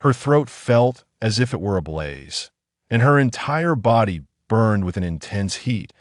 Her throat felt as if it were ablaze, and her entire body burned with an intense heat,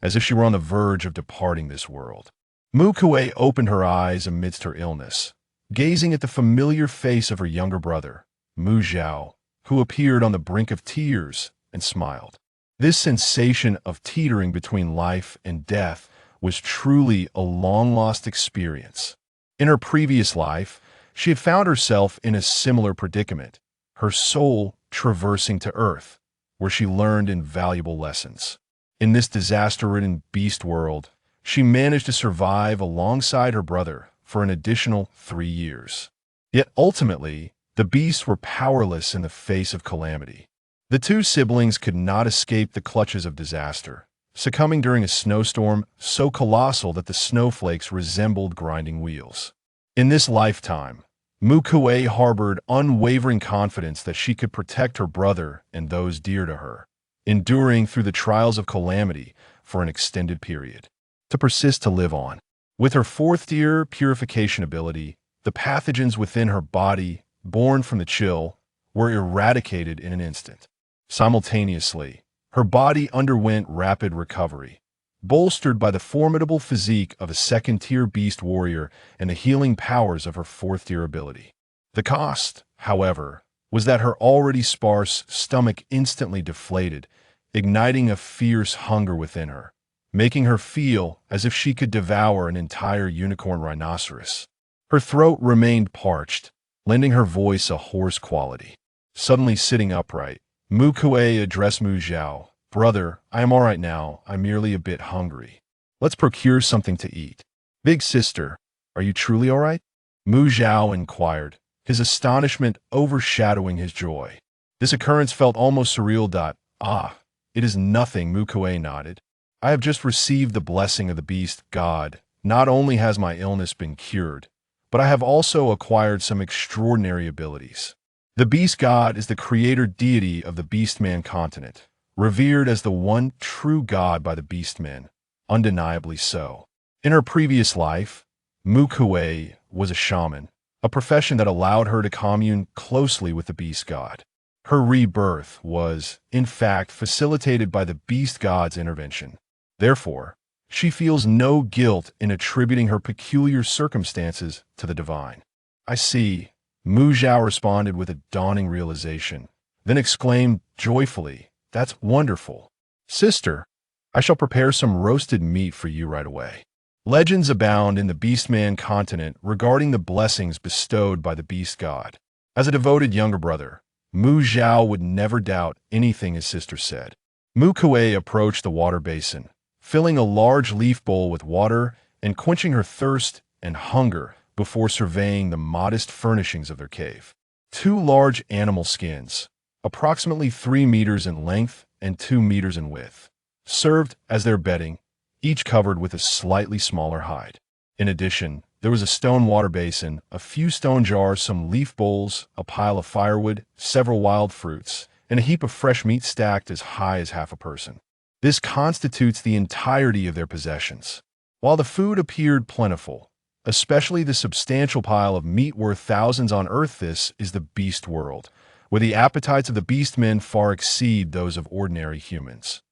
as if she were on the verge of departing this world. Mu Kui opened her eyes amidst her illness, gazing at the familiar face of her younger brother, Mu Zhao, who appeared on the brink of tears and smiled. This sensation of teetering between life and death was truly a long-lost experience. In her previous life, she had found herself in a similar predicament, her soul traversing to Earth, where she learned invaluable lessons. In this disaster-ridden beast world, she managed to survive alongside her brother for an additional 3 years. Yet ultimately, the beasts were powerless in the face of calamity. The two siblings could not escape the clutches of disaster, succumbing during a snowstorm so colossal that the snowflakes resembled grinding wheels. In this lifetime, Mu Kui harbored unwavering confidence that she could protect her brother and those dear to her, enduring through the trials of calamity for an extended period. To persist to live on. With her fourth-year purification ability, the pathogens within her body, born from the chill, were eradicated in an instant. Simultaneously, her body underwent rapid recovery, bolstered by the formidable physique of a second-tier beast warrior and the healing powers of her fourth-tier ability. The cost, however, was that her already sparse stomach instantly deflated, igniting a fierce hunger within her, making her feel as if she could devour an entire unicorn rhinoceros. Her throat remained parched, lending her voice a hoarse quality. Suddenly sitting upright, Mu Kui addressed Mu Zhao. "Brother, I am all right now. I'm merely a bit hungry. Let's procure something to eat." "Big sister, are you truly all right?" Mu Zhao inquired, his astonishment overshadowing his joy. This occurrence felt almost surreal. "Ah, it is nothing," Mu Kui nodded. "I have just received the blessing of the beast god. Not only has my illness been cured, but I have also acquired some extraordinary abilities." The beast god is the creator deity of the Beastman continent, revered as the one true god by the beastmen, undeniably so. In her previous life, Mu Kui was a shaman, a profession that allowed her to commune closely with the beast god. Her rebirth was, in fact, facilitated by the beast god's intervention. Therefore, she feels no guilt in attributing her peculiar circumstances to the divine. "I see," Mu Zhao responded with a dawning realization, then exclaimed joyfully, "That's wonderful. Sister, I shall prepare some roasted meat for you right away." Legends abound in the Beastman continent regarding the blessings bestowed by the beast god. As a devoted younger brother, Mu Zhao would never doubt anything his sister said. Mu Kui approached the water basin, filling a large leaf bowl with water and quenching her thirst and hunger before surveying the modest furnishings of their cave. 2 large animal skins, approximately 3 meters in length and 2 meters in width, served as their bedding, each covered with a slightly smaller hide. In addition, there was a stone water basin, a few stone jars, some leaf bowls, a pile of firewood, several wild fruits, and a heap of fresh meat stacked as high as half a person. This constitutes the entirety of their possessions. While the food appeared plentiful, especially the substantial pile of meat worth thousands on Earth, this is the beast world, where the appetites of the beastmen far exceed those of ordinary humans.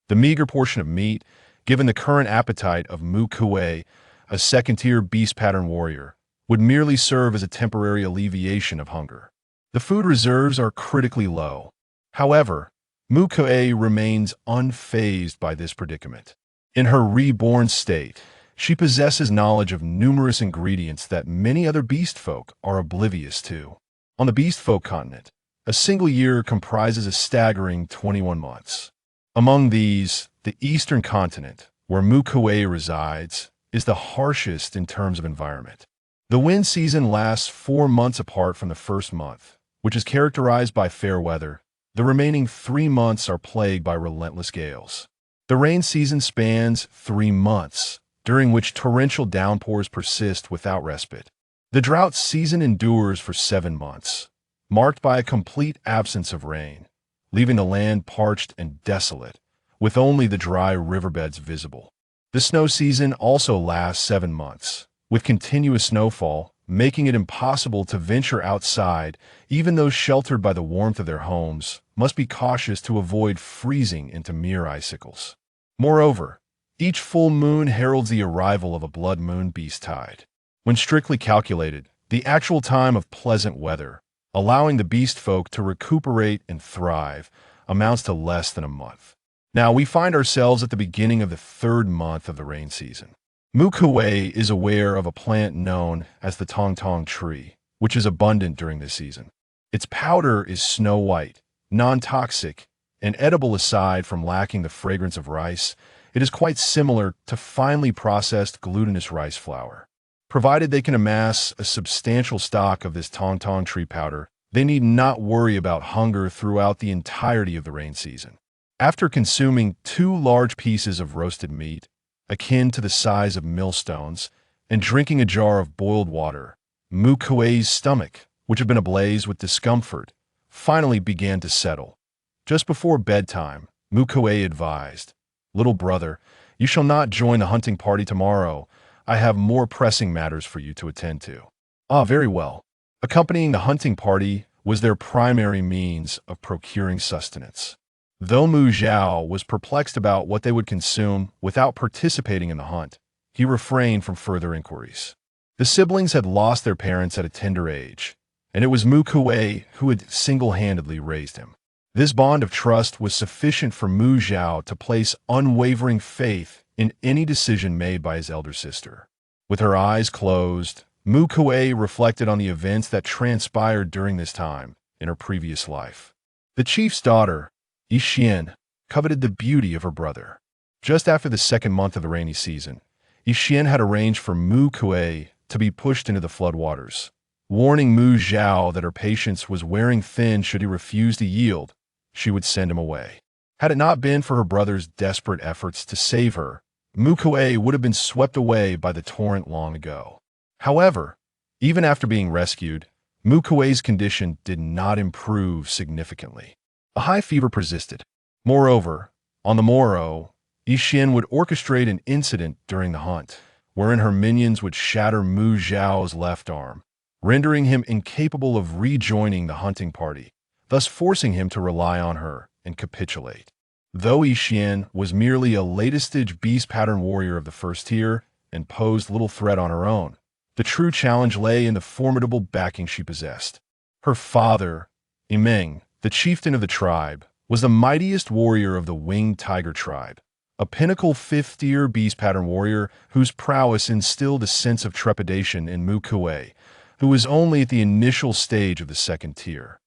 The meager portion of meat, given the current appetite of Mu Kui, a second-tier beast pattern warrior, would merely serve as a temporary alleviation of hunger. The food reserves are critically low. However, Mu Kui remains unfazed by this predicament. In her reborn state, she possesses knowledge of numerous ingredients that many other beast folk are oblivious to. On the beast folk continent, a single year comprises a staggering 21 months. Among these, the eastern continent, where Mu Kui resides, is the harshest in terms of environment. The wind season lasts 4 months apart from the first month, which is characterized by fair weather. The remaining 3 months are plagued by relentless gales. The rain season spans 3 months, during which torrential downpours persist without respite. The drought season endures for 7 months, marked by a complete absence of rain, leaving the land parched and desolate, with only the dry riverbeds visible. The snow season also lasts 7 months, with continuous snowfall, making it impossible to venture outside. Even those sheltered by the warmth of their homes must be cautious to avoid freezing into mere icicles. Moreover, each full moon heralds the arrival of a blood moon beast tide. When strictly calculated, the actual time of pleasant weather, allowing the beast folk to recuperate and thrive, amounts to less than a month. Now we find ourselves at the beginning of the third month of the rain season. Mu Kui is aware of a plant known as the tong tong tree, which is abundant during this season. Its powder is snow white, non-toxic, and edible. Aside from lacking the fragrance of rice, it is quite similar to finely processed glutinous rice flour. Provided they can amass a substantial stock of this tong tong tree powder, they need not worry about hunger throughout the entirety of the rain season. After consuming 2 large pieces of roasted meat, akin to the size of millstones, and drinking a jar of boiled water, Mu Kui's stomach, which had been ablaze with discomfort, finally began to settle. Just before bedtime, Mu Kui advised, "Little brother, you shall not join the hunting party tomorrow. I have more pressing matters for you to attend to." Ah, very well. Accompanying the hunting party was their primary means of procuring sustenance. Though Mu Zhao was perplexed about what they would consume without participating in the hunt, he refrained from further inquiries. The siblings had lost their parents at a tender age, and it was Mu Kui who had single-handedly raised him. This bond of trust was sufficient for Mu Zhao to place unwavering faith in any decision made by his elder sister. With her eyes closed, Mu Kui reflected on the events that transpired during this time in her previous life. The chief's daughter, Yixian, coveted the beauty of her brother. Just after the second month of the rainy season, Yixian had arranged for Mu Kui to be pushed into the floodwaters, warning Mu Zhao that her patience was wearing thin. Should he refuse to yield, she would send him away. Had it not been for her brother's desperate efforts to save her, Mu Kui would have been swept away by the torrent long ago. However, even after being rescued, Mu Kui's condition did not improve significantly. A high fever persisted. Moreover, on the morrow, Yixian would orchestrate an incident during the hunt, wherein her minions would shatter Mu Zhao's left arm, rendering him incapable of rejoining the hunting party, thus forcing him to rely on her and capitulate. Though Yixian was merely a latest-stage beast pattern warrior of the first tier and posed little threat on her own, the true challenge lay in the formidable backing she possessed. Her father, Yimeng, the chieftain of the tribe, was the mightiest warrior of the winged tiger tribe, a pinnacle 5th-tier beast pattern warrior whose prowess instilled a sense of trepidation in Mu Kui, who was only at the initial stage of the 2nd tier.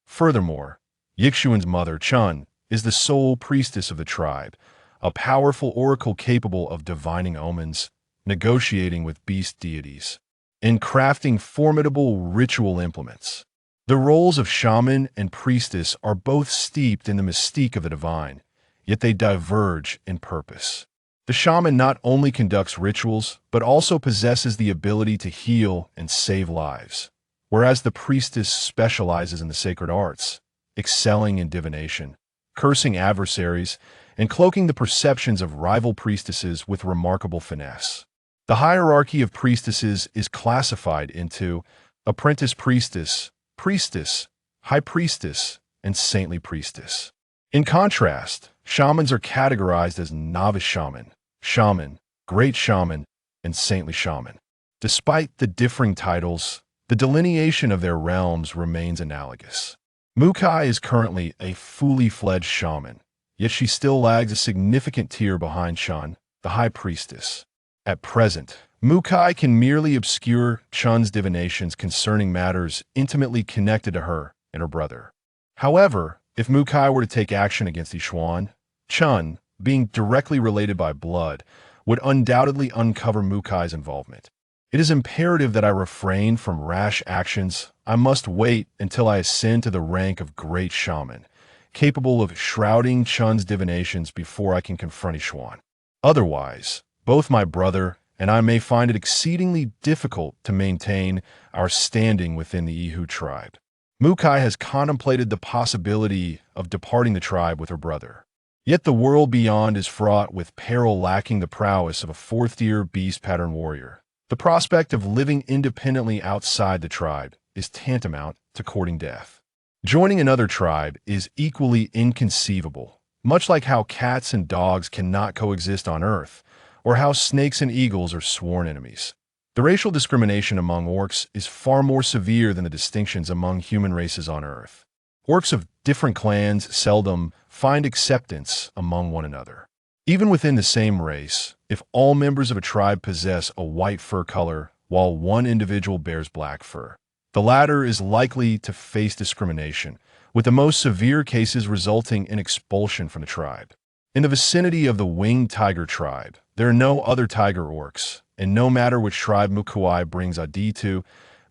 Furthermore, Yixuan's mother, Chun, is the sole priestess of the tribe, a powerful oracle capable of divining omens, negotiating with beast deities, and crafting formidable ritual implements. The roles of shaman and priestess are both steeped in the mystique of the divine, yet they diverge in purpose. The shaman not only conducts rituals, but also possesses the ability to heal and save lives, whereas the priestess specializes in the sacred arts, excelling in divination, cursing adversaries, and cloaking the perceptions of rival priestesses with remarkable finesse. The hierarchy of priestesses is classified into apprentice priestess, priestess, high priestess, and saintly priestess. In contrast, shamans are categorized as novice shaman, shaman, great shaman, and saintly shaman. Despite the differing titles, the delineation of their realms remains analogous. Mu Kui is currently a fully fledged shaman, yet she still lags a significant tier behind Chun, the high priestess. At present, Mu Kui can merely obscure Chun's divinations concerning matters intimately connected to her and her brother. However, if Mu Kui were to take action against Yixuan, Chun, being directly related by blood, would undoubtedly uncover Mu Kui's involvement. It is imperative that I refrain from rash actions. I must wait until I ascend to the rank of great shaman, capable of shrouding Chun's divinations before I can confront Yixuan. Otherwise, both my brother and I may find it exceedingly difficult to maintain our standing within the Ihu tribe. Mu Kui has contemplated the possibility of departing the tribe with her brother. Yet the world beyond is fraught with peril, lacking the prowess of a 4th-tier beast pattern warrior. The prospect of living independently outside the tribe is tantamount to courting death. Joining another tribe is equally inconceivable, much like how cats and dogs cannot coexist on Earth, or how snakes and eagles are sworn enemies. The racial discrimination among orcs is far more severe than the distinctions among human races on Earth. Orcs of different clans seldom find acceptance among one another. Even within the same race, if all members of a tribe possess a white fur color while one individual bears black fur, the latter is likely to face discrimination, with the most severe cases resulting in expulsion from the tribe. In the vicinity of the winged tiger tribe, there are no other tiger orcs, and no matter which tribe Mu Kui brings Adi to,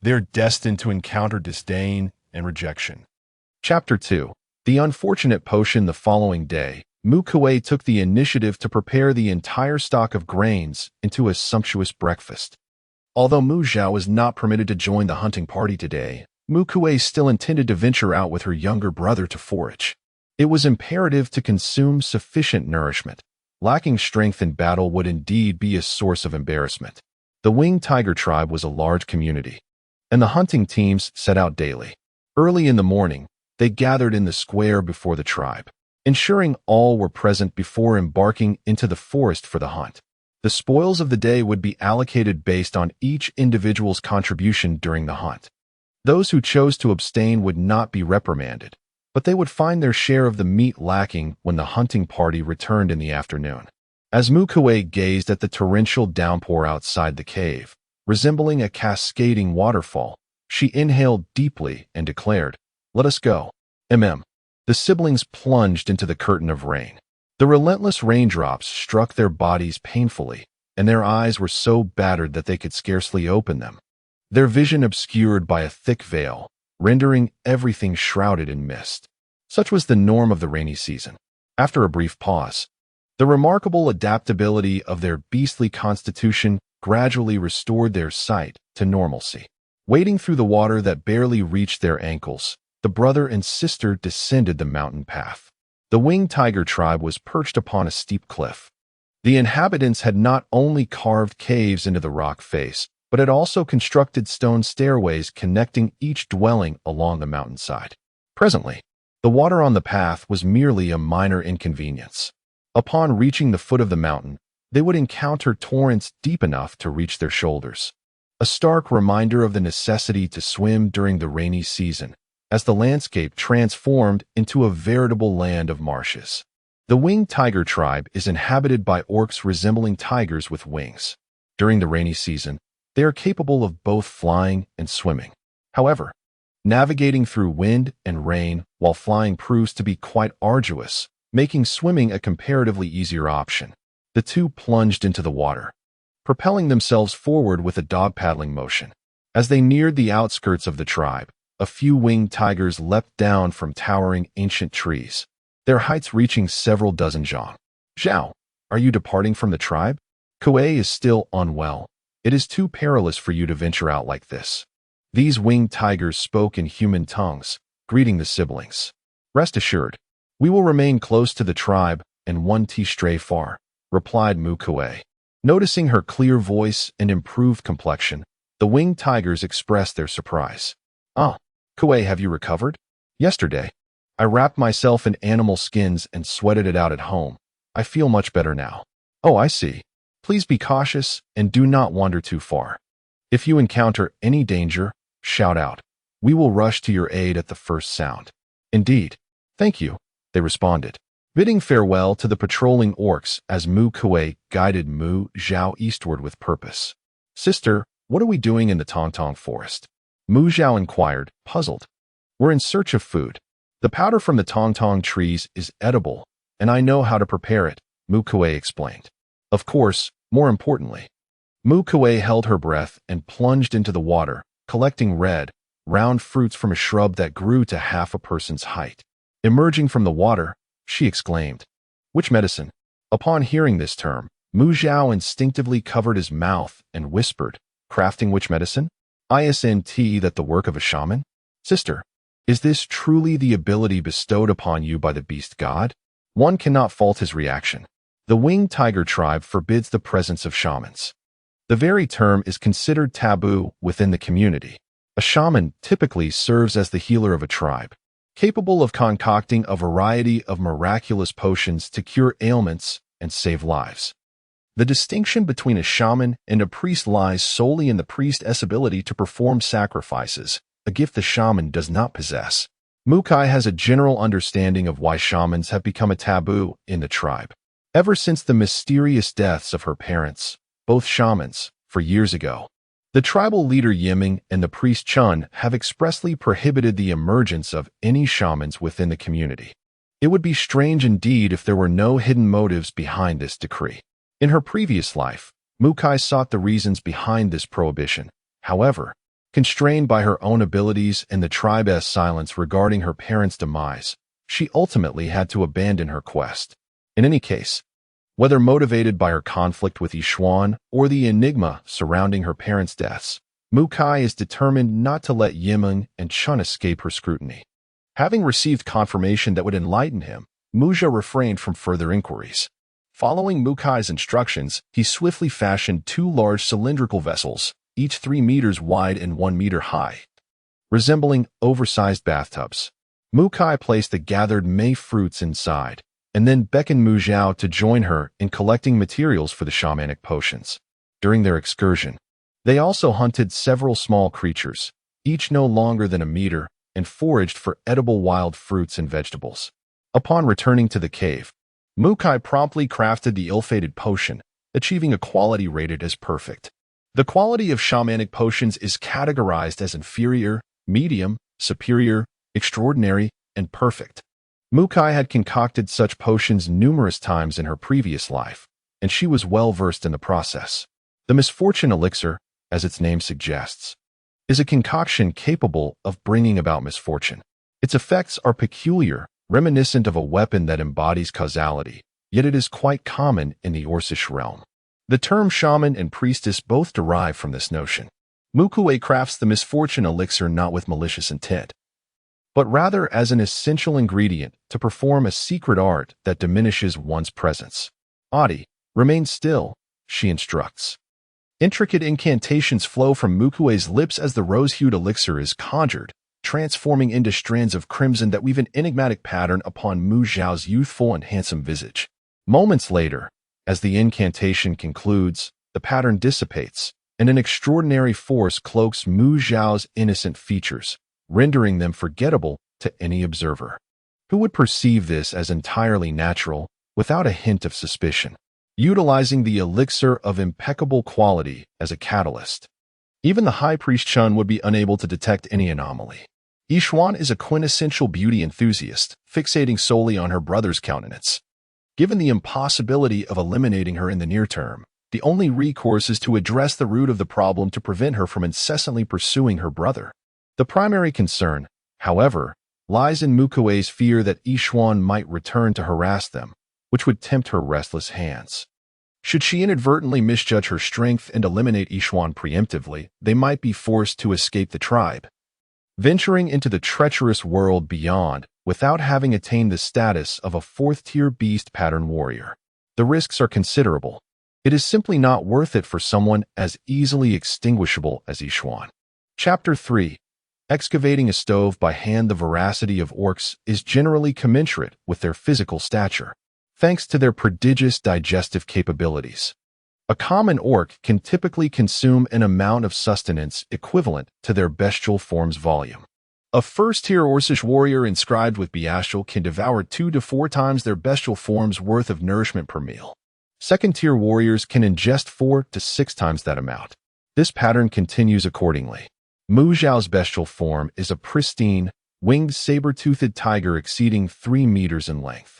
they are destined to encounter disdain and rejection. Chapter 2. The unfortunate potion. The following day, Mu Kui took the initiative to prepare the entire stock of grains into a sumptuous breakfast. Although Mu Zhao was not permitted to join the hunting party today, Mu Kui still intended to venture out with her younger brother to forage. It was imperative to consume sufficient nourishment. Lacking strength in battle would indeed be a source of embarrassment. The winged tiger tribe was a large community, and the hunting teams set out daily. Early in the morning, they gathered in the square before the tribe, ensuring all were present before embarking into the forest for the hunt. The spoils of the day would be allocated based on each individual's contribution during the hunt. Those who chose to abstain would not be reprimanded, but they would find their share of the meat lacking when the hunting party returned in the afternoon. As Mu Kui gazed at the torrential downpour outside the cave, resembling a cascading waterfall, she inhaled deeply and declared, "Let us go." The siblings plunged into the curtain of rain. The relentless raindrops struck their bodies painfully, and their eyes were so battered that they could scarcely open them, their vision obscured by a thick veil, rendering everything shrouded in mist. Such was the norm of the rainy season. After a brief pause, the remarkable adaptability of their beastly constitution gradually restored their sight to normalcy. Wading through the water that barely reached their ankles, the brother and sister descended the mountain path. The winged tiger tribe was perched upon a steep cliff. The inhabitants had not only carved caves into the rock face, but had also constructed stone stairways connecting each dwelling along the mountainside. Presently, the water on the path was merely a minor inconvenience. Upon reaching the foot of the mountain, they would encounter torrents deep enough to reach their shoulders. A stark reminder of the necessity to swim during the rainy season, as the landscape transformed into a veritable land of marshes. The winged tiger tribe is inhabited by orcs resembling tigers with wings. During the rainy season, they are capable of both flying and swimming. However, navigating through wind and rain while flying proves to be quite arduous, making swimming a comparatively easier option. The two plunged into the water, propelling themselves forward with a dog paddling motion. As they neared the outskirts of the tribe, a few winged tigers leapt down from towering ancient trees, their heights reaching several dozen zhang. "Zhao, are you departing from the tribe? Kui is still unwell. It is too perilous for you to venture out like this." These winged tigers spoke in human tongues, greeting the siblings. "Rest assured, we will remain close to the tribe and won't stray far," replied Mu Kui. Noticing her clear voice and improved complexion, the winged tigers expressed their surprise. "Ah, Kui, have you recovered? Yesterday, I wrapped myself in animal skins and sweated it out at home. I feel much better now." "Oh, I see. Please be cautious and do not wander too far. If you encounter any danger, shout out. We will rush to your aid at the first sound." "Indeed. Thank you," they responded, bidding farewell to the patrolling orcs as Mu Kui guided Mu Zhao eastward with purpose. "Sister, what are we doing in the Tongtong forest?" Mu Zhao inquired, puzzled. "We're in search of food. The powder from the Tongtong trees is edible, and I know how to prepare it," Mu Kui explained. Of course, more importantly, Mu Kui held her breath and plunged into the water, collecting red, round fruits from a shrub that grew to half a person's height. Emerging from the water, she exclaimed, "Which medicine?" Upon hearing this term, Mu Zhao instinctively covered his mouth and whispered, "Crafting which medicine? Isn't that the work of a shaman? Sister, is this truly the ability bestowed upon you by the beast god?" One cannot fault his reaction. The winged tiger tribe forbids the presence of shamans. The very term is considered taboo within the community. A shaman typically serves as the healer of a tribe, capable of concocting a variety of miraculous potions to cure ailments and save lives. The distinction between a shaman and a priest lies solely in the priest's ability to perform sacrifices, a gift the shaman does not possess. Mu Kui has a general understanding of why shamans have become a taboo in the tribe. Ever since the mysterious deaths of her parents, both shamans, years ago, the tribal leader Yiming and the priest Chun have expressly prohibited the emergence of any shamans within the community. It would be strange indeed if there were no hidden motives behind this decree. In her previous life, Mu Kui sought the reasons behind this prohibition. However, constrained by her own abilities and the tribe's silence regarding her parents' demise, she ultimately had to abandon her quest. In any case, whether motivated by her conflict with Yishuan or the enigma surrounding her parents' deaths, Mu Kui is determined not to let Yiming and Chun escape her scrutiny. Having received confirmation that would enlighten him, Mu Zhao refrained from further inquiries. Following Mu Kui's instructions, he swiftly fashioned 2 large cylindrical vessels, each 3 meters wide and 1 meter high. Resembling oversized bathtubs, Mu Kui placed the gathered May fruits inside, and then beckoned Mu Zhao to join her in collecting materials for the shamanic potions. During their excursion, they also hunted several small creatures, each no longer than a meter, and foraged for edible wild fruits and vegetables. Upon returning to the cave, Mu Kui promptly crafted the ill-fated potion, achieving a quality rated as perfect. The quality of shamanic potions is categorized as inferior, medium, superior, extraordinary, and perfect. Mu Kui had concocted such potions numerous times in her previous life, and she was well versed in the process. The misfortune elixir, as its name suggests, is a concoction capable of bringing about misfortune. Its effects are peculiar, reminiscent of a weapon that embodies causality, yet it is quite common in the Orcish realm. The term shaman and priestess both derive from this notion. Mu Kui crafts the misfortune elixir not with malicious intent, but rather as an essential ingredient to perform a secret art that diminishes one's presence. Adi, remain still, she instructs. Intricate incantations flow from Mu Kui's lips as the rose-hued elixir is conjured, transforming into strands of crimson that weave an enigmatic pattern upon Mu Zhao's youthful and handsome visage. Moments later, as the incantation concludes, the pattern dissipates, and an extraordinary force cloaks Mu Zhao's innocent features, rendering them forgettable to any observer, who would perceive this as entirely natural, without a hint of suspicion. Utilizing the elixir of impeccable quality as a catalyst, even the high priest Chun would be unable to detect any anomaly. Yishuan is a quintessential beauty enthusiast, fixating solely on her brother's countenance. Given the impossibility of eliminating her in the near term, the only recourse is to address the root of the problem to prevent her from incessantly pursuing her brother. The primary concern, however, lies in Mu Kui's fear that Yishuan might return to harass them, which would tempt her restless hands. Should she inadvertently misjudge her strength and eliminate Yishuan preemptively, they might be forced to escape the tribe, venturing into the treacherous world beyond without having attained the status of a 4th-tier beast pattern warrior. The risks are considerable. It is simply not worth it for someone as easily extinguishable as Yishuan. Chapter 3. Excavating a stove by hand. The voracity of orcs is generally commensurate with their physical stature, thanks to their prodigious digestive capabilities. A common orc can typically consume an amount of sustenance equivalent to their bestial form's volume. A 1st-tier Orcish warrior inscribed with bestial can devour 2 to 4 times their bestial form's worth of nourishment per meal. 2nd-tier warriors can ingest 4 to 6 times that amount. This pattern continues accordingly. Mu Zhao's bestial form is a pristine, winged saber-toothed tiger exceeding 3 meters in length.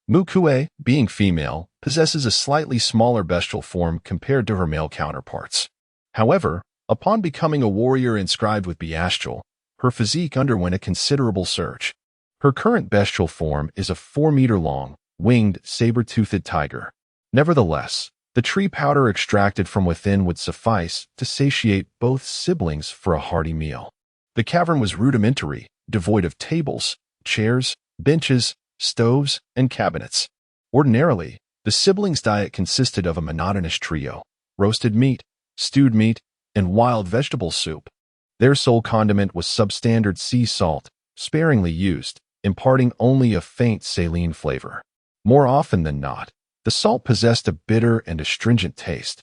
Mu Kui, being female, possesses a slightly smaller bestial form compared to her male counterparts. However, upon becoming a warrior inscribed with bestial, her physique underwent a considerable surge. Her current bestial form is a 4-meter-long, winged, saber-toothed tiger. Nevertheless, the tree powder extracted from within would suffice to satiate both siblings for a hearty meal. The cavern was rudimentary, devoid of tables, chairs, benches, stoves, and cabinets. Ordinarily, the siblings' diet consisted of a monotonous trio: roasted meat, stewed meat, and wild vegetable soup. Their sole condiment was substandard sea salt, sparingly used, imparting only a faint saline flavor. More often than not, the salt possessed a bitter and astringent taste,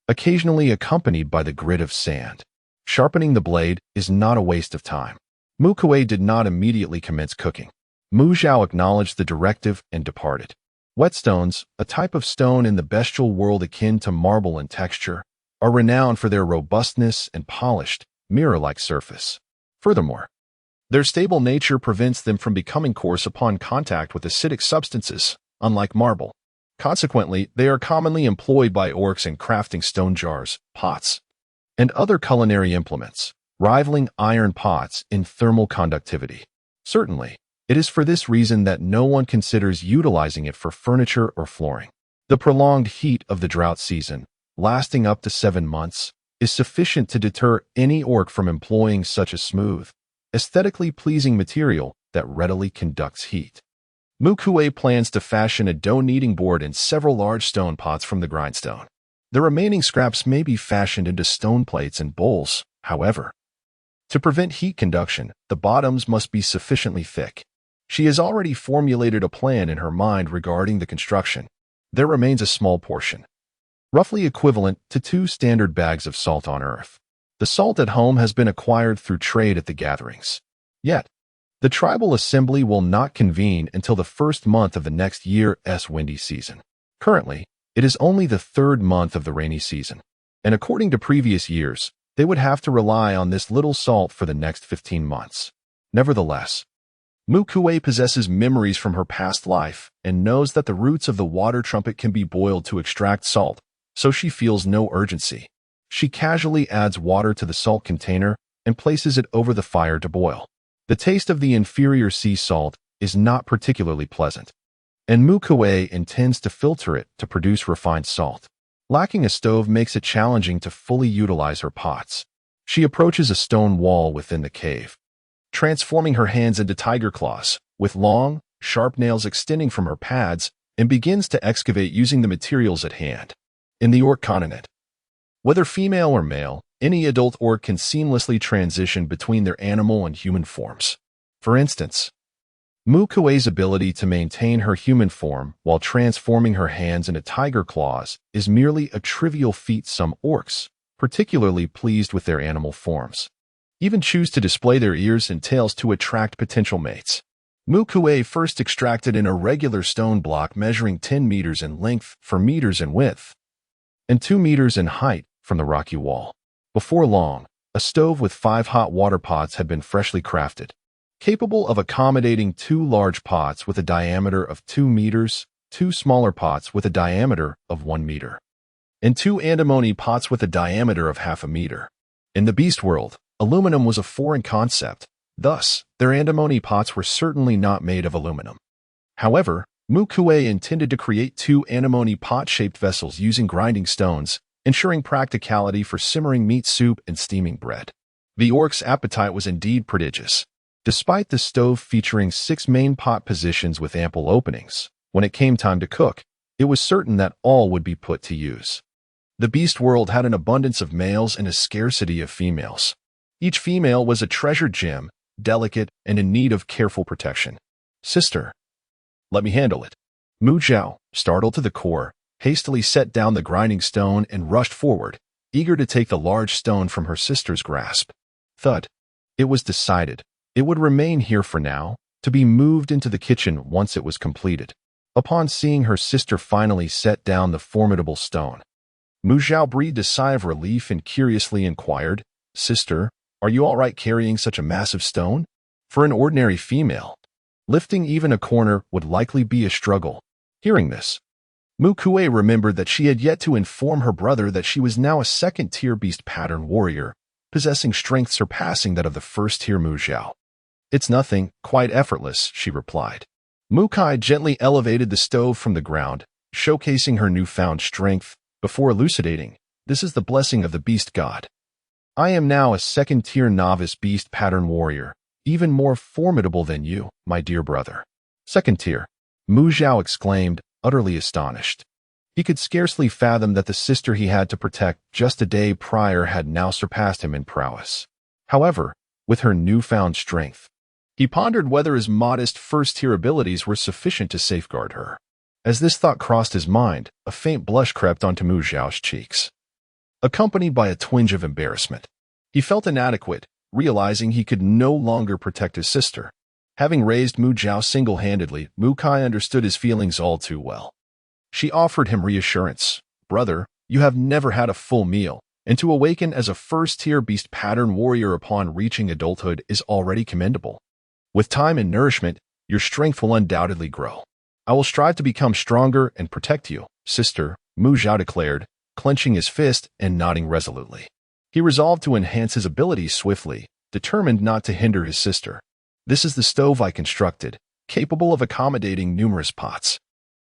occasionally accompanied by the grit of sand. Sharpening the blade is not a waste of time. Mu Kui did not immediately commence cooking. Mu Zhao acknowledged the directive and departed. Whetstones, a type of stone in the bestial world akin to marble in texture, are renowned for their robustness and polished, mirror-like surface. Furthermore, their stable nature prevents them from becoming coarse upon contact with acidic substances, unlike marble. Consequently, they are commonly employed by orcs in crafting stone jars, pots, and other culinary implements, rivaling iron pots in thermal conductivity. Certainly, it is for this reason that no one considers utilizing it for furniture or flooring. The prolonged heat of the drought season, lasting up to 7 months, is sufficient to deter any orc from employing such a smooth, aesthetically pleasing material that readily conducts heat. Mu Kui plans to fashion a dough-kneading board in several large stone pots from the grindstone. The remaining scraps may be fashioned into stone plates and bowls, however. To prevent heat conduction, the bottoms must be sufficiently thick. She has already formulated a plan in her mind regarding the construction. There remains a small portion, roughly equivalent to 2 standard bags of salt on Earth. The salt at home has been acquired through trade at the gatherings. Yet, the tribal assembly will not convene until the first month of the next year's windy season. Currently, it is only the 3rd month of the rainy season, and according to previous years, they would have to rely on this little salt for the next 15 months. Nevertheless, Mu Kui possesses memories from her past life and knows that the roots of the water trumpet can be boiled to extract salt, so she feels no urgency. She casually adds water to the salt container and places it over the fire to boil. The taste of the inferior sea salt is not particularly pleasant, and Mu Kui intends to filter it to produce refined salt. Lacking a stove makes it challenging to fully utilize her pots. She approaches a stone wall within the cave, transforming her hands into tiger claws, with long, sharp nails extending from her pads, and begins to excavate using the materials at hand. In the orc continent, whether female or male, any adult orc can seamlessly transition between their animal and human forms. For instance, Mu Kui's ability to maintain her human form while transforming her hands into tiger claws is merely a trivial feat some orcs, particularly pleased with their animal forms, even choose to display their ears and tails to attract potential mates. Mu Kui first extracted an irregular stone block measuring 10 meters in length, 4 meters in width, and 2 meters in height from the rocky wall. Before long, a stove with 5 hot water pots had been freshly crafted, capable of accommodating 2 large pots with a diameter of 2 meters, 2 smaller pots with a diameter of 1 meter, and 2 antimony pots with a diameter of half a meter. In the beast world, aluminum was a foreign concept, thus, their antimony pots were certainly not made of aluminum. However, Mu Kui intended to create 2 antimony pot-shaped vessels using grinding stones, ensuring practicality for simmering meat soup and steaming bread. The orc's appetite was indeed prodigious. Despite the stove featuring 6 main pot positions with ample openings, when it came time to cook, it was certain that all would be put to use. The beast world had an abundance of males and a scarcity of females. Each female was a treasured gem, delicate and in need of careful protection. "Sister, let me handle it." Mu Zhao, startled to the core, hastily set down the grinding stone and rushed forward, eager to take the large stone from her sister's grasp. Thud. It was decided. It would remain here for now, to be moved into the kitchen once it was completed. Upon seeing her sister finally set down the formidable stone, Mu Zhao breathed a sigh of relief and curiously inquired, "Sister, are you all right carrying such a massive stone?" For an ordinary female, lifting even a corner would likely be a struggle. Hearing this, Mu Kui remembered that she had yet to inform her brother that she was now a 2nd-tier beast pattern warrior, possessing strength surpassing that of the 1st-tier Mu Zhao. "It's nothing, quite effortless," she replied. Mu Kui gently elevated the stove from the ground, showcasing her newfound strength, before elucidating, "This is the blessing of the beast god. I am now a 2nd-tier novice beast pattern warrior, even more formidable than you, my dear brother." "2nd tier," Mu Zhao exclaimed, utterly astonished. He could scarcely fathom that the sister he had to protect just a day prior had now surpassed him in prowess. However, with her newfound strength, he pondered whether his modest first-tier abilities were sufficient to safeguard her. As this thought crossed his mind, a faint blush crept onto Mu Zhao's cheeks, accompanied by a twinge of embarrassment. He felt inadequate, realizing he could no longer protect his sister. Having raised Mu Zhao single-handedly, Mu Kui understood his feelings all too well. She offered him reassurance. "Brother, you have never had a full meal, and to awaken as a first-tier beast pattern warrior upon reaching adulthood is already commendable. With time and nourishment, your strength will undoubtedly grow. I will strive to become stronger and protect you, sister," Mu Zhao declared, clenching his fist and nodding resolutely. He resolved to enhance his abilities swiftly, determined not to hinder his sister. "This is the stove I constructed, capable of accommodating numerous pots.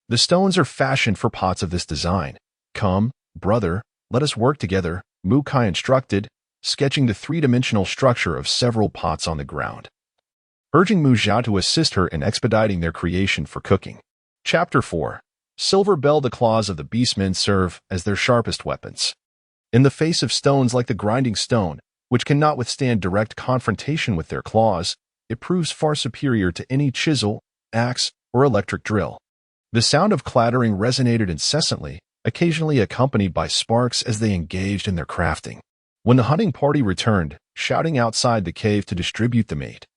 The stones are fashioned for pots of this design. Come, brother, let us work together," Mu Kui instructed, sketching the three-dimensional structure of several pots on the ground, urging Mu Zhao to assist her in expediting their creation for cooking. Chapter 4. Silver Bell. The claws of the beastmen serve as their sharpest weapons. In the face of stones like the grinding stone, which cannot withstand direct confrontation with their claws, it proves far superior to any chisel, axe, or electric drill. The sound of clattering resonated incessantly, occasionally accompanied by sparks as they engaged in their crafting. When the hunting party returned, shouting outside the cave to distribute the meat,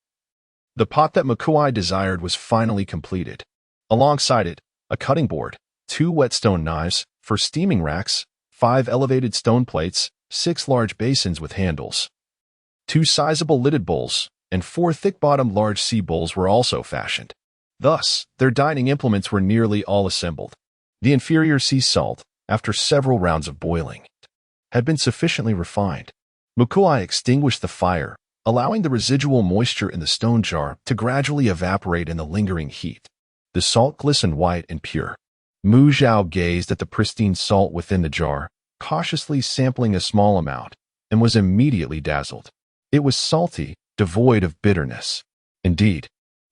the pot that Mu Kui desired was finally completed. Alongside it, a cutting board, 2 whetstone knives, 4 steaming racks, 5 elevated stone plates, 6 large basins with handles, 2 sizable lidded bowls, and 4 thick-bottomed large sea bowls were also fashioned. Thus, their dining implements were nearly all assembled. The inferior sea salt, after several rounds of boiling, had been sufficiently refined. Mu Kui extinguished the fire, allowing the residual moisture in the stone jar to gradually evaporate in the lingering heat. The salt glistened white and pure. Mu Zhao gazed at the pristine salt within the jar, cautiously sampling a small amount, and was immediately dazzled. It was salty, devoid of bitterness. "Indeed,"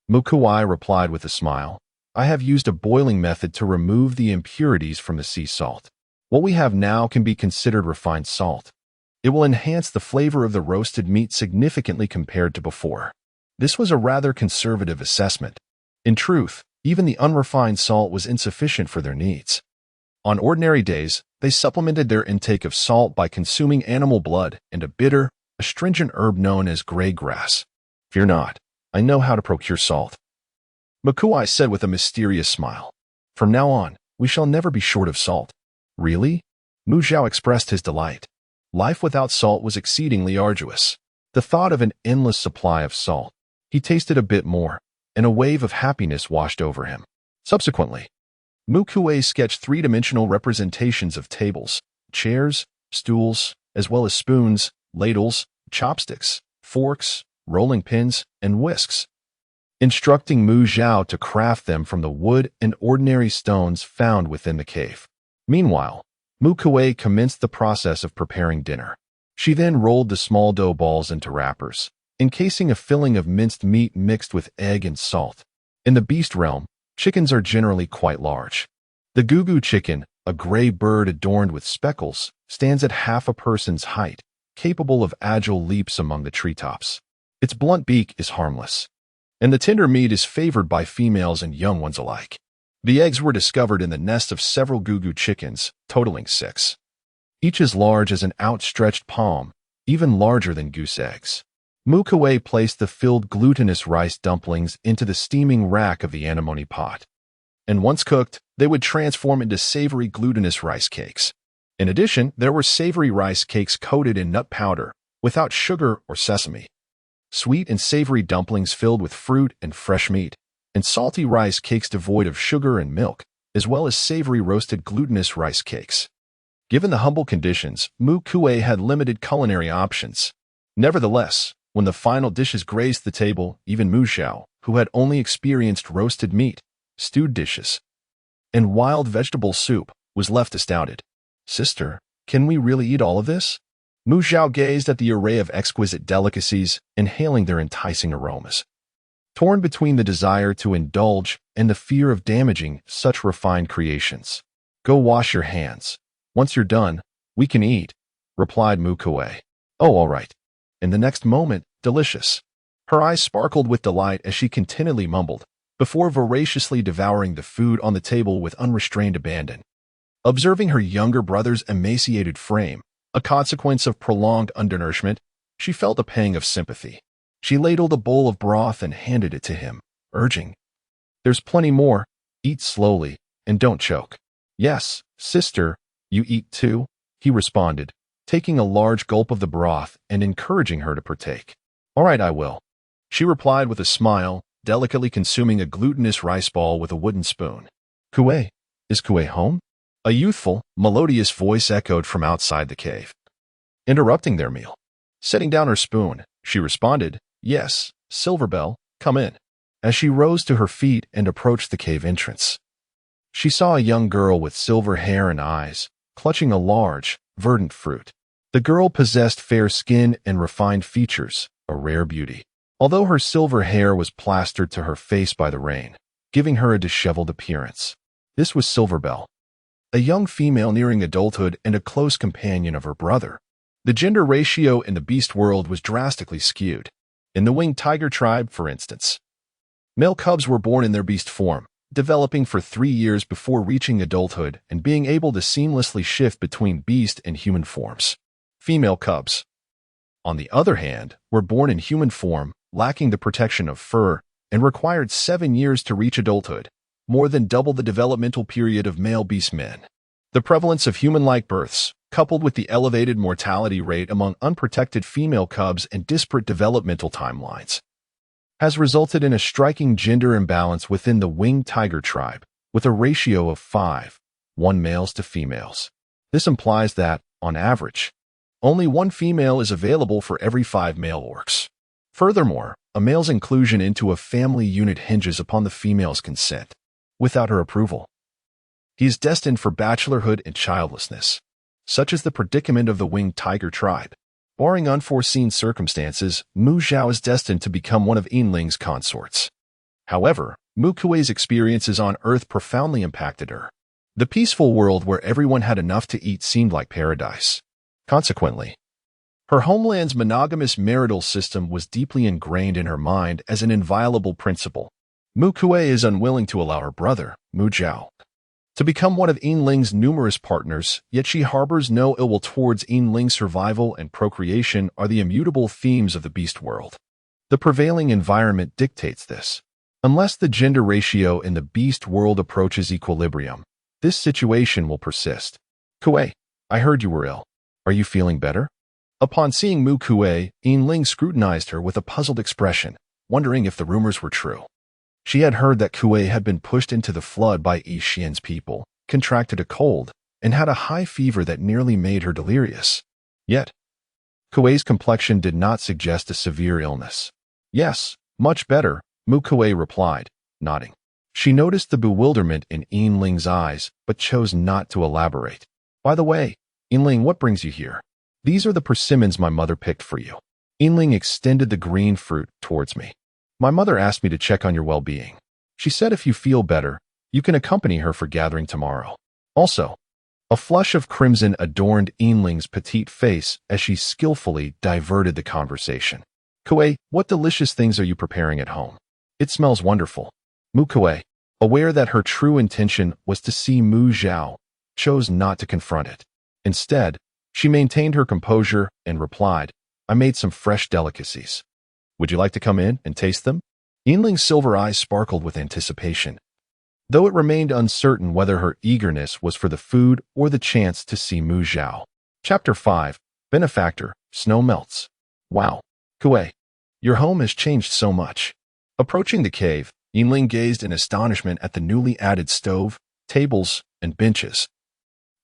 Mu Kui replied with a smile, "I have used a boiling method to remove the impurities from the sea salt. What we have now can be considered refined salt. It will enhance the flavor of the roasted meat significantly compared to before." This was a rather conservative assessment. In truth, even the unrefined salt was insufficient for their needs. On ordinary days, they supplemented their intake of salt by consuming animal blood and a bitter, astringent herb known as gray grass. "Fear not, I know how to procure salt," Mu Kui said with a mysterious smile. "From now on, we shall never be short of salt." "Really?" Mu Zhao expressed his delight. Life without salt was exceedingly arduous. The thought of an endless supply of salt. He tasted a bit more, and a wave of happiness washed over him. Subsequently, Mu Kui sketched three-dimensional representations of tables, chairs, stools, as well as spoons, ladles, chopsticks, forks, rolling pins, and whisks, instructing Mu Zhao to craft them from the wood and ordinary stones found within the cave. Meanwhile, Mu Kui commenced the process of preparing dinner. She then rolled the small dough balls into wrappers, encasing a filling of minced meat mixed with egg and salt. In the beast realm, chickens are generally quite large. The gugu chicken, a gray bird adorned with speckles, stands at half a person's height, capable of agile leaps among the treetops. Its blunt beak is harmless, and the tender meat is favored by females and young ones alike. The eggs were discovered in the nest of several gugu chickens, totaling 6. Each as large as an outstretched palm, even larger than goose eggs. Mu Kui placed the filled glutinous rice dumplings into the steaming rack of the antimony pot, and once cooked, they would transform into savory glutinous rice cakes. In addition, there were savory rice cakes coated in nut powder, without sugar or sesame, sweet and savory dumplings filled with fruit and fresh meat, and salty rice cakes devoid of sugar and milk, as well as savory roasted glutinous rice cakes. Given the humble conditions, Mu Kui had limited culinary options. Nevertheless, when the final dishes graced the table, even Mu Zhao, who had only experienced roasted meat, stewed dishes, and wild vegetable soup, was left astounded. "Sister, can we really eat all of this?" Mu Zhao gazed at the array of exquisite delicacies, inhaling their enticing aromas, torn between the desire to indulge and the fear of damaging such refined creations. Go wash your hands. Once you're done, we can eat, replied Mu Kui. Oh, all right. In the next moment, delicious. Her eyes sparkled with delight as she contentedly mumbled, before voraciously devouring the food on the table with unrestrained abandon. Observing her younger brother's emaciated frame, a consequence of prolonged undernourishment, she felt a pang of sympathy. She ladled a bowl of broth and handed it to him, urging, "There's plenty more. Eat slowly, and don't choke." "Yes, sister, you eat too," he responded, taking a large gulp of the broth and encouraging her to partake. "All right, I will," she replied with a smile, delicately consuming a glutinous rice ball with a wooden spoon. "Kui, is Kui home?" A youthful, melodious voice echoed from outside the cave, interrupting their meal. Setting down her spoon, she responded, "Yes, Silverbell, come in." As she rose to her feet and approached the cave entrance, she saw a young girl with silver hair and eyes, clutching a large, verdant fruit. The girl possessed fair skin and refined features, a rare beauty, although her silver hair was plastered to her face by the rain, giving her a disheveled appearance. This was Silverbell, a young female nearing adulthood and a close companion of her brother. The gender ratio in the beast world was drastically skewed. In the winged tiger tribe, for instance, male cubs were born in their beast form, developing for 3 years before reaching adulthood and being able to seamlessly shift between beast and human forms. Female cubs, on the other hand, were born in human form, lacking the protection of fur, and required 7 years to reach adulthood, more than double the developmental period of male beast men. The prevalence of human-like births, coupled with the elevated mortality rate among unprotected female cubs and disparate developmental timelines, has resulted in a striking gender imbalance within the winged tiger tribe, with a ratio of 5:1 males to females. This implies that, on average, only 1 female is available for every 5 male orcs. Furthermore, a male's inclusion into a family unit hinges upon the female's consent. Without her approval, he is destined for bachelorhood and childlessness. Such is the predicament of the winged tiger tribe. Barring unforeseen circumstances, Mu Zhao is destined to become one of Yinling's consorts. However, Mu Kui's experiences on Earth profoundly impacted her. The peaceful world where everyone had enough to eat seemed like paradise. Consequently, her homeland's monogamous marital system was deeply ingrained in her mind as an inviolable principle. Mu Kui is unwilling to allow her brother, Mu Zhao, to become one of Yinling's numerous partners, yet she harbors no ill will towards Yinling's survival and procreation are the immutable themes of the beast world. The prevailing environment dictates this. Unless the gender ratio in the beast world approaches equilibrium, this situation will persist. "Kui, I heard you were ill. Are you feeling better?" Upon seeing Mu Kui, Yinling scrutinized her with a puzzled expression, wondering if the rumors were true. She had heard that Kui had been pushed into the flood by Yi Xian's people, contracted a cold, and had a high fever that nearly made her delirious. Yet, Kui's complexion did not suggest a severe illness. "Yes, much better," Mu Kui replied, nodding. She noticed the bewilderment in Yinling's eyes, but chose not to elaborate. "By the way, Yinling, what brings you here?" "These are the persimmons my mother picked for you." Yinling extended the green fruit towards me. "My mother asked me to check on your well-being. She said if you feel better, you can accompany her for gathering tomorrow." Also, a flush of crimson adorned Yinling's petite face as she skillfully diverted the conversation. "Kui, what delicious things are you preparing at home? It smells wonderful." Mu Kui, aware that her true intention was to see Mu Zhao, chose not to confront it. Instead, she maintained her composure and replied, "I made some fresh delicacies. Would you like to come in and taste them?" Yinling's silver eyes sparkled with anticipation, though it remained uncertain whether her eagerness was for the food or the chance to see Mu Zhao. Chapter 5, Benefactor, Snow Melts. "Wow, Kui, your home has changed so much." Approaching the cave, Yinling gazed in astonishment at the newly added stove, tables, and benches,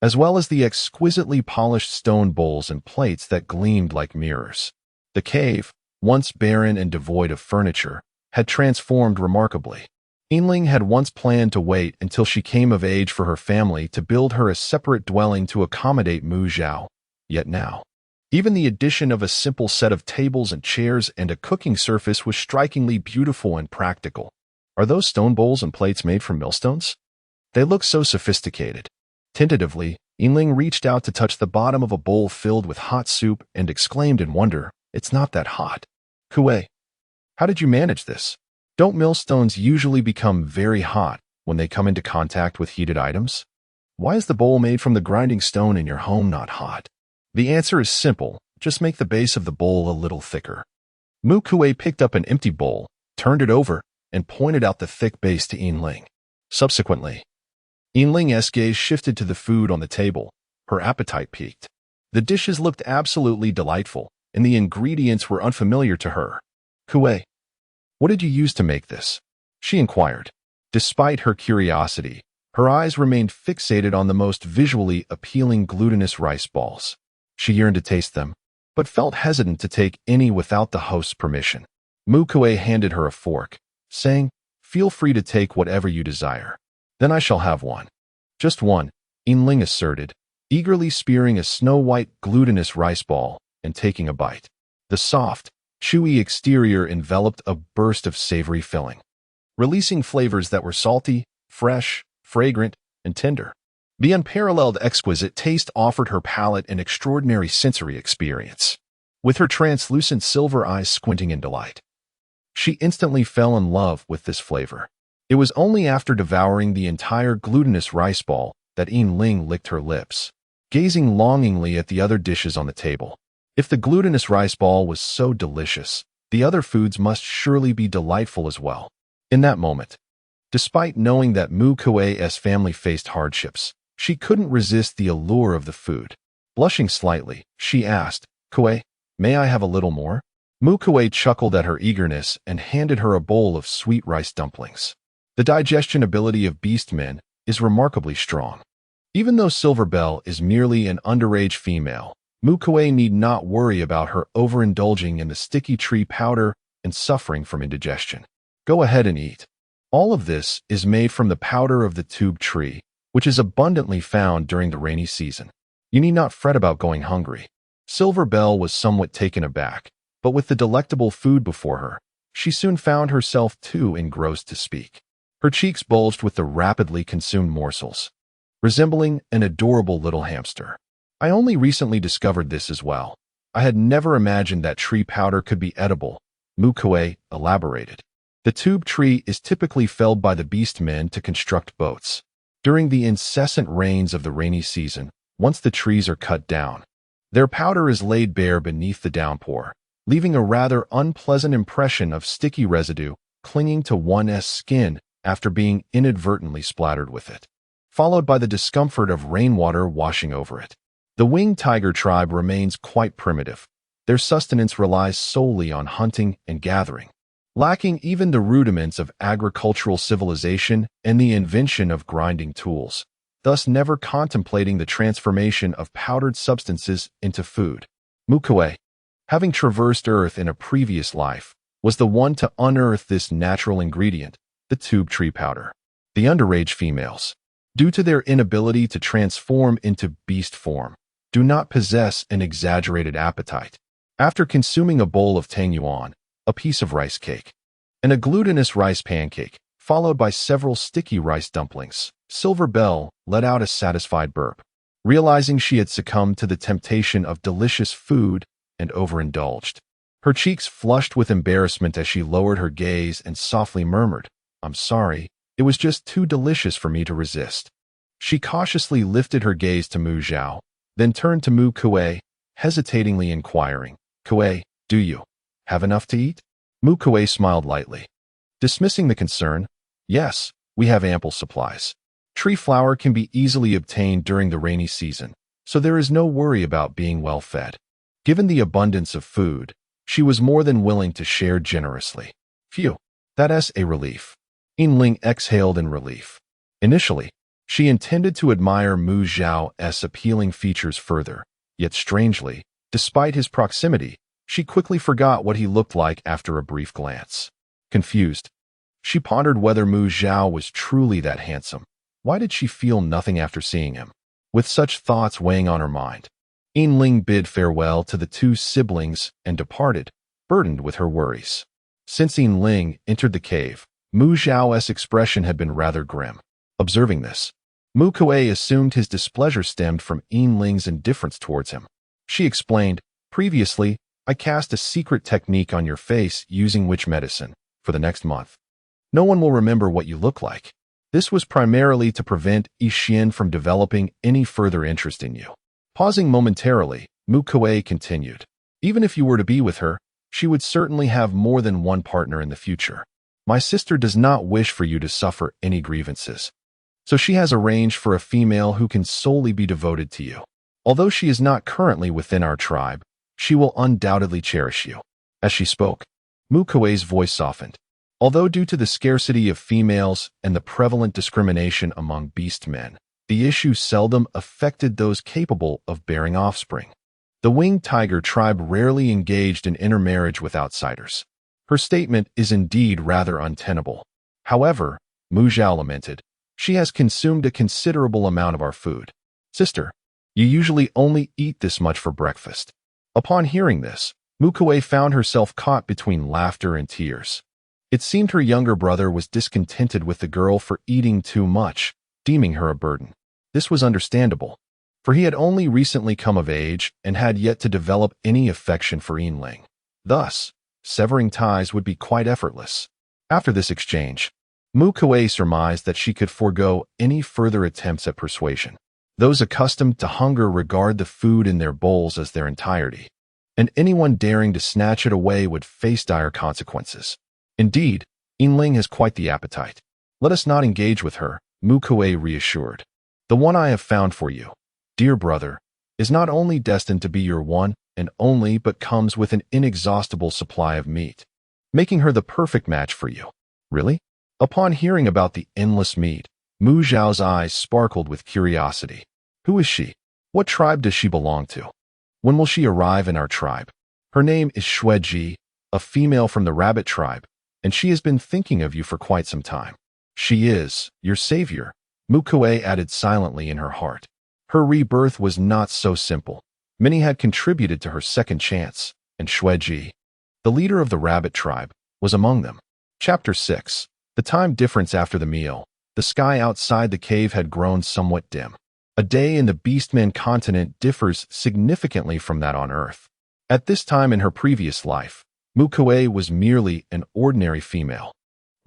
as well as the exquisitely polished stone bowls and plates that gleamed like mirrors. The cave, once barren and devoid of furniture, had transformed remarkably. Yinling had once planned to wait until she came of age for her family to build her a separate dwelling to accommodate Mu Zhao. Yet now, even the addition of a simple set of tables and chairs and a cooking surface was strikingly beautiful and practical. "Are those stone bowls and plates made from millstones? They look so sophisticated." Tentatively, Yingling reached out to touch the bottom of a bowl filled with hot soup and exclaimed in wonder, "It's not that hot." "Kui, how did you manage this? Don't millstones usually become very hot when they come into contact with heated items? Why is the bowl made from the grinding stone in your home not hot?" The answer is simple. Just make the base of the bowl a little thicker. Mu Kui picked up an empty bowl, turned it over, and pointed out the thick base to Yingling. Subsequently, Yingling's gaze shifted to the food on the table. Her appetite peaked. The dishes looked absolutely delightful, and the ingredients were unfamiliar to her. "Kui, what did you use to make this?" she inquired. Despite her curiosity, her eyes remained fixated on the most visually appealing glutinous rice balls. She yearned to taste them, but felt hesitant to take any without the host's permission. Mu Kui handed her a fork, saying, "Feel free to take whatever you desire. Then I shall have one." "Just one," Yingling asserted, eagerly spearing a snow-white glutinous rice ball and taking a bite. The soft, chewy exterior enveloped a burst of savory filling, releasing flavors that were salty, fresh, fragrant, and tender. The unparalleled exquisite taste offered her palate an extraordinary sensory experience. With her translucent silver eyes squinting in delight, she instantly fell in love with this flavor. It was only after devouring the entire glutinous rice ball that Yingling licked her lips, gazing longingly at the other dishes on the table. If the glutinous rice ball was so delicious, the other foods must surely be delightful as well. In that moment, despite knowing that Mu Kui's family faced hardships, she couldn't resist the allure of the food. Blushing slightly, she asked, "Kui, may I have a little more?" Mu Kui chuckled at her eagerness and handed her a bowl of sweet rice dumplings. The digestion ability of beastmen is remarkably strong. Even though Silver Bell is merely an underage female, Mu Kui need not worry about her overindulging in the sticky tree powder and suffering from indigestion. Go ahead and eat. All of this is made from the powder of the tube tree, which is abundantly found during the rainy season. You need not fret about going hungry. Silver Bell was somewhat taken aback, but with the delectable food before her, she soon found herself too engrossed to speak. Her cheeks bulged with the rapidly consumed morsels, resembling an adorable little hamster. "I only recently discovered this as well. I had never imagined that tree powder could be edible," Mu Kui elaborated. The tube tree is typically felled by the beastmen to construct boats. During the incessant rains of the rainy season, once the trees are cut down, their powder is laid bare beneath the downpour, leaving a rather unpleasant impression of sticky residue clinging to one's skin after being inadvertently splattered with it, followed by the discomfort of rainwater washing over it. The winged tiger tribe remains quite primitive. Their sustenance relies solely on hunting and gathering, lacking even the rudiments of agricultural civilization and the invention of grinding tools, thus never contemplating the transformation of powdered substances into food. Mu Kui, having traversed Earth in a previous life, was the one to unearth this natural ingredient, the tube tree powder. The underage females, due to their inability to transform into beast form, do not possess an exaggerated appetite. After consuming a bowl of tang yuan, a piece of rice cake, and a glutinous rice pancake, followed by several sticky rice dumplings, Silver Bell let out a satisfied burp, realizing she had succumbed to the temptation of delicious food and overindulged. Her cheeks flushed with embarrassment as she lowered her gaze and softly murmured, "I'm sorry, it was just too delicious for me to resist." She cautiously lifted her gaze to Mu Zhao, then turned to Mu Kui, hesitatingly inquiring, "Kui, do you have enough to eat?" Mu Kui smiled lightly, dismissing the concern. "Yes, we have ample supplies. Tree flower can be easily obtained during the rainy season, so there is no worry about being well fed." Given the abundance of food, she was more than willing to share generously. "Phew, that's a relief." Yingling exhaled in relief. Initially, she intended to admire Mu Zhao's appealing features further, yet strangely, despite his proximity, she quickly forgot what he looked like after a brief glance. Confused, she pondered whether Mu Zhao was truly that handsome. Why did she feel nothing after seeing him? With such thoughts weighing on her mind, Yingling bid farewell to the two siblings and departed, burdened with her worries. Since Yingling entered the cave, Mu Zhao's expression had been rather grim. Observing this, Mu Kui assumed his displeasure stemmed from Yinling's indifference towards him. She explained, "Previously, I cast a secret technique on your face using witch medicine for the next month. No one will remember what you look like. This was primarily to prevent Yixian from developing any further interest in you." Pausing momentarily, Mu Kui continued, "Even if you were to be with her, she would certainly have more than one partner in the future. My sister does not wish for you to suffer any grievances. So she has arranged for a female who can solely be devoted to you. Although she is not currently within our tribe, she will undoubtedly cherish you." As she spoke, Mu Kui's voice softened. Although due to the scarcity of females and the prevalent discrimination among beast men, the issue seldom affected those capable of bearing offspring. The winged tiger tribe rarely engaged in intermarriage with outsiders. Her statement is indeed rather untenable. However, Mu Zhao lamented, "She has consumed a considerable amount of our food. Sister, you usually only eat this much for breakfast." Upon hearing this, Mu Kui found herself caught between laughter and tears. It seemed her younger brother was discontented with the girl for eating too much, deeming her a burden. This was understandable, for he had only recently come of age and had yet to develop any affection for Yinling. Thus, severing ties would be quite effortless. After this exchange, Mu Kui surmised that she could forego any further attempts at persuasion. Those accustomed to hunger regard the food in their bowls as their entirety, and anyone daring to snatch it away would face dire consequences. Indeed, Yinling has quite the appetite. Let us not engage with her, Mu Kui reassured. The one I have found for you, dear brother, is not only destined to be your one and only, but comes with an inexhaustible supply of meat, making her the perfect match for you." "Really?" Upon hearing about the endless meat, Mu Zhao's eyes sparkled with curiosity. "Who is she? What tribe does she belong to? When will she arrive in our tribe?" "Her name is Xueji, a female from the rabbit tribe, and she has been thinking of you for quite some time." "She is your savior," Mu Kui added silently in her heart. Her rebirth was not so simple. Many had contributed to her second chance, and Xueji, the leader of the rabbit tribe, was among them. Chapter 6. The time difference after the meal. The sky outside the cave had grown somewhat dim. A day in the Beastmen continent differs significantly from that on Earth. At this time in her previous life, Mu Kui was merely an ordinary female,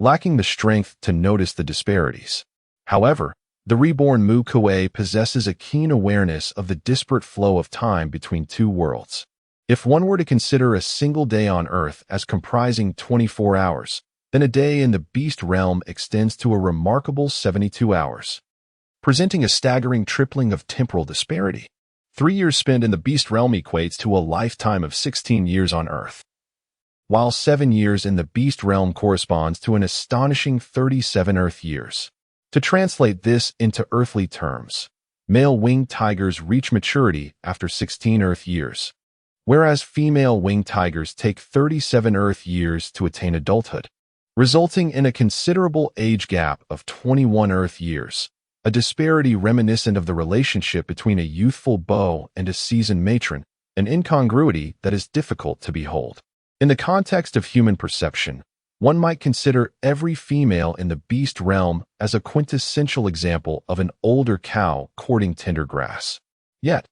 lacking the strength to notice the disparities. However, the reborn Mu Kui possesses a keen awareness of the disparate flow of time between two worlds. If one were to consider a single day on Earth as comprising 24 hours, then a day in the beast realm extends to a remarkable 72 hours, presenting a staggering tripling of temporal disparity. 3 years spent in the beast realm equates to a lifetime of 16 years on Earth, while 7 years in the beast realm corresponds to an astonishing 37 Earth years. To translate this into earthly terms, male winged tigers reach maturity after 16 Earth years, whereas female winged tigers take 37 Earth years to attain adulthood, resulting in a considerable age gap of 21 Earth years, a disparity reminiscent of the relationship between a youthful beau and a seasoned matron, an incongruity that is difficult to behold. In the context of human perception, one might consider every female in the beast realm as a quintessential example of an older cow courting tender grass. Yet,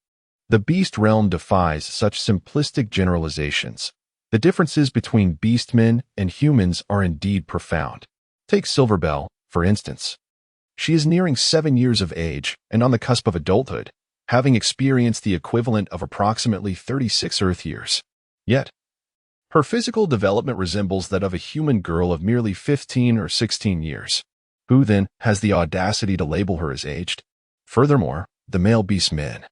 the beast realm defies such simplistic generalizations. The differences between beastmen and humans are indeed profound. Take Silverbell, for instance. She is nearing 7 years of age and on the cusp of adulthood, having experienced the equivalent of approximately 36 Earth years. Yet, her physical development resembles that of a human girl of merely 15 or 16 years. Who then has the audacity to label her as aged? Furthermore, the male beast men,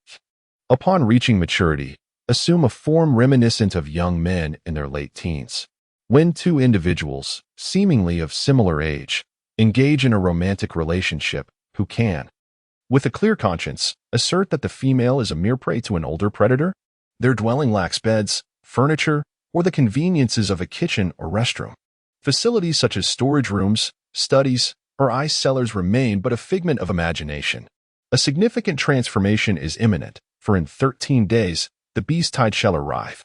upon reaching maturity, assume a form reminiscent of young men in their late teens. When two individuals, seemingly of similar age, engage in a romantic relationship, who can, with a clear conscience, assert that the female is a mere prey to an older predator? Their dwelling lacks beds, furniture, or the conveniences of a kitchen or restroom. Facilities such as storage rooms, studies, or ice cellars remain but a figment of imagination. A significant transformation is imminent, for in 13 days, the beast tide shall arrive.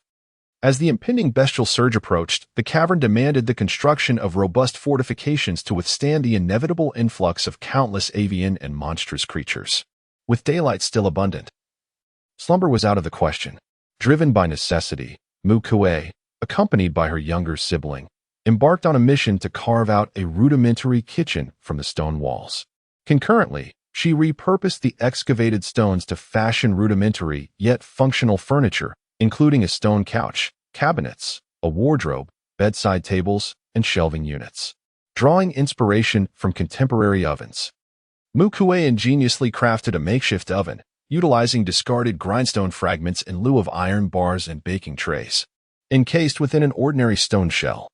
As the impending bestial surge approached, the cavern demanded the construction of robust fortifications to withstand the inevitable influx of countless avian and monstrous creatures. With daylight still abundant, slumber was out of the question. Driven by necessity, Mu Kui, accompanied by her younger sibling, embarked on a mission to carve out a rudimentary kitchen from the stone walls. Concurrently, she repurposed the excavated stones to fashion rudimentary yet functional furniture, including a stone couch, cabinets, a wardrobe, bedside tables, and shelving units. Drawing inspiration from contemporary ovens, Mu Kui ingeniously crafted a makeshift oven, utilizing discarded grindstone fragments in lieu of iron bars and baking trays. Encased within an ordinary stone shell,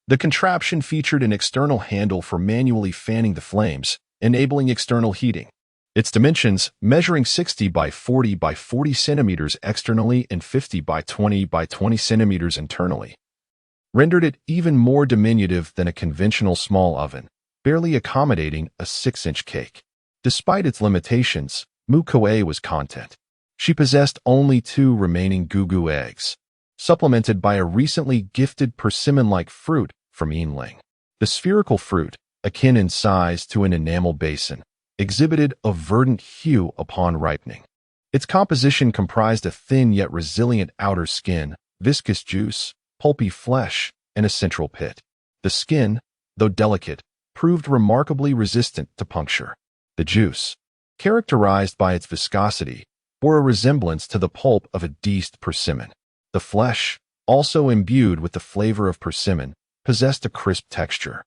the contraption featured an external handle for manually fanning the flames, enabling external heating. Its dimensions, measuring 60 by 40 by 40 centimeters externally and 50 by 20 by 20 centimeters internally, rendered it even more diminutive than a conventional small oven, barely accommodating a 6-inch cake. Despite its limitations, Mu Kui was content. She possessed only 2 remaining gugu eggs, supplemented by a recently gifted persimmon-like fruit from Yinling. The spherical fruit, akin in size to an enamel basin, exhibited a verdant hue upon ripening. Its composition comprised a thin yet resilient outer skin, viscous juice, pulpy flesh, and a central pit. The skin, though delicate, proved remarkably resistant to puncture. The juice, characterized by its viscosity, bore a resemblance to the pulp of a deced persimmon. The flesh, also imbued with the flavor of persimmon, possessed a crisp texture,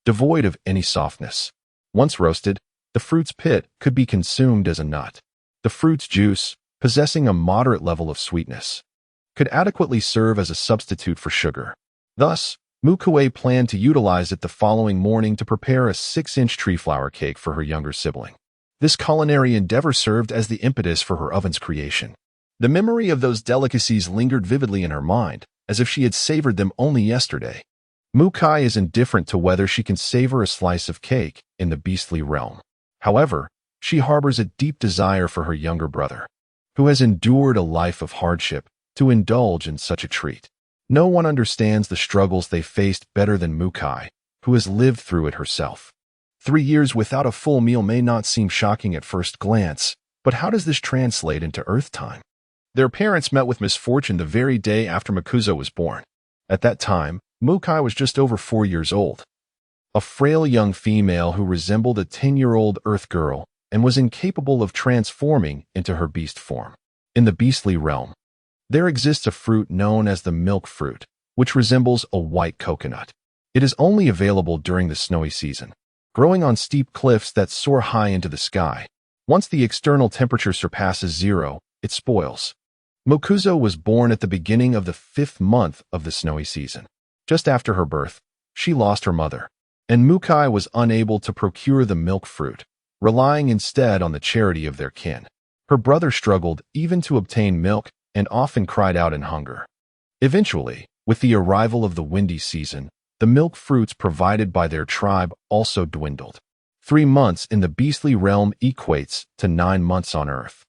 devoid of any softness. Once roasted, the fruit's pit could be consumed as a nut. The fruit's juice, possessing a moderate level of sweetness, could adequately serve as a substitute for sugar. Thus, Mu Kui planned to utilize it the following morning to prepare a 6-inch tree flower cake for her younger sibling. This culinary endeavor served as the impetus for her oven's creation. The memory of those delicacies lingered vividly in her mind, as if she had savored them only yesterday. Mu Kui is indifferent to whether she can savor a slice of cake in the beastly realm. However, she harbors a deep desire for her younger brother, who has endured a life of hardship, to indulge in such a treat. No one understands the struggles they faced better than Mu Kui, who has lived through it herself. 3 years without a full meal may not seem shocking at first glance, but how does this translate into Earth time? Their parents met with misfortune the very day after Makuzo was born. At that time, Mu Kui was just over 4 years old, a frail young female who resembled a 10-year-old Earth girl and was incapable of transforming into her beast form. In the beastly realm, there exists a fruit known as the milk fruit, which resembles a white coconut. It is only available during the snowy season, growing on steep cliffs that soar high into the sky. Once the external temperature surpasses 0, it spoils. Makuzo was born at the beginning of the 5th month of the snowy season. Just after her birth, she lost her mother, and Mu Kui was unable to procure the milk fruit, relying instead on the charity of their kin. Her brother struggled even to obtain milk and often cried out in hunger. Eventually, with the arrival of the windy season, the milk fruits provided by their tribe also dwindled. 3 months in the beastly realm equates to 9 months on Earth.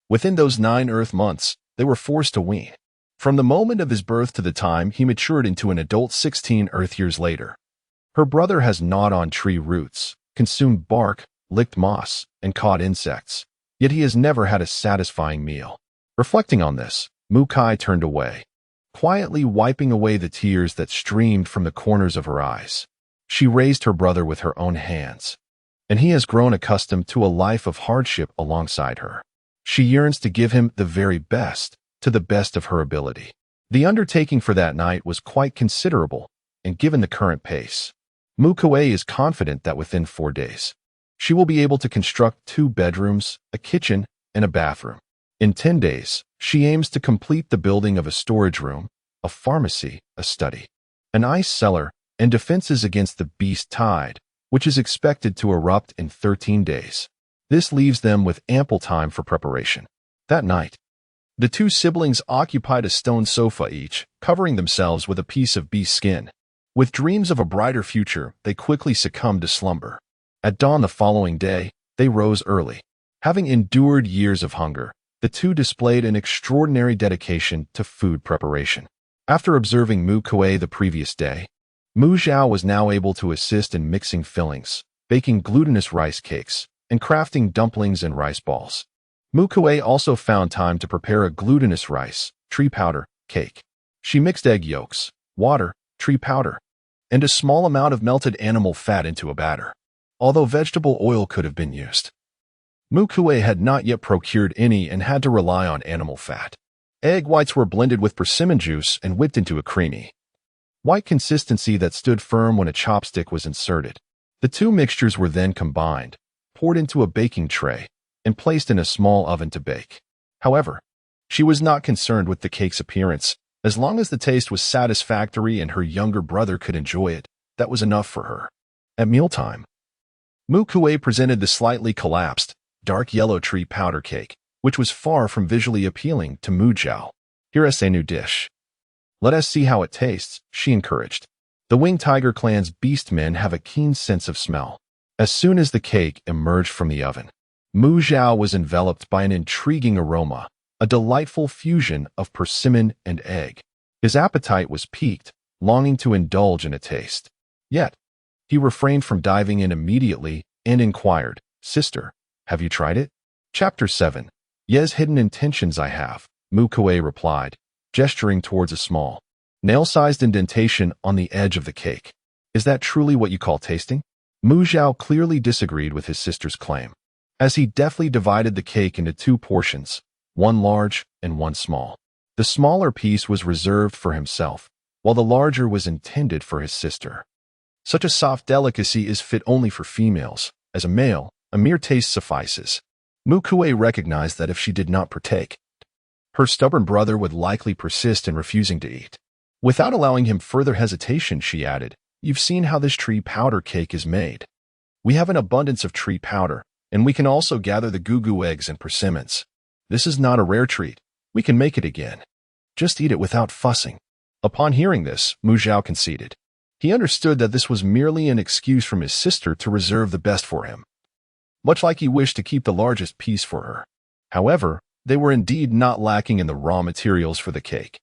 Within those 9 Earth months, they were forced to wean. From the moment of his birth to the time he matured into an adult 16 Earth years later. Her brother has gnawed on tree roots, consumed bark, licked moss, and caught insects, yet he has never had a satisfying meal. Reflecting on this, Mu Kui turned away, quietly wiping away the tears that streamed from the corners of her eyes. She raised her brother with her own hands, and he has grown accustomed to a life of hardship alongside her. She yearns to give him the very best, to the best of her ability. The undertaking for that night was quite considerable, and given the current pace, Mu Kui is confident that within 4 days, she will be able to construct 2 bedrooms, a kitchen, and a bathroom. In 10 days, she aims to complete the building of a storage room, a pharmacy, a study, an ice cellar, and defenses against the beast tide, which is expected to erupt in 13 days. This leaves them with ample time for preparation. That night, the 2 siblings occupied a stone sofa each, covering themselves with a piece of beast skin. With dreams of a brighter future, they quickly succumbed to slumber. At dawn the following day, they rose early. Having endured years of hunger, the 2 displayed an extraordinary dedication to food preparation. After observing Mu Kui the previous day, Mu Zhao was now able to assist in mixing fillings, baking glutinous rice cakes, and crafting dumplings and rice balls. Mu Kui also found time to prepare a glutinous rice, tree powder, cake. She mixed egg yolks, water, tree powder, and a small amount of melted animal fat into a batter, although vegetable oil could have been used. Mu Kui had not yet procured any and had to rely on animal fat. Egg whites were blended with persimmon juice and whipped into a creamy white consistency that stood firm when a chopstick was inserted. The two mixtures were then combined, poured into a baking tray, and placed in a small oven to bake. However, she was not concerned with the cake's appearance. As long as the taste was satisfactory and her younger brother could enjoy it, that was enough for her. At mealtime, Mu Kui presented the slightly collapsed, dark yellow tree powder cake, which was far from visually appealing to Mu Zhao. "Here is a new dish. Let us see how it tastes," she encouraged. The Winged Tiger clan's beastmen have a keen sense of smell. As soon as the cake emerged from the oven, Mu Zhao was enveloped by an intriguing aroma, a delightful fusion of persimmon and egg. His appetite was piqued, longing to indulge in a taste. Yet, he refrained from diving in immediately and inquired, "Sister, have you tried it?" Chapter 7. "Yes, hidden intentions I have," Mu Kui replied, gesturing towards a small, nail-sized indentation on the edge of the cake. "Is that truly what you call tasting?" Mu Zhao clearly disagreed with his sister's claim, as he deftly divided the cake into two portions, one large and one small. The smaller piece was reserved for himself, while the larger was intended for his sister. Such a soft delicacy is fit only for females. As a male, a mere taste suffices. Mu Kui recognized that if she did not partake, her stubborn brother would likely persist in refusing to eat. Without allowing him further hesitation, she added, "You've seen how this tree powder cake is made. We have an abundance of tree powder, and we can also gather the gugu eggs and persimmons. This is not a rare treat. We can make it again. Just eat it without fussing." Upon hearing this, Mu Zhao conceded. He understood that this was merely an excuse from his sister to reserve the best for him, much like he wished to keep the largest piece for her. However, they were indeed not lacking in the raw materials for the cake.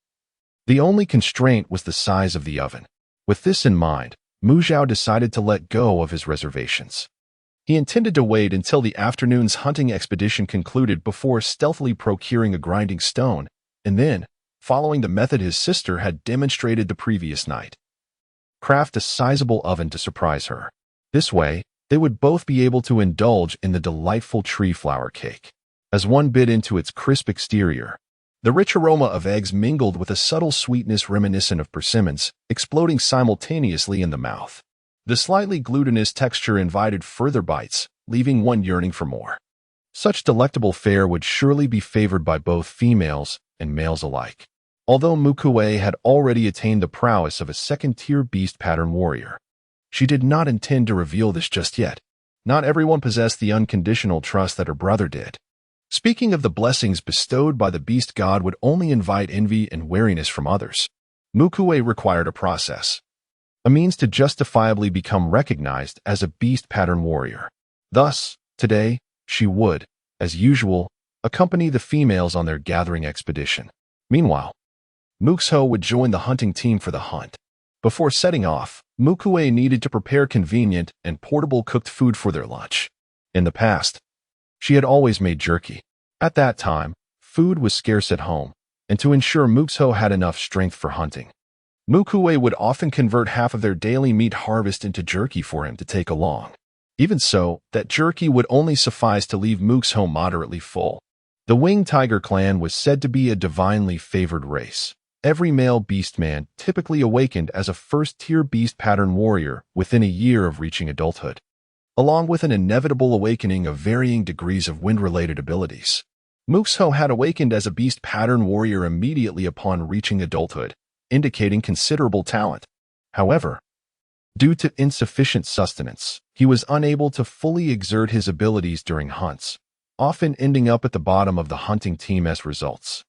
The only constraint was the size of the oven. With this in mind, Mu Zhao decided to let go of his reservations. He intended to wait until the afternoon's hunting expedition concluded before stealthily procuring a grinding stone, and then, following the method his sister had demonstrated the previous night, craft a sizable oven to surprise her. This way, they would both be able to indulge in the delightful tree flower cake. As one bit into its crisp exterior, the rich aroma of eggs mingled with a subtle sweetness reminiscent of persimmons, exploding simultaneously in the mouth. The slightly glutinous texture invited further bites, leaving one yearning for more. Such delectable fare would surely be favored by both females and males alike. Although Mu Kui had already attained the prowess of a second-tier beast pattern warrior, she did not intend to reveal this just yet. Not everyone possessed the unconditional trust that her brother did. Speaking of the blessings bestowed by the beast god would only invite envy and wariness from others. Mu Kui required a process, a means to justifiably become recognized as a beast pattern warrior. Thus, today, she would, as usual, accompany the females on their gathering expedition. Meanwhile, Mu Zhao would join the hunting team for the hunt. Before setting off, Mu Kui needed to prepare convenient and portable cooked food for their lunch. In the past, she had always made jerky. At that time, food was scarce at home, and to ensure Mu Zhao had enough strength for hunting, Mu Kui would often convert half of their daily meat harvest into jerky for him to take along. Even so, that jerky would only suffice to leave Mu Zhao moderately full. The Winged Tiger clan was said to be a divinely favored race. Every male beastman typically awakened as a first-tier beast pattern warrior within a year of reaching adulthood, along with an inevitable awakening of varying degrees of wind-related abilities. Mu Zhao had awakened as a beast pattern warrior immediately upon reaching adulthood, indicating considerable talent. However, due to insufficient sustenance, he was unable to fully exert his abilities during hunts, often ending up at the bottom of the hunting team as results.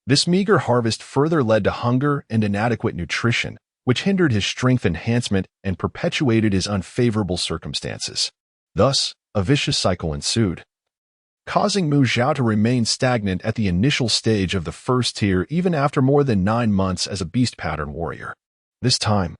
This meager harvest further led to hunger and inadequate nutrition, which hindered his strength enhancement and perpetuated his unfavorable circumstances. Thus, a vicious cycle ensued. causing Mu Zhao to remain stagnant at the initial stage of the first tier even after more than 9 months as a beast pattern warrior. This time,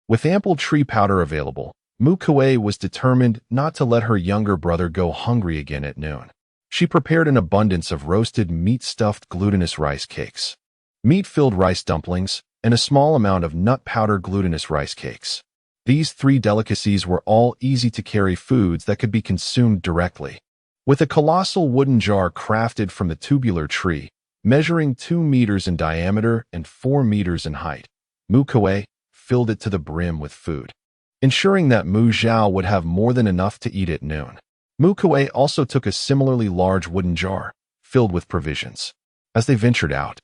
with ample tree powder available, Mu Kui was determined not to let her younger brother go hungry again at noon. She prepared an abundance of roasted meat-stuffed glutinous rice cakes, meat-filled rice dumplings, and a small amount of nut powder glutinous rice cakes. These 3 delicacies were all easy-to-carry foods that could be consumed directly. With a colossal wooden jar crafted from the tubular tree, measuring 2 meters in diameter and 4 meters in height, Mu Kui filled it to the brim with food, ensuring that Mu Zhao would have more than enough to eat at noon. Mu Kui also took a similarly large wooden jar, filled with provisions. As they ventured out,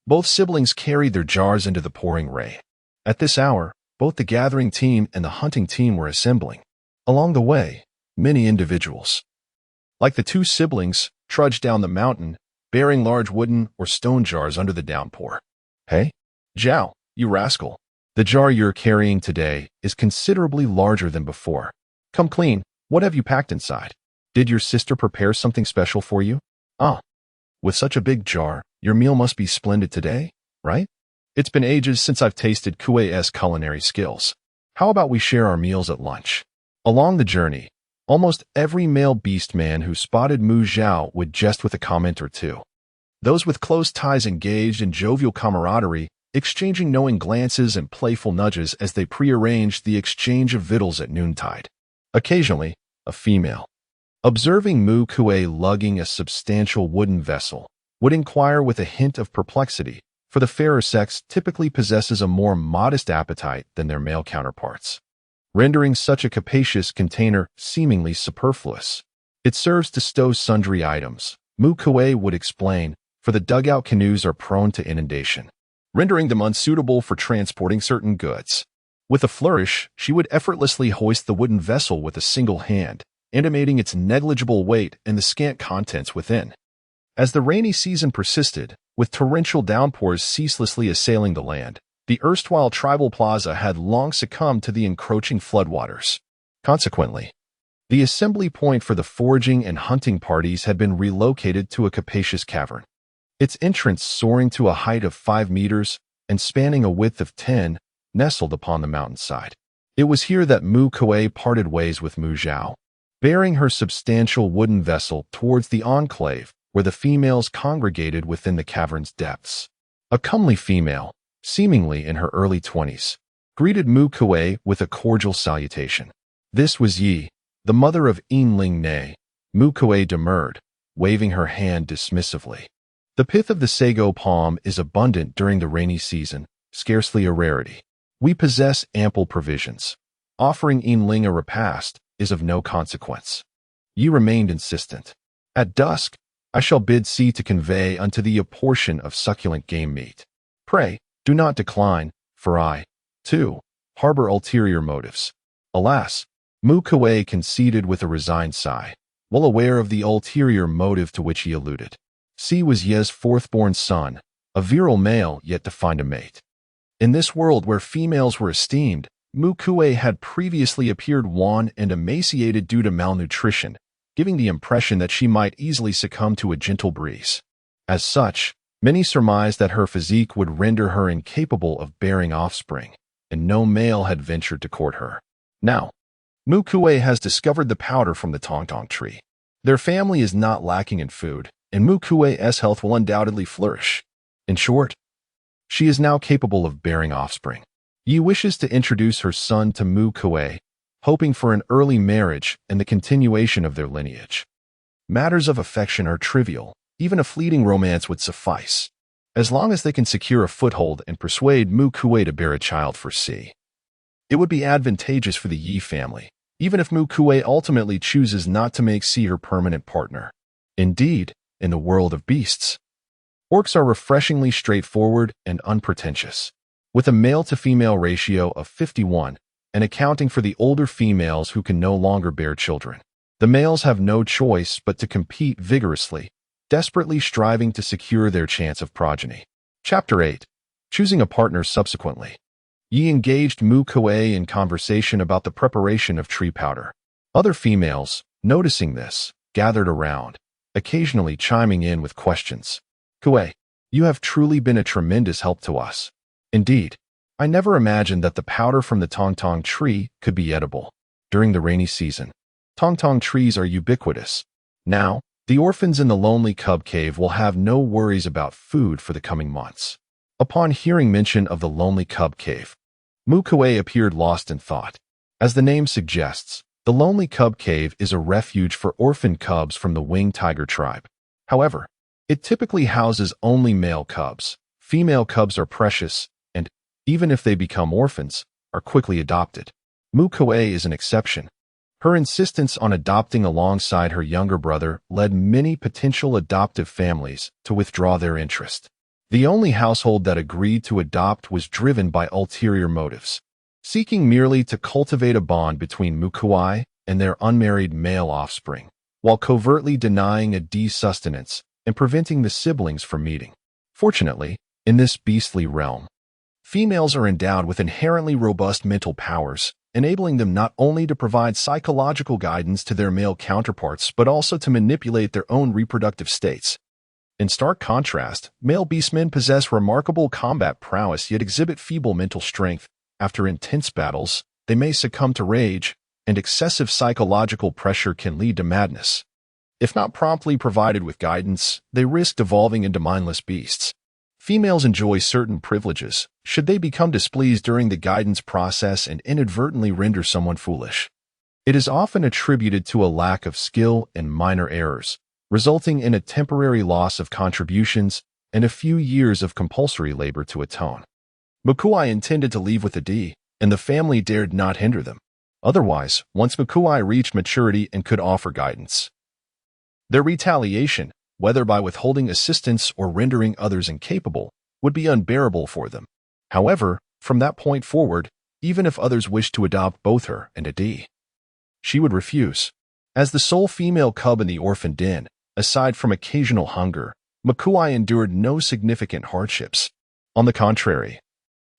both siblings carried their jars into the pouring rain. At this hour, both the gathering team and the hunting team were assembling. Along the way, many individuals, like the 2 siblings, trudged down the mountain, bearing large wooden or stone jars under the downpour. Hey, Zhao, you rascal. The jar you're carrying today is considerably larger than before. Come clean, what have you packed inside? Did your sister prepare something special for you? Ah, with such a big jar, your meal must be splendid today, right? It's been ages since I've tasted Kuei's culinary skills. How about we share our meals at lunch? Along the journey, almost every male beast man who spotted Mu Zhao would jest with a comment or two. Those with close ties engaged in jovial camaraderie, exchanging knowing glances and playful nudges as they prearranged the exchange of victuals at noontide. Occasionally, a female, observing Mu Kui lugging a substantial wooden vessel, would inquire with a hint of perplexity, for the fairer sex typically possesses a more modest appetite than their male counterparts, rendering such a capacious container seemingly superfluous. It serves to stow sundry items, Mu Kui would explain, for the dugout canoes are prone to inundation, rendering them unsuitable for transporting certain goods. With a flourish, she would effortlessly hoist the wooden vessel with a single hand, intimating its negligible weight and the scant contents within. As the rainy season persisted, with torrential downpours ceaselessly assailing the land, the erstwhile tribal plaza had long succumbed to the encroaching floodwaters. Consequently, the assembly point for the foraging and hunting parties had been relocated to a capacious cavern, its entrance soaring to a height of 5 meters and spanning a width of 10, nestled upon the mountainside. It was here that Mu Kui parted ways with Mu Zhao, bearing her substantial wooden vessel towards the enclave where the females congregated within the cavern's depths. A comely female, seemingly in her early 20s, greeted Mu Kui with a cordial salutation. This was Yi, the mother of Yinling Ne. Mu Kui demurred, waving her hand dismissively. The pith of the sago palm is abundant during the rainy season, scarcely a rarity. We possess ample provisions. Offering Yinling a repast is of no consequence. Yi remained insistent. At dusk, I shall bid see to convey unto thee a portion of succulent game meat. Pray, do not decline, for I, too, harbor ulterior motives. Alas, Mu Kui conceded with a resigned sigh, well aware of the ulterior motive to which he alluded. C was Ye's 4th-born son, a virile male yet to find a mate. In this world where females were esteemed, Mu Kui had previously appeared wan and emaciated due to malnutrition, giving the impression that she might easily succumb to a gentle breeze. As such, many surmised that her physique would render her incapable of bearing offspring, and no male had ventured to court her. Now, Mu Kui has discovered the powder from the tongtong tree. Their family is not lacking in food, and Mu Kui's health will undoubtedly flourish. In short, she is now capable of bearing offspring. Yi wishes to introduce her son to Mu Kui, hoping for an early marriage and the continuation of their lineage. Matters of affection are trivial, even a fleeting romance would suffice, as long as they can secure a foothold and persuade Mu Kui to bear a child for C. It would be advantageous for the Yi family, even if Mu Kui ultimately chooses not to make C her permanent partner. Indeed, in the world of beasts, orcs are refreshingly straightforward and unpretentious. With a male-to-female ratio of 51, and accounting for the older females who can no longer bear children, the males have no choice but to compete vigorously, desperately striving to secure their chance of progeny. Chapter 8. Choosing a partner subsequently. Yi engaged Mu Kui in conversation about the preparation of tree powder. Other females, noticing this, gathered around, occasionally chiming in with questions. Kui, you have truly been a tremendous help to us. Indeed, I never imagined that the powder from the tongtong tree could be edible. During the rainy season, tongtong trees are ubiquitous. Now, the orphans in the lonely cub cave will have no worries about food for the coming months. Upon hearing mention of the lonely cub cave, Mu Kui appeared lost in thought. As the name suggests, the lonely cub cave is a refuge for orphan cubs from the winged tiger tribe. However, it typically houses only male cubs. Female cubs are precious, and, even if they become orphans, are quickly adopted. Mu Kui is an exception. Her insistence on adopting alongside her younger brother led many potential adoptive families to withdraw their interest. The only household that agreed to adopt was driven by ulterior motives, seeking merely to cultivate a bond between Mu Kui and their unmarried male offspring, while covertly denying a D sustenance and preventing the siblings from meeting. Fortunately, in this beastly realm, females are endowed with inherently robust mental powers, enabling them not only to provide psychological guidance to their male counterparts but also to manipulate their own reproductive states. In stark contrast, male beastmen possess remarkable combat prowess yet exhibit feeble mental strength. After intense battles, they may succumb to rage, and excessive psychological pressure can lead to madness. If not promptly provided with guidance, they risk devolving into mindless beasts. Females enjoy certain privileges should they become displeased during the guidance process and inadvertently render someone foolish. It is often attributed to a lack of skill and minor errors, resulting in a temporary loss of contributions and a few years of compulsory labor to atone. Mu Kui intended to leave with a D, and the family dared not hinder them. Otherwise, once Mu Kui reached maturity and could offer guidance, their retaliation, whether by withholding assistance or rendering others incapable, would be unbearable for them. However, from that point forward, even if others wished to adopt both her and a D, she would refuse. As the sole female cub in the orphan den, aside from occasional hunger, Mu Kui endured no significant hardships. On the contrary,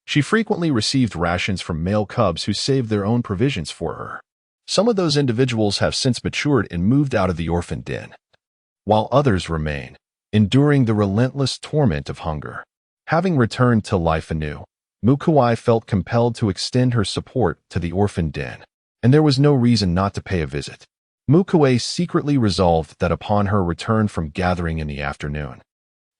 she frequently received rations from male cubs who saved their own provisions for her. Some of those individuals have since matured and moved out of the orphan den, while others remain, enduring the relentless torment of hunger. Having returned to life anew, Mu Kui felt compelled to extend her support to the orphan den, and there was no reason not to pay a visit. Mu Kui secretly resolved that upon her return from gathering in the afternoon,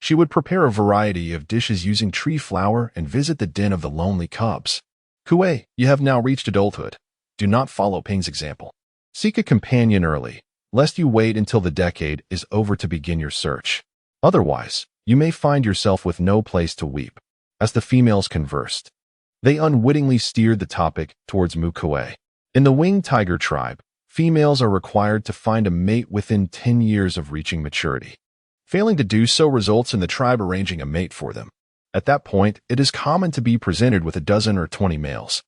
she would prepare a variety of dishes using tree flower and visit the den of the lonely cubs. Kui, you have now reached adulthood. Do not follow Ping's example. Seek a companion early, lest you wait until the decade is over to begin your search. Otherwise, you may find yourself with no place to weep. As the females conversed, they unwittingly steered the topic towards Mu Kui. In the winged tiger tribe, females are required to find a mate within 10 years of reaching maturity. Failing to do so results in the tribe arranging a mate for them. At that point, it is common to be presented with a dozen or 20 males.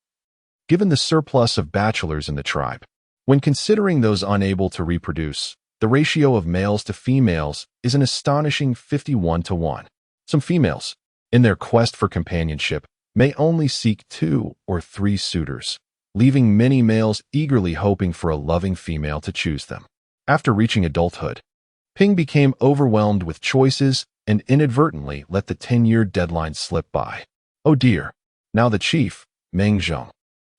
Given the surplus of bachelors in the tribe, when considering those unable to reproduce, the ratio of males to females is an astonishing 51-1. Some females, in their quest for companionship, may only seek 2 or 3 suitors, leaving many males eagerly hoping for a loving female to choose them. After reaching adulthood, Ping became overwhelmed with choices and inadvertently let the 10-year deadline slip by. Oh dear, now the chief, Meng Zhong,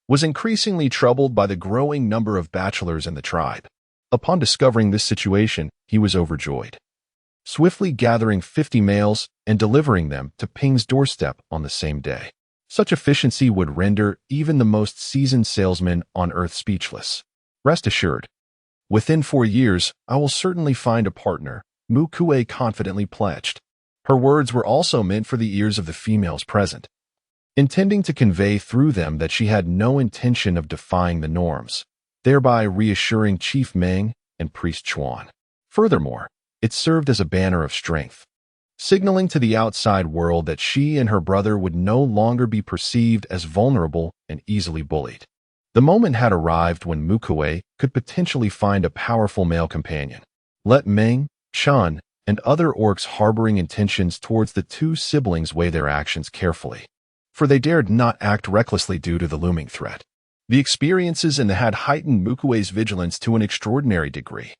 was increasingly troubled by the growing number of bachelors in the tribe. Upon discovering this situation, he was overjoyed, swiftly gathering 50 males and delivering them to Ping's doorstep on the same day. Such efficiency would render even the most seasoned salesman on Earth speechless. Rest assured, within 4 years, I will certainly find a partner, Mu Kui confidently pledged. Her words were also meant for the ears of the females present, intending to convey through them that she had no intention of defying the norms, thereby reassuring Chief Meng and Priest Chuan. Furthermore, it served as a banner of strength, signaling to the outside world that she and her brother would no longer be perceived as vulnerable and easily bullied. The moment had arrived when Mu Kui could potentially find a powerful male companion. Let Meng, Chun, and other orcs harboring intentions towards the 2 siblings weigh their actions carefully, for they dared not act recklessly due to the looming threat. The experiences in the had heightened Mu Kui's vigilance to an extraordinary degree.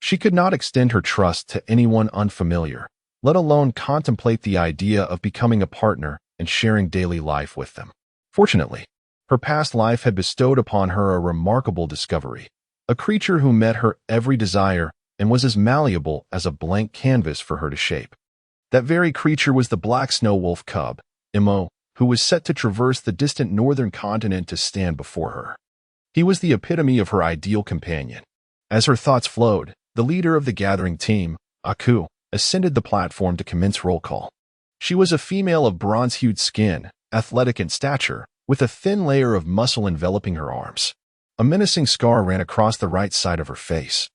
She could not extend her trust to anyone unfamiliar, let alone contemplate the idea of becoming a partner and sharing daily life with them. Fortunately, her past life had bestowed upon her a remarkable discovery, a creature who met her every desire and was as malleable as a blank canvas for her to shape. That very creature was the black snow wolf cub, Mu, who was set to traverse the distant northern continent to stand before her. He was the epitome of her ideal companion. As her thoughts flowed, the leader of the gathering team, Aku, ascended the platform to commence roll call. She was a female of bronze-hued skin, athletic in stature, with a thin layer of muscle enveloping her arms. A menacing scar ran across the right side of her face,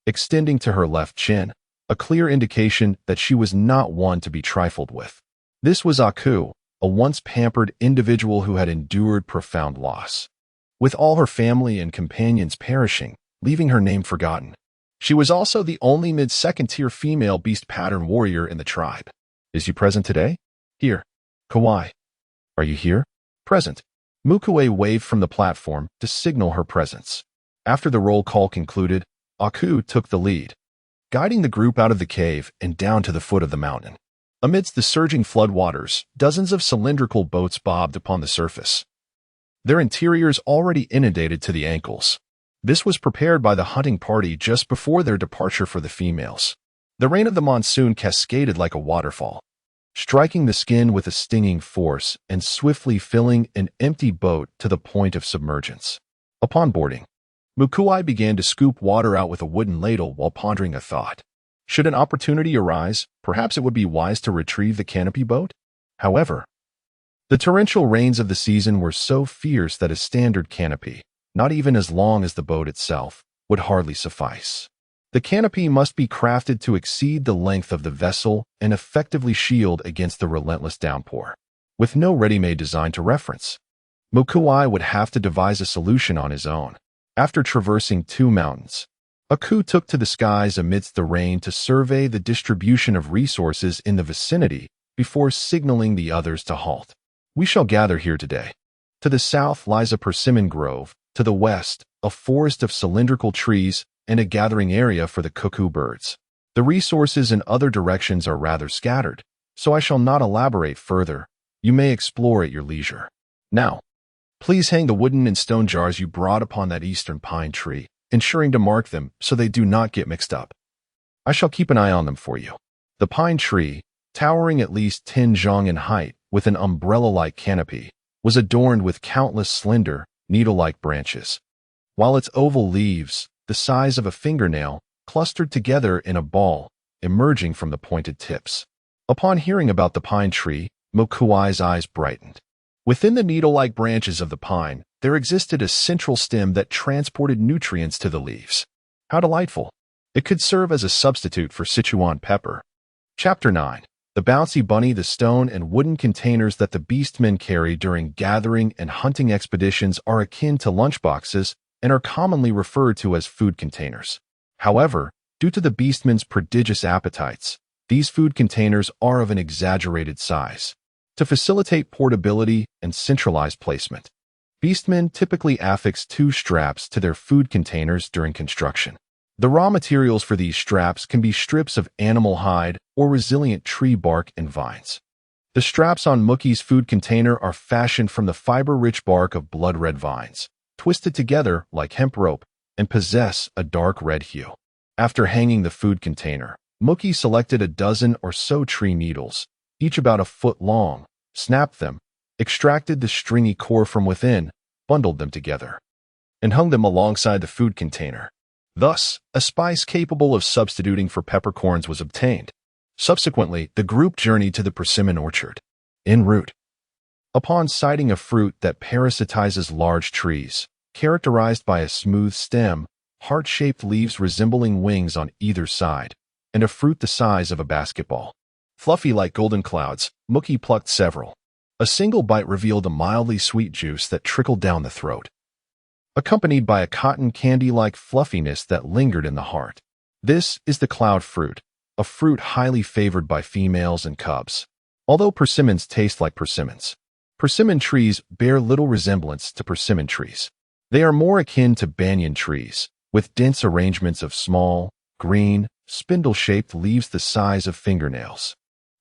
extending to her left chin, a clear indication that she was not one to be trifled with. This was Aku, a once pampered individual who had endured profound loss, with all her family and companions perishing, leaving her name forgotten. She was also the only mid-second-tier female beast pattern warrior in the tribe. Is you present today? Here. Kauai. Are you here? Present. Mu Kui waved from the platform to signal her presence. After the roll call concluded, Aku took the lead, guiding the group out of the cave and down to the foot of the mountain. Amidst the surging floodwaters, dozens of cylindrical boats bobbed upon the surface, their interiors already inundated to the ankles. This was prepared by the hunting party just before their departure for the females. The rain of the monsoon cascaded like a waterfall, striking the skin with a stinging force and swiftly filling an empty boat to the point of submergence. Upon boarding, Mu Kui began to scoop water out with a wooden ladle while pondering a thought. Should an opportunity arise, perhaps it would be wise to retrieve the canopy boat? However, the torrential rains of the season were so fierce that a standard canopy, not even as long as the boat itself, would hardly suffice. The canopy must be crafted to exceed the length of the vessel and effectively shield against the relentless downpour. With no ready-made design to reference, Mu Kui would have to devise a solution on his own. After traversing 2 mountains, Aku took to the skies amidst the rain to survey the distribution of resources in the vicinity before signaling the others to halt. We shall gather here today. To the south lies a persimmon grove, to the west, a forest of cylindrical trees and a gathering area for the cuckoo birds. The resources in other directions are rather scattered, so I shall not elaborate further. You may explore at your leisure. Now, please hang the wooden and stone jars you brought upon that eastern pine tree, ensuring to mark them so they do not get mixed up. I shall keep an eye on them for you. The pine tree, towering at least 10 zhang in height with an umbrella-like canopy, was adorned with countless slender, needle-like branches, while its oval leaves, the size of a fingernail, clustered together in a ball, emerging from the pointed tips. Upon hearing about the pine tree, Mu Kui's eyes brightened. Within the needle-like branches of the pine, there existed a central stem that transported nutrients to the leaves. How delightful! It could serve as a substitute for Sichuan pepper. Chapter 9. The bouncy bunny, the stone and wooden containers that the beastmen carry during gathering and hunting expeditions are akin to lunchboxes and are commonly referred to as food containers. However, due to the beastmen's prodigious appetites, these food containers are of an exaggerated size. To facilitate portability and centralized placement, beastmen typically affix 2 straps to their food containers during construction. The raw materials for these straps can be strips of animal hide or resilient tree bark and vines. The straps on Mookie's food container are fashioned from the fiber-rich bark of blood-red vines, twisted together like hemp rope, and possess a dark red hue. After hanging the food container, Mookie selected a dozen or so tree needles, each about a foot long, snapped them, extracted the stringy core from within, bundled them together, and hung them alongside the food container. Thus, a spice capable of substituting for peppercorns was obtained. Subsequently, the group journeyed to the persimmon orchard. En route, upon sighting a fruit that parasitizes large trees, characterized by a smooth stem, heart-shaped leaves resembling wings on either side, and a fruit the size of a basketball, fluffy like golden clouds, Mookie plucked several. A single bite revealed a mildly sweet juice that trickled down the throat, accompanied by a cotton candy-like fluffiness that lingered in the heart. This is the cloud fruit, a fruit highly favored by females and cubs. Although persimmons taste like persimmons, persimmon trees bear little resemblance to persimmon trees. They are more akin to banyan trees, with dense arrangements of small, green, spindle-shaped leaves the size of fingernails.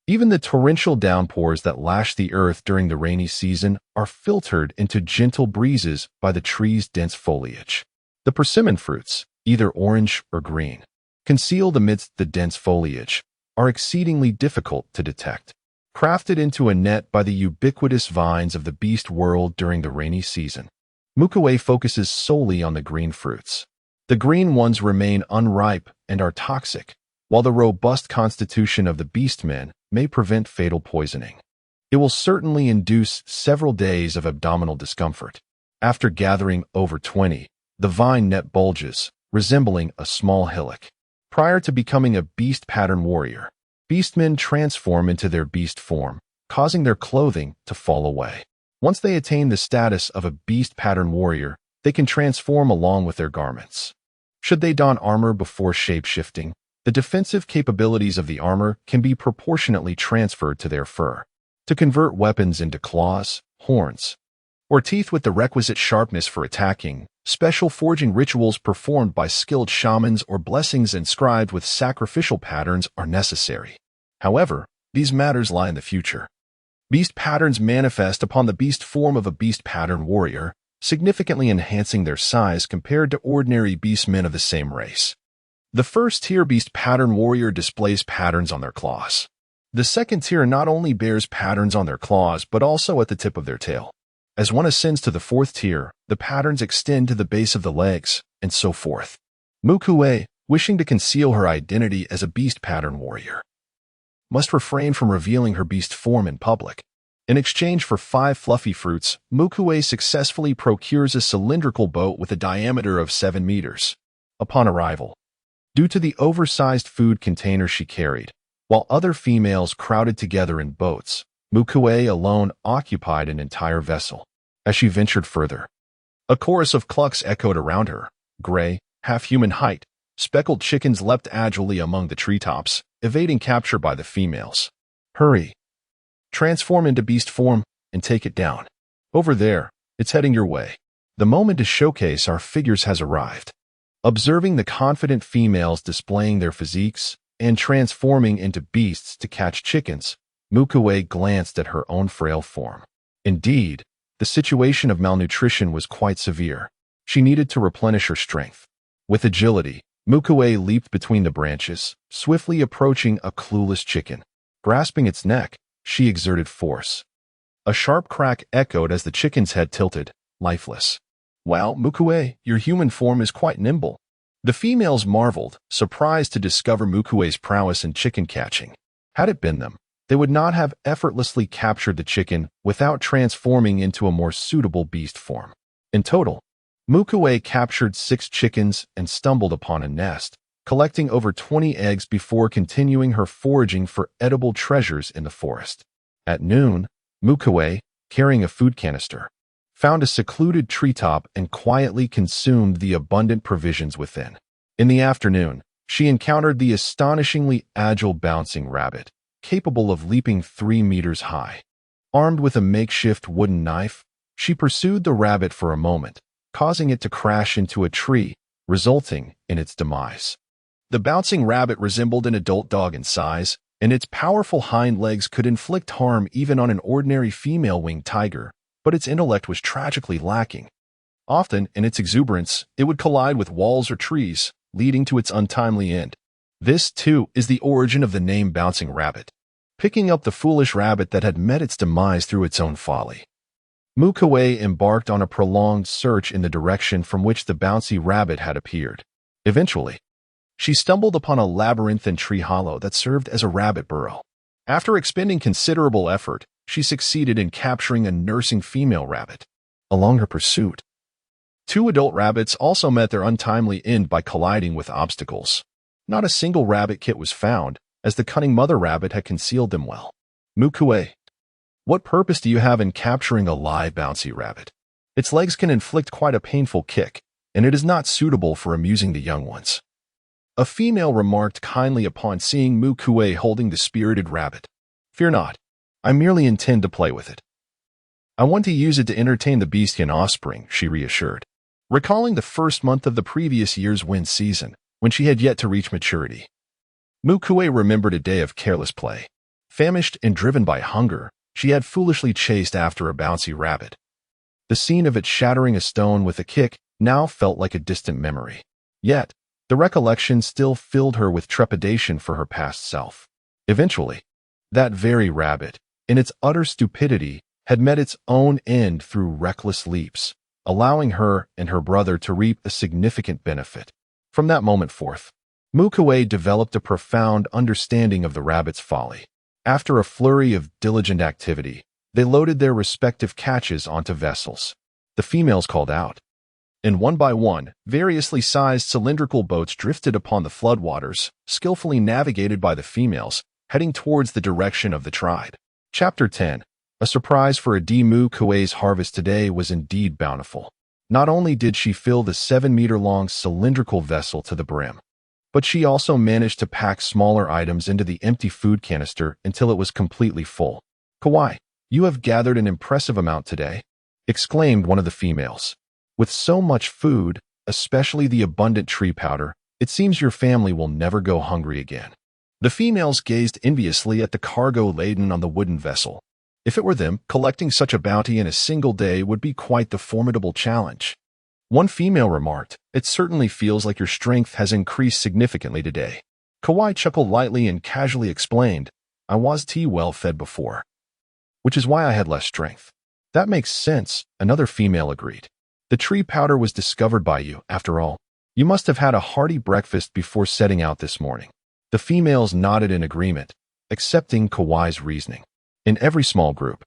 Even the torrential downpours that lash the earth during the rainy season are filtered into gentle breezes by the tree's dense foliage. The persimmon fruits, either orange or green, concealed amidst the dense foliage, are exceedingly difficult to detect. Crafted into a net by the ubiquitous vines of the beast world during the rainy season, Mu Kui focuses solely on the green fruits. The green ones remain unripe and are toxic, while the robust constitution of the beastmen may prevent fatal poisoning. It will certainly induce several days of abdominal discomfort. After gathering over 20, the vine net bulges, resembling a small hillock. Prior to becoming a beast pattern warrior, beastmen transform into their beast form, causing their clothing to fall away. Once they attain the status of a beast pattern warrior, they can transform along with their garments. Should they don armor before shape-shifting, the defensive capabilities of the armor can be proportionately transferred to their fur. To convert weapons into claws, horns, or teeth with the requisite sharpness for attacking, special forging rituals performed by skilled shamans or blessings inscribed with sacrificial patterns are necessary. However, these matters lie in the future. Beast patterns manifest upon the beast form of a beast pattern warrior, significantly enhancing their size compared to ordinary beastmen of the same race. The first-tier beast pattern warrior displays patterns on their claws. The second tier not only bears patterns on their claws but also at the tip of their tail. As one ascends to the fourth tier, the patterns extend to the base of the legs, and so forth. Mu Kui, wishing to conceal her identity as a beast pattern warrior, must refrain from revealing her beast form in public. In exchange for 5 fluffy fruits, Mu Kui successfully procures a cylindrical boat with a diameter of 7 meters. Upon arrival, due to the oversized food container she carried, while other females crowded together in boats, Mu Kui alone occupied an entire vessel. As she ventured further, a chorus of clucks echoed around her. Gray, half-human height, speckled chickens leapt agilely among the treetops, evading capture by the females. Hurry! Transform into beast form and take it down. Over there, it's heading your way. The moment to showcase our figures has arrived. Observing the confident females displaying their physiques and transforming into beasts to catch chickens, Mu Kui glanced at her own frail form. Indeed, the situation of malnutrition was quite severe. She needed to replenish her strength. With agility, Mu Kui leaped between the branches, swiftly approaching a clueless chicken. Grasping its neck, she exerted force. A sharp crack echoed as the chicken's head tilted, lifeless. Wow, Mu Kui, your human form is quite nimble. The females marveled, surprised to discover Mu Kui's prowess in chicken catching. Had it been them, they would not have effortlessly captured the chicken without transforming into a more suitable beast form. In total, Mu Kui captured 6 chickens and stumbled upon a nest, collecting over 20 eggs before continuing her foraging for edible treasures in the forest. At noon, Mu Kui, carrying a food canister, found a secluded treetop and quietly consumed the abundant provisions within. In the afternoon, she encountered the astonishingly agile bouncing rabbit, capable of leaping 3 meters high. Armed with a makeshift wooden knife, she pursued the rabbit for a moment, causing it to crash into a tree, resulting in its demise. The bouncing rabbit resembled an adult dog in size, and its powerful hind legs could inflict harm even on an ordinary female winged tiger, but its intellect was tragically lacking. Often, in its exuberance, it would collide with walls or trees, leading to its untimely end. This, too, is the origin of the name Bouncing Rabbit, picking up the foolish rabbit that had met its demise through its own folly. Mu Kui embarked on a prolonged search in the direction from which the bouncy rabbit had appeared. Eventually, she stumbled upon a labyrinthine tree hollow that served as a rabbit burrow. After expending considerable effort, she succeeded in capturing a nursing female rabbit. Along her pursuit, 2 adult rabbits also met their untimely end by colliding with obstacles. Not a single rabbit kit was found, as the cunning mother rabbit had concealed them well. Mu Kui, what purpose do you have in capturing a live bouncy rabbit? Its legs can inflict quite a painful kick, and it is not suitable for amusing the young ones. A female remarked kindly upon seeing Mu Kui holding the spirited rabbit. Fear not, I merely intend to play with it. I want to use it to entertain the bestian offspring, she reassured. Recalling the first month of the previous year's wind season, when she had yet to reach maturity. Mu Kui remembered a day of careless play. Famished and driven by hunger, she had foolishly chased after a bouncy rabbit. The scene of it shattering a stone with a kick now felt like a distant memory. Yet, the recollection still filled her with trepidation for her past self. Eventually, that very rabbit, in its utter stupidity, had met its own end through reckless leaps, allowing her and her brother to reap a significant benefit. From that moment forth, Mu Kui developed a profound understanding of the rabbit's folly. After a flurry of diligent activity, they loaded their respective catches onto vessels. The females called out, and one by one, variously sized cylindrical boats drifted upon the floodwaters, skillfully navigated by the females, heading towards the direction of the tribe. Chapter 10. A surprise for a Mu Kui's harvest today was indeed bountiful. Not only did she fill the 7-meter-long cylindrical vessel to the brim, but she also managed to pack smaller items into the empty food canister until it was completely full. "Kui, you have gathered an impressive amount today," exclaimed one of the females. "With so much food, especially the abundant tree powder, it seems your family will never go hungry again." The females gazed enviously at the cargo laden on the wooden vessel. If it were them, collecting such a bounty in a single day would be quite the formidable challenge. One female remarked, "It certainly feels like your strength has increased significantly today." Kui chuckled lightly and casually explained, "I was well fed before, which is why I had less strength." "That makes sense," another female agreed. "The tree powder was discovered by you, after all. You must have had a hearty breakfast before setting out this morning." The females nodded in agreement, accepting Kui's reasoning. In every small group,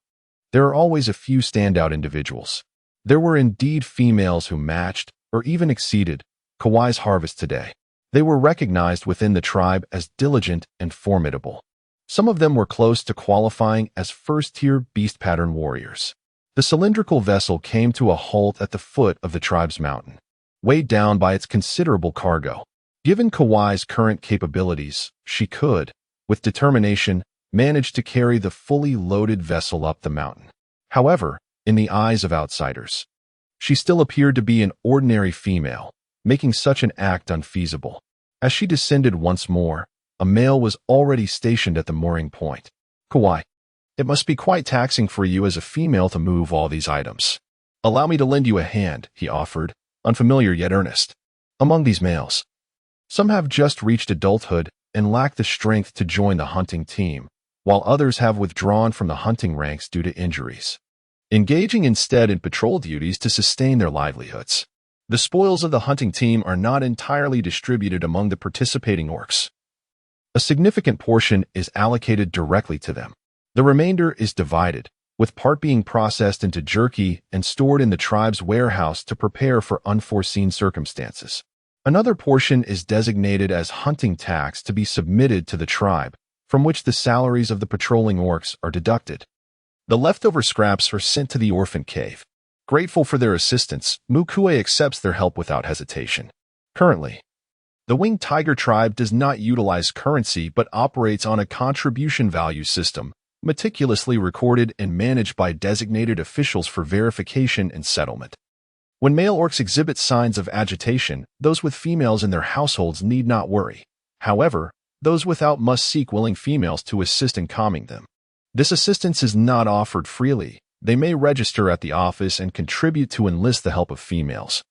there are always a few standout individuals. There were indeed females who matched, or even exceeded, Kui's harvest today. They were recognized within the tribe as diligent and formidable. Some of them were close to qualifying as first-tier beast-pattern warriors. The cylindrical vessel came to a halt at the foot of the tribe's mountain, weighed down by its considerable cargo. Given Kui's current capabilities, she could, with determination, manage to carry the fully loaded vessel up the mountain. However, in the eyes of outsiders, she still appeared to be an ordinary female, making such an act unfeasible. As she descended once more, a male was already stationed at the mooring point. "Kui, it must be quite taxing for you as a female to move all these items. Allow me to lend you a hand," he offered, unfamiliar yet earnest. Among these males, some have just reached adulthood and lack the strength to join the hunting team, while others have withdrawn from the hunting ranks due to injuries, engaging instead in patrol duties to sustain their livelihoods. The spoils of the hunting team are not entirely distributed among the participating orcs. A significant portion is allocated directly to them. The remainder is divided, with part being processed into jerky and stored in the tribe's warehouse to prepare for unforeseen circumstances. Another portion is designated as hunting tax to be submitted to the tribe, from which the salaries of the patrolling orcs are deducted. The leftover scraps are sent to the orphan cave. Grateful for their assistance, Mu Kui accepts their help without hesitation. Currently, the Winged Tiger tribe does not utilize currency but operates on a contribution value system, meticulously recorded and managed by designated officials for verification and settlement. When male orcs exhibit signs of agitation, those with females in their households need not worry. However, those without must seek willing females to assist in calming them. This assistance is not offered freely. They may register at the office and contribute to enlist the help of females,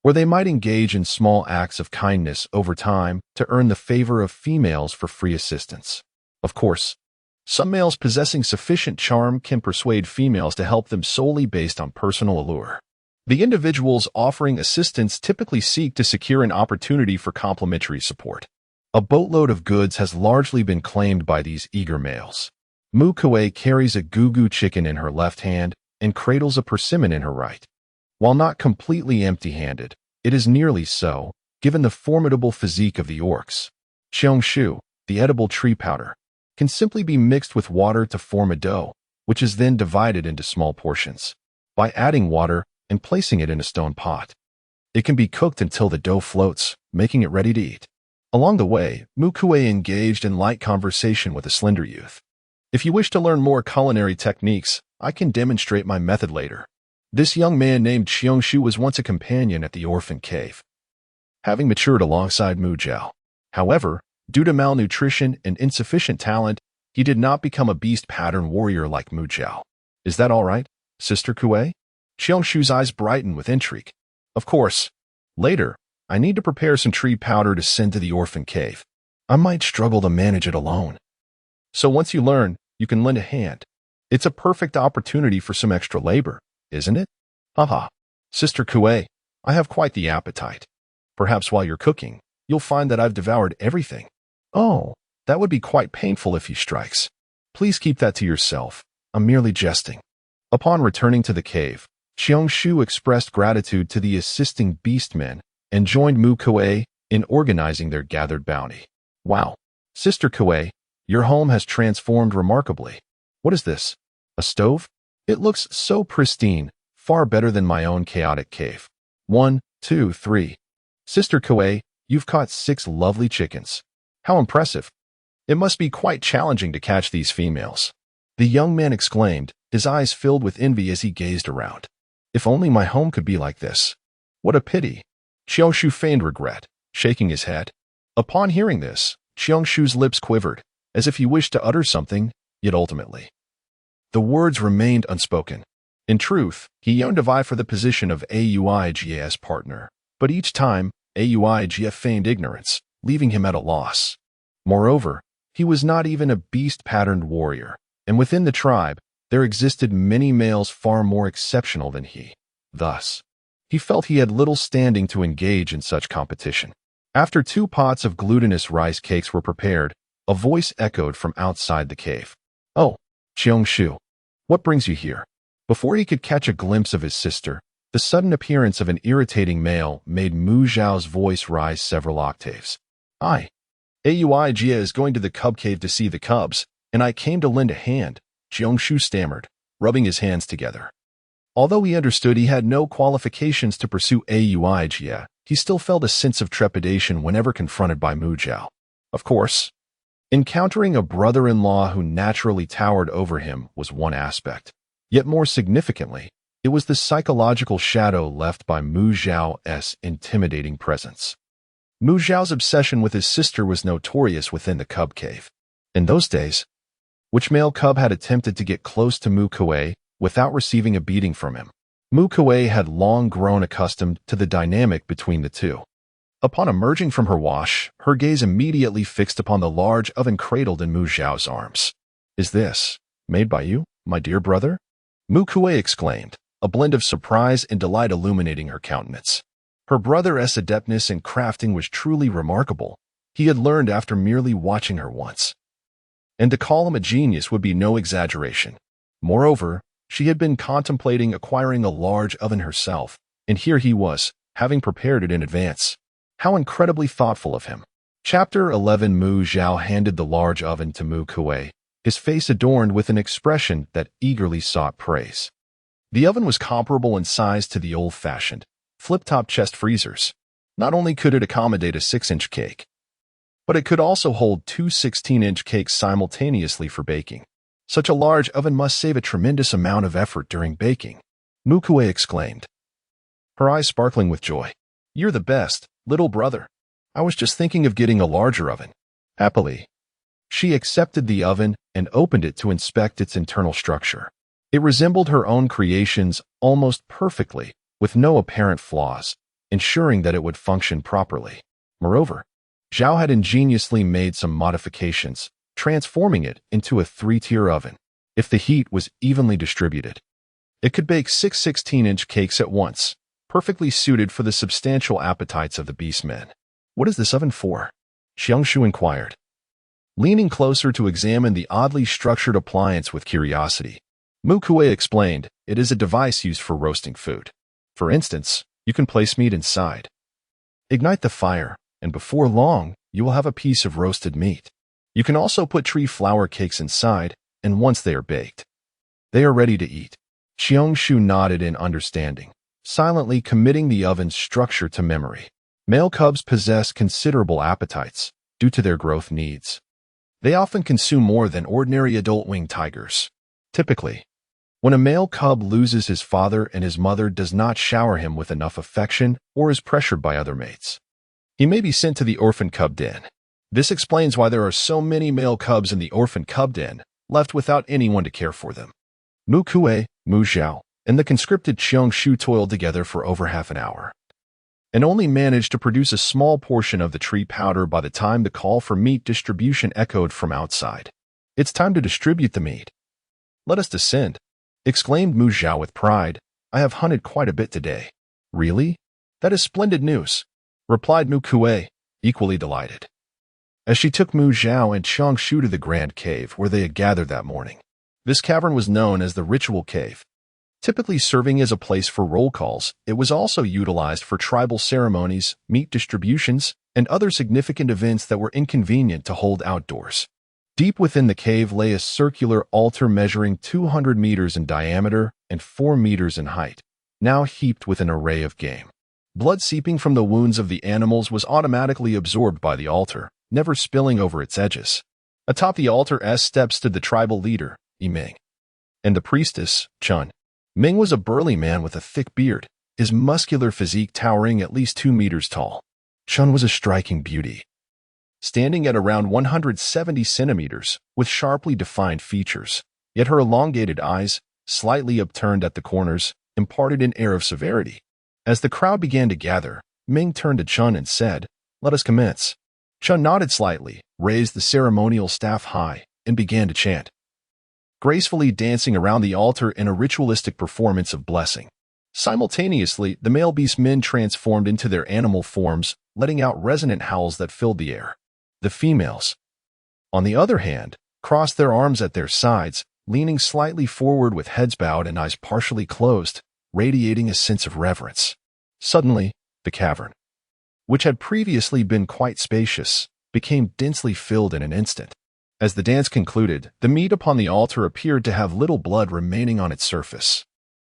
or they might engage in small acts of kindness over time to earn the favor of females for free assistance. Of course, some males possessing sufficient charm can persuade females to help them solely based on personal allure. The individuals offering assistance typically seek to secure an opportunity for complimentary support. A boatload of goods has largely been claimed by these eager males. Mu Kui carries a goo chicken in her left hand and cradles a persimmon in her right. While not completely empty-handed, it is nearly so, given the formidable physique of the orcs. Cheongshu, the edible tree powder, can simply be mixed with water to form a dough, which is then divided into small portions. By adding water and placing it in a stone pot, it can be cooked until the dough floats, making it ready to eat. Along the way, Mu Kui engaged in light conversation with a slender youth. "If you wish to learn more culinary techniques, I can demonstrate my method later." This young man named Cheongshu was once a companion at the orphan cave. having matured alongside Mu Zhao. However, due to malnutrition and insufficient talent, he did not become a beast pattern warrior like Mu Zhao. Is that all right, Sister Kui? Xiangshu's eyes brightened with intrigue. Of course. Later, I need to prepare some tree powder to send to the orphan cave. I might struggle to manage it alone. So once you learn, you can lend a hand. It's a perfect opportunity for some extra labor, isn't it? Haha. Sister Kui, I have quite the appetite. Perhaps while you're cooking, you'll find that I've devoured everything. Oh, that would be quite painful if he strikes. Please keep that to yourself. I'm merely jesting. Upon returning to the cave, Xiangshu expressed gratitude to the assisting beastmen and joined Mu Kui in organizing their gathered bounty. Wow. Sister Kui, your home has transformed remarkably. What is this? A stove? It looks so pristine, far better than my own chaotic cave. 1, 2, 3. Sister Kui, you've caught 6 lovely chickens. How impressive. It must be quite challenging to catch these females. The young man exclaimed, his eyes filled with envy as he gazed around. If only my home could be like this. What a pity. Xiangshu feigned regret, shaking his head. Upon hearing this, Xiangshu's lips quivered, as if he wished to utter something, yet ultimately the words remained unspoken. In truth, he yearned to vie for the position of Auiga's partner, but each time, Auiga feigned ignorance, leaving him at a loss. Moreover, he was not even a beast-patterned warrior, and within the tribe, there existed many males far more exceptional than he. Thus, he felt he had little standing to engage in such competition. After 2 pots of glutinous rice cakes were prepared, a voice echoed from outside the cave. Oh, Xiangshu, what brings you here? Before he could catch a glimpse of his sister, the sudden appearance of an irritating male made Mu Zhao's voice rise several octaves. Auiga is going to the cub cave to see the cubs, and I came to lend a hand, Xiangshu stammered, rubbing his hands together. Although he understood he had no qualifications to pursue Auiga, he still felt a sense of trepidation whenever confronted by Mu Zhao. Of course, encountering a brother-in-law who naturally towered over him was one aspect. Yet more significantly, it was the psychological shadow left by Mu Zhao's intimidating presence. Mu Zhao's obsession with his sister was notorious within the cub cave. In those days, which male cub had attempted to get close to Mu Kui without receiving a beating from him? Mu Kui had long grown accustomed to the dynamic between the two. Upon emerging from her wash, her gaze immediately fixed upon the large oven cradled in Mu Zhao's arms. Is this made by you, my dear brother? Mu Kui exclaimed, a blend of surprise and delight illuminating her countenance. Her brother's adeptness in crafting was truly remarkable. He had learned after merely watching her once. And to call him a genius would be no exaggeration. Moreover, she had been contemplating acquiring a large oven herself, and here he was, having prepared it in advance. How incredibly thoughtful of him. Chapter 11. Mu Zhao handed the large oven to Mu Kui, his face adorned with an expression that eagerly sought praise. The oven was comparable in size to the old-fashioned, flip-top chest freezers. Not only could it accommodate a 6-inch cake, but it could also hold 2 16-inch cakes simultaneously for baking. Such a large oven must save a tremendous amount of effort during baking, Mu Kui exclaimed, her eyes sparkling with joy. You're the best, little brother. I was just thinking of getting a larger oven. Happily, she accepted the oven and opened it to inspect its internal structure. It resembled her own creations almost perfectly, with no apparent flaws, ensuring that it would function properly. Moreover, Zhao had ingeniously made some modifications, transforming it into a 3-tier oven. If the heat was evenly distributed, it could bake 6 16-inch cakes at once, perfectly suited for the substantial appetites of the beastmen. What is this oven for? Xiangshu inquired, leaning closer to examine the oddly structured appliance with curiosity. Mu Kui explained, it is a device used for roasting food. For instance, you can place meat inside. Ignite the fire, and before long, you will have a piece of roasted meat. You can also put tree flour cakes inside, and once they are baked, they are ready to eat. Xiangshu nodded in understanding, silently committing the oven's structure to memory. Male cubs possess considerable appetites due to their growth needs. They often consume more than ordinary adult winged tigers. Typically, when a male cub loses his father and his mother does not shower him with enough affection or is pressured by other mates, He may be sent to the orphan cub den. This explains why there are so many male cubs in the orphan cub den, left without anyone to care for them. Mu Kui, Mu Zhao, and the conscripted Qiong Shu toiled together for over half an hour, and only managed to produce a small portion of the tree powder by the time the call for meat distribution echoed from outside. "It's time to distribute the meat. Let us descend," exclaimed Mu Zhao with pride. "I have hunted quite a bit today." "Really? That is splendid news," replied Mu Kui, equally delighted, as she took Mu Zhao and Qiong Shu to the grand cave where they had gathered that morning. This cavern was known as the Ritual Cave. Typically serving as a place for roll calls, it was also utilized for tribal ceremonies, meat distributions, and other significant events that were inconvenient to hold outdoors. Deep within the cave lay a circular altar measuring 200 meters in diameter and 4 meters in height, now heaped with an array of game. Blood seeping from the wounds of the animals was automatically absorbed by the altar, never spilling over its edges. Atop the altar's steps stood the tribal leader, Ming, and the priestess, Chun. Ming was a burly man with a thick beard, his muscular physique towering at least 2 meters tall. Chun was a striking beauty, standing at around 170 centimeters, with sharply defined features. Yet her elongated eyes, slightly upturned at the corners, imparted an air of severity. As the crowd began to gather, Ming turned to Chun and said, "Let us commence." Chun nodded slightly, raised the ceremonial staff high, and began to chant, gracefully dancing around the altar in a ritualistic performance of blessing. Simultaneously, the male beast men transformed into their animal forms, letting out resonant howls that filled the air. The females, on the other hand, crossed their arms at their sides, leaning slightly forward with heads bowed and eyes partially closed, radiating a sense of reverence. Suddenly, the cavern, which had previously been quite spacious, became densely filled in an instant. As the dance concluded, the meat upon the altar appeared to have little blood remaining on its surface.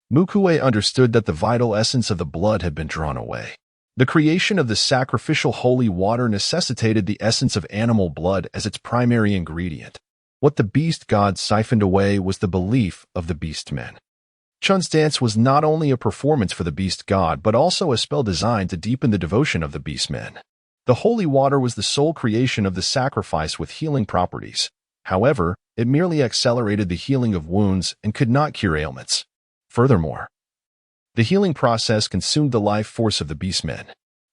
Mu Kui understood that the vital essence of the blood had been drawn away. The creation of the sacrificial holy water necessitated the essence of animal blood as its primary ingredient. What the beast god siphoned away was the belief of the beast men. Chun's dance was not only a performance for the beast god, but also a spell designed to deepen the devotion of the beast men. The holy water was the sole creation of the sacrifice with healing properties. However, it merely accelerated the healing of wounds and could not cure ailments. Furthermore, the healing process consumed the life force of the beastmen.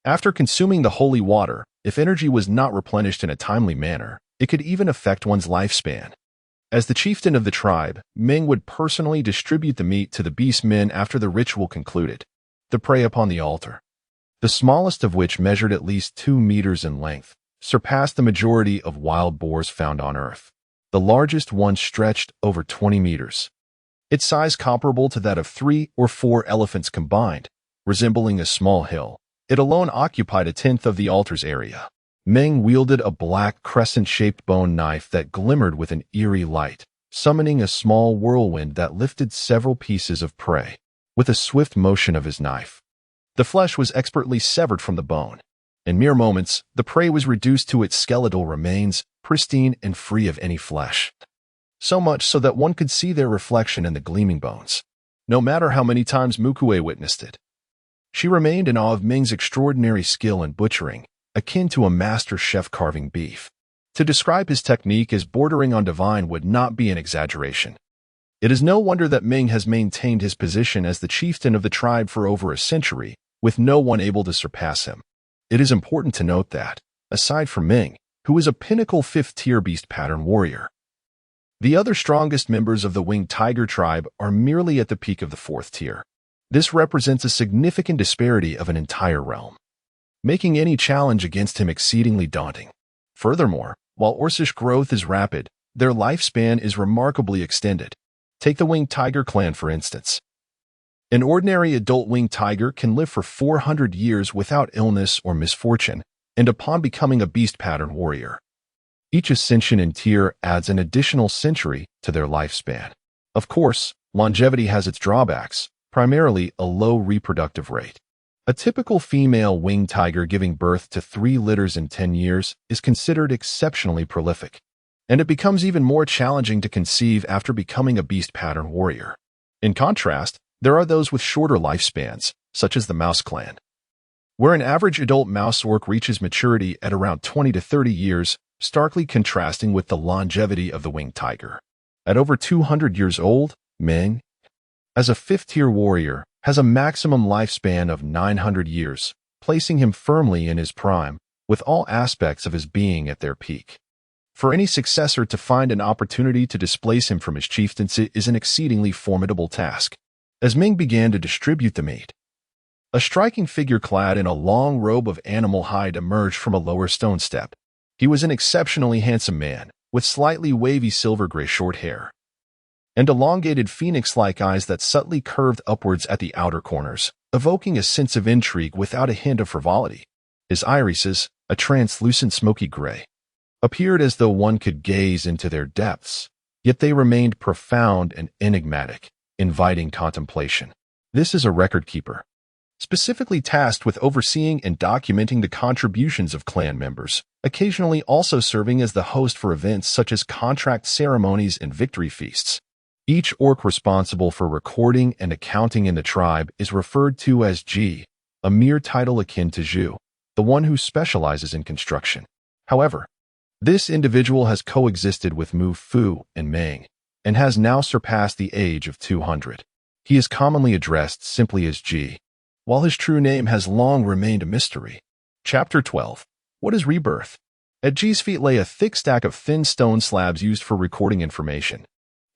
After consuming the holy water, if energy was not replenished in a timely manner, it could even affect one's lifespan. As the chieftain of the tribe, Ming would personally distribute the meat to the beastmen after the ritual concluded. The prey upon the altar, the smallest of which measured at least 2 meters in length, surpassed the majority of wild boars found on Earth. The largest one stretched over 20 meters, its size comparable to that of 3 or 4 elephants combined, resembling a small hill. It alone occupied 1/10 of the altar's area. Ming wielded a black crescent-shaped bone knife that glimmered with an eerie light, summoning a small whirlwind that lifted several pieces of prey. With a swift motion of his knife, the flesh was expertly severed from the bone. In mere moments, the prey was reduced to its skeletal remains, pristine and free of any flesh. So much so that one could see their reflection in the gleaming bones. No matter how many times Mu Kui witnessed it, she remained in awe of Ming's extraordinary skill in butchering, akin to a master chef carving beef. To describe his technique as bordering on divine would not be an exaggeration. It is no wonder that Ming has maintained his position as the chieftain of the tribe for over a century, with no one able to surpass him. It is important to note that, aside from Ming, who is a pinnacle 5th-tier beast pattern warrior, the other strongest members of the winged tiger tribe are merely at the peak of the 4th tier. This represents a significant disparity of an entire realm, making any challenge against him exceedingly daunting. Furthermore, while Orcish growth is rapid, their lifespan is remarkably extended. Take the winged tiger clan, for instance. An ordinary adult winged tiger can live for 400 years without illness or misfortune, and upon becoming a beast pattern warrior, each ascension in tier adds an additional century to their lifespan. Of course, longevity has its drawbacks, primarily a low reproductive rate. A typical female winged tiger giving birth to 3 litters in 10 years is considered exceptionally prolific, and it becomes even more challenging to conceive after becoming a beast pattern warrior. In contrast, there are those with shorter lifespans, such as the mouse clan. where an average adult mouse orc reaches maturity at around 20 to 30 years, starkly contrasting with the longevity of the winged tiger. At over 200 years old, Meng, as a fifth-tier warrior, has a maximum lifespan of 900 years, placing him firmly in his prime, with all aspects of his being at their peak. For any successor to find an opportunity to displace him from his chieftaincy is an exceedingly formidable task. As Ming began to distribute the meat, a striking figure clad in a long robe of animal hide emerged from a lower stone step. He was an exceptionally handsome man, with slightly wavy silver-gray short hair and elongated phoenix-like eyes that subtly curved upwards at the outer corners, evoking a sense of intrigue without a hint of frivolity. His irises, a translucent smoky gray, appeared as though one could gaze into their depths, yet they remained profound and enigmatic, inviting contemplation. This is a record keeper, specifically tasked with overseeing and documenting the contributions of clan members, occasionally also serving as the host for events such as contract ceremonies and victory feasts. Each orc responsible for recording and accounting in the tribe is referred to as Ji, a mere title akin to Zhu, the one who specializes in construction. However, this individual has coexisted with Mu Fu and Meng, and has now surpassed the age of 200. He is commonly addressed simply as Ji, while his true name has long remained a mystery. Chapter 12. What is rebirth? At Ji's feet lay a thick stack of thin stone slabs used for recording information.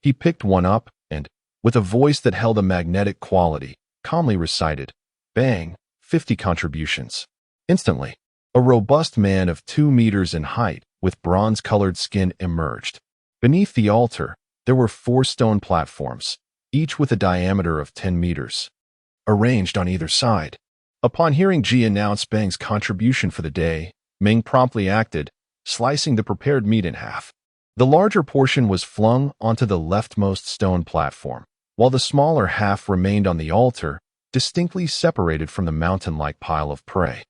He picked one up and, with a voice that held a magnetic quality, calmly recited, "Bang, 50 contributions." Instantly, a robust man of 2 meters in height, with bronze-colored skin emerged. Beneath the altar, there were 4 stone platforms, each with a diameter of 10 meters, arranged on either side. Upon hearing Ji announce Bang's contribution for the day, Ming promptly acted, slicing the prepared meat in half. The larger portion was flung onto the leftmost stone platform, while the smaller half remained on the altar, distinctly separated from the mountain-like pile of prey,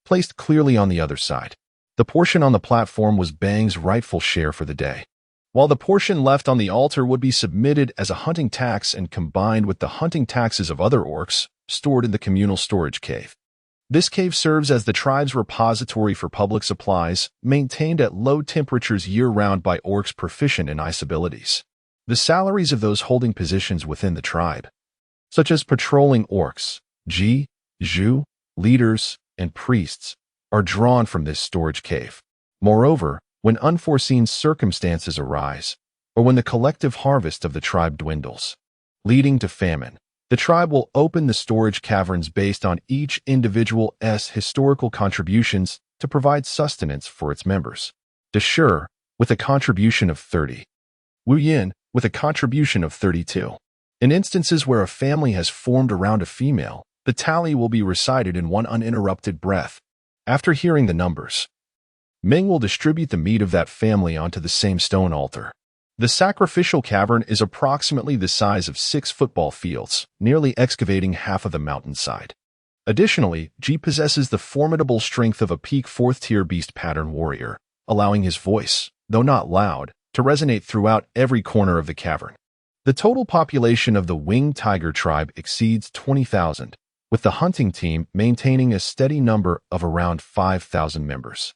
placed clearly on the other side. The portion on the platform was Bang's rightful share for the day, while the portion left on the altar would be submitted as a hunting tax and combined with the hunting taxes of other orcs, stored in the communal storage cave. This cave serves as the tribe's repository for public supplies, maintained at low temperatures year-round by orcs proficient in ice abilities. The salaries of those holding positions within the tribe, such as patrolling orcs, Ji, Zhu, leaders, and priests, are drawn from this storage cave. Moreover, when unforeseen circumstances arise, or when the collective harvest of the tribe dwindles, leading to famine, the tribe will open the storage caverns based on each individual's historical contributions to provide sustenance for its members. Deshur, with a contribution of 30. Wu Yin, with a contribution of 32. In instances where a family has formed around a female, the tally will be recited in one uninterrupted breath. After hearing the numbers, Ming will distribute the meat of that family onto the same stone altar. The sacrificial cavern is approximately the size of 6 football fields, nearly excavating half of the mountainside. Additionally, Ji possesses the formidable strength of a peak 4th-tier beast pattern warrior, allowing his voice, though not loud, to resonate throughout every corner of the cavern. The total population of the winged tiger tribe exceeds 20,000, with the hunting team maintaining a steady number of around 5,000 members.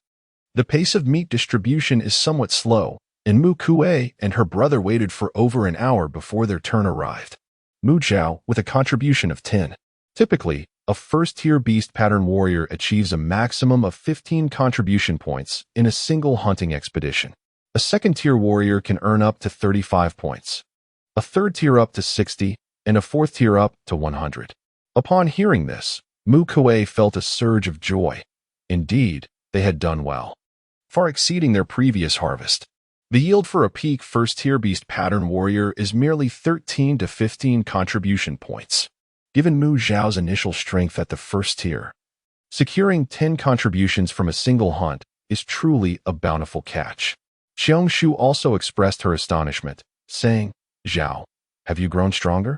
The pace of meat distribution is somewhat slow, and Mu Kui and her brother waited for over an hour before their turn arrived. Mu Zhao, with a contribution of 10. Typically, a 1st-tier beast pattern warrior achieves a maximum of 15 contribution points in a single hunting expedition. A 2nd-tier warrior can earn up to 35 points, a 3rd-tier up to 60, and a 4th-tier up to 100. Upon hearing this, Mu Kui felt a surge of joy. Indeed, they had done well, far exceeding their previous harvest. The yield for a peak 1st-tier beast pattern warrior is merely 13 to 15 contribution points. Given Mu Zhao's initial strength at the 1st tier, securing 10 contributions from a single hunt is truly a bountiful catch. Xiangshu also expressed her astonishment, saying, "Zhao, have you grown stronger?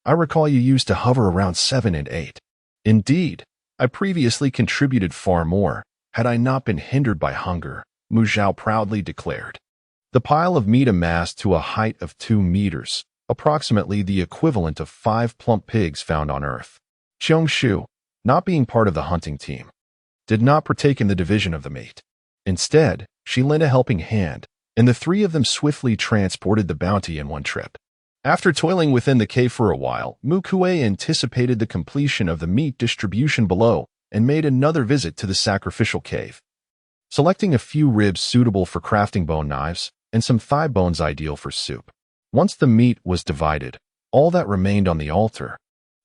I recall you used to hover around 7 and 8. Indeed, I previously contributed far more, had I not been hindered by hunger," Mu Zhao proudly declared. The pile of meat amassed to a height of 2 meters, approximately the equivalent of 5 plump pigs found on Earth. Xiangshu, not being part of the hunting team, did not partake in the division of the meat. Instead, she lent a helping hand, and the three of them swiftly transported the bounty in one trip. After toiling within the cave for a while, Mu Kui anticipated the completion of the meat distribution below and made another visit to the sacrificial cave. Selecting a few ribs suitable for crafting bone knives and some thigh bones ideal for soup. Once the meat was divided, all that remained on the altar,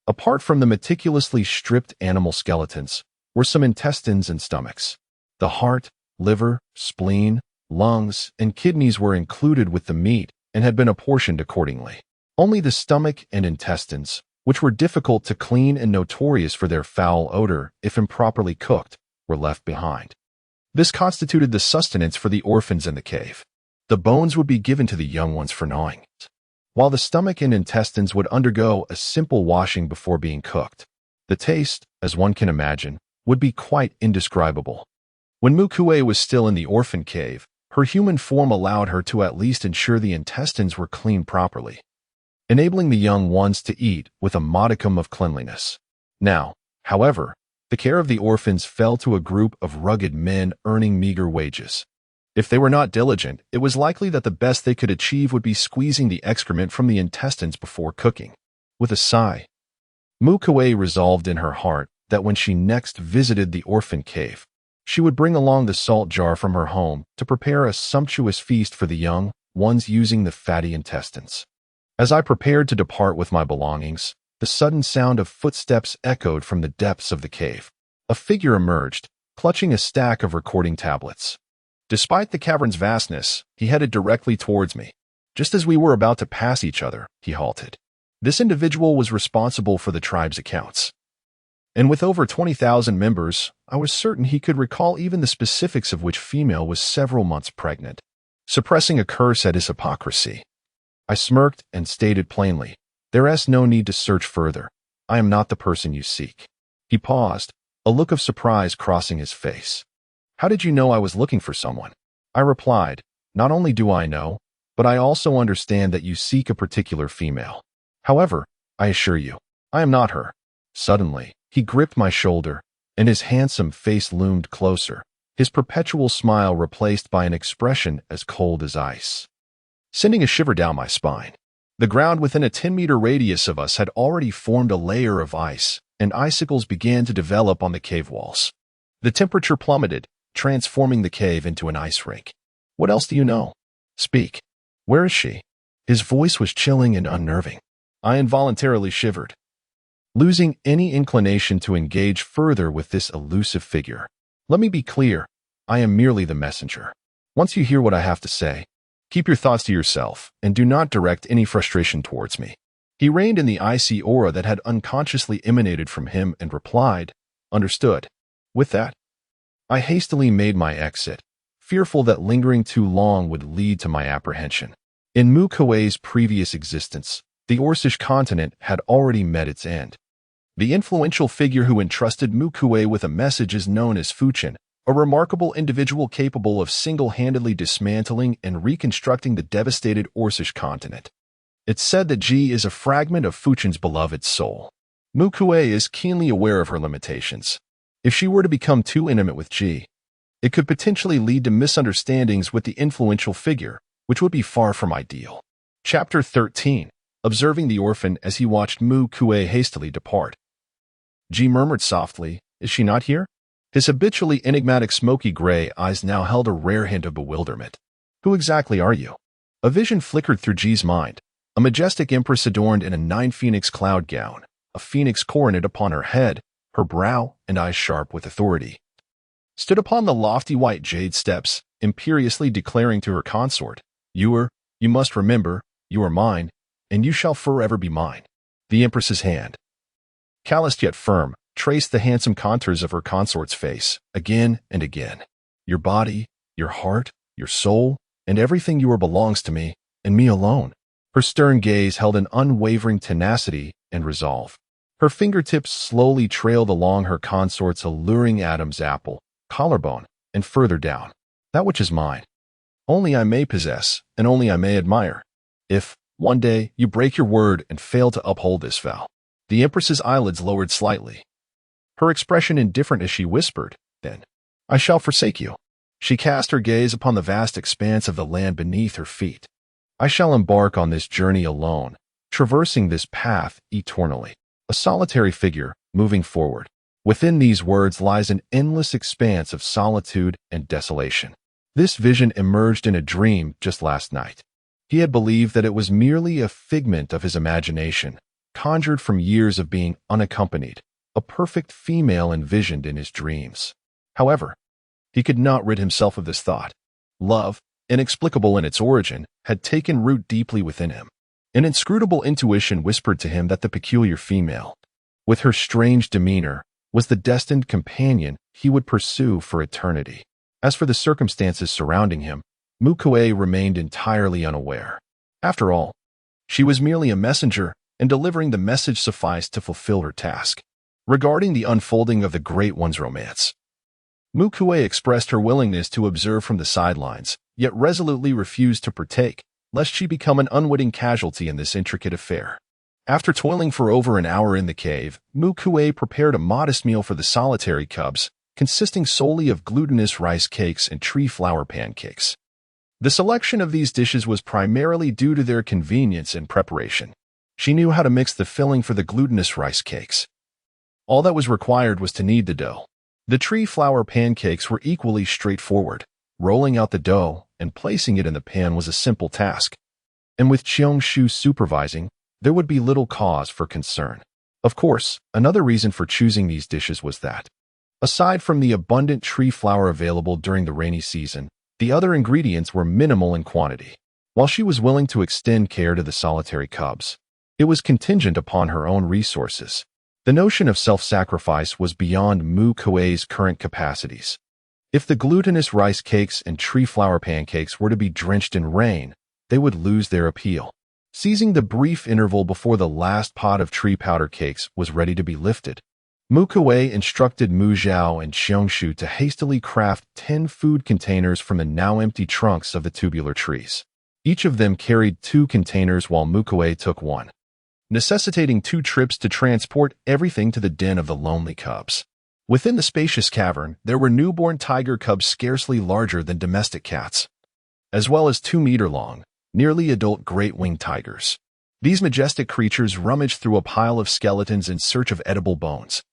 apart from the meticulously stripped animal skeletons, were some intestines and stomachs. The heart, liver, spleen, lungs, and kidneys were included with the meat and had been apportioned accordingly. Only the stomach and intestines, which were difficult to clean and notorious for their foul odor if improperly cooked, were left behind. This constituted the sustenance for the orphans in the cave. The bones would be given to the young ones for gnawing, while the stomach and intestines would undergo a simple washing before being cooked. The taste, as one can imagine, would be quite indescribable. When Mu Kui was still in the orphan cave, her human form allowed her to at least ensure the intestines were cleaned properly, enabling the young ones to eat with a modicum of cleanliness. Now, however, the care of the orphans fell to a group of rugged men earning meager wages. If they were not diligent, it was likely that the best they could achieve would be squeezing the excrement from the intestines before cooking. With a sigh, Mu Kui resolved in her heart that when she next visited the orphan cave, she would bring along the salt jar from her home to prepare a sumptuous feast for the young ones using the fatty intestines. As I prepared to depart with my belongings, the sudden sound of footsteps echoed from the depths of the cave. A figure emerged, clutching a stack of recording tablets. Despite the cavern's vastness, he headed directly towards me. Just as we were about to pass each other, he halted. This individual was responsible for the tribe's accounts. And with over 20,000 members, I was certain he could recall even the specifics of which female was several months pregnant, suppressing a curse at his hypocrisy. I smirked and stated plainly, "There is no need to search further. I am not the person you seek." He paused, a look of surprise crossing his face. "How did you know I was looking for someone?" I replied, "Not only do I know, but I also understand that you seek a particular female. However, I assure you, I am not her." Suddenly, he gripped my shoulder, and his handsome face loomed closer, his perpetual smile replaced by an expression as cold as ice, sending a shiver down my spine. The ground within a 10-meter radius of us had already formed a layer of ice, and icicles began to develop on the cave walls. The temperature plummeted, transforming the cave into an ice rink. "What else do you know? Speak. Where is she?" His voice was chilling and unnerving. I involuntarily shivered, losing any inclination to engage further with this elusive figure. "Let me be clear, I am merely the messenger. Once you hear what I have to say, keep your thoughts to yourself and do not direct any frustration towards me." He reined in the icy aura that had unconsciously emanated from him and replied, "Understood." With that, I hastily made my exit, fearful that lingering too long would lead to my apprehension. In Mu Kui's previous existence, the Orcish continent had already met its end. The influential figure who entrusted Mu Kui with a message is known as Fuchin, a remarkable individual capable of single-handedly dismantling and reconstructing the devastated Orcish continent. It's said that Ji is a fragment of Fuchin's beloved soul. Mu Kui is keenly aware of her limitations. If she were to become too intimate with Ji, it could potentially lead to misunderstandings with the influential figure, which would be far from ideal. Chapter 13. Observing the orphan as he watched Mu Kui hastily depart. Ji murmured softly, "Is she not here?" His habitually enigmatic smoky gray eyes now held a rare hint of bewilderment. "Who exactly are you?" A vision flickered through Ji's mind. A majestic empress adorned in a 9-phoenix cloud gown, a phoenix coronet upon her head, her brow and eyes sharp with authority, stood upon the lofty white jade steps, imperiously declaring to her consort, You must remember, you are mine, and you shall forever be mine." The empress's hand, calloused yet firm, traced the handsome contours of her consort's face, again and again. "Your body, your heart, your soul, and everything you are belongs to me, and me alone." Her stern gaze held an unwavering tenacity and resolve. Her fingertips slowly trailed along her consort's alluring Adam's apple, collarbone, and further down. "That which is mine, only I may possess, and only I may admire. If, one day, you break your word and fail to uphold this vow." The empress's eyelids lowered slightly. her expression indifferent as she whispered, "Then, I shall forsake you." She cast her gaze upon the vast expanse of the land beneath her feet. "I shall embark on this journey alone, traversing this path eternally. A solitary figure, moving forward. Within these words lies an endless expanse of solitude and desolation." This vision emerged in a dream just last night. He had believed that it was merely a figment of his imagination, conjured from years of being unaccompanied, a perfect female envisioned in his dreams. However, he could not rid himself of this thought. Love, inexplicable in its origin, had taken root deeply within him. An inscrutable intuition whispered to him that the peculiar female, with her strange demeanor, was the destined companion he would pursue for eternity. As for the circumstances surrounding him, Mu Kui remained entirely unaware. After all, she was merely a messenger, and delivering the message sufficed to fulfill her task. Regarding the unfolding of the Great One's romance, Mu Kui expressed her willingness to observe from the sidelines, yet resolutely refused to partake, lest she become an unwitting casualty in this intricate affair. After toiling for over an hour in the cave, Mu Kui prepared a modest meal for the solitary cubs, consisting solely of glutinous rice cakes and tree flour pancakes. The selection of these dishes was primarily due to their convenience and preparation. She knew how to mix the filling for the glutinous rice cakes. All that was required was to knead the dough. The tree flour pancakes were equally straightforward. Rolling out the dough and placing it in the pan was a simple task. And with Qiangshu supervising, there would be little cause for concern. Of course, another reason for choosing these dishes was that, aside from the abundant tree flour available during the rainy season, the other ingredients were minimal in quantity. While she was willing to extend care to the solitary cubs, it was contingent upon her own resources. The notion of self-sacrifice was beyond Mu Kui's current capacities. If the glutinous rice cakes and tree flour pancakes were to be drenched in rain, they would lose their appeal. Seizing the brief interval before the last pot of tree powder cakes was ready to be lifted, Mu Kui instructed Mu Zhao and Qiangshu to hastily craft 10 food containers from the now empty trunks of the tubular trees. Each of them carried 2 containers while Mu Kui took one, necessitating 2 trips to transport everything to the den of the lonely cubs. Within the spacious cavern, there were newborn tiger cubs scarcely larger than domestic cats, as well as 2-meter-long, nearly adult great-winged tigers. These majestic creatures rummaged through a pile of skeletons in search of edible bones,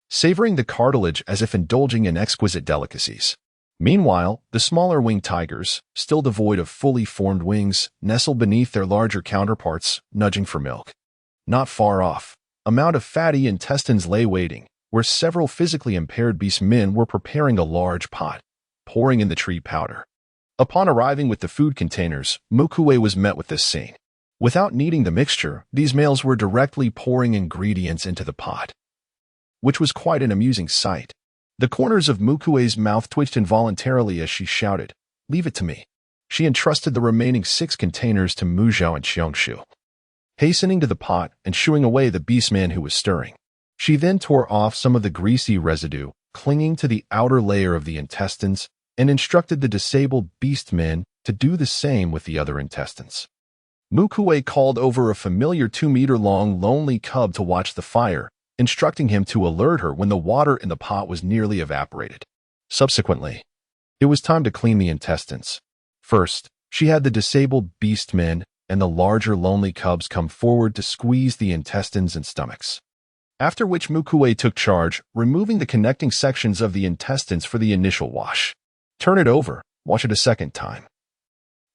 savoring the cartilage as if indulging in exquisite delicacies. Meanwhile, the smaller winged tigers, still devoid of fully formed wings, nestled beneath their larger counterparts, nudging for milk. Not far off, a mound of fatty intestines lay waiting, where several physically impaired beast men were preparing a large pot, pouring in the tree powder. Upon arriving with the food containers, Mu Kui was met with this scene. Without kneading the mixture, these males were directly pouring ingredients into the pot, which was quite an amusing sight. The corners of Mu Kui's mouth twitched involuntarily as she shouted, "Leave it to me." She entrusted the remaining 6 containers to Mu Zhao and Qiangshu, hastening to the pot and shooing away the beastman who was stirring. She then tore off some of the greasy residue clinging to the outer layer of the intestines and instructed the disabled beastmen to do the same with the other intestines. Mu Kui called over a familiar 2-meter-long lonely cub to watch the fire, instructing him to alert her when the water in the pot was nearly evaporated. Subsequently, it was time to clean the intestines. First, she had the disabled beastmen and the larger lonely cubs come forward to squeeze the intestines and stomachs. After which Mu Kui took charge, removing the connecting sections of the intestines for the initial wash. Turn it over, wash it a second time,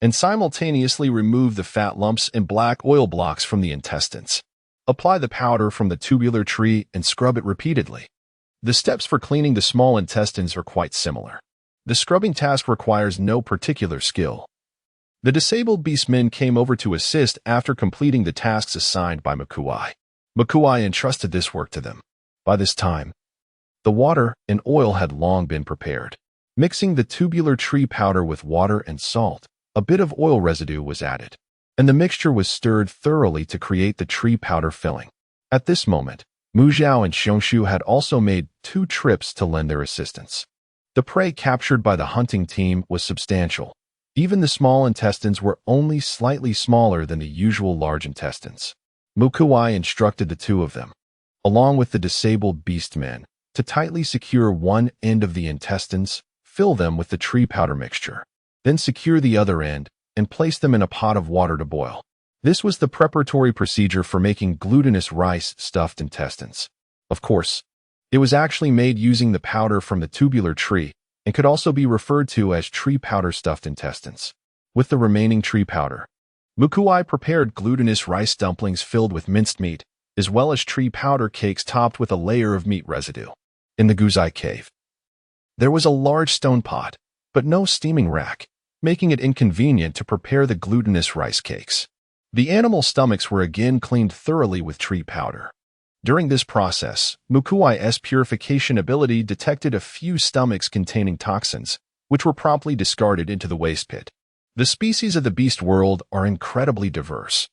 and simultaneously remove the fat lumps and black oil blocks from the intestines. Apply the powder from the tubular tree and scrub it repeatedly. The steps for cleaning the small intestines are quite similar. The scrubbing task requires no particular skill. The disabled beastmen came over to assist after completing the tasks assigned by Mu Kui. Mu Kui entrusted this work to them. By this time, the water and oil had long been prepared. Mixing the tubular tree powder with water and salt, a bit of oil residue was added, and the mixture was stirred thoroughly to create the tree powder filling. At this moment, Mu Zhao and Qiangshu had also made 2 trips to lend their assistance. The prey captured by the hunting team was substantial. Even the small intestines were only slightly smaller than the usual large intestines. Mu Kui instructed the 2 of them, along with the disabled beastmen, To tightly secure one end of the intestines, fill them with the tree powder mixture. Then secure the other end and place them in a pot of water to boil. This was the preparatory procedure for making glutinous rice stuffed intestines. Of course, it was actually made using the powder from the tubular tree and could also be referred to as tree powder stuffed intestines. With the remaining tree powder, Mu Kui prepared glutinous rice dumplings filled with minced meat, as well as tree powder cakes topped with a layer of meat residue. In the Guzai cave, there was a large stone pot, but no steaming rack, making it inconvenient to prepare the glutinous rice cakes. The animal stomachs were again cleaned thoroughly with tree powder. During this process, Mu Kui's purification ability detected a few stomachs containing toxins, which were promptly discarded into the waste pit. The species of the beast world are incredibly diverse,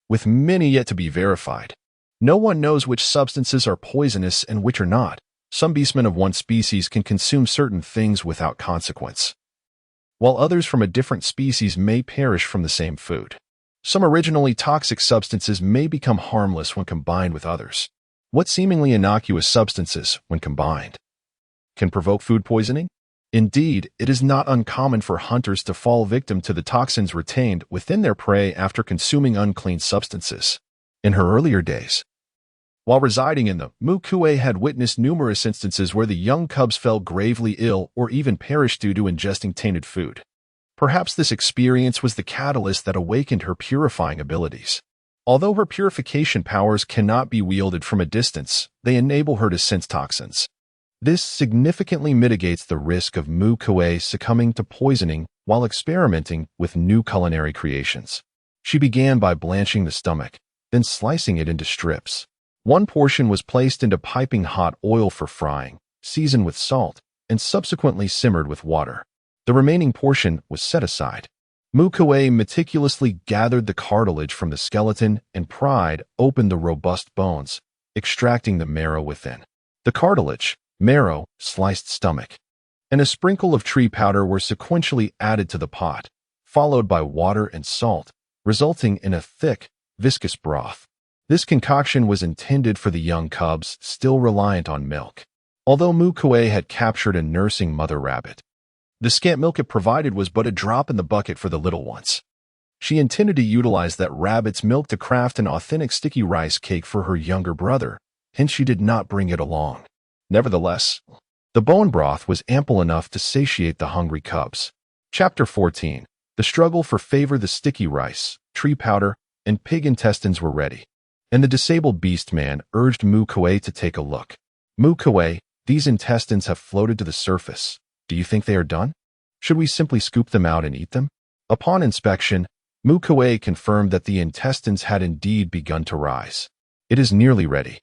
with many yet to be verified. No one knows which substances are poisonous and which are not. Some beastmen of one species can consume certain things without consequence, while others from a different species may perish from the same food. Some originally toxic substances may become harmless when combined with others. What seemingly innocuous substances, when combined, can provoke food poisoning? Indeed, it is not uncommon for hunters to fall victim to the toxins retained within their prey after consuming unclean substances. In her earlier days, while residing in the Mu Kui had witnessed numerous instances where the young cubs fell gravely ill or even perished due to ingesting tainted food. Perhaps this experience was the catalyst that awakened her purifying abilities. Although her purification powers cannot be wielded from a distance, they enable her to sense toxins. This significantly mitigates the risk of Mu Kui succumbing to poisoning while experimenting with new culinary creations. She began by blanching the stomach, then slicing it into strips. One portion was placed into piping hot oil for frying, seasoned with salt, and subsequently simmered with water. The remaining portion was set aside. Mu Kui meticulously gathered the cartilage from the skeleton and pried open the robust bones, extracting the marrow within. The cartilage, marrow, sliced stomach, and a sprinkle of tree powder were sequentially added to the pot, followed by water and salt, resulting in a thick, viscous broth. This concoction was intended for the young cubs still reliant on milk. Although Mu Kui had captured a nursing mother rabbit, the scant milk it provided was but a drop in the bucket for the little ones. She intended to utilize that rabbit's milk to craft an authentic sticky rice cake for her younger brother, hence she did not bring it along. Nevertheless, the bone broth was ample enough to satiate the hungry cubs. Chapter 14. The struggle for favor. The sticky rice, tree powder, and pig intestines were ready, and the disabled beast man urged Mu Kui to take a look. Mu Kui, these intestines have floated to the surface. Do you think they are done? Should we simply scoop them out and eat them? Upon inspection, Mu Kui confirmed that the intestines had indeed begun to rise. It is nearly ready.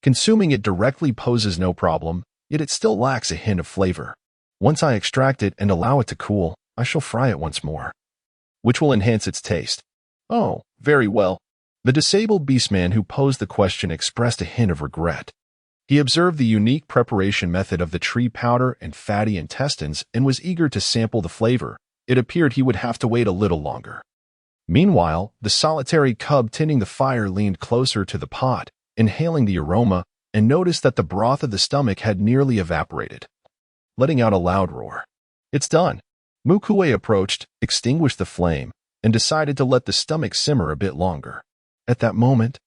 Consuming it directly poses no problem, yet it still lacks a hint of flavor. Once I extract it and allow it to cool, I shall fry it once more, which will enhance its taste. Oh, very well. The disabled beastman who posed the question expressed a hint of regret. He observed the unique preparation method of the tree powder and fatty intestines and was eager to sample the flavor. It appeared he would have to wait a little longer. Meanwhile, the solitary cub tending the fire leaned closer to the pot, inhaling the aroma, and noticed that the broth of the stomach had nearly evaporated, letting out a loud roar. It's done. Mu Kui approached, extinguished the flame, and decided to let the stomach simmer a bit longer. At that moment,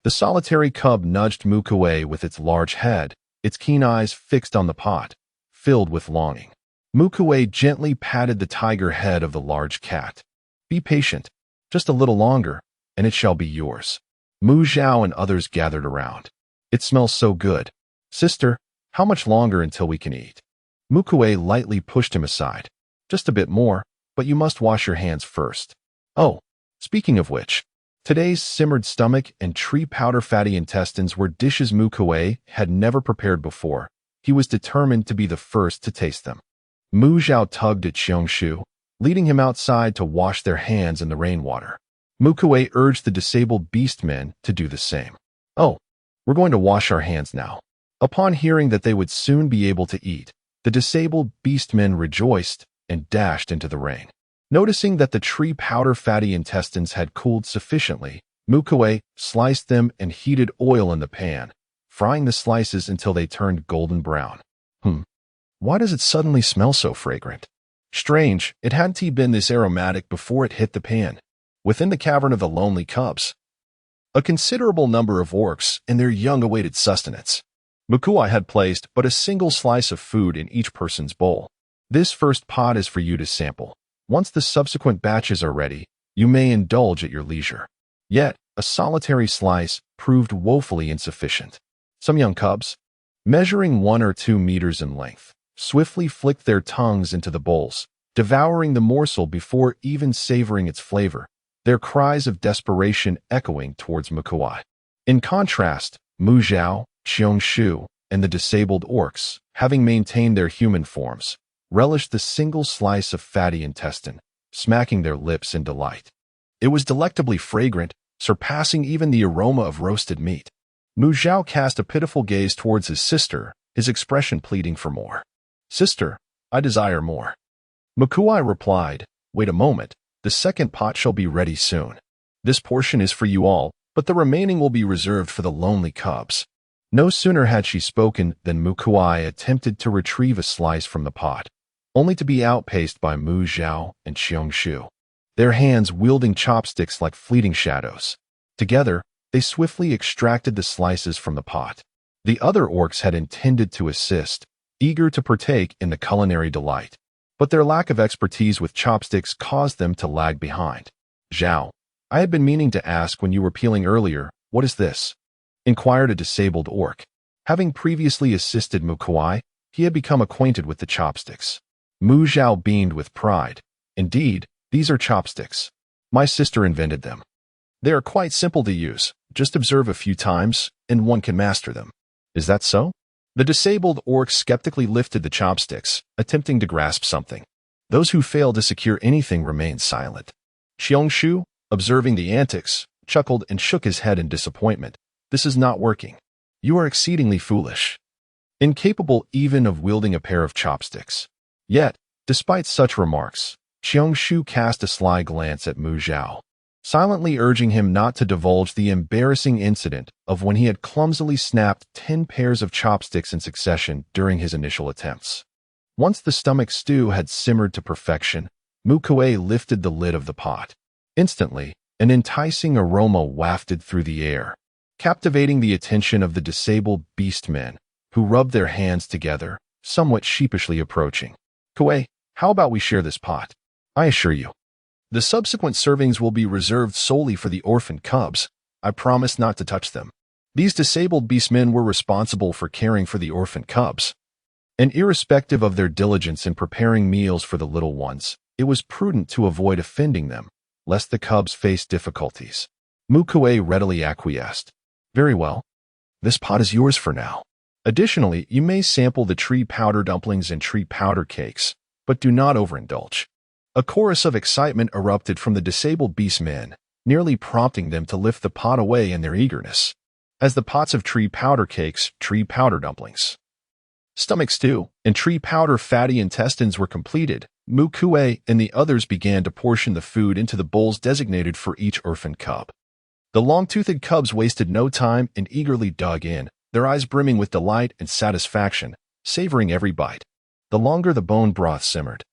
the solitary cub nudged Mu Kui with its large head, its keen eyes fixed on the pot, filled with longing. Mu Kui gently patted the tiger head of the large cat. Be patient, just a little longer, and it shall be yours. Mu Zhao and others gathered around. It smells so good. Sister, how much longer until we can eat? Mu Kui lightly pushed him aside. Just a bit more, but you must wash your hands first. Oh, speaking of which, today's simmered stomach and tree powder fatty intestines were dishes Mu Kui had never prepared before. He was determined to be the first to taste them. Mu Zhao tugged at Xiangshu, leading him outside to wash their hands in the rainwater. Mu Kui urged the disabled beastmen to do the same. Oh, we're going to wash our hands now. Upon hearing that they would soon be able to eat, the disabled beastmen rejoiced and dashed into the rain. Noticing that the tree powder fatty intestines had cooled sufficiently, Mu Kui sliced them and heated oil in the pan, frying the slices until they turned golden brown. Why does it suddenly smell so fragrant? Strange, it hadn't been this aromatic before it hit the pan. Within the cavern of the lonely cubs, a considerable number of orcs and their young awaited sustenance. Mu Kui had placed but a single slice of food in each person's bowl. This first pot is for you to sample. Once the subsequent batches are ready, you may indulge at your leisure. Yet, a solitary slice proved woefully insufficient. Some young cubs, measuring 1 or 2 meters in length, swiftly flicked their tongues into the bowls, devouring the morsel before even savoring its flavor, their cries of desperation echoing towards Mu Kui. In contrast, Mu Zhao, Shu, and the disabled orcs, having maintained their human forms, relished the single slice of fatty intestine, smacking their lips in delight. It was delectably fragrant, surpassing even the aroma of roasted meat. Mu Zhao cast a pitiful gaze towards his sister, his expression pleading for more. "Sister, I desire more." Mu Kui replied, "Wait a moment, the second pot shall be ready soon. This portion is for you all, but the remaining will be reserved for the lonely cubs." No sooner had she spoken than Mu Kui attempted to retrieve a slice from the pot, only to be outpaced by Mu Zhao and Shu, their hands wielding chopsticks like fleeting shadows. Together, they swiftly extracted the slices from the pot. The other orcs had intended to assist, eager to partake in the culinary delight, but their lack of expertise with chopsticks caused them to lag behind. "Zhao, I had been meaning to ask when you were peeling earlier, what is this?" inquired a disabled orc. Having previously assisted Mu Kui, he had become acquainted with the chopsticks. Mu Zhao beamed with pride. "Indeed, these are chopsticks. My sister invented them. They are quite simple to use. Just observe a few times, and one can master them." "Is that so?" The disabled orc skeptically lifted the chopsticks, attempting to grasp something. Those who failed to secure anything remained silent. Shu, observing the antics, chuckled and shook his head in disappointment. "This is not working. You are exceedingly foolish. Incapable even of wielding a pair of chopsticks." Yet, despite such remarks, Shu cast a sly glance at Mu Zhao, silently urging him not to divulge the embarrassing incident of when he had clumsily snapped 10 pairs of chopsticks in succession during his initial attempts. Once the stomach stew had simmered to perfection, Mu Kui lifted the lid of the pot. Instantly, an enticing aroma wafted through the air, captivating the attention of the disabled beastmen, who rubbed their hands together, somewhat sheepishly approaching. "Kui, how about we share this pot? I assure you, the subsequent servings will be reserved solely for the orphan cubs. I promise not to touch them." These disabled beastmen were responsible for caring for the orphan cubs, and irrespective of their diligence in preparing meals for the little ones, it was prudent to avoid offending them, lest the cubs face difficulties. Mu Kui readily acquiesced. "Very well. This pot is yours for now. Additionally, you may sample the tree powder dumplings and tree powder cakes, but do not overindulge." A chorus of excitement erupted from the disabled beastmen, nearly prompting them to lift the pot away in their eagerness. As the pots of tree powder cakes, tree powder dumplings, stomach stew, and tree powder fatty intestines were completed, Mu Kui and the others began to portion the food into the bowls designated for each orphan cub. The long-toothed cubs wasted no time and eagerly dug in, their eyes brimming with delight and satisfaction, savoring every bite. The longer the bone broth simmered,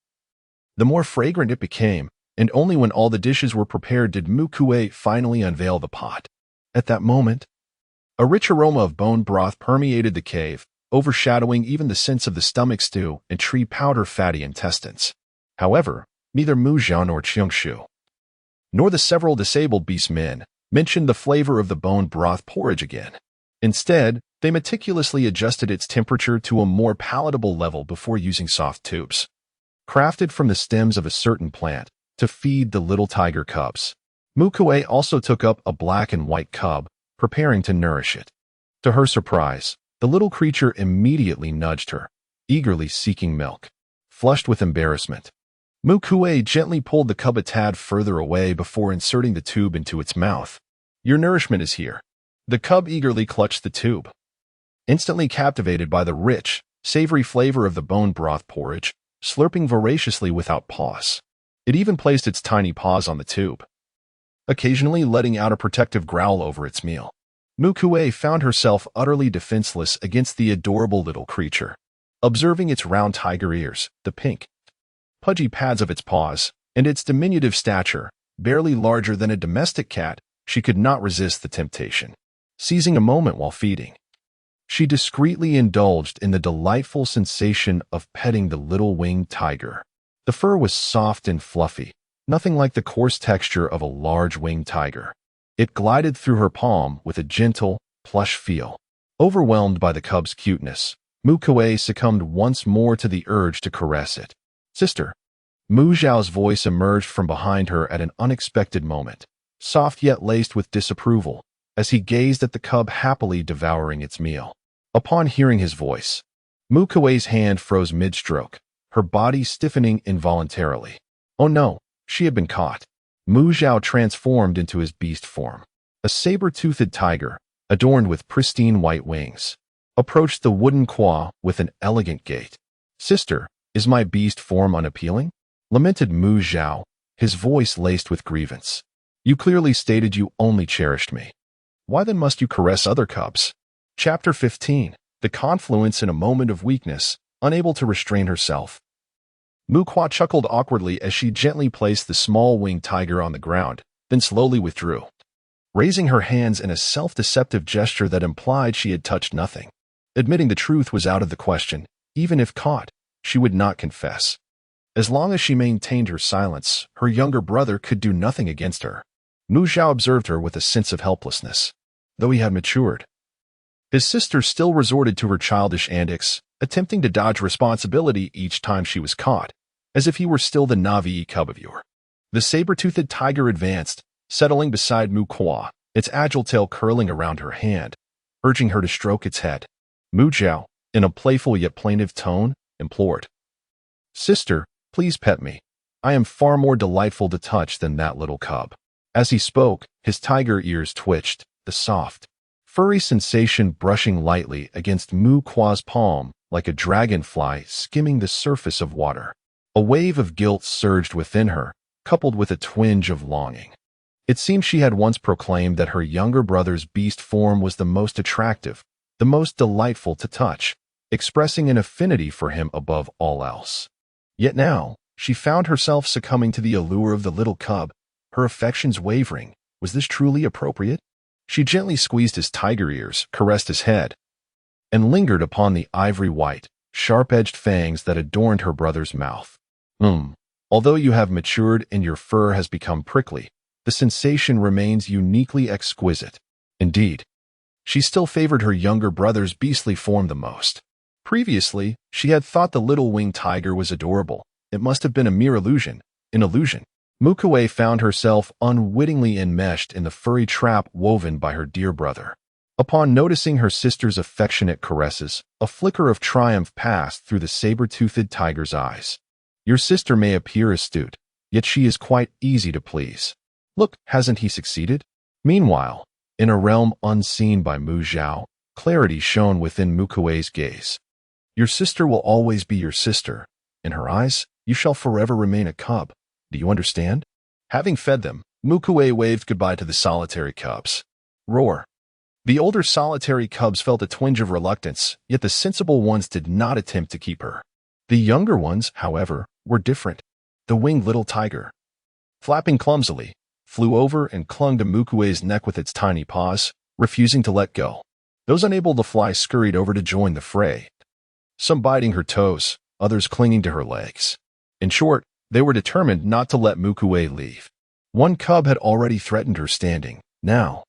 the more fragrant it became, and only when all the dishes were prepared did Mu Kui finally unveil the pot. At that moment, a rich aroma of bone broth permeated the cave, overshadowing even the sense of the stomach stew and tree powder fatty intestines. However, neither Mu Zhao nor Shu, nor the several disabled beastmen, mentioned the flavor of the bone broth porridge again. Instead, they meticulously adjusted its temperature to a more palatable level before using soft tubes, crafted from the stems of a certain plant, to feed the little tiger cubs. Mu Kui also took up a black and white cub, preparing to nourish it. To her surprise, the little creature immediately nudged her, eagerly seeking milk. Flushed with embarrassment, Mu Kui gently pulled the cub a tad further away before inserting the tube into its mouth. "Your nourishment is here." The cub eagerly clutched the tube. Instantly captivated by the rich, savory flavor of the bone broth porridge, slurping voraciously without pause. It even placed its tiny paws on the tube, occasionally letting out a protective growl over its meal. Mu Kui found herself utterly defenseless against the adorable little creature. Observing its round tiger ears, the pink, pudgy pads of its paws, and its diminutive stature, barely larger than a domestic cat, she could not resist the temptation. Seizing a moment while feeding, she discreetly indulged in the delightful sensation of petting the little winged tiger. The fur was soft and fluffy, nothing like the coarse texture of a large winged tiger. It glided through her palm with a gentle, plush feel. Overwhelmed by the cub's cuteness, Mu Kui succumbed once more to the urge to caress it. "Sister." Mu Zhao's voice emerged from behind her at an unexpected moment, soft yet laced with disapproval, as he gazed at the cub happily devouring its meal. Upon hearing his voice, Mu Kui's hand froze mid-stroke, her body stiffening involuntarily. Oh no, she had been caught. Mu Zhao transformed into his beast form. A saber-toothed tiger, adorned with pristine white wings, approached the wooden qua with an elegant gait. "Sister, is my beast form unappealing?" lamented Mu Zhao, his voice laced with grievance. "You clearly stated you only cherished me. Why then must you caress other cubs?" Chapter 15. The confluence in a moment of weakness, unable to restrain herself. Mu Kui chuckled awkwardly as she gently placed the small winged tiger on the ground, then slowly withdrew, raising her hands in a self-deceptive gesture that implied she had touched nothing. Admitting the truth was out of the question. Even if caught, she would not confess. As long as she maintained her silence, her younger brother could do nothing against her. Mu Zhao observed her with a sense of helplessness. Though he had matured, his sister still resorted to her childish antics, attempting to dodge responsibility each time she was caught, as if he were still the Navi cub of yore. The saber-toothed tiger advanced, settling beside Mu Kui, its agile tail curling around her hand, urging her to stroke its head. Mu Zhao, in a playful yet plaintive tone, implored, "Sister, please pet me. I am far more delightful to touch than that little cub." As he spoke, his tiger ears twitched, the soft, furry sensation brushing lightly against Mu Kui's palm like a dragonfly skimming the surface of water. A wave of guilt surged within her, coupled with a twinge of longing. It seemed she had once proclaimed that her younger brother's beast form was the most attractive, the most delightful to touch, expressing an affinity for him above all else. Yet now, she found herself succumbing to the allure of the little cub, her affections wavering. Was this truly appropriate? She gently squeezed his tiger ears, caressed his head, and lingered upon the ivory white, sharp-edged fangs that adorned her brother's mouth. Although you have matured and your fur has become prickly, the sensation remains uniquely exquisite. Indeed, she still favored her younger brother's beastly form the most. Previously, she had thought the little winged tiger was adorable. It must have been a mere illusion, an illusion. Mu Kui found herself unwittingly enmeshed in the furry trap woven by her dear brother. Upon noticing her sister's affectionate caresses, a flicker of triumph passed through the saber-toothed tiger's eyes. Your sister may appear astute, yet she is quite easy to please. Look, hasn't he succeeded? Meanwhile, in a realm unseen by Mu Zhao, clarity shone within Mu Kui's gaze. Your sister will always be your sister. In her eyes, you shall forever remain a cub. Do you understand? Having fed them, Mu Kui waved goodbye to the solitary cubs. Roar. The older solitary cubs felt a twinge of reluctance, yet the sensible ones did not attempt to keep her. The younger ones, however, were different. The winged little tiger, flapping clumsily, flew over and clung to Mu Kui's neck with its tiny paws, refusing to let go. Those unable to fly scurried over to join the fray, some biting her toes, others clinging to her legs. In short, they were determined not to let Mu Kui leave. One cub had already threatened her standing. Now,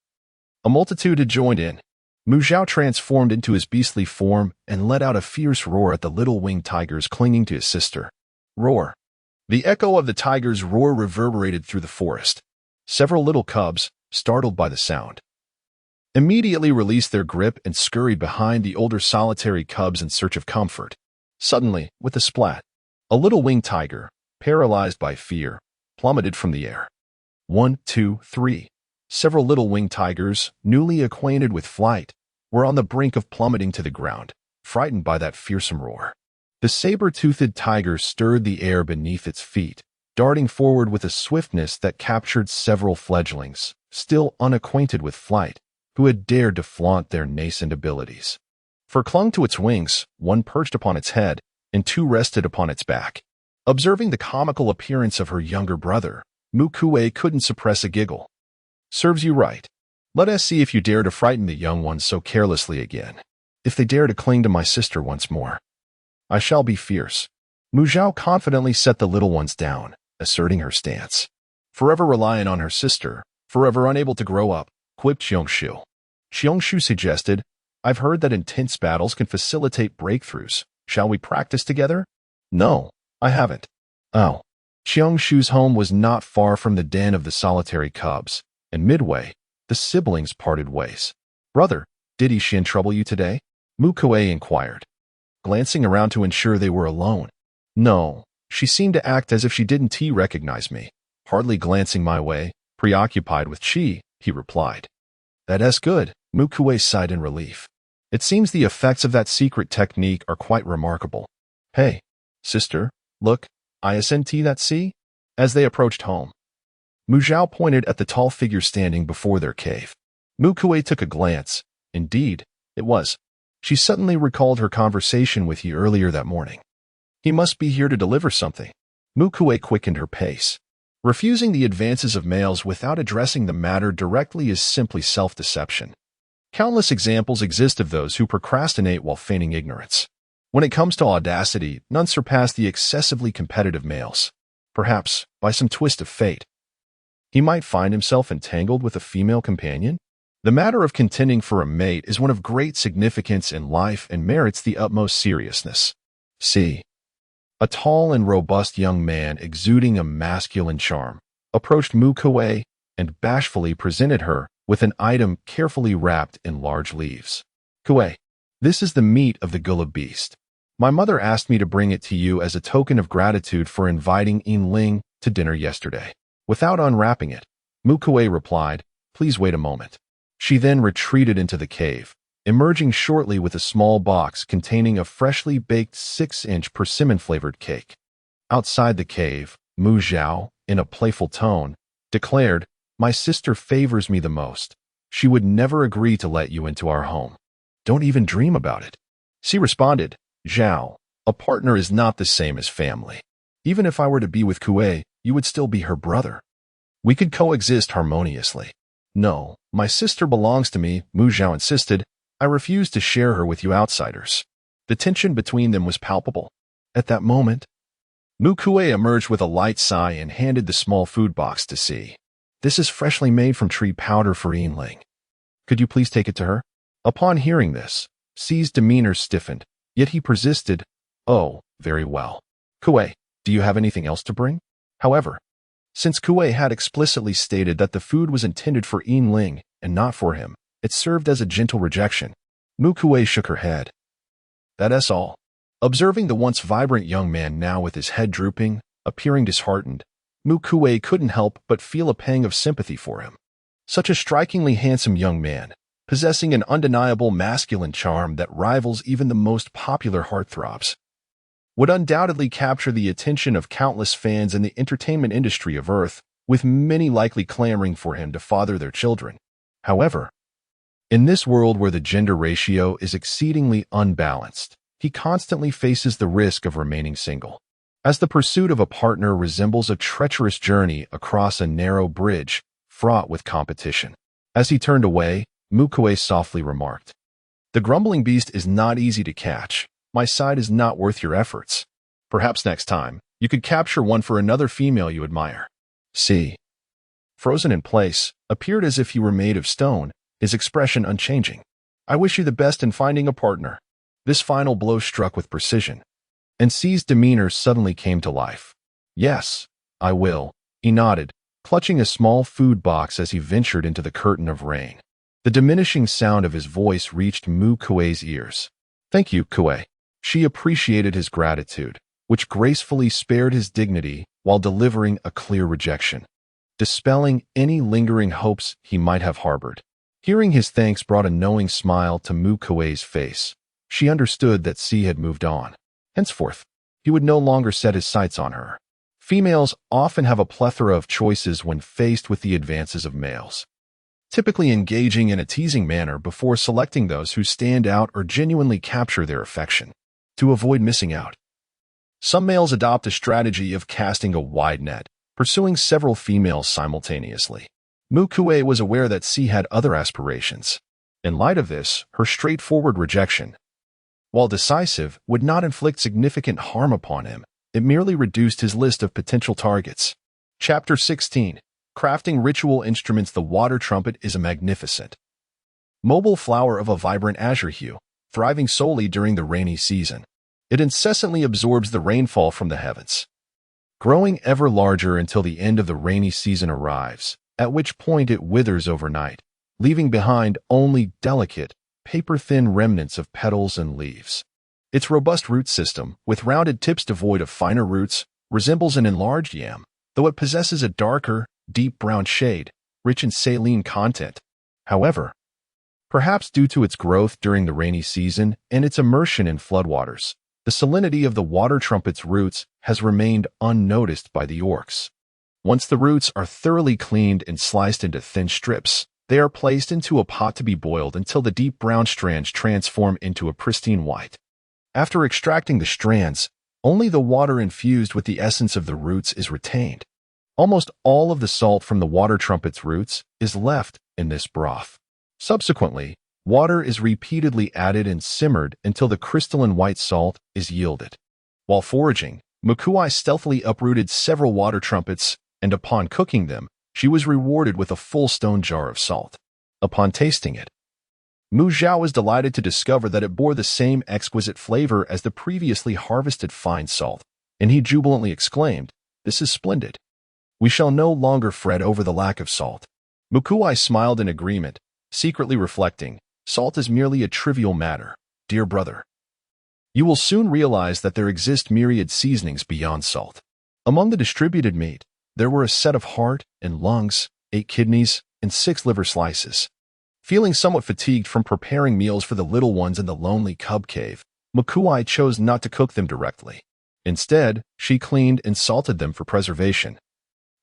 a multitude had joined in. Mu Zhao transformed into his beastly form and let out a fierce roar at the little winged tigers clinging to his sister. Roar. The echo of the tiger's roar reverberated through the forest. Several little cubs, startled by the sound, immediately released their grip and scurried behind the older solitary cubs in search of comfort. Suddenly, with a splat, a little winged tiger, paralyzed by fear, plummeted from the air. 1, 2, 3. Several little winged tigers, newly acquainted with flight, were on the brink of plummeting to the ground, frightened by that fearsome roar. The saber-toothed tiger stirred the air beneath its feet, darting forward with a swiftness that captured several fledglings, still unacquainted with flight, who had dared to flaunt their nascent abilities. For clung to its wings, one perched upon its head, and two rested upon its back. Observing the comical appearance of her younger brother, Mu Kui couldn't suppress a giggle. Serves you right. Let us see if you dare to frighten the young ones so carelessly again. If they dare to cling to my sister once more, I shall be fierce. Mu Zhao confidently set the little ones down, asserting her stance. Forever reliant on her sister, forever unable to grow up, quipped Xiangshu. Xiangshu suggested, I've heard that intense battles can facilitate breakthroughs. Shall we practice together? No, I haven't. Oh. Xiangshu's home was not far from the den of the solitary cubs, and midway, the siblings parted ways. Brother, did Ishin trouble you today? Mu Kui inquired, glancing around to ensure they were alone. No, she seemed to act as if she didn't recognize me. Hardly glancing my way, preoccupied with chi, he replied. That's good, Mu Kui sighed in relief. It seems the effects of that secret technique are quite remarkable. Hey, sister, look, isn't that sea? As they approached home, Mu Zhao pointed at the tall figure standing before their cave. Mu Kui took a glance. Indeed, it was. She suddenly recalled her conversation with you earlier that morning. He must be here to deliver something. Mu Kui quickened her pace. Refusing the advances of males without addressing the matter directly is simply self-deception. Countless examples exist of those who procrastinate while feigning ignorance. When it comes to audacity, none surpass the excessively competitive males. Perhaps, by some twist of fate, he might find himself entangled with a female companion? The matter of contending for a mate is one of great significance in life and merits the utmost seriousness. See. A tall and robust young man exuding a masculine charm approached Mu Kui and bashfully presented her with an item carefully wrapped in large leaves. Kui, this is the meat of the gula beast. My mother asked me to bring it to you as a token of gratitude for inviting Yinling to dinner yesterday. Without unwrapping it, Mu Kui replied, Please wait a moment. She then retreated into the cave, emerging shortly with a small box containing a freshly baked 6-inch persimmon-flavored cake. Outside the cave, Mu Zhao, in a playful tone, declared, My sister favors me the most. She would never agree to let you into our home. Don't even dream about it. She responded, Zhao, a partner is not the same as family. Even if I were to be with Kui, you would still be her brother. We could coexist harmoniously. No, my sister belongs to me, Mu Zhao insisted. I refuse to share her with you outsiders. The tension between them was palpable. At that moment, Mu Kui emerged with a light sigh and handed the small food box to Si. This is freshly made from tree powder for Yinling. Could you please take it to her? Upon hearing this, Si's demeanor stiffened, yet he persisted, Oh, very well. Kui, do you have anything else to bring? However, since Kui had explicitly stated that the food was intended for Yinling and not for him, it served as a gentle rejection. Mu Kui shook her head. That's all. Observing the once vibrant young man now with his head drooping, appearing disheartened, Mu Kui couldn't help but feel a pang of sympathy for him. Such a strikingly handsome young man, possessing an undeniable masculine charm that rivals even the most popular heartthrobs, would undoubtedly capture the attention of countless fans in the entertainment industry of Earth, with many likely clamoring for him to father their children. However, in this world where the gender ratio is exceedingly unbalanced, he constantly faces the risk of remaining single, as the pursuit of a partner resembles a treacherous journey across a narrow bridge fraught with competition. As he turned away, Mu Kui softly remarked, The grumbling beast is not easy to catch. My side is not worth your efforts. Perhaps next time, you could capture one for another female you admire. Si, frozen in place, appeared as if he were made of stone, his expression unchanging. I wish you the best in finding a partner. This final blow struck with precision, and Si's demeanor suddenly came to life. Yes, I will, he nodded, clutching a small food box as he ventured into the curtain of rain. The diminishing sound of his voice reached Mu Kui's ears. Thank you, Kui. She appreciated his gratitude, which gracefully spared his dignity while delivering a clear rejection, dispelling any lingering hopes he might have harbored. Hearing his thanks brought a knowing smile to Mu Kui's face. She understood that Si had moved on. Henceforth, he would no longer set his sights on her. Females often have a plethora of choices when faced with the advances of males. typically engaging in a teasing manner before selecting those who stand out or genuinely capture their affection. To avoid missing out, some males adopt a strategy of casting a wide net, pursuing several females simultaneously. Mu Kui was aware that C had other aspirations. In light of this, her straightforward rejection, while decisive, would not inflict significant harm upon him. It merely reduced his list of potential targets. Chapter 16. Crafting Ritual Instruments. The water trumpet is a magnificent, mobile flower of a vibrant azure hue, thriving solely during the rainy season. It incessantly absorbs the rainfall from the heavens, growing ever larger until the end of the rainy season arrives, at which point it withers overnight, leaving behind only delicate, paper-thin remnants of petals and leaves. Its robust root system, with rounded tips devoid of finer roots, resembles an enlarged yam, though it possesses a darker, deep brown shade, rich in saline content. However, perhaps due to its growth during the rainy season and its immersion in floodwaters, the salinity of the water trumpet's roots has remained unnoticed by the orcs. Once the roots are thoroughly cleaned and sliced into thin strips, they are placed into a pot to be boiled until the deep brown strands transform into a pristine white. After extracting the strands, only the water infused with the essence of the roots is retained. Almost all of the salt from the water trumpet's roots is left in this broth. Subsequently, water is repeatedly added and simmered until the crystalline white salt is yielded. While foraging, Mu Kui stealthily uprooted several water trumpets, and upon cooking them, she was rewarded with a full stone jar of salt. Upon tasting it, Mu Zhao was delighted to discover that it bore the same exquisite flavor as the previously harvested fine salt, and he jubilantly exclaimed, "This is splendid. We shall no longer fret over the lack of salt." Mu Kui smiled in agreement, secretly reflecting, "Salt is merely a trivial matter, dear brother. You will soon realize that there exist myriad seasonings beyond salt." Among the distributed meat, there were a set of heart and lungs, 8 kidneys, and 6 liver slices. Feeling somewhat fatigued from preparing meals for the little ones in the lonely cub cave, Mu Kui chose not to cook them directly. Instead, she cleaned and salted them for preservation,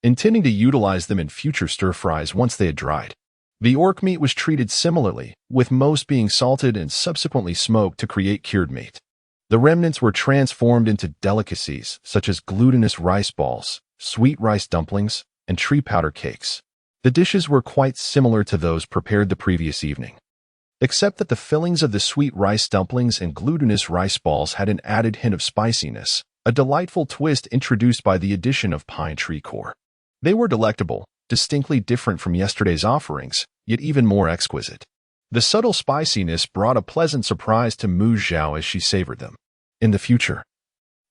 intending to utilize them in future stir-fries once they had dried. The orc meat was treated similarly, with most being salted and subsequently smoked to create cured meat. The remnants were transformed into delicacies such as glutinous rice balls, sweet rice dumplings, and tree powder cakes. The dishes were quite similar to those prepared the previous evening, except that the fillings of the sweet rice dumplings and glutinous rice balls had an added hint of spiciness, a delightful twist introduced by the addition of pine tree core. They were delectable, distinctly different from yesterday's offerings, yet even more exquisite. The subtle spiciness brought a pleasant surprise to Mu Zhao as she savored them. In the future,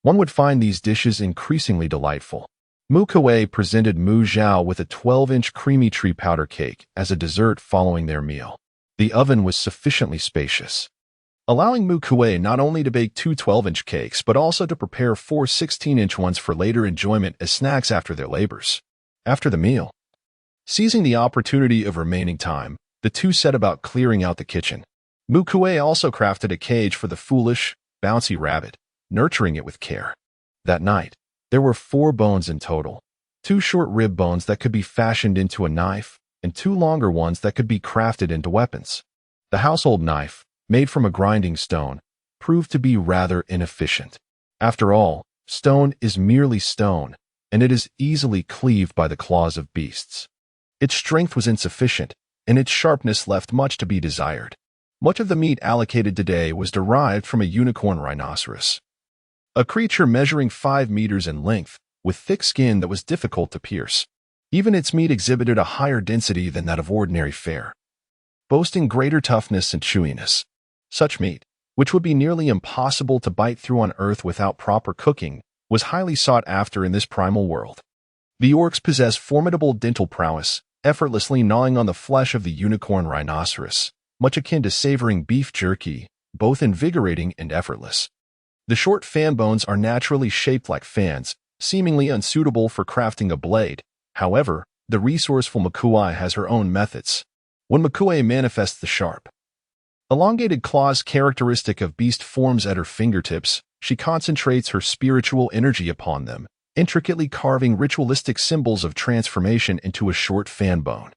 one would find these dishes increasingly delightful. Mu Kui presented Mu Zhao with a 12-inch creamy tree powder cake as a dessert following their meal. The oven was sufficiently spacious, allowing Mu Kui not only to bake 2 12-inch cakes but also to prepare 4 16-inch ones for later enjoyment as snacks after their labors. After the meal, seizing the opportunity of remaining time, the two set about clearing out the kitchen. Mu Kui also crafted a cage for the foolish, bouncy rabbit, nurturing it with care. That night, there were 4 bones in total, 2 short rib bones that could be fashioned into a knife, and 2 longer ones that could be crafted into weapons. The household knife, made from a grinding stone, proved to be rather inefficient. After all, stone is merely stone, and it is easily cleaved by the claws of beasts. Its strength was insufficient, and its sharpness left much to be desired. Much of the meat allocated today was derived from a unicorn rhinoceros, a creature measuring 5 meters in length, with thick skin that was difficult to pierce. Even its meat exhibited a higher density than that of ordinary fare, boasting greater toughness and chewiness. Such meat, which would be nearly impossible to bite through on Earth without proper cooking, was highly sought after in this primal world. The orcs possess formidable dental prowess, effortlessly gnawing on the flesh of the unicorn rhinoceros, much akin to savoring beef jerky, both invigorating and effortless. The short fan bones are naturally shaped like fans, seemingly unsuitable for crafting a blade. However, the resourceful Mu Kui has her own methods. When Mu Kui manifests the sharp, elongated claws characteristic of beast forms at her fingertips, she concentrates her spiritual energy upon them, intricately carving ritualistic symbols of transformation into a short fan bone.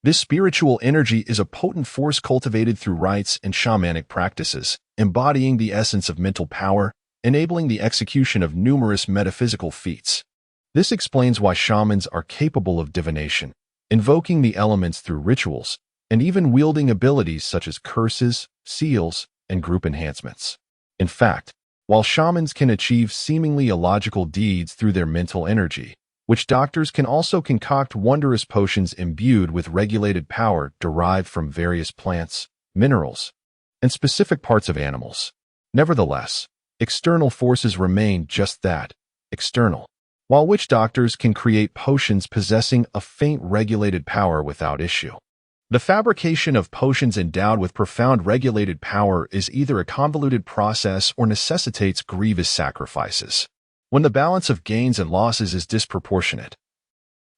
This spiritual energy is a potent force cultivated through rites and shamanic practices, embodying the essence of mental power, enabling the execution of numerous metaphysical feats. This explains why shamans are capable of divination, invoking the elements through rituals, and even wielding abilities such as curses, seals, and group enhancements. In fact, while shamans can achieve seemingly illogical deeds through their mental energy, witch doctors can also concoct wondrous potions imbued with regulated power derived from various plants, minerals, and specific parts of animals. Nevertheless, external forces remain just that, external. While witch doctors can create potions possessing a faint regulated power without issue. The fabrication of potions endowed with profound regulated power is either a convoluted process or necessitates grievous sacrifices. When the balance of gains and losses is disproportionate,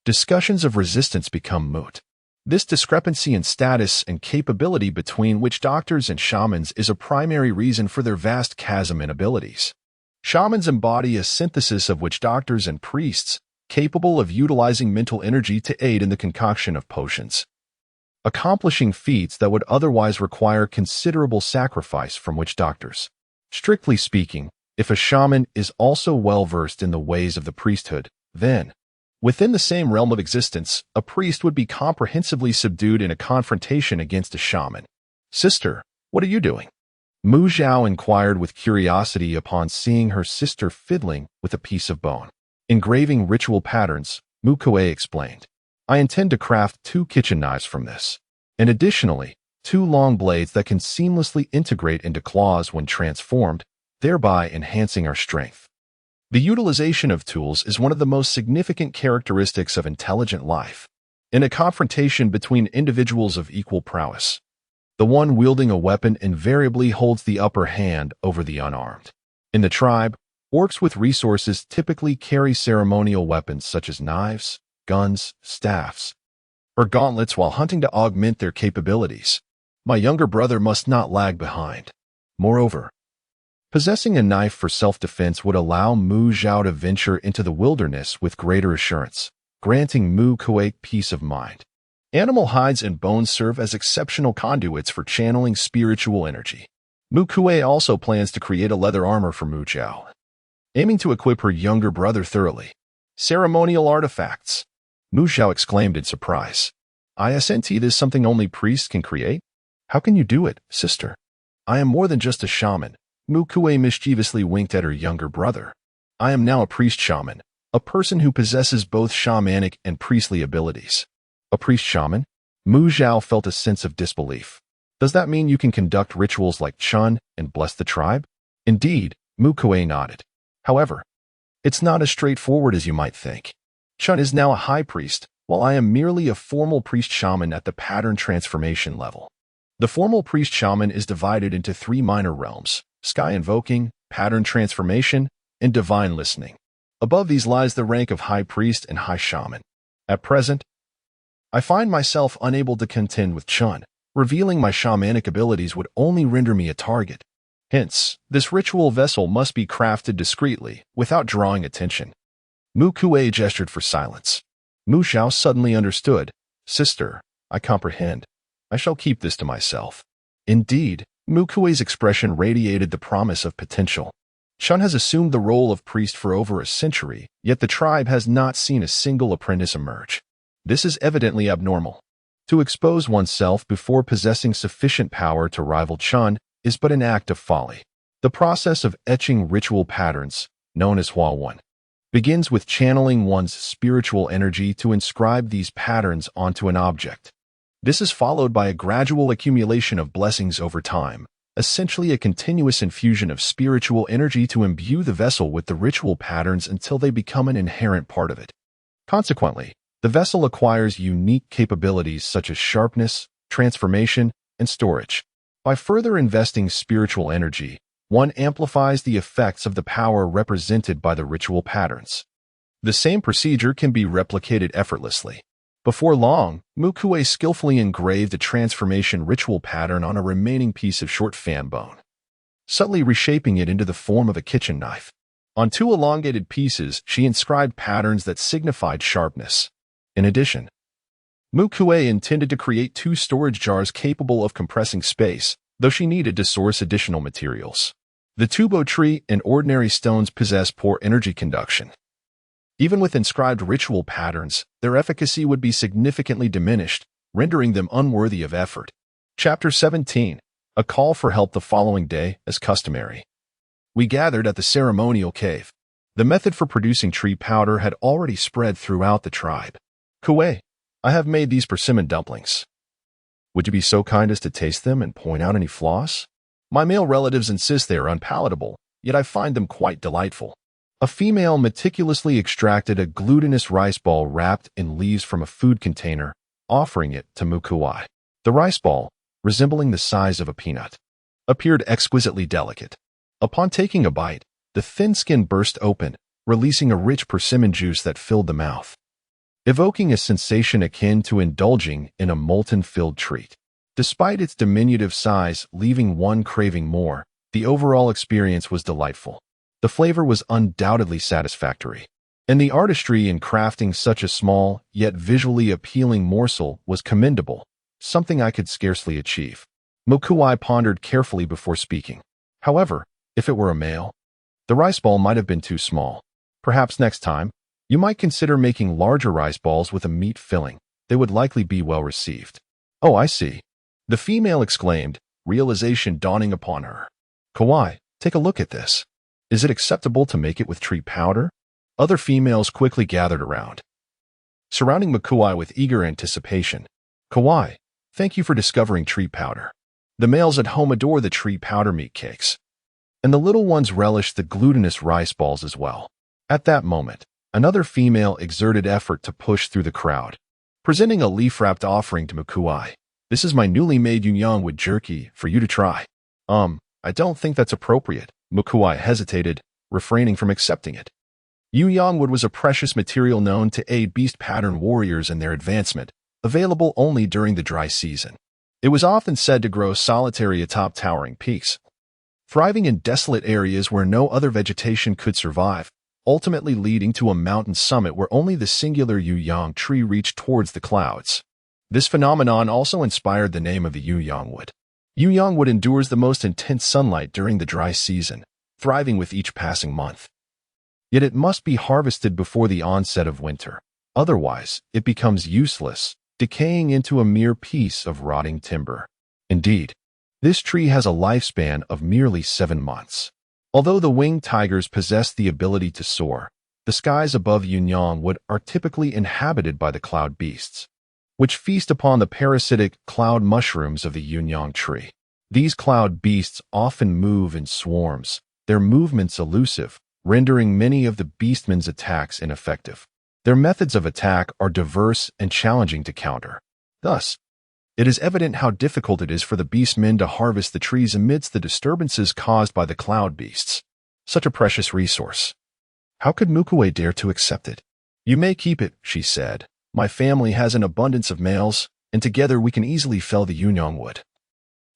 discussions of resistance become moot. This discrepancy in status and capability between witch doctors and shamans is a primary reason for their vast chasm in abilities. Shamans embody a synthesis of witch doctors and priests, capable of utilizing mental energy to aid in the concoction of potions, accomplishing feats that would otherwise require considerable sacrifice from witch doctors. Strictly speaking, if a shaman is also well-versed in the ways of the priesthood, then, within the same realm of existence, a priest would be comprehensively subdued in a confrontation against a shaman. "Sister, what are you doing?" Mu Zhao inquired with curiosity upon seeing her sister fiddling with a piece of bone. "Engraving ritual patterns," Mu Kui explained. "I intend to craft 2 kitchen knives from this, and additionally, 2 long blades that can seamlessly integrate into claws when transformed, thereby enhancing our strength." The utilization of tools is one of the most significant characteristics of intelligent life. In a confrontation between individuals of equal prowess, the one wielding a weapon invariably holds the upper hand over the unarmed. In the tribe, orcs with resources typically carry ceremonial weapons such as knives, guns, staffs, or gauntlets while hunting to augment their capabilities. My younger brother must not lag behind. Moreover, possessing a knife for self-defense would allow Mu Zhao to venture into the wilderness with greater assurance, granting Mu Kui peace of mind. Animal hides and bones serve as exceptional conduits for channeling spiritual energy. Mu Kui also plans to create a leather armor for Mu Zhao, aiming to equip her younger brother thoroughly. "Ceremonial artifacts," Mu Zhao exclaimed in surprise. "Isn't this something only priests can create? How can you do it, sister?" "I am more than just a shaman," Mu Kui mischievously winked at her younger brother. "I am now a priest-shaman, a person who possesses both shamanic and priestly abilities." "A priest-shaman?" Mu Zhao felt a sense of disbelief. "Does that mean you can conduct rituals like Chun and bless the tribe?" "Indeed," Mu Kui nodded. "However, it's not as straightforward as you might think. Chun is now a high priest, while I am merely a formal priest-shaman at the pattern transformation level. The formal priest-shaman is divided into 3 minor realms: sky invoking, pattern transformation, and divine listening. Above these lies the rank of high priest and high shaman. At present, I find myself unable to contend with Chun. Revealing my shamanic abilities would only render me a target. Hence, this ritual vessel must be crafted discreetly, without drawing attention." Mu Kui gestured for silence. Mu Zhao suddenly understood. "Sister, I comprehend. I shall keep this to myself." Indeed, Mu Kui's expression radiated the promise of potential. Chun has assumed the role of priest for over a century, yet the tribe has not seen a single apprentice emerge. This is evidently abnormal. To expose oneself before possessing sufficient power to rival Chun is but an act of folly. The process of etching ritual patterns, known as Hua-Wen, begins with channeling one's spiritual energy to inscribe these patterns onto an object. This is followed by a gradual accumulation of blessings over time, essentially a continuous infusion of spiritual energy to imbue the vessel with the ritual patterns until they become an inherent part of it. Consequently, the vessel acquires unique capabilities such as sharpness, transformation, and storage. By further investing spiritual energy, one amplifies the effects of the power represented by the ritual patterns. The same procedure can be replicated effortlessly. Before long, Mu Kui skillfully engraved a transformation ritual pattern on a remaining piece of short fan bone, subtly reshaping it into the form of a kitchen knife. On 2 elongated pieces, she inscribed patterns that signified sharpness. In addition, Mu Kui intended to create 2 storage jars capable of compressing space, though she needed to source additional materials. The tubo tree and ordinary stones possess poor energy conduction. Even with inscribed ritual patterns, their efficacy would be significantly diminished, rendering them unworthy of effort. Chapter 17. A call for help the following day, as customary. We gathered at the ceremonial cave. The method for producing tree powder had already spread throughout the tribe. Kui, I have made these persimmon dumplings. Would you be so kind as to taste them and point out any flaws? My male relatives insist they are unpalatable, yet I find them quite delightful. A female meticulously extracted a glutinous rice ball wrapped in leaves from a food container, offering it to Mu Kui. The rice ball, resembling the size of a peanut, appeared exquisitely delicate. Upon taking a bite, the thin skin burst open, releasing a rich persimmon juice that filled the mouth, evoking a sensation akin to indulging in a molten-filled treat. Despite its diminutive size leaving one craving more, the overall experience was delightful. The flavor was undoubtedly satisfactory, and the artistry in crafting such a small, yet visually appealing morsel was commendable, something I could scarcely achieve. Mu Kui pondered carefully before speaking. However, if it were a male, the rice ball might have been too small. Perhaps next time, you might consider making larger rice balls with a meat filling. They would likely be well received. Oh, I see. The female exclaimed, realization dawning upon her. Kui, take a look at this. Is it acceptable to make it with tree powder? Other females quickly gathered around, surrounding Mu Kui with eager anticipation. Kui, thank you for discovering tree powder. The males at home adore the tree powder meat cakes, and the little ones relish the glutinous rice balls as well. At that moment, another female exerted effort to push through the crowd, presenting a leaf-wrapped offering to Mu Kui. This is my newly made yunyanwood jerky for you to try. I don't think that's appropriate. Mu Kui hesitated, refraining from accepting it. Yunyanwood was a precious material known to aid beast pattern warriors in their advancement, available only during the dry season. It was often said to grow solitary atop towering peaks, thriving in desolate areas where no other vegetation could survive, ultimately leading to a mountain summit where only the singular yunyang tree reached towards the clouds. This phenomenon also inspired the name of the yunyangwood. Yunyangwood endures the most intense sunlight during the dry season, thriving with each passing month. Yet it must be harvested before the onset of winter. Otherwise, it becomes useless, decaying into a mere piece of rotting timber. Indeed, this tree has a lifespan of merely 7 months. Although the winged tigers possess the ability to soar, the skies above Yunyangwood are typically inhabited by the cloud beasts, which feast upon the parasitic cloud mushrooms of the yunyang tree. These cloud beasts often move in swarms, their movements elusive, rendering many of the beastmen's attacks ineffective. Their methods of attack are diverse and challenging to counter. Thus, it is evident how difficult it is for the beastmen to harvest the trees amidst the disturbances caused by the cloud beasts. Such a precious resource. How could Mu Kui dare to accept it? You may keep it, she said. My family has an abundance of males, and together we can easily fell the yunyangwood.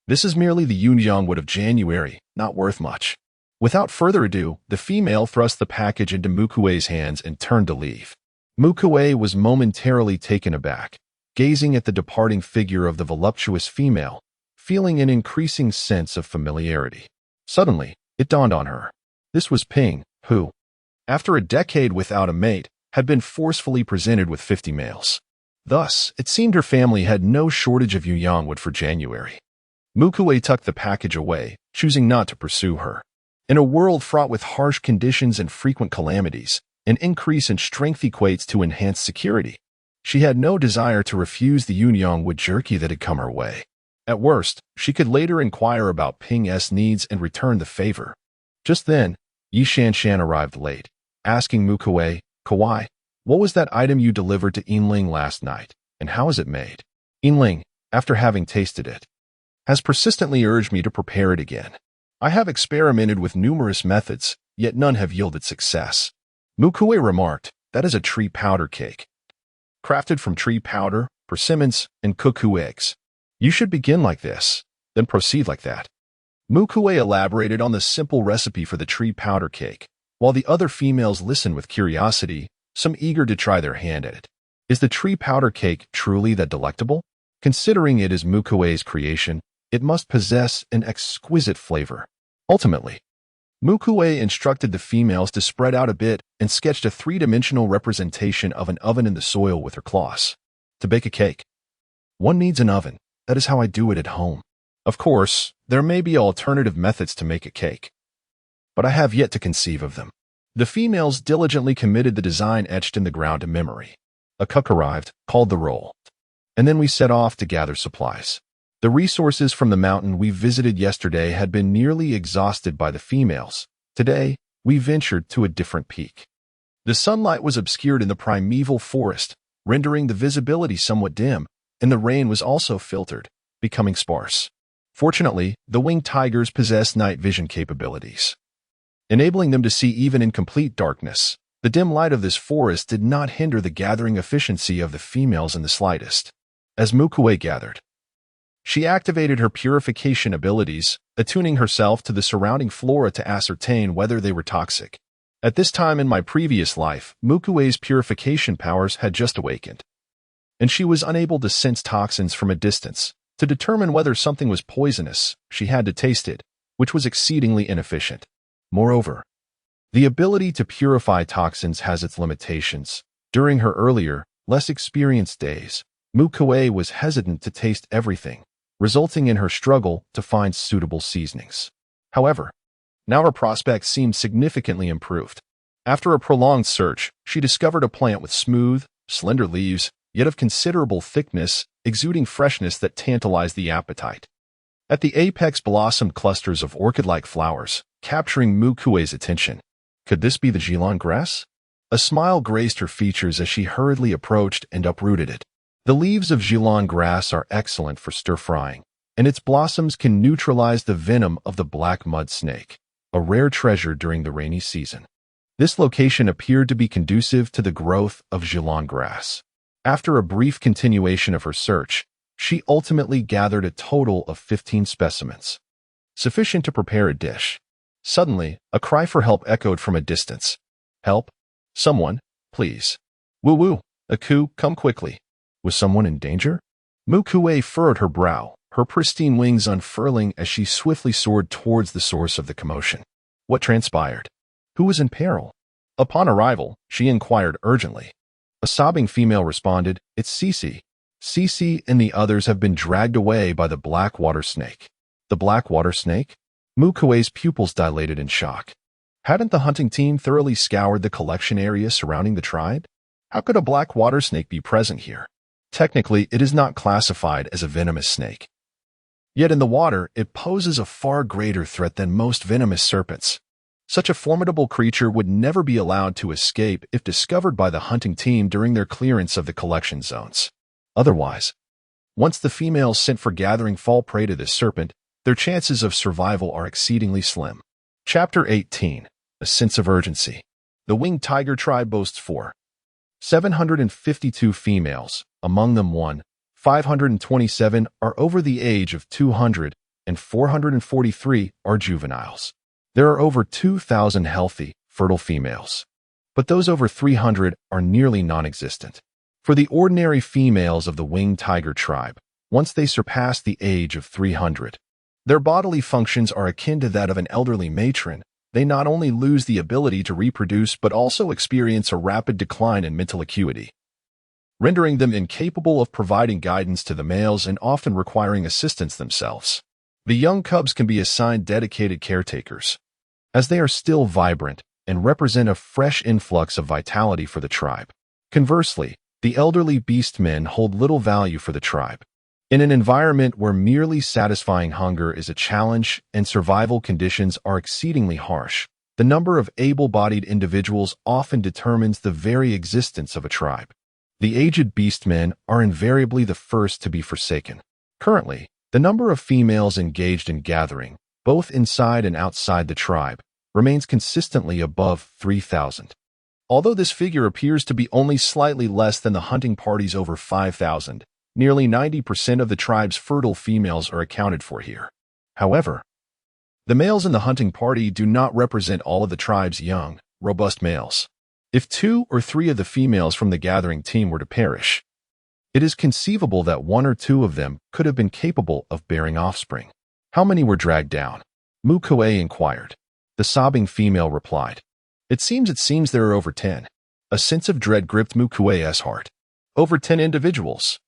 This is merely the yunyangwood of January, not worth much. Without further ado, the female thrust the package into Mu Kui's hands and turned to leave. Mu Kui was momentarily taken aback, gazing at the departing figure of the voluptuous female, feeling an increasing sense of familiarity. Suddenly, it dawned on her. This was Ping, who, after a decade without a mate, had been forcefully presented with 50 males. Thus, it seemed her family had no shortage of yunyangwood for January. Mu Kui tucked the package away, choosing not to pursue her. In a world fraught with harsh conditions and frequent calamities, an increase in strength equates to enhanced security. She had no desire to refuse the yunyangwood jerky that had come her way. At worst, she could later inquire about Ping's needs and return the favor. Just then, Yi Shanshan arrived late, asking Mu Kui, Kui, what was that item you delivered to Yinling last night, and how is it made? Yinling, after having tasted it, has persistently urged me to prepare it again. I have experimented with numerous methods, yet none have yielded success. Mu Kui remarked, that is a tree powder cake, crafted from tree powder, persimmons, and cuckoo eggs. You should begin like this, then proceed like that. Mu Kui elaborated on the simple recipe for the tree powder cake, while the other females listened with curiosity, some eager to try their hand at it. Is the tree powder cake truly that delectable? Considering it is Mu Kui's creation, it must possess an exquisite flavor. Ultimately, Mu Kui instructed the females to spread out a bit and sketched a three-dimensional representation of an oven in the soil with her claws. To bake a cake, one needs an oven. That is how I do it at home. Of course, there may be alternative methods to make a cake, but I have yet to conceive of them. The females diligently committed the design etched in the ground to memory. A cook arrived, called the roll, and then we set off to gather supplies. The resources from the mountain we visited yesterday had been nearly exhausted by the females. Today, we ventured to a different peak. The sunlight was obscured in the primeval forest, rendering the visibility somewhat dim, and the rain was also filtered, becoming sparse. Fortunately, the winged tigers possess night vision capabilities, enabling them to see even in complete darkness. The dim light of this forest did not hinder the gathering efficiency of the females in the slightest. As Mu Kui gathered, she activated her purification abilities, attuning herself to the surrounding flora to ascertain whether they were toxic. At this time in my previous life, Mu Kui's purification powers had just awakened, and she was unable to sense toxins from a distance. To determine whether something was poisonous, she had to taste it, which was exceedingly inefficient. Moreover, the ability to purify toxins has its limitations. During her earlier, less experienced days, Mu Kui was hesitant to taste everything, resulting in her struggle to find suitable seasonings. However, now her prospects seemed significantly improved. After a prolonged search, she discovered a plant with smooth, slender leaves, yet of considerable thickness, exuding freshness that tantalized the appetite. At the apex blossomed clusters of orchid-like flowers, capturing Mu Kui's attention. Could this be the Zhilan grass? A smile graced her features as she hurriedly approached and uprooted it. The leaves of Zhilan grass are excellent for stir-frying, and its blossoms can neutralize the venom of the black mud snake, a rare treasure during the rainy season. This location appeared to be conducive to the growth of Zhilan grass. After a brief continuation of her search, she ultimately gathered a total of 15 specimens, sufficient to prepare a dish. Suddenly, a cry for help echoed from a distance. Help! Someone, please. Woo-woo! Aku, come quickly. Was someone in danger? Mu Kui furrowed her brow, her pristine wings unfurling as she swiftly soared towards the source of the commotion. What transpired? Who was in peril? Upon arrival, she inquired urgently. A sobbing female responded, It's Cece. Cece and the others have been dragged away by the black water snake. The black water snake? Mu Kui's pupils dilated in shock. Hadn't the hunting team thoroughly scoured the collection area surrounding the tribe? How could a black water snake be present here? Technically, it is not classified as a venomous snake. Yet in the water, it poses a far greater threat than most venomous serpents. Such a formidable creature would never be allowed to escape if discovered by the hunting team during their clearance of the collection zones. Otherwise, once the females sent for gathering fall prey to this serpent, their chances of survival are exceedingly slim. Chapter 18. A Sense of Urgency. The winged tiger tribe boasts 752 females, among them 527 are over the age of 200, and 443 are juveniles. There are over 2,000 healthy, fertile females, but those over 300 are nearly non-existent. For the ordinary females of the winged tiger tribe, once they surpass the age of 300, their bodily functions are akin to that of an elderly matron. They not only lose the ability to reproduce but also experience a rapid decline in mental acuity, rendering them incapable of providing guidance to the males and often requiring assistance themselves. The young cubs can be assigned dedicated caretakers, as they are still vibrant and represent a fresh influx of vitality for the tribe. Conversely, the elderly beast men hold little value for the tribe. In an environment where merely satisfying hunger is a challenge and survival conditions are exceedingly harsh, the number of able-bodied individuals often determines the very existence of a tribe. The aged beast men are invariably the first to be forsaken. Currently, the number of females engaged in gathering, both inside and outside the tribe, remains consistently above 3,000. Although this figure appears to be only slightly less than the hunting parties over 5,000, nearly 90% of the tribe's fertile females are accounted for here. However, the males in the hunting party do not represent all of the tribe's young, robust males. If 2 or 3 of the females from the gathering team were to perish, it is conceivable that 1 or 2 of them could have been capable of bearing offspring. How many were dragged down? Mu Kui inquired. The sobbing female replied. It seems there are over 10. A sense of dread gripped Mu Kui's heart. Over 10 individuals.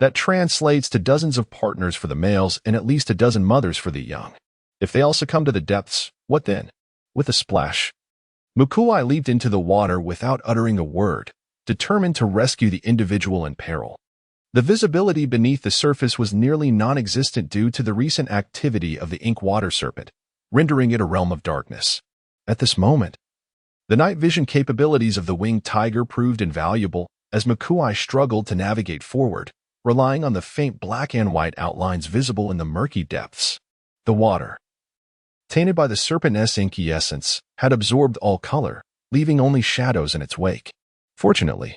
That translates to dozens of partners for the males and at least a dozen mothers for the young. If they all succumb to the depths, what then? With a splash, Mu Kui leaped into the water without uttering a word, determined to rescue the individual in peril. The visibility beneath the surface was nearly non-existent due to the recent activity of the ink water serpent, rendering it a realm of darkness. At this moment, the night vision capabilities of the winged tiger proved invaluable as Mu Kui struggled to navigate forward, relying on the faint black and white outlines visible in the murky depths. The water, tainted by the serpent's inky essence, had absorbed all color, leaving only shadows in its wake. Fortunately,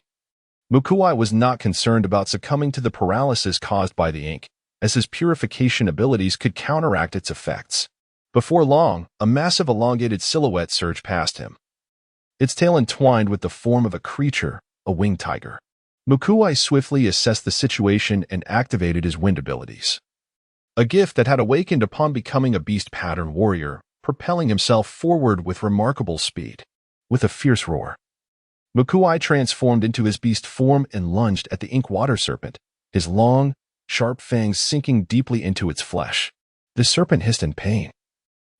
Mu Kui was not concerned about succumbing to the paralysis caused by the ink, as his purification abilities could counteract its effects. Before long, a massive elongated silhouette surged past him, its tail entwined with the form of a creature, a winged tiger. Mu Kui swiftly assessed the situation and activated his wind abilities, a gift that had awakened upon becoming a beast-pattern warrior, propelling himself forward with remarkable speed. With a fierce roar, Mu Kui transformed into his beast form and lunged at the ink water serpent, his long, sharp fangs sinking deeply into its flesh. The serpent hissed in pain,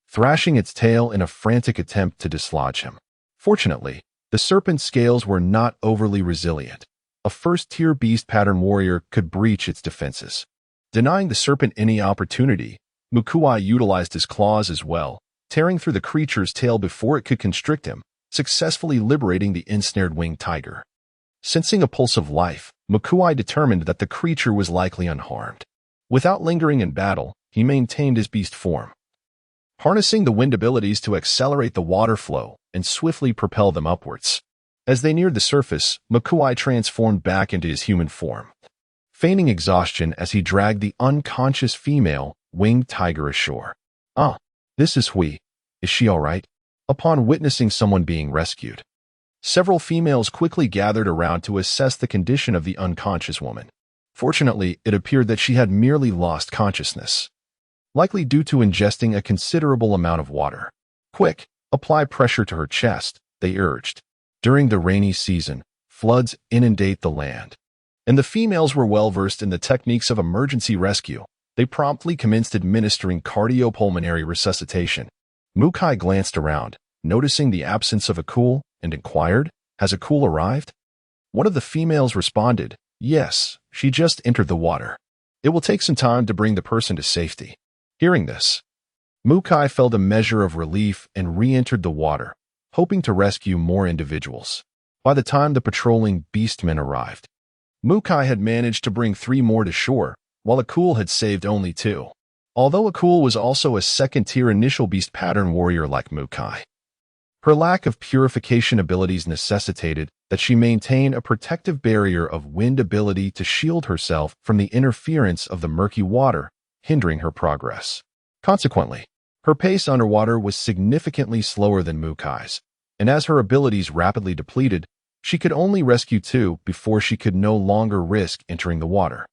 thrashing its tail in a frantic attempt to dislodge him. Fortunately, the serpent's scales were not overly resilient. A first-tier beast-pattern warrior could breach its defenses. Denying the serpent any opportunity, Mu Kui utilized his claws as well, tearing through the creature's tail before it could constrict him, successfully liberating the ensnared winged tiger. Sensing a pulse of life, Mu Kui determined that the creature was likely unharmed. Without lingering in battle, he maintained his beast form, harnessing the wind abilities to accelerate the water flow and swiftly propel them upwards. As they neared the surface, Mu Kui transformed back into his human form, feigning exhaustion as he dragged the unconscious female winged tiger ashore. "Ah, this is Hui. Is she all right?" Upon witnessing someone being rescued, several females quickly gathered around to assess the condition of the unconscious woman. Fortunately, it appeared that she had merely lost consciousness, likely due to ingesting a considerable amount of water. "Quick, apply pressure to her chest," they urged. During the rainy season, floods inundate the land, and the females were well versed in the techniques of emergency rescue. They promptly commenced administering cardiopulmonary resuscitation. Mu Kui glanced around, noticing the absence of Akul, and inquired, "Has Akul arrived?" One of the females responded, "Yes, she just entered the water. It will take some time to bring the person to safety." Hearing this, Mu Kui felt a measure of relief and re-entered the water, hoping to rescue more individuals. By the time the patrolling beastmen arrived, Mu Kui had managed to bring 3 more to shore, while Akul had saved only 2. Although Akul was also a second-tier initial beast pattern warrior like Mu Kui, her lack of purification abilities necessitated that she maintain a protective barrier of wind ability to shield herself from the interference of the murky water, hindering her progress. Consequently, her pace underwater was significantly slower than Mu Kui's, and as her abilities rapidly depleted, she could only rescue 2 before she could no longer risk entering the water.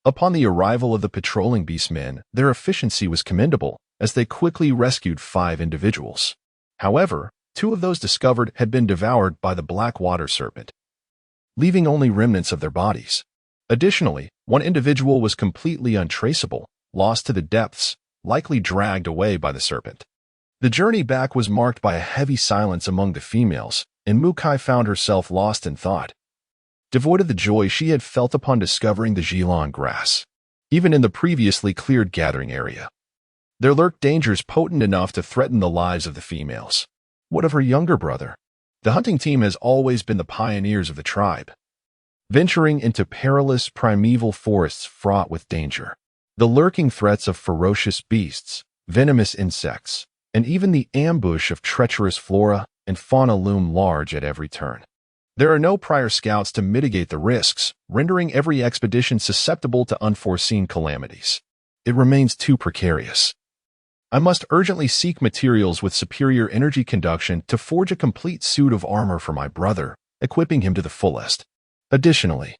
Upon the arrival of the patrolling beastmen, their efficiency was commendable, as they quickly rescued 5 individuals. However, 2 of those discovered had been devoured by the black water serpent, leaving only remnants of their bodies. Additionally, 1 individual was completely untraceable, lost to the depths, likely dragged away by the serpent. The journey back was marked by a heavy silence among the females, and Mu Kui found herself lost in thought, devoid of the joy she had felt upon discovering the Zhilong grass. Even in the previously cleared gathering area, there lurked dangers potent enough to threaten the lives of the females. What of her younger brother? The hunting team has always been the pioneers of the tribe, venturing into perilous primeval forests fraught with danger. The lurking threats of ferocious beasts, venomous insects, and even the ambush of treacherous flora and fauna loom large at every turn. There are no prior scouts to mitigate the risks, rendering every expedition susceptible to unforeseen calamities. It remains too precarious. I must urgently seek materials with superior energy conduction to forge a complete suit of armor for my brother, equipping him to the fullest. Additionally,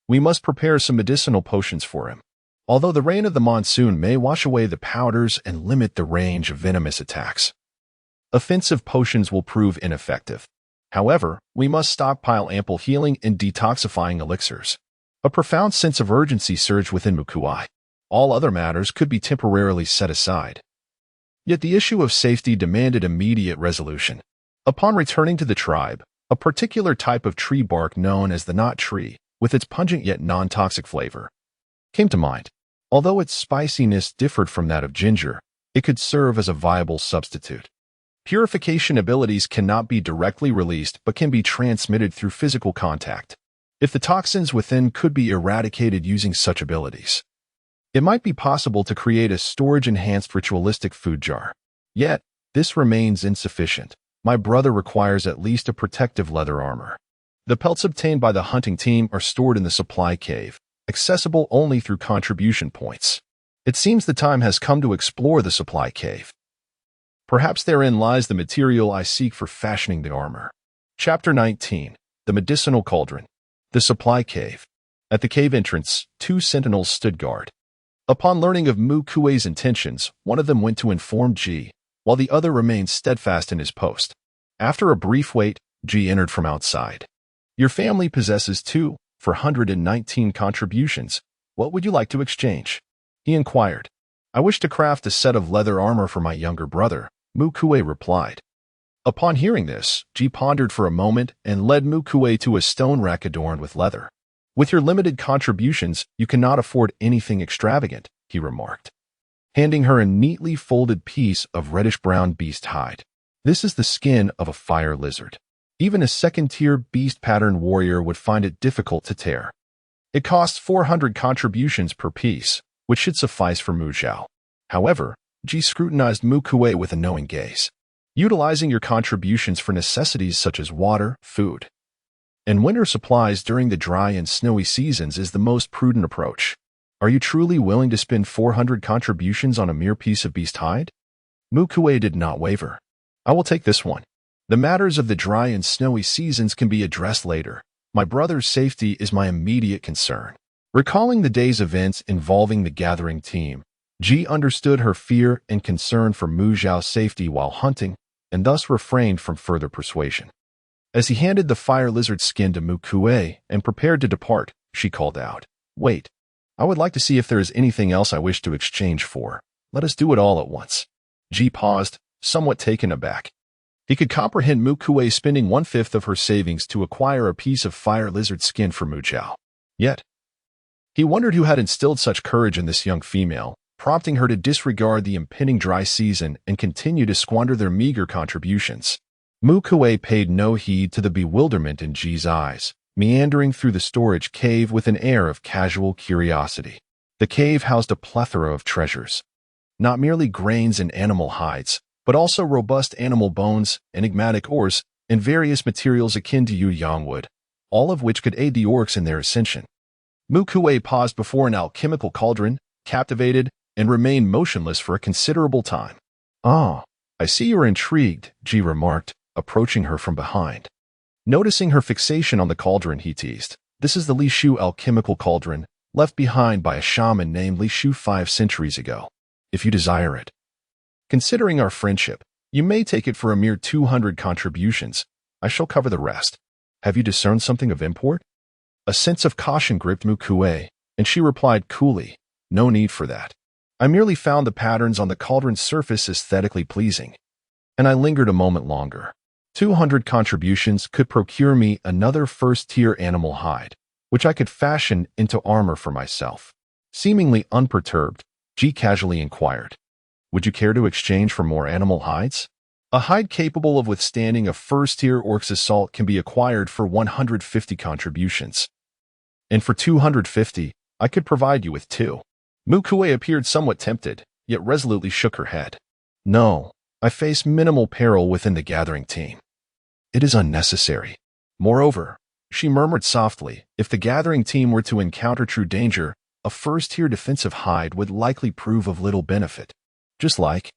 we must prepare some medicinal potions for him. Although the rain of the monsoon may wash away the powders and limit the range of venomous attacks, offensive potions will prove ineffective. However, we must stockpile ample healing and detoxifying elixirs. A profound sense of urgency surged within Mu Kui. All other matters could be temporarily set aside. Yet the issue of safety demanded immediate resolution. Upon returning to the tribe, a particular type of tree bark known as the knot tree, with its pungent yet non-toxic flavor, came to mind. Although its spiciness differed from that of ginger, it could serve as a viable substitute. Purification abilities cannot be directly released but can be transmitted through physical contact. If the toxins within could be eradicated using such abilities, it might be possible to create a storage-enhanced ritualistic food jar. Yet, this remains insufficient. My brother requires at least a protective leather armor. The pelts obtained by the hunting team are stored in the supply cave, accessible only through contribution points. It seems the time has come to explore the supply cave. Perhaps therein lies the material I seek for fashioning the armor. Chapter 19. The Medicinal Cauldron. The Supply Cave. At the cave entrance, 2 sentinels stood guard. Upon learning of Mu Kui's intentions, one of them went to inform Ji, while the other remained steadfast in his post. After a brief wait, Ji entered from outside. Your family possesses 219 contributions. What would you like to exchange? He inquired. I wish to craft a set of leather armor for my younger brother, Mu Kui replied. Upon hearing this, Ji pondered for a moment and led Mu Kui to a stone rack adorned with leather. With your limited contributions, you cannot afford anything extravagant, he remarked, handing her a neatly folded piece of reddish-brown beast hide. This is the skin of a fire lizard. Even a second-tier beast-pattern warrior would find it difficult to tear. It costs 400 contributions per piece, which should suffice for Mu Zhao. However, Ji scrutinized Mu Kui with a knowing gaze. Utilizing your contributions for necessities such as water, food, and winter supplies during the dry and snowy seasons is the most prudent approach. Are you truly willing to spend 400 contributions on a mere piece of beast hide? Mu Kui did not waver. I will take this one. The matters of the dry and snowy seasons can be addressed later. My brother's safety is my immediate concern. Recalling the day's events involving the gathering team, Ji understood her fear and concern for Mu Zhao's safety while hunting, and thus refrained from further persuasion. As he handed the fire lizard skin to Mu Kui and prepared to depart, she called out, Wait, I would like to see if there is anything else I wish to exchange for. Let us do it all at once. Ji paused, somewhat taken aback. He could comprehend Mu Kui spending 1/5 of her savings to acquire a piece of fire lizard skin for Mu Zhao. Yet, he wondered who had instilled such courage in this young female, prompting her to disregard the impending dry season and continue to squander their meager contributions. Mu Kui paid no heed to the bewilderment in Ji's eyes, meandering through the storage cave with an air of casual curiosity. The cave housed a plethora of treasures. Not merely grains and animal hides, but also robust animal bones, enigmatic ores, and various materials akin to yang wood, all of which could aid the orcs in their ascension. Mu Kui paused before an alchemical cauldron, captivated, and remained motionless for a considerable time. Ah, I see you are intrigued, Ji remarked, approaching her from behind. Noticing her fixation on the cauldron, he teased. This is the Li Shu alchemical cauldron, left behind by a shaman named Li Shu 5 centuries ago. If you desire it. Considering our friendship, you may take it for a mere 200 contributions. I shall cover the rest. Have you discerned something of import? A sense of caution gripped Mu Kui, and she replied coolly, No need for that. I merely found the patterns on the cauldron's surface aesthetically pleasing. And I lingered a moment longer. 200 contributions could procure me another first-tier animal hide, which I could fashion into armor for myself. Seemingly unperturbed, Ji casually inquired, Would you care to exchange for more animal hides? A hide capable of withstanding a first-tier orc's assault can be acquired for 150 contributions. And for 250, I could provide you with 2. Mu Kui appeared somewhat tempted, yet resolutely shook her head. No, I face minimal peril within the gathering team. It is unnecessary. Moreover, she murmured softly, if the gathering team were to encounter true danger, a first-tier defensive hide would likely prove of little benefit. just like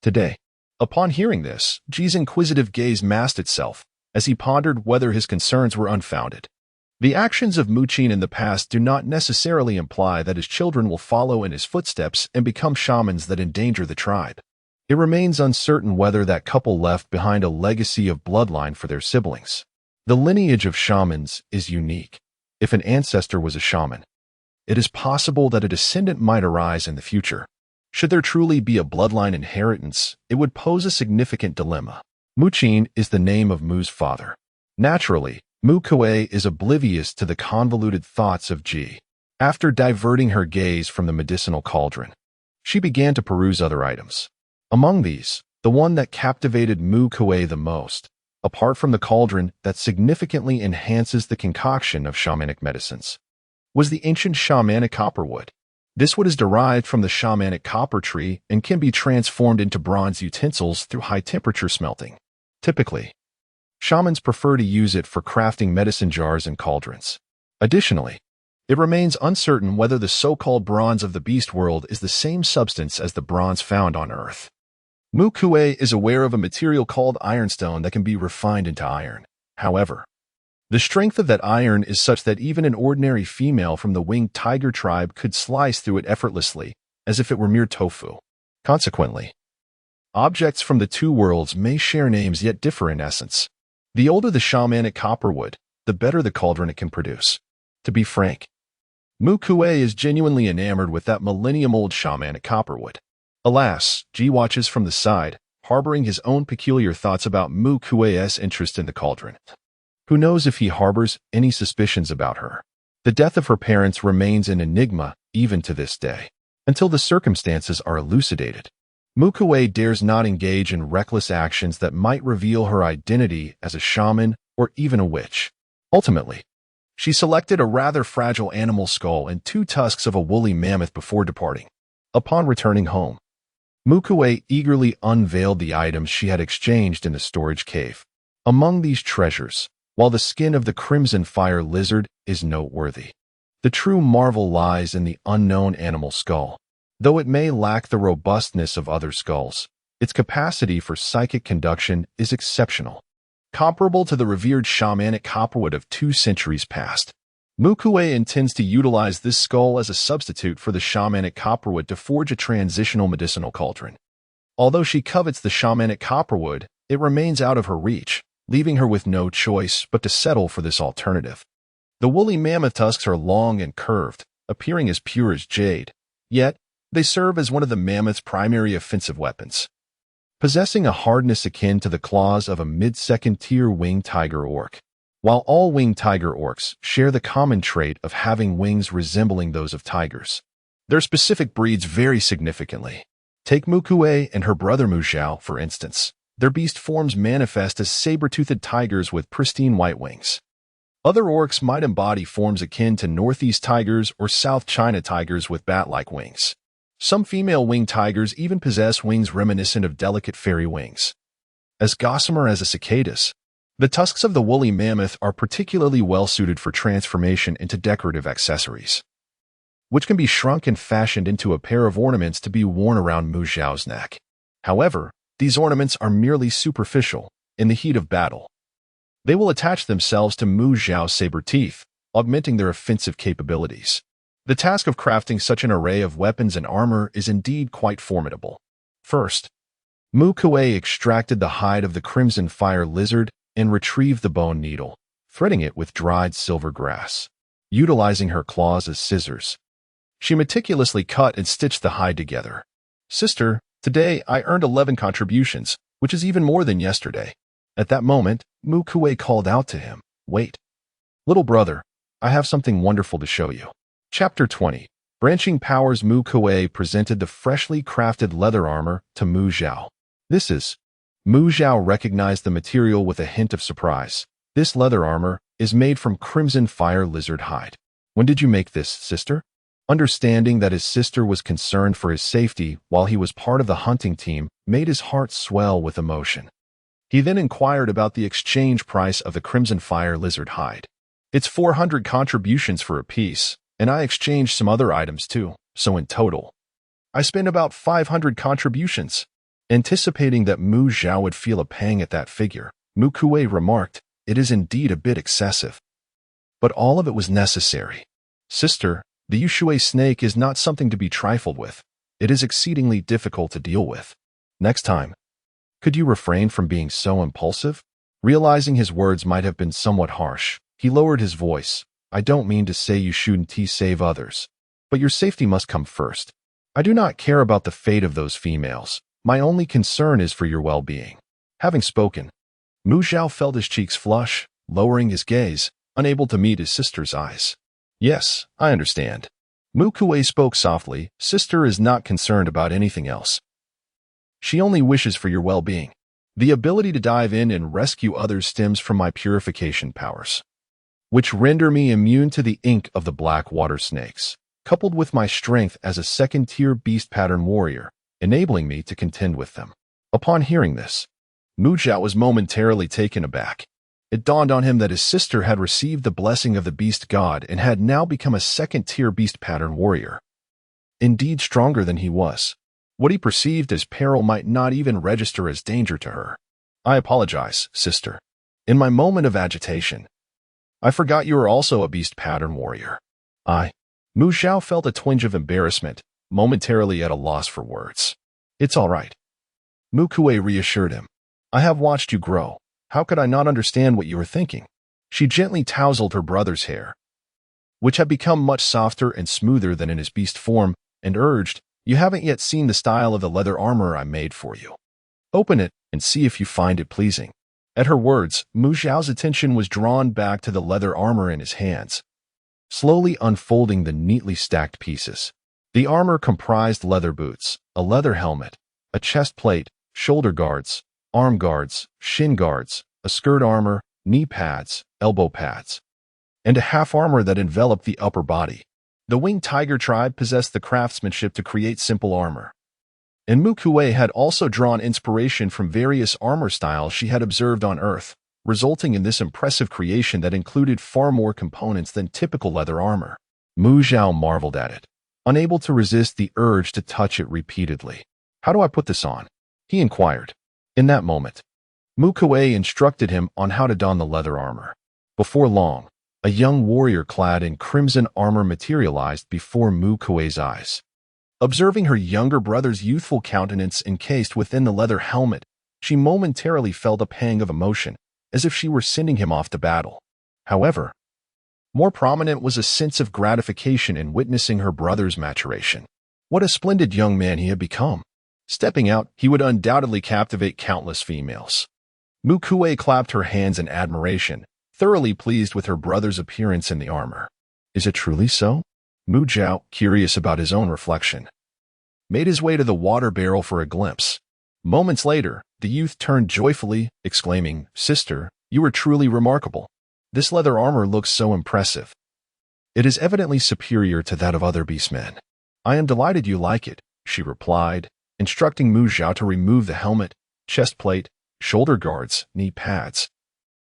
today. Upon hearing this, Ji's inquisitive gaze masked itself as he pondered whether his concerns were unfounded. The actions of Mu Qin in the past do not necessarily imply that his children will follow in his footsteps and become shamans that endanger the tribe. It remains uncertain whether that couple left behind a legacy of bloodline for their siblings. The lineage of shamans is unique. If an ancestor was a shaman, it is possible that a descendant might arise in the future. Should there truly be a bloodline inheritance, it would pose a significant dilemma. Mu Qin is the name of Mu's father. Naturally, Mu Kui is oblivious to the convoluted thoughts of Ji. After diverting her gaze from the medicinal cauldron, she began to peruse other items. Among these, the one that captivated Mu Kui the most, apart from the cauldron that significantly enhances the concoction of shamanic medicines, was the ancient shamanic copperwood. This wood is derived from the shamanic copper tree and can be transformed into bronze utensils through high-temperature smelting. Typically, shamans prefer to use it for crafting medicine jars and cauldrons. Additionally, it remains uncertain whether the so-called bronze of the beast world is the same substance as the bronze found on Earth. Mu Kui is aware of a material called ironstone that can be refined into iron. However, the strength of that iron is such that even an ordinary female from the winged tiger tribe could slice through it effortlessly, as if it were mere tofu. Consequently, objects from the two worlds may share names yet differ in essence. The older the shamanic copperwood, the better the cauldron it can produce. To be frank, Mu Kui is genuinely enamored with that millennium-old shamanic copperwood. Alas, Ji watches from the side, harboring his own peculiar thoughts about Mu Kui's interest in the cauldron. Who knows if he harbors any suspicions about her? The death of her parents remains an enigma even to this day, until the circumstances are elucidated. Mu Kui dares not engage in reckless actions that might reveal her identity as a shaman or even a witch. Ultimately, she selected a rather fragile animal skull and 2 tusks of a woolly mammoth before departing. Upon returning home, Mu Kui eagerly unveiled the items she had exchanged in the storage cave. Among these treasures, while the skin of the crimson fire lizard is noteworthy, the true marvel lies in the unknown animal skull. Though it may lack the robustness of other skulls, its capacity for psychic conduction is exceptional, comparable to the revered shamanic copperwood of 2 centuries past. Mu Kui intends to utilize this skull as a substitute for the shamanic copperwood to forge a transitional medicinal cauldron. Although she covets the shamanic copperwood, it remains out of her reach, leaving her with no choice but to settle for this alternative. The woolly mammoth tusks are long and curved, appearing as pure as jade, yet they serve as one of the mammoth's primary offensive weapons, possessing a hardness akin to the claws of a mid-second-tier winged tiger orc. While all winged tiger orcs share the common trait of having wings resembling those of tigers, their specific breeds vary significantly. Take Mu Kui and her brother Mu Zhao, for instance. Their beast forms manifest as saber-toothed tigers with pristine white wings. Other orcs might embody forms akin to northeast tigers or South China tigers with bat-like wings. Some female winged tigers even possess wings reminiscent of delicate fairy wings. As gossamer as a cicadas, the tusks of the woolly mammoth are particularly well-suited for transformation into decorative accessories, which can be shrunk and fashioned into a pair of ornaments to be worn around Mu Zhao's neck. However, these ornaments are merely superficial. In the heat of battle, they will attach themselves to Mu Zhao's saber teeth, augmenting their offensive capabilities. The task of crafting such an array of weapons and armor is indeed quite formidable. First, Mu Kui extracted the hide of the crimson fire lizard and retrieved the bone needle, threading it with dried silver grass. Utilizing her claws as scissors, she meticulously cut and stitched the hide together. "Sister, today I earned 11 contributions, which is even more than yesterday." At that moment, Mu Kui called out to him, "Wait. Little brother, I have something wonderful to show you." Chapter 20. Branching Powers. Mu Kui presented the freshly crafted leather armor to Mu Zhao. Mu Zhao recognized the material with a hint of surprise. "This leather armor is made from crimson fire lizard hide. When did you make this, sister?" Understanding that his sister was concerned for his safety while he was part of the hunting team made his heart swell with emotion. He then inquired about the exchange price of the crimson fire lizard hide. "It's 400 contributions for a piece, and I exchanged some other items too, so in total, I spent about 500 contributions. Anticipating that Mu Zhao would feel a pang at that figure, Mu Kui remarked, "It is indeed a bit excessive. But all of it was necessary. Sister, the Yushui snake is not something to be trifled with. It is exceedingly difficult to deal with. Next time, could you refrain from being so impulsive?" Realizing his words might have been somewhat harsh, he lowered his voice. "I don't mean to say you shouldn't save others, but your safety must come first. I do not care about the fate of those females. My only concern is for your well-being." Having spoken, Mu Zhao felt his cheeks flush, lowering his gaze, unable to meet his sister's eyes. "Yes, I understand." Mu Kui spoke softly. "Sister is not concerned about anything else. She only wishes for your well-being. The ability to dive in and rescue others stems from my purification powers, which render me immune to the ink of the black water snakes, coupled with my strength as a second-tier beast pattern warrior, enabling me to contend with them." Upon hearing this, Mu Zhao was momentarily taken aback. It dawned on him that his sister had received the blessing of the beast god and had now become a second-tier beast pattern warrior, indeed stronger than he was. What he perceived as peril might not even register as danger to her. "I apologize, sister. In my moment of agitation, I forgot you are also a beast pattern warrior." Mu Zhao felt a twinge of embarrassment, momentarily at a loss for words. "It's all right." Mu Kui reassured him. "I have watched you grow. How could I not understand what you were thinking?" She gently tousled her brother's hair, which had become much softer and smoother than in his beast form, and urged, "You haven't yet seen the style of the leather armor I made for you. Open it and see if you find it pleasing." At her words, Mu Zhao's attention was drawn back to the leather armor in his hands, slowly unfolding the neatly stacked pieces. The armor comprised leather boots, a leather helmet, a chest plate, shoulder guards, arm guards, shin guards, a skirt armor, knee pads, elbow pads, and a half armor that enveloped the upper body. The winged tiger tribe possessed the craftsmanship to create simple armor, and Mu Kui had also drawn inspiration from various armor styles she had observed on Earth, resulting in this impressive creation that included far more components than typical leather armor. Mu Zhao marveled at it, unable to resist the urge to touch it repeatedly. "How do I put this on?" he inquired. In that moment, Mu Kui instructed him on how to don the leather armor. Before long, a young warrior clad in crimson armor materialized before Mu Kui's eyes. Observing her younger brother's youthful countenance encased within the leather helmet, she momentarily felt a pang of emotion, as if she were sending him off to battle. However, more prominent was a sense of gratification in witnessing her brother's maturation. What a splendid young man he had become. Stepping out, he would undoubtedly captivate countless females. Mu Kui clapped her hands in admiration, thoroughly pleased with her brother's appearance in the armor. "Is it truly so?" Mu Zhao, curious about his own reflection, made his way to the water barrel for a glimpse. Moments later, the youth turned joyfully, exclaiming, "Sister, you are truly remarkable. This leather armor looks so impressive. It is evidently superior to that of other beastmen." "I am delighted you like it," she replied, instructing Mu Zhao to remove the helmet, chest plate, shoulder guards, knee pads,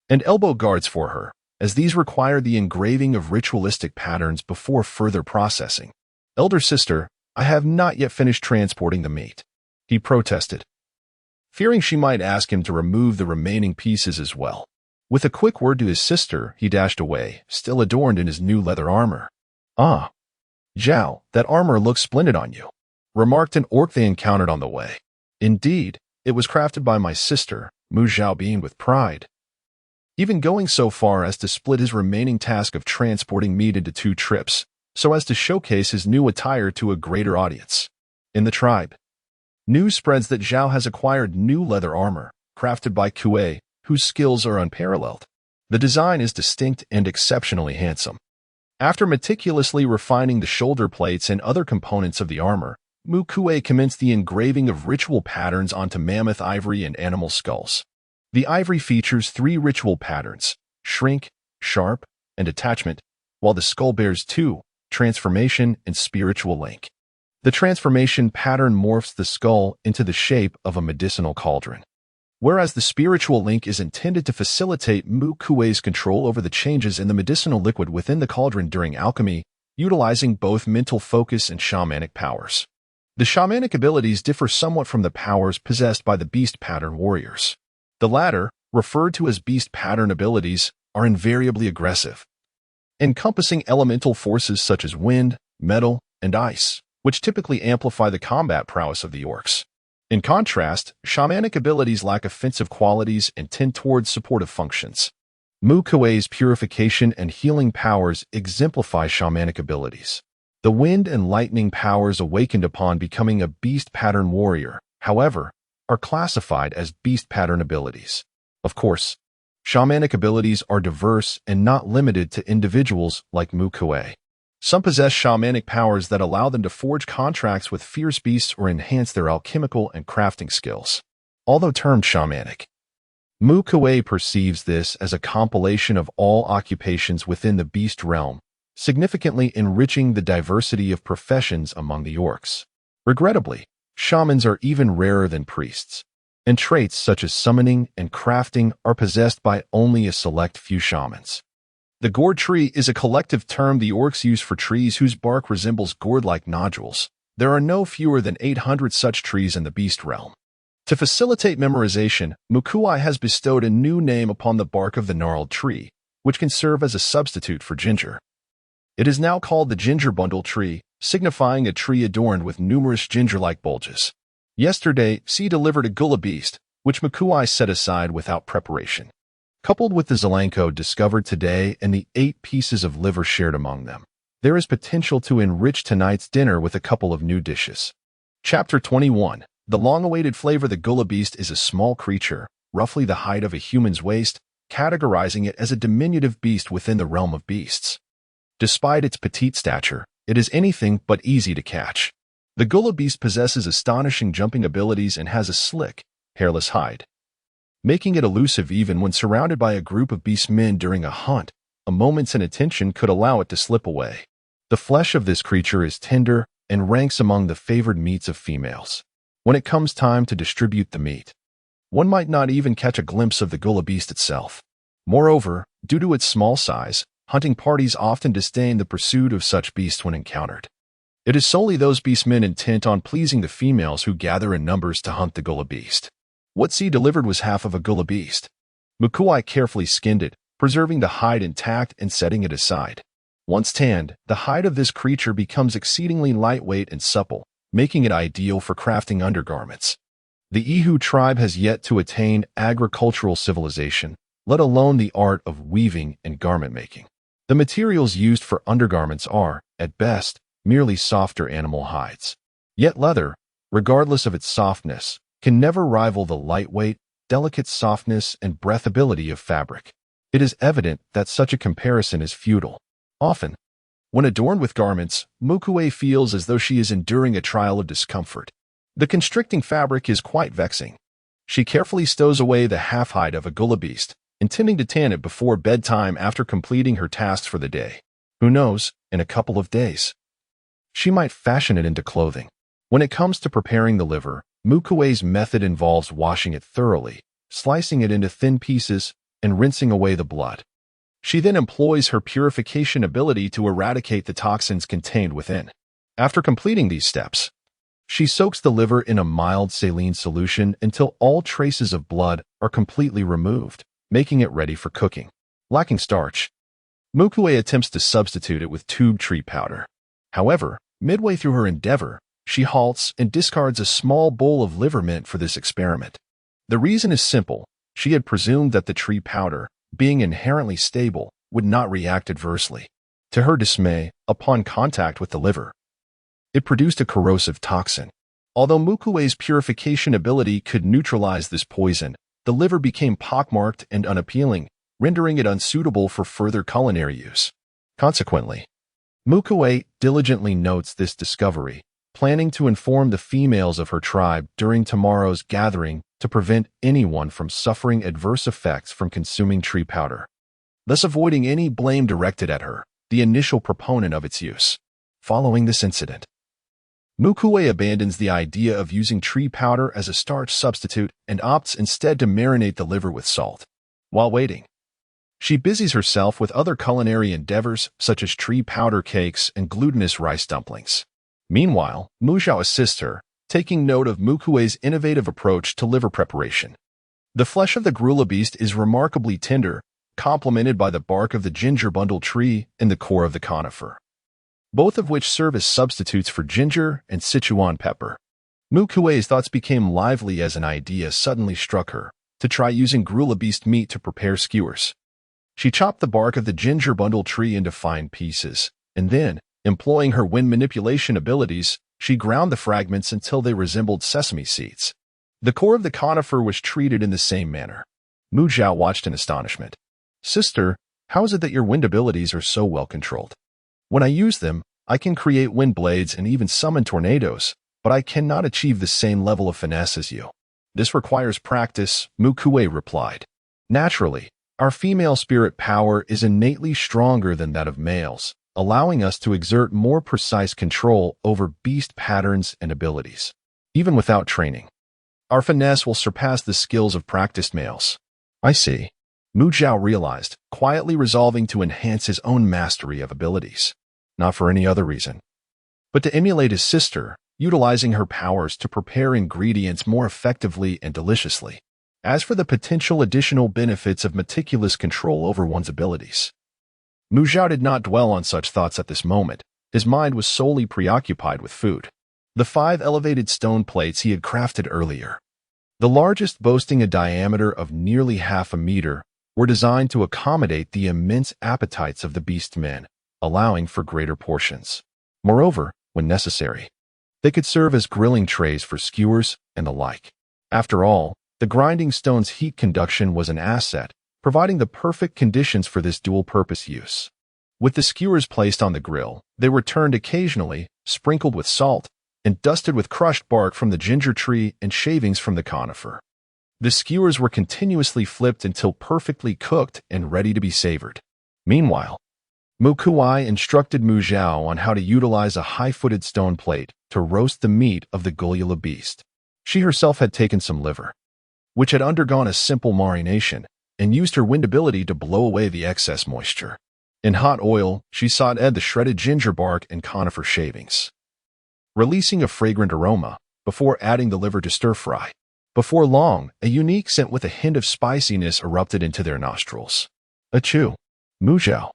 and elbow guards for her, as these required the engraving of ritualistic patterns before further processing. "Elder sister, I have not yet finished transporting the meat," he protested, fearing she might ask him to remove the remaining pieces as well. With a quick word to his sister, he dashed away, still adorned in his new leather armor. "Ah, Zhao, that armor looks splendid on you," remarked an orc they encountered on the way. "Indeed, it was crafted by my sister," Mu Zhao beamed with pride, even going so far as to split his remaining task of transporting meat into 2 trips, so as to showcase his new attire to a greater audience. In the tribe, news spreads that Zhao has acquired new leather armor, crafted by Kui, whose skills are unparalleled. The design is distinct and exceptionally handsome. After meticulously refining the shoulder plates and other components of the armor, Mu Kui commenced the engraving of ritual patterns onto mammoth ivory and animal skulls. The ivory features 3 ritual patterns: shrink, sharp, and attachment, while the skull bears 2, transformation and spiritual link. The transformation pattern morphs the skull into the shape of a medicinal cauldron, whereas the spiritual link is intended to facilitate Mu Kui's control over the changes in the medicinal liquid within the cauldron during alchemy, utilizing both mental focus and shamanic powers. The shamanic abilities differ somewhat from the powers possessed by the beast pattern warriors. The latter, referred to as beast pattern abilities, are invariably aggressive, encompassing elemental forces such as wind, metal, and ice, which typically amplify the combat prowess of the orcs. In contrast, shamanic abilities lack offensive qualities and tend towards supportive functions. Mu Kui's purification and healing powers exemplify shamanic abilities. The wind and lightning powers awakened upon becoming a beast pattern warrior, however, are classified as beast pattern abilities. Of course, shamanic abilities are diverse and not limited to individuals like Mu Kui. Some possess shamanic powers that allow them to forge contracts with fierce beasts or enhance their alchemical and crafting skills. Although termed shamanic, Mu Kui perceives this as a compilation of all occupations within the beast realm, significantly enriching the diversity of professions among the orcs. Regrettably, shamans are even rarer than priests, and traits such as summoning and crafting are possessed by only a select few shamans. The gourd tree is a collective term the orcs use for trees whose bark resembles gourd-like nodules. There are no fewer than 800 such trees in the beast realm. To facilitate memorization, Mu Kui has bestowed a new name upon the bark of the gnarled tree, which can serve as a substitute for ginger. It is now called the ginger bundle tree, signifying a tree adorned with numerous ginger-like bulges. Yesterday, C delivered a gula beast, which Mu Kui set aside without preparation. Coupled with the Zelenko discovered today and the 8 pieces of liver shared among them, there is potential to enrich tonight's dinner with a couple of new dishes. Chapter 21. The long-awaited flavor. The gula beast is a small creature, roughly the height of a human's waist, categorizing it as a diminutive beast within the realm of beasts. Despite its petite stature, it is anything but easy to catch. The gula beast possesses astonishing jumping abilities and has a slick, hairless hide, making it elusive even when surrounded by a group of beastmen during a hunt. A moment's inattention could allow it to slip away. The flesh of this creature is tender and ranks among the favored meats of females. When it comes time to distribute the meat, one might not even catch a glimpse of the gula beast itself. Moreover, due to its small size, hunting parties often disdain the pursuit of such beasts when encountered. It is solely those beastmen intent on pleasing the females who gather in numbers to hunt the gula beast. What C delivered was half of a gula beast. Mu Kui carefully skinned it, preserving the hide intact and setting it aside. Once tanned, the hide of this creature becomes exceedingly lightweight and supple, making it ideal for crafting undergarments. The Ihu tribe has yet to attain agricultural civilization, let alone the art of weaving and garment making. The materials used for undergarments are, at best, merely softer animal hides. Yet leather, regardless of its softness, can never rival the lightweight, delicate softness and breathability of fabric. It is evident that such a comparison is futile. Often, when adorned with garments, Mu Kui feels as though she is enduring a trial of discomfort. The constricting fabric is quite vexing. She carefully stows away the half-hide of a gula beast, intending to tan it before bedtime after completing her tasks for the day. Who knows, in a couple of days, she might fashion it into clothing. When it comes to preparing the liver, Mu Kui's method involves washing it thoroughly, slicing it into thin pieces, and rinsing away the blood. She then employs her purification ability to eradicate the toxins contained within. After completing these steps, she soaks the liver in a mild saline solution until all traces of blood are completely removed, making it ready for cooking. Lacking starch, Mu Kui attempts to substitute it with tube tree powder. However, midway through her endeavor, she halts and discards a small bowl of liver mint for this experiment. The reason is simple. She had presumed that the tree powder, being inherently stable, would not react adversely. To her dismay, upon contact with the liver, it produced a corrosive toxin. Although Mu Kui's purification ability could neutralize this poison, the liver became pockmarked and unappealing, rendering it unsuitable for further culinary use. Consequently, Mu Kui diligently notes this discovery, planning to inform the females of her tribe during tomorrow's gathering to prevent anyone from suffering adverse effects from consuming tree powder, thus avoiding any blame directed at her, the initial proponent of its use. Following this incident, Mu Kui abandons the idea of using tree powder as a starch substitute and opts instead to marinate the liver with salt. While waiting, she busies herself with other culinary endeavors such as tree powder cakes and glutinous rice dumplings. Meanwhile, Mu Zhao assists her, taking note of Mu Kui's innovative approach to liver preparation. The flesh of the gorilla beast is remarkably tender, complemented by the bark of the ginger bundle tree and the core of the conifer, both of which serve as substitutes for ginger and Sichuan pepper. Mu Kui's thoughts became lively as an idea suddenly struck her, to try using gorilla beast meat to prepare skewers. She chopped the bark of the ginger bundle tree into fine pieces, and then, employing her wind manipulation abilities, she ground the fragments until they resembled sesame seeds. The core of the conifer was treated in the same manner. Mu Zhao watched in astonishment. "Sister, how is it that your wind abilities are so well controlled? When I use them, I can create wind blades and even summon tornadoes, but I cannot achieve the same level of finesse as you." "This requires practice," Mu Kui replied. "Naturally, our female spirit power is innately stronger than that of males, allowing us to exert more precise control over beast patterns and abilities. Even without training, our finesse will surpass the skills of practiced males." "I see," Mu Zhao realized, quietly resolving to enhance his own mastery of abilities. Not for any other reason, but to emulate his sister, utilizing her powers to prepare ingredients more effectively and deliciously. As for the potential additional benefits of meticulous control over one's abilities, Mu Zhao did not dwell on such thoughts at this moment. His mind was solely preoccupied with food. The 5 elevated stone plates he had crafted earlier, the largest boasting a diameter of nearly half a meter, were designed to accommodate the immense appetites of the beast men, allowing for greater portions. Moreover, when necessary, they could serve as grilling trays for skewers and the like. After all, the grinding stone's heat conduction was an asset, providing the perfect conditions for this dual-purpose use. With the skewers placed on the grill, they were turned occasionally, sprinkled with salt, and dusted with crushed bark from the ginger tree and shavings from the conifer. The skewers were continuously flipped until perfectly cooked and ready to be savored. Meanwhile, Mu Kui instructed Mu Zhao on how to utilize a high-footed stone plate to roast the meat of the gorilla beast. She herself had taken some liver, which had undergone a simple marination, and used her wind ability to blow away the excess moisture. In hot oil, she sauteed the shredded ginger bark and conifer shavings, releasing a fragrant aroma, before adding the liver to stir-fry. Before long, a unique scent with a hint of spiciness erupted into their nostrils. Achoo! Mu Zhao,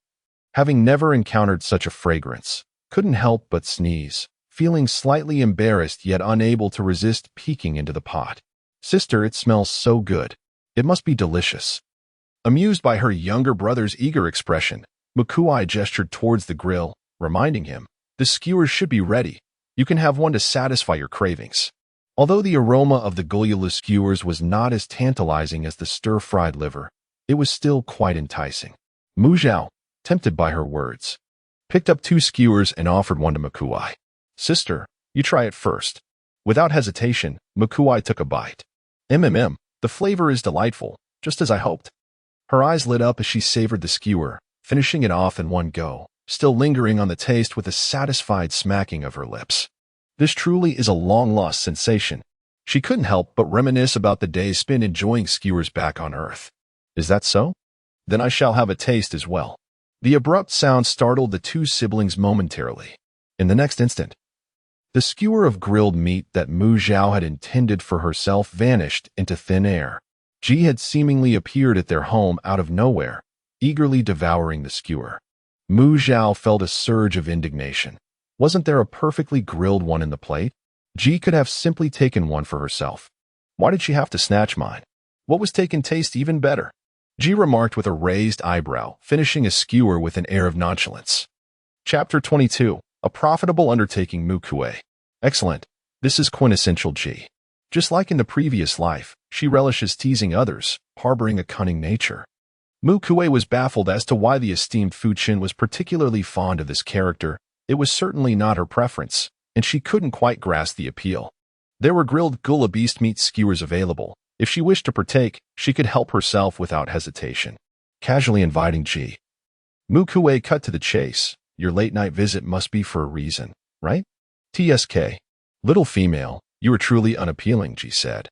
having never encountered such a fragrance, couldn't help but sneeze, feeling slightly embarrassed yet unable to resist peeking into the pot. "Sister, it smells so good. It must be delicious." Amused by her younger brother's eager expression, Mu Kui gestured towards the grill, reminding him, "The skewers should be ready. You can have one to satisfy your cravings." Although the aroma of the gorilla skewers was not as tantalizing as the stir-fried liver, it was still quite enticing. Mu Zhao, tempted by her words, picked up 2 skewers and offered one to Mu Kui. "Sister, you try it first." Without hesitation, Mu Kui took a bite. The flavor is delightful, just as I hoped." Her eyes lit up as she savored the skewer, finishing it off in one go, still lingering on the taste with a satisfied smacking of her lips. This truly is a long-lost sensation. She couldn't help but reminisce about the days spent enjoying skewers back on Earth. "Is that so? Then I shall have a taste as well." The abrupt sound startled the 2 siblings momentarily. In the next instant, the skewer of grilled meat that Mu Zhao had intended for herself vanished into thin air. Ji had seemingly appeared at their home out of nowhere, eagerly devouring the skewer. Mu Zhao felt a surge of indignation. Wasn't there a perfectly grilled one in the plate? Ji could have simply taken one for herself. Why did she have to snatch mine? What was taken taste even better? Ji remarked with a raised eyebrow, finishing a skewer with an air of nonchalance. Chapter 22. A profitable undertaking. Mu Kui. Excellent. This is quintessential Ji. Just like in the previous life, she relishes teasing others, harboring a cunning nature. Mu Kui was baffled as to why the esteemed Fu Qin was particularly fond of this character. It was certainly not her preference, and she couldn't quite grasp the appeal. There were grilled gorilla beast meat skewers available. If she wished to partake, she could help herself without hesitation. Casually inviting Ji, Mu Kui cut to the chase. "Your late-night visit must be for a reason, right?" "TSK. Little female, you are truly unappealing," Ji said,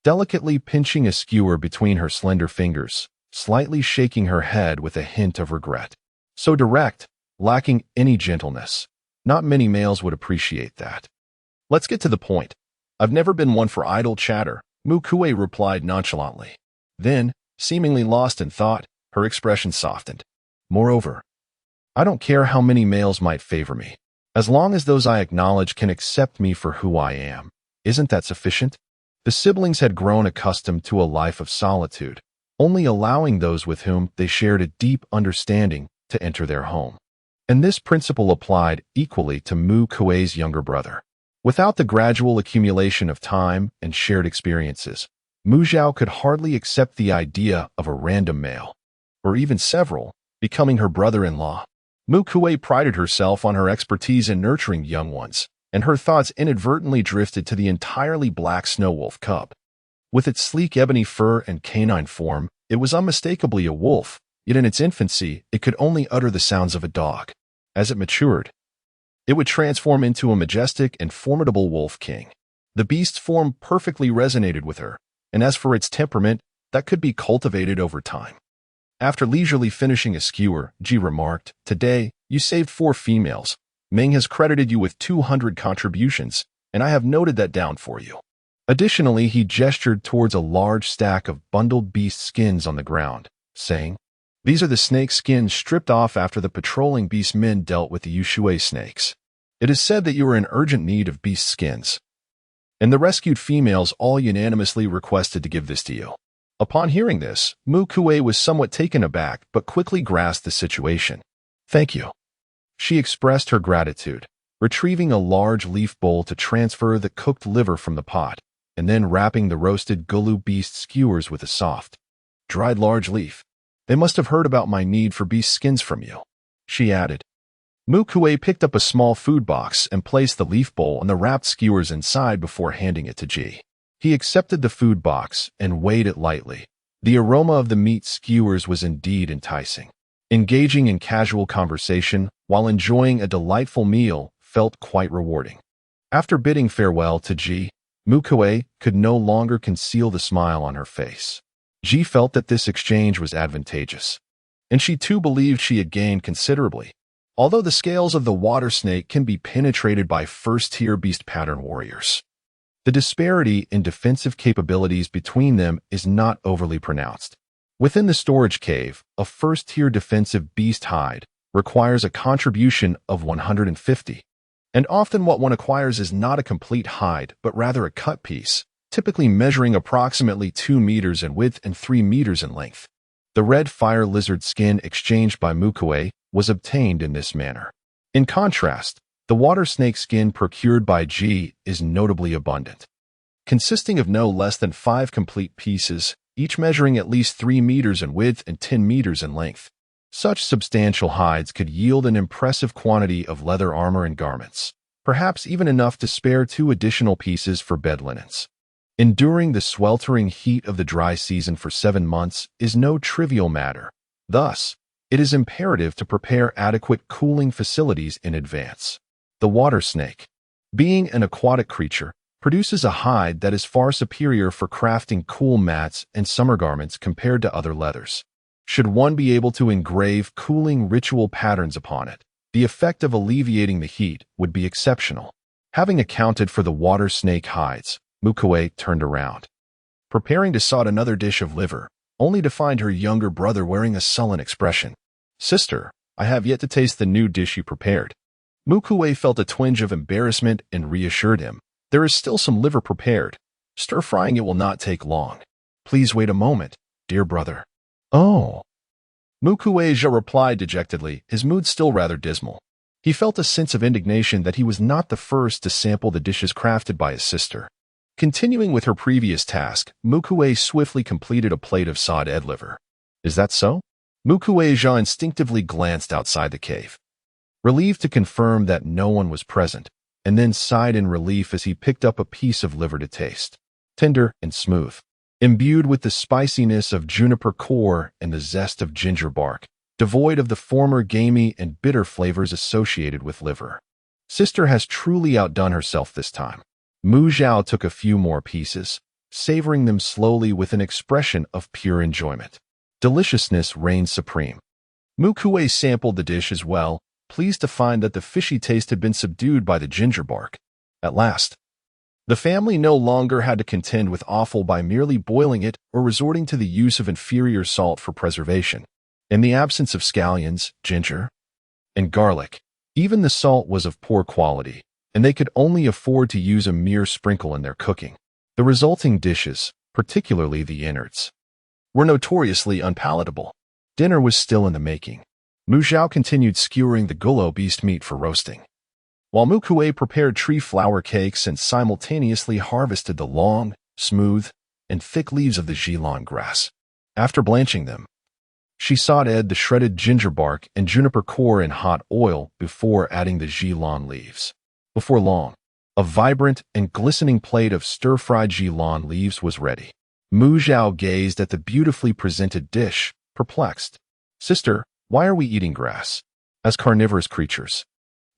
delicately pinching a skewer between her slender fingers, slightly shaking her head with a hint of regret. "So direct, lacking any gentleness." Not many males would appreciate that. Let's get to the point. I've never been one for idle chatter, Mu Kui replied nonchalantly. Then, seemingly lost in thought, her expression softened. Moreover, I don't care how many males might favor me. As long as those I acknowledge can accept me for who I am. Isn't that sufficient? The siblings had grown accustomed to a life of solitude, only allowing those with whom they shared a deep understanding to enter their home. And this principle applied equally to Mu Kui's younger brother. Without the gradual accumulation of time and shared experiences, Mu Zhao could hardly accept the idea of a random male, or even several, becoming her brother-in-law. Mu Kui prided herself on her expertise in nurturing young ones, and her thoughts inadvertently drifted to the entirely black snow wolf cub. With its sleek ebony fur and canine form, it was unmistakably a wolf, yet in its infancy, it could only utter the sounds of a dog. As it matured, it would transform into a majestic and formidable wolf king. The beast's form perfectly resonated with her, and as for its temperament, that could be cultivated over time. After leisurely finishing a skewer, Ji remarked, "Today, you saved 4 females. Ming has credited you with 200 contributions, and I have noted that down for you." Additionally, he gestured towards a large stack of bundled beast skins on the ground, saying, "These are the snake skins stripped off after the patrolling beast men dealt with the Yushui snakes. It is said that you are in urgent need of beast skins, and the rescued females all unanimously requested to give this to you." Upon hearing this, Mu Kui was somewhat taken aback but quickly grasped the situation. "Thank you." She expressed her gratitude, retrieving a large leaf bowl to transfer the cooked liver from the pot, and then wrapping the roasted gulu beast skewers with a soft, dried large leaf. "They must have heard about my need for beast skins from you," she added. Mu Kui picked up a small food box and placed the leaf bowl and the wrapped skewers inside before handing it to Ji. He accepted the food box and weighed it lightly. The aroma of the meat skewers was indeed enticing. Engaging in casual conversation while enjoying a delightful meal felt quite rewarding. After bidding farewell to Ji, Mu Kui could no longer conceal the smile on her face. Ji felt that this exchange was advantageous, and she too believed she had gained considerably. Although the scales of the water snake can be penetrated by first-tier beast pattern warriors, the disparity in defensive capabilities between them is not overly pronounced. Within the storage cave, a first-tier defensive beast hide requires a contribution of 150, and often what one acquires is not a complete hide but rather a cut piece, typically measuring approximately 2 meters in width and 3 meters in length. The red fire lizard skin exchanged by Mu Kui was obtained in this manner. In contrast, the water snake skin procured by Ji is notably abundant, consisting of no less than 5 complete pieces, each measuring at least 3 meters in width and 10 meters in length. Such substantial hides could yield an impressive quantity of leather armor and garments, perhaps even enough to spare 2 additional pieces for bed linens. Enduring the sweltering heat of the dry season for 7 months is no trivial matter. Thus, it is imperative to prepare adequate cooling facilities in advance. The water snake, being an aquatic creature, produces a hide that is far superior for crafting cool mats and summer garments compared to other leathers. Should one be able to engrave cooling ritual patterns upon it, the effect of alleviating the heat would be exceptional. Having accounted for the water snake hides, Mu Kui turned around, preparing to sod another dish of liver, only to find her younger brother wearing a sullen expression. "Sister, I have yet to taste the new dish you prepared." Mu Kui felt a twinge of embarrassment and reassured him. "There is still some liver prepared. Stir-frying it will not take long. Please wait a moment, dear brother." "Oh." Mu Kui replied dejectedly, his mood still rather dismal. He felt a sense of indignation that he was not the first to sample the dishes crafted by his sister. Continuing with her previous task, Mu Kui swiftly completed a plate of sawed liver. "Is that so?" Mu Kui instinctively glanced outside the cave, relieved to confirm that no one was present, and then sighed in relief as he picked up a piece of liver to taste. Tender and smooth, imbued with the spiciness of juniper core and the zest of ginger bark, devoid of the former gamey and bitter flavors associated with liver. Sister has truly outdone herself this time. Mu Zhao took a few more pieces, savoring them slowly with an expression of pure enjoyment. Deliciousness reigned supreme. Mu Kui sampled the dish as well, pleased to find that the fishy taste had been subdued by the ginger bark. At last, the family no longer had to contend with offal by merely boiling it or resorting to the use of inferior salt for preservation. In the absence of scallions, ginger, and garlic, even the salt was of poor quality, and they could only afford to use a mere sprinkle in their cooking. The resulting dishes, particularly the innards, were notoriously unpalatable. Dinner was still in the making. Mu Zhao continued skewering the gullo beast meat for roasting, while Mu Kui prepared tree flower cakes and simultaneously harvested the long, smooth, and thick leaves of the Zhilan grass. After blanching them, she sauteed the shredded ginger bark and juniper core in hot oil before adding the Zhilan leaves. Before long, a vibrant and glistening plate of stir-fried Zhilan leaves was ready. Mu Zhao gazed at the beautifully presented dish, perplexed. "Sister, why are we eating grass? As carnivorous creatures,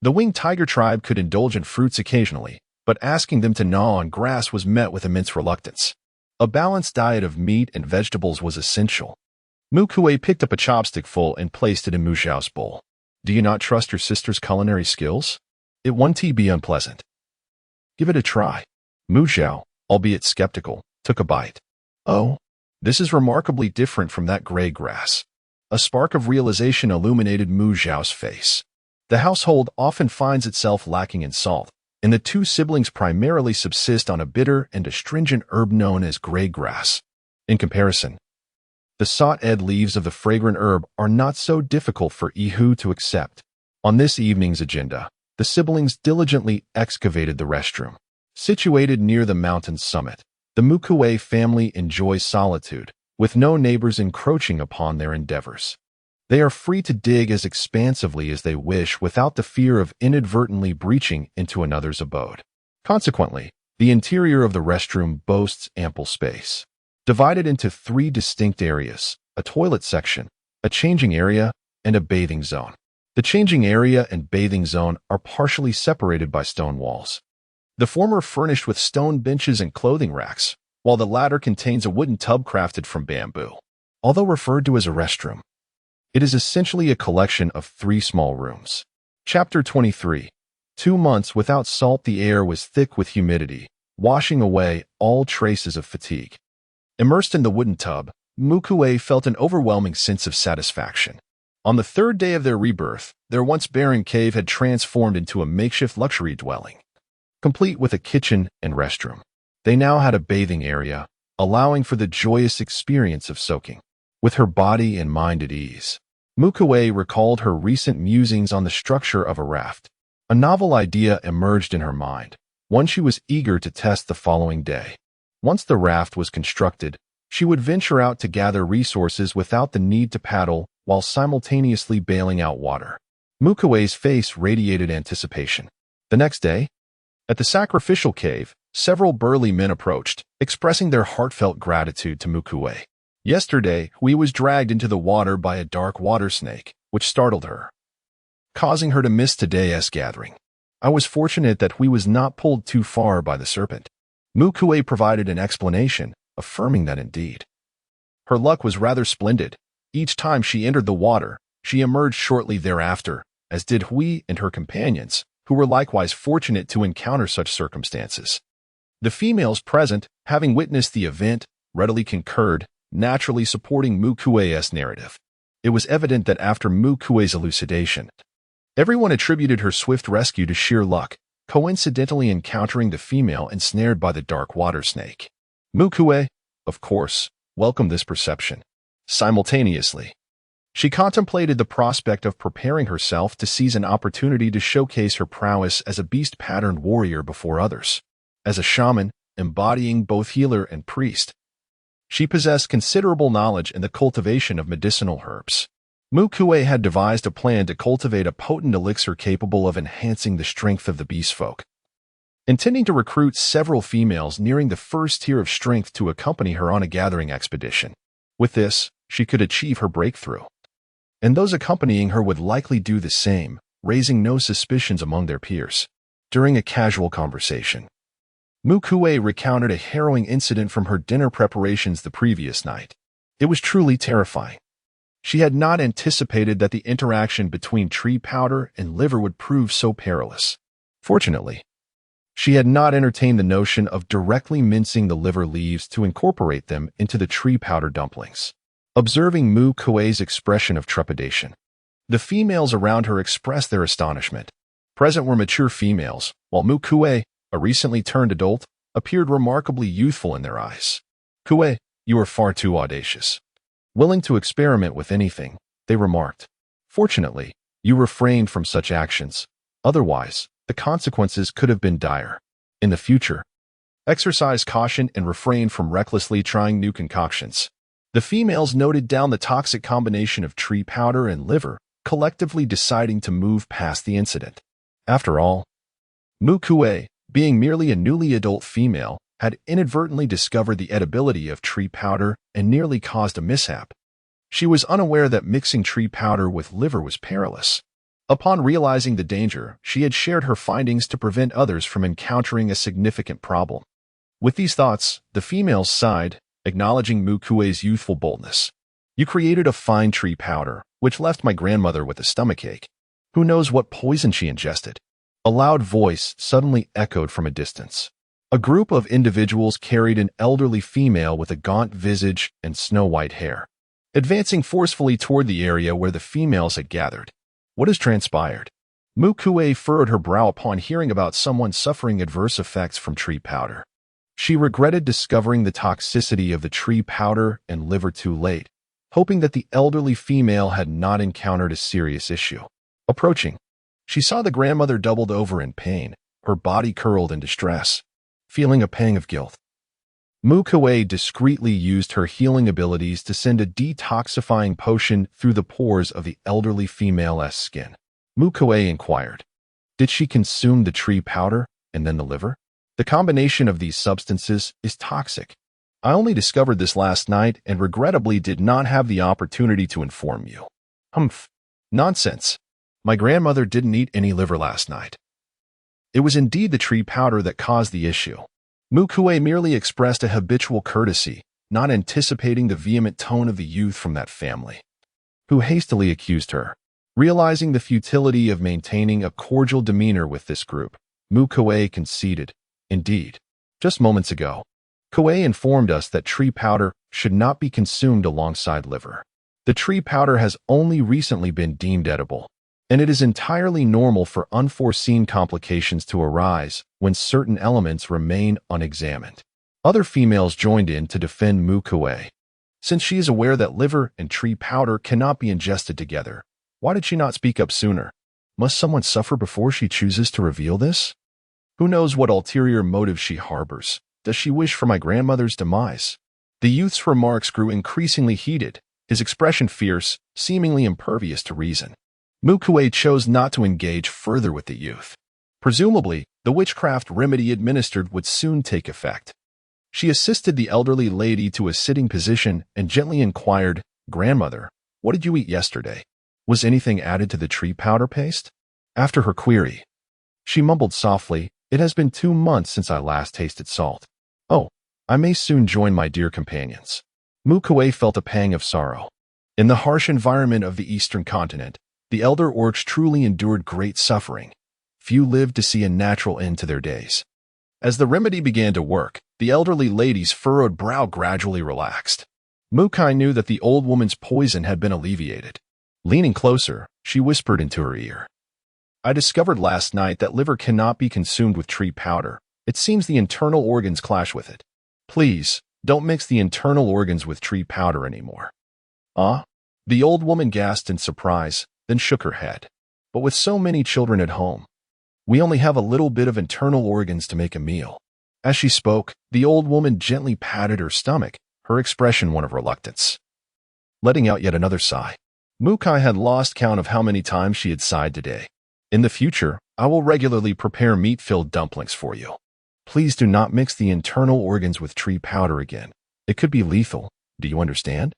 the winged tiger tribe could indulge in fruits occasionally, but asking them to gnaw on grass was met with immense reluctance. A balanced diet of meat and vegetables was essential." Mu Kui picked up a chopstickful and placed it in Mu Zhao's bowl. "Do you not trust your sister's culinary skills? It won't be unpleasant. Give it a try." Mu Zhao, albeit skeptical, took a bite. "Oh, this is remarkably different from that gray grass." A spark of realization illuminated Mu Zhao's face. The household often finds itself lacking in salt, and the two siblings primarily subsist on a bitter and astringent herb known as gray grass. In comparison, the sauteed leaves of the fragrant herb are not so difficult for Ihu to accept. On this evening's agenda, the siblings diligently excavated the restroom. Situated near the mountain's summit, the Mu Kui family enjoys solitude, with no neighbors encroaching upon their endeavors. They are free to dig as expansively as they wish without the fear of inadvertently breaching into another's abode. Consequently, the interior of the restroom boasts ample space. Divided into 3 distinct areas: a toilet section, a changing area, and a bathing zone. The changing area and bathing zone are partially separated by stone walls. The former furnished with stone benches and clothing racks, while the latter contains a wooden tub crafted from bamboo. Although referred to as a restroom, it is essentially a collection of 3 small rooms. Chapter 23. 2 months without salt. The air was thick with humidity, washing away all traces of fatigue. Immersed in the wooden tub, Mu Kui felt an overwhelming sense of satisfaction. On the 3rd day of their rebirth, their once barren cave had transformed into a makeshift luxury dwelling, complete with a kitchen and restroom. They now had a bathing area, allowing for the joyous experience of soaking. With her body and mind at ease, Mu Kui recalled her recent musings on the structure of a raft. A novel idea emerged in her mind, one she was eager to test the following day. Once the raft was constructed, she would venture out to gather resources without the need to paddle while simultaneously bailing out water. Mu Kui's face radiated anticipation. The next day, at the sacrificial cave, several burly men approached, expressing their heartfelt gratitude to Mu Kui. "Yesterday, we was dragged into the water by a dark water snake, which startled her, causing her to miss today's gathering. I was fortunate that we was not pulled too far by the serpent." Mu Kui provided an explanation, affirming that indeed, her luck was rather splendid. Each time she entered the water, she emerged shortly thereafter, as did Hui and her companions, who were likewise fortunate to encounter such circumstances. The females present, having witnessed the event, readily concurred, naturally supporting Mu Kui's narrative. It was evident that after Mu Kui's elucidation, everyone attributed her swift rescue to sheer luck, coincidentally encountering the female ensnared by the dark water snake. Mu Kui, of course, welcomed this perception. Simultaneously, she contemplated the prospect of preparing herself to seize an opportunity to showcase her prowess as a beast-patterned warrior before others. As a shaman, embodying both healer and priest, she possessed considerable knowledge in the cultivation of medicinal herbs. Mu Kui had devised a plan to cultivate a potent elixir capable of enhancing the strength of the beast folk, intending to recruit several females nearing the first tier of strength to accompany her on a gathering expedition. With this, she could achieve her breakthrough, and those accompanying her would likely do the same, raising no suspicions among their peers. During a casual conversation, Mu Kui recounted a harrowing incident from her dinner preparations the previous night. It was truly terrifying. She had not anticipated that the interaction between tree powder and liver would prove so perilous. Fortunately, she had not entertained the notion of directly mincing the liver leaves to incorporate them into the tree powder dumplings. Observing Mu Kui's expression of trepidation, the females around her expressed their astonishment. Present were mature females, while Mu Kui, a recently turned adult, appeared remarkably youthful in their eyes. Kui, you are far too audacious. Willing to experiment with anything, they remarked. Fortunately, you refrained from such actions. Otherwise, the consequences could have been dire. In the future, exercise caution and refrain from recklessly trying new concoctions. The females noted down the toxic combination of tree powder and liver, collectively deciding to move past the incident. After all, Mu Kui, being merely a newly adult female, had inadvertently discovered the edibility of tree powder and nearly caused a mishap. She was unaware that mixing tree powder with liver was perilous. Upon realizing the danger, she had shared her findings to prevent others from encountering a significant problem. With these thoughts, the females sighed, acknowledging Mu Kui's youthful boldness. You created a fine tree powder, which left my grandmother with a stomachache. Who knows what poison she ingested? A loud voice suddenly echoed from a distance. A group of individuals carried an elderly female with a gaunt visage and snow-white hair, advancing forcefully toward the area where the females had gathered. What has transpired? Mu Kui furrowed her brow upon hearing about someone suffering adverse effects from tree powder. She regretted discovering the toxicity of the tree powder and liver too late, hoping that the elderly female had not encountered a serious issue. Approaching, she saw the grandmother doubled over in pain, her body curled in distress. Feeling a pang of guilt, Mu Kui discreetly used her healing abilities to send a detoxifying potion through the pores of the elderly female's skin. Mu Kui inquired, did she consume the tree powder and then the liver? The combination of these substances is toxic. I only discovered this last night and regrettably did not have the opportunity to inform you. Humph. Nonsense. My grandmother didn't eat any liver last night. It was indeed the tree powder that caused the issue. Mu Kui merely expressed a habitual courtesy, not anticipating the vehement tone of the youth from that family, who hastily accused her. Realizing the futility of maintaining a cordial demeanor with this group, Mu Kui conceded. Indeed, just moments ago, Kui informed us that tree powder should not be consumed alongside liver. The tree powder has only recently been deemed edible, and it is entirely normal for unforeseen complications to arise when certain elements remain unexamined. Other females joined in to defend Mu Kui. Since she is aware that liver and tree powder cannot be ingested together, why did she not speak up sooner? Must someone suffer before she chooses to reveal this? Who knows what ulterior motive she harbors? Does she wish for my grandmother's demise? The youth's remarks grew increasingly heated, his expression fierce, seemingly impervious to reason. Mu Kui chose not to engage further with the youth. Presumably, the witchcraft remedy administered would soon take effect. She assisted the elderly lady to a sitting position and gently inquired, Grandmother, what did you eat yesterday? Was anything added to the tree powder paste? After her query, she mumbled softly, It has been 2 months since I last tasted salt. Oh, I may soon join my dear companions. Mu Kui felt a pang of sorrow. In the harsh environment of the eastern continent, the elder orcs truly endured great suffering. Few lived to see a natural end to their days. As the remedy began to work, the elderly lady's furrowed brow gradually relaxed. Mu Kui knew that the old woman's poison had been alleviated. Leaning closer, she whispered into her ear. I discovered last night that liver cannot be consumed with tree powder. It seems the internal organs clash with it. Please, don't mix the internal organs with tree powder anymore. Ah? The old woman gasped in surprise, then shook her head. But with so many children at home, we only have a little bit of internal organs to make a meal. As she spoke, the old woman gently patted her stomach, her expression one of reluctance. Letting out yet another sigh. Mu Kui had lost count of how many times she had sighed today. In the future, I will regularly prepare meat-filled dumplings for you. Please do not mix the internal organs with tree powder again. It could be lethal. Do you understand?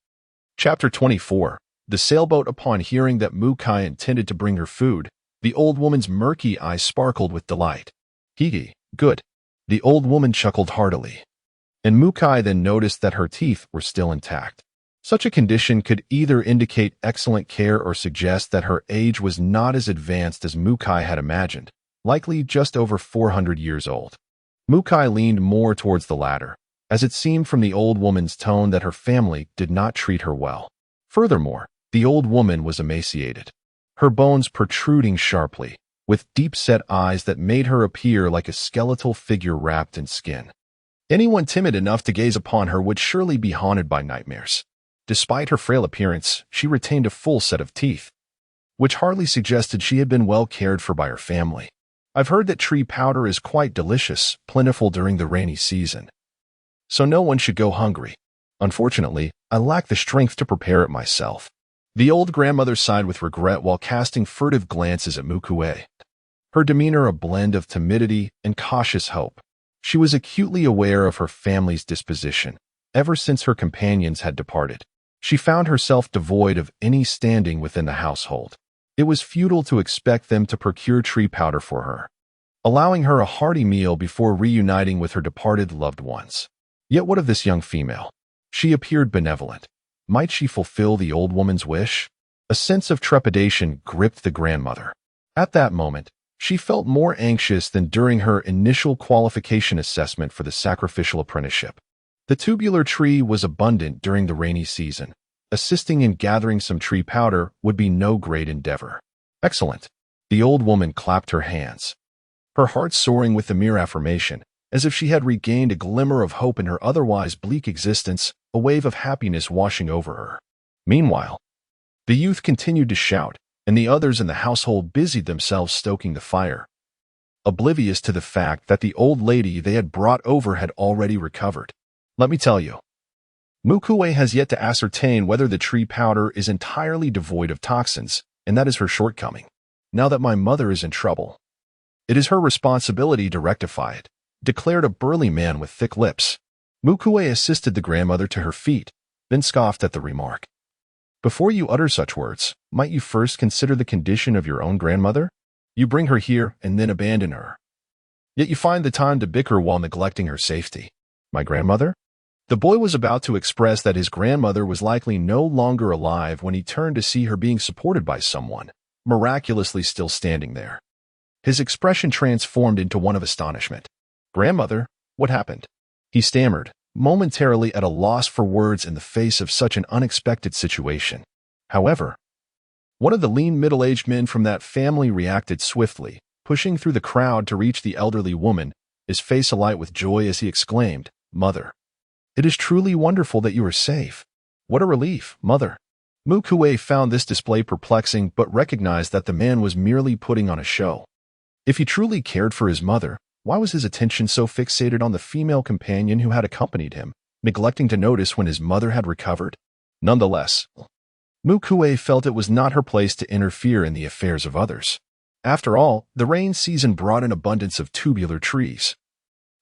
Chapter 24. The sailboat. Upon hearing that Mu Kui intended to bring her food, the old woman's murky eyes sparkled with delight. Hee, good. The old woman chuckled heartily. And Mu Kui then noticed that her teeth were still intact. Such a condition could either indicate excellent care or suggest that her age was not as advanced as Mu Kui had imagined, likely just over 400 years old. Mu Kui leaned more towards the latter, as it seemed from the old woman's tone that her family did not treat her well. Furthermore, the old woman was emaciated, her bones protruding sharply, with deep-set eyes that made her appear like a skeletal figure wrapped in skin. Anyone timid enough to gaze upon her would surely be haunted by nightmares. Despite her frail appearance, she retained a full set of teeth, which hardly suggested she had been well cared for by her family. I've heard that tree powder is quite delicious, plentiful during the rainy season, so no one should go hungry. Unfortunately, I lack the strength to prepare it myself. The old grandmother sighed with regret while casting furtive glances at Mu Kui. Her demeanor a blend of timidity and cautious hope. She was acutely aware of her family's disposition, ever since her companions had departed. She found herself devoid of any standing within the household. It was futile to expect them to procure tree powder for her, allowing her a hearty meal before reuniting with her departed loved ones. Yet what of this young female? She appeared benevolent. Might she fulfill the old woman's wish? A sense of trepidation gripped the grandmother. At that moment, she felt more anxious than during her initial qualification assessment for the sacrificial apprenticeship. The tubular tree was abundant during the rainy season. Assisting in gathering some tree powder would be no great endeavor. Excellent. The old woman clapped her hands, her heart soaring with the mere affirmation, as if she had regained a glimmer of hope in her otherwise bleak existence, a wave of happiness washing over her. Meanwhile, the youth continued to shout, and the others in the household busied themselves stoking the fire, oblivious to the fact that the old lady they had brought over had already recovered. Let me tell you, Mu Kui has yet to ascertain whether the tree powder is entirely devoid of toxins, and that is her shortcoming. Now that my mother is in trouble, it is her responsibility to rectify it, declared a burly man with thick lips. Mu Kui assisted the grandmother to her feet, then scoffed at the remark. Before you utter such words, might you first consider the condition of your own grandmother? You bring her here and then abandon her. Yet you find the time to bicker while neglecting her safety. My grandmother? The boy was about to express that his grandmother was likely no longer alive when he turned to see her being supported by someone, miraculously still standing there. His expression transformed into one of astonishment. Grandmother, what happened? He stammered, momentarily at a loss for words in the face of such an unexpected situation. However, one of the lean middle-aged men from that family reacted swiftly, pushing through the crowd to reach the elderly woman, his face alight with joy as he exclaimed, Mother, it is truly wonderful that you are safe. What a relief, Mother. Mu Kui found this display perplexing but recognized that the man was merely putting on a show. If he truly cared for his mother, why was his attention so fixated on the female companion who had accompanied him, neglecting to notice when his mother had recovered? Nonetheless, Mu Kui felt it was not her place to interfere in the affairs of others. After all, the rain season brought an abundance of tubular trees,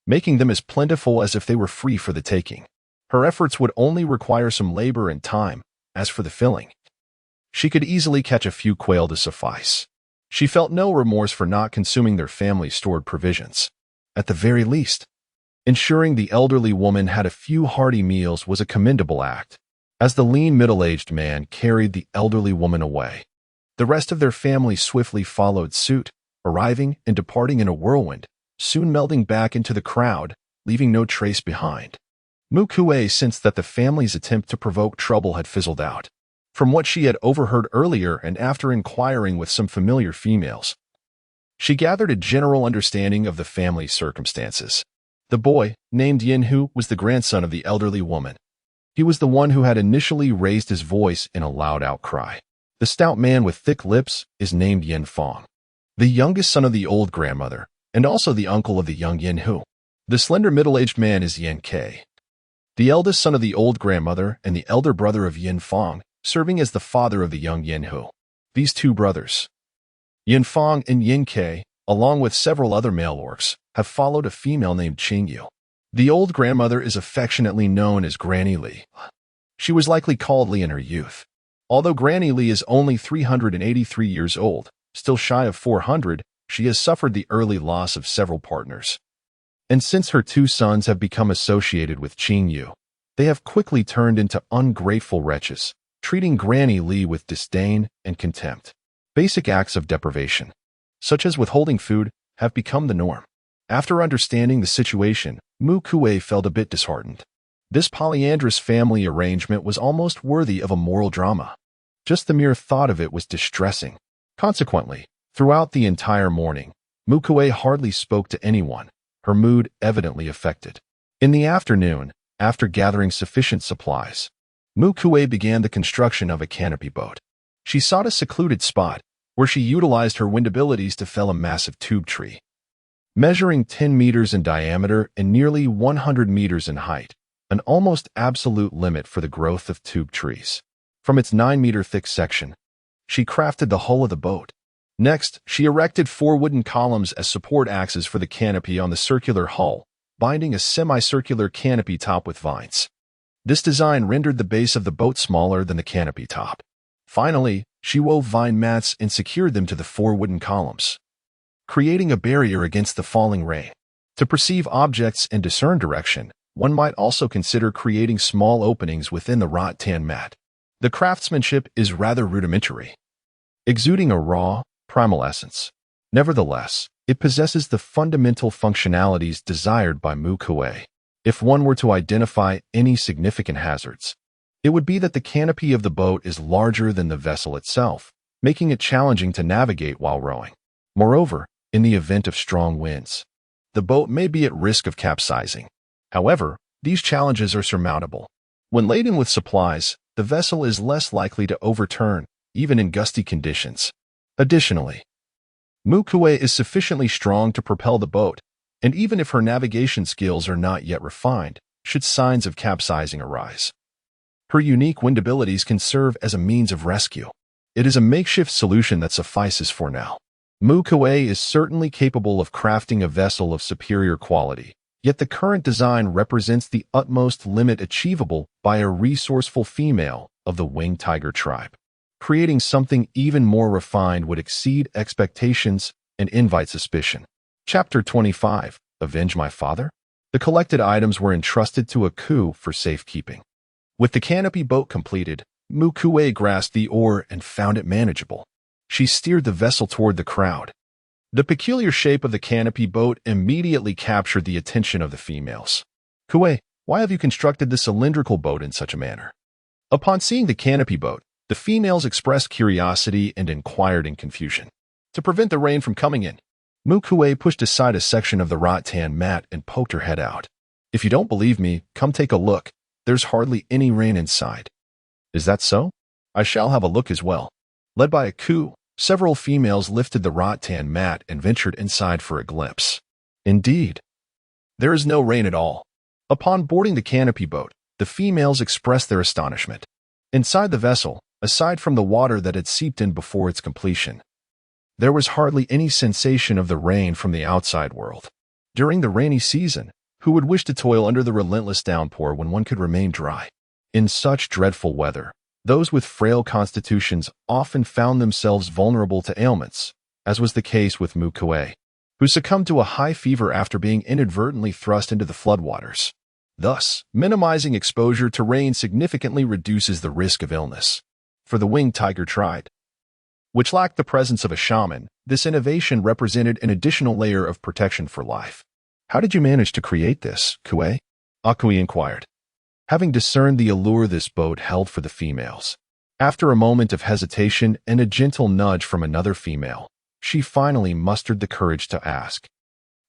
making them as plentiful as if they were free for the taking. Her efforts would only require some labor and time. As for the filling, she could easily catch a few quail to suffice. She felt no remorse for not consuming their family's stored provisions. At the very least, ensuring the elderly woman had a few hearty meals was a commendable act. As the lean middle-aged man carried the elderly woman away, the rest of their family swiftly followed suit, arriving and departing in a whirlwind, soon melting back into the crowd, leaving no trace behind. Mu Kui sensed that the family's attempt to provoke trouble had fizzled out. From what she had overheard earlier and after inquiring with some familiar females, she gathered a general understanding of the family's circumstances. The boy, named Yin Hu, was the grandson of the elderly woman. He was the one who had initially raised his voice in a loud outcry. The stout man with thick lips is named Yin Fong, the youngest son of the old grandmother, and also the uncle of the young Yin Hu. The slender middle-aged man is Yin Kei, the eldest son of the old grandmother and the elder brother of Yin Fong, serving as the father of the young Yin Hu. These two brothers, Yin Fong and Yin Kei, along with several other male orcs, have followed a female named Qing Yu. The old grandmother is affectionately known as Granny Li. She was likely called Li in her youth. Although Granny Li is only 383 years old, still shy of 400, she has suffered the early loss of several partners. And since her two sons have become associated with Qing Yu, they have quickly turned into ungrateful wretches, treating Granny Lee with disdain and contempt. Basic acts of deprivation, such as withholding food, have become the norm. After understanding the situation, Mu Kui felt a bit disheartened. This polyandrous family arrangement was almost worthy of a moral drama. Just the mere thought of it was distressing. Consequently, throughout the entire morning, Mu Kui hardly spoke to anyone, her mood evidently affected. In the afternoon, after gathering sufficient supplies, Mu Kui began the construction of a canopy boat. She sought a secluded spot, where she utilized her wind abilities to fell a massive tube tree. Measuring 10 meters in diameter and nearly 100 meters in height, an almost absolute limit for the growth of tube trees. From its 9-meter-thick section, she crafted the hull of the boat. Next, she erected 4 wooden columns as support axes for the canopy on the circular hull, binding a semicircular canopy top with vines. This design rendered the base of the boat smaller than the canopy top. Finally, she wove vine mats and secured them to the 4 wooden columns, creating a barrier against the falling rain. To perceive objects and discern direction, one might also consider creating small openings within the rattan mat. The craftsmanship is rather rudimentary, exuding a raw, primal essence. Nevertheless, it possesses the fundamental functionalities desired by Mu Kui. If one were to identify any significant hazards, it would be that the canopy of the boat is larger than the vessel itself, making it challenging to navigate while rowing. Moreover, in the event of strong winds, the boat may be at risk of capsizing. However, these challenges are surmountable. When laden with supplies, the vessel is less likely to overturn, even in gusty conditions. Additionally, Mu Kui is sufficiently strong to propel the boat, and even if her navigation skills are not yet refined, should signs of capsizing arise, her unique wind abilities can serve as a means of rescue. It is a makeshift solution that suffices for now. Mu Kui is certainly capable of crafting a vessel of superior quality, yet the current design represents the utmost limit achievable by a resourceful female of the winged tiger tribe. Creating something even more refined would exceed expectations and invite suspicion. Chapter 25. Avenge My Father? The collected items were entrusted to a Ku for safekeeping. With the canopy boat completed, Mu Kui grasped the oar and found it manageable. She steered the vessel toward the crowd. The peculiar shape of the canopy boat immediately captured the attention of the females. Kui, why have you constructed this cylindrical boat in such a manner? Upon seeing the canopy boat, the females expressed curiosity and inquired in confusion. To prevent the rain from coming in, Mu Kui pushed aside a section of the rattan mat and poked her head out. If you don't believe me, come take a look. There's hardly any rain inside. Is that so? I shall have a look as well. Led by a Ku, several females lifted the rattan mat and ventured inside for a glimpse. Indeed, there is no rain at all. Upon boarding the canopy boat, the females expressed their astonishment. Inside the vessel, aside from the water that had seeped in before its completion, there was hardly any sensation of the rain from the outside world. During the rainy season, who would wish to toil under the relentless downpour when one could remain dry? In such dreadful weather, those with frail constitutions often found themselves vulnerable to ailments, as was the case with Mu Kui, who succumbed to a high fever after being inadvertently thrust into the floodwaters. Thus, minimizing exposure to rain significantly reduces the risk of illness. For the winged tiger tribe, which lacked the presence of a shaman, this innovation represented an additional layer of protection for life. How did you manage to create this, Kui? Akui inquired, having discerned the allure this boat held for the females. After a moment of hesitation and a gentle nudge from another female, she finally mustered the courage to ask.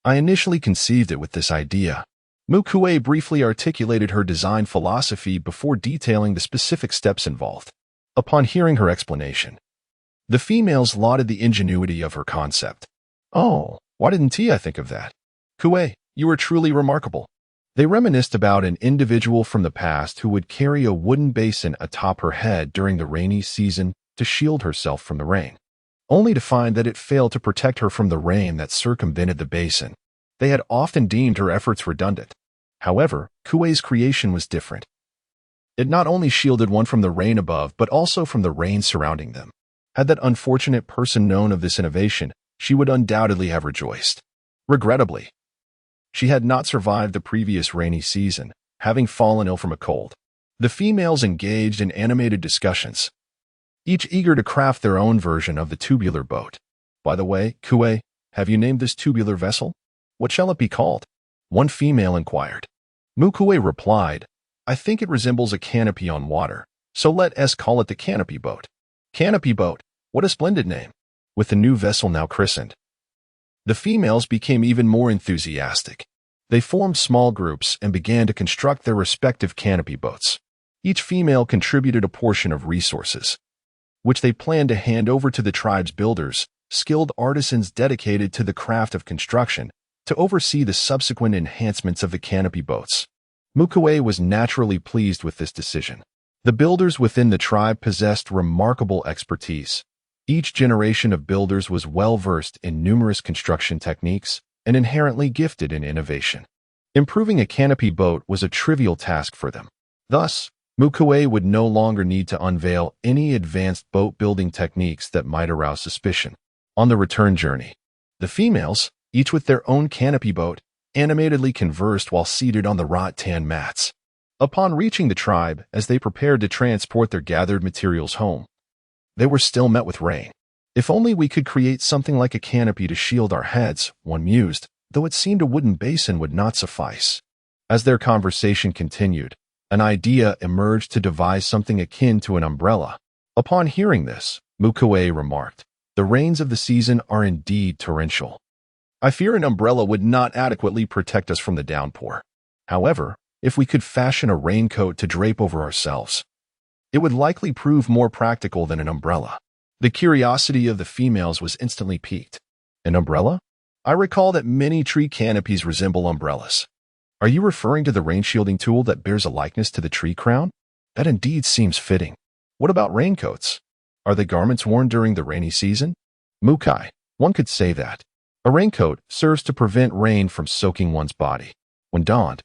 I initially conceived it with this idea. Mu Kui briefly articulated her design philosophy before detailing the specific steps involved. Upon hearing her explanation, the females lauded the ingenuity of her concept. Oh, why didn't I think of that? Kui, you are truly remarkable. They reminisced about an individual from the past who would carry a wooden basin atop her head during the rainy season to shield herself from the rain, only to find that it failed to protect her from the rain that circumvented the basin. They had often deemed her efforts redundant. However, Kui's creation was different. It not only shielded one from the rain above, but also from the rain surrounding them. Had that unfortunate person known of this innovation, she would undoubtedly have rejoiced. Regrettably, she had not survived the previous rainy season. having fallen ill from a cold. The females engaged in animated discussions, each eager to craft their own version of the tubular boat. By the way, Kui, have you named this tubular vessel? What shall it be called? One female inquired. Mu Kui replied, I think it resembles a canopy on water, so let us call it the canopy boat. Canopy boat, what a splendid name. With the new vessel now christened, the females became even more enthusiastic. They formed small groups and began to construct their respective canopy boats. Each female contributed a portion of resources, which they planned to hand over to the tribe's builders, skilled artisans dedicated to the craft of construction, to oversee the subsequent enhancements of the canopy boats. Mu Kui was naturally pleased with this decision. The builders within the tribe possessed remarkable expertise. Each generation of builders was well-versed in numerous construction techniques and inherently gifted in innovation. Improving a canopy boat was a trivial task for them. Thus, Mu Kui would no longer need to unveil any advanced boat-building techniques that might arouse suspicion. On the return journey, the females, each with their own canopy boat, animatedly conversed while seated on the rattan mats. Upon reaching the tribe, as they prepared to transport their gathered materials home, they were still met with rain. If only we could create something like a canopy to shield our heads, one mused, though it seemed a wooden basin would not suffice. As their conversation continued, an idea emerged to devise something akin to an umbrella. Upon hearing this, Mu Kui remarked, the rains of the season are indeed torrential. I fear an umbrella would not adequately protect us from the downpour. However, if we could fashion a raincoat to drape over ourselves, it would likely prove more practical than an umbrella. The curiosity of the females was instantly piqued. An umbrella? I recall that many tree canopies resemble umbrellas. Are you referring to the rain-shielding tool that bears a likeness to the tree crown? That indeed seems fitting. What about raincoats? Are the garments worn during the rainy season? Mu Kui, one could say that. A raincoat serves to prevent rain from soaking one's body. When donned,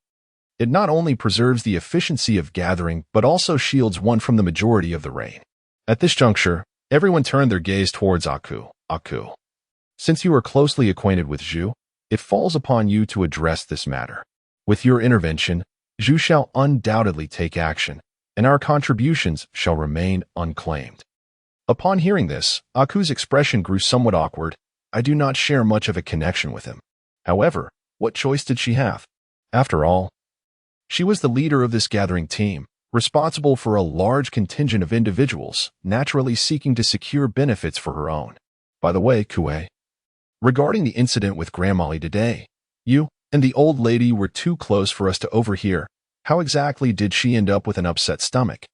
it not only preserves the efficiency of gathering but also shields one from the majority of the rain. At this juncture, everyone turned their gaze towards Aku. Since you are closely acquainted with Zhu, it falls upon you to address this matter. With your intervention, Zhu shall undoubtedly take action, and our contributions shall remain unclaimed. Upon hearing this, Aku's expression grew somewhat awkward. I do not share much of a connection with him. However, what choice did she have? After all, she was the leader of this gathering team, responsible for a large contingent of individuals, naturally seeking to secure benefits for her own. By the way, Kui, regarding the incident with Grandma Li today, you and the old lady were too close for us to overhear. How exactly did she end up with an upset stomach?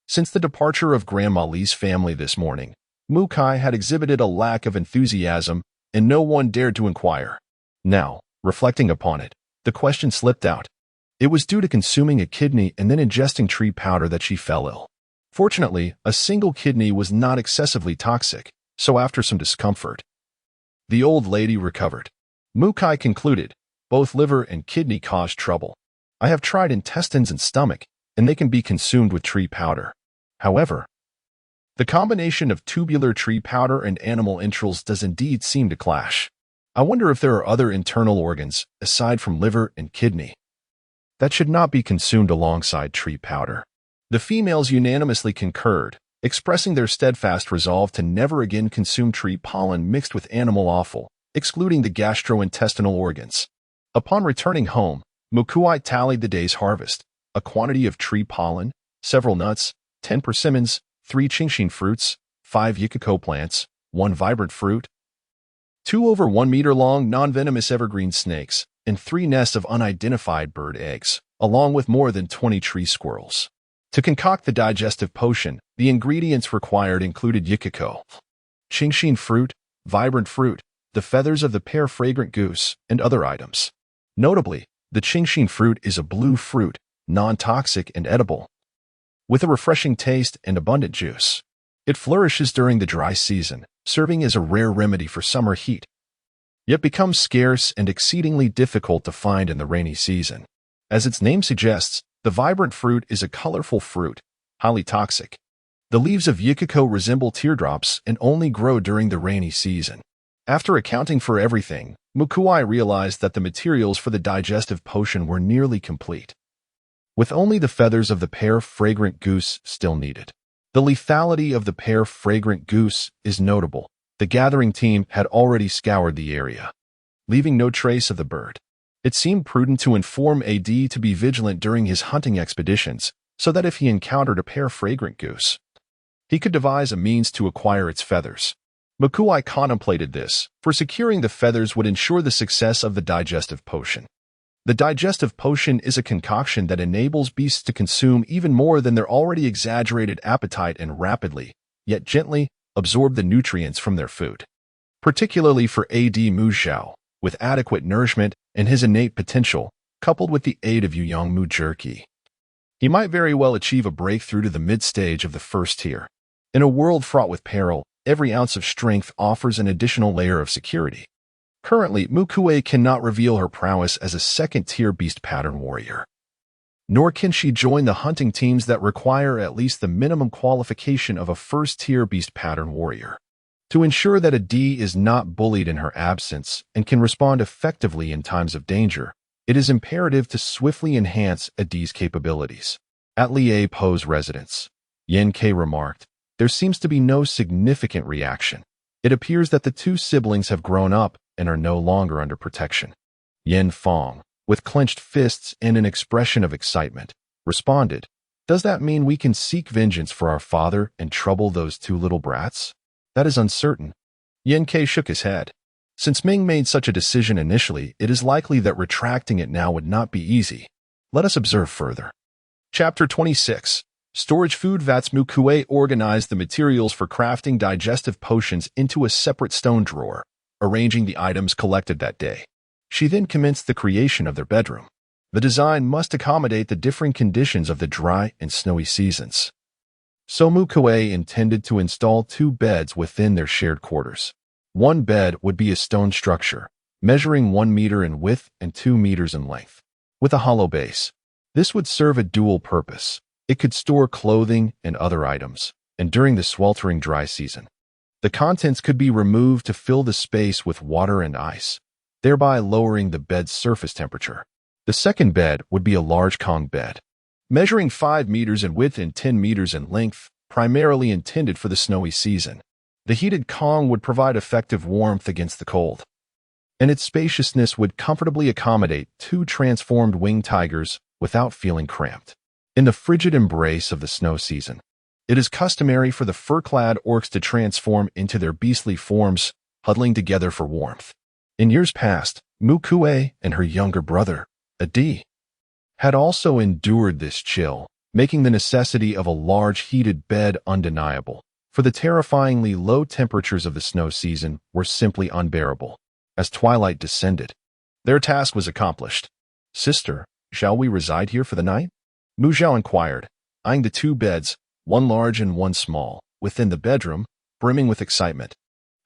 Since the departure of Grandma Li's family this morning, Mu Kui had exhibited a lack of enthusiasm, and no one dared to inquire. Now, reflecting upon it, the question slipped out. It was due to consuming a kidney and then ingesting tree powder that she fell ill. Fortunately, a single kidney was not excessively toxic, so after some discomfort, the old lady recovered. Mu Kui concluded, both liver and kidney caused trouble. I have tried intestines and stomach, and they can be consumed with tree powder. However, the combination of tubular tree powder and animal entrails does indeed seem to clash. I wonder if there are other internal organs, aside from liver and kidney, that should not be consumed alongside tree powder. The females unanimously concurred, expressing their steadfast resolve to never again consume tree pollen mixed with animal offal, excluding the gastrointestinal organs. Upon returning home, Mu Kui tallied the day's harvest, a quantity of tree pollen, several nuts, 10 persimmons, 3 qingshin fruits, 5 yukiko plants, 1 vibrant fruit, 2 over 1 meter long non-venomous evergreen snakes, and 3 nests of unidentified bird eggs, along with more than 20 tree squirrels. To concoct the digestive potion, the ingredients required included yukiko, qingshin fruit, vibrant fruit, the feathers of the pear fragrant goose, and other items. Notably, the qingshin fruit is a blue fruit, non-toxic and edible, with a refreshing taste and abundant juice. It flourishes during the dry season, serving as a rare remedy for summer heat, yet becomes scarce and exceedingly difficult to find in the rainy season. As its name suggests, the vibrant fruit is a colorful fruit, highly toxic. The leaves of yukiko resemble teardrops and only grow during the rainy season. After accounting for everything, Mu Kui realized that the materials for the digestive potion were nearly complete. with only the feathers of the pair fragrant goose still needed. The lethality of the pair fragrant goose is notable. The gathering team had already scoured the area, leaving no trace of the bird. It seemed prudent to inform AD to be vigilant during his hunting expeditions, so that if he encountered a pair fragrant goose, he could devise a means to acquire its feathers. Mu Kui contemplated this, for securing the feathers would ensure the success of the digestive potion. The digestive potion is a concoction that enables beasts to consume even more than their already exaggerated appetite and rapidly, yet gently, absorb the nutrients from their food. Particularly for AD Mu Zhao, with adequate nourishment and his innate potential, coupled with the aid of Young Mu Jerky, he might very well achieve a breakthrough to the mid-stage of the first tier. In a world fraught with peril, every ounce of strength offers an additional layer of security. Currently, Mu Kui cannot reveal her prowess as a second-tier beast pattern warrior. Nor can she join the hunting teams that require at least the minimum qualification of a first-tier beast pattern warrior. To ensure that a D is not bullied in her absence and can respond effectively in times of danger, it is imperative to swiftly enhance a D's capabilities. At Lié Po's residence, Yen Ke remarked, "There seems to be no significant reaction. It appears that the two siblings have grown up and are no longer under protection." Yen Fong, with clenched fists and an expression of excitement, responded, "Does that mean we can seek vengeance for our father and trouble those two little brats?" "That is uncertain." Yen Ke shook his head. "Since Ming made such a decision initially, it is likely that retracting it now would not be easy. Let us observe further." Chapter 26. Storage food vats. Mu Kui organized the materials for crafting digestive potions into a separate stone drawer, arranging the items collected that day. She then commenced the creation of their bedroom. The design must accommodate the differing conditions of the dry and snowy seasons. So Mu Kui intended to install 2 beds within their shared quarters. One bed would be a stone structure, measuring 1 meter in width and 2 meters in length, with a hollow base. This would serve a dual purpose. It could store clothing and other items, and during the sweltering dry season, the contents could be removed to fill the space with water and ice, thereby lowering the bed's surface temperature. The second bed would be a large Kong bed, measuring 5 meters in width and 10 meters in length, primarily intended for the snowy season. The heated Kong would provide effective warmth against the cold, and its spaciousness would comfortably accommodate 2 transformed winged tigers without feeling cramped. In the frigid embrace of the snow season, it is customary for the fur-clad orcs to transform into their beastly forms, huddling together for warmth. In years past, Mu Kui and her younger brother, Adi, had also endured this chill, making the necessity of a large heated bed undeniable, for the terrifyingly low temperatures of the snow season were simply unbearable. As twilight descended, their task was accomplished. "Sister, shall we reside here for the night?" Mu Zhao inquired, eyeing the 2 beds, one large and one small, within the bedroom, brimming with excitement.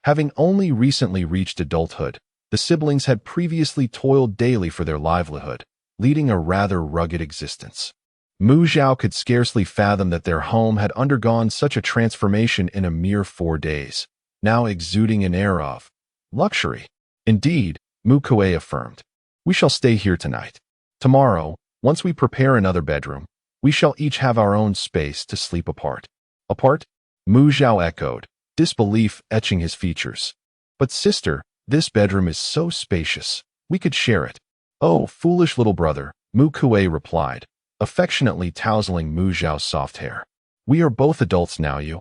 Having only recently reached adulthood, the siblings had previously toiled daily for their livelihood, leading a rather rugged existence. Mu Zhao could scarcely fathom that their home had undergone such a transformation in a mere 4 days, now exuding an air of luxury. "Indeed," Mu Kui affirmed, "we shall stay here tonight. Tomorrow, once we prepare another bedroom, we shall each have our own space to sleep apart." "Apart?" Mu Zhao echoed, disbelief etching his features. "But sister, this bedroom is so spacious. We could share it." "Oh, foolish little brother," Mu Kui replied, affectionately tousling Mu Zhao's soft hair. "We are both adults now. You,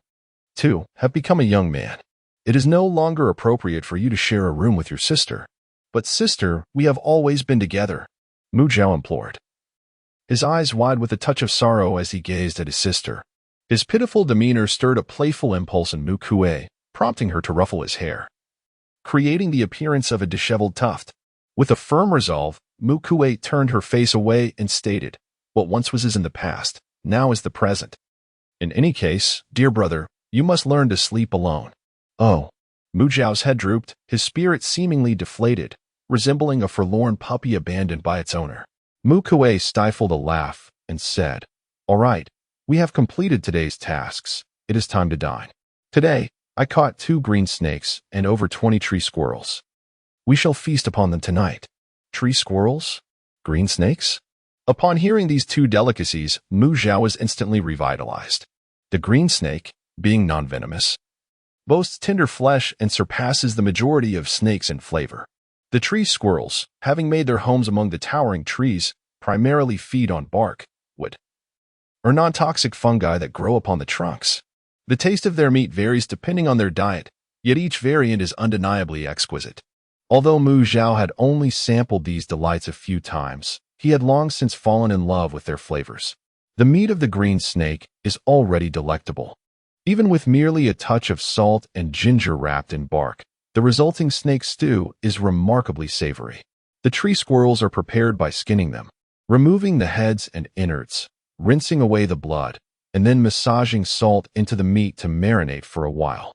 too, have become a young man. It is no longer appropriate for you to share a room with your sister." "But sister, we have always been together," Mu Zhao implored, his eyes wide with a touch of sorrow as he gazed at his sister. His pitiful demeanor stirred a playful impulse in Mu Kui, prompting her to ruffle his hair, creating the appearance of a disheveled tuft. With a firm resolve, Mu Kui turned her face away and stated, "What once was is in the past, now is the present. In any case, dear brother, you must learn to sleep alone." "Oh." Mu Zhao's head drooped, his spirit seemingly deflated, resembling a forlorn puppy abandoned by its owner. Mu Kui stifled a laugh and said, "All right, we have completed today's tasks. It is time to dine. Today, I caught 2 green snakes and over 20 tree squirrels. We shall feast upon them tonight." "Tree squirrels? Green snakes?" Upon hearing these two delicacies, Mu Zhao was instantly revitalized. The green snake, being non-venomous, boasts tender flesh and surpasses the majority of snakes in flavor. The tree squirrels, having made their homes among the towering trees, primarily feed on bark, wood, or non-toxic fungi that grow upon the trunks. The taste of their meat varies depending on their diet, yet each variant is undeniably exquisite. Although Mu Zhao had only sampled these delights a few times, he had long since fallen in love with their flavors. The meat of the green snake is already delectable. Even with merely a touch of salt and ginger wrapped in bark, the resulting snake stew is remarkably savory. The tree squirrels are prepared by skinning them, removing the heads and innards, rinsing away the blood, and then massaging salt into the meat to marinate for a while.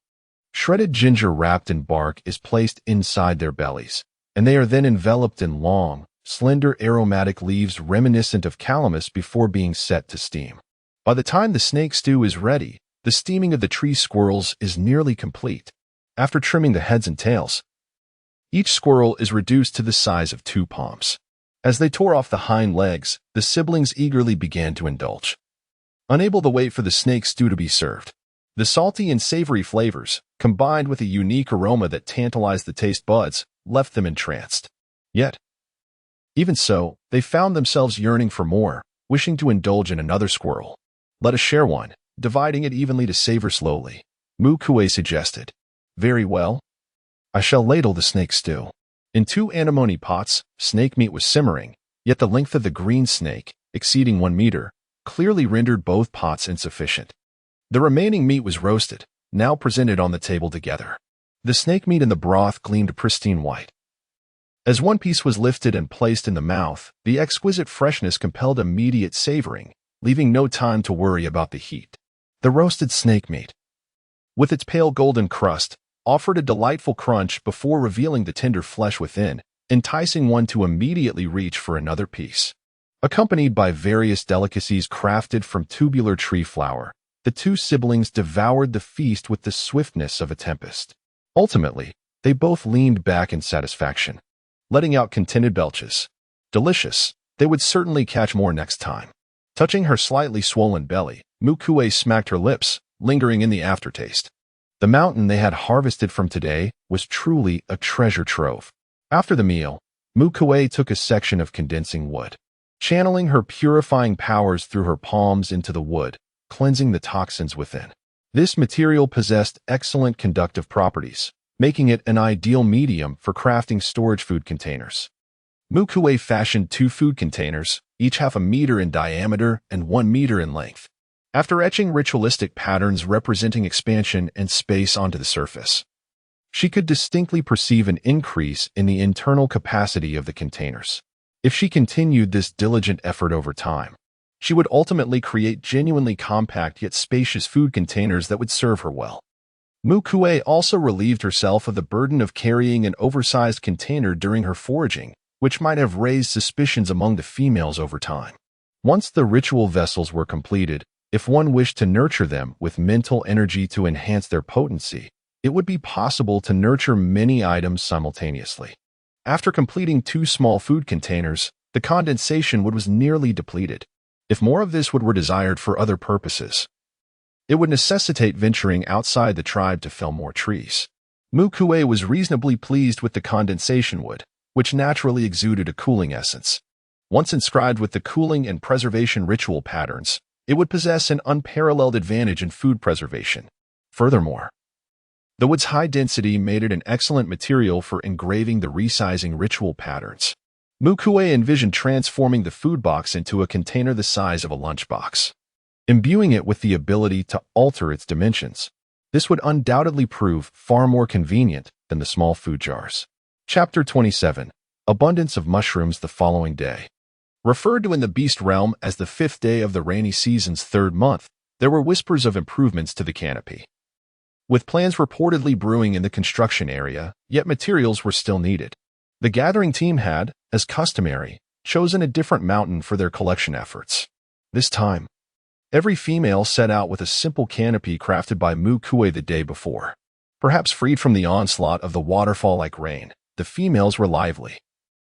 Shredded ginger wrapped in bark is placed inside their bellies, and they are then enveloped in long, slender aromatic leaves reminiscent of calamus before being set to steam. By the time the snake stew is ready, the steaming of the tree squirrels is nearly complete. After trimming the heads and tails, each squirrel is reduced to the size of 2 palms. As they tore off the hind legs, the siblings eagerly began to indulge. Unable to wait for the snake stew to be served, the salty and savory flavors, combined with a unique aroma that tantalized the taste buds, left them entranced. Yet, even so, they found themselves yearning for more, wishing to indulge in another squirrel. "Let us share one, dividing it evenly to savor slowly," Mu Kui suggested. "Very well. I shall ladle the snake stew." In 2 antimony pots, snake meat was simmering, yet the length of the green snake, exceeding 1 meter, clearly rendered both pots insufficient. The remaining meat was roasted, now presented on the table together. The snake meat and the broth gleamed pristine white. As one piece was lifted and placed in the mouth, the exquisite freshness compelled immediate savoring, leaving no time to worry about the heat. The roasted snake meat, with its pale golden crust, offered a delightful crunch before revealing the tender flesh within, enticing one to immediately reach for another piece. Accompanied by various delicacies crafted from tubular tree flower, the 2 siblings devoured the feast with the swiftness of a tempest. Ultimately, they both leaned back in satisfaction, letting out contented belches. Delicious, they would certainly catch more next time. Touching her slightly swollen belly, Mu Kui smacked her lips, lingering in the aftertaste. The mountain they had harvested from today was truly a treasure trove. After the meal, Mu Kui took a section of condensing wood, channeling her purifying powers through her palms into the wood, cleansing the toxins within. This material possessed excellent conductive properties, making it an ideal medium for crafting storage food containers. Mu Kui fashioned 2 food containers, each 1/2 meter in diameter and 1 meter in length. After etching ritualistic patterns representing expansion and space onto the surface, she could distinctly perceive an increase in the internal capacity of the containers. If she continued this diligent effort over time, she would ultimately create genuinely compact yet spacious food containers that would serve her well. Mu Kui also relieved herself of the burden of carrying an oversized container during her foraging, which might have raised suspicions among the females over time. Once the ritual vessels were completed, if one wished to nurture them with mental energy to enhance their potency, it would be possible to nurture many items simultaneously. After completing 2 small food containers, the condensation wood was nearly depleted. If more of this wood were desired for other purposes, it would necessitate venturing outside the tribe to fell more trees. Mu Kui was reasonably pleased with the condensation wood, which naturally exuded a cooling essence. Once inscribed with the cooling and preservation ritual patterns, it would possess an unparalleled advantage in food preservation. Furthermore, the wood's high density made it an excellent material for engraving the resizing ritual patterns. Mu Kui envisioned transforming the food box into a container the size of a lunchbox, imbuing it with the ability to alter its dimensions. This would undoubtedly prove far more convenient than the small food jars. Chapter 27. Abundance of mushrooms the following day. Referred to in the beast realm as the 5th day of the rainy season's 3rd month, there were whispers of improvements to the canopy, with plans reportedly brewing in the construction area, yet materials were still needed. The gathering team had, as customary, chosen a different mountain for their collection efforts. This time, every female set out with a simple canopy crafted by Mu Kui the day before. Perhaps freed from the onslaught of the waterfall like rain, the females were lively,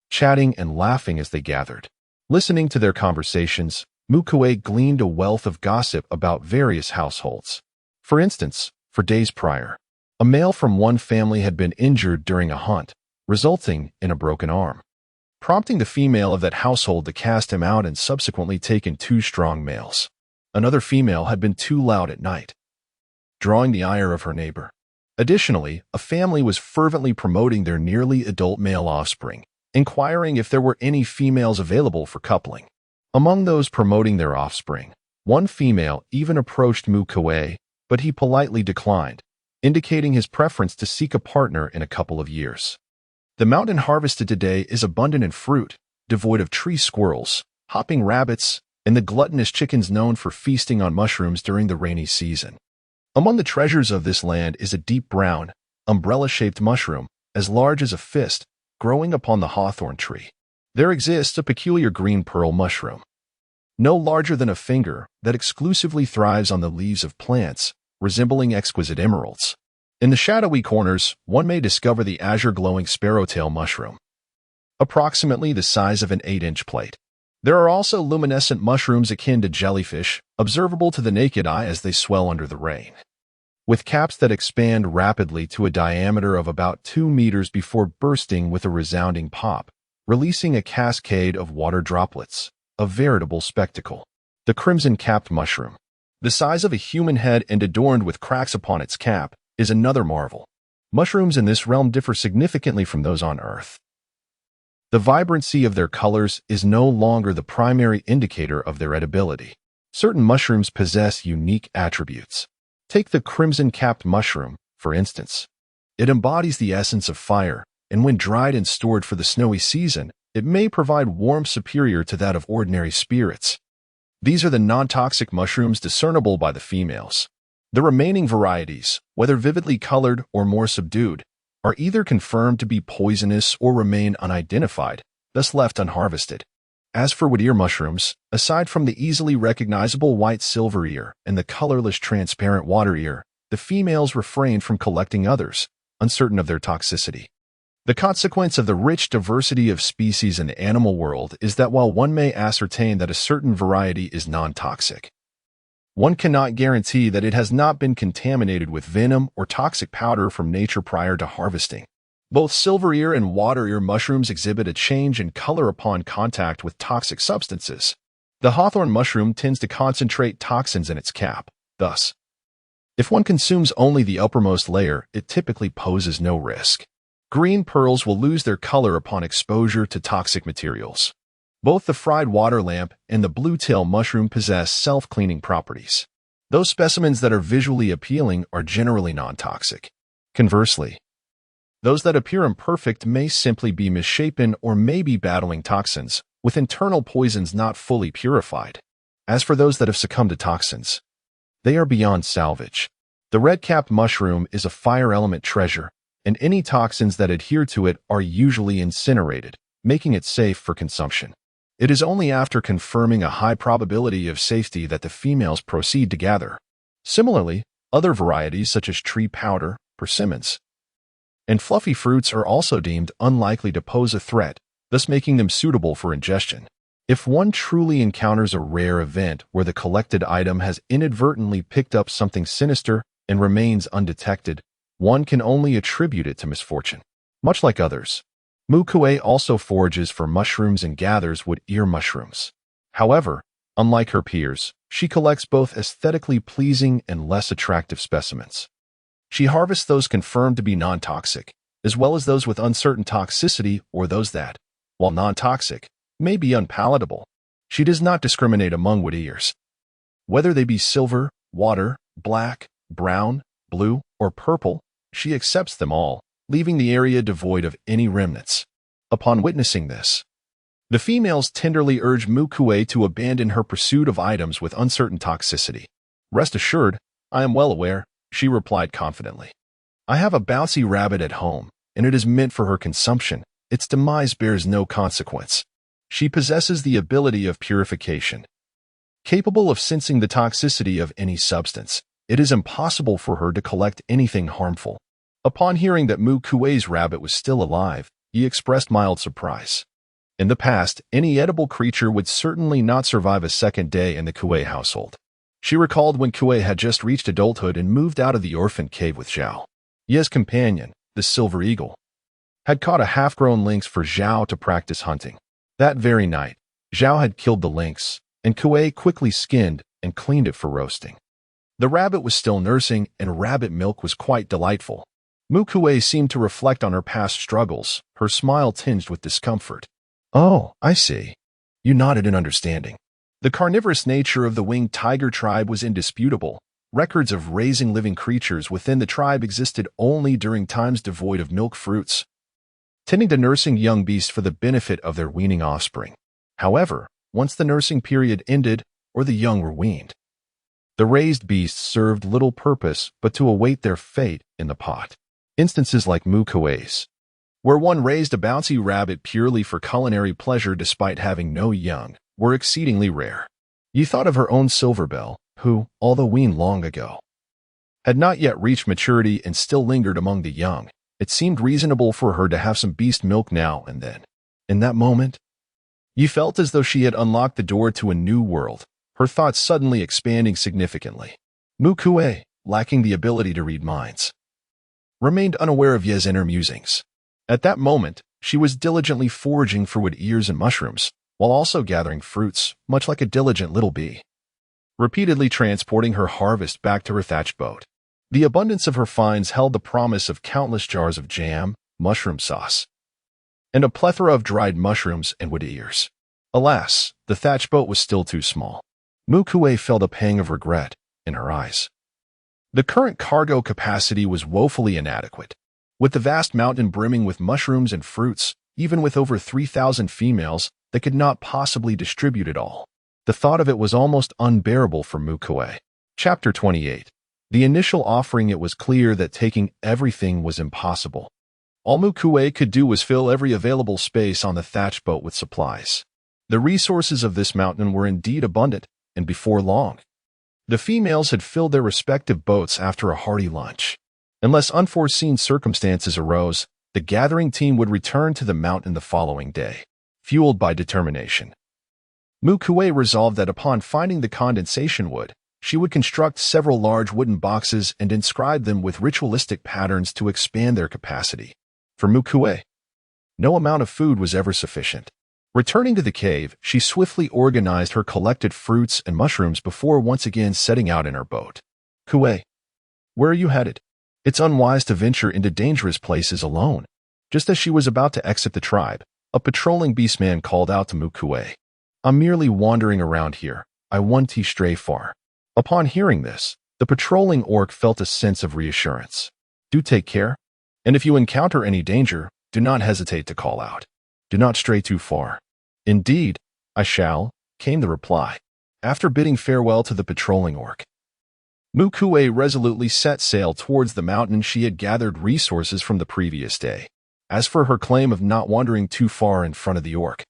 chatting and laughing as they gathered. Listening to their conversations, Mu Kui gleaned a wealth of gossip about various households. For instance, for days prior, a male from one family had been injured during a hunt, resulting in a broken arm, prompting the female of that household to cast him out and subsequently take in two strong males. Another female had been too loud at night, drawing the ire of her neighbor. Additionally, a family was fervently promoting their nearly adult male offspring, inquiring if there were any females available for coupling. Among those promoting their offspring, one female even approached Mu Kui, but he politely declined, indicating his preference to seek a partner in a couple of years. The mountain harvested today is abundant in fruit, devoid of tree squirrels, hopping rabbits, and the gluttonous chickens known for feasting on mushrooms during the rainy season. Among the treasures of this land is a deep brown, umbrella-shaped mushroom, as large as a fist, growing upon the hawthorn tree. There exists a peculiar green pearl mushroom, no larger than a finger, that exclusively thrives on the leaves of plants, resembling exquisite emeralds. In the shadowy corners, one may discover the azure-glowing sparrowtail mushroom, approximately the size of an 8-inch plate. There are also luminescent mushrooms akin to jellyfish, observable to the naked eye as they swell under the rain, with caps that expand rapidly to a diameter of about 2 meters before bursting with a resounding pop, releasing a cascade of water droplets, a veritable spectacle. The crimson-capped mushroom, the size of a human head and adorned with cracks upon its cap, is another marvel. Mushrooms in this realm differ significantly from those on Earth. The vibrancy of their colors is no longer the primary indicator of their edibility. Certain mushrooms possess unique attributes. Take the crimson-capped mushroom, for instance. It embodies the essence of fire, and when dried and stored for the snowy season, it may provide warmth superior to that of ordinary spirits. These are the non-toxic mushrooms discernible by the females. The remaining varieties, whether vividly colored or more subdued, are either confirmed to be poisonous or remain unidentified, thus left unharvested. As for wood ear mushrooms, aside from the easily recognizable white silver ear and the colorless transparent water ear, the females refrain from collecting others, uncertain of their toxicity. The consequence of the rich diversity of species in the animal world is that while one may ascertain that a certain variety is non-toxic, one cannot guarantee that it has not been contaminated with venom or toxic powder from nature prior to harvesting. Both silver ear and water ear mushrooms exhibit a change in color upon contact with toxic substances. The hawthorn mushroom tends to concentrate toxins in its cap. Thus, if one consumes only the uppermost layer, it typically poses no risk. Green pearls will lose their color upon exposure to toxic materials. Both the fried water lamp and the blue-tail mushroom possess self-cleaning properties. Those specimens that are visually appealing are generally non-toxic. Conversely, those that appear imperfect may simply be misshapen or may be battling toxins, with internal poisons not fully purified. As for those that have succumbed to toxins, they are beyond salvage. The red-capped mushroom is a fire element treasure, and any toxins that adhere to it are usually incinerated, making it safe for consumption. It is only after confirming a high probability of safety that the females proceed to gather. Similarly, other varieties such as tree powder, persimmons, and fluffy fruits are also deemed unlikely to pose a threat, thus making them suitable for ingestion. If one truly encounters a rare event where the collected item has inadvertently picked up something sinister and remains undetected, one can only attribute it to misfortune. Much like others, Mu Kui also forages for mushrooms and gathers wood ear mushrooms. However, unlike her peers, she collects both aesthetically pleasing and less attractive specimens. She harvests those confirmed to be non-toxic, as well as those with uncertain toxicity or those that, while non-toxic, may be unpalatable. She does not discriminate among wood ears. Whether they be silver, water, black, brown, blue, or purple, she accepts them all, leaving the area devoid of any remnants. Upon witnessing this, the females tenderly urge Mu Kui to abandon her pursuit of items with uncertain toxicity. "Rest assured, I am well aware," she replied confidently. "I have a bouncy rabbit at home, and it is meant for her consumption. Its demise bears no consequence." She possesses the ability of purification. Capable of sensing the toxicity of any substance, it is impossible for her to collect anything harmful. Upon hearing that Mu Kui's rabbit was still alive, he expressed mild surprise. In the past, any edible creature would certainly not survive a second day in the Kui household. She recalled when Kui had just reached adulthood and moved out of the orphan cave with Zhao. Ye's companion, the silver eagle, had caught a half-grown lynx for Zhao to practice hunting. That very night, Zhao had killed the lynx, and Kui quickly skinned and cleaned it for roasting. The rabbit was still nursing, and rabbit milk was quite delightful. Mu Kui seemed to reflect on her past struggles, her smile tinged with discomfort. "Oh, I see." You nodded in understanding. The carnivorous nature of the winged tiger tribe was indisputable. Records of raising living creatures within the tribe existed only during times devoid of milk fruits, tending to nursing young beasts for the benefit of their weaning offspring. However, once the nursing period ended, or the young were weaned, the raised beasts served little purpose but to await their fate in the pot. Instances like Mu Kui's, where one raised a bouncy rabbit purely for culinary pleasure despite having no young, were exceedingly rare. You thought of her own Silverbell, who, although weaned long ago, had not yet reached maturity and still lingered among the young. It seemed reasonable for her to have some beast milk now and then. In that moment, you felt as though she had unlocked the door to a new world, her thoughts suddenly expanding significantly. Mu Kui, lacking the ability to read minds, remained unaware of Ye's inner musings. At that moment, she was diligently foraging for wood ears and mushrooms, while also gathering fruits, much like a diligent little bee, repeatedly transporting her harvest back to her thatched boat. The abundance of her finds held the promise of countless jars of jam, mushroom sauce, and a plethora of dried mushrooms and wood ears. Alas, the thatched boat was still too small. Mu Kui felt a pang of regret in her eyes. The current cargo capacity was woefully inadequate. With the vast mountain brimming with mushrooms and fruits, even with over 3,000 females, they could not possibly distribute it all. The thought of it was almost unbearable for Mu Kui. Chapter 28. The initial offering. It was clear that taking everything was impossible. All Mu Kui could do was fill every available space on the thatched boat with supplies. The resources of this mountain were indeed abundant, and before long, the females had filled their respective boats after a hearty lunch. Unless unforeseen circumstances arose, the gathering team would return to the mountain the following day, fueled by determination. Mu Kui resolved that upon finding the condensation wood, she would construct several large wooden boxes and inscribe them with ritualistic patterns to expand their capacity. For Mu Kui, no amount of food was ever sufficient. Returning to the cave, she swiftly organized her collected fruits and mushrooms before once again setting out in her boat. "Kui, where are you headed? It's unwise to venture into dangerous places alone." Just as she was about to exit the tribe, a patrolling beastman called out to Mu Kui, "I'm merely wandering around here. I won't stray far." Upon hearing this, the patrolling orc felt a sense of reassurance. "Do take care, and if you encounter any danger, do not hesitate to call out. Do not stray too far." "Indeed, I shall," came the reply. After bidding farewell to the patrolling orc, Mu Kui resolutely set sail towards the mountain she had gathered resources from the previous day. As for her claim of not wandering too far in front of the orc,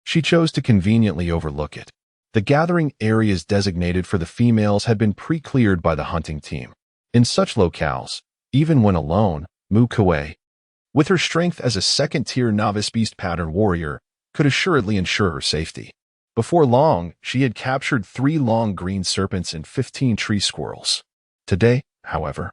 she chose to conveniently overlook it. The gathering areas designated for the females had been pre-cleared by the hunting team. In such locales, even when alone, Mu Kui, with her strength as a second-tier novice beast pattern warrior, could assuredly ensure her safety. Before long, she had captured 3 long green serpents and 15 tree squirrels. Today, however,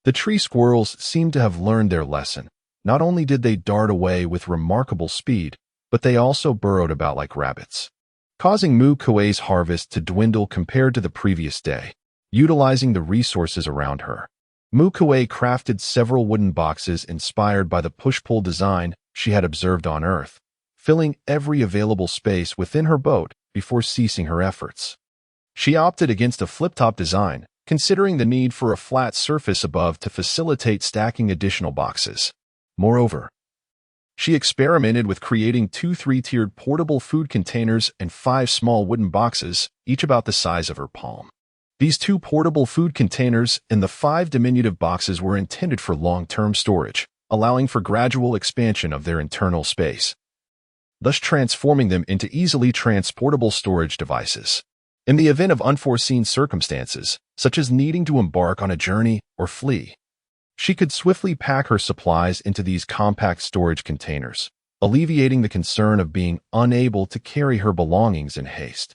the tree squirrels seemed to have learned their lesson. Not only did they dart away with remarkable speed, but they also burrowed about like rabbits, causing Mu Kui's harvest to dwindle compared to the previous day. Utilizing the resources around her, Mu Kui crafted several wooden boxes inspired by the push-pull design she had observed on Earth, filling every available space within her boat before ceasing her efforts. She opted against a flip-top design, considering the need for a flat surface above to facilitate stacking additional boxes. Moreover, she experimented with creating 2 3-tiered portable food containers and 5 small wooden boxes, each about the size of her palm. These 2 portable food containers and the 5 diminutive boxes were intended for long-term storage, allowing for gradual expansion of their internal space, thus transforming them into easily transportable storage devices. In the event of unforeseen circumstances, such as needing to embark on a journey or flee, she could swiftly pack her supplies into these compact storage containers, alleviating the concern of being unable to carry her belongings in haste.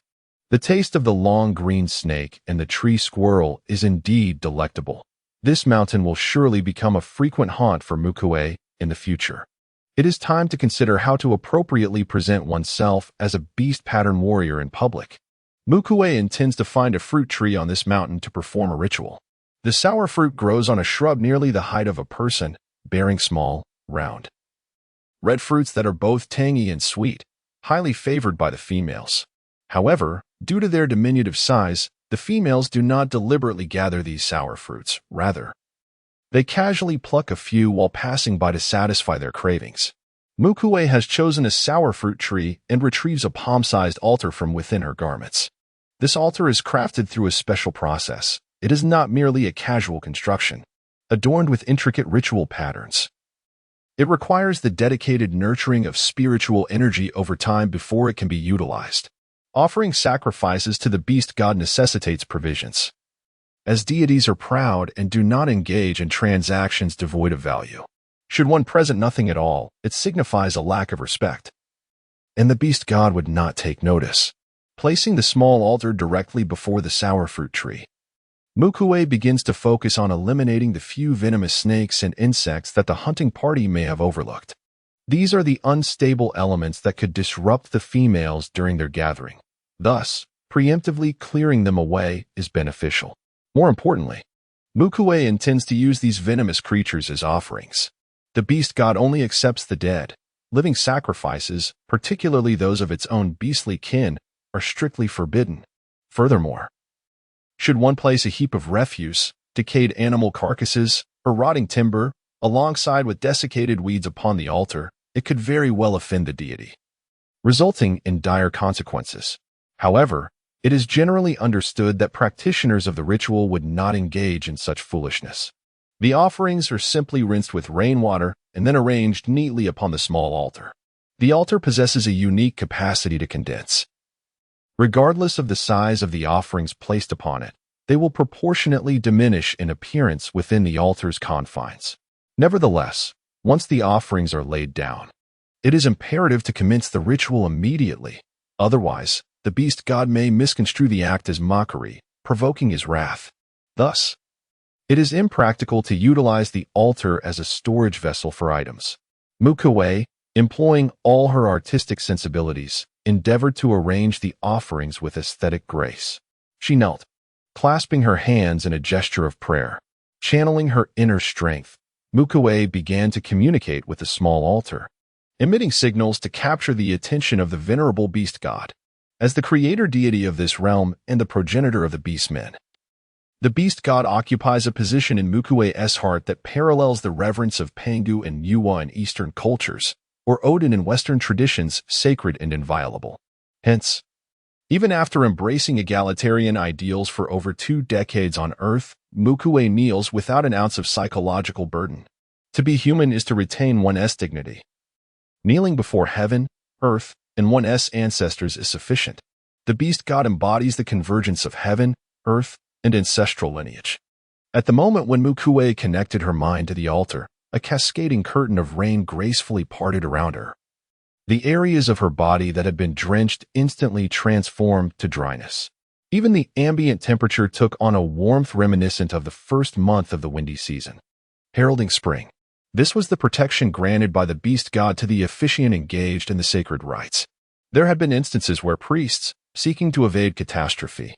The taste of the long green snake and the tree squirrel is indeed delectable. This mountain will surely become a frequent haunt for Mu Kui in the future. It is time to consider how to appropriately present oneself as a beast pattern warrior in public. Mu Kui intends to find a fruit tree on this mountain to perform a ritual. The sour fruit grows on a shrub nearly the height of a person, bearing small, round, red fruits that are both tangy and sweet, highly favored by the females. However, due to their diminutive size, the females do not deliberately gather these sour fruits. Rather, they casually pluck a few while passing by to satisfy their cravings. Mu Kui has chosen a sour fruit tree and retrieves a palm-sized altar from within her garments. This altar is crafted through a special process. It is not merely a casual construction, adorned with intricate ritual patterns. It requires the dedicated nurturing of spiritual energy over time before it can be utilized. Offering sacrifices to the beast god necessitates provisions, as deities are proud and do not engage in transactions devoid of value. Should one present nothing at all, it signifies a lack of respect, and the beast god would not take notice. Placing the small altar directly before the sour fruit tree, Mu Kui begins to focus on eliminating the few venomous snakes and insects that the hunting party may have overlooked. These are the unstable elements that could disrupt the females during their gathering. Thus, preemptively clearing them away is beneficial. More importantly, Mu Kui intends to use these venomous creatures as offerings. The beast god only accepts the dead. Living sacrifices, particularly those of its own beastly kin, are strictly forbidden. Furthermore, should one place a heap of refuse, decayed animal carcasses, or rotting timber, alongside with desiccated weeds upon the altar, it could very well offend the deity, resulting in dire consequences. However, it is generally understood that practitioners of the ritual would not engage in such foolishness. The offerings are simply rinsed with rainwater and then arranged neatly upon the small altar. The altar possesses a unique capacity to condense. Regardless of the size of the offerings placed upon it, they will proportionately diminish in appearance within the altar's confines. Nevertheless, once the offerings are laid down, it is imperative to commence the ritual immediately. Otherwise, the beast god may misconstrue the act as mockery, provoking his wrath. Thus, it is impractical to utilize the altar as a storage vessel for items. Mu Kui, employing all her artistic sensibilities, endeavored to arrange the offerings with aesthetic grace. She knelt, clasping her hands in a gesture of prayer. Channeling her inner strength, Mu Kui began to communicate with the small altar, emitting signals to capture the attention of the venerable beast god. As the creator deity of this realm and the progenitor of the beastmen, the beast god occupies a position in Mu Kui's heart that parallels the reverence of Pangu and Yuwa in Eastern cultures, or Odin in Western traditions, sacred and inviolable. Hence, even after embracing egalitarian ideals for over 2 decades on Earth, Mu Kui kneels without an ounce of psychological burden. To be human is to retain one's dignity. Kneeling before heaven, earth, and one's ancestors is sufficient. The beast god embodies the convergence of heaven, earth, and ancestral lineage. At the moment when Mu Kui connected her mind to the altar, a cascading curtain of rain gracefully parted around her. The areas of her body that had been drenched instantly transformed to dryness. Even the ambient temperature took on a warmth reminiscent of the first month of the windy season, heralding spring. This was the protection granted by the beast god to the officiant engaged in the sacred rites. There had been instances where priests, seeking to evade catastrophe,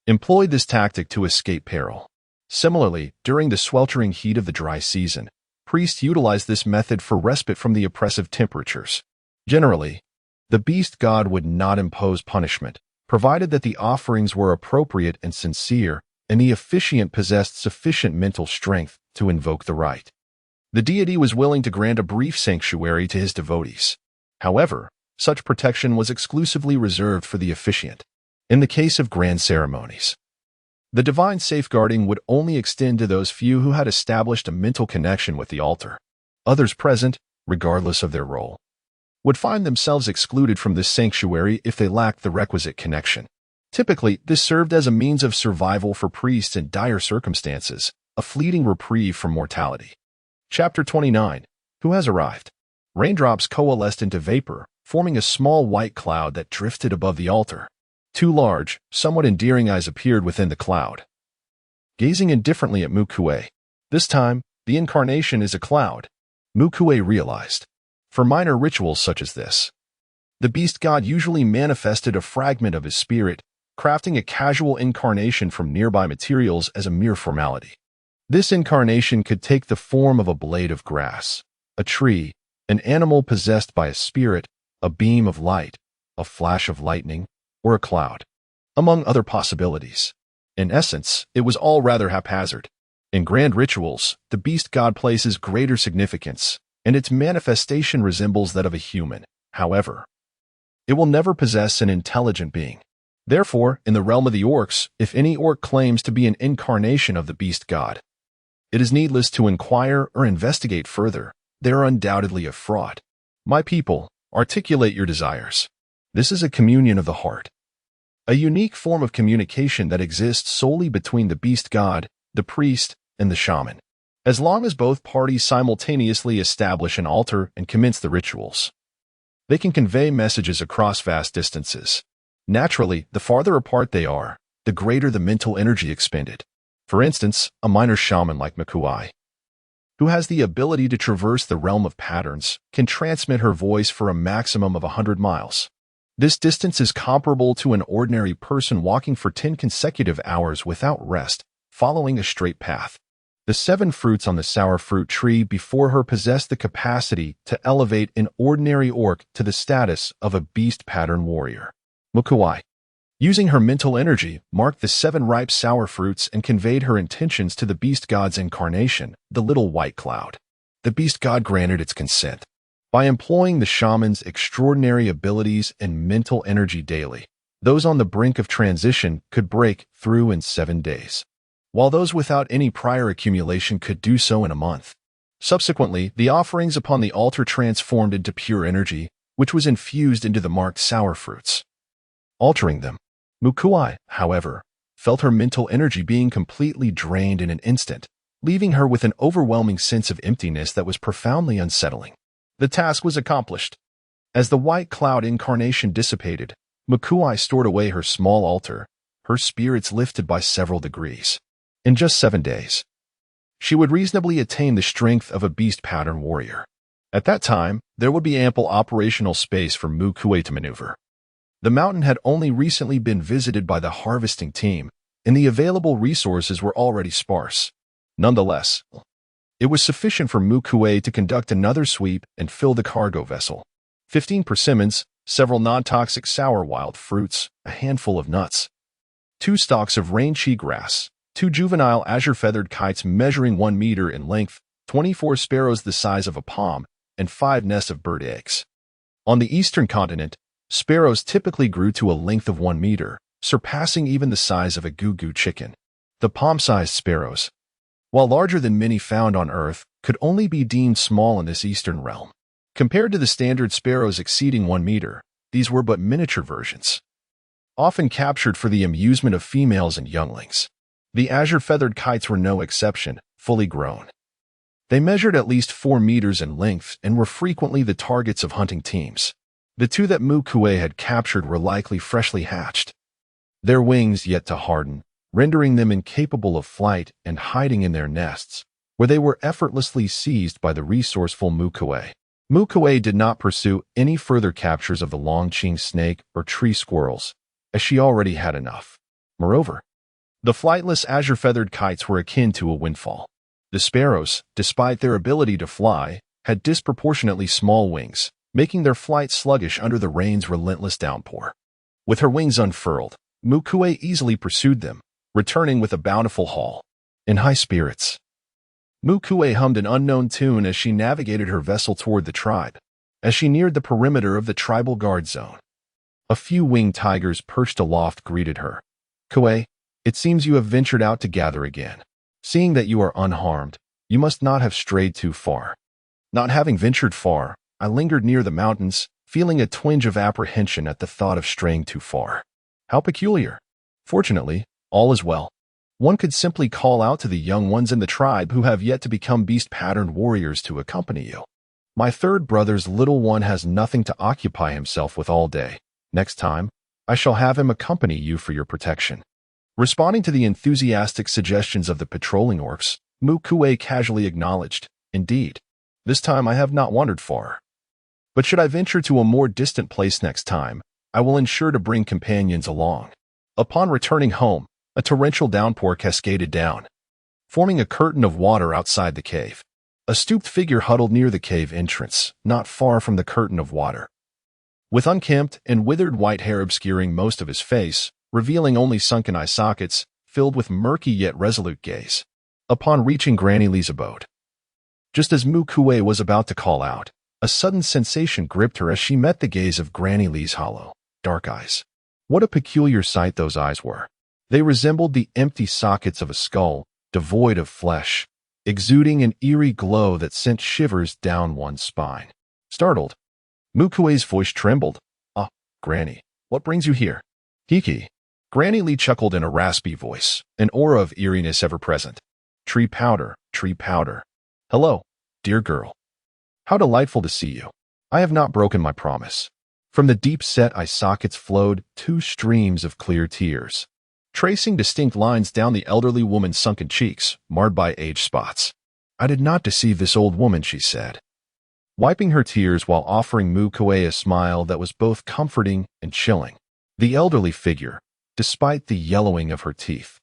employed this tactic to escape peril. Similarly, during the sweltering heat of the dry season, priests utilized this method for respite from the oppressive temperatures. Generally, the beast god would not impose punishment, provided that the offerings were appropriate and sincere, and the officiant possessed sufficient mental strength to invoke the rite. The deity was willing to grant a brief sanctuary to his devotees. However, such protection was exclusively reserved for the officiant. In the case of grand ceremonies, the divine safeguarding would only extend to those few who had established a mental connection with the altar. Others present, regardless of their role, would find themselves excluded from this sanctuary if they lacked the requisite connection. Typically, this served as a means of survival for priests in dire circumstances, a fleeting reprieve from mortality. Chapter 29. Who has arrived? Raindrops coalesced into vapor, forming a small white cloud that drifted above the altar. Two large, somewhat endearing eyes appeared within the cloud, gazing indifferently at Mu Kui. This time, the incarnation is a cloud, Mu Kui realized. For minor rituals such as this, the beast god usually manifested a fragment of his spirit, crafting a casual incarnation from nearby materials as a mere formality. This incarnation could take the form of a blade of grass, a tree, an animal possessed by a spirit, a beam of light, a flash of lightning, or a cloud, among other possibilities. In essence, it was all rather haphazard. In grand rituals, the beast god places greater significance, and its manifestation resembles that of a human. However, it will never possess an intelligent being. Therefore, in the realm of the orcs, if any orc claims to be an incarnation of the beast god, it is needless to inquire or investigate further. They are undoubtedly a fraud. My people, articulate your desires. This is a communion of the heart, a unique form of communication that exists solely between the beast god, the priest, and the shaman. As long as both parties simultaneously establish an altar and commence the rituals, they can convey messages across vast distances. Naturally, the farther apart they are, the greater the mental energy expended. For instance, a minor shaman like Mu Kui, who has the ability to traverse the realm of patterns, can transmit her voice for a maximum of 100 miles. This distance is comparable to an ordinary person walking for 10 consecutive hours without rest, following a straight path. The 7 fruits on the sour fruit tree before her possess the capacity to elevate an ordinary orc to the status of a beast pattern warrior. Mu Kui, using her mental energy, marked the 7 ripe sour fruits and conveyed her intentions to the beast god's incarnation, the little white cloud. The beast god granted its consent. By employing the shaman's extraordinary abilities and mental energy daily, those on the brink of transition could break through in 7 days, while those without any prior accumulation could do so in a month. Subsequently, the offerings upon the altar transformed into pure energy, which was infused into the marked sour fruits, altering them. Mu Kui, however, felt her mental energy being completely drained in an instant, leaving her with an overwhelming sense of emptiness that was profoundly unsettling. The task was accomplished. As the white cloud incarnation dissipated, Mu Kui stored away her small altar, her spirits lifted by several degrees. In just 7 days, she would reasonably attain the strength of a beast pattern warrior. At that time, there would be ample operational space for Mu Kui to maneuver. The mountain had only recently been visited by the harvesting team, and the available resources were already sparse. Nonetheless, it was sufficient for Mu Kui to conduct another sweep and fill the cargo vessel. 15 persimmons, several non-toxic sour wild fruits, a handful of nuts, 2 stalks of rain chi grass, 2 juvenile azure-feathered kites measuring 1 meter in length, 24 sparrows the size of a palm, and 5 nests of bird eggs. On the eastern continent, sparrows typically grew to a length of 1 meter, surpassing even the size of a goo-goo chicken. The palm-sized sparrows, while larger than many found on Earth, could only be deemed small in this eastern realm. Compared to the standard sparrows exceeding 1 meter, these were but miniature versions, often captured for the amusement of females and younglings. The azure-feathered kites were no exception, fully grown. They measured at least 4 meters in length and were frequently the targets of hunting teams. The 2 that Mu Kui had captured were likely freshly hatched, their wings yet to harden, rendering them incapable of flight and hiding in their nests, where they were effortlessly seized by the resourceful Mu Kui. Mu Kui did not pursue any further captures of the long-ching snake or tree squirrels, as she already had enough. Moreover, the flightless azure-feathered kites were akin to a windfall. The sparrows, despite their ability to fly, had disproportionately small wings, making their flight sluggish under the rain's relentless downpour. With her wings unfurled, Mu Kui easily pursued them, returning with a bountiful haul. In high spirits, Mu Kui hummed an unknown tune as she navigated her vessel toward the tribe. As she neared the perimeter of the tribal guard zone, a few winged tigers perched aloft greeted her. Kui, it seems you have ventured out to gather again. Seeing that you are unharmed, you must not have strayed too far. Not having ventured far, I lingered near the mountains, feeling a twinge of apprehension at the thought of straying too far. How peculiar. Fortunately, all is well. One could simply call out to the young ones in the tribe who have yet to become beast-patterned warriors to accompany you. My third brother's little one has nothing to occupy himself with all day. Next time, I shall have him accompany you for your protection." Responding to the enthusiastic suggestions of the patrolling orcs, Mu Kui casually acknowledged, "Indeed, this time I have not wandered far. But should I venture to a more distant place next time, I will ensure to bring companions along." Upon returning home, a torrential downpour cascaded down, forming a curtain of water outside the cave. A stooped figure huddled near the cave entrance, not far from the curtain of water. With unkempt and withered white hair obscuring most of his face, revealing only sunken eye sockets, filled with murky yet resolute gaze. Upon reaching Granny Lee's abode, just as Mu Kui was about to call out, a sudden sensation gripped her as she met the gaze of Granny Lee's hollow, dark eyes. What a peculiar sight those eyes were. They resembled the empty sockets of a skull, devoid of flesh, exuding an eerie glow that sent shivers down one's spine. Startled, Mu Kui's voice trembled. "Ah, Granny, what brings you here?" "Hiki." Granny Lee chuckled in a raspy voice, an aura of eeriness ever present. Tree powder, tree powder. "Hello, dear girl. How delightful to see you. I have not broken my promise." From the deep-set eye sockets flowed 2 streams of clear tears, tracing distinct lines down the elderly woman's sunken cheeks, marred by age spots. "I did not deceive this old woman," she said, wiping her tears while offering Mu Kui a smile that was both comforting and chilling. The elderly figure, despite the yellowing of her teeth,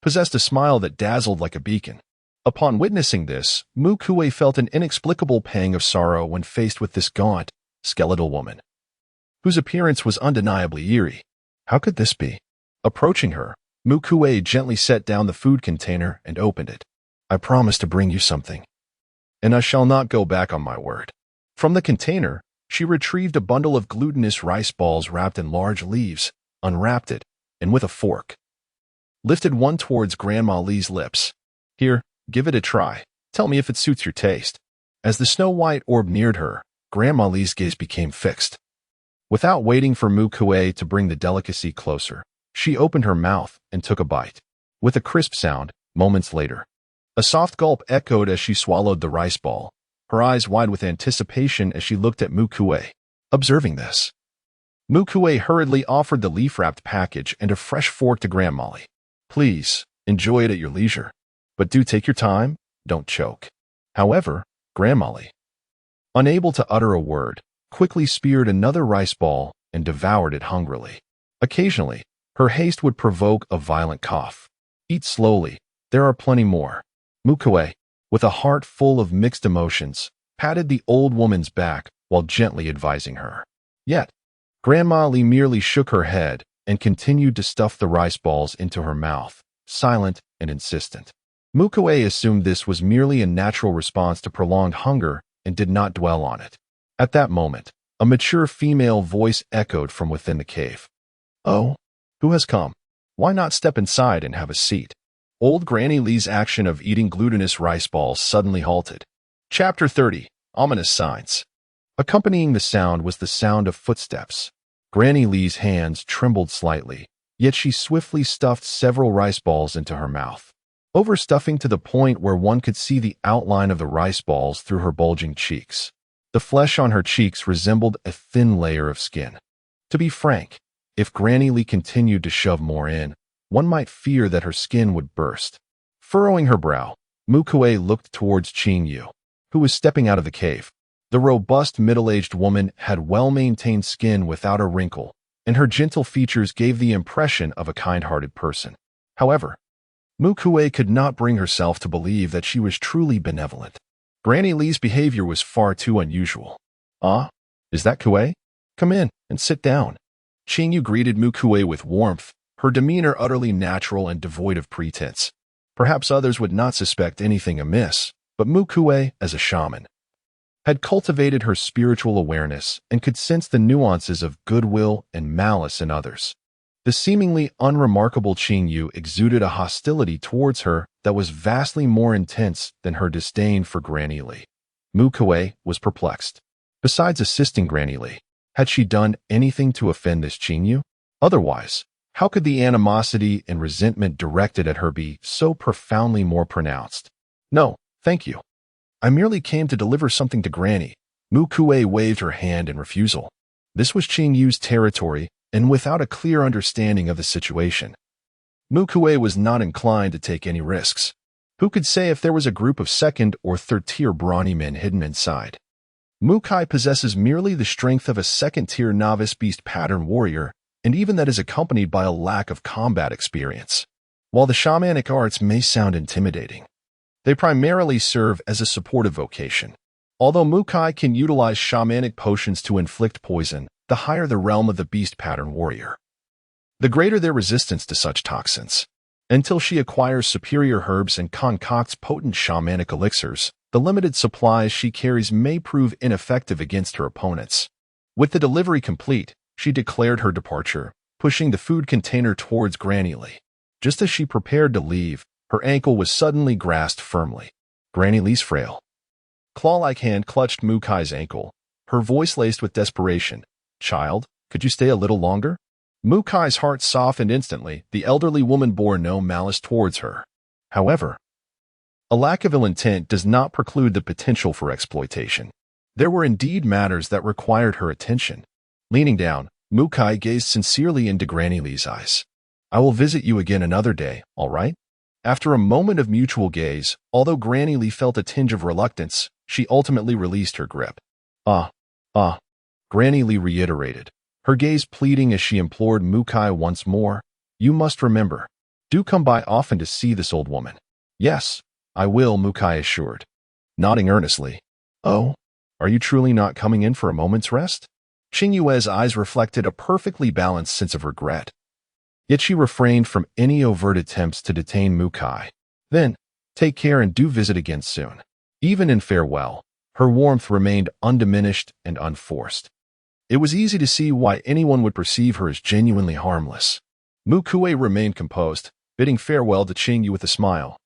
possessed a smile that dazzled like a beacon. Upon witnessing this, Mu Kui felt an inexplicable pang of sorrow when faced with this gaunt, skeletal woman, whose appearance was undeniably eerie. How could this be? Approaching her, Mu Kui gently set down the food container and opened it. "I promise to bring you something, and I shall not go back on my word." From the container, she retrieved a bundle of glutinous rice balls wrapped in large leaves, unwrapped it, and with a fork, lifted one towards Grandma Lee's lips. "Here, give it a try. Tell me if it suits your taste." As the snow-white orb neared her, Grandma Lee's gaze became fixed. Without waiting for Mu Kui to bring the delicacy closer, she opened her mouth and took a bite. With a crisp sound, moments later, a soft gulp echoed as she swallowed the rice ball, her eyes wide with anticipation as she looked at Mu Kui. Observing this, Mu Kui hurriedly offered the leaf-wrapped package and a fresh fork to Grandma Lee. "Please, enjoy it at your leisure. But do take your time, don't choke." However, Grandma Lee, unable to utter a word, quickly speared another rice ball and devoured it hungrily. Occasionally, her haste would provoke a violent cough. "Eat slowly, there are plenty more." Mu Kui, with a heart full of mixed emotions, patted the old woman's back while gently advising her. Yet, Grandma Lee merely shook her head and continued to stuff the rice balls into her mouth, silent and insistent. Mu Kui assumed this was merely a natural response to prolonged hunger and did not dwell on it. At that moment, a mature female voice echoed from within the cave. "Oh, who has come? Why not step inside and have a seat?" Old Granny Lee's action of eating glutinous rice balls suddenly halted. Chapter 30. Ominous Signs. Accompanying the sound was the sound of footsteps. Granny Lee's hands trembled slightly, yet she swiftly stuffed several rice balls into her mouth, overstuffing to the point where one could see the outline of the rice balls through her bulging cheeks. The flesh on her cheeks resembled a thin layer of skin. To be frank, if Granny Lee continued to shove more in, one might fear that her skin would burst. Furrowing her brow, Mu Kui looked towards Qing Yu, who was stepping out of the cave. The robust middle-aged woman had well-maintained skin without a wrinkle, and her gentle features gave the impression of a kind-hearted person. However, Mu Kui could not bring herself to believe that she was truly benevolent. Granny Lee's behavior was far too unusual. "Ah, is that Kui? Come in and sit down." Qing Yu greeted Mu Kui with warmth, her demeanor utterly natural and devoid of pretense. Perhaps others would not suspect anything amiss, but Mu Kui, as a shaman, had cultivated her spiritual awareness and could sense the nuances of goodwill and malice in others. The seemingly unremarkable Qing Yu exuded a hostility towards her that was vastly more intense than her disdain for Granny Lee. Mu Kui was perplexed. Besides assisting Granny Lee, had she done anything to offend this Qing Yu? Otherwise, how could the animosity and resentment directed at her be so profoundly more pronounced? "No, thank you. I merely came to deliver something to Granny," Mu Kui waved her hand in refusal. This was Qing Yu's territory, and without a clear understanding of the situation, Mu Kui was not inclined to take any risks. Who could say if there was a group of second- or third-tier brawny men hidden inside? Mu Kui possesses merely the strength of a second-tier novice beast pattern warrior, and even that is accompanied by a lack of combat experience. While the shamanic arts may sound intimidating, they primarily serve as a supportive vocation. Although Mu Kui can utilize shamanic potions to inflict poison, the higher the realm of the beast pattern warrior, the greater their resistance to such toxins. Until she acquires superior herbs and concocts potent shamanic elixirs, the limited supplies she carries may prove ineffective against her opponents. With the delivery complete, she declared her departure, pushing the food container towards Granny Lee. Just as she prepared to leave, her ankle was suddenly grasped firmly. Granny Lee's frail, claw-like hand clutched Mu Kui's ankle, her voice laced with desperation. "Child, could you stay a little longer?" Mu Kui's heart softened instantly. The elderly woman bore no malice towards her. However, a lack of ill intent does not preclude the potential for exploitation. There were indeed matters that required her attention. Leaning down, Mu Kui gazed sincerely into Granny Lee's eyes. "I will visit you again another day, all right?" After a moment of mutual gaze, although Granny Lee felt a tinge of reluctance, she ultimately released her grip. Granny Lee reiterated, her gaze pleading as she implored Mu Kui once more. "You must remember. Do come by often to see this old woman." "Yes, I will," Mu Kui assured, nodding earnestly. "Oh, are you truly not coming in for a moment's rest?" Qing Yue's eyes reflected a perfectly balanced sense of regret. Yet she refrained from any overt attempts to detain Mu Kui. "Then, take care and do visit again soon." Even in farewell, her warmth remained undiminished and unforced. It was easy to see why anyone would perceive her as genuinely harmless. Mu Kui remained composed, bidding farewell to Qing Yu with a smile.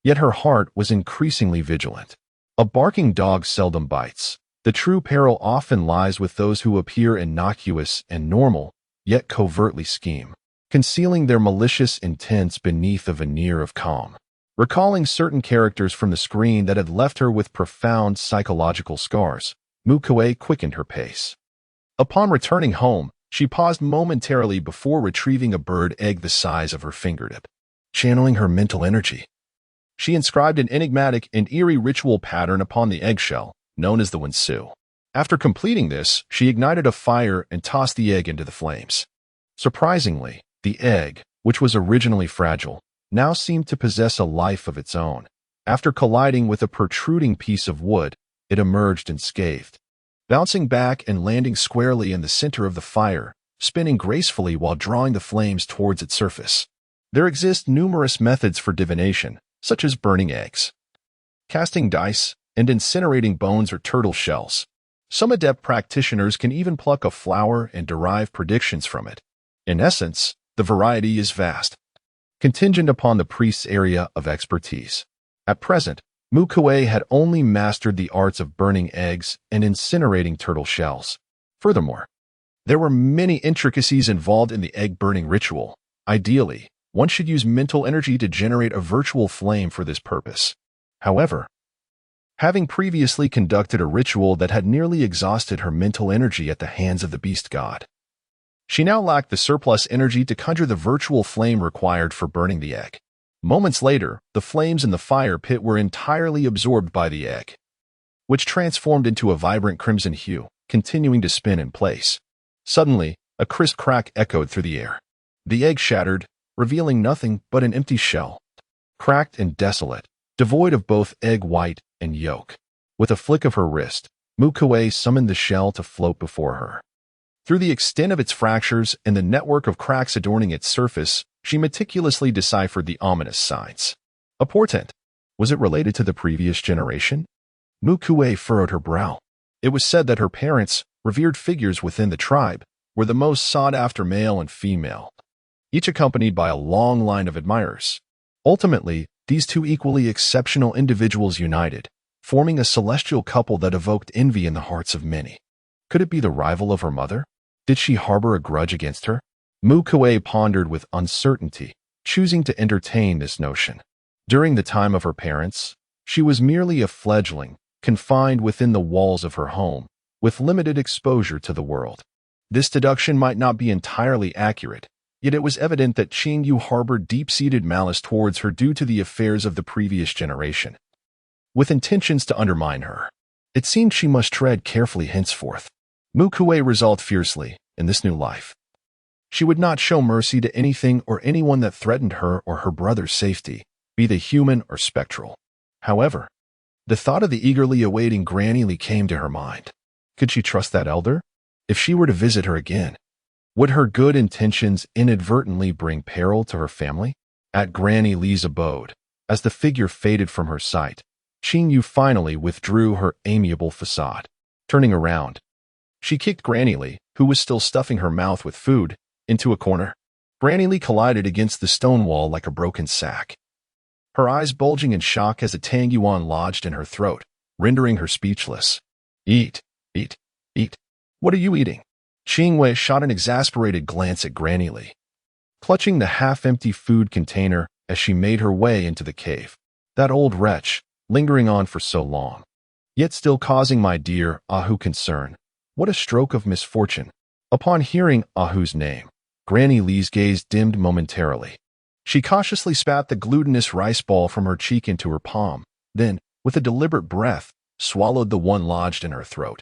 Yet her heart was increasingly vigilant. A barking dog seldom bites. The true peril often lies with those who appear innocuous and normal, yet covertly scheme, concealing their malicious intents beneath a veneer of calm. Recalling certain characters from the screen that had left her with profound psychological scars, Mu Kui quickened her pace. Upon returning home, she paused momentarily before retrieving a bird egg the size of her fingertip. Channeling her mental energy, she inscribed an enigmatic and eerie ritual pattern upon the eggshell, known as the Wensu. After completing this, she ignited a fire and tossed the egg into the flames. Surprisingly, the egg, which was originally fragile, now seemed to possess a life of its own. After colliding with a protruding piece of wood, it emerged unscathed, bouncing back and landing squarely in the center of the fire, spinning gracefully while drawing the flames towards its surface. There exist numerous methods for divination, such as burning eggs, casting dice, and incinerating bones or turtle shells. Some adept practitioners can even pluck a flower and derive predictions from it. In essence, the variety is vast, contingent upon the priest's area of expertise. At present, Mu Kui had only mastered the arts of burning eggs and incinerating turtle shells. Furthermore, there were many intricacies involved in the egg-burning ritual. Ideally, one should use mental energy to generate a virtual flame for this purpose. However, having previously conducted a ritual that had nearly exhausted her mental energy at the hands of the beast god, she now lacked the surplus energy to conjure the virtual flame required for burning the egg. Moments later, the flames in the fire pit were entirely absorbed by the egg, which transformed into a vibrant crimson hue, continuing to spin in place. Suddenly, a crisp crack echoed through the air. The egg shattered, revealing nothing but an empty shell, cracked and desolate, devoid of both egg white and yolk. With a flick of her wrist, Mu Kui summoned the shell to float before her. Through the extent of its fractures and the network of cracks adorning its surface, she meticulously deciphered the ominous signs. A portent. Was it related to the previous generation? Mu Kui furrowed her brow. It was said that her parents, revered figures within the tribe, were the most sought-after male and female, each accompanied by a long line of admirers. Ultimately, these two equally exceptional individuals united, forming a celestial couple that evoked envy in the hearts of many. Could it be the rival of her mother? Did she harbor a grudge against her? Mu Kui pondered with uncertainty, choosing to entertain this notion. During the time of her parents, she was merely a fledgling, confined within the walls of her home, with limited exposure to the world. This deduction might not be entirely accurate, yet it was evident that Qing Yu harbored deep-seated malice towards her due to the affairs of the previous generation, with intentions to undermine her. It seemed she must tread carefully henceforth. Mu Kui resolved fiercely in this new life. She would not show mercy to anything or anyone that threatened her or her brother's safety, be they human or spectral. However, the thought of the eagerly awaiting Granny Lee came to her mind. Could she trust that elder? If she were to visit her again, would her good intentions inadvertently bring peril to her family? At Granny Lee's abode, as the figure faded from her sight, Qing Yu finally withdrew her amiable facade. Turning around, she kicked Granny Lee, who was still stuffing her mouth with food, into a corner. Granny Lee collided against the stone wall like a broken sack, her eyes bulging in shock as a tang yuan lodged in her throat, rendering her speechless. Eat, eat, eat. What are you eating? Qing Wei shot an exasperated glance at Granny Lee, clutching the half-empty food container as she made her way into the cave. That old wretch, lingering on for so long, yet still causing my dear Ahu concern. What a stroke of misfortune. Upon hearing Ahu's name, Granny Lee's gaze dimmed momentarily. She cautiously spat the glutinous rice ball from her cheek into her palm, then, with a deliberate breath, swallowed the one lodged in her throat,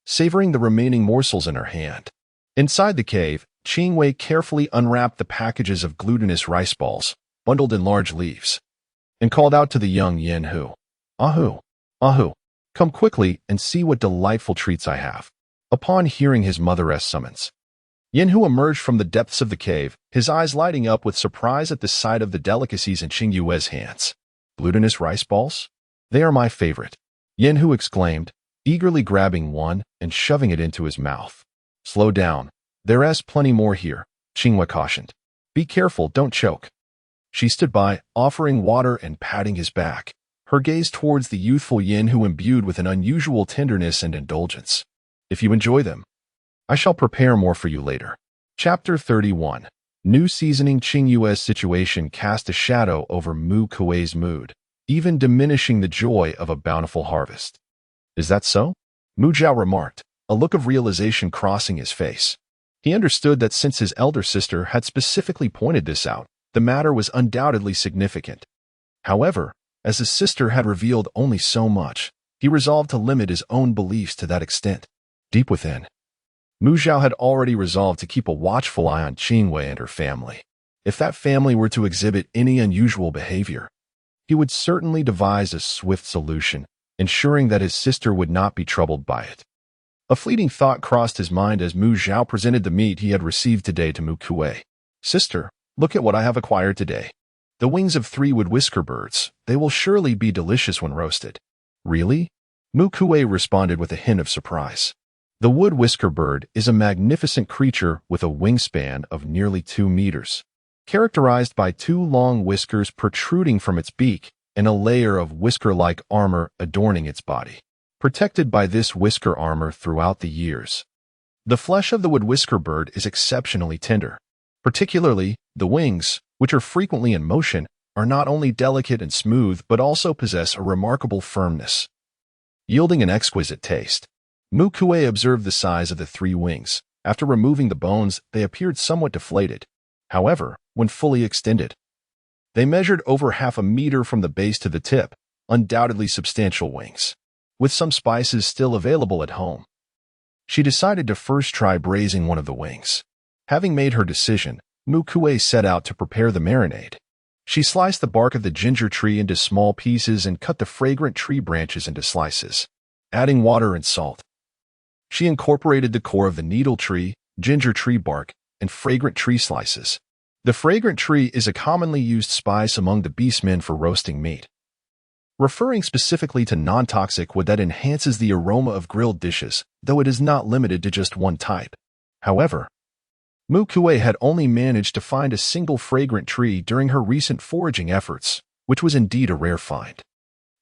savoring the remaining morsels in her hand. Inside the cave, Qing Wei carefully unwrapped the packages of glutinous rice balls, bundled in large leaves, and called out to the young Yin Hu. Ahu, Ahu, come quickly and see what delightful treats I have. Upon hearing his mother's summons, Yin Hu emerged from the depths of the cave, his eyes lighting up with surprise at the sight of the delicacies in Qing Yue's hands. Glutinous rice balls? They are my favorite, Yin Hu exclaimed, eagerly grabbing one and shoving it into his mouth. Slow down. There's plenty more here, Qing Yue cautioned. Be careful, don't choke. She stood by, offering water and patting his back, her gaze towards the youthful Yin Hu imbued with an unusual tenderness and indulgence. If you enjoy them, I shall prepare more for you later. Chapter 31. New seasoning. Qing Yue's situation cast a shadow over Mu Kui's mood, even diminishing the joy of a bountiful harvest. Is that so? Mu Zhao remarked, a look of realization crossing his face. He understood that since his elder sister had specifically pointed this out, the matter was undoubtedly significant. However, as his sister had revealed only so much, he resolved to limit his own beliefs to that extent. Deep within, Mu Zhao had already resolved to keep a watchful eye on Qing Wei and her family. If that family were to exhibit any unusual behavior, he would certainly devise a swift solution, ensuring that his sister would not be troubled by it. A fleeting thought crossed his mind as Mu Zhao presented the meat he had received today to Mu Kui. Sister, look at what I have acquired today. The wings of 3 wood-whisker birds. They will surely be delicious when roasted. Really? Mu Kui responded with a hint of surprise. The wood-whisker bird is a magnificent creature with a wingspan of nearly 2 meters, characterized by 2 long whiskers protruding from its beak and a layer of whisker-like armor adorning its body, protected by this whisker armor throughout the years. The flesh of the wood-whisker bird is exceptionally tender. Particularly, the wings, which are frequently in motion, are not only delicate and smooth but also possess a remarkable firmness, yielding an exquisite taste. Mu Kui observed the size of the 3 wings. After removing the bones, they appeared somewhat deflated. However, when fully extended, they measured over half a meter from the base to the tip, undoubtedly substantial wings. With some spices still available at home, she decided to first try braising one of the wings. Having made her decision, Mu Kui set out to prepare the marinade. She sliced the bark of the ginger tree into small pieces and cut the fragrant tree branches into slices, adding water and salt. She incorporated the core of the needle tree, ginger tree bark, and fragrant tree slices. The fragrant tree is a commonly used spice among the beastmen for roasting meat, referring specifically to non-toxic wood that enhances the aroma of grilled dishes, though it is not limited to just one type. However, Mu Kui had only managed to find a single fragrant tree during her recent foraging efforts, which was indeed a rare find.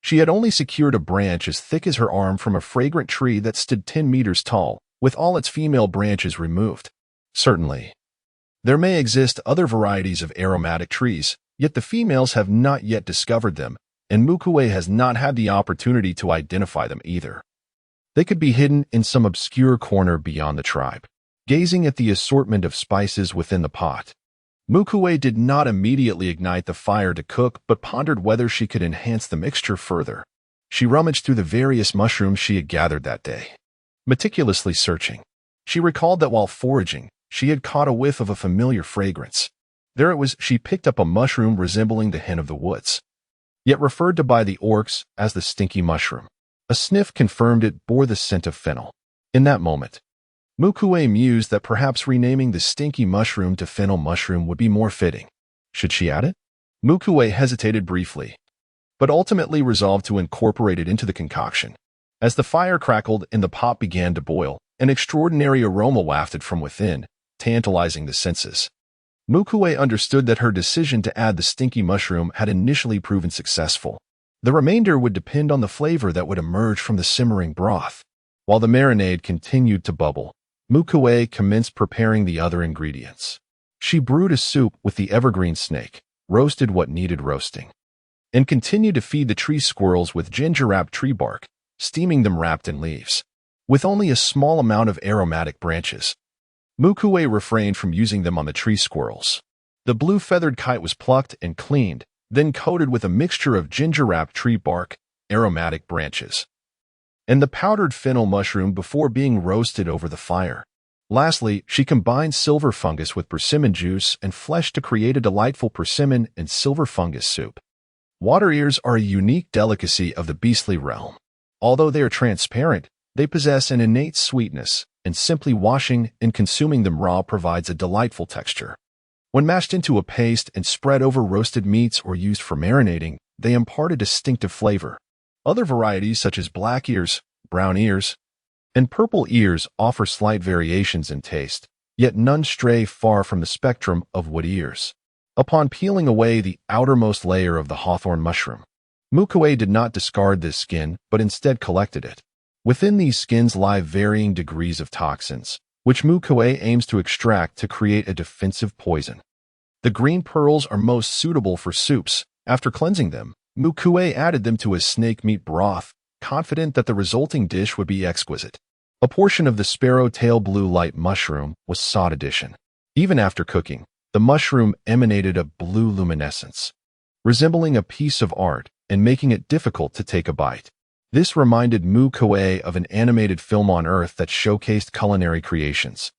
She had only secured a branch as thick as her arm from a fragrant tree that stood 10 meters tall, with all its female branches removed. Certainly, there may exist other varieties of aromatic trees, yet the females have not yet discovered them, and Mu Kui has not had the opportunity to identify them either. They could be hidden in some obscure corner beyond the tribe. Gazing at the assortment of spices within the pot, Mu Kui did not immediately ignite the fire to cook, but pondered whether she could enhance the mixture further. She rummaged through the various mushrooms she had gathered that day, meticulously searching. She recalled that while foraging, she had caught a whiff of a familiar fragrance. There it was. She picked up a mushroom resembling the hen of the woods, yet referred to by the orcs as the stinky mushroom. A sniff confirmed it bore the scent of fennel. In that moment, Mu Kui mused that perhaps renaming the stinky mushroom to fennel mushroom would be more fitting. Should she add it? Mu Kui hesitated briefly, but ultimately resolved to incorporate it into the concoction. As the fire crackled and the pot began to boil, an extraordinary aroma wafted from within, tantalizing the senses. Mu Kui understood that her decision to add the stinky mushroom had initially proven successful. The remainder would depend on the flavor that would emerge from the simmering broth. While the marinade continued to bubble, Mu Kui commenced preparing the other ingredients. She brewed a soup with the evergreen snake, roasted what needed roasting, and continued to feed the tree squirrels with ginger-wrapped tree bark, steaming them wrapped in leaves. With only a small amount of aromatic branches, Mu Kui refrained from using them on the tree squirrels. The blue-feathered kite was plucked and cleaned, then coated with a mixture of ginger-wrapped tree bark, aromatic branches, and the powdered fennel mushroom before being roasted over the fire. Lastly, she combined silver fungus with persimmon juice and flesh to create a delightful persimmon and silver fungus soup. Water ears are a unique delicacy of the beastly realm. Although they are transparent, they possess an innate sweetness, and simply washing and consuming them raw provides a delightful texture. When mashed into a paste and spread over roasted meats or used for marinating, they impart a distinctive flavor. Other varieties such as black ears, brown ears, and purple ears offer slight variations in taste, yet none stray far from the spectrum of wood ears. Upon peeling away the outermost layer of the hawthorn mushroom, Mu Kui did not discard this skin, but instead collected it. Within these skins lie varying degrees of toxins, which Mu Kui aims to extract to create a defensive poison. The green pearls are most suitable for soups. After cleansing them, Mu Kui added them to his snake meat broth, confident that the resulting dish would be exquisite. A portion of the sparrow-tail blue light mushroom was sought addition. Even after cooking, the mushroom emanated a blue luminescence, resembling a piece of art and making it difficult to take a bite. This reminded Mu Kui of an animated film on Earth that showcased culinary creations.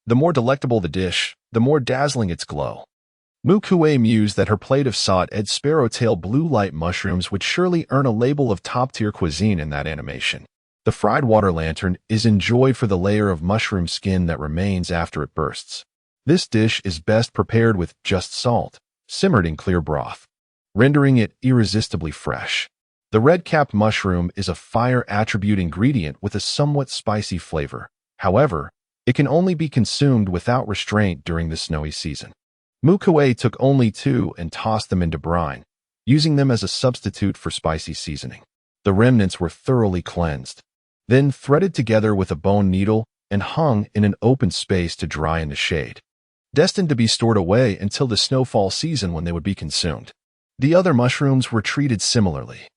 The more delectable the dish, the more dazzling its glow. Mu Kui mused that her plate of sought-ed sparrow-tail blue light mushrooms would surely earn a label of top-tier cuisine in that animation. The fried water lantern is enjoyed for the layer of mushroom skin that remains after it bursts. This dish is best prepared with just salt, simmered in clear broth, rendering it irresistibly fresh. The red-capped mushroom is a fire attribute ingredient with a somewhat spicy flavor. However, it can only be consumed without restraint during the snowy season. Mu Kui took only 2 and tossed them into brine, using them as a substitute for spicy seasoning. The remnants were thoroughly cleansed, then threaded together with a bone needle and hung in an open space to dry in the shade, destined to be stored away until the snowfall season when they would be consumed. The other mushrooms were treated similarly.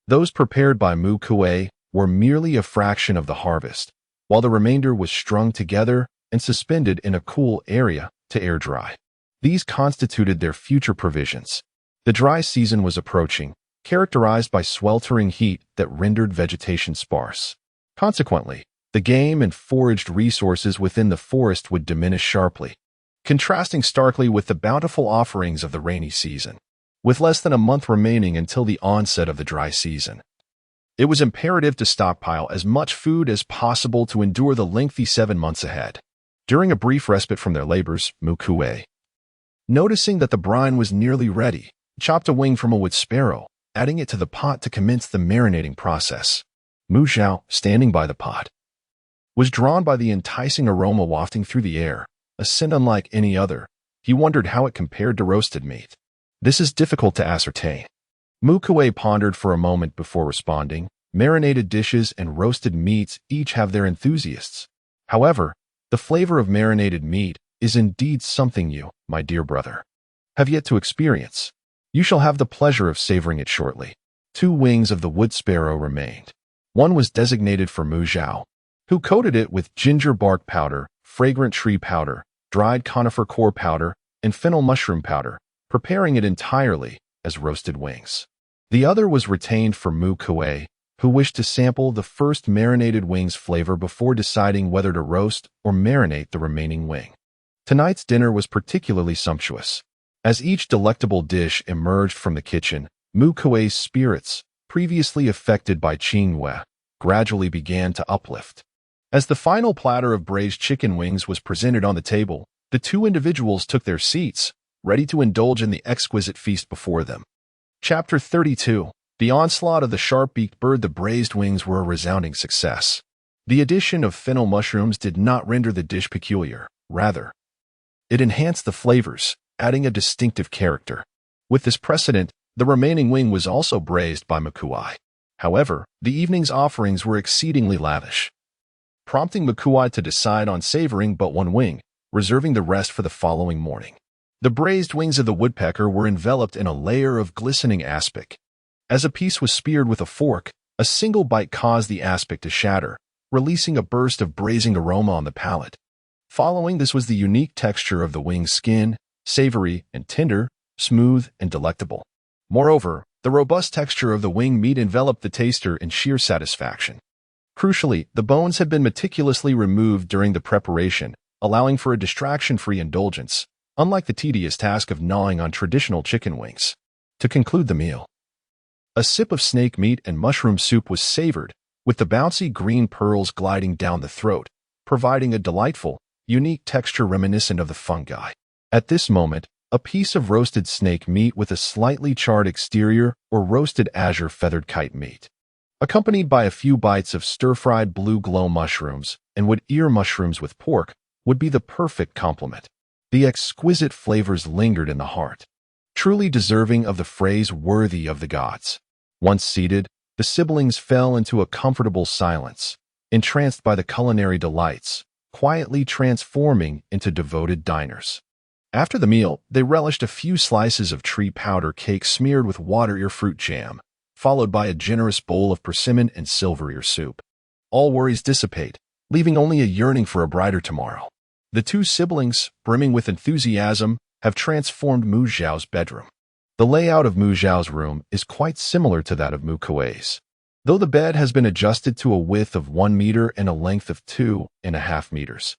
Those prepared by Mu Kui were merely a fraction of the harvest, while the remainder was strung together and suspended in a cool area to air dry. These constituted their future provisions. The dry season was approaching, characterized by sweltering heat that rendered vegetation sparse. Consequently, the game and foraged resources within the forest would diminish sharply, contrasting starkly with the bountiful offerings of the rainy season. With less than a month remaining until the onset of the dry season, it was imperative to stockpile as much food as possible to endure the lengthy 7 months ahead. During a brief respite from their labors, Mu Kui, noticing that the brine was nearly ready, chopped a wing from a wood sparrow, adding it to the pot to commence the marinating process. Mu Zhao, standing by the pot, was drawn by the enticing aroma wafting through the air, a scent unlike any other. He wondered how it compared to roasted meat. This is difficult to ascertain. Mu Kui pondered for a moment before responding. Marinated dishes and roasted meats each have their enthusiasts. However, the flavor of marinated meat is indeed something you, my dear brother, have yet to experience. You shall have the pleasure of savoring it shortly. 2 wings of the wood sparrow remained. One was designated for Mu Zhao, who coated it with ginger bark powder, fragrant tree powder, dried conifer core powder, and fennel mushroom powder, preparing it entirely as roasted wings. The other was retained for Mu Kui, who wished to sample the first marinated wings flavor before deciding whether to roast or marinate the remaining wing. Tonight's dinner was particularly sumptuous. As each delectable dish emerged from the kitchen, Mu Kui's spirits, previously affected by Qingyue, gradually began to uplift. As the final platter of braised chicken wings was presented on the table, the 2 individuals took their seats, ready to indulge in the exquisite feast before them. Chapter 32. The onslaught of the sharp-beaked bird. The braised wings were a resounding success. The addition of fennel mushrooms did not render the dish peculiar. Rather, it enhanced the flavors, adding a distinctive character. With this precedent, the remaining wing was also braised by Mu Kui. However, the evening's offerings were exceedingly lavish, prompting Mu Kui to decide on savoring but 1 wing, reserving the rest for the following morning. The braised wings of the woodpecker were enveloped in a layer of glistening aspic. As a piece was speared with a fork, a single bite caused the aspic to shatter, releasing a burst of braising aroma on the palate. Following this was the unique texture of the wing's skin, savory and tender, smooth and delectable. Moreover, the robust texture of the wing meat enveloped the taster in sheer satisfaction. Crucially, the bones had been meticulously removed during the preparation, allowing for a distraction-free indulgence, unlike the tedious task of gnawing on traditional chicken wings. To conclude the meal, a sip of snake meat and mushroom soup was savored, with the bouncy green pearls gliding down the throat, providing a delightful, unique texture reminiscent of the fungi. At this moment, a piece of roasted snake meat with a slightly charred exterior or roasted azure feathered kite meat, accompanied by a few bites of stir-fried blue glow mushrooms and wood ear mushrooms with pork, would be the perfect complement. The exquisite flavors lingered in the heart, truly deserving of the phrase worthy of the gods. Once seated, the siblings fell into a comfortable silence, entranced by the culinary delights, quietly transforming into devoted diners. After the meal, they relished a few slices of tree powder cake smeared with water ear fruit jam, followed by a generous bowl of persimmon and silver ear soup. All worries dissipate, leaving only a yearning for a brighter tomorrow. The 2 siblings, brimming with enthusiasm, have transformed Mu Zhao's bedroom. The layout of Mu Zhao's room is quite similar to that of Mu Kui's, though the bed has been adjusted to a width of 1 meter and a length of 2.5 meters.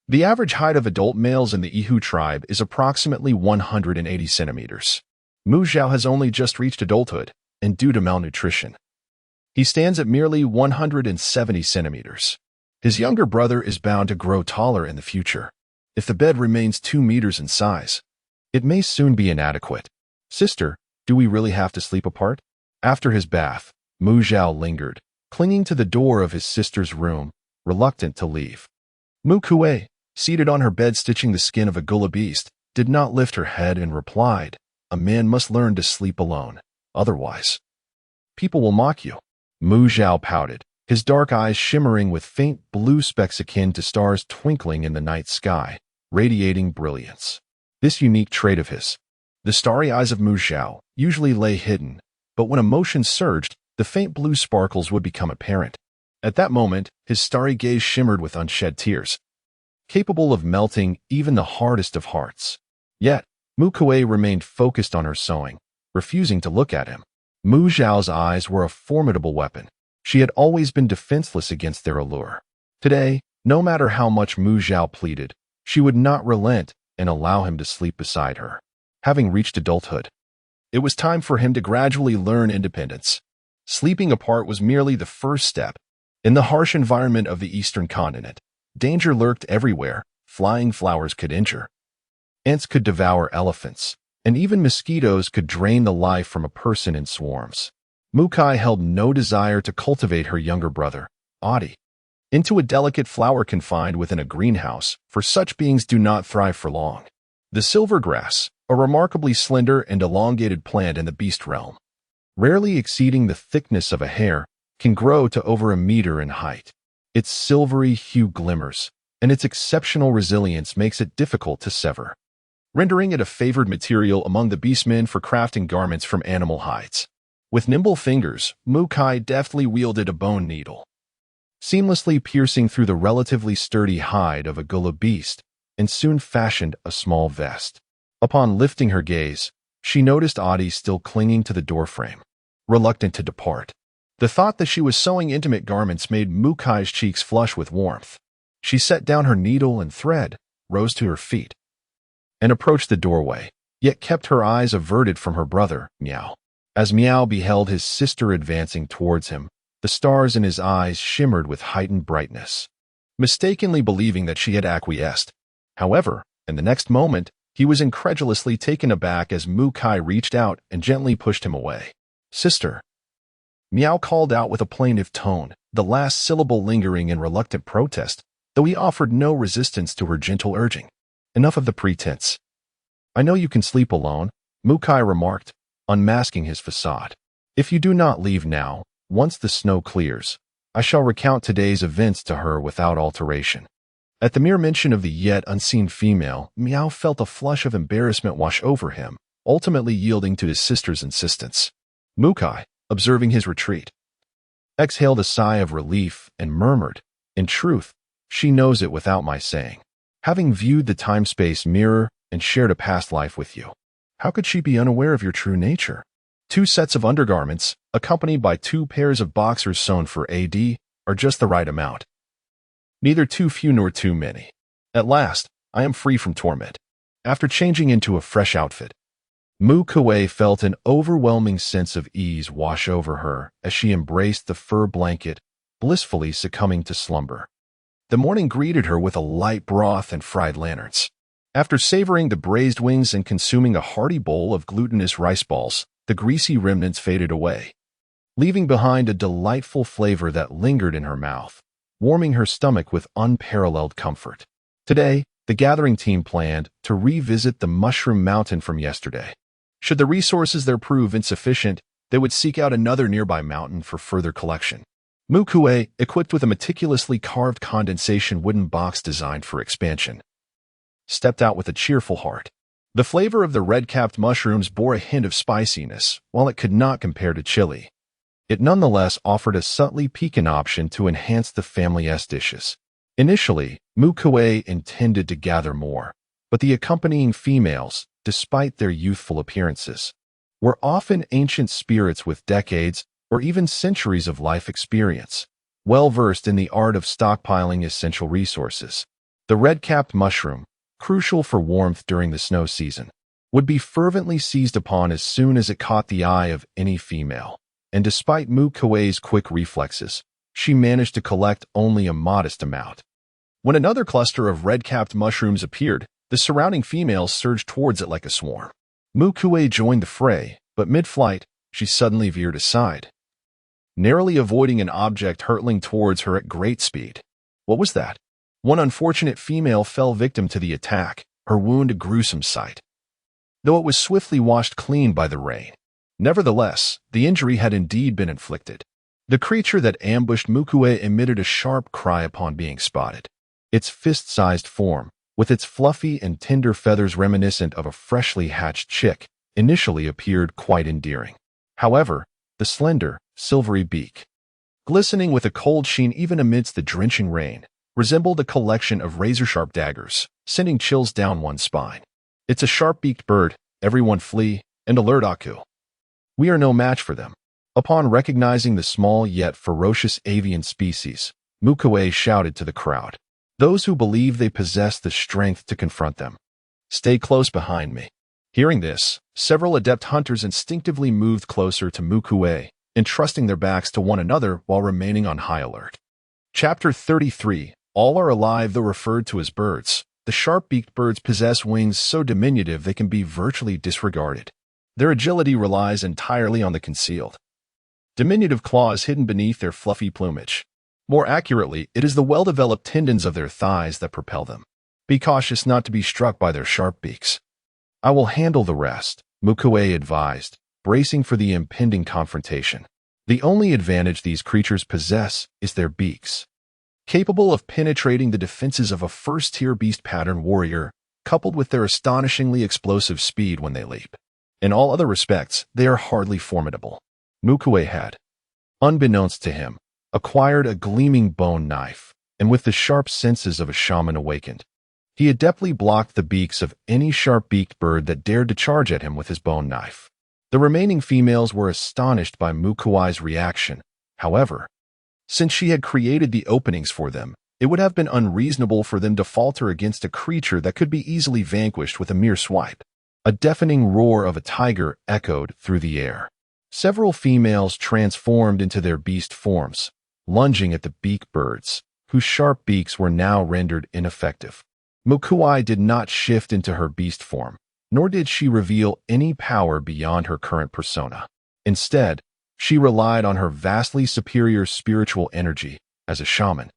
The average height of adult males in the Ihu tribe is approximately 180 centimeters. Mu Zhao has only just reached adulthood, and due to malnutrition, he stands at merely 170 centimeters. His younger brother is bound to grow taller in the future. If the bed remains 2 meters in size, it may soon be inadequate. Sister, do we really have to sleep apart? After his bath, Mu Zhao lingered, clinging to the door of his sister's room, reluctant to leave. Mu Kui, seated on her bed stitching the skin of a gula beast, did not lift her head and replied, "A man must learn to sleep alone. Otherwise, people will mock you." Mu Zhao pouted, his dark eyes shimmering with faint blue specks akin to stars twinkling in the night sky, radiating brilliance. This unique trait of his, the starry eyes of Mu Zhao, usually lay hidden, but when emotion surged, the faint blue sparkles would become apparent. At that moment, his starry gaze shimmered with unshed tears, capable of melting even the hardest of hearts. Yet, Mu Kui remained focused on her sewing, refusing to look at him. Mu Zhao's eyes were a formidable weapon. She had always been defenseless against their allure. Today, no matter how much Mu Zhao pleaded, she would not relent and allow him to sleep beside her. Having reached adulthood, it was time for him to gradually learn independence. Sleeping apart was merely the first step. In the harsh environment of the eastern continent, danger lurked everywhere. Flying flowers could injure, ants could devour elephants, and even mosquitoes could drain the life from a person in swarms. Mu Kui held no desire to cultivate her younger brother, Adi, into a delicate flower confined within a greenhouse, for such beings do not thrive for long. The silvergrass, a remarkably slender and elongated plant in the beast realm, rarely exceeding the thickness of a hair, can grow to over a meter in height. Its silvery hue glimmers, and its exceptional resilience makes it difficult to sever, rendering it a favored material among the beastmen for crafting garments from animal hides. With nimble fingers, Mu Kui deftly wielded a bone needle, seamlessly piercing through the relatively sturdy hide of a gula beast, and soon fashioned a small vest. Upon lifting her gaze, she noticed Adi still clinging to the doorframe, reluctant to depart. The thought that she was sewing intimate garments made Mu Kui's cheeks flush with warmth. She set down her needle and thread, rose to her feet, and approached the doorway, yet kept her eyes averted from her brother, Miao. As Miao beheld his sister advancing towards him, the stars in his eyes shimmered with heightened brightness, mistakenly believing that she had acquiesced. However, in the next moment, he was incredulously taken aback as Mu Kui reached out and gently pushed him away. "Sister," Miao called out with a plaintive tone, the last syllable lingering in reluctant protest, though he offered no resistance to her gentle urging. "Enough of the pretense. I know you can sleep alone," Mu Kui remarked, unmasking his facade. "If you do not leave now, once the snow clears, I shall recount today's events to her without alteration." At the mere mention of the yet unseen female, Miao felt a flush of embarrassment wash over him, ultimately yielding to his sister's insistence. Mu Kui, observing his retreat, exhaled a sigh of relief and murmured, "In truth, she knows it without my saying. Having viewed the time-space mirror and shared a past life with you, how could she be unaware of your true nature?" 2 sets of undergarments, accompanied by 2 pairs of boxers sewn for AD, are just the right amount. Neither too few nor too many. At last, I am free from torment. After changing into a fresh outfit, Mu Kui felt an overwhelming sense of ease wash over her as she embraced the fur blanket, blissfully succumbing to slumber. The morning greeted her with a light broth and fried lanterns. After savoring the braised wings and consuming a hearty bowl of glutinous rice balls, the greasy remnants faded away, leaving behind a delightful flavor that lingered in her mouth, warming her stomach with unparalleled comfort. Today, the gathering team planned to revisit the Mushroom Mountain from yesterday. Should the resources there prove insufficient, they would seek out another nearby mountain for further collection. Mu Kui, equipped with a meticulously carved condensation wooden box designed for expansion, stepped out with a cheerful heart. The flavor of the red-capped mushrooms bore a hint of spiciness, while it could not compare to chili. It nonetheless offered a subtly piquant option to enhance the family's dishes. Initially, Mu Kui intended to gather more, but the accompanying females, despite their youthful appearances, were often ancient spirits with decades or even centuries of life experience, well-versed in the art of stockpiling essential resources. The red-capped mushroom, crucial for warmth during the snow season, would be fervently seized upon as soon as it caught the eye of any female. And despite Mu Kui's quick reflexes, she managed to collect only a modest amount. When another cluster of red-capped mushrooms appeared, the surrounding females surged towards it like a swarm. Mu Kui joined the fray, but mid-flight, she suddenly veered aside, narrowly avoiding an object hurtling towards her at great speed. What was that? One unfortunate female fell victim to the attack, her wound a gruesome sight, though it was swiftly washed clean by the rain. Nevertheless, the injury had indeed been inflicted. The creature that ambushed Mu Kui emitted a sharp cry upon being spotted. Its fist-sized form, with its fluffy and tender feathers reminiscent of a freshly hatched chick, initially appeared quite endearing. However, the slender, silvery beak, glistening with a cold sheen even amidst the drenching rain, resembled a collection of razor-sharp daggers, sending chills down one's spine. "It's a sharp-beaked bird, everyone flee, and alert Aku. We are no match for them." Upon recognizing the small yet ferocious avian species, Mu Kui shouted to the crowd, those who believed they possessed the strength to confront them, "Stay close behind me." Hearing this, several adept hunters instinctively moved closer to Mu Kui, entrusting their backs to one another while remaining on high alert. Chapter 33. All are alive though referred to as birds. The sharp-beaked birds possess wings so diminutive they can be virtually disregarded. Their agility relies entirely on the concealed, diminutive claws hidden beneath their fluffy plumage. More accurately, it is the well-developed tendons of their thighs that propel them. Be cautious not to be struck by their sharp beaks. "I will handle the rest," Mu Kui advised, bracing for the impending confrontation. The only advantage these creatures possess is their beaks, capable of penetrating the defenses of a first-tier beast-pattern warrior, coupled with their astonishingly explosive speed when they leap. In all other respects, they are hardly formidable. Mu Kui had, unbeknownst to him, acquired a gleaming bone knife, and with the sharp senses of a shaman awakened, he adeptly blocked the beaks of any sharp-beaked bird that dared to charge at him with his bone knife. The remaining females were astonished by Mu Kui's reaction. However, since she had created the openings for them, it would have been unreasonable for them to falter against a creature that could be easily vanquished with a mere swipe. A deafening roar of a tiger echoed through the air. Several females transformed into their beast forms, lunging at the beak birds, whose sharp beaks were now rendered ineffective. Mu Kui did not shift into her beast form, nor did she reveal any power beyond her current persona. Instead, she relied on her vastly superior spiritual energy as a shaman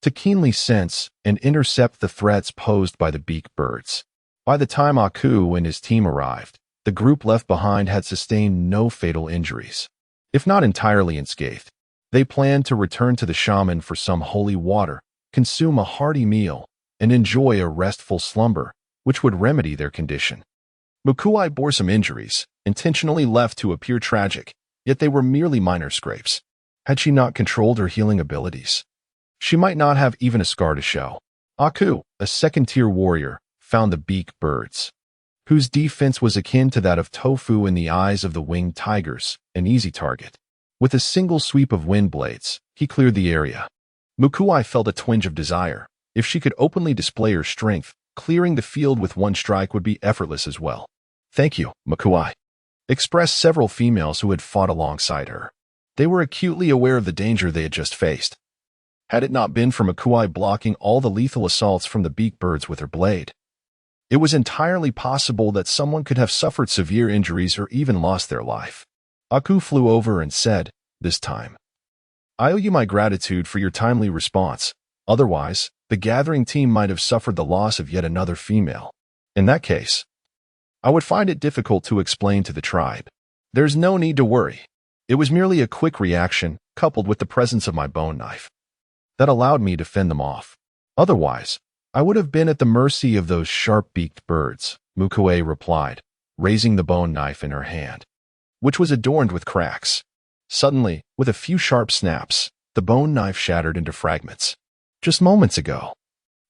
to keenly sense and intercept the threats posed by the beak birds. By the time Aku and his team arrived, the group left behind had sustained no fatal injuries. If not entirely unscathed, they planned to return to the shaman for some holy water, consume a hearty meal, and enjoy a restful slumber, which would remedy their condition. Mu Kui bore some injuries, intentionally left to appear tragic, yet they were merely minor scrapes. Had she not controlled her healing abilities, she might not have even a scar to show. Aku, a second-tier warrior, found the beak birds, whose defense was akin to that of tofu in the eyes of the winged tigers, an easy target. With a single sweep of wind blades, he cleared the area. Mu Kui felt a twinge of desire. If she could openly display her strength, clearing the field with one strike would be effortless as well. "Thank you, Mu Kui," expressed several females who had fought alongside her. They were acutely aware of the danger they had just faced. Had it not been for Mu Kui blocking all the lethal assaults from the beak birds with her blade, it was entirely possible that someone could have suffered severe injuries or even lost their life. Aku flew over and said, "This time, I owe you my gratitude for your timely response. Otherwise, the gathering team might have suffered the loss of yet another female. In that case, I would find it difficult to explain to the tribe. There's no need to worry. It was merely a quick reaction, coupled with the presence of my bone knife, that allowed me to fend them off. Otherwise, I would have been at the mercy of those sharp-beaked birds," Mu Kui replied, raising the bone knife in her hand, which was adorned with cracks. Suddenly, with a few sharp snaps, the bone knife shattered into fragments. Just moments ago,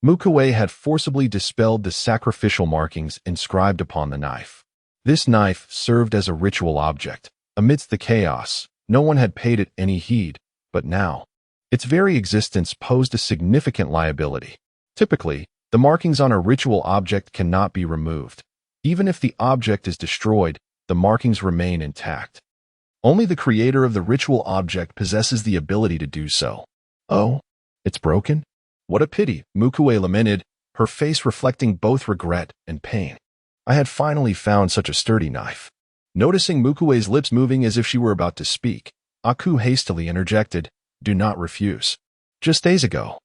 Mu Kui had forcibly dispelled the sacrificial markings inscribed upon the knife. This knife served as a ritual object. Amidst the chaos, no one had paid it any heed, but now, its very existence posed a significant liability. Typically, the markings on a ritual object cannot be removed. Even if the object is destroyed, the markings remain intact. Only the creator of the ritual object possesses the ability to do so. "Oh, it's broken? What a pity," Mu Kui lamented, her face reflecting both regret and pain. "I had finally found such a sturdy knife." Noticing Mu Kui's lips moving as if she were about to speak, Aku hastily interjected, "Do not refuse. Just days ago,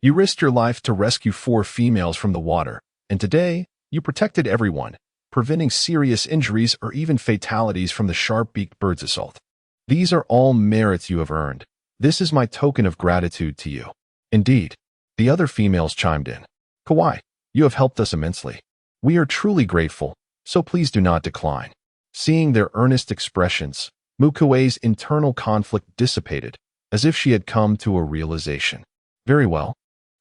you risked your life to rescue 4 females from the water, and today, you protected everyone, preventing serious injuries or even fatalities from the sharp-beaked bird's assault. These are all merits you have earned. This is my token of gratitude to you." "Indeed," the other females chimed in. "Kui, you have helped us immensely. We are truly grateful, so please do not decline." Seeing their earnest expressions, Mu Kui's internal conflict dissipated, as if she had come to a realization. "Very well.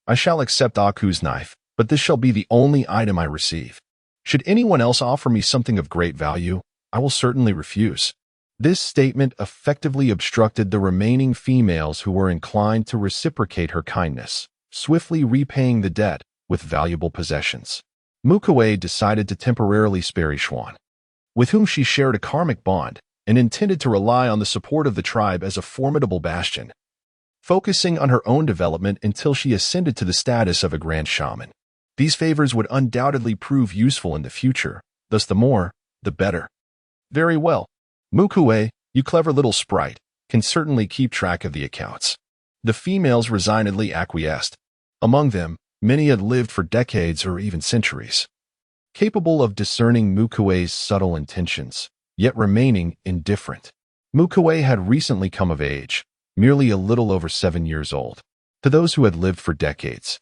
I shall accept Aku's knife, but this shall be the only item I receive. Should anyone else offer me something of great value, I will certainly refuse." This statement effectively obstructed the remaining females who were inclined to reciprocate her kindness, swiftly repaying the debt with valuable possessions. Mu Kui decided to temporarily spare Xuan, with whom she shared a karmic bond, and intended to rely on the support of the tribe as a formidable bastion, focusing on her own development until she ascended to the status of a grand shaman. These favors would undoubtedly prove useful in the future, thus the more, the better. "Very well. Mu Kui, you clever little sprite, can certainly keep track of the accounts." The females resignedly acquiesced. Among them, many had lived for decades or even centuries, capable of discerning Mu Kui's subtle intentions, yet remaining indifferent. Mu Kui had recently come of age, merely a little over 7 years old. To those who had lived for decades,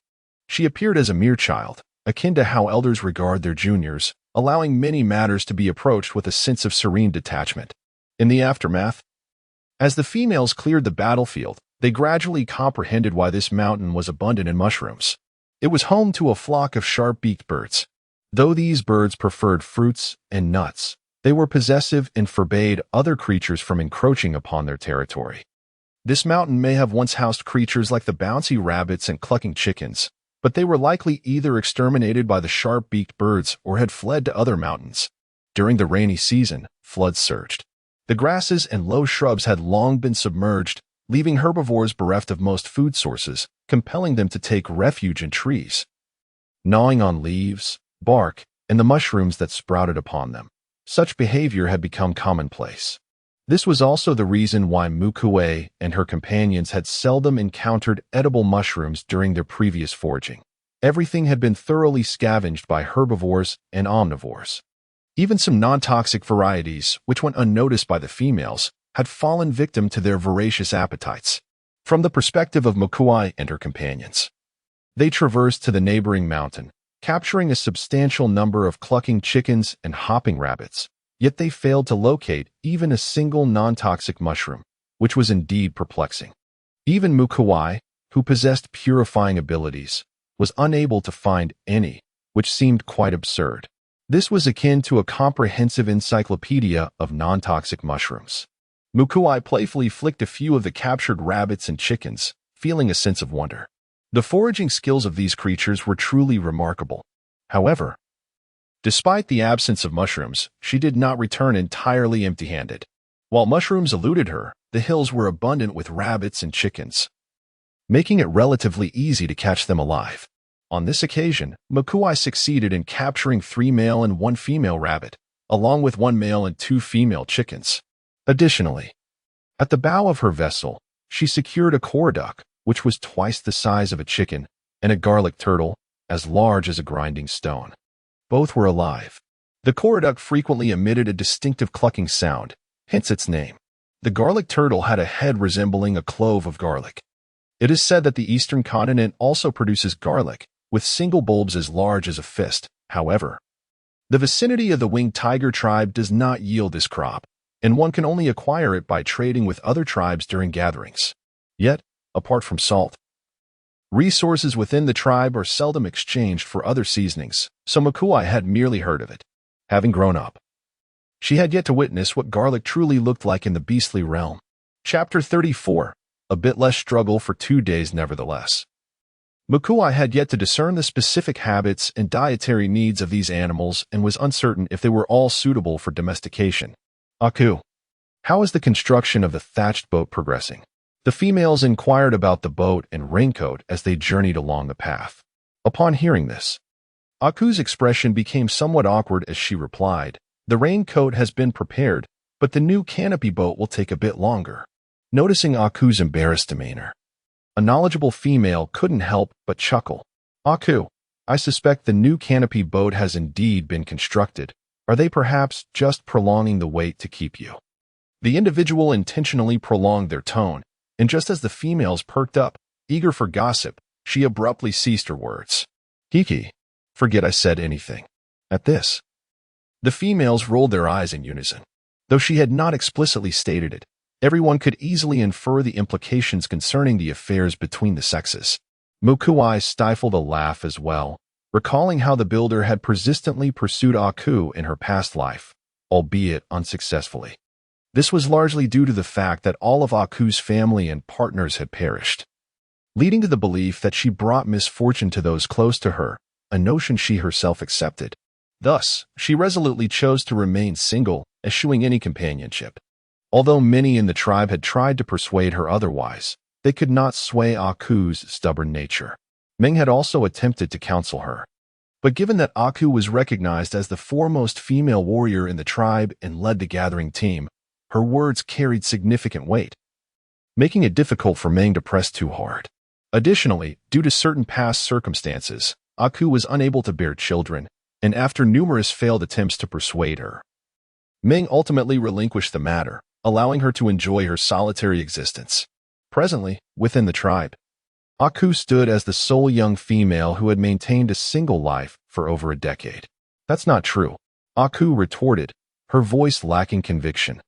she appeared as a mere child, akin to how elders regard their juniors, allowing many matters to be approached with a sense of serene detachment. In the aftermath, As the females cleared the battlefield, they gradually comprehended why this mountain was abundant in mushrooms. It was home to a flock of sharp-beaked birds. Though these birds preferred fruits and nuts, they were possessive and forbade other creatures from encroaching upon their territory. This mountain may have once housed creatures like the bouncy rabbits and clucking chickens, but they were likely either exterminated by the sharp-beaked birds or had fled to other mountains. During the rainy season, floods surged. The grasses and low shrubs had long been submerged, leaving herbivores bereft of most food sources, compelling them to take refuge in trees, gnawing on leaves, bark, and the mushrooms that sprouted upon them. Such behavior had become commonplace. This was also the reason why Mu Kui and her companions had seldom encountered edible mushrooms during their previous foraging. Everything had been thoroughly scavenged by herbivores and omnivores. Even some non-toxic varieties, which went unnoticed by the females, had fallen victim to their voracious appetites. From the perspective of Mu Kui and her companions, they traversed to the neighboring mountain, capturing a substantial number of clucking chickens and hopping rabbits. Yet they failed to locate even a single non-toxic mushroom, which was indeed perplexing. Even Mu Kui, who possessed purifying abilities, was unable to find any, which seemed quite absurd. This was akin to a comprehensive encyclopedia of non-toxic mushrooms. Mu Kui playfully flicked a few of the captured rabbits and chickens, feeling a sense of wonder. The foraging skills of these creatures were truly remarkable. However, despite the absence of mushrooms, she did not return entirely empty-handed. While mushrooms eluded her, the hills were abundant with rabbits and chickens, making it relatively easy to catch them alive. On this occasion, Mu Kui succeeded in capturing 3 male and 1 female rabbit, along with 1 male and 2 female chickens. Additionally, at the bow of her vessel, she secured a corduck, which was twice the size of a chicken, and a garlic turtle, as large as a grinding stone. Both were alive. The corduck frequently emitted a distinctive clucking sound, hence its name. The garlic turtle had a head resembling a clove of garlic. It is said that the eastern continent also produces garlic, with single bulbs as large as a fist. However, the vicinity of the winged tiger tribe does not yield this crop, and one can only acquire it by trading with other tribes during gatherings. Yet, apart from salt, resources within the tribe are seldom exchanged for other seasonings, so Mu Kui had merely heard of it. Having grown up, she had yet to witness what garlic truly looked like in the beastly realm. Chapter 34. A bit less struggle for 2 days nevertheless. Mu Kui had yet to discern the specific habits and dietary needs of these animals and was uncertain if they were all suitable for domestication. Aku, how is the construction of the thatched boat progressing? The females inquired about the boat and raincoat as they journeyed along the path. Upon hearing this, Aku's expression became somewhat awkward as she replied, "The raincoat has been prepared, but the new canopy boat will take a bit longer." Noticing Aku's embarrassed demeanor, a knowledgeable female couldn't help but chuckle. "Aku, I suspect the new canopy boat has indeed been constructed. Are they perhaps just prolonging the wait to keep you?" The individual intentionally prolonged their tone, and just as the females perked up, eager for gossip, she abruptly ceased her words. "Kiki, forget I said anything." At this, the females rolled their eyes in unison. Though she had not explicitly stated it, everyone could easily infer the implications concerning the affairs between the sexes. Mu Kui stifled a laugh as well, recalling how the builder had persistently pursued Aku in her past life, albeit unsuccessfully. This was largely due to the fact that all of Aku's family and partners had perished, leading to the belief that she brought misfortune to those close to her, a notion she herself accepted. Thus, she resolutely chose to remain single, eschewing any companionship. Although many in the tribe had tried to persuade her otherwise, they could not sway Aku's stubborn nature. Meng had also attempted to counsel her. But given that Aku was recognized as the foremost female warrior in the tribe and led the gathering team, her words carried significant weight, making it difficult for Meng to press too hard. Additionally, due to certain past circumstances, Aku was unable to bear children, and after numerous failed attempts to persuade her, Meng ultimately relinquished the matter, allowing her to enjoy her solitary existence. Presently, within the tribe, Aku stood as the sole young female who had maintained a single life for over a decade. "That's not true," Aku retorted, her voice lacking conviction.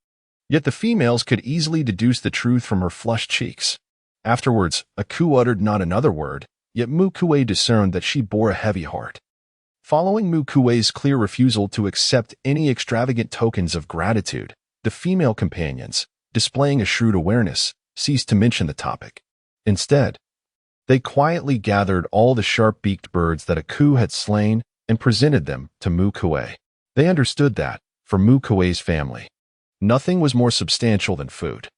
Yet the females could easily deduce the truth from her flushed cheeks. Afterwards, Aku uttered not another word, yet Mu Kui discerned that she bore a heavy heart. Following Mu Kui's clear refusal to accept any extravagant tokens of gratitude, the female companions, displaying a shrewd awareness, ceased to mention the topic. Instead, they quietly gathered all the sharp-beaked birds that Aku had slain and presented them to Mu Kui. They understood that, for Mu Kui's family, nothing was more substantial than food.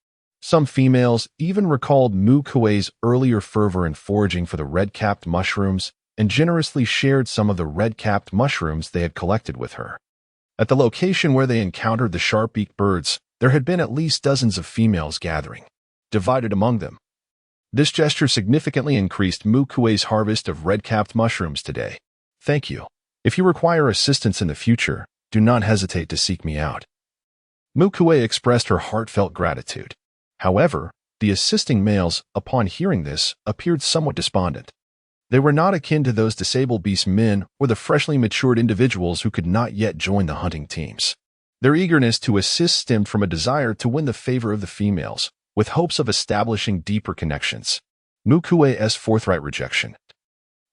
Some females even recalled Mu Kui's earlier fervor in foraging for the red-capped mushrooms and generously shared some of the red-capped mushrooms they had collected with her. At the location where they encountered the sharp-beaked birds, there had been at least dozens of females gathering, divided among them. This gesture significantly increased Mu Kui's harvest of red-capped mushrooms today. Thank you. If you require assistance in the future, do not hesitate to seek me out. Mu Kui expressed her heartfelt gratitude. However, the assisting males, upon hearing this, appeared somewhat despondent. They were not akin to those disabled beast men or the freshly matured individuals who could not yet join the hunting teams. Their eagerness to assist stemmed from a desire to win the favor of the females, with hopes of establishing deeper connections. Mu Kui's forthright rejection,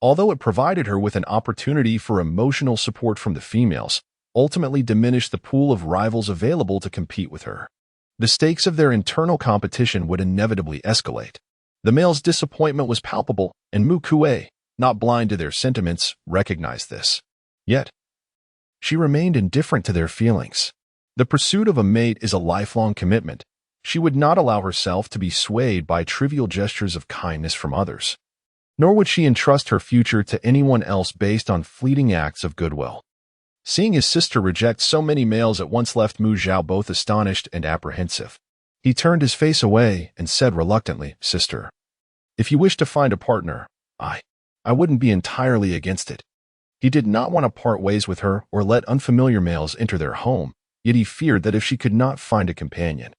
although it provided her with an opportunity for emotional support from the females, ultimately diminished the pool of rivals available to compete with her. The stakes of their internal competition would inevitably escalate. The male's disappointment was palpable, and Mu Kui, not blind to their sentiments, recognized this. Yet, she remained indifferent to their feelings. The pursuit of a mate is a lifelong commitment. She would not allow herself to be swayed by trivial gestures of kindness from others. Nor would she entrust her future to anyone else based on fleeting acts of goodwill. Seeing his sister reject so many males at once left Mu Zhao both astonished and apprehensive. He turned his face away and said reluctantly, "Sister, if you wish to find a partner, I wouldn't be entirely against it." He did not want to part ways with her or let unfamiliar males enter their home, yet he feared that if she could not find a companion,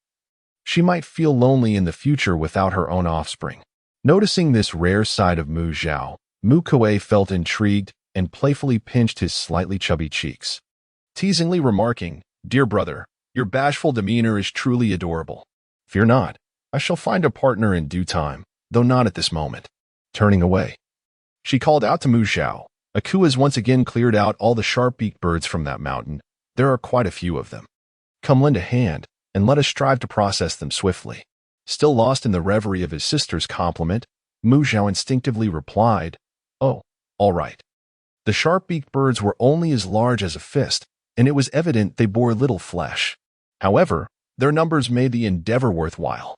she might feel lonely in the future without her own offspring. Noticing this rare side of Mu Zhao, Mu Kui felt intrigued and playfully pinched his slightly chubby cheeks, teasingly remarking, "Dear brother, your bashful demeanor is truly adorable. Fear not, I shall find a partner in due time, though not at this moment." Turning away, she called out to Mu Zhao, "Aku has once again cleared out all the sharp-beaked birds from that mountain. There are quite a few of them. Come lend a hand, and let us strive to process them swiftly." Still lost in the reverie of his sister's compliment, Mu Zhao instinctively replied, "Oh, all right." The sharp-beaked birds were only as large as a fist, and it was evident they bore little flesh. However, their numbers made the endeavor worthwhile.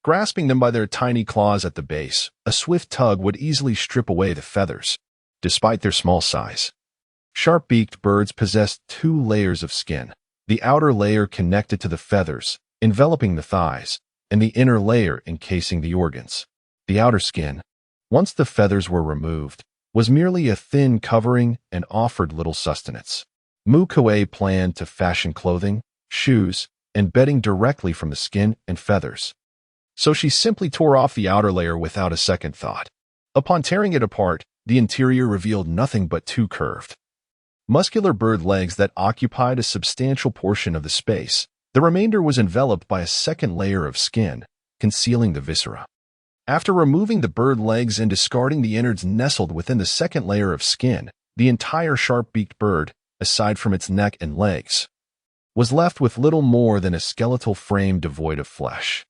Grasping them by their tiny claws at the base, a swift tug would easily strip away the feathers. Despite their small size, sharp-beaked birds possessed 2 layers of skin, the outer layer connected to the feathers, enveloping the thighs, and the inner layer encasing the organs. The outer skin, once the feathers were removed, was merely a thin covering and offered little sustenance. Mu Kui planned to fashion clothing, shoes, and bedding directly from the skin and feathers. So she simply tore off the outer layer without a second thought. Upon tearing it apart, the interior revealed nothing but 2 curved, muscular bird legs that occupied a substantial portion of the space. The remainder was enveloped by a second layer of skin, concealing the viscera. After removing the bird legs and discarding the innards nestled within the second layer of skin, the entire sharp-beaked bird, aside from its neck and legs, was left with little more than a skeletal frame devoid of flesh.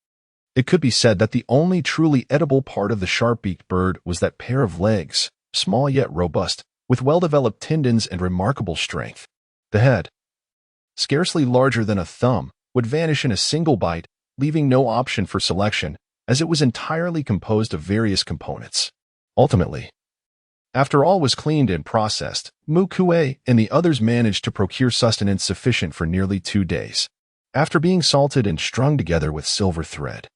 It could be said that the only truly edible part of the sharp-beaked bird was that pair of legs, small yet robust, with well-developed tendons and remarkable strength. The head, scarcely larger than a thumb, would vanish in a single bite, leaving no option for selection, as it was entirely composed of various components. Ultimately, after all was cleaned and processed, Mu Kui and the others managed to procure sustenance sufficient for nearly 2 days. After being salted and strung together with silver thread,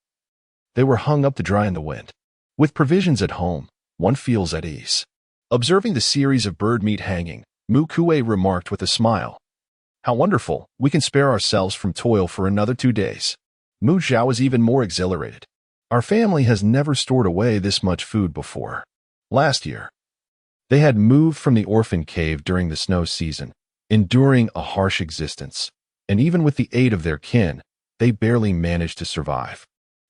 they were hung up to dry in the wind. With provisions at home, one feels at ease. Observing the series of bird meat hanging, Mu Kui remarked with a smile, "How wonderful, we can spare ourselves from toil for another 2 days." Mu Zhao was even more exhilarated. "Our family has never stored away this much food before." Last year, they had moved from the orphan cave during the snow season, enduring a harsh existence, and even with the aid of their kin, they barely managed to survive.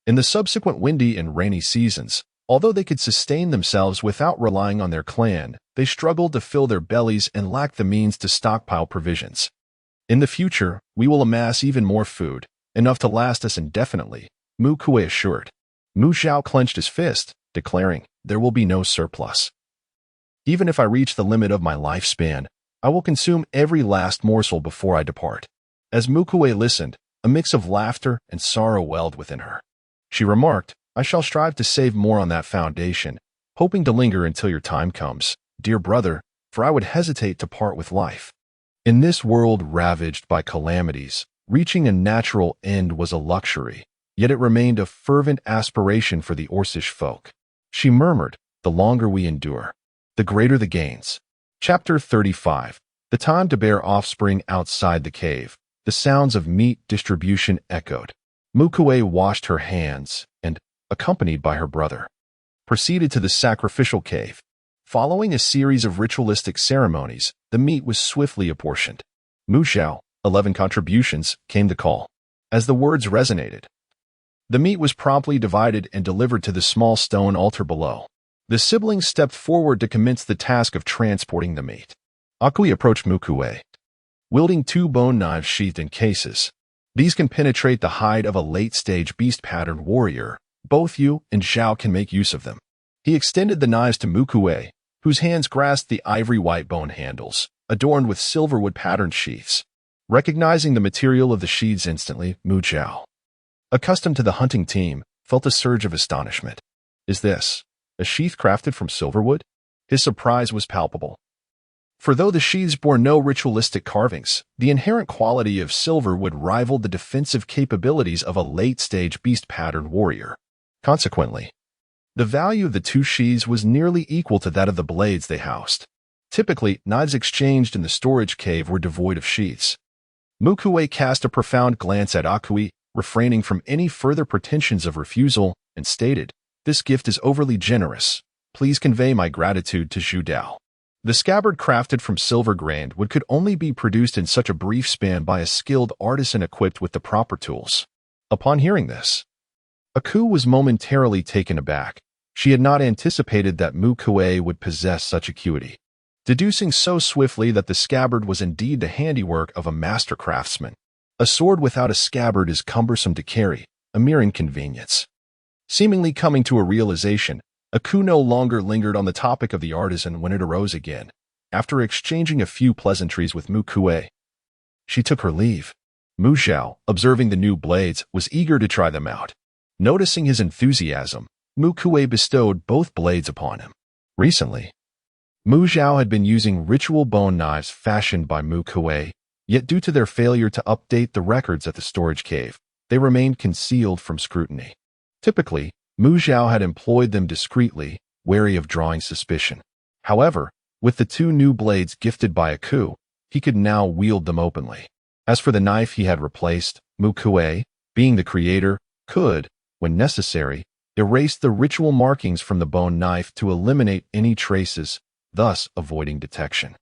In the subsequent windy and rainy seasons, although they could sustain themselves without relying on their clan, they struggled to fill their bellies and lacked the means to stockpile provisions. In the future, we will amass even more food, enough to last us indefinitely, Mu Kui assured. Mu Zhao clenched his fist, declaring, there will be no surplus. Even if I reach the limit of my lifespan, I will consume every last morsel before I depart. As Mu Kui listened, a mix of laughter and sorrow welled within her. She remarked, I shall strive to save more on that foundation, hoping to linger until your time comes, dear brother, for I would hesitate to part with life. In this world ravaged by calamities, reaching a natural end was a luxury, yet it remained a fervent aspiration for the Orcish folk. She murmured, the longer we endure, the greater the gains. Chapter 35. The time to bear offspring outside the cave. The sounds of meat distribution echoed. Mu Kui washed her hands and, accompanied by her brother, proceeded to the sacrificial cave. Following a series of ritualistic ceremonies, the meat was swiftly apportioned. Mu Zhao, 11 contributions, came to call. As the words resonated, the meat was promptly divided and delivered to the small stone altar below. The siblings stepped forward to commence the task of transporting the meat. Akui approached Mu Kui, wielding 2 bone knives sheathed in cases. These can penetrate the hide of a late-stage beast-patterned warrior. Both you and Zhao can make use of them. He extended the knives to Mu Kui, whose hands grasped the ivory-white bone handles, adorned with silverwood-patterned sheaths. Recognizing the material of the sheaths instantly, Mu Zhao, accustomed to the hunting team, felt a surge of astonishment. Is this a sheath crafted from silverwood? His surprise was palpable. For though the sheaths bore no ritualistic carvings, the inherent quality of silverwood rivaled the defensive capabilities of a late-stage beast-patterned warrior. Consequently, the value of the 2 sheaths was nearly equal to that of the blades they housed. Typically, knives exchanged in the storage cave were devoid of sheaths. Mu Kui cast a profound glance at Akui, refraining from any further pretensions of refusal, and stated, this gift is overly generous. Please convey my gratitude to Zhu Dao. The scabbard crafted from silver grained wood could only be produced in such a brief span by a skilled artisan equipped with the proper tools. Upon hearing this, Akui was momentarily taken aback. She had not anticipated that Mu Kui would possess such acuity, deducing so swiftly that the scabbard was indeed the handiwork of a master craftsman. A sword without a scabbard is cumbersome to carry, a mere inconvenience. Seemingly coming to a realization, Akui no longer lingered on the topic of the artisan when it arose again. After exchanging a few pleasantries with Mu Kui, she took her leave. Mu Zhao, observing the new blades, was eager to try them out. Noticing his enthusiasm, Mu Kui bestowed both blades upon him. Recently, Mu Zhao had been using ritual bone knives fashioned by Mu Kui, yet due to their failure to update the records at the storage cave, they remained concealed from scrutiny. Typically, Mu Zhao had employed them discreetly, wary of drawing suspicion. However, with the 2 new blades gifted by Akui, he could now wield them openly. As for the knife he had replaced, Mu Kui, being the creator, could, when necessary, erase the ritual markings from the bone knife to eliminate any traces, thus avoiding detection.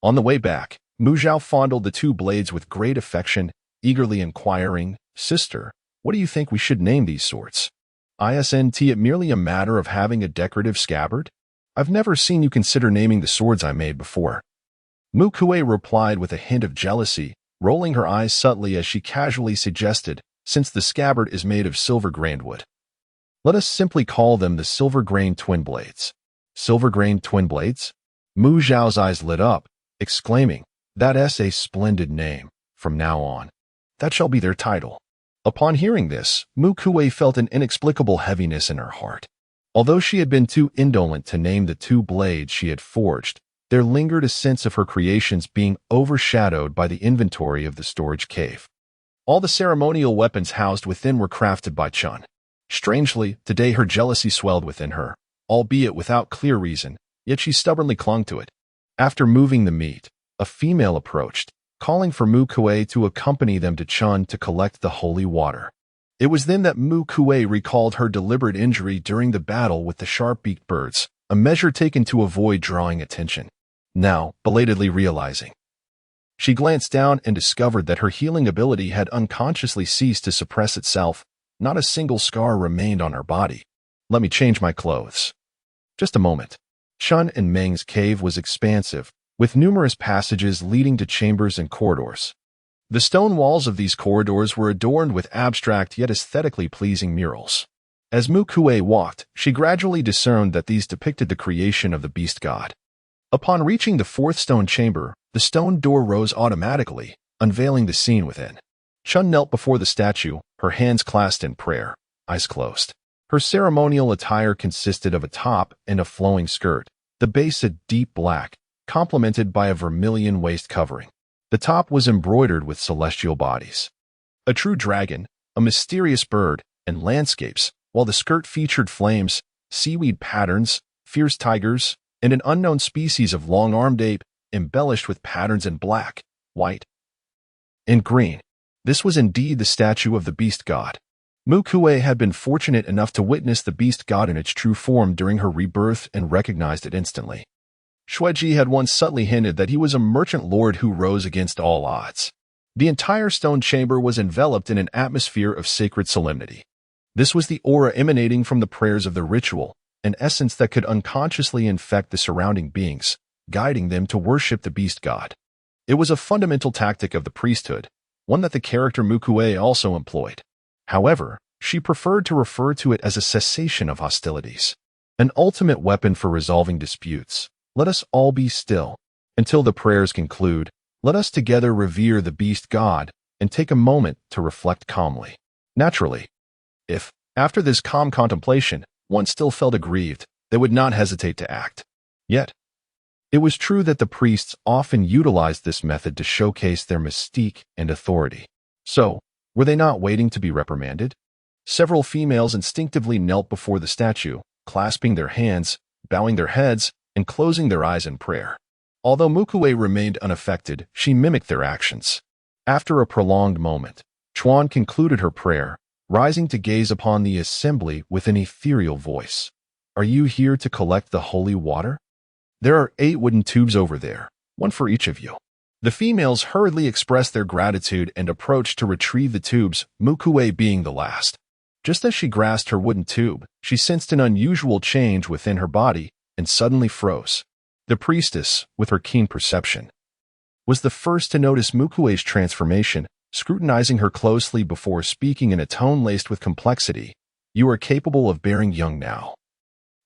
On the way back, Mu Zhao fondled the 2 blades with great affection, eagerly inquiring, Sister, what do you think we should name these swords? Isn't it merely a matter of having a decorative scabbard? I've never seen you consider naming the swords I made before. Mu Kui replied with a hint of jealousy, rolling her eyes subtly as she casually suggested, since the scabbard is made of silver-grained wood, let us simply call them the silver-grained twin blades. Silver-grained twin blades? Mu Zhao's eyes lit up, exclaiming, that's a splendid name. From now on, that shall be their title. Upon hearing this, Mu Kui felt an inexplicable heaviness in her heart. Although she had been too indolent to name the 2 blades she had forged, there lingered a sense of her creations being overshadowed by the inventory of the storage cave. All the ceremonial weapons housed within were crafted by Chun. Strangely, today her jealousy swelled within her, albeit without clear reason, yet she stubbornly clung to it. After moving the meat, a female approached, calling for Mu Kui to accompany them to Chun to collect the holy water. It was then that Mu Kui recalled her deliberate injury during the battle with the sharp-beaked birds, a measure taken to avoid drawing attention. Now, belatedly realizing She glanced down and discovered that her healing ability had unconsciously ceased to suppress itself. Not a single scar remained on her body. Let me change my clothes. Just a moment. Chun and Meng's cave was expansive, with numerous passages leading to chambers and corridors. The stone walls of these corridors were adorned with abstract yet aesthetically pleasing murals. As Mu Kui walked, she gradually discerned that these depicted the creation of the beast god. Upon reaching the fourth stone chamber, the stone door rose automatically, unveiling the scene within. Chun knelt before the statue, her hands clasped in prayer, eyes closed. Her ceremonial attire consisted of a top and a flowing skirt, the base a deep black, complemented by a vermilion waist covering. The top was embroidered with celestial bodies. A true dragon, a mysterious bird, and landscapes, while the skirt featured flames, seaweed patterns, fierce tigers, and an unknown species of long-armed ape, embellished with patterns in black, white, and green. This was indeed the statue of the beast god. Mu Kui had been fortunate enough to witness the beast god in its true form during her rebirth and recognized it instantly. Xueji had once subtly hinted that he was a merchant lord who rose against all odds. The entire stone chamber was enveloped in an atmosphere of sacred solemnity. This was the aura emanating from the prayers of the ritual, an essence that could unconsciously infect the surrounding beings, guiding them to worship the beast god. It was a fundamental tactic of the priesthood, one that the character Mu Kui also employed. However, she preferred to refer to it as a cessation of hostilities, an ultimate weapon for resolving disputes. Let us all be still. Until the prayers conclude, let us together revere the beast god and take a moment to reflect calmly. Naturally, if, after this calm contemplation, one still felt aggrieved, they would not hesitate to act. Yet, it was true that the priests often utilized this method to showcase their mystique and authority. So, were they not waiting to be reprimanded? Several females instinctively knelt before the statue, clasping their hands, bowing their heads, and closing their eyes in prayer. Although Mu Kui remained unaffected, she mimicked their actions. After a prolonged moment, Chuan concluded her prayer, rising to gaze upon the assembly with an ethereal voice. Are you here to collect the holy water? There are 8 wooden tubes over there, one for each of you. The females hurriedly expressed their gratitude and approached to retrieve the tubes, Mu Kui being the last. Just as she grasped her wooden tube, she sensed an unusual change within her body and suddenly froze. The priestess, with her keen perception, was the first to notice Mu Kui's transformation, scrutinizing her closely before speaking in a tone laced with complexity. You are capable of bearing young now.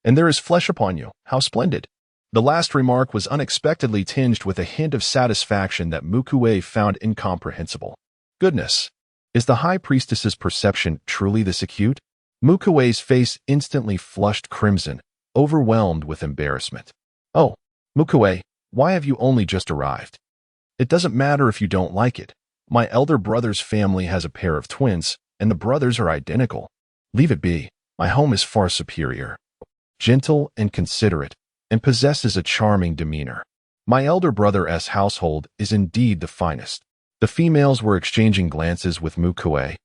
And there is flesh upon you. How splendid. The last remark was unexpectedly tinged with a hint of satisfaction that Mu Kui found incomprehensible. Goodness, is the high priestess's perception truly this acute? Mu Kui's face instantly flushed crimson, overwhelmed with embarrassment. Oh, Mu Kui, why have you only just arrived? It doesn't matter if you don't like it. My elder brother's family has a pair of twins, and the brothers are identical. Leave it be. My home is far superior. Gentle and considerate, and possesses a charming demeanor. My elder brother's household is indeed the finest. The females were exchanging glances with Mu Kui,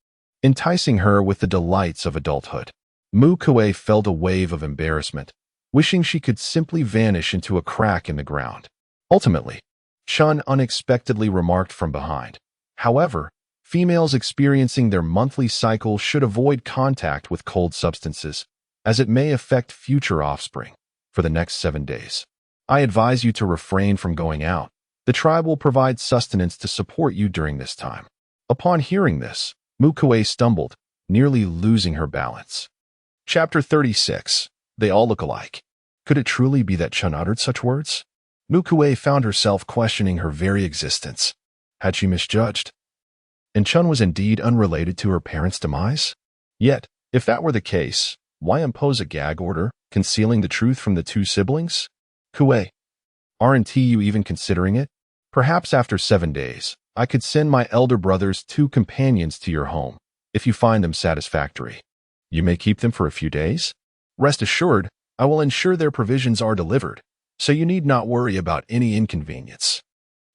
enticing her with the delights of adulthood. Mu Kui felt a wave of embarrassment, wishing she could simply vanish into a crack in the ground. Ultimately, Chun unexpectedly remarked from behind. However, females experiencing their monthly cycle should avoid contact with cold substances, as it may affect future offspring. For the next 7 days, I advise you to refrain from going out. The tribe will provide sustenance to support you during this time. Upon hearing this, Mu Kui stumbled, nearly losing her balance. Chapter 36. They all look alike. Could it truly be that Chun uttered such words? Mu Kui found herself questioning her very existence. Had she misjudged? And Chun was indeed unrelated to her parents' demise? Yet, if that were the case, why impose a gag order, concealing the truth from the 2 siblings? Kui, aren't you even considering it? Perhaps after 7 days, I could send my elder brother's 2 companions to your home, if you find them satisfactory. You may keep them for a few days. Rest assured, I will ensure their provisions are delivered, so you need not worry about any inconvenience.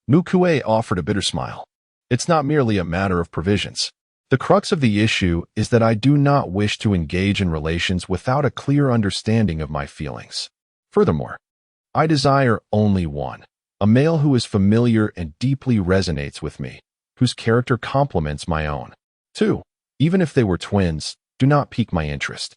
Mu Kui offered a bitter smile. It's not merely a matter of provisions. The crux of the issue is that I do not wish to engage in relations without a clear understanding of my feelings. Furthermore, I desire only one. A male who is familiar and deeply resonates with me, whose character complements my own. 2. Even if they were twins, do not pique my interest.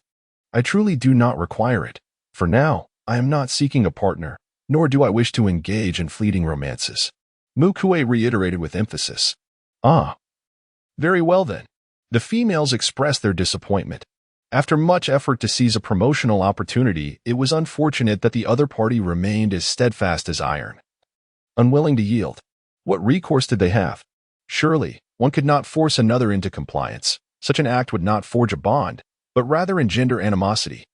I truly do not require it. For now, I am not seeking a partner, nor do I wish to engage in fleeting romances. Mu Kui reiterated with emphasis. Ah. Very well then. The females expressed their disappointment. After much effort to seize a promotional opportunity, it was unfortunate that the other party remained as steadfast as iron. Unwilling to yield. What recourse did they have? Surely, one could not force another into compliance. Such an act would not forge a bond, but rather engender animosity.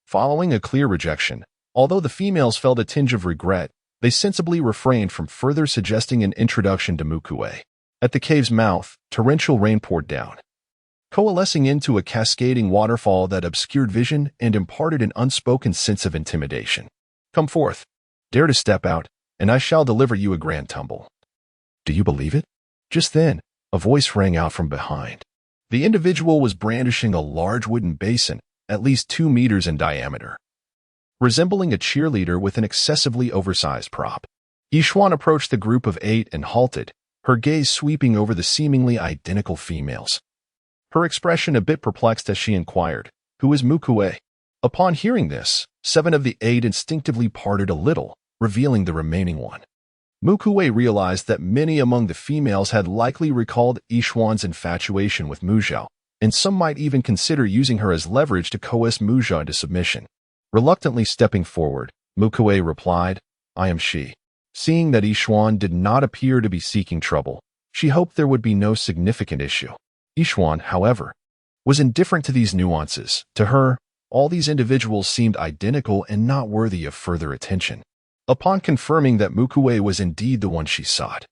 Following a clear rejection, although the females felt a tinge of regret, they sensibly refrained from further suggesting an introduction to Mu Kui. At the cave's mouth, torrential rain poured down, coalescing into a cascading waterfall that obscured vision and imparted an unspoken sense of intimidation. Come forth. Dare to step out, and I shall deliver you a grand tumble. Do you believe it? Just then, a voice rang out from behind. The individual was brandishing a large wooden basin, at least 2 meters in diameter, resembling a cheerleader with an excessively oversized prop. Yishuan approached the group of 8 and halted, her gaze sweeping over the seemingly identical females. Her expression a bit perplexed as she inquired, "Who is Mu Kui?" Upon hearing this, 7 of the 8 instinctively parted a little, revealing the remaining one. Mu Kui realized that many among the females had likely recalled Yishuan's infatuation with Mu Zhao, and some might even consider using her as leverage to coerce Mu Zhao into submission. Reluctantly stepping forward, Mu Kui replied, "I am she." Seeing that Yishuan did not appear to be seeking trouble, she hoped there would be no significant issue. Yishuan, however, was indifferent to these nuances. To her, all these individuals seemed identical and not worthy of further attention. Upon confirming that Mu Kui was indeed the one she sought,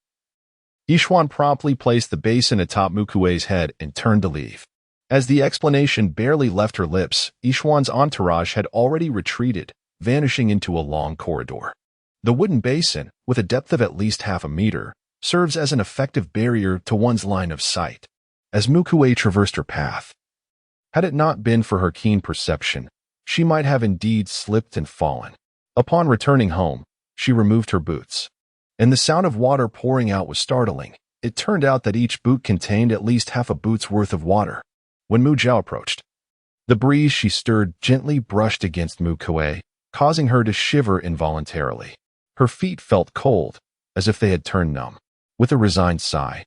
Yishuan promptly placed the basin atop Mu Kui's head and turned to leave. As the explanation barely left her lips, Yishuan's entourage had already retreated, vanishing into a long corridor. The wooden basin, with a depth of at least half a meter, serves as an effective barrier to one's line of sight. As Mu Kui traversed her path, had it not been for her keen perception, she might have indeed slipped and fallen. Upon returning home, she removed her boots, and the sound of water pouring out was startling. It turned out that each boot contained at least half a boot's worth of water. When Mu Zhao approached, the breeze she stirred gently brushed against Mu Kui, causing her to shiver involuntarily. Her feet felt cold, as if they had turned numb. With a resigned sigh,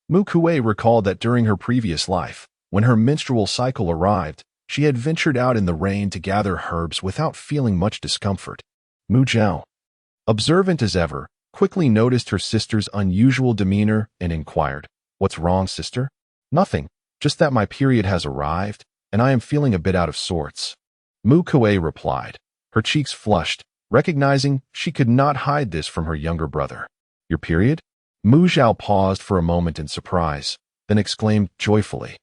Mu Kui recalled that during her previous life, when her menstrual cycle arrived, she had ventured out in the rain to gather herbs without feeling much discomfort. Mu Zhao, observant as ever, quickly noticed her sister's unusual demeanor and inquired, "What's wrong, sister?" "Nothing, just that my period has arrived, and I am feeling a bit out of sorts." Mu Kui replied, her cheeks flushed, recognizing she could not hide this from her younger brother. "Your period?" Mu Zhao paused for a moment in surprise, then exclaimed joyfully,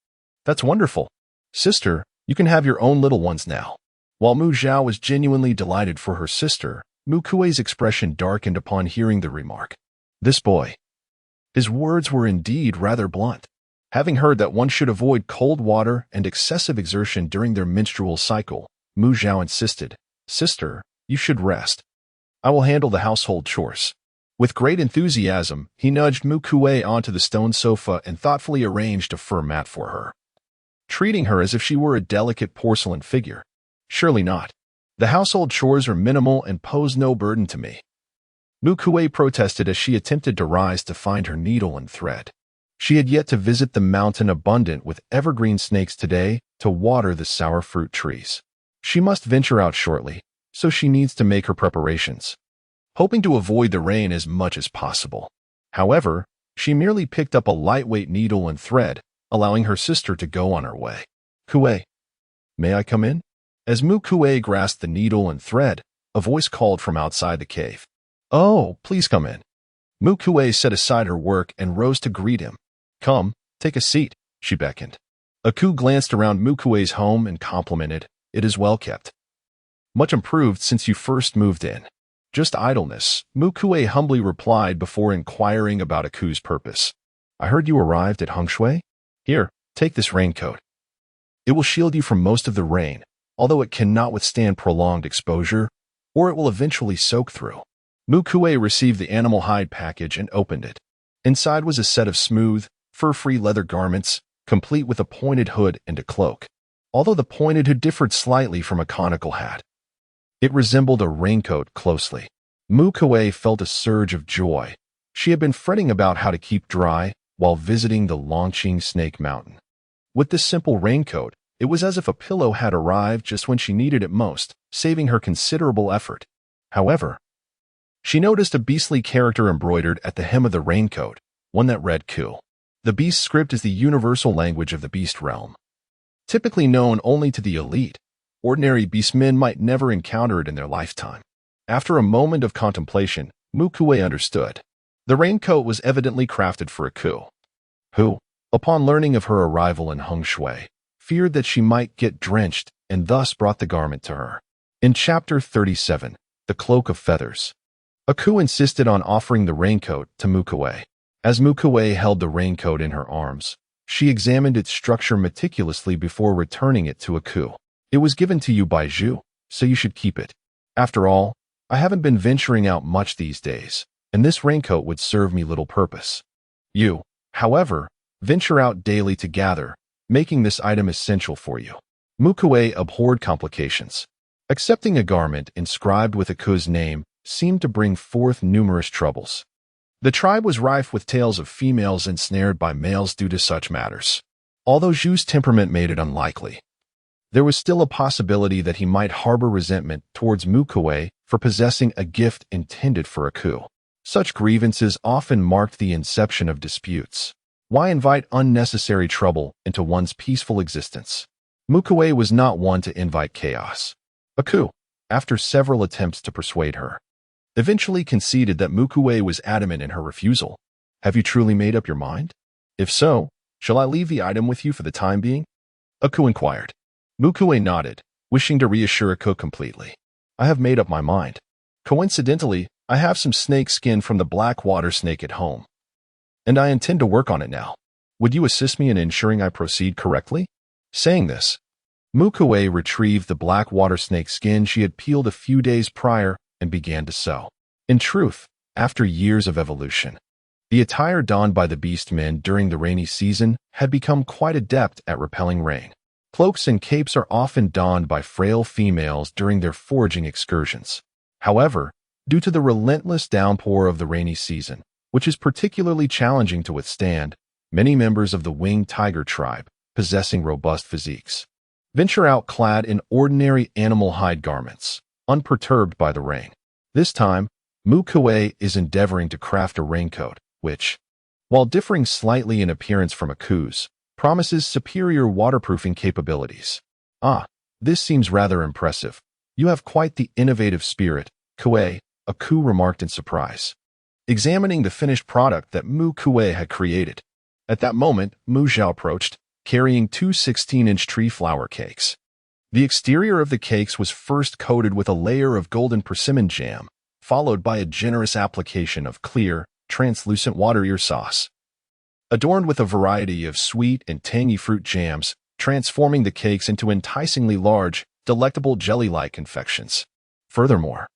"That's wonderful. Sister, you can have your own little ones now." While Mu Zhao was genuinely delighted for her sister, Mu Kui's expression darkened upon hearing the remark. "This boy." His words were indeed rather blunt. Having heard that one should avoid cold water and excessive exertion during their menstrual cycle, Mu Zhao insisted, "Sister, you should rest. I will handle the household chores." With great enthusiasm, he nudged Mu Kui onto the stone sofa and thoughtfully arranged a fur mat for her, treating her as if she were a delicate porcelain figure. "Surely not. The household chores are minimal and pose no burden to me." Mu Kui protested as she attempted to rise to find her needle and thread. She had yet to visit the mountain abundant with evergreen snakes today to water the sour fruit trees. She must venture out shortly, so she needs to make her preparations, hoping to avoid the rain as much as possible. However, she merely picked up a lightweight needle and thread, allowing her sister to go on her way. "Kui, may I come in?" As Mu Kui grasped the needle and thread, a voice called from outside the cave. "Oh, please come in." Mu Kui set aside her work and rose to greet him. "Come, take a seat," she beckoned. Aku glanced around Mu Kui's home and complimented, "It is well kept. Much improved since you first moved in." "Just idleness," Mu Kui humbly replied before inquiring about Aku's purpose. "I heard you arrived at Hengshui? Here, take this raincoat. It will shield you from most of the rain, although it cannot withstand prolonged exposure, or it will eventually soak through." Mu Kui received the animal hide package and opened it. Inside was a set of smooth, fur-free leather garments, complete with a pointed hood and a cloak. Although the pointed hood differed slightly from a conical hat, it resembled a raincoat closely. Mu Kui felt a surge of joy. She had been fretting about how to keep dry while visiting the Longqing Snake Mountain. With this simple raincoat, it was as if a pillow had arrived just when she needed it most, saving her considerable effort. However, she noticed a beastly character embroidered at the hem of the raincoat, one that read Ku. The beast script is the universal language of the beast realm. Typically known only to the elite, ordinary beastmen might never encounter it in their lifetime. After a moment of contemplation, Mu Kui understood. The raincoat was evidently crafted for a Ku, who, upon learning of her arrival in Hengshui, feared that she might get drenched and thus brought the garment to her. In Chapter 37, The Cloak of Feathers, a Ku insisted on offering the raincoat to Mu Kui. As Mu Kui held the raincoat in her arms, she examined its structure meticulously before returning it to a Ku. It was given to you by Zhu, so you should keep it. After all, I haven't been venturing out much these days, and this raincoat would serve me little purpose. You, however, venture out daily to gather, making this item essential for you. Mu Kui abhorred complications. Accepting a garment inscribed with a Ku's name seemed to bring forth numerous troubles. The tribe was rife with tales of females ensnared by males due to such matters. Although Zhu's temperament made it unlikely, there was still a possibility that he might harbor resentment towards Mu Kui for possessing a gift intended for a Ku. Such grievances often marked the inception of disputes. Why invite unnecessary trouble into one's peaceful existence? Mu Kui was not one to invite chaos. A Ku, after several attempts to persuade her, eventually conceded that Mu Kui was adamant in her refusal. Have you truly made up your mind? If so, shall I leave the item with you for the time being? A Ku inquired. Mu Kui nodded, wishing to reassure a Ku completely. I have made up my mind. Coincidentally, I have some snake skin from the black water snake at home, and I intend to work on it now. Would you assist me in ensuring I proceed correctly? Saying this, Mu Kui retrieved the black water snake skin she had peeled a few days prior and began to sew. In truth, after years of evolution, the attire donned by the beastmen during the rainy season had become quite adept at repelling rain. Cloaks and capes are often donned by frail females during their foraging excursions. However, due to the relentless downpour of the rainy season, which is particularly challenging to withstand, many members of the winged tiger tribe, possessing robust physiques, venture out clad in ordinary animal hide garments, unperturbed by the rain. This time, Mu Kui is endeavoring to craft a raincoat, which, while differing slightly in appearance from a Ku's, promises superior waterproofing capabilities. Ah, this seems rather impressive. You have quite the innovative spirit, Kui, a Ku remarked in surprise, examining the finished product that Mu Kui had created. At that moment, Mu Zhao approached, carrying two 16-inch tree flower cakes. The exterior of the cakes was first coated with a layer of golden persimmon jam, followed by a generous application of clear, translucent water ear sauce, adorned with a variety of sweet and tangy fruit jams, transforming the cakes into enticingly large, delectable jelly-like confections. Furthermore,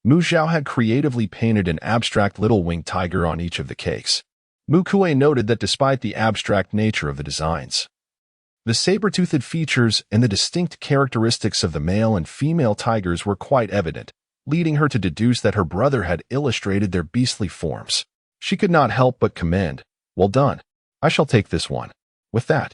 Mu Zhao had creatively painted an abstract little winged tiger on each of the cakes. Mu Kui noted that despite the abstract nature of the designs, the saber-toothed features and the distinct characteristics of the male and female tigers were quite evident, leading her to deduce that her brother had illustrated their beastly forms. She could not help but commend. Well done. I shall take this one. With that,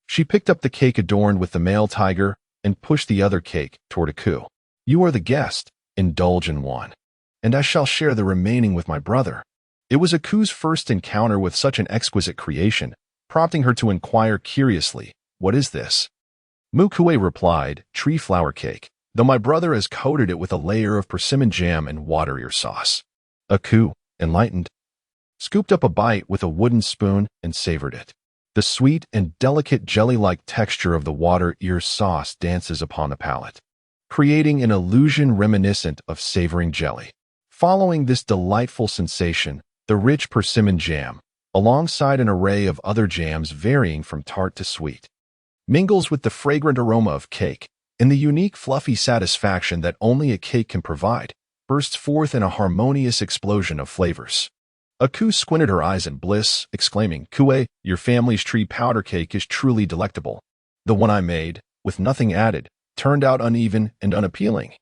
she picked up the cake adorned with the male tiger and pushed the other cake toward a Ku. You are the guest. Indulge in one, and I shall share the remaining with my brother. It was a Ku's first encounter with such an exquisite creation, prompting her to inquire curiously, what is this? Mu Kui replied, tree flower cake, though my brother has coated it with a layer of persimmon jam and water ear sauce. A Ku, enlightened, scooped up a bite with a wooden spoon and savored it. The sweet and delicate jelly-like texture of the water ear sauce dances upon the palate, creating an illusion reminiscent of savoring jelly. Following this delightful sensation, the rich persimmon jam, alongside an array of other jams varying from tart to sweet, mingles with the fragrant aroma of cake and the unique fluffy satisfaction that only a cake can provide, bursts forth in a harmonious explosion of flavors. Aku squinted her eyes in bliss, exclaiming, "Kui, your family's tree powder cake is truly delectable. The one I made, with nothing added, turned out uneven and unappealing,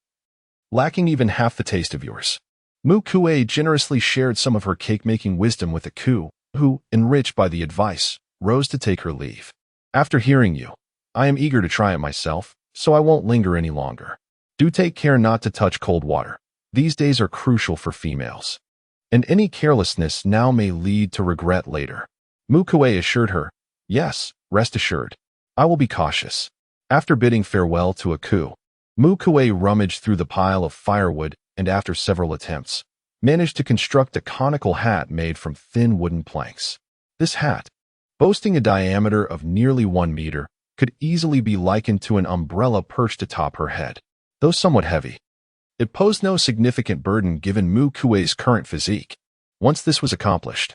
lacking even half the taste of yours." Mu Kui generously shared some of her cake-making wisdom with Aku, who, enriched by the advice, rose to take her leave. "After hearing you, I am eager to try it myself, so I won't linger any longer. Do take care not to touch cold water. These days are crucial for females, and any carelessness now may lead to regret later." Mu Kui assured her, "Yes, rest assured. I will be cautious." After bidding farewell to Aku, Mu Kui rummaged through the pile of firewood and after several attempts, managed to construct a conical hat made from thin wooden planks. This hat, boasting a diameter of nearly 1 meter, could easily be likened to an umbrella perched atop her head. Though somewhat heavy, it posed no significant burden given Mu Kui's current physique. Once this was accomplished,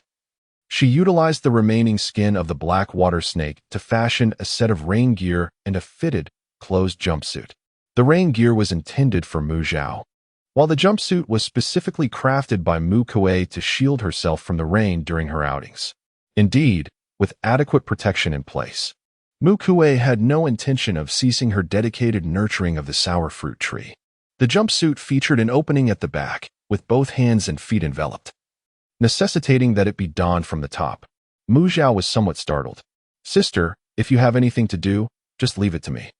she utilized the remaining skin of the black water snake to fashion a set of rain gear and a fitted, closed jumpsuit. The rain gear was intended for Mu Zhao, while the jumpsuit was specifically crafted by Mu Kui to shield herself from the rain during her outings. Indeed, with adequate protection in place, Mu Kui had no intention of ceasing her dedicated nurturing of the sour fruit tree. The jumpsuit featured an opening at the back, with both hands and feet enveloped, necessitating that it be donned from the top. Mu Zhao was somewhat startled. "Sister, if you have anything to do, just leave it to me.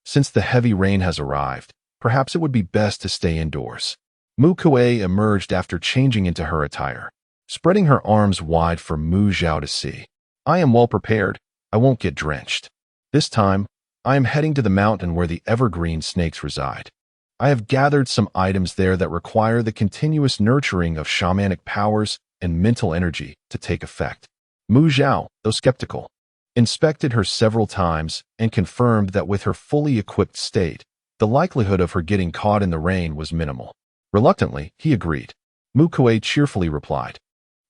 Since the heavy rain has arrived, perhaps it would be best to stay indoors." Mu Kui emerged after changing into her attire, spreading her arms wide for Mu Zhao to see. "I am well prepared. I won't get drenched. This time, I am heading to the mountain where the evergreen snakes reside. I have gathered some items there that require the continuous nurturing of shamanic powers and mental energy to take effect." Mu Zhao, though skeptical, inspected her several times and confirmed that with her fully equipped state, the likelihood of her getting caught in the rain was minimal. Reluctantly, he agreed. Mu Kui cheerfully replied,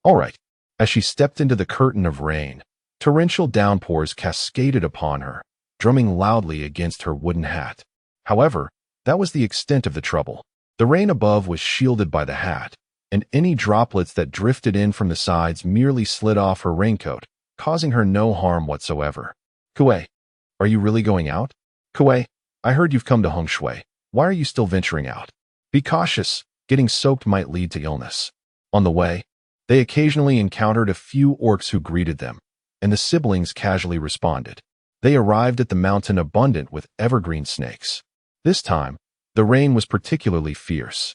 "All right." As she stepped into the curtain of rain, torrential downpours cascaded upon her, drumming loudly against her wooden hat. However, that was the extent of the trouble. The rain above was shielded by the hat, and any droplets that drifted in from the sides merely slid off her raincoat, causing her no harm whatsoever. "Kui, are you really going out? Kui, I heard you've come to Hongshui. Why are you still venturing out? Be cautious. Getting soaked might lead to illness." On the way, they occasionally encountered a few orcs who greeted them, and the siblings casually responded. They arrived at the mountain abundant with evergreen snakes. This time, the rain was particularly fierce.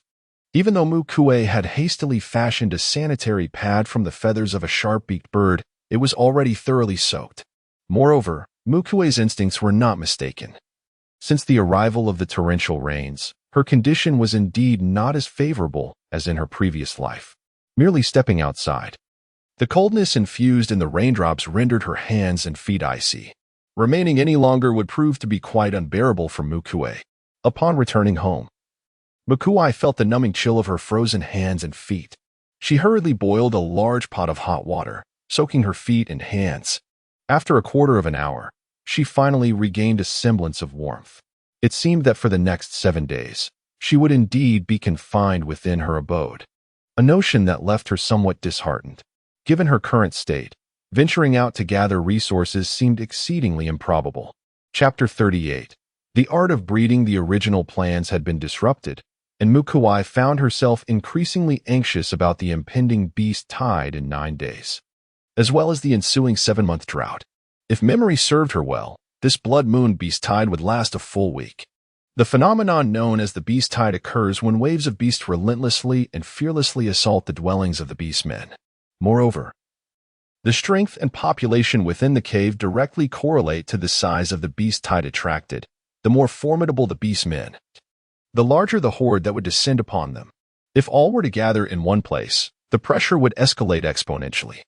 Even though Mu Kui had hastily fashioned a sanitary pad from the feathers of a sharp-beaked bird, it was already thoroughly soaked. Moreover, Mu Kui's instincts were not mistaken. Since the arrival of the torrential rains, her condition was indeed not as favorable as in her previous life. Merely stepping outside, the coldness infused in the raindrops rendered her hands and feet icy. Remaining any longer would prove to be quite unbearable for Mu Kui. Upon returning home, Mu Kui felt the numbing chill of her frozen hands and feet. She hurriedly boiled a large pot of hot water, soaking her feet and hands. After a quarter of an hour, she finally regained a semblance of warmth. It seemed that for the next 7 days, she would indeed be confined within her abode, a notion that left her somewhat disheartened. Given her current state, venturing out to gather resources seemed exceedingly improbable. Chapter 38. The art of breeding. The original plans had been disrupted, and Mu Kui found herself increasingly anxious about the impending beast tide in 9 days, as well as the ensuing 7-month drought. If memory served her well, this blood moon beast tide would last a full week. The phenomenon known as the beast tide occurs when waves of beasts relentlessly and fearlessly assault the dwellings of the beastmen. Moreover, the strength and population within the cave directly correlate to the size of the beast tide attracted. The more formidable the beastmen, the larger the horde that would descend upon them. If all were to gather in one place, the pressure would escalate exponentially.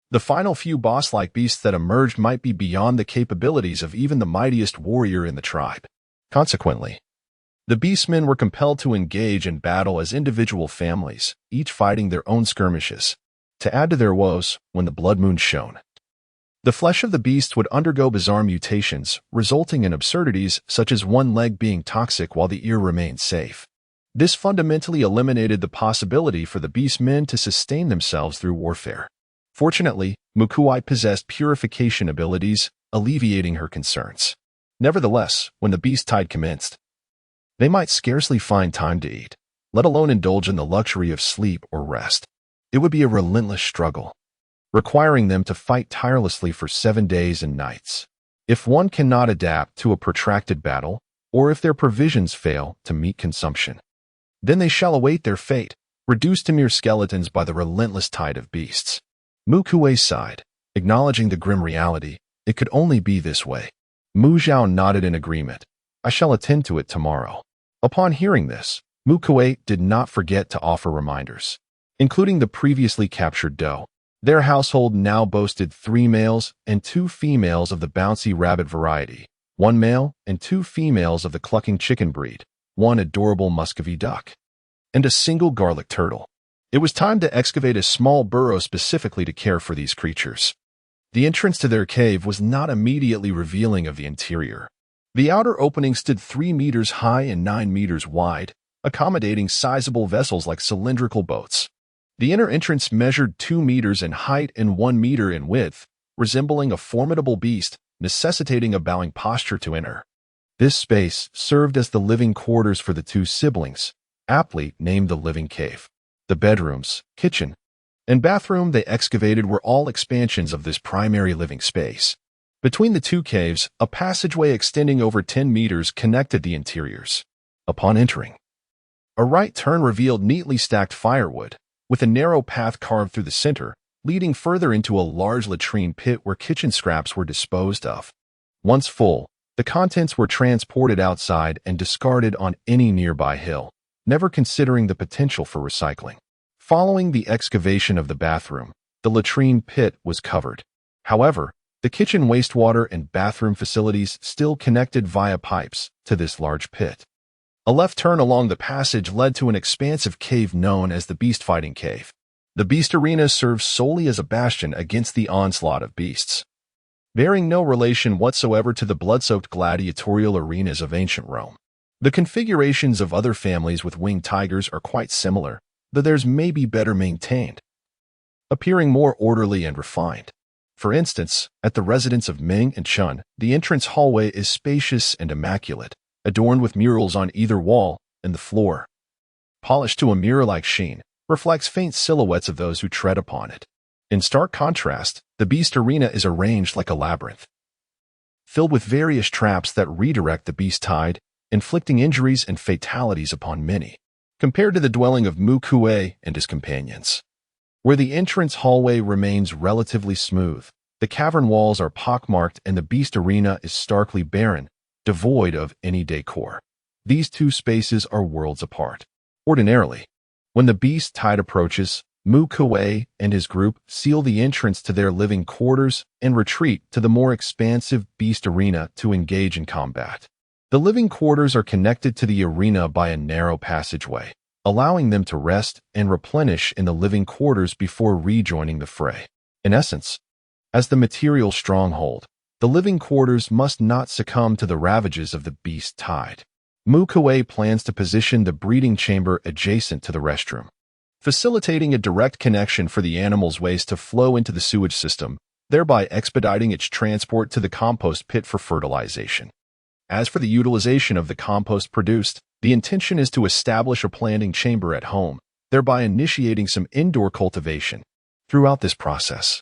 The final few boss-like beasts that emerged might be beyond the capabilities of even the mightiest warrior in the tribe. Consequently, the beastmen were compelled to engage in battle as individual families, each fighting their own skirmishes. To add to their woes, when the blood moon shone, the flesh of the beast would undergo bizarre mutations, resulting in absurdities such as one leg being toxic while the ear remained safe. This fundamentally eliminated the possibility for the beastmen to sustain themselves through warfare. Fortunately, Mu Kui possessed purification abilities, alleviating her concerns. Nevertheless, when the beast tide commenced, they might scarcely find time to eat, let alone indulge in the luxury of sleep or rest. It would be a relentless struggle, requiring them to fight tirelessly for 7 days and nights. If one cannot adapt to a protracted battle, or if their provisions fail to meet consumption, then they shall await their fate, reduced to mere skeletons by the relentless tide of beasts. Mu Kui sighed, acknowledging the grim reality. It could only be this way. Mu Zhao nodded in agreement. I shall attend to it tomorrow. Upon hearing this, Mu Kui did not forget to offer reminders, including the previously captured doe. Their household now boasted 3 males and 2 females of the bouncy rabbit variety, 1 male and 2 females of the clucking chicken breed, 1 adorable Muscovy duck, and a single garlic turtle. It was time to excavate a small burrow specifically to care for these creatures. The entrance to their cave was not immediately revealing of the interior. The outer opening stood 3 meters high and 9 meters wide, accommodating sizable vessels like cylindrical boats. The inner entrance measured 2 meters in height and 1 meter in width, resembling a formidable beast, necessitating a bowing posture to enter. This space served as the living quarters for the 2 siblings, aptly named the living cave. The bedrooms, kitchen, and bathroom they excavated were all expansions of this primary living space. Between the 2 caves, a passageway extending over 10 meters connected the interiors. Upon entering, a right turn revealed neatly stacked firewood, with a narrow path carved through the center, leading further into a large latrine pit where kitchen scraps were disposed of. Once full, the contents were transported outside and discarded on any nearby hill, never considering the potential for recycling. Following the excavation of the bathroom, the latrine pit was covered. However, the kitchen wastewater and bathroom facilities still connected via pipes to this large pit. A left turn along the passage led to an expansive cave known as the Beast Fighting Cave. The Beast Arena served solely as a bastion against the onslaught of beasts, bearing no relation whatsoever to the blood-soaked gladiatorial arenas of ancient Rome. The configurations of other families with winged tigers are quite similar, though theirs may be better maintained, appearing more orderly and refined. For instance, at the residence of Ming and Chun, the entrance hallway is spacious and immaculate, adorned with murals on either wall, and the floor, polished to a mirror-like sheen, reflects faint silhouettes of those who tread upon it. In stark contrast, the Beast Arena is arranged like a labyrinth, filled with various traps that redirect the beast tide, inflicting injuries and fatalities upon many. Compared to the dwelling of Mu Kui and his companions, where the entrance hallway remains relatively smooth, the cavern walls are pockmarked and the Beast Arena is starkly barren, devoid of any decor. These 2 spaces are worlds apart. Ordinarily, when the beast tide approaches, Mu Kui and his group seal the entrance to their living quarters and retreat to the more expansive Beast Arena to engage in combat. The living quarters are connected to the arena by a narrow passageway, allowing them to rest and replenish in the living quarters before rejoining the fray. In essence, as the material stronghold, the living quarters must not succumb to the ravages of the beast tide. Mu Kui plans to position the breeding chamber adjacent to the restroom, facilitating a direct connection for the animal's waste to flow into the sewage system, thereby expediting its transport to the compost pit for fertilization. As for the utilization of the compost produced, the intention is to establish a planting chamber at home, thereby initiating some indoor cultivation. Throughout this process,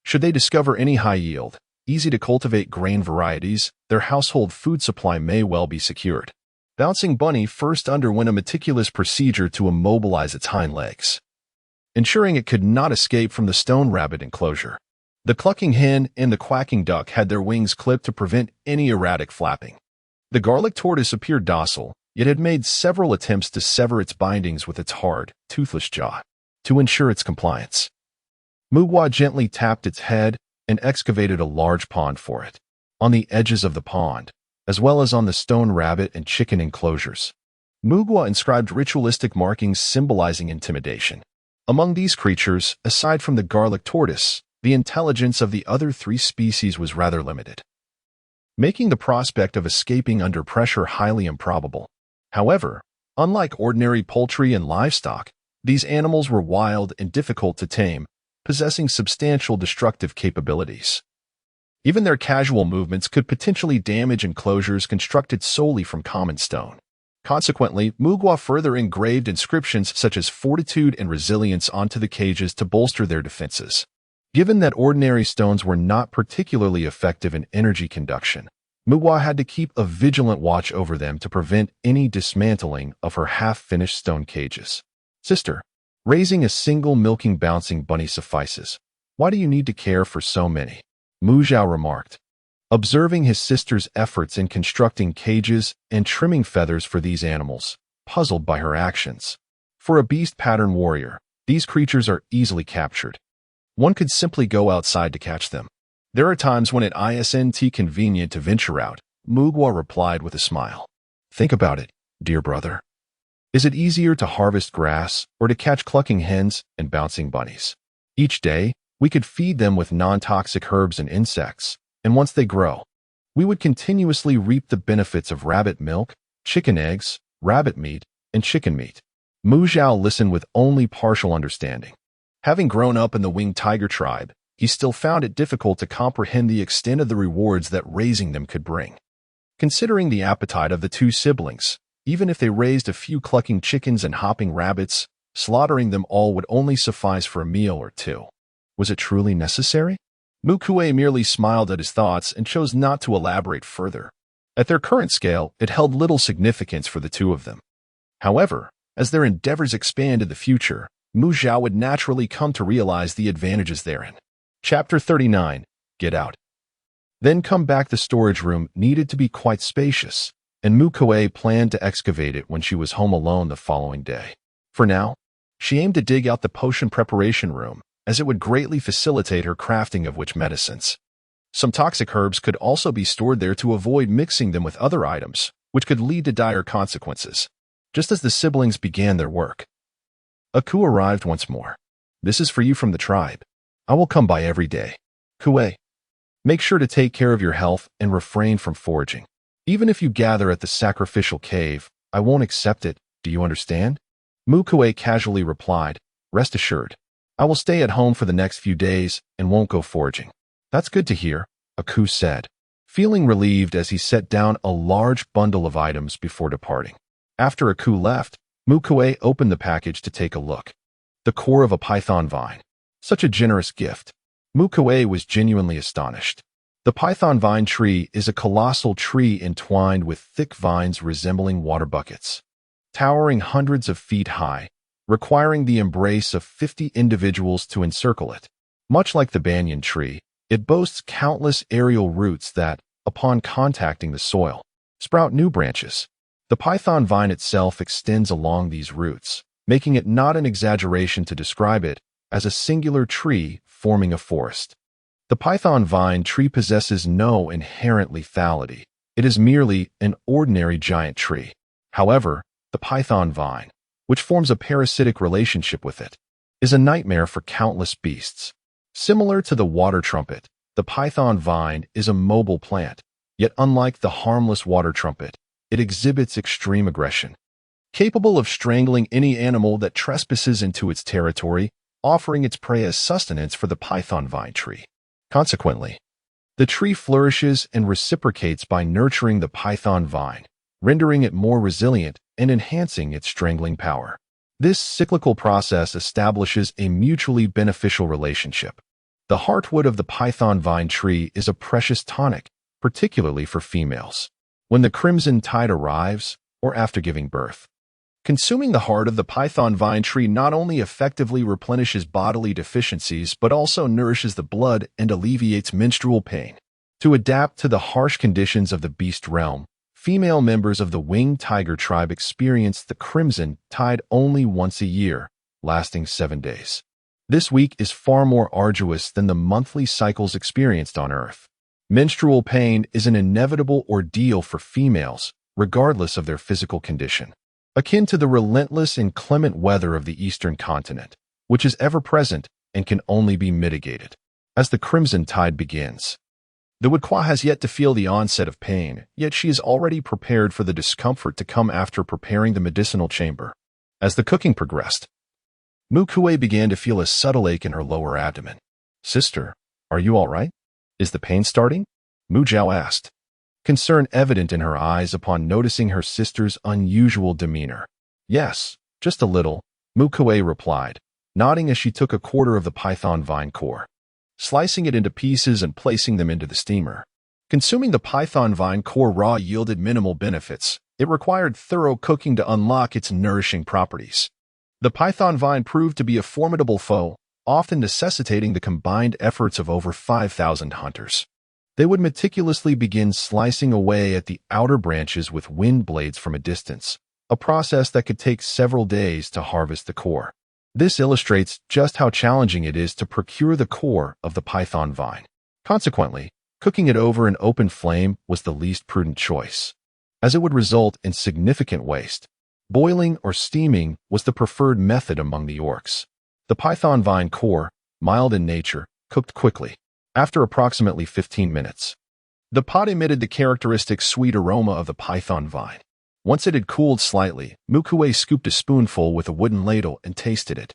should they discover any high-yield, easy-to-cultivate grain varieties, their household food supply may well be secured. Bouncing Bunny first underwent a meticulous procedure to immobilize its hind legs, ensuring it could not escape from the stone rabbit enclosure. The clucking hen and the quacking duck had their wings clipped to prevent any erratic flapping. The garlic tortoise appeared docile, yet had made several attempts to sever its bindings with its hard, toothless jaw to ensure its compliance. Mu Kui gently tapped its head and excavated a large pond for it. On the edges of the pond, as well as on the stone rabbit and chicken enclosures, Mu Kui inscribed ritualistic markings symbolizing intimidation. Among these creatures, aside from the garlic tortoise, the intelligence of the other 3 species was rather limited, making the prospect of escaping under pressure highly improbable. However, Unlike ordinary poultry and livestock, these animals were wild and difficult to tame, possessing substantial destructive capabilities. Even their casual movements could potentially damage enclosures constructed solely from common stone. Consequently, Mu Zhao further engraved inscriptions such as fortitude and resilience onto the cages to bolster their defenses. Given that ordinary stones were not particularly effective in energy conduction, Mu Zhao had to keep a vigilant watch over them to prevent any dismantling of her half-finished stone cages. Sister, raising a single milking bouncing bunny suffices. Why do you need to care for so many? Mu Zhao remarked, observing his sister's efforts in constructing cages and trimming feathers for these animals, puzzled by her actions. For a beast pattern warrior, these creatures are easily captured. One could simply go outside to catch them. There are times when it isn't convenient to venture out, Mu Zhao replied with a smile. Think about it, dear brother. Is it easier to harvest grass or to catch clucking hens and bouncing bunnies? Each day, we could feed them with non-toxic herbs and insects, and once they grow, we would continuously reap the benefits of rabbit milk, chicken eggs, rabbit meat, and chicken meat. Mu Zhao listened with only partial understanding. Having grown up in the winged tiger tribe, he still found it difficult to comprehend the extent of the rewards that raising them could bring. Considering the appetite of the two siblings, even if they raised a few clucking chickens and hopping rabbits, slaughtering them all would only suffice for a meal or two. Was it truly necessary? Mu Kui merely smiled at his thoughts and chose not to elaborate further. At their current scale, it held little significance for the two of them. However, as their endeavors expand in the future, Mu Zhao would naturally come to realize the advantages therein. Chapter 39. Get Out. Then come back. The storage room needed to be quite spacious, and Mu Kui planned to excavate it when she was home alone the following day. For now, she aimed to dig out the potion preparation room, as it would greatly facilitate her crafting of witch medicines. Some toxic herbs could also be stored there to avoid mixing them with other items, which could lead to dire consequences. Just as the siblings began their work, Aku arrived once more. This is for you from the tribe. I will come by every day. Kui, make sure to take care of your health and refrain from foraging. Even if you gather at the sacrificial cave, I won't accept it. Do you understand? Mu Kui casually replied, rest assured. I will stay at home for the next few days and won't go foraging. That's good to hear, Aku said, feeling relieved as he set down a large bundle of items before departing. After Aku left, Mu Kui opened the package to take a look. The core of a python vine. Such a generous gift. Mu Kui was genuinely astonished. The python vine tree is a colossal tree entwined with thick vines resembling water buckets, towering hundreds of feet high, requiring the embrace of 50 individuals to encircle it. Much like the banyan tree, it boasts countless aerial roots that, upon contacting the soil, sprout new branches. The python vine itself extends along these roots, making it not an exaggeration to describe it as a singular tree forming a forest. The python vine tree possesses no inherent lethality. It is merely an ordinary giant tree. However, the python vine, which forms a parasitic relationship with it, is a nightmare for countless beasts. Similar to the water trumpet, the python vine is a mobile plant, yet unlike the harmless water trumpet, it exhibits extreme aggression. Capable of strangling any animal that trespasses into its territory, offering its prey as sustenance for the python vine tree. Consequently, the tree flourishes and reciprocates by nurturing the python vine, rendering it more resilient and enhancing its strangling power. This cyclical process establishes a mutually beneficial relationship. The heartwood of the python vine tree is a precious tonic, particularly for females, when the crimson tide arrives or after giving birth. Consuming the heart of the python vine tree not only effectively replenishes bodily deficiencies but also nourishes the blood and alleviates menstrual pain. To adapt to the harsh conditions of the beast realm, female members of the winged tiger tribe experience the crimson tide only once a year, lasting 7 days. This week is far more arduous than the monthly cycles experienced on Earth. Menstrual pain is an inevitable ordeal for females, regardless of their physical condition, akin to the relentless inclement weather of the eastern continent, which is ever present and can only be mitigated. As the crimson tide begins, The Mu Kui has yet to feel the onset of pain, yet she is already prepared for the discomfort to come after preparing the medicinal chamber. As the cooking progressed, Mu Kui began to feel a subtle ache in her lower abdomen. "Sister, are you all right? Is the pain starting?" Mu Zhao asked, concern evident in her eyes upon noticing her sister's unusual demeanor. "Yes, just a little," Mu Kui replied, nodding as she took a quarter of the python vine core, slicing it into pieces and placing them into the steamer. Consuming the python vine core raw yielded minimal benefits. It required thorough cooking to unlock its nourishing properties. The python vine proved to be a formidable foe, often necessitating the combined efforts of over 5,000 hunters. They would meticulously begin slicing away at the outer branches with wind blades from a distance, a process that could take several days to harvest the core. This illustrates just how challenging it is to procure the core of the python vine. Consequently, cooking it over an open flame was the least prudent choice, as it would result in significant waste. Boiling or steaming was the preferred method among the orcs. The python vine core, mild in nature, cooked quickly. After approximately 15 minutes, the pot emitted the characteristic sweet aroma of the python vine. Once it had cooled slightly, Mu Kui scooped a spoonful with a wooden ladle and tasted it.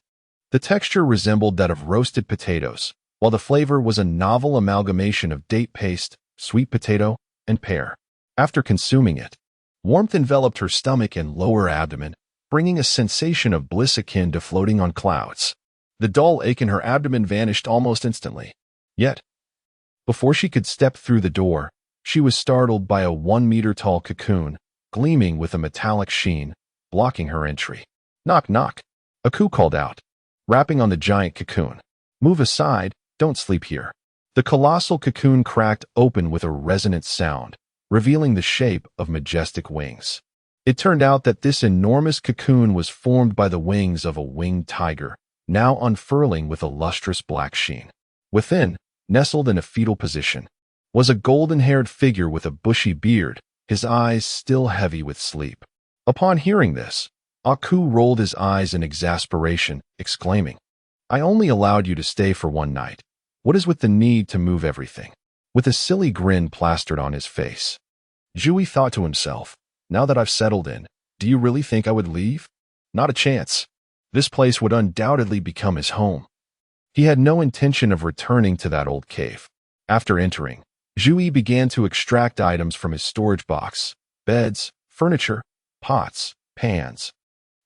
The texture resembled that of roasted potatoes, while the flavor was a novel amalgamation of date paste, sweet potato, and pear. After consuming it, warmth enveloped her stomach and lower abdomen, bringing a sensation of bliss akin to floating on clouds. The dull ache in her abdomen vanished almost instantly. Yet, before she could step through the door, she was startled by a 1-meter-tall cocoon, gleaming with a metallic sheen, blocking her entry. "Knock, knock," Aku called out, rapping on the giant cocoon. "Move aside, don't sleep here." The colossal cocoon cracked open with a resonant sound, revealing the shape of majestic wings. It turned out that this enormous cocoon was formed by the wings of a winged tiger, now unfurling with a lustrous black sheen. Within, nestled in a fetal position, was a golden-haired figure with a bushy beard, his eyes still heavy with sleep. Upon hearing this, Aku rolled his eyes in exasperation, exclaiming, "I only allowed you to stay for one night. What is with the need to move everything?" With a silly grin plastered on his face, Zhui thought to himself, "Now that I've settled in, do you really think I would leave? Not a chance. This place would undoubtedly become his home." He had no intention of returning to that old cave. After entering, Zhui began to extract items from his storage box: beds, furniture, pots, pans,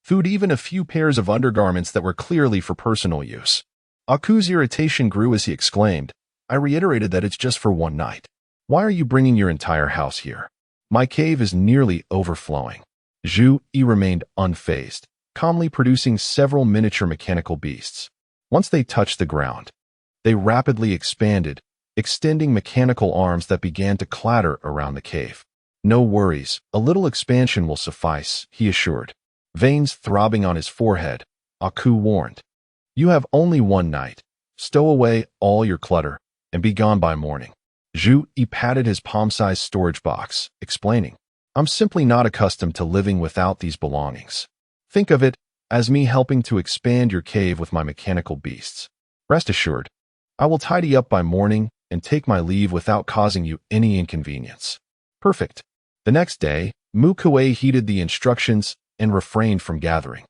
food, even a few pairs of undergarments that were clearly for personal use. Aku's irritation grew as he exclaimed, "I reiterated that it's just for one night. Why are you bringing your entire house here? My cave is nearly overflowing." Zhui remained unfazed, calmly producing several miniature mechanical beasts. Once they touched the ground, they rapidly expanded, extending mechanical arms that began to clatter around the cave. "No worries, a little expansion will suffice," he assured. Veins throbbing on his forehead, Aku warned, "You have only one night. Stow away all your clutter and be gone by morning." Zhui patted his palm-sized storage box, explaining, "I'm simply not accustomed to living without these belongings. Think of it as me helping to expand your cave with my mechanical beasts. Rest assured, I will tidy up by morning and take my leave without causing you any inconvenience." Perfect. The next day, Mu Kui heeded the instructions and refrained from gathering.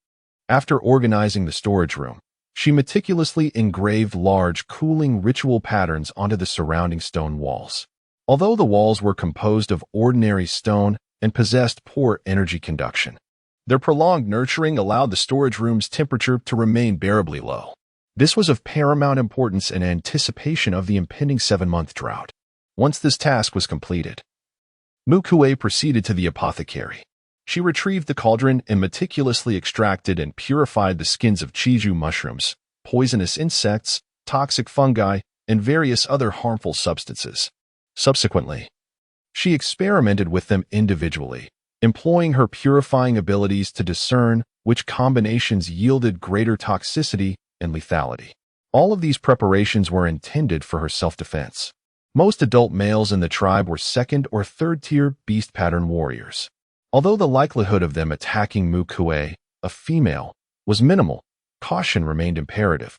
After organizing the storage room, she meticulously engraved large, cooling ritual patterns onto the surrounding stone walls. Although the walls were composed of ordinary stone and possessed poor energy conduction, their prolonged nurturing allowed the storage room's temperature to remain bearably low. This was of paramount importance in anticipation of the impending 7-month drought. Once this task was completed, Mu Kui proceeded to the apothecary. She retrieved the cauldron and meticulously extracted and purified the skins of cheiju mushrooms, poisonous insects, toxic fungi, and various other harmful substances. Subsequently, she experimented with them individually, employing her purifying abilities to discern which combinations yielded greater toxicity and lethality. All of these preparations were intended for her self-defense. Most adult males in the tribe were second- or third-tier beast pattern warriors. Although the likelihood of them attacking Mu Kui, a female, was minimal, caution remained imperative,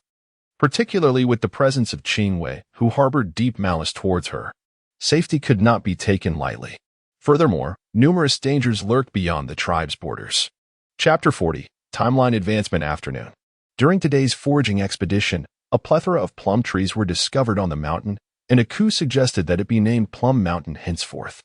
particularly with the presence of Qingwei, who harbored deep malice towards her. Safety could not be taken lightly. Furthermore, numerous dangers lurked beyond the tribe's borders. Chapter 40, Timeline Advancement Afternoon. During today's foraging expedition, a plethora of plum trees were discovered on the mountain, and a coup suggested that it be named Plum Mountain henceforth.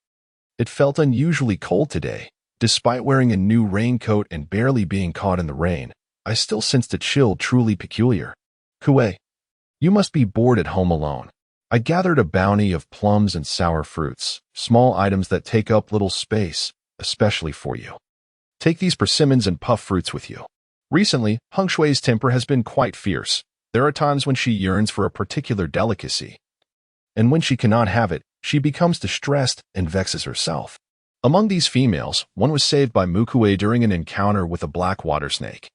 It felt unusually cold today. Despite wearing a new raincoat and barely being caught in the rain, I still sensed a chill truly peculiar. Kui, you must be bored at home alone. I gathered a bounty of plums and sour fruits, small items that take up little space, especially for you. Take these persimmons and puff fruits with you. Recently, Heng Shui's temper has been quite fierce. There are times when she yearns for a particular delicacy, and when she cannot have it, she becomes distressed and vexes herself. Among these females, one was saved by Mu Kui during an encounter with a black water snake,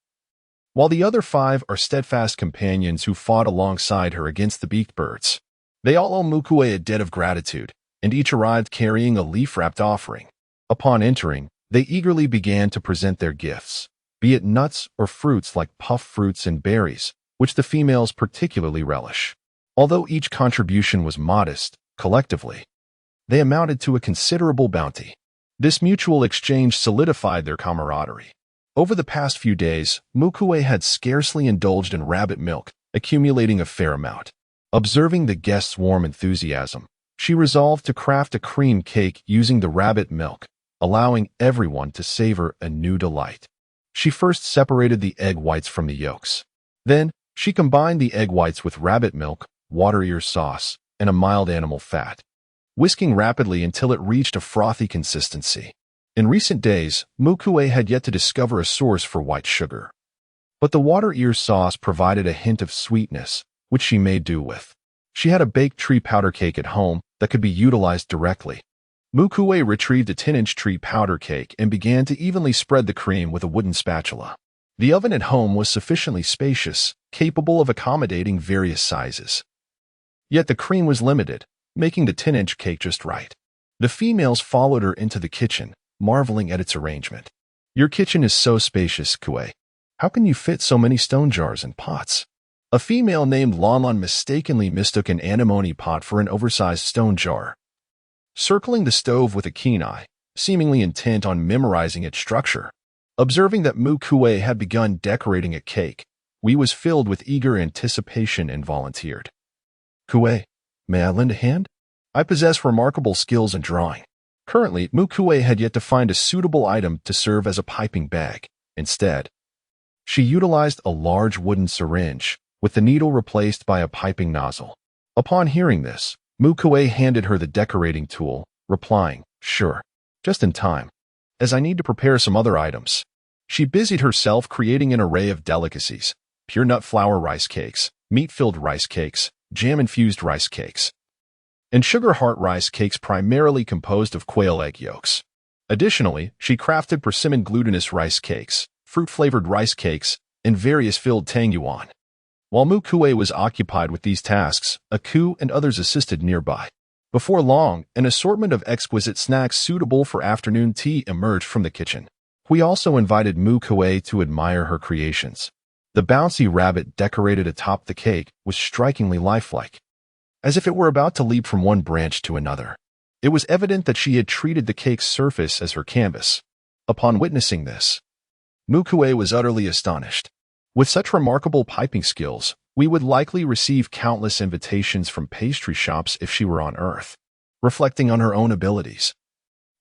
while the other 5 are steadfast companions who fought alongside her against the beaked birds. They all owe Mu Kui a debt of gratitude, and each arrived carrying a leaf-wrapped offering. Upon entering, they eagerly began to present their gifts, be it nuts or fruits like puff fruits and berries, which the females particularly relish. Although each contribution was modest, collectively, they amounted to a considerable bounty. This mutual exchange solidified their camaraderie. Over the past few days, Mu Kui had scarcely indulged in rabbit milk, accumulating a fair amount. Observing the guests' warm enthusiasm, she resolved to craft a cream cake using the rabbit milk, allowing everyone to savor a new delight. She first separated the egg whites from the yolks. Then, she combined the egg whites with rabbit milk, water ear sauce, and a mild animal fat, whisking rapidly until it reached a frothy consistency. In recent days, Mu Kui had yet to discover a source for white sugar, but the water ear sauce provided a hint of sweetness, which she made do with. She had a baked tree powder cake at home that could be utilized directly. Mu Kui retrieved a 10-inch tree powder cake and began to evenly spread the cream with a wooden spatula. The oven at home was sufficiently spacious, capable of accommodating various sizes. Yet the cream was limited, making the 10-inch cake just right. The females followed her into the kitchen, marveling at its arrangement. Your kitchen is so spacious, Kui. How can you fit so many stone jars and pots? A female named Lanlan mistakenly mistook an anemone pot for an oversized stone jar. Circling the stove with a keen eye, seemingly intent on memorizing its structure. Observing that Mu Kui had begun decorating a cake, Wei was filled with eager anticipation and volunteered. Kui, may I lend a hand? I possess remarkable skills in drawing. Currently, Mu Kui had yet to find a suitable item to serve as a piping bag. Instead, she utilized a large wooden syringe, with the needle replaced by a piping nozzle. Upon hearing this, Mu Kui handed her the decorating tool, replying, "Sure, just in time, as I need to prepare some other items." She busied herself creating an array of delicacies: pure nut flour rice cakes, meat-filled rice cakes, jam-infused rice cakes, and sugar heart rice cakes primarily composed of quail egg yolks. Additionally, she crafted persimmon glutinous rice cakes, fruit-flavored rice cakes, and various filled tangyuan. While Mu Kui was occupied with these tasks, a coup and others assisted nearby. Before long, an assortment of exquisite snacks suitable for afternoon tea emerged from the kitchen. We also invited Mu Kui to admire her creations. The bouncy rabbit decorated atop the cake was strikingly lifelike, as if it were about to leap from one branch to another. It was evident that she had treated the cake's surface as her canvas. Upon witnessing this, Mu Kui was utterly astonished. With such remarkable piping skills, we would likely receive countless invitations from pastry shops if she were on Earth. Reflecting on her own abilities,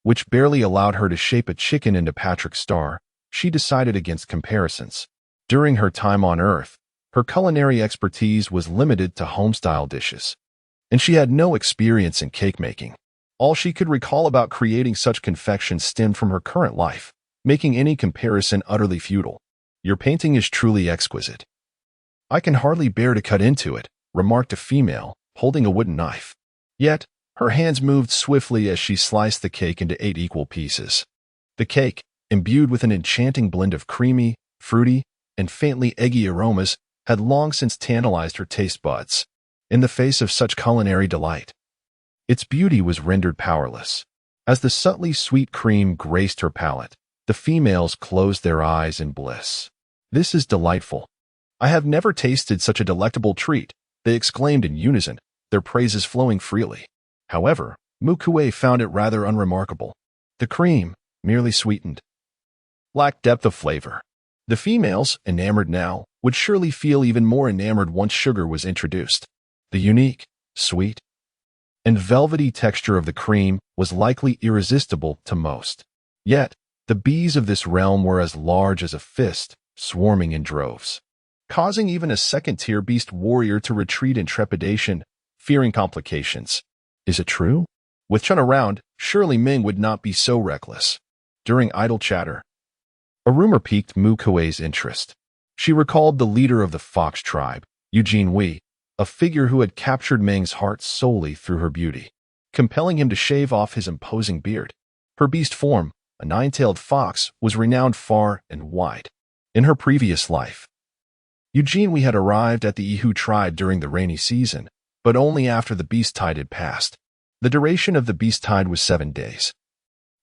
which barely allowed her to shape a chicken into Patrick's star, she decided against comparisons. During her time on Earth, her culinary expertise was limited to home-style dishes, and she had no experience in cake making. All she could recall about creating such confections stemmed from her current life, making any comparison utterly futile. Your painting is truly exquisite. I can hardly bear to cut into it, remarked a female, holding a wooden knife. Yet, her hands moved swiftly as she sliced the cake into 8 equal pieces. The cake, imbued with an enchanting blend of creamy, fruity, and faintly eggy aromas, had long since tantalized her taste buds. In the face of such culinary delight, its beauty was rendered powerless. As the subtly sweet cream graced her palate, the females closed their eyes in bliss. "This is delightful. I have never tasted such a delectable treat," they exclaimed in unison, their praises flowing freely. However, Mu Kui found it rather unremarkable. The cream, merely sweetened, lacked depth of flavor. The females, enamored now, would surely feel even more enamored once sugar was introduced. The unique, sweet, and velvety texture of the cream was likely irresistible to most. Yet, the bees of this realm were as large as a fist, swarming in droves, causing even a second-tier beast warrior to retreat in trepidation, fearing complications. Is it true? With Chun around, surely Ming would not be so reckless. During idle chatter, a rumor piqued Mu Kui's interest. She recalled the leader of the fox tribe, Eugene Wei, a figure who had captured Ming's heart solely through her beauty, compelling him to shave off his imposing beard. Her beast form, a nine-tailed fox, was renowned far and wide. In her previous life, Eugene Wei had arrived at the Ihu tribe during the rainy season, but only after the beast tide had passed. The duration of the beast tide was 7 days,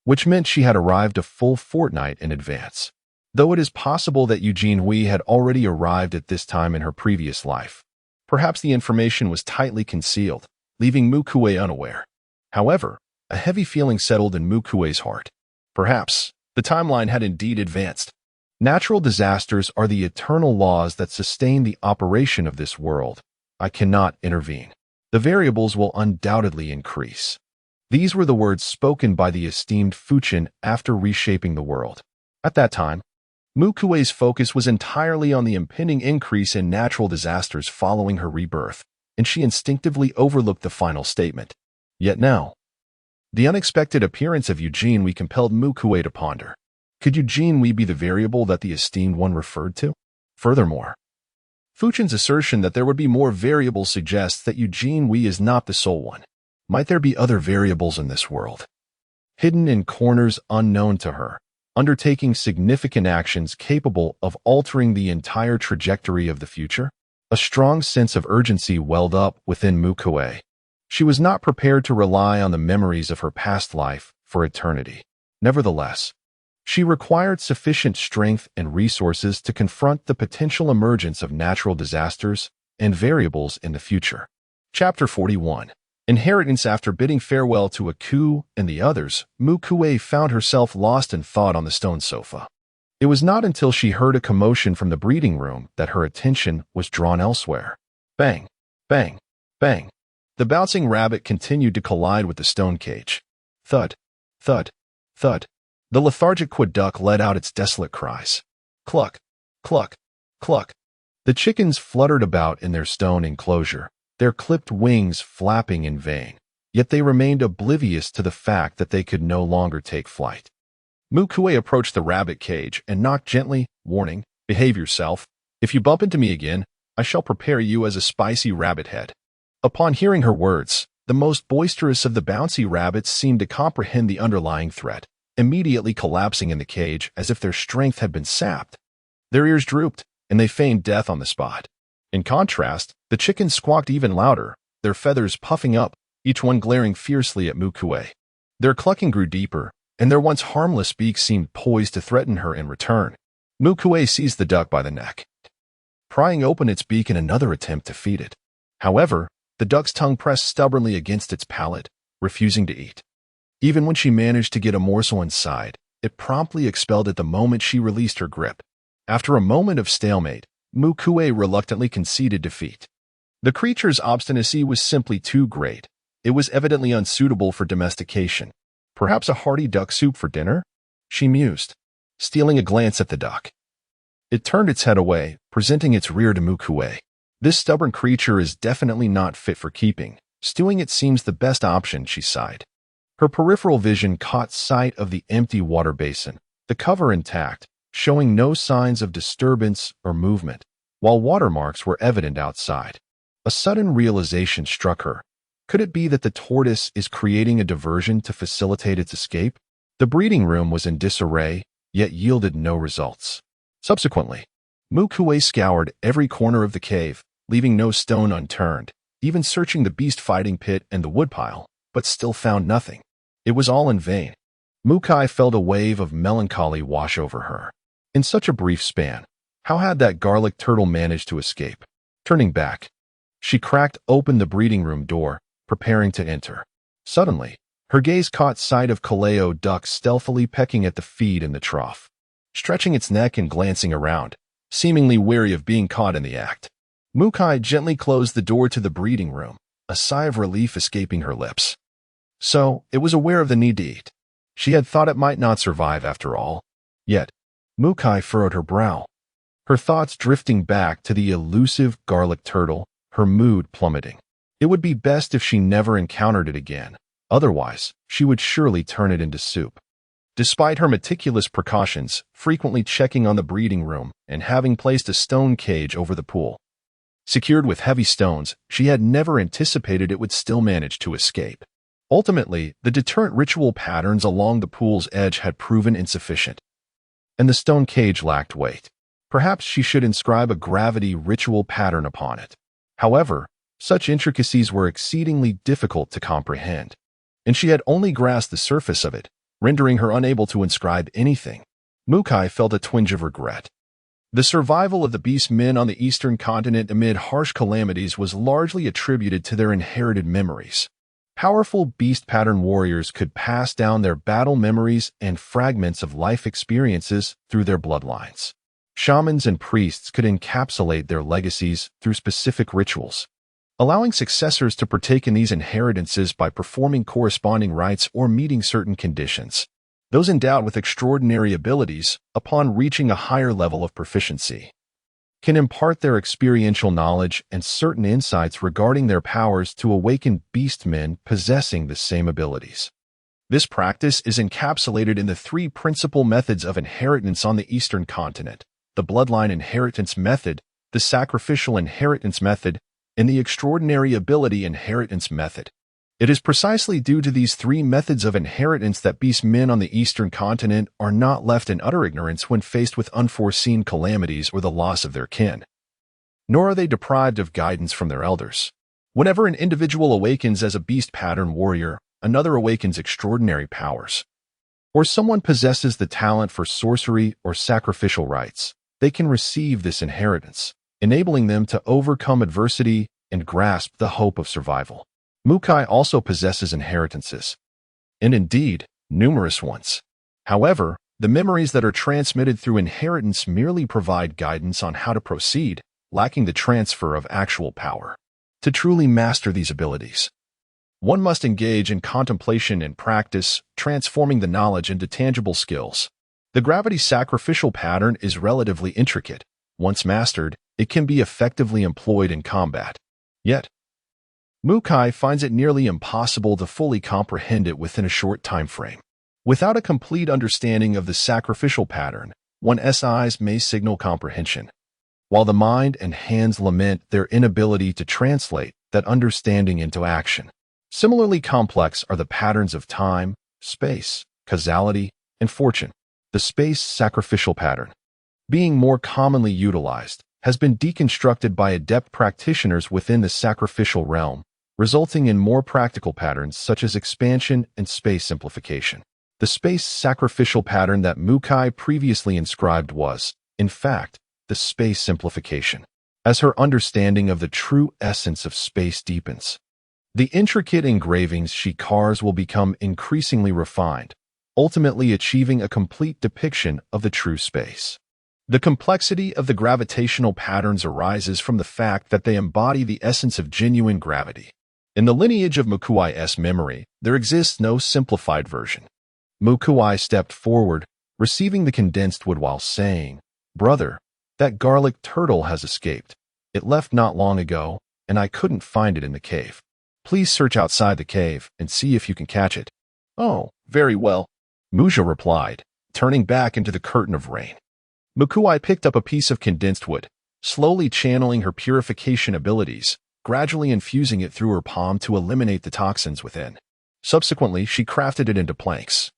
which meant she had arrived a full fortnight in advance. Though it is possible that Eugene Wei had already arrived at this time in her previous life, perhaps the information was tightly concealed, leaving Mu Kui unaware. However, a heavy feeling settled in Mu Kui's heart. Perhaps the timeline had indeed advanced. Natural disasters are the eternal laws that sustain the operation of this world. I cannot intervene. The variables will undoubtedly increase. These were the words spoken by the esteemed Fuchin after reshaping the world. At that time, Mu Kui's focus was entirely on the impending increase in natural disasters following her rebirth, and she instinctively overlooked the final statement. Yet now, the unexpected appearance of Eugene Wei compelled Mu Kui to ponder. Could Eugene Wei be the variable that the esteemed one referred to? Furthermore, Fuchin's assertion that there would be more variables suggests that Eugene Wei is not the sole one. Might there be other variables in this world, hidden in corners unknown to her, undertaking significant actions capable of altering the entire trajectory of the future? A strong sense of urgency welled up within Mu Kui. She was not prepared to rely on the memories of her past life for eternity. Nevertheless, she required sufficient strength and resources to confront the potential emergence of natural disasters and variables in the future. Chapter 41. Inheritance. After bidding farewell to a Ku and the others, Mu Kui found herself lost in thought on the stone sofa. It was not until she heard a commotion from the breeding room that her attention was drawn elsewhere. Bang, bang, bang. The bouncing rabbit continued to collide with the stone cage. Thud, thud, thud. The lethargic quaduck let out its desolate cries. Cluck, cluck, cluck. The chickens fluttered about in their stone enclosure, their clipped wings flapping in vain, yet they remained oblivious to the fact that they could no longer take flight. Mu Kui approached the rabbit cage and knocked gently, warning, "Behave yourself. If you bump into me again, I shall prepare you as a spicy rabbit head." Upon hearing her words, the most boisterous of the bouncy rabbits seemed to comprehend the underlying threat, immediately collapsing in the cage as if their strength had been sapped. Their ears drooped, and they feigned death on the spot. In contrast, the chickens squawked even louder, their feathers puffing up, each one glaring fiercely at Mu Kui. Their clucking grew deeper, and their once harmless beaks seemed poised to threaten her in return. Mu Kui seized the duck by the neck, prying open its beak in another attempt to feed it. However, the duck's tongue pressed stubbornly against its palate, refusing to eat. Even when she managed to get a morsel inside, it promptly expelled it the moment she released her grip. After a moment of stalemate, Mu Kui reluctantly conceded defeat. The creature's obstinacy was simply too great. It was evidently unsuitable for domestication. Perhaps a hearty duck soup for dinner? She mused, stealing a glance at the duck. It turned its head away, presenting its rear to Mu Kui. This stubborn creature is definitely not fit for keeping. Stewing it seems the best option, she sighed. Her peripheral vision caught sight of the empty water basin, the cover intact, showing no signs of disturbance or movement, while watermarks were evident outside. A sudden realization struck her. Could it be that the tortoise is creating a diversion to facilitate its escape? The breeding room was in disarray, yet yielded no results. Subsequently, Mu Kui scoured every corner of the cave, leaving no stone unturned, even searching the beast fighting pit and the woodpile, but still found nothing. It was all in vain. Mu Kui felt a wave of melancholy wash over her. In such a brief span, how had that garlic turtle managed to escape? Turning back, she cracked open the breeding room door, preparing to enter. Suddenly, Her gaze caught sight of Kaleo duck stealthily pecking at the feed in the trough, stretching its neck and glancing around, seemingly wary of being caught in the act. Mu Kui gently closed the door to the breeding room, a sigh of relief escaping her lips. So, it was aware of the need to eat. She had thought it might not survive after all. Yet, Mu Kui furrowed her brow, her thoughts drifting back to the elusive garlic turtle, her mood plummeting. It would be best if she never encountered it again. Otherwise, she would surely turn it into soup. Despite her meticulous precautions, frequently checking on the breeding room and having placed a stone cage over the pool, secured with heavy stones, she had never anticipated it would still manage to escape. Ultimately, the deterrent ritual patterns along the pool's edge had proven insufficient, and the stone cage lacked weight. Perhaps she should inscribe a gravity ritual pattern upon it. However, such intricacies were exceedingly difficult to comprehend, and she had only grasped the surface of it, rendering her unable to inscribe anything. Mu Kui felt a twinge of regret. The survival of the beast men on the eastern continent amid harsh calamities was largely attributed to their inherited memories. Powerful beast pattern warriors could pass down their battle memories and fragments of life experiences through their bloodlines. Shamans and priests could encapsulate their legacies through specific rituals, allowing successors to partake in these inheritances by performing corresponding rites or meeting certain conditions. Those endowed with extraordinary abilities, upon reaching a higher level of proficiency, can impart their experiential knowledge and certain insights regarding their powers to awaken beastmen possessing the same abilities. This practice is encapsulated in the three principal methods of inheritance on the Eastern continent: the bloodline inheritance method, the sacrificial inheritance method, and the extraordinary ability inheritance method. It is precisely due to these three methods of inheritance that beastmen on the Eastern continent are not left in utter ignorance when faced with unforeseen calamities or the loss of their kin. Nor are they deprived of guidance from their elders. Whenever an individual awakens as a beast pattern warrior, another awakens extraordinary powers, or someone possesses the talent for sorcery or sacrificial rites, they can receive this inheritance, enabling them to overcome adversity and grasp the hope of survival. Mu Kui also possesses inheritances, and indeed, numerous ones. However, the memories that are transmitted through inheritance merely provide guidance on how to proceed, lacking the transfer of actual power. To truly master these abilities, one must engage in contemplation and practice, transforming the knowledge into tangible skills. The gravity sacrificial pattern is relatively intricate. Once mastered, it can be effectively employed in combat. Yet, Mu Kui finds it nearly impossible to fully comprehend it within a short time frame. Without a complete understanding of the sacrificial pattern, one's eyes may signal comprehension, while the mind and hands lament their inability to translate that understanding into action. Similarly complex are the patterns of time, space, causality, and fortune. The space sacrificial pattern, being more commonly utilized, has been deconstructed by adept practitioners within the sacrificial realm, resulting in more practical patterns such as expansion and space simplification. The space sacrificial pattern that Mu Kui previously inscribed was, in fact, the space simplification. As her understanding of the true essence of space deepens, the intricate engravings she carves will become increasingly refined, ultimately achieving a complete depiction of the true space. The complexity of the gravitational patterns arises from the fact that they embody the essence of genuine gravity. In the lineage of Mu Kui's memory, there exists no simplified version. Mu Kui stepped forward, receiving the condensed wood while saying, "Brother, that garlic turtle has escaped. It left not long ago, and I couldn't find it in the cave. Please search outside the cave and see if you can catch it." "Oh, very well," Mu Zhao replied, turning back into the curtain of rain. Mu Kui picked up a piece of condensed wood, slowly channeling her purification abilities, gradually infusing it through her palm to eliminate the toxins within. Subsequently, she crafted it into planks,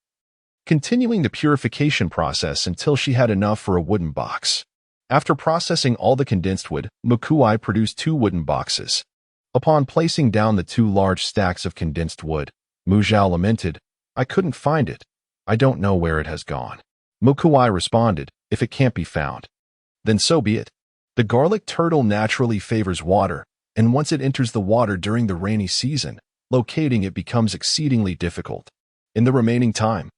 continuing the purification process until she had enough for a wooden box. After processing all the condensed wood, Mu Kui produced 2 wooden boxes. Upon placing down the 2 large stacks of condensed wood, Mu Zhao lamented, "I couldn't find it. I don't know where it has gone." Mu Kui responded, "If it can't be found, then so be it. The garlic turtle naturally favors water, and once it enters the water during the rainy season, locating it becomes exceedingly difficult. In the remaining time,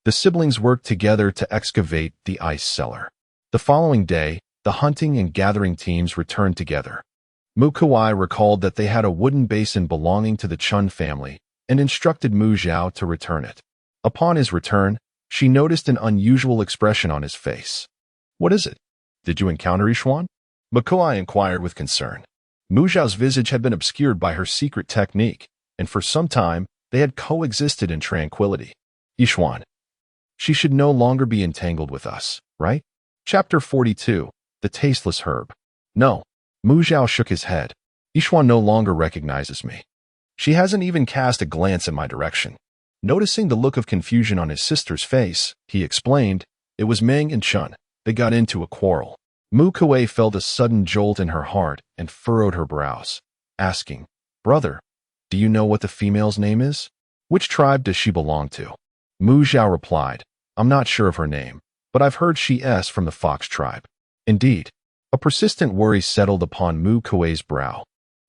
the siblings worked together to excavate the ice cellar. The following day, the hunting and gathering teams returned together. Mu Kui recalled that they had a wooden basin belonging to the Chun family and instructed Mu Zhao to return it. Upon his return, she noticed an unusual expression on his face. "What is it? Did you encounter Yixuan?" Mu Kui inquired with concern. Mu Zhao's visage had been obscured by her secret technique, and for some time, they had coexisted in tranquility. "Yixuan. She should no longer be entangled with us, right?" Chapter 42. The Tasteless Herb. "No." Mu Zhao shook his head. "Yixuan no longer recognizes me. She hasn't even cast a glance in my direction." Noticing the look of confusion on his sister's face, he explained, "It was Meng and Chun. They got into a quarrel." Mu Kui felt a sudden jolt in her heart and furrowed her brows, asking, "Brother, do you know what the female's name is? Which tribe does she belong to?" Mu Zhao replied, "I'm not sure of her name, but I've heard she's from the Fox tribe." Indeed, a persistent worry settled upon Mu Kui's brow.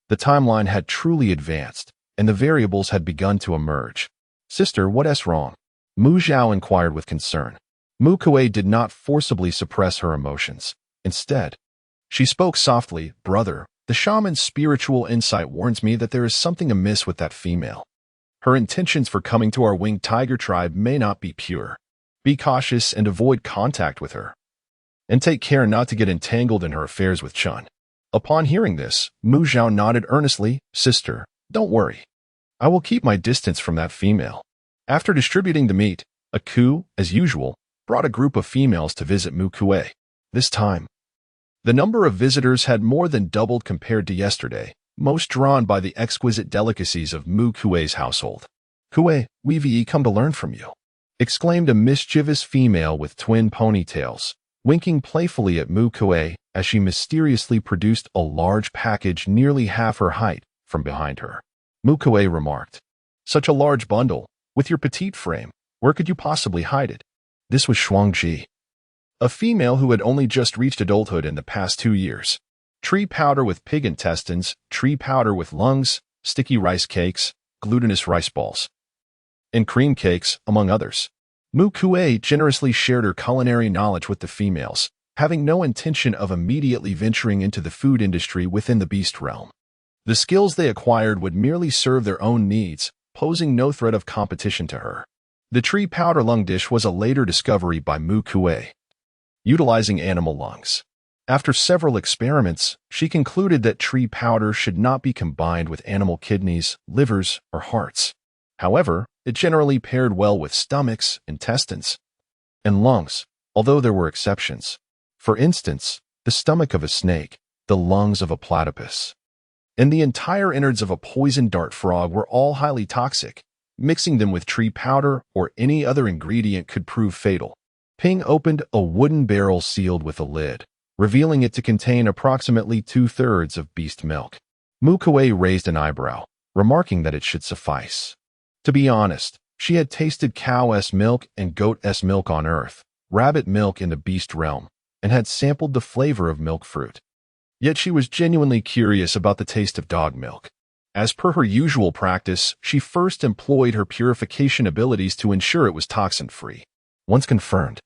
The timeline had truly advanced, and the variables had begun to emerge. "Sister, what's wrong?" Mu Zhao inquired with concern. Mu Kui did not forcibly suppress her emotions. Instead, she spoke softly, "Brother, the shaman's spiritual insight warns me that there is something amiss with that female. Her intentions for coming to our winged tiger tribe may not be pure. Be cautious and avoid contact with her. And take care not to get entangled in her affairs with Chun." Upon hearing this, Mu Zhao nodded earnestly, "Sister, don't worry. I will keep my distance from that female." After distributing the meat, Aku, as usual, brought a group of females to visit Mu Kui. This time, the number of visitors had more than doubled compared to yesterday, most drawn by the exquisite delicacies of Mu Kui's household. "Kui, we've come to learn from you," exclaimed a mischievous female with twin ponytails, winking playfully at Mu Kui as she mysteriously produced a large package nearly half her height from behind her. Mu Kui remarked, "Such a large bundle, with your petite frame, where could you possibly hide it?" This was Shuangji, a female who had only just reached adulthood in the past 2 years. Tree powder with pig intestines, tree powder with lungs, sticky rice cakes, glutinous rice balls, and cream cakes, among others. Mu Kui generously shared her culinary knowledge with the females, having no intention of immediately venturing into the food industry within the beast realm. The skills they acquired would merely serve their own needs, posing no threat of competition to her. The tree powder lung dish was a later discovery by Mu Kui, utilizing animal lungs. After several experiments, she concluded that tree powder should not be combined with animal kidneys, livers, or hearts. However, it generally paired well with stomachs, intestines, and lungs, although there were exceptions. For instance, the stomach of a snake, the lungs of a platypus, and the entire innards of a poison dart frog were all highly toxic. Mixing them with tree powder or any other ingredient could prove fatal. Ping opened a wooden barrel sealed with a lid, revealing it to contain approximately 2/3 of beast milk. Mu Kui raised an eyebrow, remarking that it should suffice. To be honest, she had tasted cow's milk and goat's milk on Earth, rabbit milk in the beast realm, and had sampled the flavor of milk fruit. Yet she was genuinely curious about the taste of dog milk. As per her usual practice, she first employed her purification abilities to ensure it was toxin-free. Once confirmed,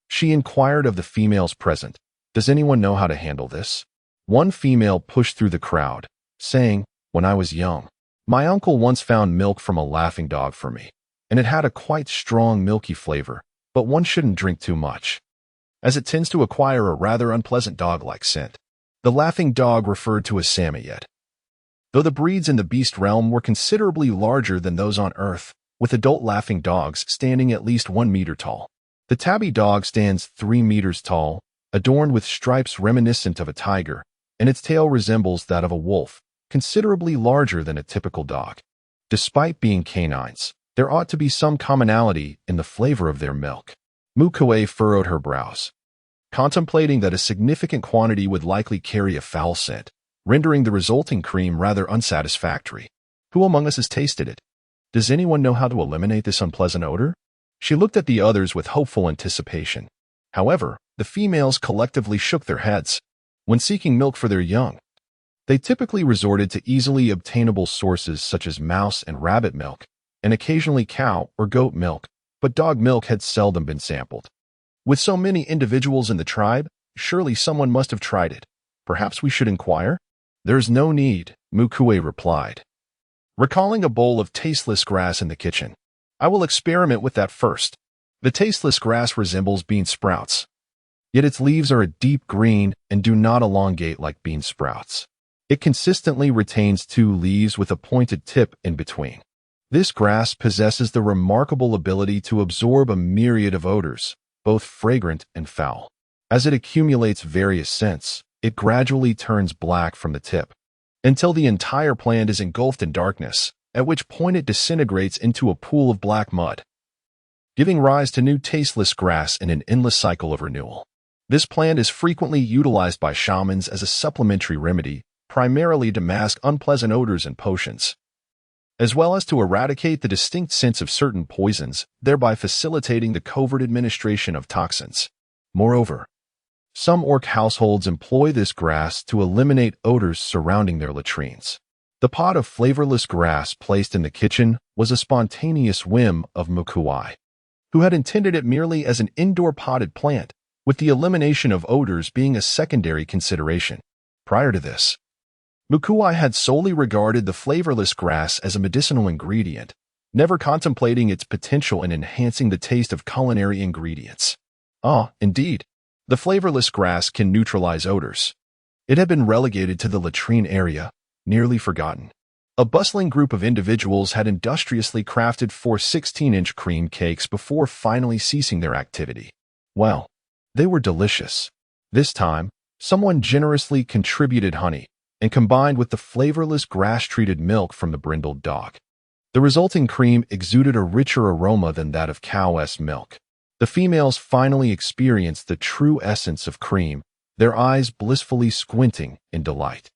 she inquired of the females present, "Does anyone know how to handle this?" One female pushed through the crowd, saying, "When I was young, my uncle once found milk from a laughing dog for me, and it had a quite strong milky flavor, but one shouldn't drink too much, as it tends to acquire a rather unpleasant dog-like scent." The laughing dog referred to as Samoyed. Though the breeds in the beast realm were considerably larger than those on Earth, with adult laughing dogs standing at least 1 meter tall. The tabby dog stands 3 meters tall, adorned with stripes reminiscent of a tiger, and its tail resembles that of a wolf, considerably larger than a typical dog. Despite being canines, there ought to be some commonality in the flavor of their milk. Mu Kui furrowed her brows, contemplating that a significant quantity would likely carry a foul scent, rendering the resulting cream rather unsatisfactory. Who among us has tasted it? Does anyone know how to eliminate this unpleasant odor? She looked at the others with hopeful anticipation. However, the females collectively shook their heads. When seeking milk for their young, They typically resorted to easily obtainable sources such as mouse and rabbit milk, and occasionally cow or goat milk, but dog milk had seldom been sampled. With so many individuals in the tribe, surely someone must have tried it. Perhaps we should inquire? There's no need, Mu Kui replied, recalling a bowl of tasteless grass in the kitchen. I will experiment with that first. The tasteless grass resembles bean sprouts, yet its leaves are a deep green and do not elongate like bean sprouts. It consistently retains two leaves with a pointed tip in between. This grass possesses the remarkable ability to absorb a myriad of odors, both fragrant and foul. As it accumulates various scents, it gradually turns black from the tip, until the entire plant is engulfed in darkness, at which point it disintegrates into a pool of black mud, giving rise to new tasteless grass in an endless cycle of renewal. This plant is frequently utilized by shamans as a supplementary remedy, primarily to mask unpleasant odors and potions, as well as to eradicate the distinct scents of certain poisons, thereby facilitating the covert administration of toxins. Moreover, some orc households employ this grass to eliminate odors surrounding their latrines. The pot of flavorless grass placed in the kitchen was a spontaneous whim of Mu Kui, who had intended it merely as an indoor potted plant, with the elimination of odors being a secondary consideration. Prior to this, Mu Kui had solely regarded the flavorless grass as a medicinal ingredient, never contemplating its potential in enhancing the taste of culinary ingredients. Indeed, the flavorless grass can neutralize odors. It had been relegated to the latrine area, nearly forgotten. A bustling group of individuals had industriously crafted 4 16-inch cream cakes before finally ceasing their activity. Well, they were delicious. This time, someone generously contributed honey, and combined with the flavorless grass-treated milk from the brindled dog. The resulting cream exuded a richer aroma than that of cow's milk. The females finally experienced the true essence of cream, their eyes blissfully squinting in delight.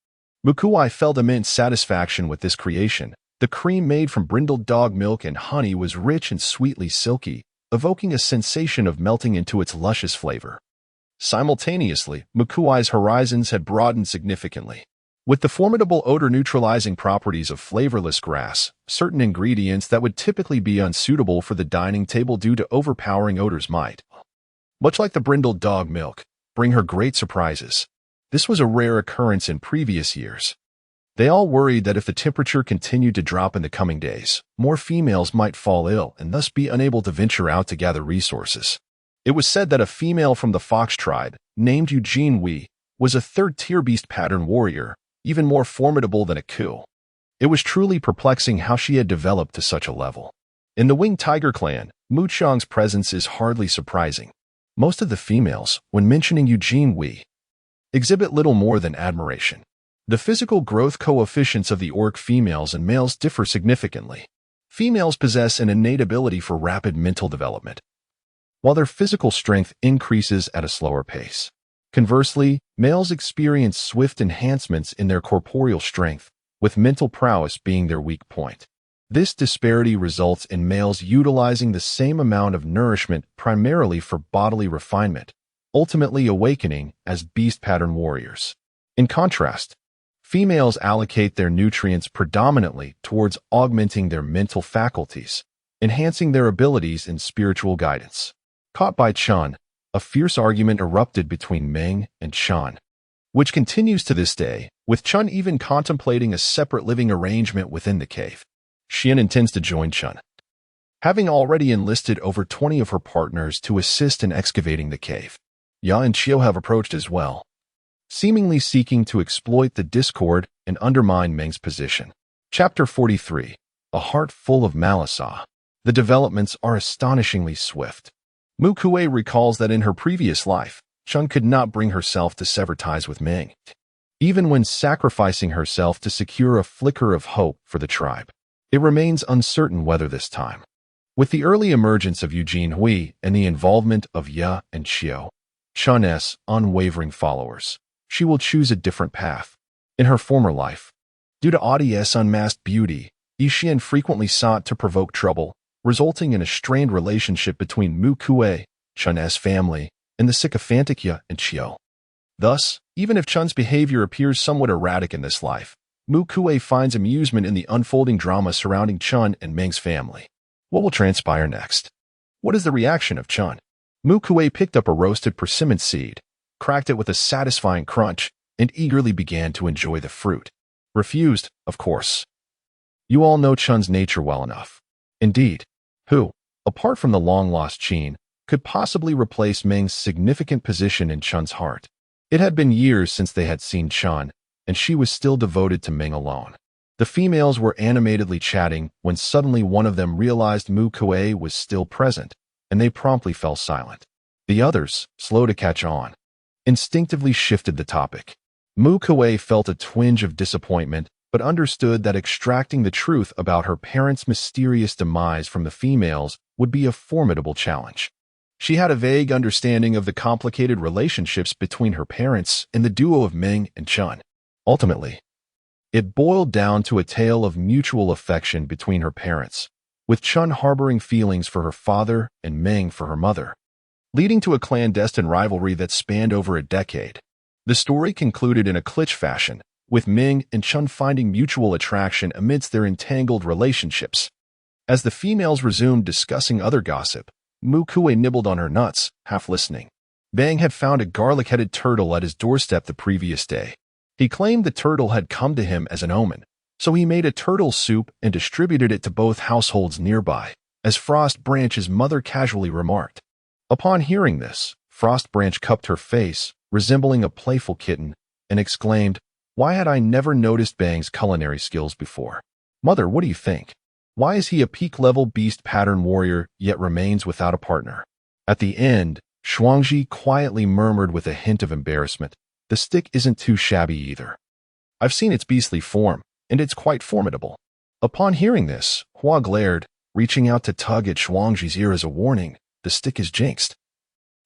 Mu Kui felt immense satisfaction with this creation. The cream made from brindled dog milk and honey was rich and sweetly silky, evoking a sensation of melting into its luscious flavor. Simultaneously, Mu Kui's horizons had broadened significantly. With the formidable odor-neutralizing properties of flavorless grass, certain ingredients that would typically be unsuitable for the dining table due to overpowering odors might, much like the brindled dog milk, bring her great surprises. This was a rare occurrence in previous years. They all worried that if the temperature continued to drop in the coming days, more females might fall ill and thus be unable to venture out to gather resources. It was said that a female from the fox tribe, named Eugene Wei, was a third-tier beast pattern warrior, even more formidable than a coup. It was truly perplexing how she had developed to such a level. In the winged tiger clan, Mu Chang's presence is hardly surprising. Most of the females, when mentioning Eugene Wei, exhibit little more than admiration. The physical growth coefficients of the orc females and males differ significantly. Females possess an innate ability for rapid mental development, while their physical strength increases at a slower pace. Conversely, males experience swift enhancements in their corporeal strength, with mental prowess being their weak point. This disparity results in males utilizing the same amount of nourishment primarily for bodily refinement, ultimately awakening as beast pattern warriors. In contrast, females allocate their nutrients predominantly towards augmenting their mental faculties, enhancing their abilities in spiritual guidance. Caught by Chun, a fierce argument erupted between Meng and Chun, which continues to this day, with Chun even contemplating a separate living arrangement within the cave. Xian intends to join Chun, having already enlisted over 20 of her partners to assist in excavating the cave. Ya and Qiu have approached as well, seemingly seeking to exploit the discord and undermine Meng's position. Chapter 43. A Heart Full of Malice. The developments are astonishingly swift. Mu Kui recalls that in her previous life, Chun could not bring herself to sever ties with Meng, even when sacrificing herself to secure a flicker of hope for the tribe. It remains uncertain whether this time, with the early emergence of Eugene Hui and the involvement of Ya and Qiu, Chun's unwavering followers, she will choose a different path. In her former life, due to Audi's unmasked beauty, Yixian frequently sought to provoke trouble, resulting in a strained relationship between Mu Kui, Chun's family, and the sycophantic Ya and Qiu. Thus, even if Chun's behavior appears somewhat erratic in this life, Mu Kui finds amusement in the unfolding drama surrounding Chun and Ming's family. What will transpire next? What is the reaction of Chun? Mu Kui picked up a roasted persimmon seed, cracked it with a satisfying crunch, and eagerly began to enjoy the fruit. Refused, of course. You all know Chun's nature well enough. Indeed, who, apart from the long-lost Qin, could possibly replace Ming's significant position in Chun's heart? It had been years since they had seen Chun, and she was still devoted to Ming alone. The females were animatedly chatting when suddenly one of them realized Mu Kui was still present, and they promptly fell silent. The others, slow to catch on, instinctively shifted the topic. Mu Kui felt a twinge of disappointment, but understood that extracting the truth about her parents' mysterious demise from the females would be a formidable challenge. She had a vague understanding of the complicated relationships between her parents and the duo of Ming and Chun. Ultimately, it boiled down to a tale of mutual affection between her parents, with Chun harboring feelings for her father and Ming for her mother, leading to a clandestine rivalry that spanned over a decade. The story concluded in a cliché fashion, with Ming and Chun finding mutual attraction amidst their entangled relationships. As the females resumed discussing other gossip, Mu Kui nibbled on her nuts, half listening. Bang had found a garlic-headed turtle at his doorstep the previous day. He claimed the turtle had come to him as an omen, so he made a turtle soup and distributed it to both households nearby, as Frost Branch's mother casually remarked. Upon hearing this, Frost Branch cupped her face, resembling a playful kitten, and exclaimed, "Why had I never noticed Bang's culinary skills before? Mother, what do you think? Why is he a peak-level beast pattern warrior yet remains without a partner?" At the end, Shuangji quietly murmured with a hint of embarrassment, "The stick isn't too shabby either. I've seen its beastly form, and it's quite formidable." Upon hearing this, Hua glared, reaching out to tug at Shuangji's ear as a warning. "The stick is jinxed.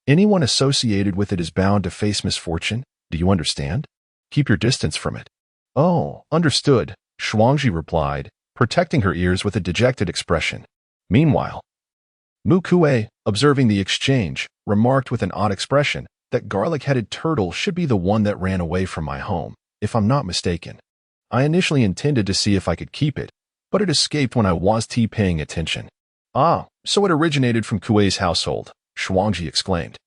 Anyone associated with it is bound to face misfortune. Do you understand? Keep your distance from it." "Oh, understood," Shuangji replied, protecting her ears with a dejected expression. Meanwhile, Mu Kui, observing the exchange, remarked with an odd expression, "That garlic-headed turtle should be the one that ran away from my home, if I'm not mistaken. I initially intended to see if I could keep it, but it escaped when I was paying attention." "Ah, so it originated from Kuei's household," Shuangji exclaimed,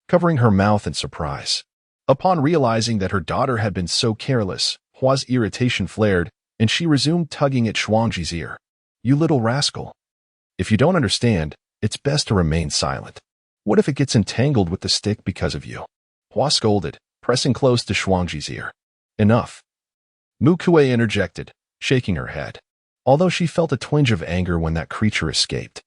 covering her mouth in surprise. Upon realizing that her daughter had been so careless, Hua's irritation flared, and she resumed tugging at Shuangji's ear. "You little rascal. If you don't understand, it's best to remain silent. What if it gets entangled with the stick because of you?" Hua scolded, pressing close to Shuangji's ear. "Enough." Mu Kui interjected, shaking her head, although she felt a twinge of anger when that creature escaped.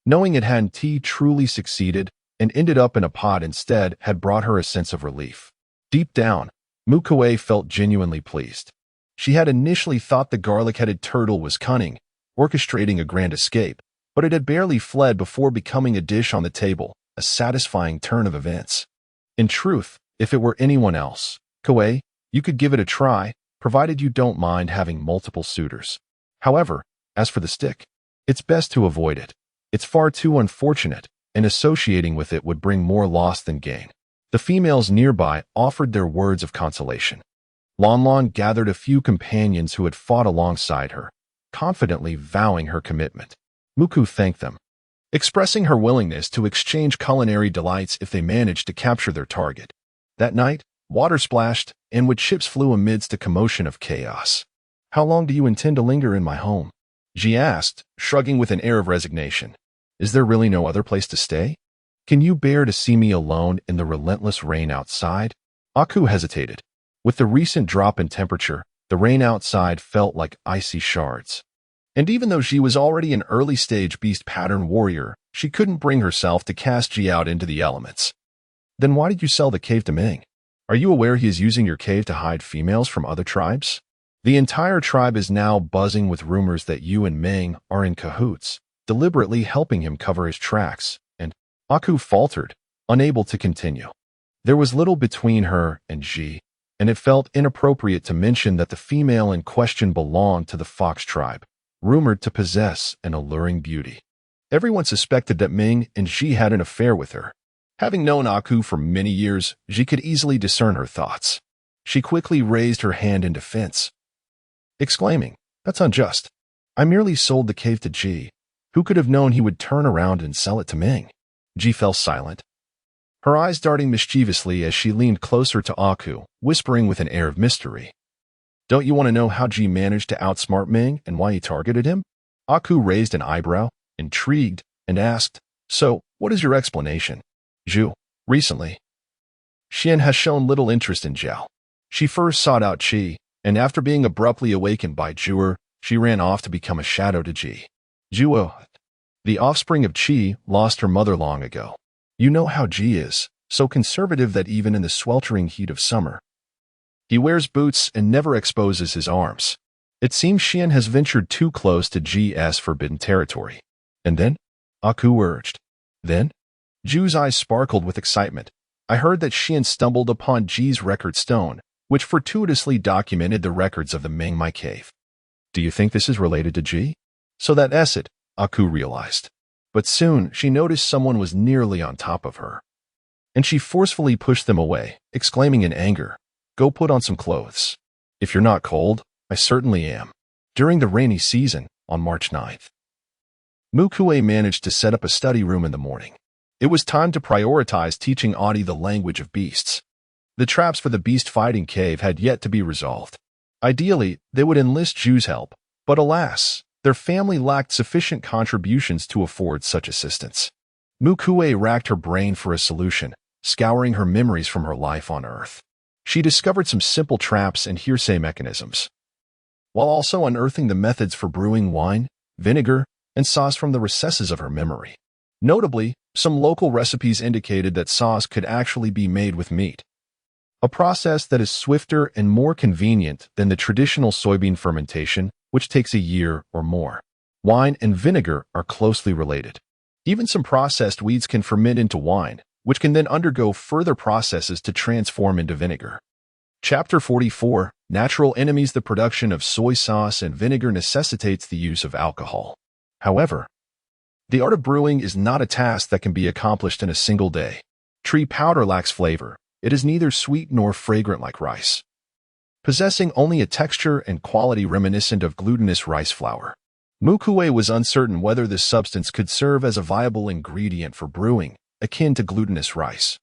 Knowing it hadn't truly succeeded and ended up in a pot instead had brought her a sense of relief. Deep down, Mu Kui felt genuinely pleased. She had initially thought the garlic-headed turtle was cunning, orchestrating a grand escape, but it had barely fled before becoming a dish on the table, a satisfying turn of events. In truth, if it were anyone else, Kui, you could give it a try, provided you don't mind having multiple suitors. However, as for the stick, it's best to avoid it. It's far too unfortunate, and associating with it would bring more loss than gain. The females nearby offered their words of consolation. Lan gathered a few companions who had fought alongside her, confidently vowing her commitment. Mu Kui thanked them, expressing her willingness to exchange culinary delights if they managed to capture their target. That night, water splashed, and wood chips flew amidst a commotion of chaos. "How long do you intend to linger in my home?" Ji asked, shrugging with an air of resignation. "Is there really no other place to stay? Can you bear to see me alone in the relentless rain outside?" Aku hesitated. With the recent drop in temperature, the rain outside felt like icy shards. And even though she was already an early-stage beast pattern warrior, she couldn't bring herself to cast Ji out into the elements. "Then why did you sell the cave to Ming? Are you aware he is using your cave to hide females from other tribes? The entire tribe is now buzzing with rumors that you and Ming are in cahoots, deliberately helping him cover his tracks," and Aku faltered, unable to continue. There was little between her and Ji, and it felt inappropriate to mention that the female in question belonged to the fox tribe, rumored to possess an alluring beauty. Everyone suspected that Ming and Ji had an affair with her. Having known Aku for many years, Ji could easily discern her thoughts. She quickly raised her hand in defense, exclaiming, "That's unjust. I merely sold the cave to Ji. Who could have known he would turn around and sell it to Ming?" Ji fell silent, her eyes darting mischievously as she leaned closer to Aku, whispering with an air of mystery. "Don't you want to know how Ji managed to outsmart Ming and why he targeted him?" Aku raised an eyebrow, intrigued, and asked, "So, what is your explanation?" "Zhu, recently, Xian has shown little interest in Zhao. She first sought out Qi, and after being abruptly awakened by Zhuer, she ran off to become a shadow to Ji. Zhuo, the offspring of Qi, lost her mother long ago. You know how Ji is, so conservative that even in the sweltering heat of summer, he wears boots and never exposes his arms. It seems Xian has ventured too close to Ji's forbidden territory." "And then?" Aku urged. "Then?" Zhu's eyes sparkled with excitement. "I heard that Xian stumbled upon Ji's record stone, which fortuitously documented the records of the Mingmai cave. Do you think this is related to Ji?" "So that's it," Aku realized. But soon she noticed someone was nearly on top of her, and she forcefully pushed them away, exclaiming in anger, "Go put on some clothes. If you're not cold, I certainly am." During the rainy season, on March 9th, Mu Kui managed to set up a study room in the morning. It was time to prioritize teaching Audi the language of beasts. The traps for the beast-fighting cave had yet to be resolved. Ideally, they would enlist Zhu's help, but alas, their family lacked sufficient contributions to afford such assistance. Mu Kui racked her brain for a solution, scouring her memories from her life on Earth. She discovered some simple traps and hearsay mechanisms, while also unearthing the methods for brewing wine, vinegar, and sauce from the recesses of her memory. Notably, some local recipes indicated that sauce could actually be made with meat, a process that is swifter and more convenient than the traditional soybean fermentation, which takes a year or more. Wine and vinegar are closely related. Even some processed wheats can ferment into wine, which can then undergo further processes to transform into vinegar. Chapter 44, Natural Enemies. The production of soy sauce and vinegar necessitates the use of alcohol. However, the art of brewing is not a task that can be accomplished in a single day. Tree powder lacks flavor. It is neither sweet nor fragrant like rice, possessing only a texture and quality reminiscent of glutinous rice flour. Mu Kui was uncertain whether this substance could serve as a viable ingredient for brewing, akin to glutinous rice.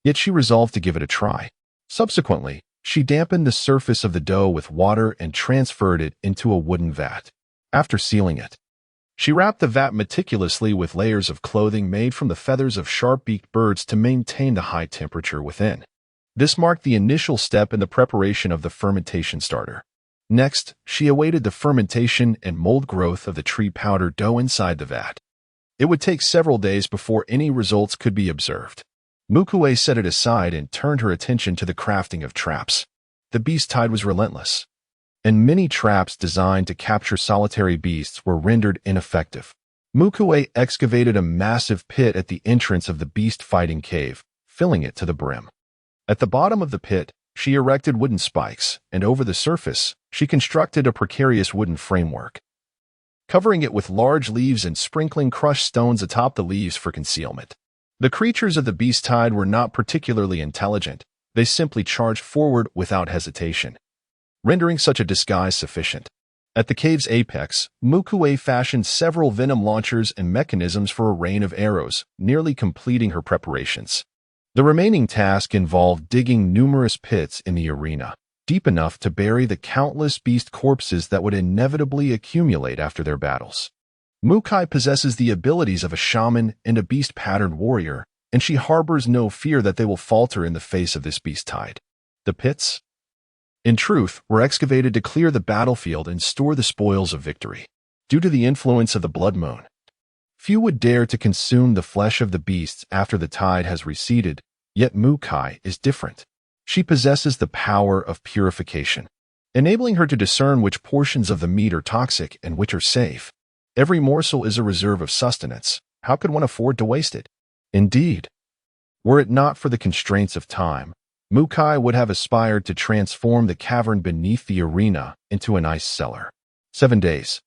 Yet she resolved to give it a try. Subsequently, she dampened the surface of the dough with water and transferred it into a wooden vat. After sealing it, she wrapped the vat meticulously with layers of clothing made from the feathers of sharp-beaked birds to maintain the high temperature within. This marked the initial step in the preparation of the fermentation starter. Next, she awaited the fermentation and mold growth of the tree powder dough inside the vat. It would take several days before any results could be observed. Mu Kui set it aside and turned her attention to the crafting of traps. The beast tide was relentless, and many traps designed to capture solitary beasts were rendered ineffective. Mu Kui excavated a massive pit at the entrance of the beast-fighting cave, filling it to the brim. At the bottom of the pit, she erected wooden spikes, and over the surface, she constructed a precarious wooden framework, covering it with large leaves and sprinkling crushed stones atop the leaves for concealment. The creatures of the beast tide were not particularly intelligent. They simply charged forward without hesitation, rendering such a disguise sufficient. At the cave's apex, Mu Kui fashioned several venom launchers and mechanisms for a rain of arrows, nearly completing her preparations. The remaining task involved digging numerous pits in the arena, deep enough to bury the countless beast corpses that would inevitably accumulate after their battles. Mu Kui possesses the abilities of a shaman and a beast-patterned warrior, and she harbors no fear that they will falter in the face of this beast tide. The pits, in truth, were excavated to clear the battlefield and store the spoils of victory. Due to the influence of the blood moon, few would dare to consume the flesh of the beasts after the tide has receded, yet Mu Kui is different. She possesses the power of purification, enabling her to discern which portions of the meat are toxic and which are safe. Every morsel is a reserve of sustenance. How could one afford to waste it? Indeed, were it not for the constraints of time, Mu Kui would have aspired to transform the cavern beneath the arena into an ice cellar. 7 days.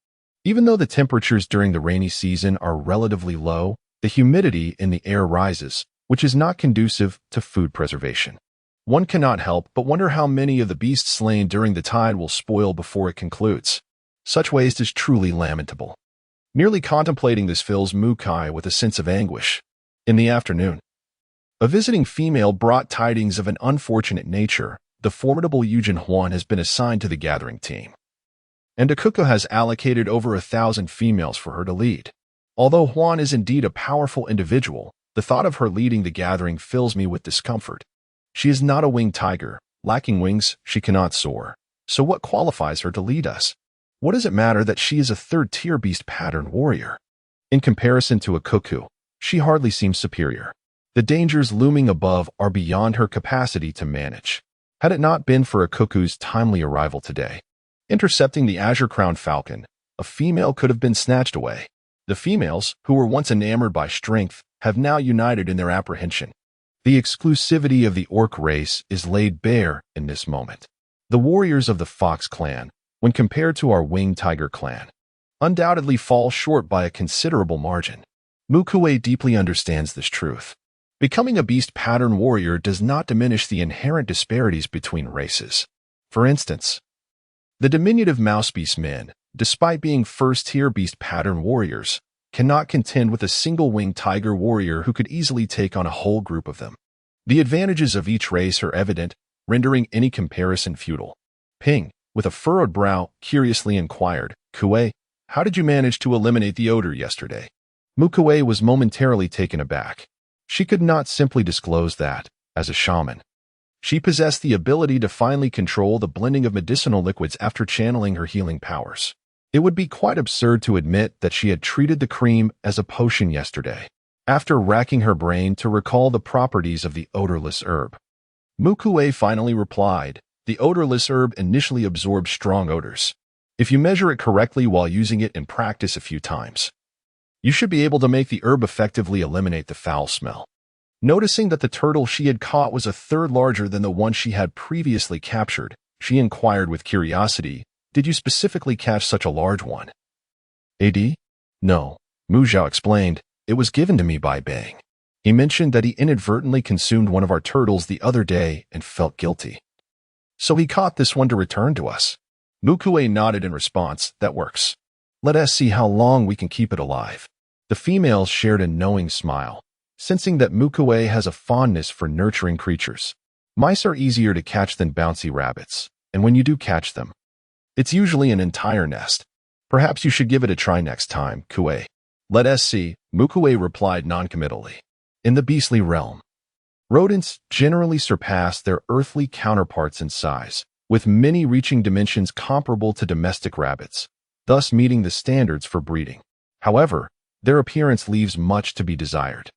Even though the temperatures during the rainy season are relatively low, the humidity in the air rises, which is not conducive to food preservation. One cannot help but wonder how many of the beasts slain during the tide will spoil before it concludes. Such waste is truly lamentable. Merely contemplating this fills Mu Kui with a sense of anguish. In the afternoon, a visiting female brought tidings of an unfortunate nature. The formidable Eugene Huan has been assigned to the gathering team, and Akuko has allocated over 1,000 females for her to lead. Although Huan is indeed a powerful individual, the thought of her leading the gathering fills me with discomfort. She is not a winged tiger. Lacking wings, she cannot soar. So what qualifies her to lead us? What does it matter that she is a third-tier beast pattern warrior? In comparison to Akuko, she hardly seems superior. The dangers looming above are beyond her capacity to manage. Had it not been for Akuko's timely arrival today, intercepting the azure-crowned falcon, a female could have been snatched away. The females, who were once enamored by strength, have now united in their apprehension. The exclusivity of the orc race is laid bare in this moment. The warriors of the Fox clan, when compared to our winged tiger clan, undoubtedly fall short by a considerable margin. Mu Kui deeply understands this truth. Becoming a beast pattern warrior does not diminish the inherent disparities between races. For instance, the diminutive mouse beast men, despite being first-tier beast pattern warriors, cannot contend with a single winged tiger warrior who could easily take on a whole group of them. The advantages of each race are evident, rendering any comparison futile. Ping, with a furrowed brow, curiously inquired, "Kui, how did you manage to eliminate the odor yesterday?" Mu Kui was momentarily taken aback. She could not simply disclose that, as a shaman, she possessed the ability to finely control the blending of medicinal liquids after channeling her healing powers. It would be quite absurd to admit that she had treated the cream as a potion yesterday. After racking her brain to recall the properties of the odorless herb, Mu Kui finally replied, "The odorless herb initially absorbs strong odors. If you measure it correctly while using it in practice a few times, you should be able to make the herb effectively eliminate the foul smell." Noticing that the turtle she had caught was a third larger than the one she had previously captured, she inquired with curiosity, "Did you specifically catch such a large one?" No, Mu Zhao explained, "It was given to me by Bang. He mentioned that he inadvertently consumed one of our turtles the other day and felt guilty. So he caught this one to return to us." Mu Kui nodded in response, "That works. Let us see how long we can keep it alive." The females shared a knowing smile, sensing that Mu Kui has a fondness for nurturing creatures. Mice are easier to catch than bouncy rabbits, and when you do catch them, it's usually an entire nest. "Perhaps you should give it a try next time, Kui." "Let us see," Mu Kui replied noncommittally. In the beastly realm, rodents generally surpass their earthly counterparts in size, with many reaching dimensions comparable to domestic rabbits, thus meeting the standards for breeding. However, their appearance leaves much to be desired,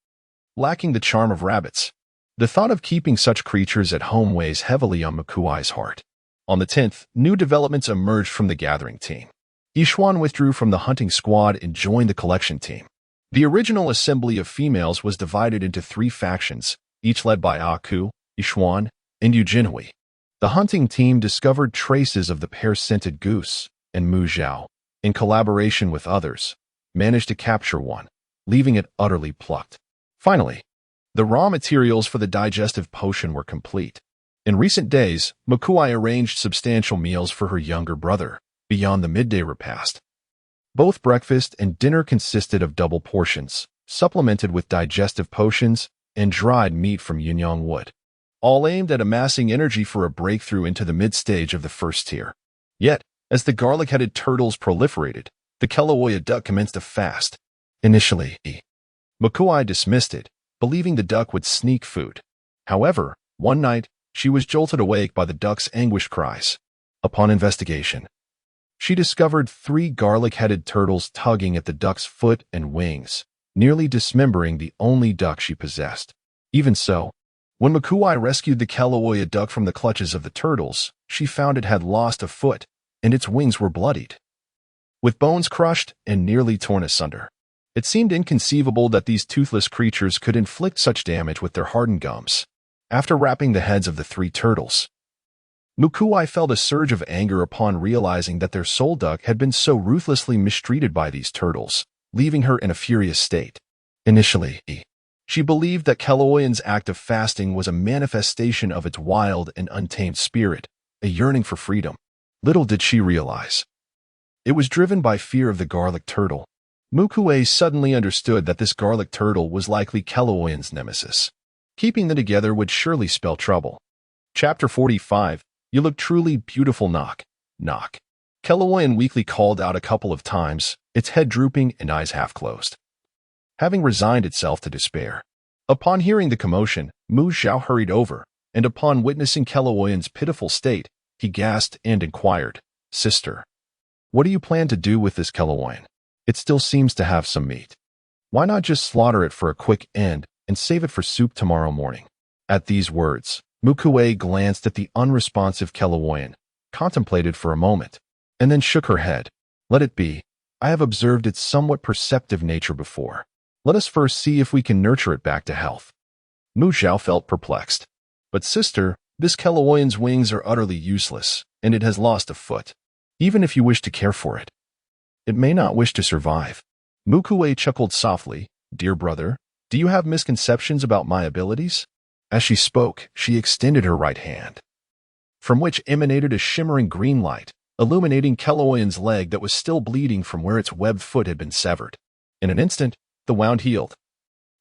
lacking the charm of rabbits. The thought of keeping such creatures at home weighs heavily on Mu Kui's heart. On the 10th, new developments emerged from the gathering team. Yishuan withdrew from the hunting squad and joined the collection team. The original assembly of females was divided into 3 factions, each led by Aku, Yishuan, and Eugene. The hunting team discovered traces of the pear-scented goose, and Mu Zhao, in collaboration with others, managed to capture one, leaving it utterly plucked. Finally, the raw materials for the digestive potion were complete. In recent days, Mu Kui arranged substantial meals for her younger brother, beyond the midday repast. Both breakfast and dinner consisted of double portions, supplemented with digestive potions and dried meat from Yunyang wood, all aimed at amassing energy for a breakthrough into the mid-stage of the first tier. Yet, as the garlic-headed turtles proliferated, the Kilauea duck commenced a fast. Initially, Mu Kui dismissed it, believing the duck would sneak food. However, one night, she was jolted awake by the duck's anguished cries. Upon investigation, she discovered 3 garlic-headed turtles tugging at the duck's foot and wings, nearly dismembering the only duck she possessed. Even so, when Mu Kui rescued the Kilauea duck from the clutches of the turtles, she found it had lost a foot, and its wings were bloodied, with bones crushed and nearly torn asunder. It seemed inconceivable that these toothless creatures could inflict such damage with their hardened gums. After wrapping the heads of the 3 turtles, Mu Kui felt a surge of anger upon realizing that their soul duck had been so ruthlessly mistreated by these turtles, leaving her in a furious state. Initially, She believed that Keloyan's act of fasting was a manifestation of its wild and untamed spirit, a yearning for freedom. Little did she realize it was driven by fear of the garlic turtle. Mu Kui suddenly understood that this garlic turtle was likely Keloyan's nemesis. Keeping them together would surely spell trouble. Chapter 45. You look truly beautiful, knock, knock. Keloyan weakly called out a couple of times, its head drooping and eyes half closed, having resigned itself to despair. Upon hearing the commotion, Mu Zhao hurried over, and upon witnessing Keloyan's pitiful state, he gasped and inquired, "Sister, what do you plan to do with this Keloyan? It still seems to have some meat. Why not just slaughter it for a quick end and save it for soup tomorrow morning?" At these words, Mu Kui glanced at the unresponsive Keloyan, contemplated for a moment, and then shook her head. "Let it be. I have observed its somewhat perceptive nature before. Let us first see if we can nurture it back to health." Mu Zhao felt perplexed. "But sister, this Keloyan's wings are utterly useless, and it has lost a foot. Even if you wish to care for it, it may not wish to survive." Mu Kui chuckled softly. "Dear brother, do you have misconceptions about my abilities?" As she spoke, she extended her right hand, from which emanated a shimmering green light, illuminating Keloyan's leg that was still bleeding from where its webbed foot had been severed. In an instant, the wound healed,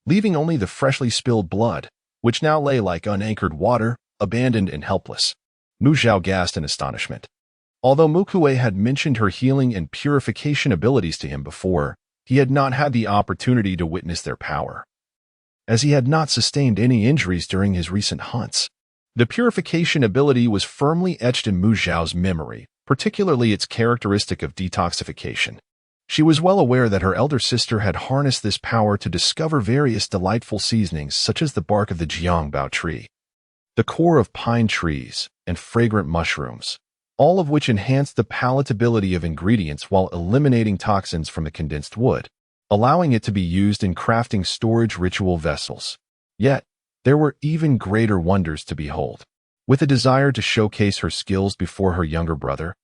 leaving only the freshly spilled blood, which now lay like unanchored water, abandoned and helpless. Mu Zhao gasped in astonishment. Although Mu Kui had mentioned her healing and purification abilities to him before, he had not had the opportunity to witness their power, as he had not sustained any injuries during his recent hunts. The purification ability was firmly etched in Mu Zhao's memory, particularly its characteristic of detoxification. She was well aware that her elder sister had harnessed this power to discover various delightful seasonings such as the bark of the jiangbao tree, the core of pine trees, and fragrant mushrooms, all of which enhanced the palatability of ingredients while eliminating toxins from the condensed wood, allowing it to be used in crafting storage ritual vessels. Yet, there were even greater wonders to behold. With a desire to showcase her skills before her younger brother,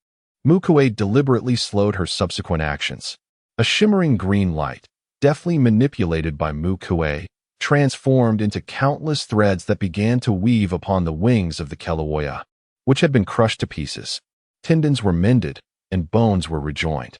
Mu Kui deliberately slowed her subsequent actions. A shimmering green light, deftly manipulated by Mu Kui, transformed into countless threads that began to weave upon the wings of the Keloya, which had been crushed to pieces. Tendons were mended, and bones were rejoined.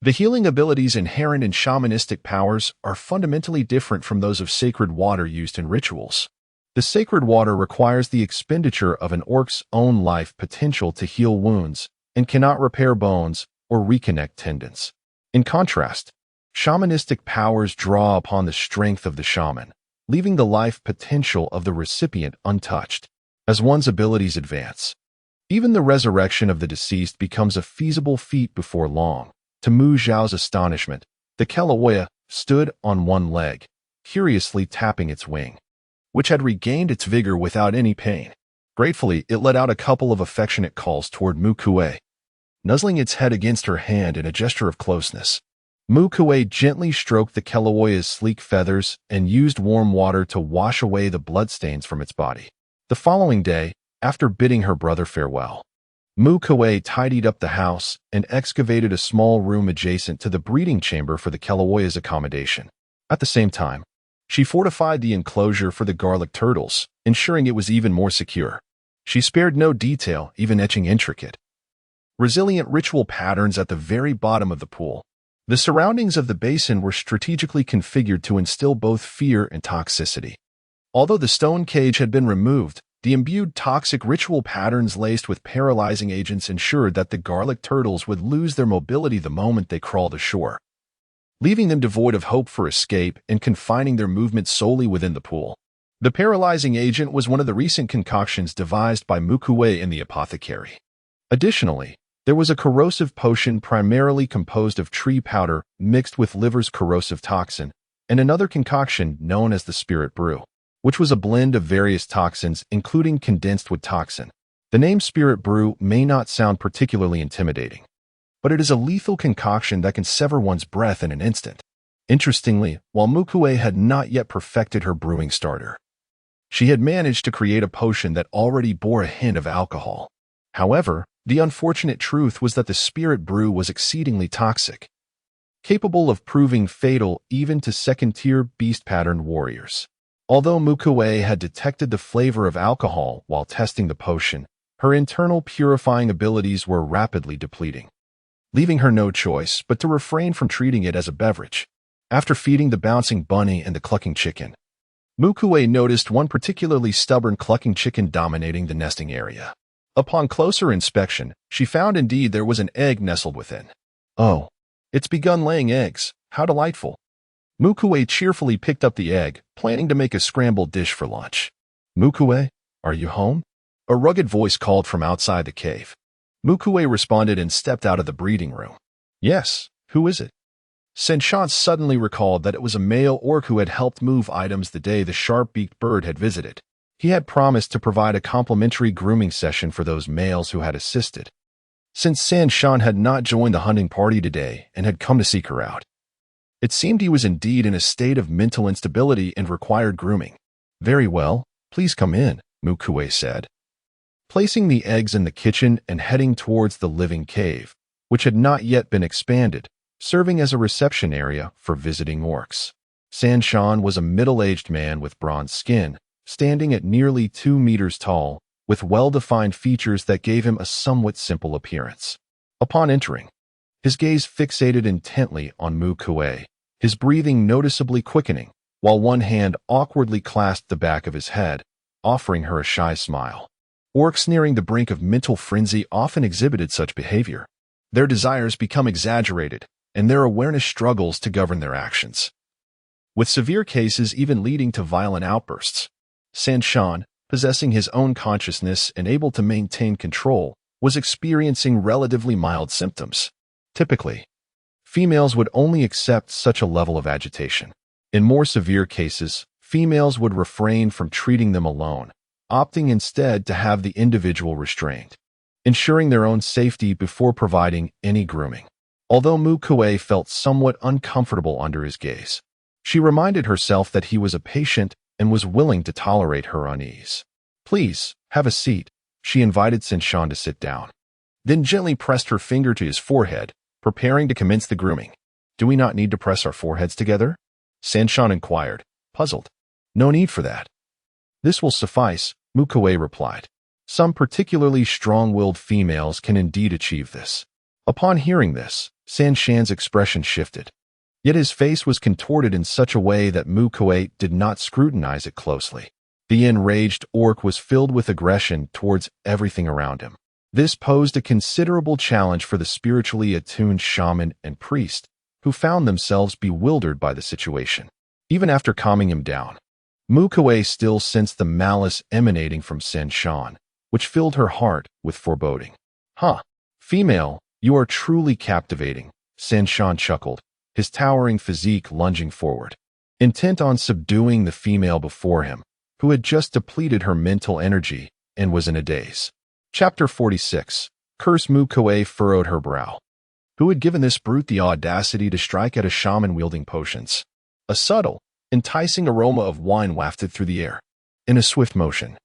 The healing abilities inherent in shamanistic powers are fundamentally different from those of sacred water used in rituals. The sacred water requires the expenditure of an orc's own life potential to heal wounds, and cannot repair bones or reconnect tendons. In contrast, shamanistic powers draw upon the strength of the shaman, leaving the life potential of the recipient untouched. As one's abilities advance, even the resurrection of the deceased becomes a feasible feat before long. To Mu Zhao's astonishment, the Keloya stood on one leg, curiously tapping its wing, which had regained its vigor without any pain. Gratefully, it let out a couple of affectionate calls toward Mu Kui, nuzzling its head against her hand in a gesture of closeness. Mu Kui gently stroked the Keloya's sleek feathers and used warm water to wash away the bloodstains from its body. The following day, after bidding her brother farewell, Mu Kui tidied up the house and excavated a small room adjacent to the breeding chamber for the Keloya's accommodation. At the same time, she fortified the enclosure for the garlic turtles, ensuring it was even more secure. She spared no detail, even etching intricate, resilient ritual patterns at the very bottom of the pool. The surroundings of the basin were strategically configured to instill both fear and toxicity. Although the stone cage had been removed, the imbued toxic ritual patterns laced with paralyzing agents ensured that the garlic turtles would lose their mobility the moment they crawled ashore, leaving them devoid of hope for escape and confining their movement solely within the pool. The paralyzing agent was one of the recent concoctions devised by Mu Kui in the apothecary. Additionally, there was a corrosive potion primarily composed of tree powder mixed with liver's corrosive toxin, and another concoction known as the spirit brew, which was a blend of various toxins including condensed wood toxin. The name spirit brew may not sound particularly intimidating, but it is a lethal concoction that can sever one's breath in an instant. Interestingly, while Mu Kui had not yet perfected her brewing starter, she had managed to create a potion that already bore a hint of alcohol. However, the unfortunate truth was that the spirit brew was exceedingly toxic, capable of proving fatal even to second-tier beast-patterned warriors. Although Mu Kui had detected the flavor of alcohol while testing the potion, her internal purifying abilities were rapidly depleting, leaving her no choice but to refrain from treating it as a beverage. After feeding the bouncing bunny and the clucking chicken, Mu Kui noticed one particularly stubborn clucking chicken dominating the nesting area. Upon closer inspection, she found indeed there was an egg nestled within. Oh, it's begun laying eggs. How delightful. Mu Kui cheerfully picked up the egg, planning to make a scrambled dish for lunch. Mu Kui, are you home? A rugged voice called from outside the cave. Mu Kui responded and stepped out of the breeding room. Yes, who is it? Senshan suddenly recalled that it was a male orc who had helped move items the day the sharp-beaked bird had visited. He had promised to provide a complimentary grooming session for those males who had assisted. Since Senshan had not joined the hunting party today and had come to seek her out, it seemed he was indeed in a state of mental instability and required grooming. Very well, please come in, Mu Kui said. Placing the eggs in the kitchen and heading towards the living cave, which had not yet been expanded, serving as a reception area for visiting orcs. Senshan was a middle-aged man with bronze skin, standing at nearly 2 meters tall, with well-defined features that gave him a somewhat simple appearance. Upon entering, his gaze fixated intently on Mu Kui, his breathing noticeably quickening, while one hand awkwardly clasped the back of his head, offering her a shy smile. Orcs nearing the brink of mental frenzy often exhibited such behavior. Their desires become exaggerated, and their awareness struggles to govern their actions, with severe cases even leading to violent outbursts. Senshan, possessing his own consciousness and able to maintain control, was experiencing relatively mild symptoms. Typically, females would only accept such a level of agitation. In more severe cases, females would refrain from treating them alone, opting instead to have the individual restrained, ensuring their own safety before providing any grooming. Although Mu Kui felt somewhat uncomfortable under his gaze, she reminded herself that he was a patient and was willing to tolerate her unease. Please, have a seat, she invited Senshan to sit down, then gently pressed her finger to his forehead, preparing to commence the grooming. Do we not need to press our foreheads together? Senshan inquired, puzzled. No need for that. This will suffice, Mu Kui replied. Some particularly strong-willed females can indeed achieve this. Upon hearing this, Senshan's expression shifted. Yet his face was contorted in such a way that Mu Kui did not scrutinize it closely. The enraged orc was filled with aggression towards everything around him. This posed a considerable challenge for the spiritually attuned shaman and priest, who found themselves bewildered by the situation. Even after calming him down, Mu Kui still sensed the malice emanating from Senshan, which filled her heart with foreboding. Huh, female, you are truly captivating, Senshan chuckled, his towering physique lunging forward, intent on subduing the female before him, who had just depleted her mental energy and was in a daze. Chapter 46. Curse. Mu Kui furrowed her brow. Who had given this brute the audacity to strike at a shaman wielding potions? A subtle, enticing aroma of wine wafted through the air. In a swift motion,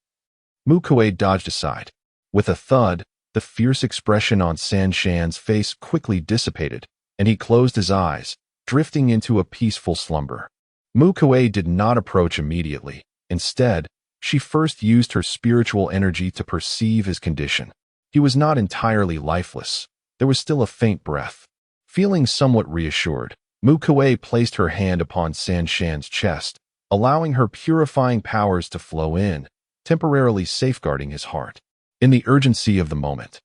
Mu Kui dodged aside. With a thud, the fierce expression on Senshan's face quickly dissipated, and he closed his eyes, drifting into a peaceful slumber. Mu Kui did not approach immediately. Instead, she first used her spiritual energy to perceive his condition. He was not entirely lifeless. There was still a faint breath. Feeling somewhat reassured, Mu Kui placed her hand upon Senshan's chest, allowing her purifying powers to flow in, temporarily safeguarding his heart. In the urgency of the moment,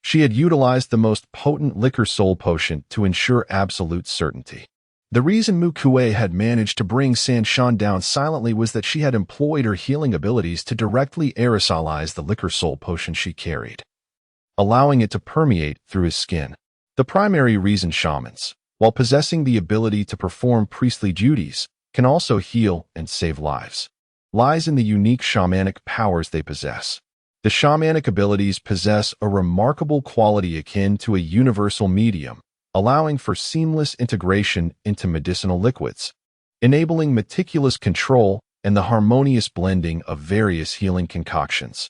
she had utilized the most potent liquor soul potion to ensure absolute certainty. The reason Mu Kui had managed to bring Senshan down silently was that she had employed her healing abilities to directly aerosolize the liquor soul potion she carried, allowing it to permeate through his skin. The primary reason shamans, while possessing the ability to perform priestly duties, can also heal and save lives, lies in the unique shamanic powers they possess. The shamanic abilities possess a remarkable quality akin to a universal medium, allowing for seamless integration into medicinal liquids, enabling meticulous control and the harmonious blending of various healing concoctions.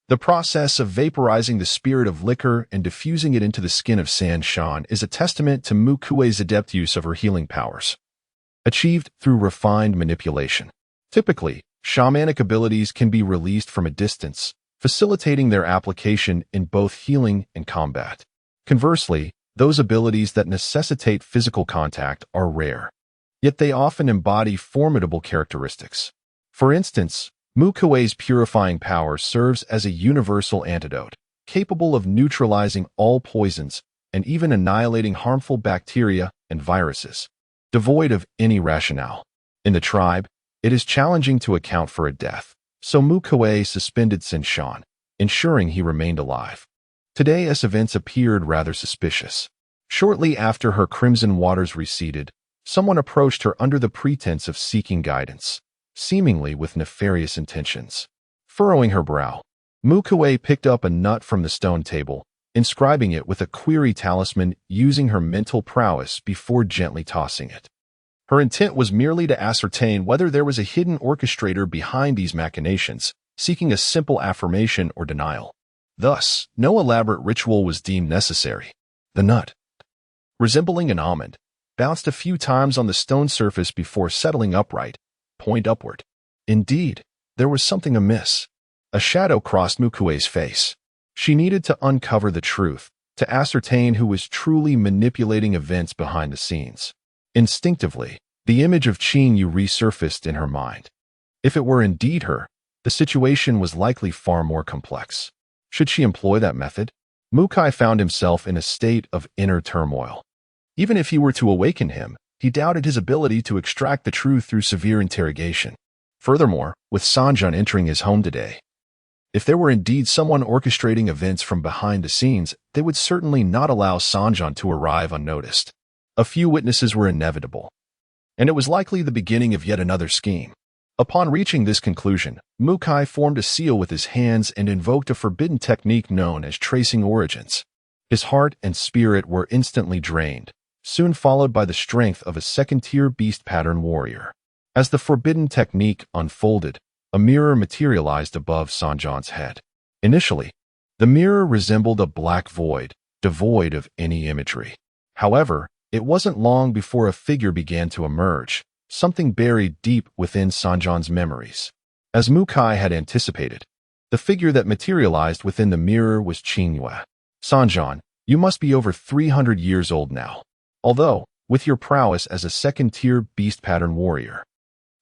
The process of vaporizing the spirit of liquor and diffusing it into the skin of Senshan is a testament to Mu Kui's adept use of her healing powers, achieved through refined manipulation. Typically, shamanic abilities can be released from a distance, facilitating their application in both healing and combat. Conversely, those abilities that necessitate physical contact are rare, yet they often embody formidable characteristics. For instance, Mu Kui's purifying power serves as a universal antidote, capable of neutralizing all poisons and even annihilating harmful bacteria and viruses, devoid of any rationale. In the tribe, it is challenging to account for a death, so Mu Kui suspended Shan, ensuring he remained alive. Today, as events appeared rather suspicious. Shortly after her crimson waters receded, someone approached her under the pretense of seeking guidance, seemingly with nefarious intentions. Furrowing her brow, Mu Kui picked up a nut from the stone table, inscribing it with a query talisman using her mental prowess before gently tossing it. Her intent was merely to ascertain whether there was a hidden orchestrator behind these machinations, seeking a simple affirmation or denial. Thus, no elaborate ritual was deemed necessary. The nut, resembling an almond, bounced a few times on the stone surface before settling upright, point upward. Indeed, there was something amiss. A shadow crossed Mu Kui's face. She needed to uncover the truth, to ascertain who was truly manipulating events behind the scenes. Instinctively, the image of Qing Yu resurfaced in her mind. If it were indeed her, the situation was likely far more complex. Should she employ that method? Mu Kui found himself in a state of inner turmoil. Even if he were to awaken him, he doubted his ability to extract the truth through severe interrogation. Furthermore, with Sanjan entering his home today, if there were indeed someone orchestrating events from behind the scenes, they would certainly not allow Sanjan to arrive unnoticed. A few witnesses were inevitable, and it was likely the beginning of yet another scheme. Upon reaching this conclusion, Mu Kui formed a seal with his hands and invoked a forbidden technique known as tracing origins. His heart and spirit were instantly drained, soon followed by the strength of a second-tier beast pattern warrior. As the forbidden technique unfolded, a mirror materialized above Sanjan's head. Initially, the mirror resembled a black void, devoid of any imagery. However, it wasn't long before a figure began to emerge, something buried deep within Sanjan's memories. As Mu Kui had anticipated, the figure that materialized within the mirror was Qing Yu. Sanjan, you must be over 300 years old now. Although, with your prowess as a second-tier beast pattern warrior,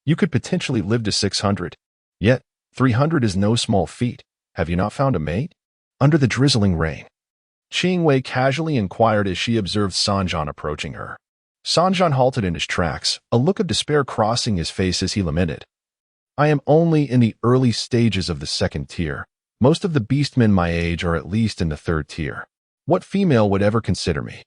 you could potentially live to 600. Yet, 300 is no small feat. Have you not found a mate? Under the drizzling rain, Qing Wei casually inquired as she observed Sanjan approaching her. Sanjan halted in his tracks, a look of despair crossing his face as he lamented. I am only in the early stages of the second tier. Most of the beastmen my age are at least in the third tier. What female would ever consider me?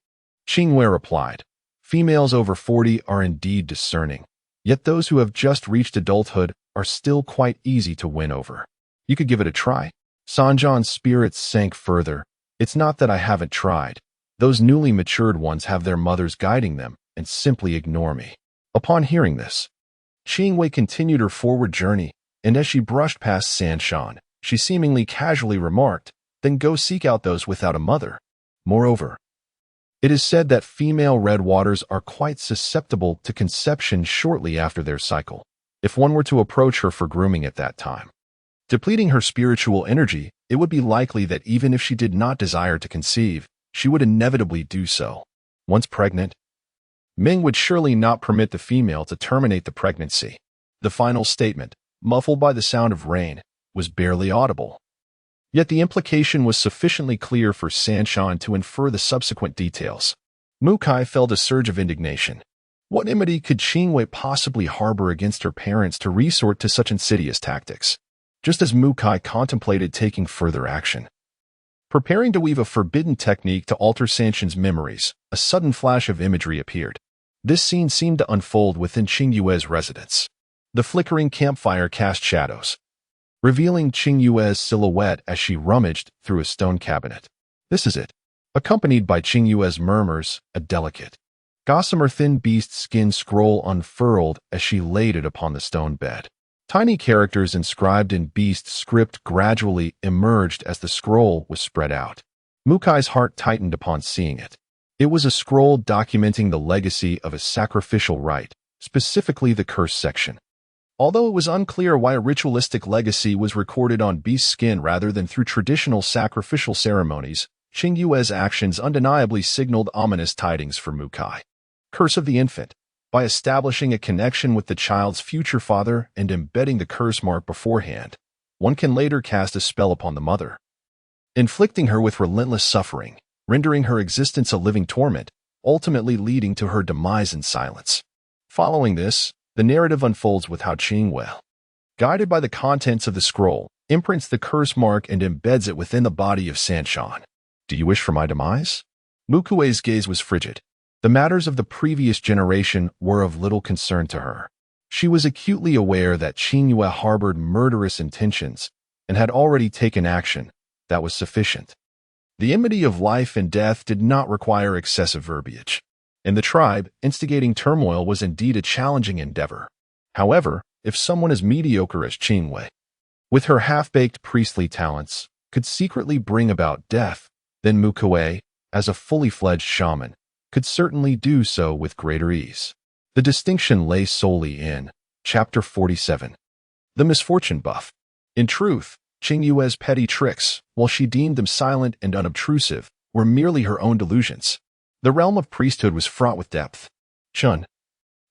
Qing Wei replied. Females over 40 are indeed discerning, yet those who have just reached adulthood are still quite easy to win over. You could give it a try. Sanjan's spirits sank further. It's not that I haven't tried. Those newly matured ones have their mothers guiding them and simply ignore me. Upon hearing this, Qing Wei continued her forward journey, and as she brushed past Sanshan, she seemingly casually remarked, then go seek out those without a mother. Moreover, it is said that female red waters are quite susceptible to conception shortly after their cycle, if one were to approach her for grooming at that time. Depleting her spiritual energy, it would be likely that even if she did not desire to conceive, she would inevitably do so. Once pregnant, Ming would surely not permit the female to terminate the pregnancy. The final statement, muffled by the sound of rain, was barely audible. Yet the implication was sufficiently clear for Sanshan to infer the subsequent details. Mu Kui felt a surge of indignation. What enmity could Qing Wei possibly harbor against her parents to resort to such insidious tactics? Just as Mu Kui contemplated taking further action, preparing to weave a forbidden technique to alter Sanshan's memories, a sudden flash of imagery appeared. This scene seemed to unfold within Qing Yue's residence. The flickering campfire cast shadows, revealing Qing Yue's silhouette as she rummaged through a stone cabinet. This is it. Accompanied by Qing Yue's murmurs, a delicate, gossamer thin beast skin scroll unfurled as she laid it upon the stone bed. Tiny characters inscribed in beast script gradually emerged as the scroll was spread out. Mu Kui's heart tightened upon seeing it. It was a scroll documenting the legacy of a sacrificial rite, specifically the curse section. Although it was unclear why a ritualistic legacy was recorded on beast skin rather than through traditional sacrificial ceremonies, Qing Yue's actions undeniably signaled ominous tidings for Mu Kui. Curse of the Infant. By establishing a connection with the child's future father and embedding the curse mark beforehand, one can later cast a spell upon the mother, inflicting her with relentless suffering, rendering her existence a living torment, ultimately leading to her demise in silence. Following this, the narrative unfolds with how Qing Yue, guided by the contents of the scroll, imprints the curse mark and embeds it within the body of Sanshan. Do you wish for my demise? Mu Kui's gaze was frigid. The matters of the previous generation were of little concern to her. She was acutely aware that Qing Yue harbored murderous intentions and had already taken action. That was sufficient. The enmity of life and death did not require excessive verbiage. In the tribe, instigating turmoil was indeed a challenging endeavor. However, if someone as mediocre as Qing Yue, with her half-baked priestly talents, could secretly bring about death, then Mu Kui, as a fully fledged shaman, could certainly do so with greater ease. The distinction lay solely in Chapter 47. The Misfortune Buff. In truth, Qing Yue's petty tricks, while she deemed them silent and unobtrusive, were merely her own delusions. The realm of priesthood was fraught with depth. Chun,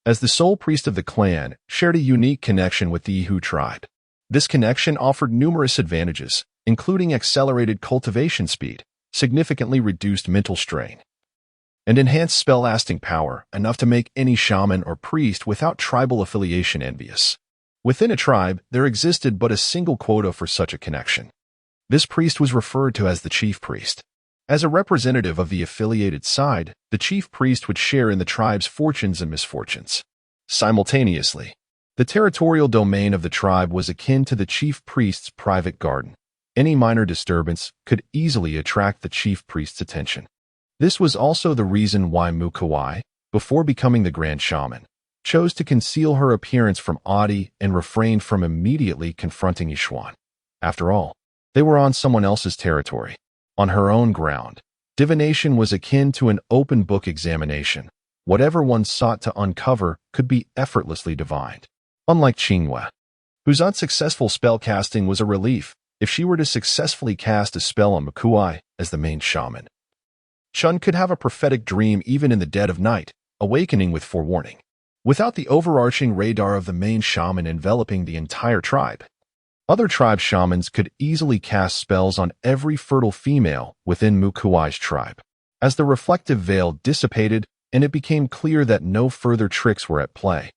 as the sole priest of the clan, shared a unique connection with the Yihu tribe. This connection offered numerous advantages, including accelerated cultivation speed, significantly reduced mental strain, and enhanced spell-lasting power, enough to make any shaman or priest without tribal affiliation envious. Within a tribe, there existed but a single quota for such a connection. This priest was referred to as the chief priest. As a representative of the affiliated side, the chief priest would share in the tribe's fortunes and misfortunes. Simultaneously, the territorial domain of the tribe was akin to the chief priest's private garden. Any minor disturbance could easily attract the chief priest's attention. This was also the reason why Mu Kui, before becoming the Grand Shaman, chose to conceal her appearance from Adi and refrained from immediately confronting Yishuan. After all, they were on someone else's territory, on her own ground. Divination was akin to an open book examination. Whatever one sought to uncover could be effortlessly divined. Unlike Qing Yue, whose unsuccessful spellcasting was a relief if she were to successfully cast a spell on Mu Kui as the main shaman. Chun could have a prophetic dream even in the dead of night, awakening with forewarning, without the overarching radar of the main shaman enveloping the entire tribe. Other tribe shamans could easily cast spells on every fertile female within Mu Kui's tribe. As the reflective veil dissipated and it became clear that no further tricks were at play,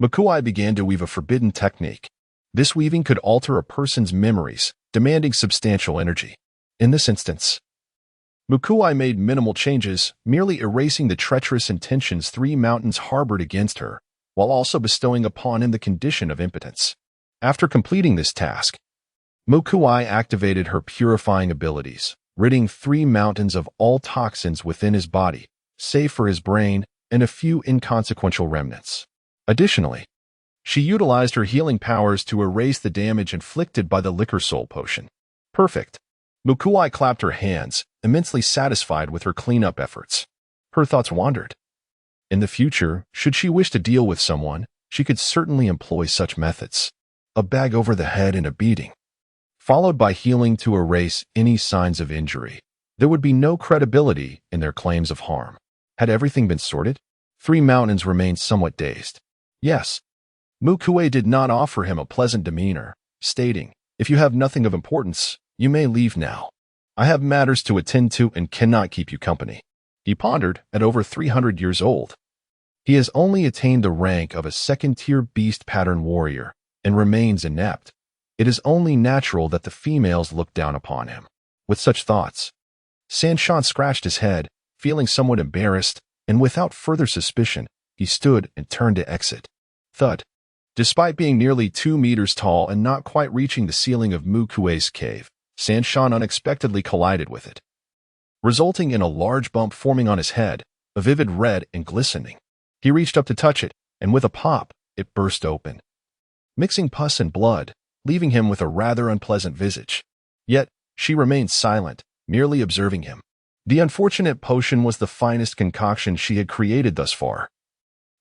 Mu Kui began to weave a forbidden technique. This weaving could alter a person's memories, demanding substantial energy. In this instance, Mu Kui made minimal changes, merely erasing the treacherous intentions three mountains harbored against her, while also bestowing upon him the condition of impotence. After completing this task, Mu Kui activated her purifying abilities, ridding three mountains of all toxins within his body, save for his brain and a few inconsequential remnants. Additionally, she utilized her healing powers to erase the damage inflicted by the Liquor Soul potion. Perfect. Mu Kui clapped her hands, immensely satisfied with her cleanup efforts. Her thoughts wandered. In the future, should she wish to deal with someone, she could certainly employ such methods. A bag over the head and a beating, followed by healing to erase any signs of injury. There would be no credibility in their claims of harm. Had everything been sorted? Three mountains remained somewhat dazed. Yes. Mu Kui did not offer him a pleasant demeanor, stating, "If you have nothing of importance, you may leave now. I have matters to attend to and cannot keep you company." He pondered, at over 300 years old. He has only attained the rank of a second-tier beast pattern warrior and remains inept. It is only natural that the females look down upon him. With such thoughts, Sanshan scratched his head, feeling somewhat embarrassed, and without further suspicion, he stood and turned to exit. Thud. Despite being nearly 2 meters tall and not quite reaching the ceiling of Mu Kui's cave, Sanshan unexpectedly collided with it, resulting in a large bump forming on his head, a vivid red and glistening. He reached up to touch it, and with a pop, it burst open, mixing pus and blood, leaving him with a rather unpleasant visage. Yet, she remained silent, merely observing him. The unfortunate potion was the finest concoction she had created thus far,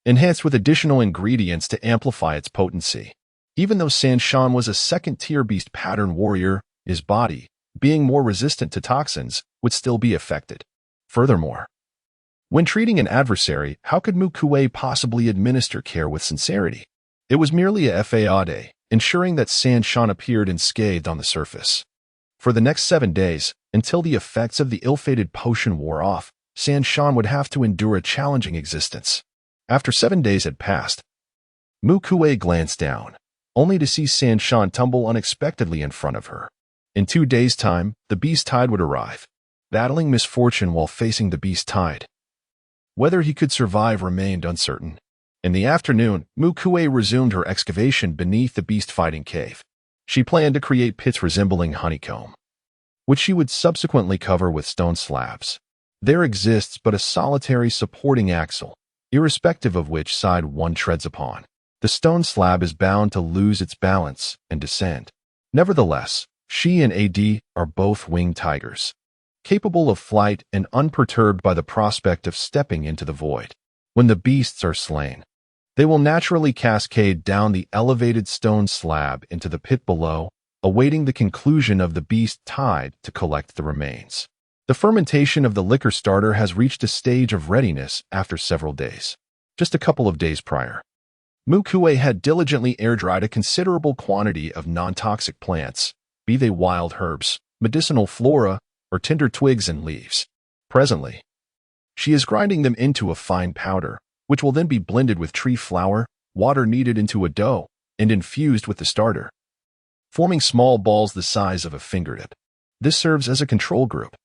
enhanced with additional ingredients to amplify its potency. Even though Sanshan was a second-tier beast pattern warrior, his body, being more resistant to toxins, would still be affected. Furthermore, when treating an adversary, how could Mu Kui possibly administer care with sincerity? It was merely a faade, ensuring that Sanshan appeared unscathed on the surface. For the next 7 days, until the effects of the ill-fated potion wore off, Sanshan would have to endure a challenging existence. After 7 days had passed, Mu Kui glanced down, only to see Sanshan tumble unexpectedly in front of her. In 2 days' time, the beast tide would arrive. Battling misfortune while facing the beast tide, whether he could survive remained uncertain. In the afternoon, Mu Kui resumed her excavation beneath the beast-fighting cave. She planned to create pits resembling honeycomb, which she would subsequently cover with stone slabs. There exists but a solitary supporting axle, irrespective of which side one treads upon. The stone slab is bound to lose its balance and descend. Nevertheless, she and AD are both winged tigers, capable of flight and unperturbed by the prospect of stepping into the void. When the beasts are slain, they will naturally cascade down the elevated stone slab into the pit below, awaiting the conclusion of the beast tide to collect the remains. The fermentation of the liquor starter has reached a stage of readiness after several days. Just a couple of days prior, Mu Kui had diligently air-dried a considerable quantity of non-toxic plants, be they wild herbs, medicinal flora, or tender twigs and leaves. Presently, she is grinding them into a fine powder, which will then be blended with tree flour, water kneaded into a dough, and infused with the starter, forming small balls the size of a fingertip. This serves as a control group.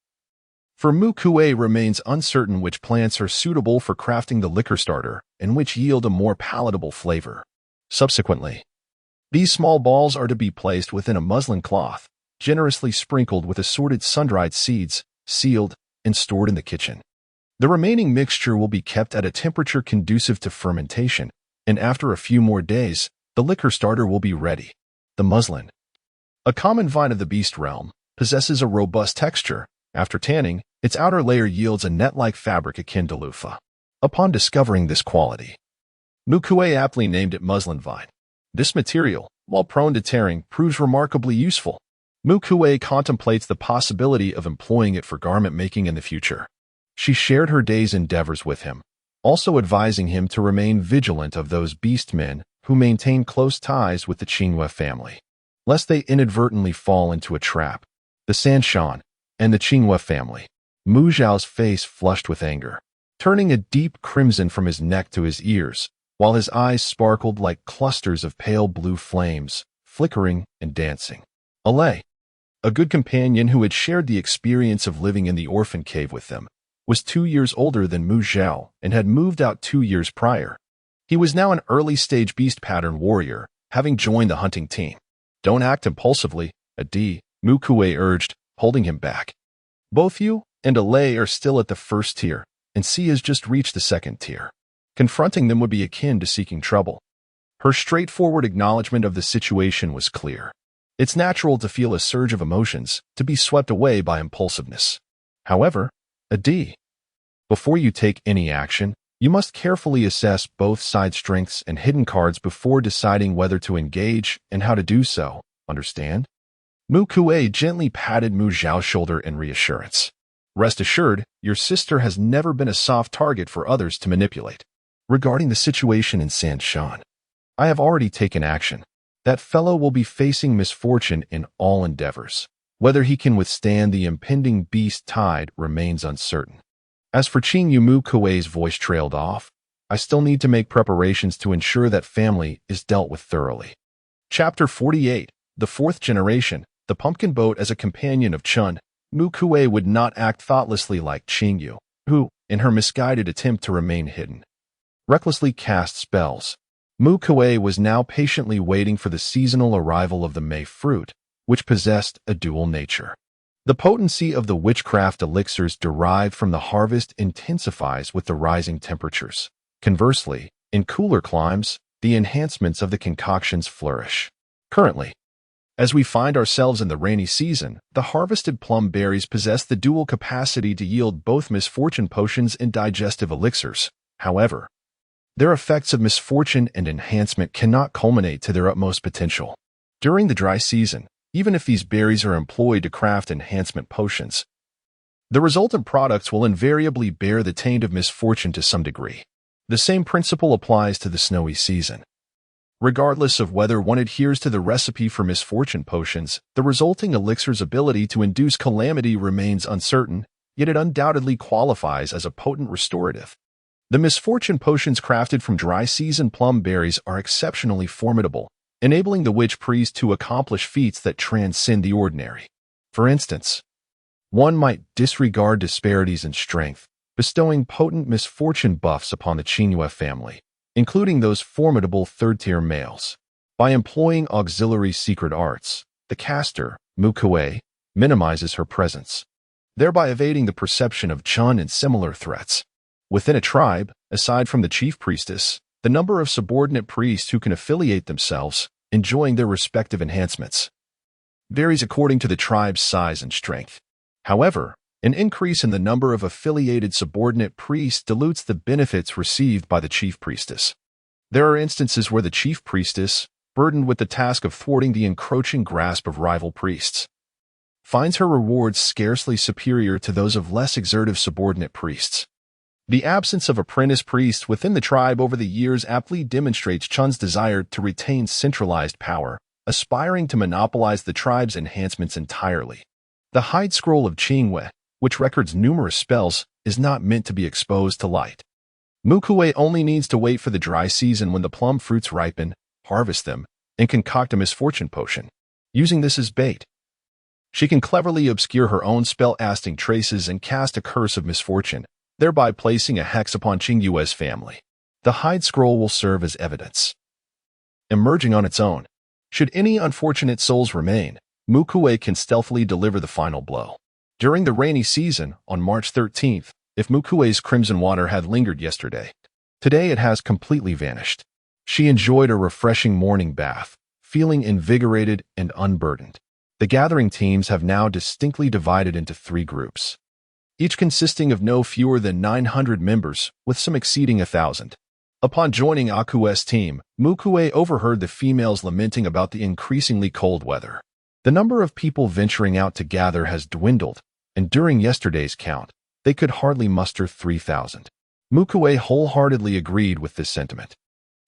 For Mu Kui remains uncertain which plants are suitable for crafting the liquor starter and which yield a more palatable flavor. Subsequently, these small balls are to be placed within a muslin cloth, generously sprinkled with assorted sun-dried seeds, sealed, and stored in the kitchen. The remaining mixture will be kept at a temperature conducive to fermentation, and after a few more days, the liquor starter will be ready. The muslin, a common vine of the beast realm, possesses a robust texture. After tanning, its outer layer yields a net-like fabric akin to loofah. Upon discovering this quality, Mu Kui aptly named it muslin vine. This material, while prone to tearing, proves remarkably useful. Mu Kui contemplates the possibility of employing it for garment making in the future. She shared her day's endeavors with him, also advising him to remain vigilant of those beastmen who maintain close ties with the Qinghua family, lest they inadvertently fall into a trap. The Sanshan and the Qinghua family. Mu Zhao's face flushed with anger, turning a deep crimson from his neck to his ears, while his eyes sparkled like clusters of pale blue flames, flickering and dancing. Alay, a good companion who had shared the experience of living in the orphan cave with them, was 2 years older than Mu Zhao and had moved out 2 years prior. He was now an early-stage beast pattern warrior, having joined the hunting team. Don't act impulsively, Adi, Mu Kui urged, holding him back. Both you and Alay are still at the first tier, and C has just reached the second tier. Confronting them would be akin to seeking trouble. Her straightforward acknowledgement of the situation was clear. It's natural to feel a surge of emotions, to be swept away by impulsiveness. However, Adi, before you take any action, you must carefully assess both sides' strengths and hidden cards before deciding whether to engage and how to do so, understand? Mu Kui gently patted Mu Zhao's shoulder in reassurance. Rest assured, your sister has never been a soft target for others to manipulate. Regarding the situation in Sanshan, I have already taken action. That fellow will be facing misfortune in all endeavors. Whether he can withstand the impending beast tide remains uncertain. As for Qingyu, Mu Kui's voice trailed off. I still need to make preparations to ensure that family is dealt with thoroughly. Chapter 48, The Fourth Generation, The Pumpkin Boat. As a companion of Chun, Mu Kui would not act thoughtlessly like Qingyu, who, in her misguided attempt to remain hidden, recklessly cast spells. Mu Kui was now patiently waiting for the seasonal arrival of the May fruit, which possessed a dual nature. The potency of the witchcraft elixirs derived from the harvest intensifies with the rising temperatures. Conversely, in cooler climes, the enhancements of the concoctions flourish. Currently, as we find ourselves in the rainy season, the harvested plum berries possess the dual capacity to yield both misfortune potions and digestive elixirs. However, Their effects of misfortune and enhancement cannot culminate to their utmost potential. During the dry season, even if these berries are employed to craft enhancement potions, the resultant products will invariably bear the taint of misfortune to some degree. The same principle applies to the snowy season. Regardless of whether one adheres to the recipe for misfortune potions, the resulting elixir's ability to induce calamity remains uncertain, yet it undoubtedly qualifies as a potent restorative. The misfortune potions crafted from dry season plum berries are exceptionally formidable, enabling the witch priest to accomplish feats that transcend the ordinary. For instance, one might disregard disparities in strength, bestowing potent misfortune buffs upon the Qingyue family, including those formidable third-tier males. By employing auxiliary secret arts, the caster, Mu Kui, minimizes her presence, thereby evading the perception of Chun and similar threats. Within a tribe, aside from the chief priestess, the number of subordinate priests who can affiliate themselves, enjoying their respective enhancements, varies according to the tribe's size and strength. However, an increase in the number of affiliated subordinate priests dilutes the benefits received by the chief priestess. There are instances where the chief priestess, burdened with the task of thwarting the encroaching grasp of rival priests, finds her rewards scarcely superior to those of less exertive subordinate priests. The absence of apprentice priests within the tribe over the years aptly demonstrates Chun's desire to retain centralized power, aspiring to monopolize the tribe's enhancements entirely. The Hide Scroll of Qingyue, which records numerous spells, is not meant to be exposed to light. Mu Kui only needs to wait for the dry season when the plum fruits ripen, harvest them, and concoct a misfortune potion. Using this as bait, she can cleverly obscure her own spell-casting traces and cast a curse of misfortune, thereby placing a hex upon Qingyue's family. The Hide Scroll will serve as evidence. Emerging on its own, should any unfortunate souls remain, Mu Kui can stealthily deliver the final blow. During the rainy season, on March 13th, if Mu Kui's crimson water had lingered yesterday, today it has completely vanished. She enjoyed a refreshing morning bath, feeling invigorated and unburdened. The gathering teams have now distinctly divided into 3 groups, each consisting of no fewer than 900 members, with some exceeding 1,000. Upon joining Aku's team, Mu Kui overheard the females lamenting about the increasingly cold weather. The number of people venturing out to gather has dwindled, and during yesterday's count, they could hardly muster 3,000. Mu Kui wholeheartedly agreed with this sentiment.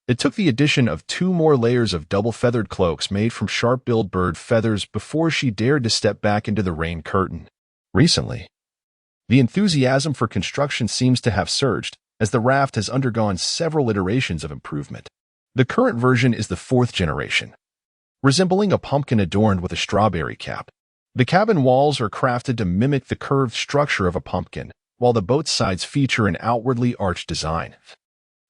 It took the addition of 2 more layers of double-feathered cloaks made from sharp-billed bird feathers before she dared to step back into the rain curtain. Recently, the enthusiasm for construction seems to have surged, as the raft has undergone several iterations of improvement. The current version is the 4th generation, resembling a pumpkin adorned with a strawberry cap. The cabin walls are crafted to mimic the curved structure of a pumpkin, while the boat's sides feature an outwardly arched design,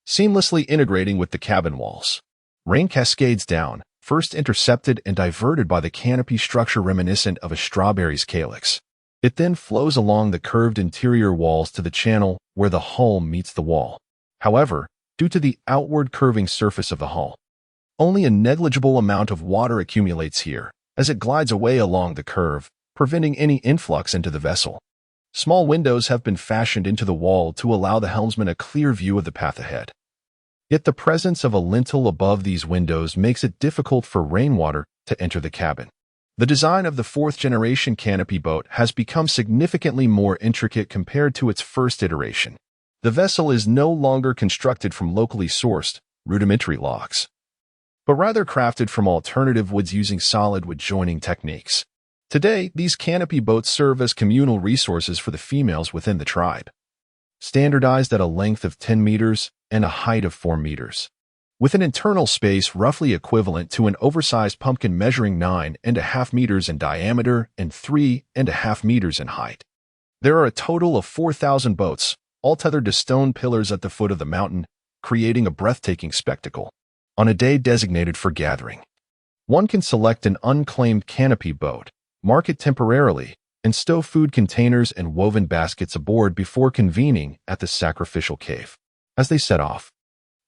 seamlessly integrating with the cabin walls. Rain cascades down, first intercepted and diverted by the canopy structure reminiscent of a strawberry's calyx. It then flows along the curved interior walls to the channel where the hull meets the wall. However, due to the outward curving surface of the hull, only a negligible amount of water accumulates here, as it glides away along the curve, preventing any influx into the vessel. Small windows have been fashioned into the wall to allow the helmsman a clear view of the path ahead. Yet the presence of a lintel above these windows makes it difficult for rainwater to enter the cabin. The design of the 4th generation canopy boat has become significantly more intricate compared to its first iteration. The vessel is no longer constructed from locally sourced, rudimentary logs, but rather crafted from alternative woods using solid wood joining techniques. Today, these canopy boats serve as communal resources for the females within the tribe, standardized at a length of 10 meters and a height of 4 meters, with an internal space roughly equivalent to an oversized pumpkin measuring 9.5 meters in diameter and 3.5 meters in height. There are a total of 4,000 boats, all tethered to stone pillars at the foot of the mountain, creating a breathtaking spectacle. On a day designated for gathering, one can select an unclaimed canopy boat, mark it temporarily, and stow food containers and woven baskets aboard before convening at the sacrificial cave. As they set off,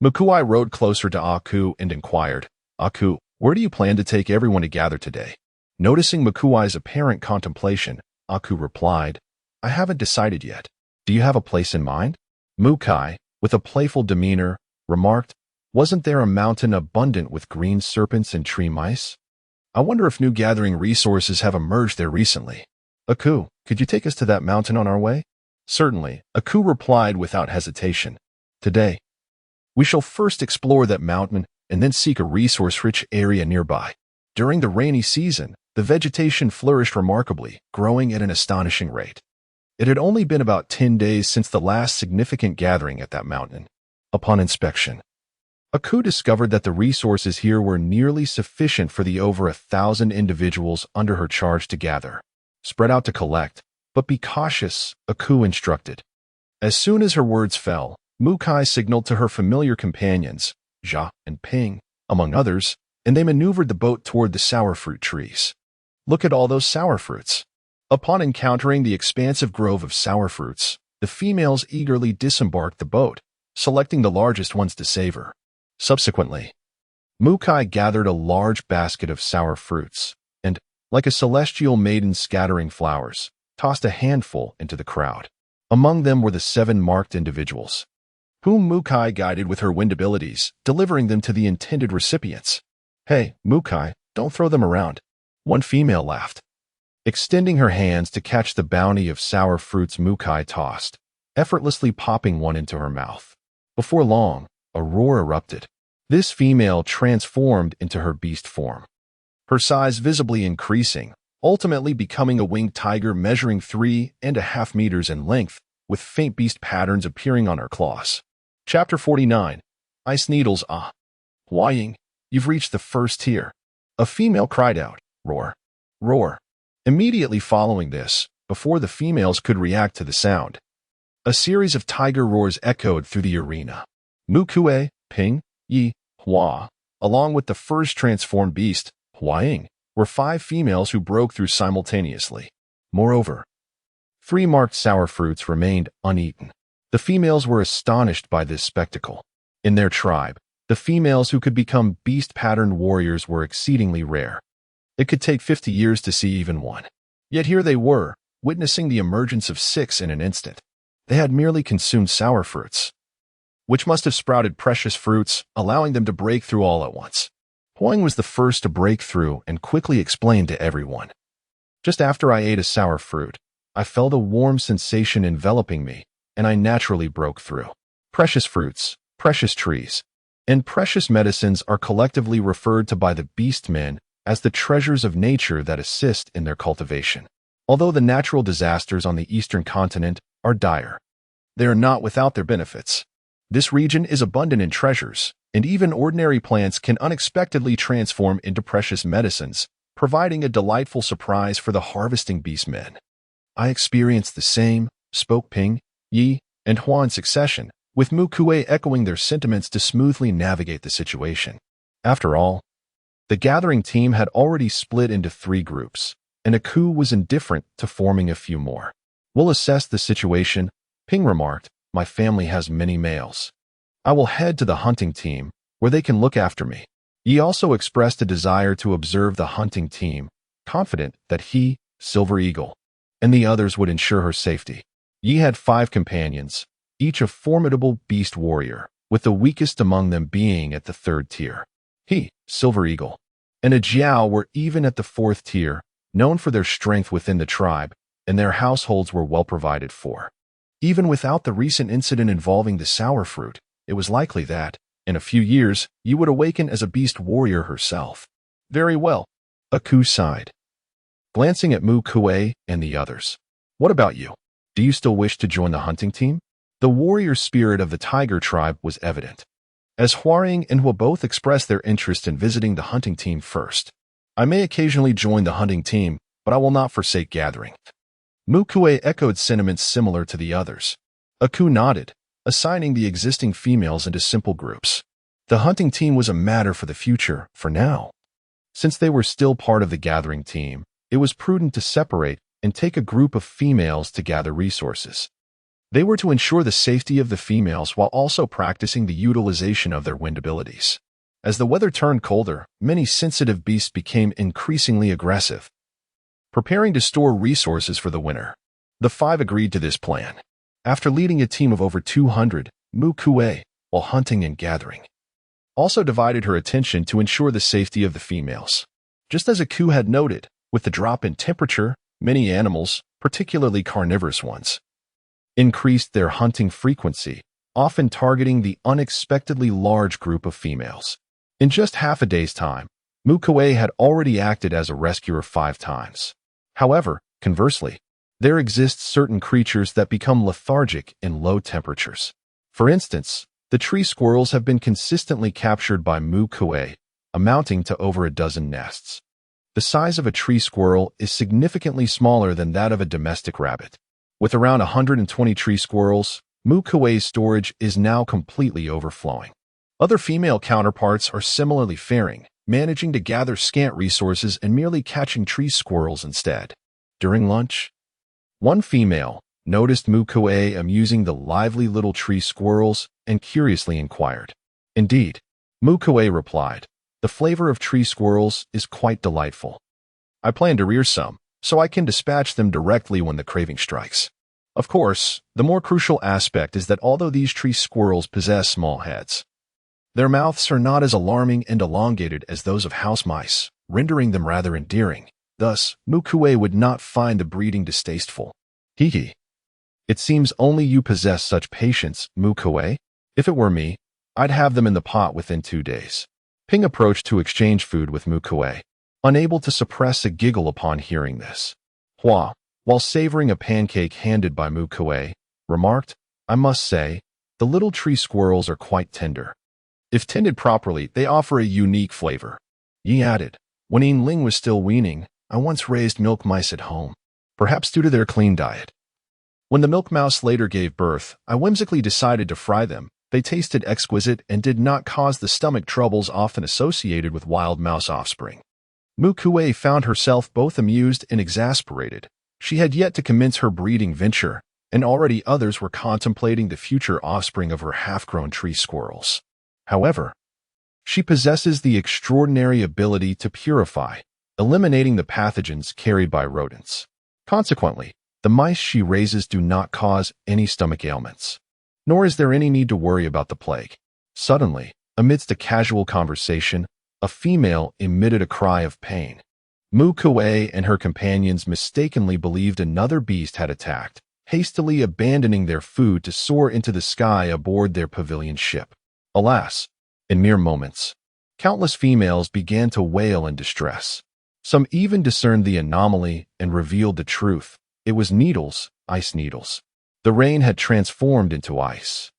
Mu Kui rode closer to Aku and inquired, "Aku, where do you plan to take everyone to gather today?" Noticing Mu Kui's apparent contemplation, Aku replied, "I haven't decided yet. Do you have a place in mind?" Mu Kui, with a playful demeanor, remarked, "Wasn't there a mountain abundant with green serpents and tree mice? I wonder if new gathering resources have emerged there recently. Aku, could you take us to that mountain on our way?" "Certainly," Aku replied without hesitation. "Today, we shall first explore that mountain and then seek a resource-rich area nearby." During the rainy season, the vegetation flourished remarkably, growing at an astonishing rate. It had only been about 10 days since the last significant gathering at that mountain. Upon inspection, Aku discovered that the resources here were nearly sufficient for the over 1,000 individuals under her charge to gather. "Spread out to collect, but be cautious," Aku instructed. As soon as her words fell, Mu Kui signaled to her familiar companions, Zhao and Ping, among others, and they maneuvered the boat toward the sour fruit trees. "Look at all those sour fruits." Upon encountering the expansive grove of sour fruits, the females eagerly disembarked the boat, selecting the largest ones to savor. Subsequently, Mu Kui gathered a large basket of sour fruits and, like a celestial maiden scattering flowers, tossed a handful into the crowd. Among them were the 7 marked individuals, whom Mu Kui guided with her wind abilities, delivering them to the intended recipients. "Hey, Mu Kui, don't throw them around," one female laughed. Extending her hands to catch the bounty of sour fruits Mu Kui tossed, effortlessly popping one into her mouth. Before long, a roar erupted. This female transformed into her beast form, her size visibly increasing, ultimately becoming a winged tiger measuring 3.5 meters in length, with faint beast patterns appearing on her claws. Chapter 49. Ice Needles. Huaying, you've reached the first tier. A female cried out, "Roar! Roar!" Immediately following this, before the females could react to the sound, a series of tiger roars echoed through the arena. Mu Kui, Ping, Yi, Hua, along with the first transformed beast, Huaying, were 5 females who broke through simultaneously. Moreover, 3 marked sour fruits remained uneaten. The females were astonished by this spectacle. In their tribe, the females who could become beast-patterned warriors were exceedingly rare. It could take 50 years to see even one. Yet here they were, witnessing the emergence of 6 in an instant. They had merely consumed sour fruits, which must have sprouted precious fruits, allowing them to break through all at once. Huang was the first to break through and quickly explained to everyone. "Just after I ate a sour fruit, I felt a warm sensation enveloping me, and I naturally broke through. Precious fruits, precious trees, and precious medicines are collectively referred to by the beast men as the treasures of nature that assist in their cultivation. Although the natural disasters on the eastern continent are dire, they are not without their benefits. This region is abundant in treasures, and even ordinary plants can unexpectedly transform into precious medicines, providing a delightful surprise for the harvesting beastmen." "I experienced the same," spoke Ping, Yi, and Hua in succession, with Mu Kui echoing their sentiments to smoothly navigate the situation. After all, the gathering team had already split into 3 groups, and Aku was indifferent to forming a few more. "We'll assess the situation," Ping remarked. "My family has many males. I will head to the hunting team, where they can look after me." Yi also expressed a desire to observe the hunting team, confident that he, Silver Eagle, and the others would ensure her safety. Yi had 5 companions, each a formidable beast warrior, with the weakest among them being at the 3rd tier. He, Silver Eagle, and a Zhao were even at the 4th tier, known for their strength within the tribe, and their households were well provided for. Even without the recent incident involving the sour fruit, it was likely that, in a few years, you would awaken as a beast warrior herself. "Very well," Aku sighed, glancing at Mu Kui and the others. "What about you? Do you still wish to join the hunting team?" The warrior spirit of the tiger tribe was evident, as Huaring and Hua both expressed their interest in visiting the hunting team first. "I may occasionally join the hunting team, but I will not forsake gathering." Mu Kui echoed sentiments similar to the others. Aku nodded, assigning the existing females into simple groups. The hunting team was a matter for the future, for now. Since they were still part of the gathering team, it was prudent to separate and take a group of females to gather resources. They were to ensure the safety of the females while also practicing the utilization of their wind abilities. As the weather turned colder, many sensitive beasts became increasingly aggressive, preparing to store resources for the winter. The 5 agreed to this plan. After leading a team of over 200, Mu Kui, while hunting and gathering. Also divided her attention to ensure the safety of the females. Just as Aku had noted, with the drop in temperature, many animals, particularly carnivorous ones, increased their hunting frequency, often targeting the unexpectedly large group of females. In just half a day's time, Mu Kui had already acted as a rescuer 5 times. However, conversely, there exist certain creatures that become lethargic in low temperatures. For instance, the tree squirrels have been consistently captured by Mu Kui, amounting to over a dozen nests. The size of a tree squirrel is significantly smaller than that of a domestic rabbit. With around 120 tree squirrels, Mu Kui's storage is now completely overflowing. Other female counterparts are similarly faring, managing to gather scant resources and merely catching tree squirrels instead. During lunch, one female noticed Mu Kui amusing the lively little tree squirrels and curiously inquired. Indeed, Mu Kui replied, "The flavor of tree squirrels is quite delightful. I plan to rear some, so I can dispatch them directly when the craving strikes." Of course, the more crucial aspect is that although these tree squirrels possess small heads, their mouths are not as alarming and elongated as those of house mice, rendering them rather endearing. Thus, Mu Kui would not find the breeding distasteful. Hee. It seems only you possess such patience, Mu Kui. If it were me, I'd have them in the pot within 2 days. Ping approached to exchange food with Mu Kui, unable to suppress a giggle upon hearing this. Hua, while savoring a pancake handed by Mu Kui, remarked, "I must say, the little tree squirrels are quite tender. If tended properly, they offer a unique flavor." Yi added, "When Yingling was still weaning, I once raised milk mice at home, perhaps due to their clean diet. When the milk mouse later gave birth, I whimsically decided to fry them. They tasted exquisite and did not cause the stomach troubles often associated with wild mouse offspring." Mu Kui found herself both amused and exasperated. She had yet to commence her breeding venture, and already others were contemplating the future offspring of her half-grown tree squirrels. However, she possesses the extraordinary ability to purify, eliminating the pathogens carried by rodents. Consequently, the mice she raises do not cause any stomach ailments, nor is there any need to worry about the plague. Suddenly, amidst a casual conversation, a female emitted a cry of pain. Mu Kui and her companions mistakenly believed another beast had attacked, hastily abandoning their food to soar into the sky aboard their pavilion ship. Alas, in mere moments, countless females began to wail in distress. Some even discerned the anomaly and revealed the truth. It was needles, ice needles. The rain had transformed into ice.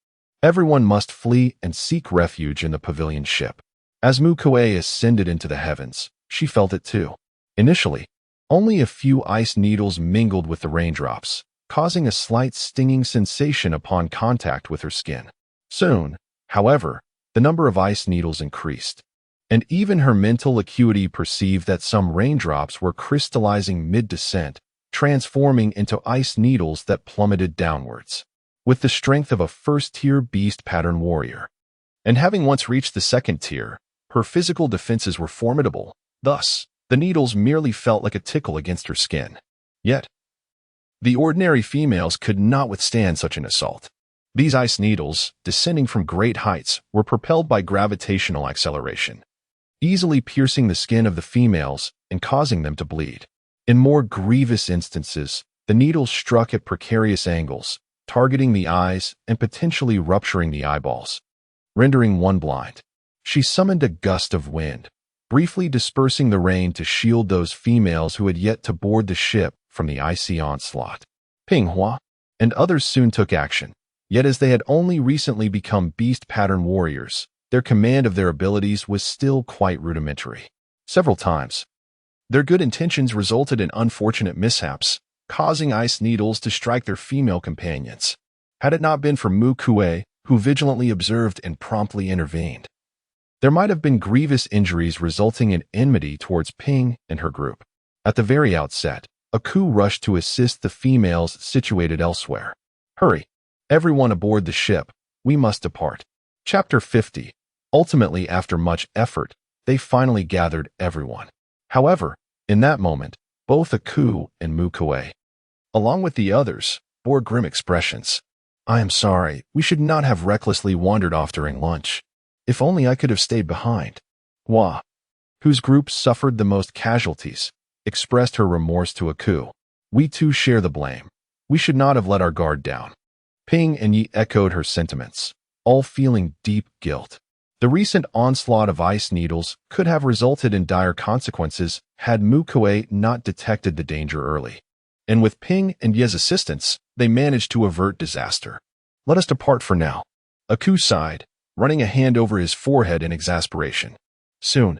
Everyone must flee and seek refuge in the pavilion ship. As Mu Kui ascended into the heavens, she felt it too. Initially, only a few ice needles mingled with the raindrops, causing a slight stinging sensation upon contact with her skin. Soon, however, the number of ice needles increased, and even her mental acuity perceived that some raindrops were crystallizing mid-descent, transforming into ice needles that plummeted downwards, with the strength of a first-tier beast pattern warrior. And having once reached the second tier, her physical defenses were formidable. Thus, the needles merely felt like a tickle against her skin. Yet, the ordinary females could not withstand such an assault. These ice needles, descending from great heights, were propelled by gravitational acceleration, easily piercing the skin of the females and causing them to bleed. In more grievous instances, the needles struck at precarious angles, targeting the eyes and potentially rupturing the eyeballs, rendering one blind. She summoned a gust of wind, briefly dispersing the rain to shield those females who had yet to board the ship from the icy onslaught. Ping Hua and others soon took action, yet as they had only recently become beast pattern warriors, their command of their abilities was still quite rudimentary. Several times, their good intentions resulted in unfortunate mishaps, causing ice needles to strike their female companions. Had it not been for Mu Kui, who vigilantly observed and promptly intervened, there might have been grievous injuries resulting in enmity towards Ping and her group. At the very outset, Aku rushed to assist the females situated elsewhere. "Hurry! Everyone aboard the ship. We must depart." Chapter 50. Ultimately, after much effort, they finally gathered everyone. However, in that moment, both Aku and Mu Kui, along with the others, bore grim expressions. I am sorry. We should not have recklessly wandered off during lunch. If only I could have stayed behind. Hua, whose group suffered the most casualties, expressed her remorse to Aku. We too share the blame. We should not have let our guard down. Ping and Yi echoed her sentiments, all feeling deep guilt. The recent onslaught of ice needles could have resulted in dire consequences had Mu Kui not detected the danger early. And with Ping and Ye's assistance, they managed to avert disaster. Let us depart for now. Aku sighed, running a hand over his forehead in exasperation. Soon,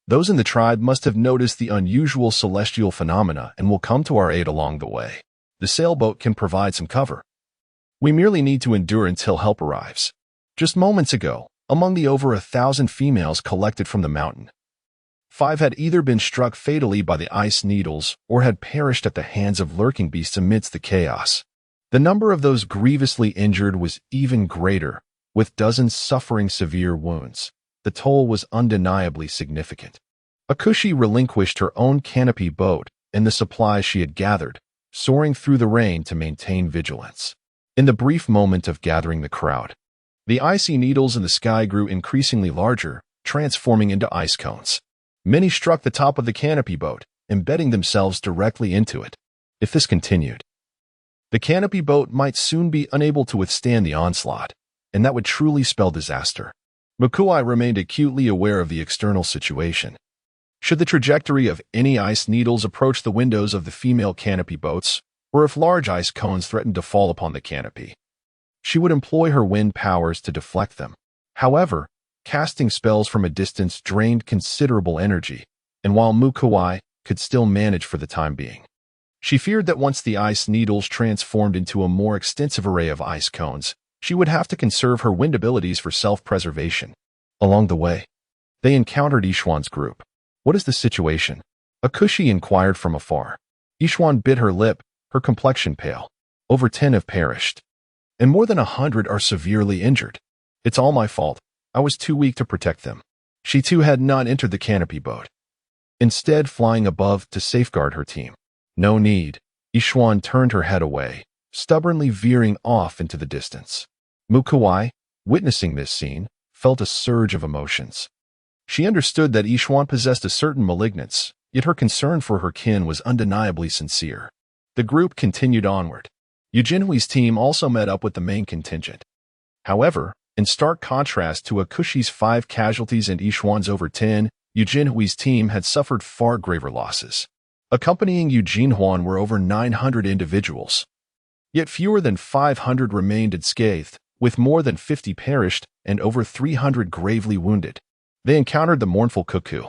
those in the tribe must have noticed the unusual celestial phenomena and will come to our aid along the way. The sailboat can provide some cover. We merely need to endure until help arrives. Just moments ago, among the over 1,000 females collected from the mountain, 5 had either been struck fatally by the ice needles or had perished at the hands of lurking beasts amidst the chaos. The number of those grievously injured was even greater, with dozens suffering severe wounds. The toll was undeniably significant. Akushi relinquished her own canopy boat and the supplies she had gathered, soaring through the rain to maintain vigilance. In the brief moment of gathering the crowd, the icy needles in the sky grew increasingly larger, transforming into ice cones. Many struck the top of the canopy boat, embedding themselves directly into it. If this continued, the canopy boat might soon be unable to withstand the onslaught, and that would truly spell disaster. Mu Kui remained acutely aware of the external situation. Should the trajectory of any ice needles approach the windows of the female canopy boats, or if large ice cones threatened to fall upon the canopy, she would employ her wind powers to deflect them. However, casting spells from a distance drained considerable energy, and while Mu Kui could still manage for the time being, she feared that once the ice needles transformed into a more extensive array of ice cones, she would have to conserve her wind abilities for self-preservation. Along the way, they encountered Yishuan's group. What is the situation? Akushi inquired from afar. Yishuan bit her lip, her complexion pale. Over 10 have perished, and more than 100 are severely injured. It's all my fault. I was too weak to protect them. She too had not entered the canopy boat, instead flying above to safeguard her team. No need. Yishuan turned her head away, stubbornly veering off into the distance. Mu Kui, witnessing this scene, felt a surge of emotions. She understood that Yishuan possessed a certain malignance, yet her concern for her kin was undeniably sincere. The group continued onward. Yujinhui's team also met up with the main contingent. However, in stark contrast to Akushi's 5 casualties and Yishuan's over 10, Yujinhui's team had suffered far graver losses. Accompanying Yujinhuan were over 900 individuals. Yet fewer than 500 remained unscathed, with more than 50 perished and over 300 gravely wounded. They encountered the mournful cuckoo,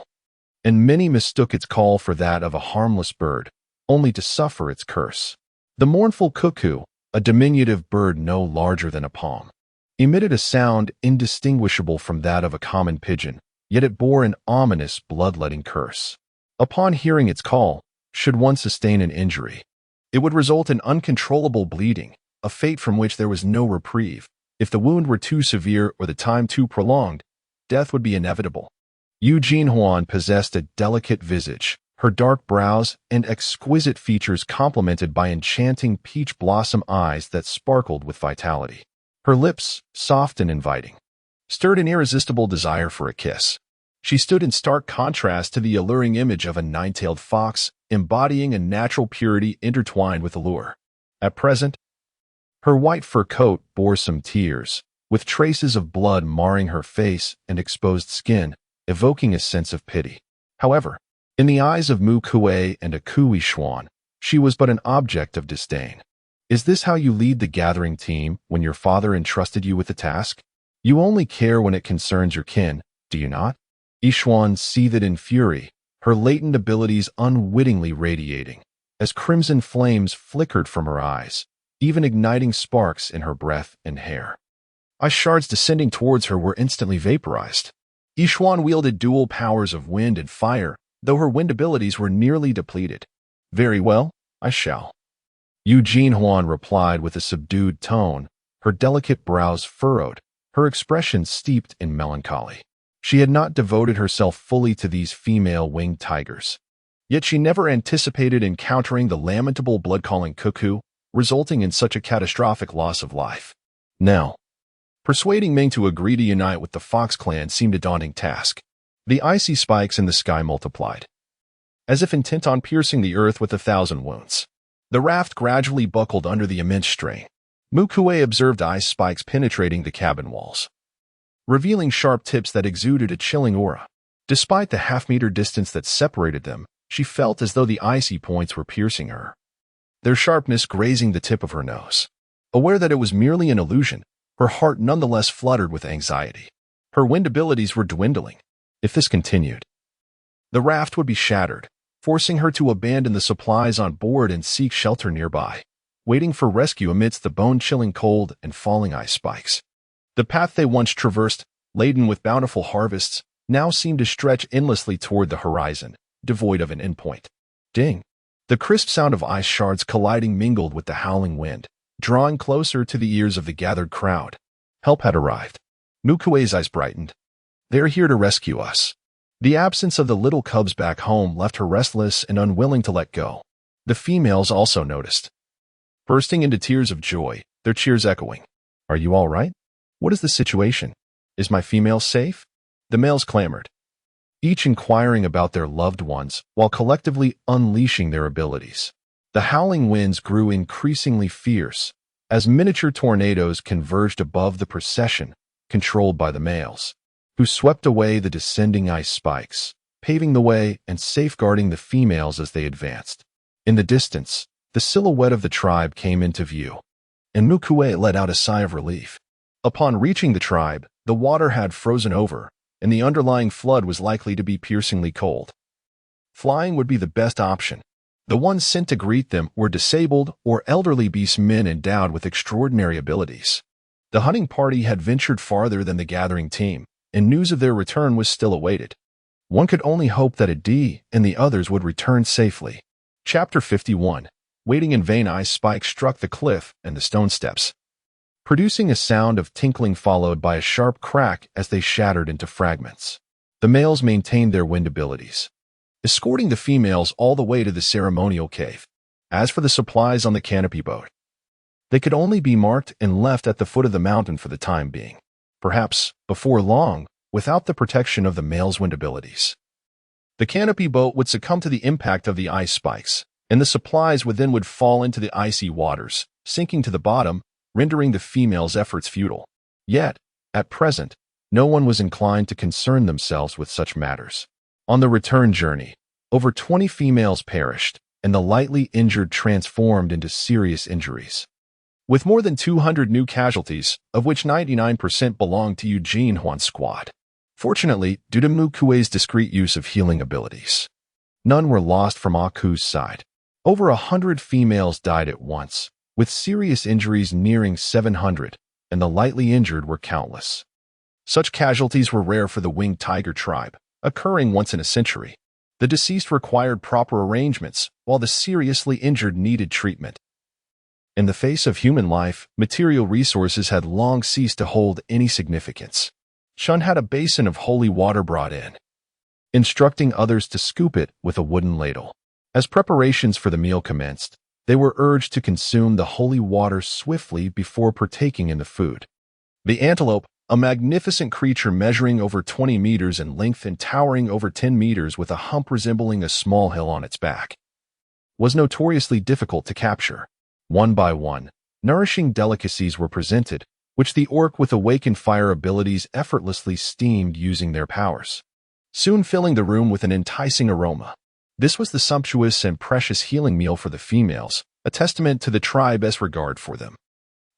and many mistook its call for that of a harmless bird, only to suffer its curse. The mournful cuckoo, a diminutive bird no larger than a palm, emitted a sound indistinguishable from that of a common pigeon, yet it bore an ominous bloodletting curse. Upon hearing its call, should one sustain an injury, it would result in uncontrollable bleeding, a fate from which there was no reprieve. If the wound were too severe or the time too prolonged, death would be inevitable. Yujinhuan possessed a delicate visage, her dark brows and exquisite features complemented by enchanting peach blossom eyes that sparkled with vitality. Her lips, soft and inviting, stirred an irresistible desire for a kiss. She stood in stark contrast to the alluring image of a 9-tailed fox, embodying a natural purity intertwined with allure. At present, her white fur coat bore some tears, with traces of blood marring her face and exposed skin, evoking a sense of pity. However, in the eyes of Mu Kui and Aku Yishuan, she was but an object of disdain. Is this how you lead the gathering team when your father entrusted you with the task? You only care when it concerns your kin, do you not? Yishuan seethed in fury, her latent abilities unwittingly radiating, as crimson flames flickered from her eyes, even igniting sparks in her breath and hair. Ice shards descending towards her were instantly vaporized. Yishuan wielded dual powers of wind and fire, though her wind abilities were nearly depleted. Very well, I shall. Yujinhuan replied with a subdued tone, her delicate brows furrowed, her expression steeped in melancholy. She had not devoted herself fully to these female winged tigers. Yet she never anticipated encountering the lamentable blood-calling cuckoo, resulting in such a catastrophic loss of life. Now, persuading Ming to agree to unite with the Fox clan seemed a daunting task. The icy spikes in the sky multiplied, as if intent on piercing the earth with 1,000 wounds. The raft gradually buckled under the immense strain. Mu Kui observed ice spikes penetrating the cabin walls, revealing sharp tips that exuded a chilling aura. Despite the half-meter distance that separated them, she felt as though the icy points were piercing her, their sharpness grazing the tip of her nose. Aware that it was merely an illusion, her heart nonetheless fluttered with anxiety. Her wind abilities were dwindling. If this continued, the raft would be shattered, forcing her to abandon the supplies on board and seek shelter nearby, waiting for rescue amidst the bone-chilling cold and falling ice spikes. The path they once traversed, laden with bountiful harvests, now seemed to stretch endlessly toward the horizon, devoid of an endpoint. Ding! The crisp sound of ice shards colliding mingled with the howling wind, drawing closer to the ears of the gathered crowd. Help had arrived. Mu Kui's eyes brightened. They are here to rescue us. The absence of the little cubs back home left her restless and unwilling to let go. The females also noticed, bursting into tears of joy, their cheers echoing. Are you all right? What is the situation? Is my female safe? The males clamored, each inquiring about their loved ones while collectively unleashing their abilities. The howling winds grew increasingly fierce as miniature tornadoes converged above the procession, controlled by the males, who swept away the descending ice spikes, paving the way and safeguarding the females as they advanced. In the distance, the silhouette of the tribe came into view, and Mu Kui let out a sigh of relief. Upon reaching the tribe, the water had frozen over, and the underlying flood was likely to be piercingly cold. Flying would be the best option. The ones sent to greet them were disabled or elderly beast men endowed with extraordinary abilities. The hunting party had ventured farther than the gathering team, and news of their return was still awaited. One could only hope that Adi and the others would return safely. Chapter 51. Waiting in vain. Ice spikes struck the cliff and the stone steps, producing a sound of tinkling followed by a sharp crack as they shattered into fragments. The males maintained their wind abilities, escorting the females all the way to the ceremonial cave. As for the supplies on the canopy boat, they could only be marked and left at the foot of the mountain for the time being. Perhaps, before long, without the protection of the male's wind abilities, the canopy boat would succumb to the impact of the ice spikes, and the supplies would fall into the icy waters, sinking to the bottom, rendering the females' efforts futile. Yet, at present, no one was inclined to concern themselves with such matters. On the return journey, over 20 females perished, and the lightly injured transformed into serious injuries, with more than 200 new casualties, of which 99% belonged to Eugene Huan's squad. Fortunately, due to Mu Kui's discreet use of healing abilities, none were lost from Aku's side. Over 100 females died at once, with serious injuries nearing 700, and the lightly injured were countless. Such casualties were rare for the winged tiger tribe, occurring once in a century. The deceased required proper arrangements, while the seriously injured needed treatment. In the face of human life, material resources had long ceased to hold any significance. Chun had a basin of holy water brought in, instructing others to scoop it with a wooden ladle. As preparations for the meal commenced, they were urged to consume the holy water swiftly before partaking in the food. The antelope, a magnificent creature measuring over 20 meters in length and towering over 10 meters with a hump resembling a small hill on its back, was notoriously difficult to capture. One by one, nourishing delicacies were presented, which the orc with awakened fire abilities effortlessly steamed using their powers, soon filling the room with an enticing aroma. This was the sumptuous and precious healing meal for the females, a testament to the tribe's regard for them.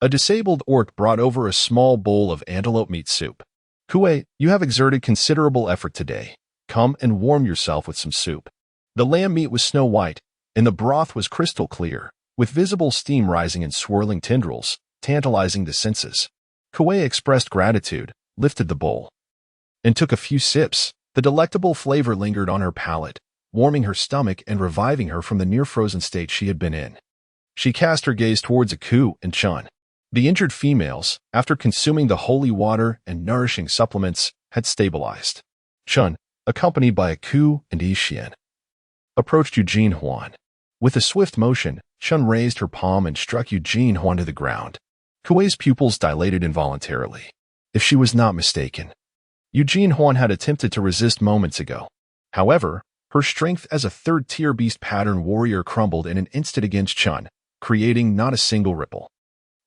A disabled orc brought over a small bowl of antelope meat soup. Kui, you have exerted considerable effort today. Come and warm yourself with some soup. The lamb meat was snow white, and the broth was crystal clear, with visible steam rising in swirling tendrils, tantalizing the senses. Kui expressed gratitude, lifted the bowl, and took a few sips. The delectable flavor lingered on her palate, warming her stomach and reviving her from the near-frozen state she had been in. She cast her gaze towards Aku and Chun. The injured females, after consuming the holy water and nourishing supplements, had stabilized. Chun, accompanied by Aku and Ishian, approached Eugene Huan. With a swift motion, Chun raised her palm and struck Eugene Huan to the ground. Kuei's pupils dilated involuntarily. If she was not mistaken, Eugene Huan had attempted to resist moments ago. However, her strength as a third-tier beast pattern warrior crumbled in an instant against Chun, creating not a single ripple.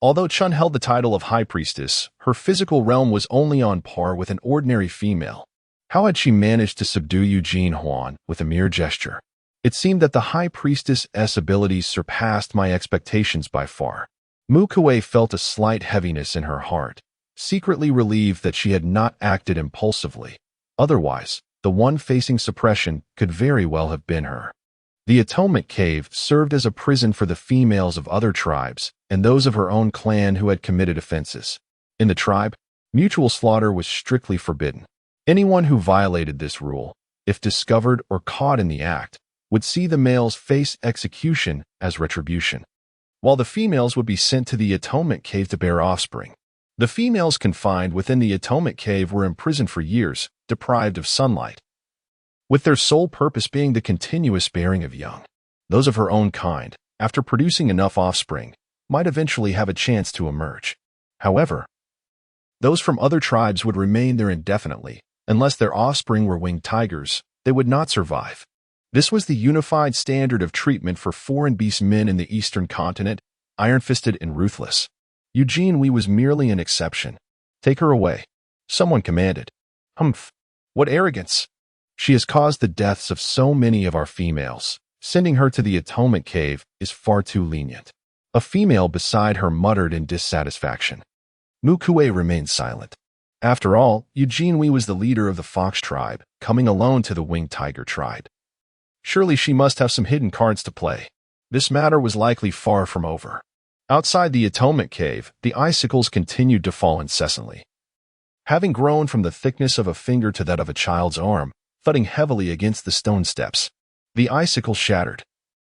Although Chun held the title of High Priestess, her physical realm was only on par with an ordinary female. How had she managed to subdue Eugene Huan with a mere gesture? It seemed that the High Priestess's abilities surpassed my expectations by far. Mu Kui felt a slight heaviness in her heart, secretly relieved that she had not acted impulsively. Otherwise, the one facing suppression could very well have been her. The Atonement Cave served as a prison for the females of other tribes and those of her own clan who had committed offenses. In the tribe, mutual slaughter was strictly forbidden. Anyone who violated this rule, if discovered or caught in the act, would see the males face execution as retribution, while the females would be sent to the Atonement Cave to bear offspring. The females confined within the Atonement Cave were imprisoned for years, deprived of sunlight, with their sole purpose being the continuous bearing of young. Those of her own kind, after producing enough offspring, might eventually have a chance to emerge. However, those from other tribes would remain there indefinitely. Unless their offspring were winged tigers, they would not survive. This was the unified standard of treatment for foreign beast men in the Eastern continent, iron-fisted and ruthless. Eugene Wei was merely an exception. Take her away, someone commanded. Humph, what arrogance! She has caused the deaths of so many of our females. Sending her to the Atonement Cave is far too lenient. A female beside her muttered in dissatisfaction. Mu Kui remained silent. After all, Eugene Wei was the leader of the Fox tribe, coming alone to the Winged Tiger tribe. Surely she must have some hidden cards to play. This matter was likely far from over. Outside the Atonement Cave, the icicles continued to fall incessantly. Having grown from the thickness of a finger to that of a child's arm, thudding heavily against the stone steps, the icicles shattered,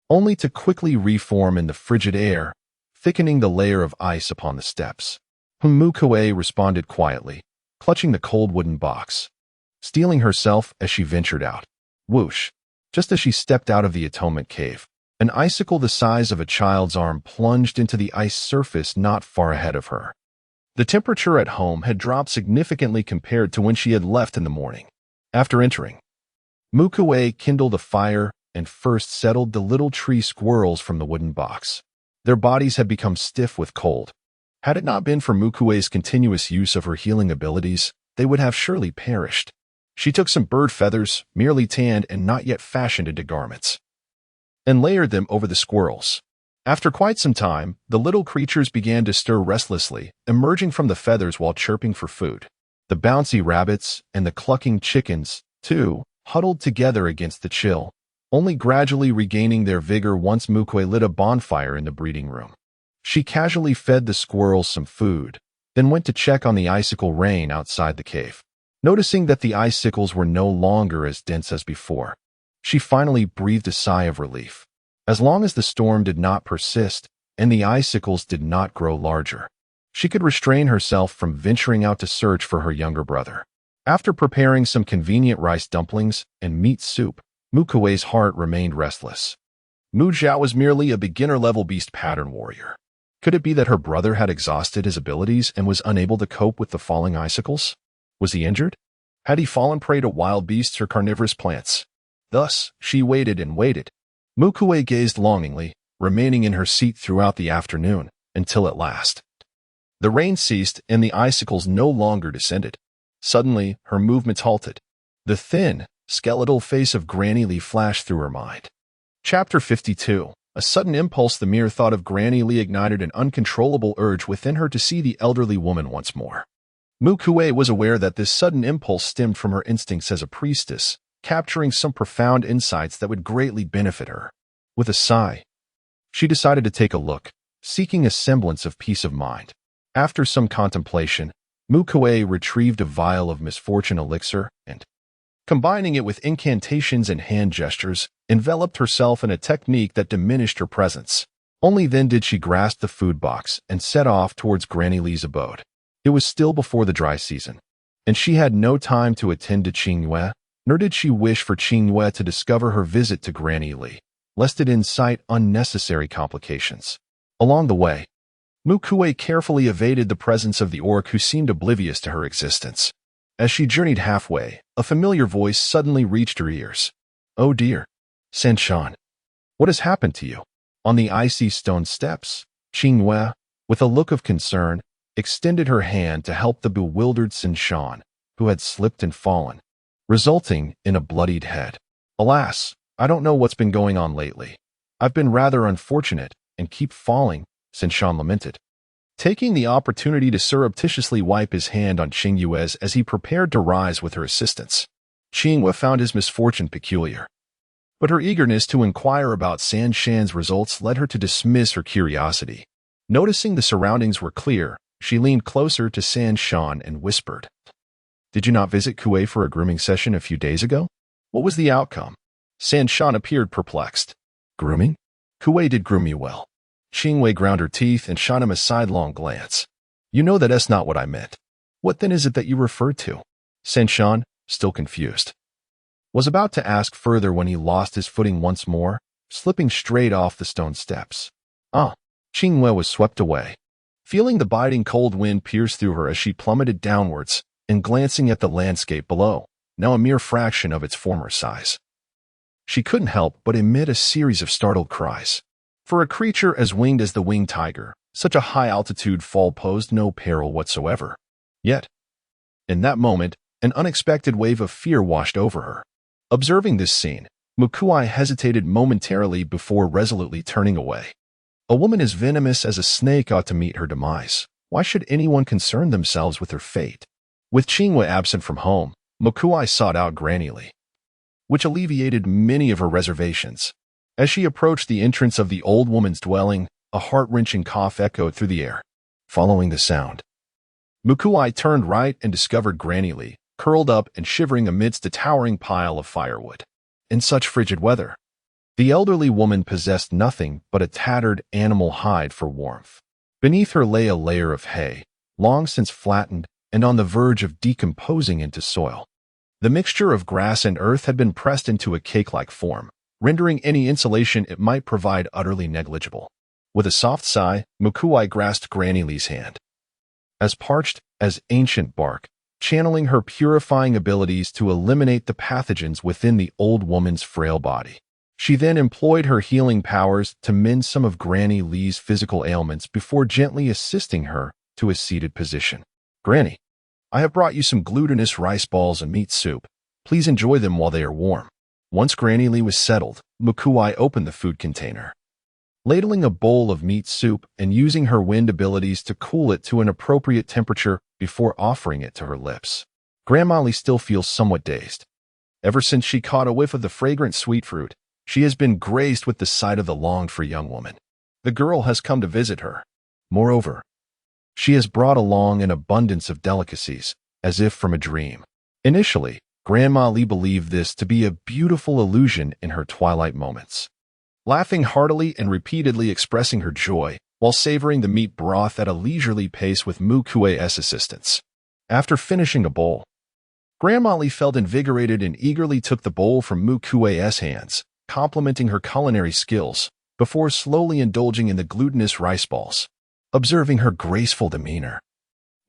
only to quickly reform in the frigid air, thickening the layer of ice upon the steps. Mu Kui responded quietly, clutching the cold wooden box, steeling herself as she ventured out. Whoosh! Just as she stepped out of the Atonement Cave, an icicle the size of a child's arm plunged into the ice surface not far ahead of her. The temperature at home had dropped significantly compared to when she had left in the morning. After entering, Mu Kui kindled a fire and first settled the little tree squirrels from the wooden box. Their bodies had become stiff with cold. Had it not been for Mu Kui's continuous use of her healing abilities, they would have surely perished. She took some bird feathers, merely tanned and not yet fashioned into garments, and layered them over the squirrels. After quite some time, the little creatures began to stir restlessly, emerging from the feathers while chirping for food. The bouncy rabbits and the clucking chickens, too, huddled together against the chill, only gradually regaining their vigor once Mu Kui lit a bonfire in the breeding room. She casually fed the squirrels some food, then went to check on the icicle rain outside the cave. Noticing that the icicles were no longer as dense as before, she finally breathed a sigh of relief. As long as the storm did not persist and the icicles did not grow larger, she could restrain herself from venturing out to search for her younger brother. After preparing some convenient rice dumplings and meat soup, Mu Kui's heart remained restless. Mu Zhao was merely a beginner-level beast pattern warrior. Could it be that her brother had exhausted his abilities and was unable to cope with the falling icicles? Was he injured? Had he fallen prey to wild beasts or carnivorous plants? Thus, she waited and waited. Mu Kui gazed longingly, remaining in her seat throughout the afternoon, until at last the rain ceased and the icicles no longer descended. Suddenly, her movements halted. The thin, skeletal face of Granny Lee flashed through her mind. Chapter 52. A sudden impulse. The mere thought of Granny Lee ignited an uncontrollable urge within her to see the elderly woman once more. Mu Kui was aware that this sudden impulse stemmed from her instincts as a priestess, capturing some profound insights that would greatly benefit her. With a sigh, she decided to take a look, seeking a semblance of peace of mind. After some contemplation, Mu Kui retrieved a vial of misfortune elixir and, combining it with incantations and hand gestures, enveloped herself in a technique that diminished her presence. Only then did she grasp the food box and set off towards Granny Lee's abode. It was still before the dry season, and she had no time to attend to Qing Yue, nor did she wish for Qing Yue to discover her visit to Granny Lee. lest it incite unnecessary complications. Along the way, Mu Kui carefully evaded the presence of the orc who seemed oblivious to her existence. As she journeyed halfway, a familiar voice suddenly reached her ears. "Oh dear, Sanshan, what has happened to you?" On the icy stone steps, Qingyue, with a look of concern, extended her hand to help the bewildered Sanshan, who had slipped and fallen, resulting in a bloodied head. "Alas, I don't know what's been going on lately. I've been rather unfortunate and keep falling," Sanshan lamented. Taking the opportunity to surreptitiously wipe his hand on Qingyue's as he prepared to rise with her assistance, Qingyue found his misfortune peculiar. But her eagerness to inquire about Sanshan's results led her to dismiss her curiosity. Noticing the surroundings were clear, she leaned closer to Sanshan and whispered, "Did you not visit Kui for a grooming session a few days ago? What was the outcome?" Sanshan appeared perplexed. "Grooming? Kui did groom you well." Qingyue ground her teeth and shot him a sidelong glance. "You know that that's not what I meant. What then is it that you referred to?" Sanshan, still confused, was about to ask further when he lost his footing once more, slipping straight off the stone steps. Qingyue was swept away, feeling the biting cold wind pierce through her as she plummeted downwards and glancing at the landscape below, now a mere fraction of its former size. She couldn't help but emit a series of startled cries. For a creature as winged as the winged tiger, such a high-altitude fall posed no peril whatsoever. Yet, in that moment, an unexpected wave of fear washed over her. Observing this scene, Mu Kui hesitated momentarily before resolutely turning away. A woman as venomous as a snake ought to meet her demise. Why should anyone concern themselves with her fate? With Qingyue absent from home, Mu Kui sought out Granny Li, which alleviated many of her reservations. As she approached the entrance of the old woman's dwelling, a heart-wrenching cough echoed through the air. Following the sound, Mu Kui turned right and discovered Granny Li, curled up and shivering amidst a towering pile of firewood. In such frigid weather, the elderly woman possessed nothing but a tattered animal hide for warmth. Beneath her lay a layer of hay, long since flattened and on the verge of decomposing into soil. The mixture of grass and earth had been pressed into a cake-like form, rendering any insulation it might provide utterly negligible. With a soft sigh, Mu Kui grasped Granny Li's hand. As parched as ancient bark, channeling her purifying abilities to eliminate the pathogens within the old woman's frail body. She then employed her healing powers to mend some of Granny Li's physical ailments before gently assisting her to a seated position. "Granny, I have brought you some glutinous rice balls and meat soup. Please enjoy them while they are warm." Once Granny Li was settled, Mu Kui opened the food container, ladling a bowl of meat soup and using her wind abilities to cool it to an appropriate temperature before offering it to her lips. Grandma Li still feels somewhat dazed. Ever since she caught a whiff of the fragrant sweet fruit, she has been graced with the sight of the longed-for young woman. The girl has come to visit her. Moreover, she has brought along an abundance of delicacies, as if from a dream. Initially, Grandma Li believed this to be a beautiful illusion in her twilight moments, laughing heartily and repeatedly expressing her joy while savoring the meat broth at a leisurely pace with Mu Kui's assistance. After finishing a bowl, Grandma Li felt invigorated and eagerly took the bowl from Mu Kui's hands, complimenting her culinary skills, before slowly indulging in the glutinous rice balls. Observing her graceful demeanor,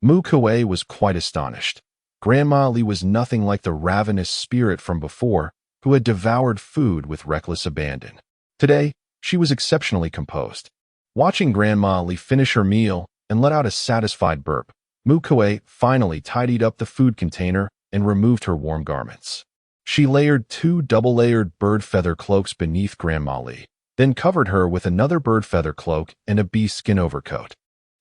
Mu Kui was quite astonished. Grandma Li was nothing like the ravenous spirit from before, who had devoured food with reckless abandon. Today, she was exceptionally composed. Watching Grandma Li finish her meal and let out a satisfied burp, Mu Kui finally tidied up the food container and removed her warm garments. She layered 2 double-layered bird feather cloaks beneath Grandma Li, then covered her with another bird feather cloak and a bee skin overcoat.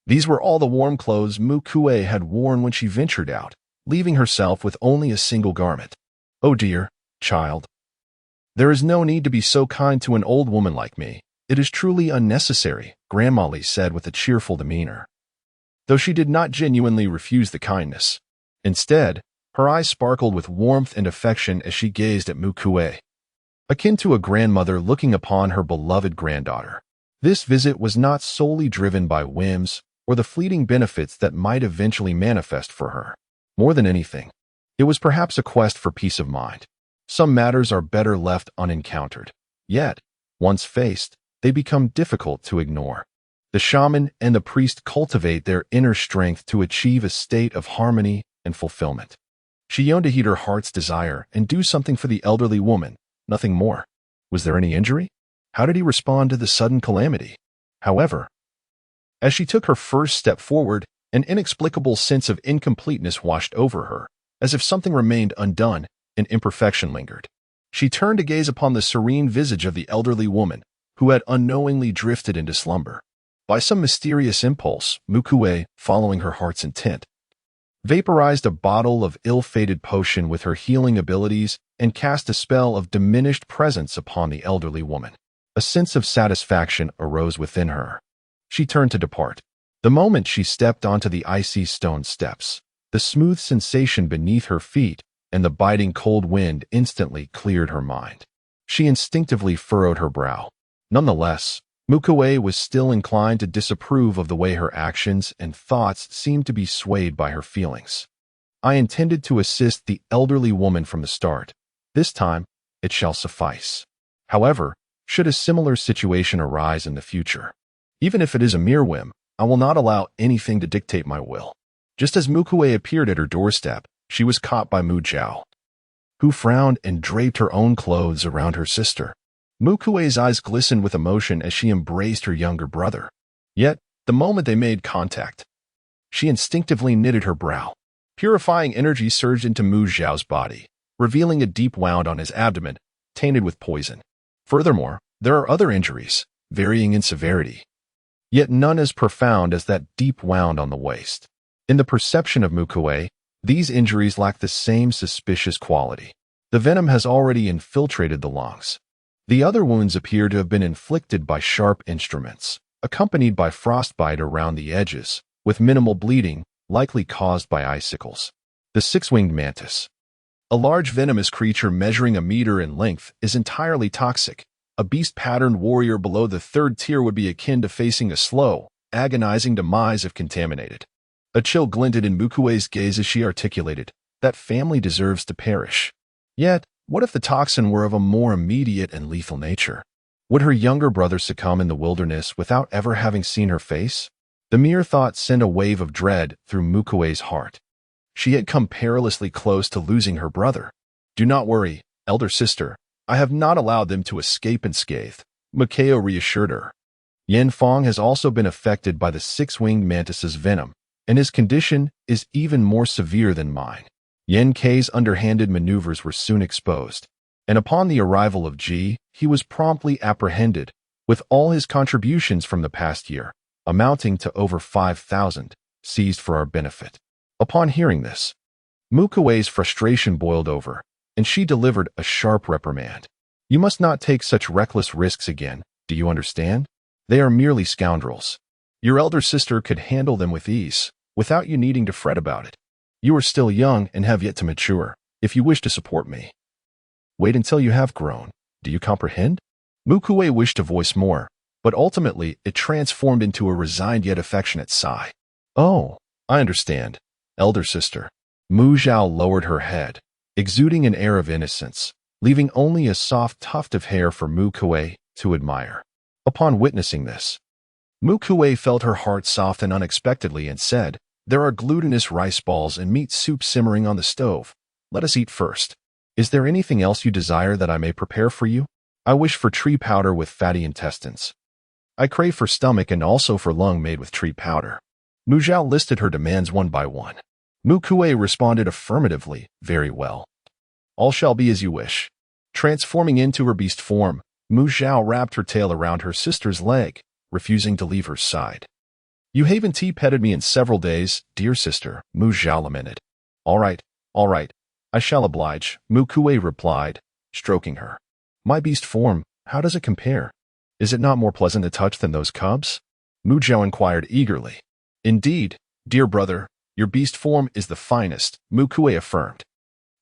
These were all the warm clothes Mu Kui had worn when she ventured out, leaving herself with only a single garment. "Oh dear, child. There is no need to be so kind to an old woman like me. It is truly unnecessary," Grandma Li said with a cheerful demeanor, though she did not genuinely refuse the kindness. Instead, her eyes sparkled with warmth and affection as she gazed at Mu Kui, akin to a grandmother looking upon her beloved granddaughter. This visit was not solely driven by whims or the fleeting benefits that might eventually manifest for her. More than anything, it was perhaps a quest for peace of mind. Some matters are better left unencountered. Yet, Once faced, they become difficult to ignore. The shaman and the priest cultivate their inner strength to achieve a state of harmony and fulfillment. She yearned to heed her heart's desire and do something for the elderly woman, nothing more. Was there any injury? How did he respond to the sudden calamity? However, as she took her first step forward, an inexplicable sense of incompleteness washed over her, as if something remained undone and imperfection lingered. She turned to gaze upon the serene visage of the elderly woman, who had unknowingly drifted into slumber. By some mysterious impulse, Mu Kui, following her heart's intent, vaporized a bottle of ill-fated potion with her healing abilities and cast a spell of diminished presence upon the elderly woman. A sense of satisfaction arose within her. She turned to depart. The moment she stepped onto the icy stone steps, the smooth sensation beneath her feet and the biting cold wind instantly cleared her mind. She instinctively furrowed her brow. Nonetheless, Mu Kui was still inclined to disapprove of the way her actions and thoughts seemed to be swayed by her feelings. I intended to assist the elderly woman from the start. This time, it shall suffice. However, should a similar situation arise in the future, even if it is a mere whim, I will not allow anything to dictate my will. Just as Mu Kui appeared at her doorstep, she was caught by Mu Zhao, who frowned and draped her own clothes around her sister. Mu Kui's eyes glistened with emotion as she embraced her younger brother. Yet, the moment they made contact, she instinctively knitted her brow. Purifying energy surged into Mu Zhao's body, revealing a deep wound on his abdomen, tainted with poison. Furthermore, there are other injuries, varying in severity, yet none as profound as that deep wound on the waist. In the perception of Mu Kui, these injuries lack the same suspicious quality. The venom has already infiltrated the lungs. The other wounds appear to have been inflicted by sharp instruments, accompanied by frostbite around the edges, with minimal bleeding, likely caused by icicles. The six-winged mantis, a large venomous creature measuring a meter in length, is entirely toxic. A beast-patterned warrior below the third tier would be akin to facing a slow, agonizing demise if contaminated. A chill glinted in Mu Kui's gaze as she articulated, "That family deserves to perish." Yet, what if the toxin were of a more immediate and lethal nature? Would her younger brother succumb in the wilderness without ever having seen her face? The mere thought sent a wave of dread through Mu Kui's heart. She had come perilously close to losing her brother. "Do not worry, elder sister. I have not allowed them to escape unscathed," Mu Kui reassured her. Yan Fong has also been affected by the six-winged mantis's venom, and his condition is even more severe than mine. Yan Kei's underhanded maneuvers were soon exposed, and upon the arrival of Ji, he was promptly apprehended, with all his contributions from the past year, amounting to over 5,000, seized for our benefit. Upon hearing this, Mu Kui's frustration boiled over, and she delivered a sharp reprimand. "You must not take such reckless risks again, do you understand? They are merely scoundrels. Your elder sister could handle them with ease, without you needing to fret about it. You are still young and have yet to mature, if you wish to support me. Wait until you have grown. Do you comprehend?" Mu Kui wished to voice more, but ultimately it transformed into a resigned yet affectionate sigh. "Oh, I understand, elder sister." Mu Zhao lowered her head, exuding an air of innocence, leaving only a soft tuft of hair for Mu Kui to admire. Upon witnessing this, Mu Kui felt her heart soften unexpectedly and said, "There are glutinous rice balls and meat soup simmering on the stove. Let us eat first. Is there anything else you desire that I may prepare for you?" "I wish for tree powder with fatty intestines. I crave for stomach and also for lung made with tree powder." Mu Zhao listed her demands one by one. Mu Kui responded affirmatively, "Very well. All shall be as you wish." Transforming into her beast form, Mu Zhao wrapped her tail around her sister's leg, refusing to leave her side. "You haven't petted me in several days, dear sister," Mu Zhao lamented. All right, I shall oblige," Mu Kui replied, stroking her. "My beast form, how does it compare? Is it not more pleasant to touch than those cubs?" Mu Zhao inquired eagerly. "Indeed, dear brother, your beast form is the finest," Mu Kui affirmed.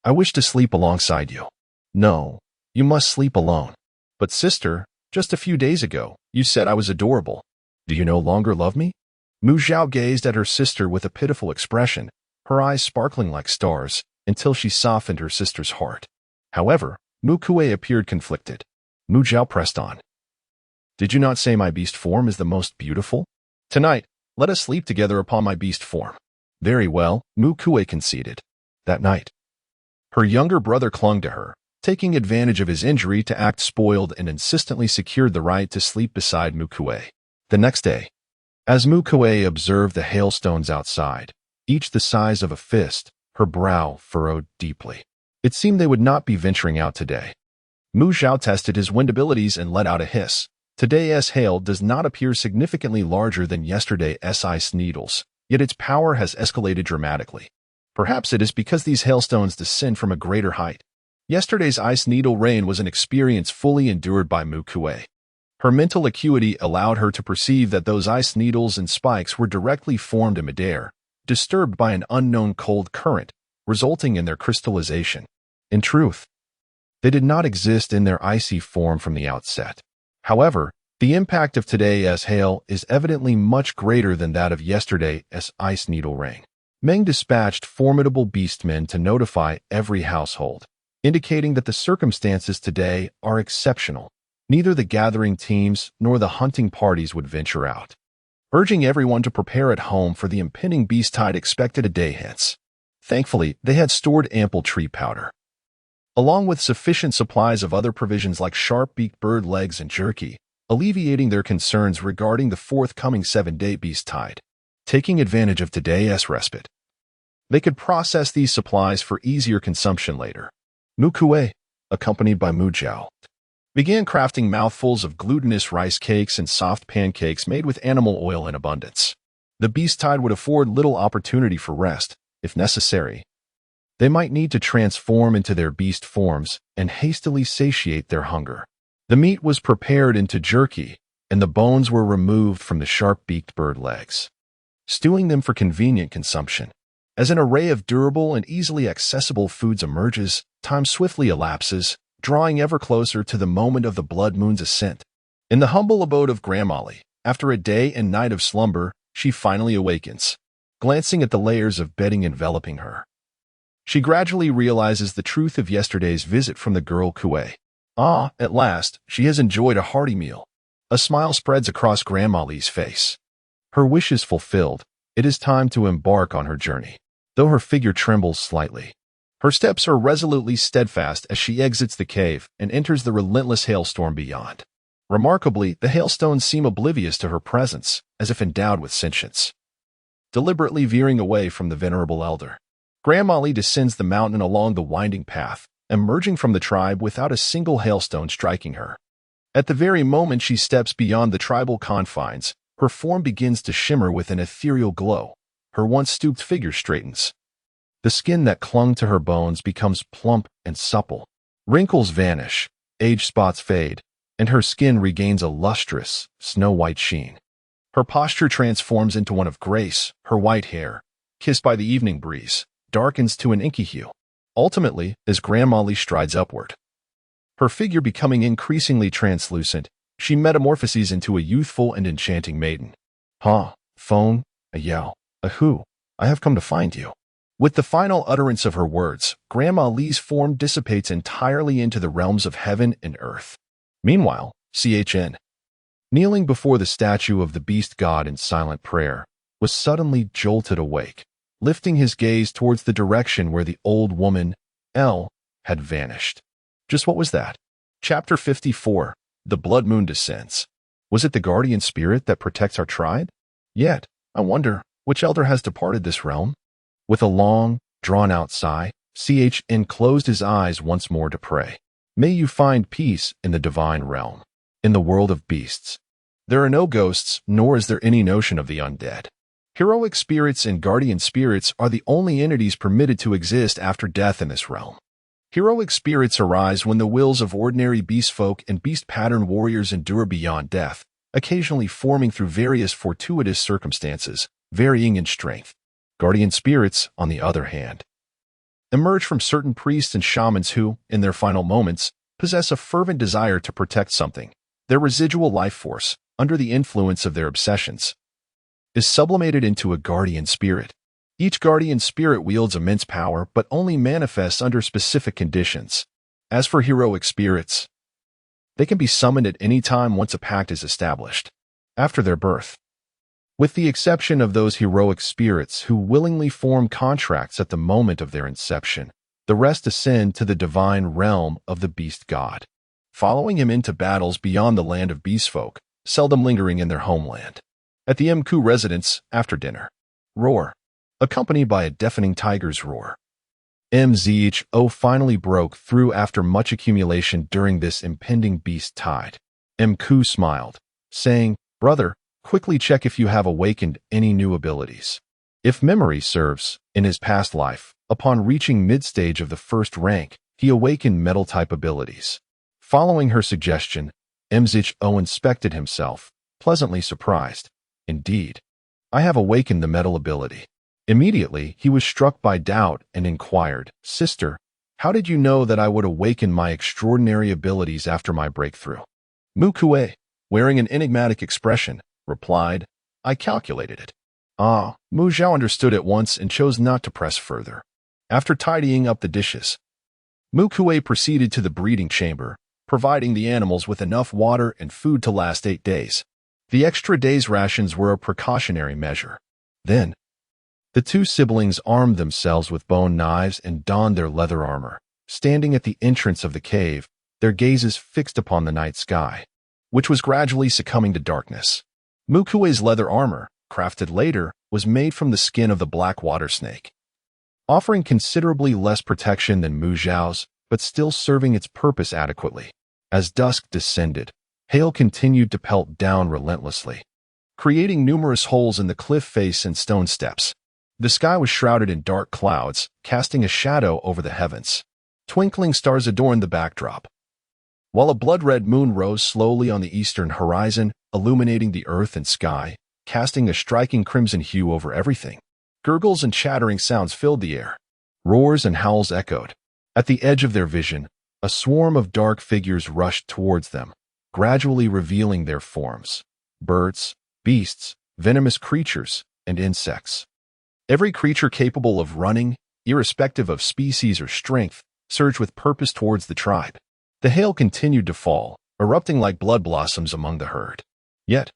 "I wish to sleep alongside you." "No, you must sleep alone." "But sister, just a few days ago, you said I was adorable. Do you no longer love me?" Mu Zhao gazed at her sister with a pitiful expression, her eyes sparkling like stars, until she softened her sister's heart. However, Mu Kui appeared conflicted. Mu Zhao pressed on. Did you not say my beast form is the most beautiful? Tonight, let us sleep together upon my beast form. Very well, Mu Kui conceded. That night, her younger brother clung to her, taking advantage of his injury to act spoiled and insistently secured the right to sleep beside Mu Kui. The next day, as Mu Kui observed the hailstones outside, each the size of a fist, her brow furrowed deeply. It seemed they would not be venturing out today. Mu Zhao tested his wind abilities and let out a hiss. Today's hail does not appear significantly larger than yesterday's ice needles, yet its power has escalated dramatically. Perhaps it is because these hailstones descend from a greater height. Yesterday's ice needle rain was an experience fully endured by Mu Kui. Her mental acuity allowed her to perceive that those ice needles and spikes were directly formed in midair, disturbed by an unknown cold current, resulting in their crystallization. In truth, they did not exist in their icy form from the outset. However, the impact of today's hail is evidently much greater than that of yesterday's ice needle rain. Meng dispatched formidable beastmen to notify every household, indicating that the circumstances today are exceptional. Neither the gathering teams nor the hunting parties would venture out, urging everyone to prepare at home for the impending beast tide expected a day hence. Thankfully, they had stored ample tree powder, along with sufficient supplies of other provisions like sharp-beaked bird legs and jerky, alleviating their concerns regarding the forthcoming 7-day beast tide. Taking advantage of today's respite, they could process these supplies for easier consumption later. Mu Kui, accompanied by Mu Zhao, began crafting mouthfuls of glutinous rice cakes and soft pancakes made with animal oil in abundance. The beast tide would afford little opportunity for rest, if necessary. They might need to transform into their beast forms and hastily satiate their hunger. The meat was prepared into jerky, and the bones were removed from the sharp-beaked bird legs, stewing them for convenient consumption. As an array of durable and easily accessible foods emerges, time swiftly elapses, drawing ever closer to the moment of the blood moon's ascent. In the humble abode of Grandmolly, after a day and night of slumber, she finally awakens. Glancing at the layers of bedding enveloping her, she gradually realizes the truth of yesterday's visit from the girl Kui. At last, she has enjoyed a hearty meal. A smile spreads across Grandmolly's face. Her wish is fulfilled. It is time to embark on her journey. Though her figure trembles slightly, her steps are resolutely steadfast as she exits the cave and enters the relentless hailstorm beyond. Remarkably, the hailstones seem oblivious to her presence, as if endowed with sentience. Deliberately veering away from the venerable elder, Grandmolly descends the mountain along the winding path, emerging from the tribe without a single hailstone striking her. At the very moment she steps beyond the tribal confines, her form begins to shimmer with an ethereal glow. Her once stooped figure straightens. The skin that clung to her bones becomes plump and supple. Wrinkles vanish, age spots fade, and her skin regains a lustrous, snow-white sheen. Her posture transforms into one of grace. Her white hair, kissed by the evening breeze, darkens to an inky hue. Ultimately, as Grandmolly strides upward, her figure becoming increasingly translucent, she metamorphoses into a youthful and enchanting maiden. Phone, a yell, a who, I have come to find you. With the final utterance of her words, Grandmolly's form dissipates entirely into the realms of heaven and earth. Meanwhile, Chn, kneeling before the statue of the beast god in silent prayer, was suddenly jolted awake, lifting his gaze towards the direction where the old woman, L, had vanished. Just what was that? Chapter 54, The Blood Moon Descends. Was it the guardian spirit that protects our tribe? Yet, I wonder, which elder has departed this realm? With a long, drawn-out sigh, Chn closed his eyes once more to pray. May you find peace in the divine realm. In the world of beasts, there are no ghosts, nor is there any notion of the undead. Heroic spirits and guardian spirits are the only entities permitted to exist after death in this realm. Heroic spirits arise when the wills of ordinary beast folk and beast pattern warriors endure beyond death, occasionally forming through various fortuitous circumstances, varying in strength. Guardian spirits, on the other hand, emerge from certain priests and shamans who, in their final moments, possess a fervent desire to protect something. Their residual life force, under the influence of their obsessions, is sublimated into a guardian spirit. Each guardian spirit wields immense power but only manifests under specific conditions. As for heroic spirits, They can be summoned at any time once a pact is established, after their birth. With the exception of those heroic spirits who willingly form contracts at the moment of their inception, the rest ascend to the divine realm of the beast god, following him into battles beyond the land of beastfolk, seldom lingering in their homeland. At the Mu Kui residence, after dinner, roar, accompanied by a deafening tiger's roar. Mu Zhao finally broke through after much accumulation during this impending beast tide. Mu Kui smiled, saying, "Brother, quickly check if you have awakened any new abilities." If memory serves, in his past life, upon reaching mid-stage of the first rank, he awakened metal-type abilities. Following her suggestion, Mu Zhao inspected himself, pleasantly surprised. "Indeed, I have awakened the metal ability." Immediately, he was struck by doubt and inquired, "Sister, how did you know that I would awaken my extraordinary abilities after my breakthrough?" Mu Kui, wearing an enigmatic expression, replied, "I calculated it." Mu Zhao understood at once and chose not to press further. After tidying up the dishes, Mu Kui proceeded to the breeding chamber, providing the animals with enough water and food to last 8 days. The extra day's rations were a precautionary measure. Then, the two siblings armed themselves with bone knives and donned their leather armor, standing at the entrance of the cave, their gazes fixed upon the night sky, which was gradually succumbing to darkness. Mu Kui's leather armor, crafted later, was made from the skin of the black water snake, offering considerably less protection than Mu Zhao's, but still serving its purpose adequately. As dusk descended, hail continued to pelt down relentlessly, creating numerous holes in the cliff face and stone steps. The sky was shrouded in dark clouds, casting a shadow over the heavens. Twinkling stars adorned the backdrop, while a blood-red moon rose slowly on the eastern horizon, illuminating the earth and sky, casting a striking crimson hue over everything. Gurgles and chattering sounds filled the air. Roars and howls echoed. At the edge of their vision, a swarm of dark figures rushed towards them, gradually revealing their forms. Birds, beasts, venomous creatures, and insects. Every creature capable of running, irrespective of species or strength, surged with purpose towards the tribe. The hail continued to fall, erupting like blood blossoms among the herd. Yet,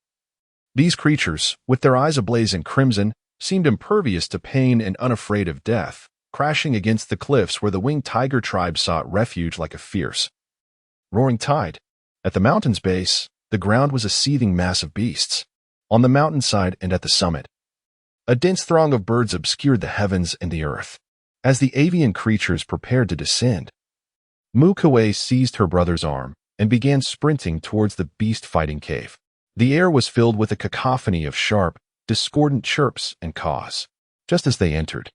these creatures, with their eyes ablaze in crimson, seemed impervious to pain and unafraid of death, crashing against the cliffs where the winged tiger tribe sought refuge like a fierce, roaring tide. At the mountain's base, the ground was a seething mass of beasts. On the mountainside and at the summit, a dense throng of birds obscured the heavens and the earth. As the avian creatures prepared to descend, Mu Kui seized her brother's arm and began sprinting towards the beast-fighting cave. The air was filled with a cacophony of sharp, discordant chirps and caws. Just as they entered,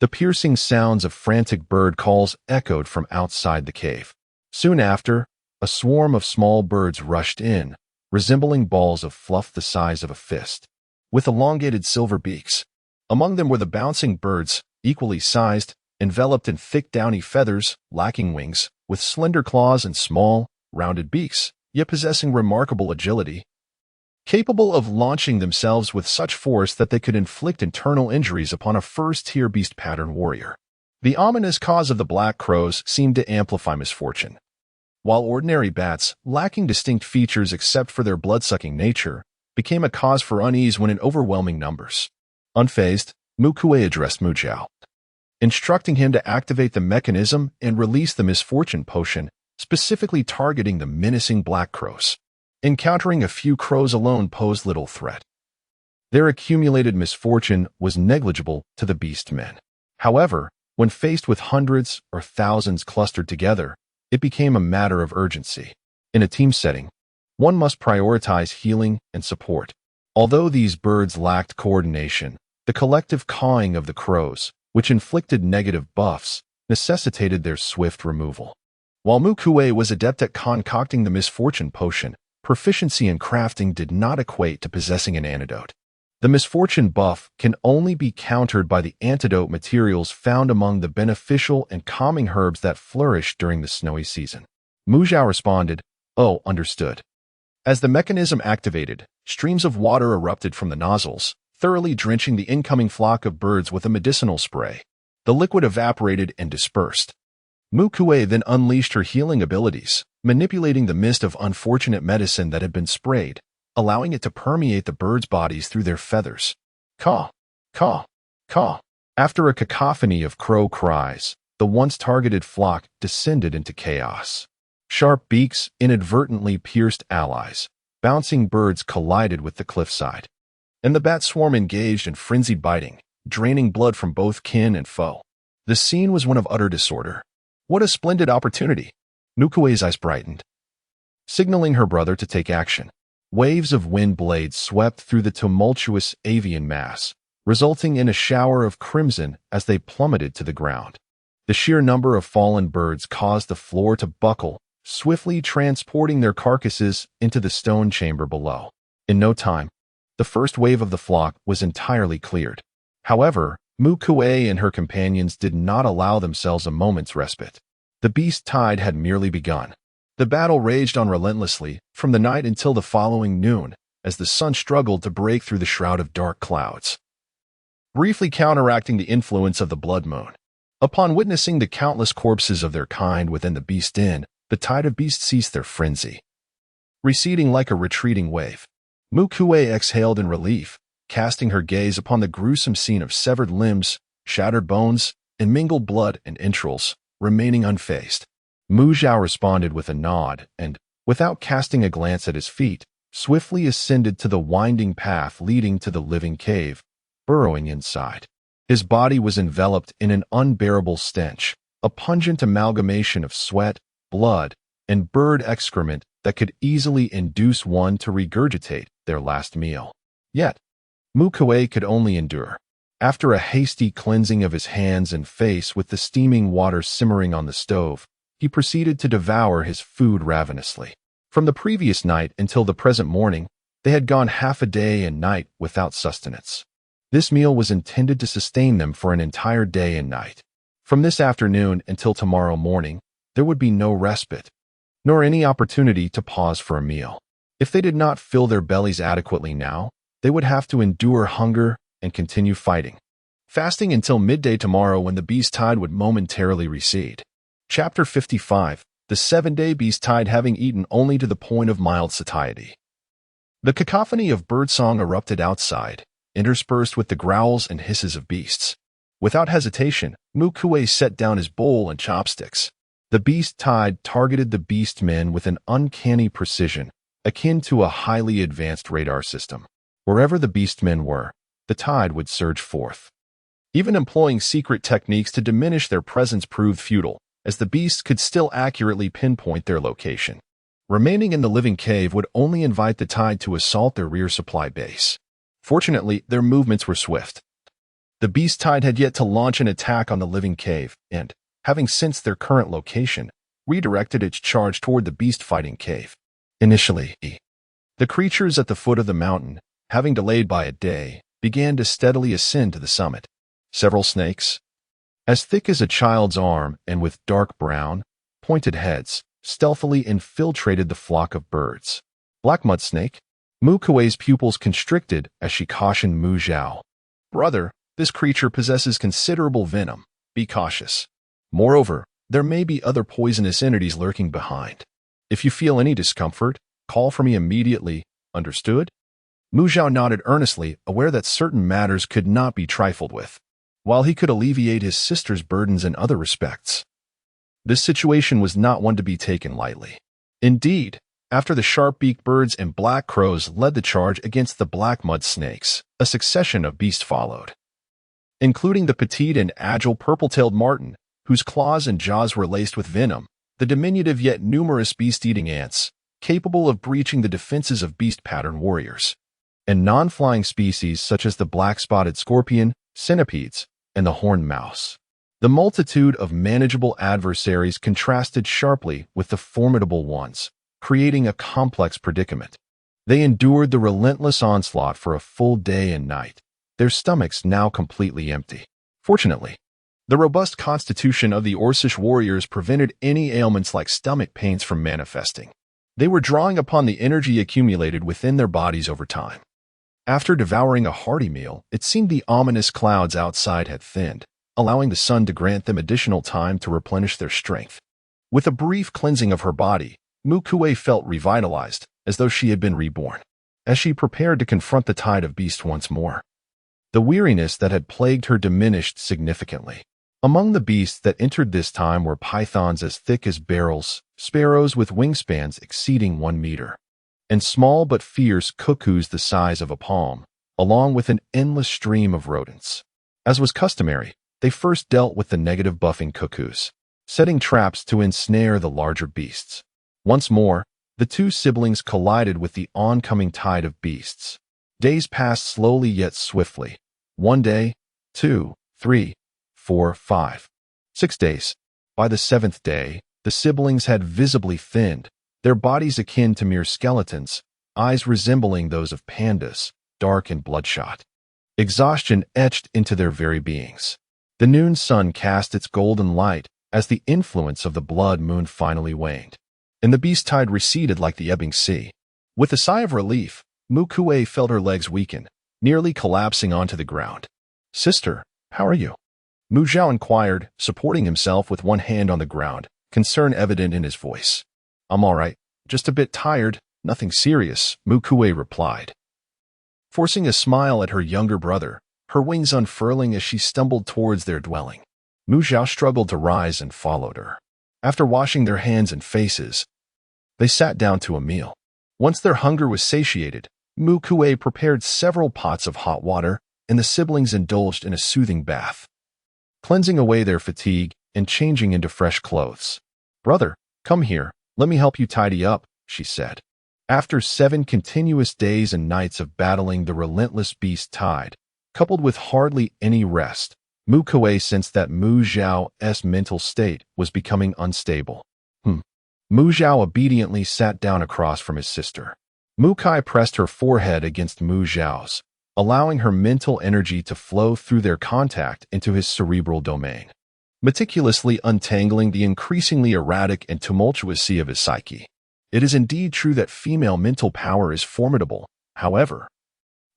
the piercing sounds of frantic bird calls echoed from outside the cave. Soon after, a swarm of small birds rushed in, resembling balls of fluff the size of a fist, with elongated silver beaks. Among them were the bouncing birds, equally sized, enveloped in thick downy feathers, lacking wings, with slender claws and small, rounded beaks, yet possessing remarkable agility, capable of launching themselves with such force that they could inflict internal injuries upon a first-tier beast-pattern warrior. The ominous cause of the black crows seemed to amplify misfortune. While ordinary bats, lacking distinct features except for their blood-sucking nature, became a cause for unease when in overwhelming numbers. Unfazed, Mu Kui addressed Mu Zhao, instructing him to activate the mechanism and release the misfortune potion, specifically targeting the menacing black crows. Encountering a few crows alone posed little threat. Their accumulated misfortune was negligible to the beast men. However, when faced with hundreds or thousands clustered together, it became a matter of urgency. In a team setting, one must prioritize healing and support. Although these birds lacked coordination, the collective cawing of the crows, which inflicted negative buffs, necessitated their swift removal. While Mu Kui was adept at concocting the misfortune potion, proficiency in crafting did not equate to possessing an antidote. The misfortune buff can only be countered by the antidote materials found among the beneficial and calming herbs that flourish during the snowy season. Mu Zhao responded, "Oh, understood." As the mechanism activated, streams of water erupted from the nozzles, thoroughly drenching the incoming flock of birds with a medicinal spray. The liquid evaporated and dispersed. Mu Kui then unleashed her healing abilities, manipulating the mist of unfortunate medicine that had been sprayed, allowing it to permeate the birds' bodies through their feathers. Caw, caw, caw. After a cacophony of crow cries, the once targeted flock descended into chaos. Sharp beaks inadvertently pierced allies, bouncing birds collided with the cliffside, and the bat swarm engaged in frenzied biting, draining blood from both kin and foe. The scene was one of utter disorder. What a splendid opportunity! Mu Kui's eyes brightened, signaling her brother to take action. Waves of wind blades swept through the tumultuous avian mass, resulting in a shower of crimson as they plummeted to the ground. The sheer number of fallen birds caused the floor to buckle, swiftly transporting their carcasses into the stone chamber below. In no time, the first wave of the flock was entirely cleared. However, Mu Kui and her companions did not allow themselves a moment's respite. The beast tide had merely begun. The battle raged on relentlessly from the night until the following noon, as the sun struggled to break through the shroud of dark clouds, briefly counteracting the influence of the blood moon. Upon witnessing the countless corpses of their kind within the beast den, the tide of beasts ceased their frenzy. Receding like a retreating wave, Mu Kui exhaled in relief, casting her gaze upon the gruesome scene of severed limbs, shattered bones, and mingled blood and entrails, remaining unfazed. Mu Zhao responded with a nod and, without casting a glance at his feet, swiftly ascended to the winding path leading to the living cave, burrowing inside. His body was enveloped in an unbearable stench, a pungent amalgamation of sweat, blood, and bird excrement that could easily induce one to regurgitate their last meal. Yet, Mu Kui could only endure. After a hasty cleansing of his hands and face with the steaming water simmering on the stove, he proceeded to devour his food ravenously. From the previous night until the present morning, they had gone half a day and night without sustenance. This meal was intended to sustain them for an entire day and night. From this afternoon until tomorrow morning, there would be no respite, nor any opportunity to pause for a meal. If they did not fill their bellies adequately now, they would have to endure hunger and continue fighting, fasting until midday tomorrow when the beast tide would momentarily recede. Chapter 55. The 7-day beast tide having eaten only to the point of mild satiety. The cacophony of birdsong erupted outside, interspersed with the growls and hisses of beasts. Without hesitation, Mu Kui set down his bowl and chopsticks. The beast tide targeted the beast men with an uncanny precision, akin to a highly advanced radar system. Wherever the beast men were, the tide would surge forth. Even employing secret techniques to diminish their presence proved futile, as the beasts could still accurately pinpoint their location. Remaining in the living cave would only invite the tide to assault their rear supply base. Fortunately, their movements were swift. The beast tide had yet to launch an attack on the living cave and, having sensed their current location, redirected its charge toward the beast-fighting cave. Initially, the creatures at the foot of the mountain, having delayed by a day, began to steadily ascend to the summit. Several snakes, as thick as a child's arm and with dark brown, pointed heads, stealthily infiltrated the flock of birds. Black mud snake. Mu Kui's pupils constricted as she cautioned Mu Zhao. Brother, this creature possesses considerable venom. Be cautious. Moreover, there may be other poisonous entities lurking behind. If you feel any discomfort, call for me immediately. Understood? Mu Zhao nodded earnestly, aware that certain matters could not be trifled with. While he could alleviate his sister's burdens in other respects, this situation was not one to be taken lightly. Indeed, after the sharp-beaked birds and black crows led the charge against the black mud snakes, a succession of beasts followed, including the petite and agile purple-tailed marten, whose claws and jaws were laced with venom, the diminutive yet numerous beast-eating ants, capable of breaching the defenses of beast-pattern warriors, and non-flying species such as the black-spotted scorpion, centipedes, and the horned mouse. The multitude of manageable adversaries contrasted sharply with the formidable ones, creating a complex predicament. They endured the relentless onslaught for a full day and night, their stomachs now completely empty. Fortunately, the robust constitution of the Orcish warriors prevented any ailments like stomach pains from manifesting. They were drawing upon the energy accumulated within their bodies over time. After devouring a hearty meal, it seemed the ominous clouds outside had thinned, allowing the sun to grant them additional time to replenish their strength. With a brief cleansing of her body, Mu Kui felt revitalized, as though she had been reborn. As she prepared to confront the tide of beasts once more, the weariness that had plagued her diminished significantly. Among the beasts that entered this time were pythons as thick as barrels, sparrows with wingspans exceeding 1 meter, and small but fierce cuckoos the size of a palm, along with an endless stream of rodents. As was customary, they first dealt with the negative buffing cuckoos, setting traps to ensnare the larger beasts. Once more, the two siblings collided with the oncoming tide of beasts. Days passed slowly yet swiftly. 1 day, 2, 3, 4, 5, 6 days. By the 7th day, the siblings had visibly thinned, their bodies akin to mere skeletons, eyes resembling those of pandas, dark and bloodshot. Exhaustion etched into their very beings. The noon sun cast its golden light as the influence of the blood moon finally waned, and the beast tide receded like the ebbing sea. With a sigh of relief, Mu Kui felt her legs weaken, nearly collapsing onto the ground. "Sister, how are you?" Mu Zhao inquired, supporting himself with one hand on the ground, concern evident in his voice. "I'm all right, just a bit tired, nothing serious," Mu Kui replied, forcing a smile at her younger brother, her wings unfurling as she stumbled towards their dwelling. Mu Zhao struggled to rise and followed her. After washing their hands and faces, they sat down to a meal. Once their hunger was satiated, Mu Kui prepared several pots of hot water, and the siblings indulged in a soothing bath, cleansing away their fatigue and changing into fresh clothes. "Brother, come here, let me help you tidy up," she said. After 7 continuous days and nights of battling the relentless beast tide, coupled with hardly any rest, Mu Kui sensed that Mu Zhao's mental state was becoming unstable. Mu Zhao obediently sat down across from his sister. Mu Kui pressed her forehead against Mu Zhao's, allowing her mental energy to flow through their contact into his cerebral domain, meticulously untangling the increasingly erratic and tumultuous sea of his psyche. It is indeed true that female mental power is formidable. However,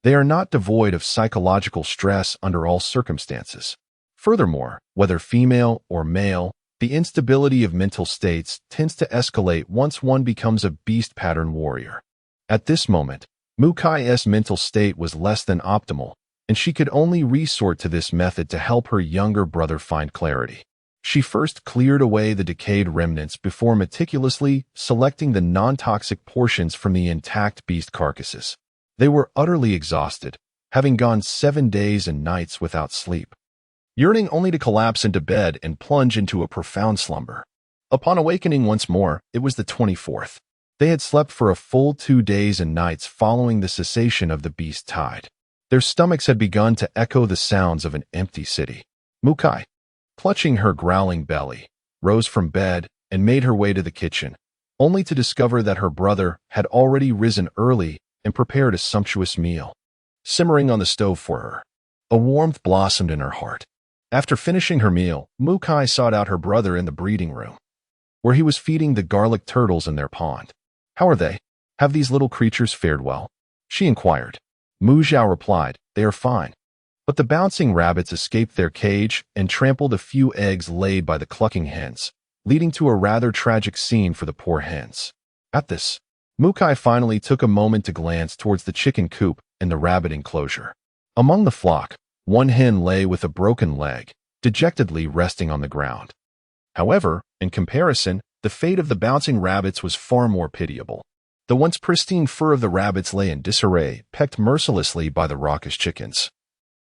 they are not devoid of psychological stress under all circumstances. Furthermore, whether female or male, the instability of mental states tends to escalate once one becomes a beast pattern warrior. At this moment, Mu Kui's mental state was less than optimal, and she could only resort to this method to help her younger brother find clarity. She first cleared away the decayed remnants before meticulously selecting the non-toxic portions from the intact beast carcasses. They were utterly exhausted, having gone 7 days and nights without sleep, yearning only to collapse into bed and plunge into a profound slumber. Upon awakening once more, it was the 24th. They had slept for a full 2 days and nights following the cessation of the beast tide. Their stomachs had begun to echo the sounds of an empty city. Mu Kui, clutching her growling belly, rose from bed and made her way to the kitchen, only to discover that her brother had already risen early and prepared a sumptuous meal, simmering on the stove for her. A warmth blossomed in her heart. After finishing her meal, Mu Kui sought out her brother in the breeding room, where he was feeding the garlic turtles in their pond. "How are they? Have these little creatures fared well?" she inquired. Mu Zhao replied, "They are fine." But the bouncing rabbits escaped their cage and trampled a few eggs laid by the clucking hens, leading to a rather tragic scene for the poor hens. At this, Mu Kui finally took a moment to glance towards the chicken coop and the rabbit enclosure. Among the flock, one hen lay with a broken leg, dejectedly resting on the ground. However, in comparison, the fate of the bouncing rabbits was far more pitiable. The once pristine fur of the rabbits lay in disarray, pecked mercilessly by the raucous chickens,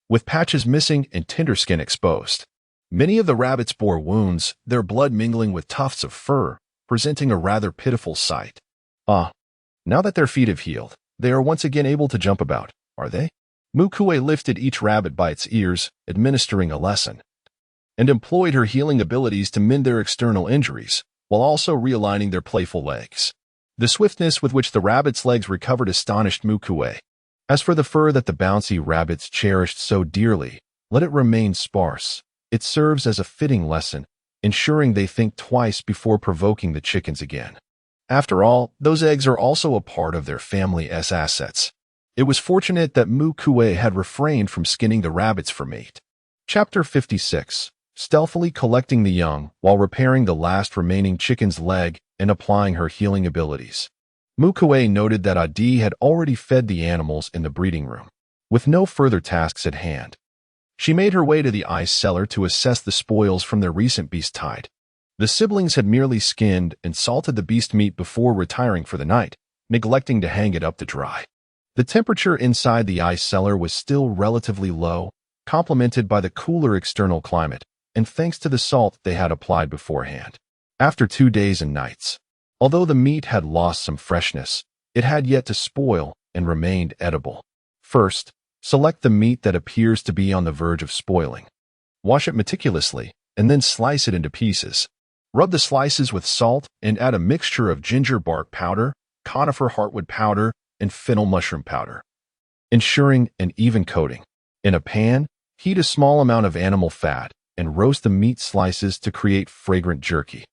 with patches missing and tender skin exposed. Many of the rabbits bore wounds, their blood mingling with tufts of fur, presenting a rather pitiful sight. Now that their feet have healed, they are once again able to jump about, are they? Mu Kui lifted each rabbit by its ears, administering a lesson, and employed her healing abilities to mend their external injuries, while also realigning their playful legs. The swiftness with which the rabbit's legs recovered astonished Mu Kui. As for the fur that the bouncy rabbits cherished so dearly, let it remain sparse. It serves as a fitting lesson, ensuring they think twice before provoking the chickens again. After all, those eggs are also a part of their family's assets. It was fortunate that Mu Kui had refrained from skinning the rabbits for meat. Chapter 56. Stealthily collecting the young while repairing the last remaining chicken's leg and applying her healing abilities. Mu Kui noted that Adi had already fed the animals in the breeding room, with no further tasks at hand. She made her way to the ice cellar to assess the spoils from their recent beast tide. The siblings had merely skinned and salted the beast meat before retiring for the night, neglecting to hang it up to dry. The temperature inside the ice cellar was still relatively low, complemented by the cooler external climate, and thanks to the salt they had applied beforehand. After 2 days and nights, although the meat had lost some freshness, it had yet to spoil and remained edible. First, select the meat that appears to be on the verge of spoiling. Wash it meticulously, and then slice it into pieces. Rub the slices with salt and add a mixture of ginger bark powder, conifer heartwood powder, and fennel mushroom powder, ensuring an even coating. In a pan, heat a small amount of animal fat and roast the meat slices to create fragrant jerky.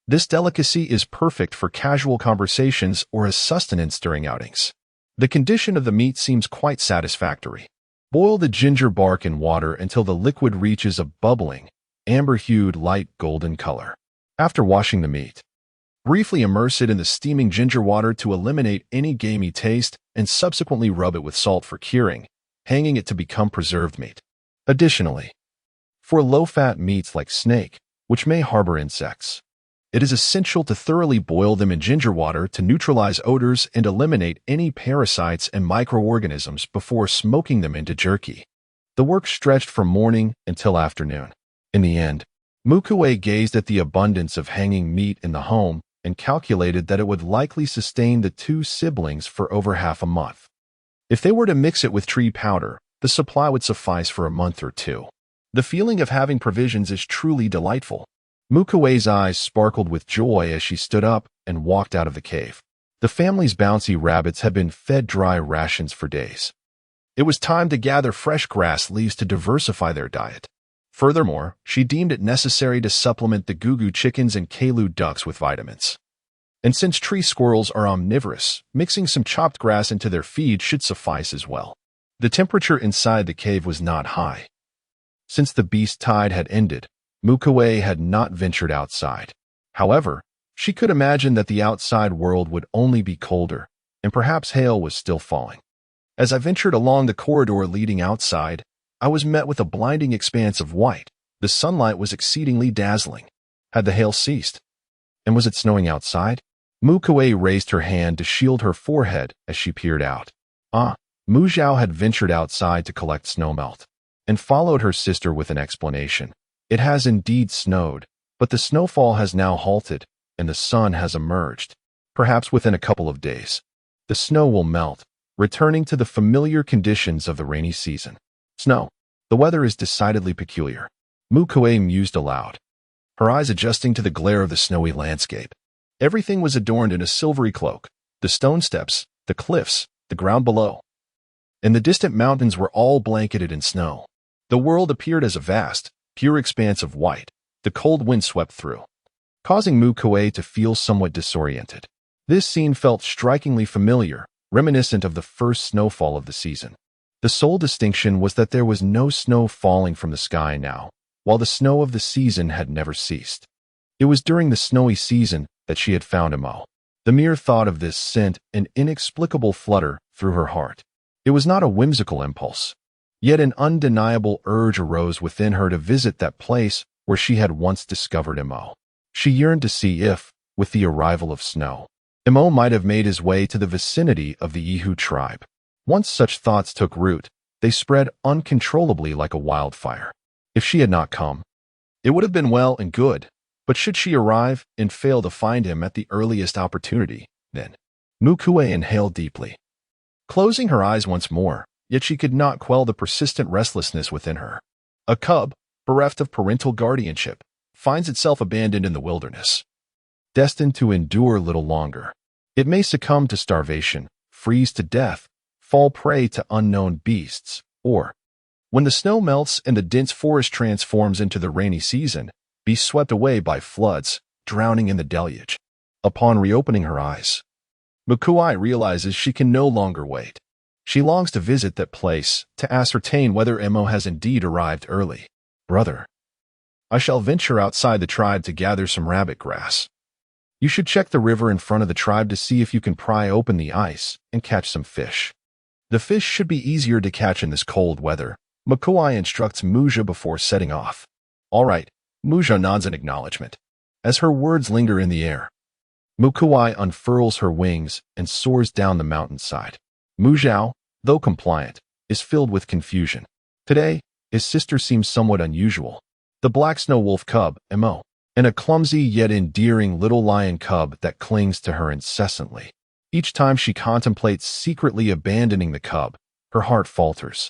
This delicacy is perfect for casual conversations or as sustenance during outings. The condition of the meat seems quite satisfactory. Boil the ginger bark in water until the liquid reaches a bubbling, amber-hued light golden color. After washing the meat, briefly immerse it in the steaming ginger water to eliminate any gamey taste and subsequently rub it with salt for curing, hanging it to become preserved meat. Additionally, for low-fat meats like snake, which may harbor insects, it is essential to thoroughly boil them in ginger water to neutralize odors and eliminate any parasites and microorganisms before smoking them into jerky. The work stretched from morning until afternoon. In the end, Mu Kui gazed at the abundance of hanging meat in the home and calculated that it would likely sustain the 2 siblings for over half a month. If they were to mix it with tree powder, the supply would suffice for a month or 2. The feeling of having provisions is truly delightful. Mu Kui's eyes sparkled with joy as she stood up and walked out of the cave. The family's bouncy rabbits had been fed dry rations for days. It was time to gather fresh grass leaves to diversify their diet. Furthermore, she deemed it necessary to supplement the gugu chickens and kalu ducks with vitamins. And since tree squirrels are omnivorous, mixing some chopped grass into their feed should suffice as well. The temperature inside the cave was not high. Since the beast tide had ended, Mu Kui had not ventured outside. However, she could imagine that the outside world would only be colder, and perhaps hail was still falling. As I ventured along the corridor leading outside, I was met with a blinding expanse of white. The sunlight was exceedingly dazzling. Had the hail ceased? And was it snowing outside? Mu Kui raised her hand to shield her forehead as she peered out. Mu Zhao had ventured outside to collect snowmelt, and followed her sister with an explanation. It has indeed snowed, but the snowfall has now halted, and the sun has emerged. Perhaps within a couple of days, the snow will melt, returning to the familiar conditions of the rainy season. Snow. The weather is decidedly peculiar. Mu Kui mused aloud, her eyes adjusting to the glare of the snowy landscape. Everything was adorned in a silvery cloak. The stone steps, the cliffs, the ground below, and the distant mountains were all blanketed in snow. The world appeared as a vast, pure expanse of white. The cold wind swept through, causing Mu Kui to feel somewhat disoriented. This scene felt strikingly familiar, reminiscent of the first snowfall of the season. The sole distinction was that there was no snow falling from the sky now, while the snow of the season had never ceased. It was during the snowy season that she had found Mo. The mere thought of this sent an inexplicable flutter through her heart. It was not a whimsical impulse, yet an undeniable urge arose within her to visit that place where she had once discovered Mo. She yearned to see if, with the arrival of snow, Mo might have made his way to the vicinity of the Yihu tribe. Once such thoughts took root, they spread uncontrollably like a wildfire. If she had not come, it would have been well and good, but should she arrive and fail to find him at the earliest opportunity, then Mu Kui inhaled deeply, closing her eyes once more, yet she could not quell the persistent restlessness within her. A cub, bereft of parental guardianship, finds itself abandoned in the wilderness, destined to endure little longer. It may succumb to starvation, freeze to death, fall prey to unknown beasts, or, when the snow melts and the dense forest transforms into the rainy season, be swept away by floods, drowning in the deluge. Upon reopening her eyes, Mu Kui realizes she can no longer wait. She longs to visit that place to ascertain whether Mo has indeed arrived early. Brother, I shall venture outside the tribe to gather some rabbit grass. You should check the river in front of the tribe to see if you can pry open the ice and catch some fish. The fish should be easier to catch in this cold weather, Mu Kui instructs Mu Zhao before setting off. All right, Mu Zhao nods in acknowledgement. As her words linger in the air, Mu Kui unfurls her wings and soars down the mountainside. Mu Zhao, though compliant, is filled with confusion. Today, his sister seems somewhat unusual. The black snow wolf cub, Mo, and a clumsy yet endearing little lion cub that clings to her incessantly. Each time she contemplates secretly abandoning the cub, her heart falters.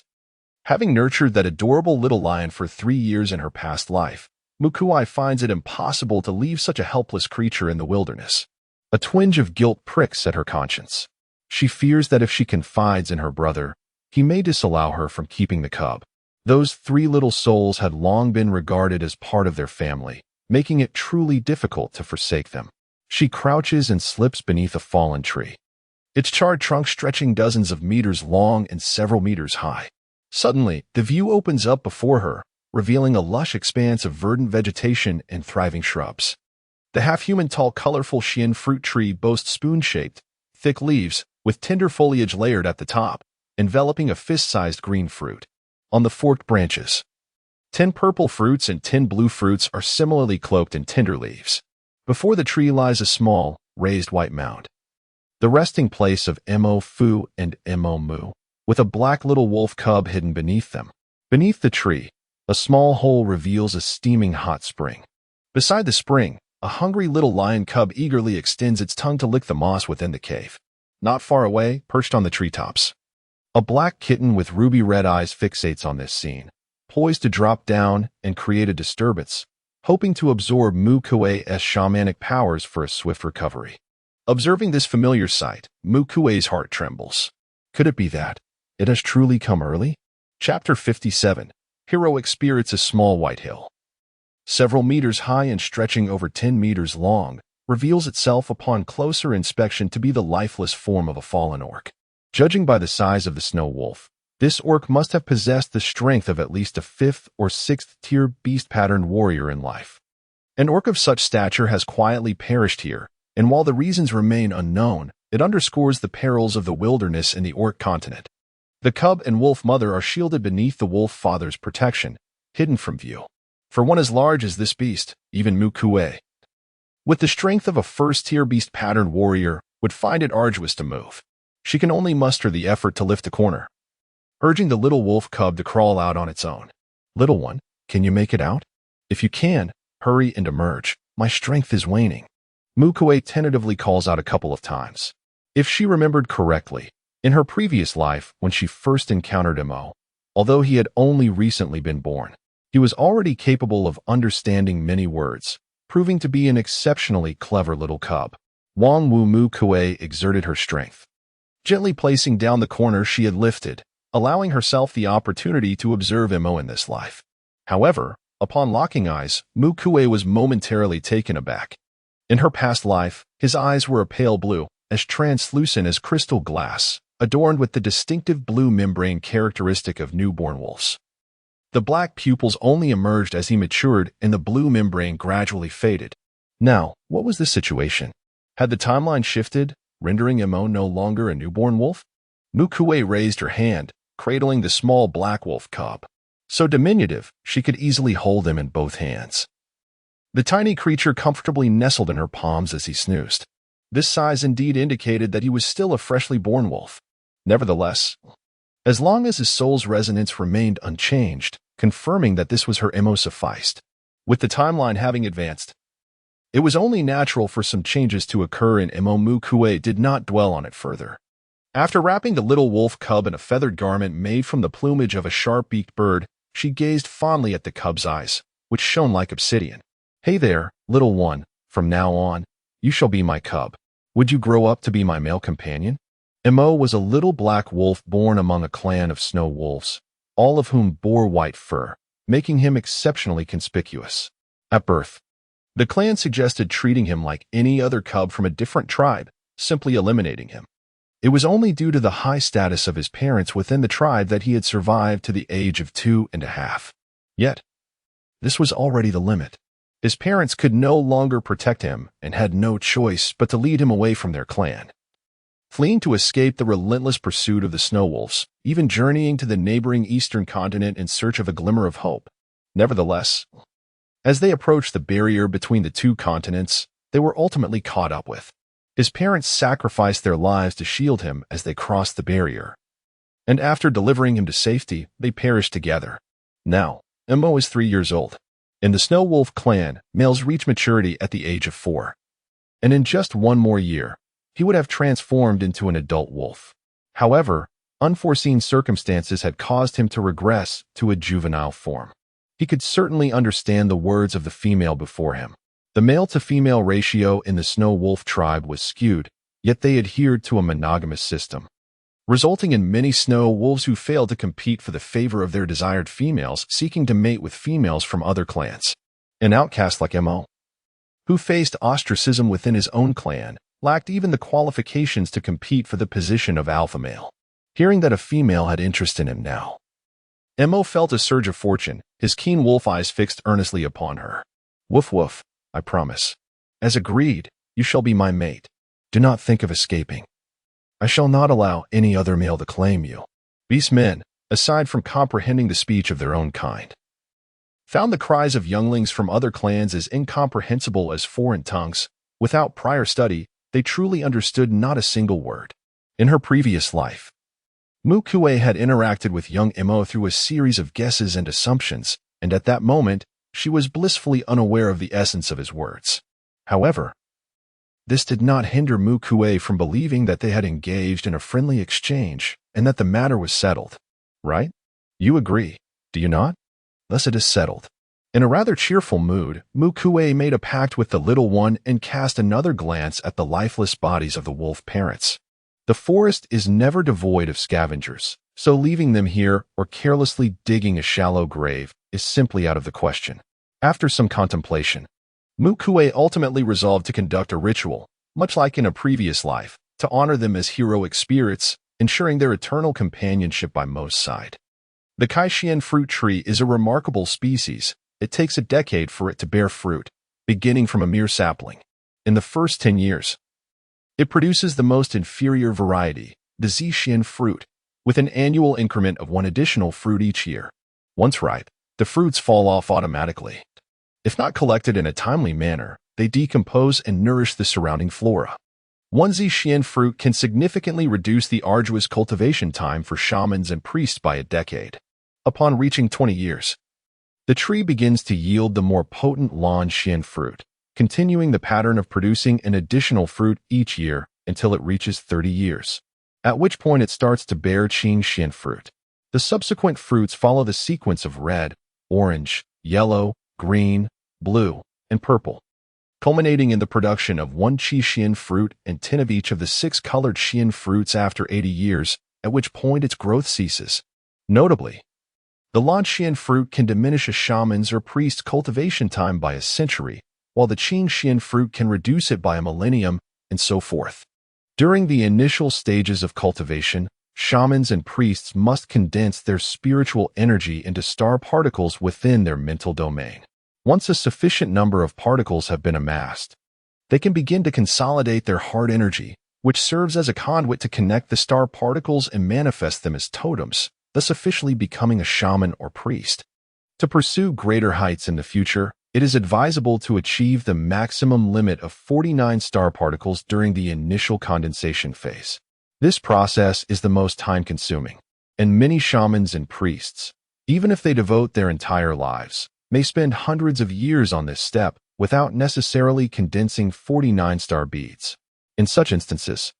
Having nurtured that adorable little lion for 3 years in her past life, Mu Kui finds it impossible to leave such a helpless creature in the wilderness. A twinge of guilt pricks at her conscience. She fears that if she confides in her brother, he may disallow her from keeping the cub. Those 3 little souls had long been regarded as part of their family, making it truly difficult to forsake them. She crouches and slips beneath a fallen tree, its charred trunk stretching dozens of meters long and several meters high. Suddenly, the view opens up before her, revealing a lush expanse of verdant vegetation and thriving shrubs. The half-human tall colorful Xian fruit tree boasts spoon-shaped, thick leaves, with tender foliage layered at the top, enveloping a fist-sized green fruit. On the forked branches, 10 purple fruits and 10 blue fruits are similarly cloaked in tender leaves. Before the tree lies a small, raised white mound, the resting place of Mo Fu and Mo Mu, with a black little wolf cub hidden beneath them. Beneath the tree, a small hole reveals a steaming hot spring. Beside the spring, a hungry little lion cub eagerly extends its tongue to lick the moss within the cave. Not far away, perched on the treetops, a black kitten with ruby-red eyes fixates on this scene, poised to drop down and create a disturbance, hoping to absorb Mu Kui's shamanic powers for a swift recovery. Observing this familiar sight, Mu Kui's heart trembles. Could it be that it has truly come early? Chapter 57. Heroic Spirits. A small white hill, several meters high and stretching over 10 meters long, reveals itself upon closer inspection to be the lifeless form of a fallen orc. Judging by the size of the snow wolf, this orc must have possessed the strength of at least a 5th or 6th tier beast-patterned warrior in life. An orc of such stature has quietly perished here, and while the reasons remain unknown, it underscores the perils of the wilderness in the orc continent. The cub and wolf mother are shielded beneath the wolf father's protection, hidden from view. For one as large as this beast, even Mu Kui, with the strength of a first-tier beast-patterned warrior, would find it arduous to move. She can only muster the effort to lift a corner, urging the little wolf cub to crawl out on its own. Little one, can you make it out? If you can, hurry and emerge. My strength is waning. Mu Kui tentatively calls out a couple of times. If she remembered correctly, in her previous life when she first encountered Mo, although he had only recently been born, he was already capable of understanding many words, proving to be an exceptionally clever little cub. Wang Wu. Mu Kui exerted her strength, gently placing down the corner she had lifted, allowing herself the opportunity to observe Mo in this life. However, upon locking eyes, Mu Kui was momentarily taken aback. In her past life, his eyes were a pale blue, as translucent as crystal glass, adorned with the distinctive blue membrane characteristic of newborn wolves. The black pupils only emerged as he matured and the blue membrane gradually faded. Now, what was the situation? Had the timeline shifted, rendering Mo no longer a newborn wolf? Mu Kui raised her hand, cradling the small black wolf cub. So diminutive, she could easily hold him in both hands. The tiny creature comfortably nestled in her palms as he snoozed. This size indeed indicated that he was still a freshly born wolf. Nevertheless, as long as his soul's resonance remained unchanged, confirming that this was her Mo sufficed. With the timeline having advanced, it was only natural for some changes to occur in Mo. Mu Kui did not dwell on it further. After wrapping the little wolf cub in a feathered garment made from the plumage of a sharp-beaked bird, she gazed fondly at the cub's eyes, which shone like obsidian. Hey there, little one, from now on, you shall be my cub. Would you grow up to be my male companion? Mo was a little black wolf born among a clan of snow wolves, all of whom bore white fur, making him exceptionally conspicuous. At birth, the clan suggested treating him like any other cub from a different tribe, simply eliminating him. It was only due to the high status of his parents within the tribe that he had survived to the age of 2.5. Yet, This was already the limit. His parents could no longer protect him and had no choice but to lead him away from their clan. Fleeing to escape the relentless pursuit of the snow wolves, even journeying to the neighboring eastern continent in search of a glimmer of hope. Nevertheless, as they approached the barrier between the two continents, they were ultimately caught up with. His parents sacrificed their lives to shield him as they crossed the barrier. And after delivering him to safety, they perished together. Now, Mo is 3 years old. In the Snow Wolf clan, males reach maturity at the age of 4. And in just one more year, he would have transformed into an adult wolf. However, unforeseen circumstances had caused him to regress to a juvenile form. He could certainly understand the words of the female before him. The male-to-female ratio in the Snow Wolf tribe was skewed, yet they adhered to a monogamous system, resulting in many snow wolves who failed to compete for the favor of their desired females seeking to mate with females from other clans. An outcast like Mo, who faced ostracism within his own clan, lacked even the qualifications to compete for the position of alpha male. Hearing that a female had interest in him now, Mo felt a surge of fortune, his keen wolf eyes fixed earnestly upon her. Woof woof, I promise. As agreed, you shall be my mate. Do not think of escaping. I shall not allow any other male to claim you. Beast men, aside from comprehending the speech of their own kind, found the cries of younglings from other clans as incomprehensible as foreign tongues. Without prior study, they truly understood not a single word. In her previous life, Mu Kui had interacted with young Mo through a series of guesses and assumptions, and at that moment, she was blissfully unaware of the essence of his words. However, this did not hinder Mu Kui from believing that they had engaged in a friendly exchange and that the matter was settled. Right? You agree, do you not? Thus it is settled. In a rather cheerful mood, Mu Kui made a pact with the little one and cast another glance at the lifeless bodies of the wolf parents. The forest is never devoid of scavengers, so leaving them here or carelessly digging a shallow grave is simply out of the question. After some contemplation, Mu Kui ultimately resolved to conduct a ritual, much like in a previous life, to honor them as heroic spirits, ensuring their eternal companionship by Mo's side. The Kaishian fruit tree is a remarkable species. It takes a decade for it to bear fruit, beginning from a mere sapling. In the first 10 years, it produces the most inferior variety, the Zixian fruit, with an annual increment of one additional fruit each year. Once ripe, the fruits fall off automatically. If not collected in a timely manner, they decompose and nourish the surrounding flora. One Zixian fruit can significantly reduce the arduous cultivation time for shamans and priests by a decade. Upon reaching 20 years, the tree begins to yield the more potent Lanxian fruit, continuing the pattern of producing an additional fruit each year until it reaches 30 years, at which point it starts to bear Qingxian fruit. The subsequent fruits follow the sequence of red, orange, yellow, green, blue, and purple, culminating in the production of one Qixin fruit and 10 of each of the 6 colored Xian fruits after 80 years, at which point its growth ceases. Notably, the Lanxian fruit can diminish a shaman's or priest's cultivation time by a century, while the Qingxian fruit can reduce it by a millennium, and so forth. During the initial stages of cultivation, shamans and priests must condense their spiritual energy into star particles within their mental domain. Once a sufficient number of particles have been amassed, they can begin to consolidate their heart energy, which serves as a conduit to connect the star particles and manifest them as totems, thus officially becoming a shaman or priest. To pursue greater heights in the future, it is advisable to achieve the maximum limit of 49 star particles during the initial condensation phase. This process is the most time-consuming, and many shamans and priests, even if they devote their entire lives, may spend hundreds of years on this step without necessarily condensing 49 star beads. In such instances,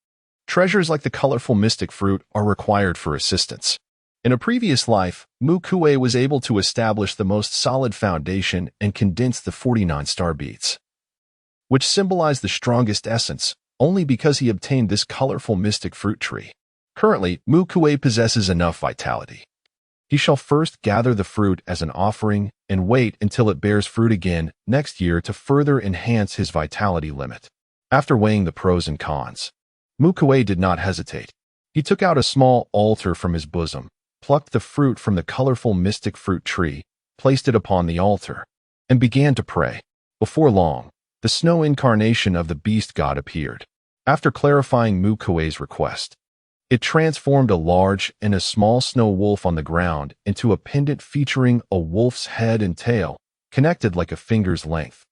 treasures like the colorful mystic fruit are required for assistance. In a previous life, Mu Kui was able to establish the most solid foundation and condense the 49 star beads, which symbolize the strongest essence, only because he obtained this colorful mystic fruit tree. Currently, Mu Kui possesses enough vitality. He shall first gather the fruit as an offering and wait until it bears fruit again next year to further enhance his vitality limit. After weighing the pros and cons, Mu Kui did not hesitate. He took out a small altar from his bosom, plucked the fruit from the colorful mystic fruit tree, placed it upon the altar, and began to pray. Before long, the snow incarnation of the beast god appeared. After clarifying Mu Kui's request, it transformed a large and a small snow wolf on the ground into a pendant featuring a wolf's head and tail, connected like a finger's length,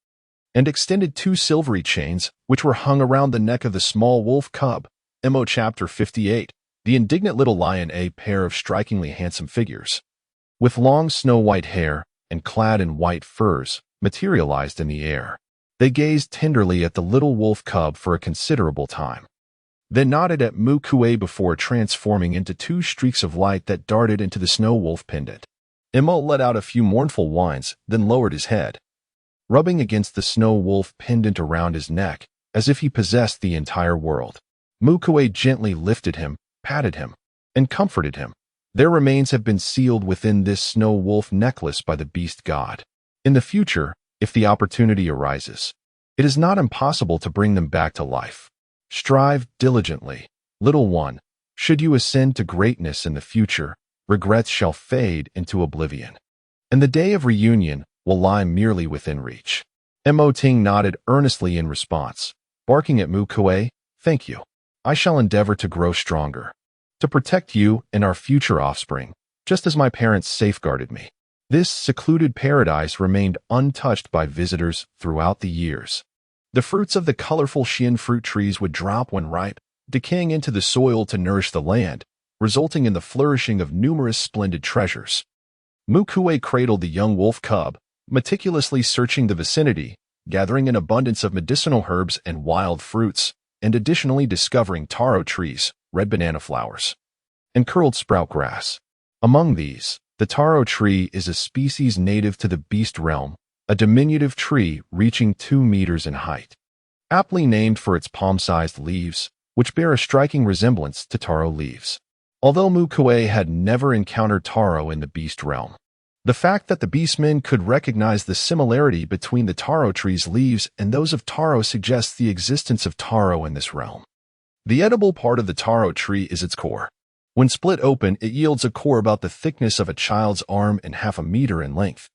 and extended two silvery chains, which were hung around the neck of the small wolf cub. Mo Chapter 58. The indignant little lion, a pair of strikingly handsome figures, with long snow-white hair and clad in white furs, materialized in the air. They gazed tenderly at the little wolf cub for a considerable time, then nodded at Mu Kui before transforming into two streaks of light that darted into the snow wolf pendant. Mo let out a few mournful whines, then lowered his head, rubbing against the snow wolf pendant around his neck, as if he possessed the entire world. Mu Kui gently lifted him, patted him, and comforted him. Their remains have been sealed within this snow wolf necklace by the beast god. In the future, if the opportunity arises, it is not impossible to bring them back to life. Strive diligently, little one. Should you ascend to greatness in the future, regrets shall fade into oblivion, and the day of reunion will lie merely within reach. Mo Ting nodded earnestly in response, barking at Mu Kui, "Thank you. I shall endeavor to grow stronger, to protect you and our future offspring, just as my parents safeguarded me." This secluded paradise remained untouched by visitors throughout the years. The fruits of the colorful Xian fruit trees would drop when ripe, decaying into the soil to nourish the land, resulting in the flourishing of numerous splendid treasures. Mu Kui cradled the young wolf cub, meticulously searching the vicinity, gathering an abundance of medicinal herbs and wild fruits, and additionally discovering taro trees, red banana flowers, and curled sprout grass. Among these, the taro tree is a species native to the beast realm, a diminutive tree reaching 2 meters in height, aptly named for its palm-sized leaves, which bear a striking resemblance to taro leaves. Although Mu Kui had never encountered taro in the beast realm, the fact that the beastmen could recognize the similarity between the taro tree's leaves and those of taro suggests the existence of taro in this realm. The edible part of the taro tree is its core. When split open, it yields a core about the thickness of a child's arm and half a meter in length.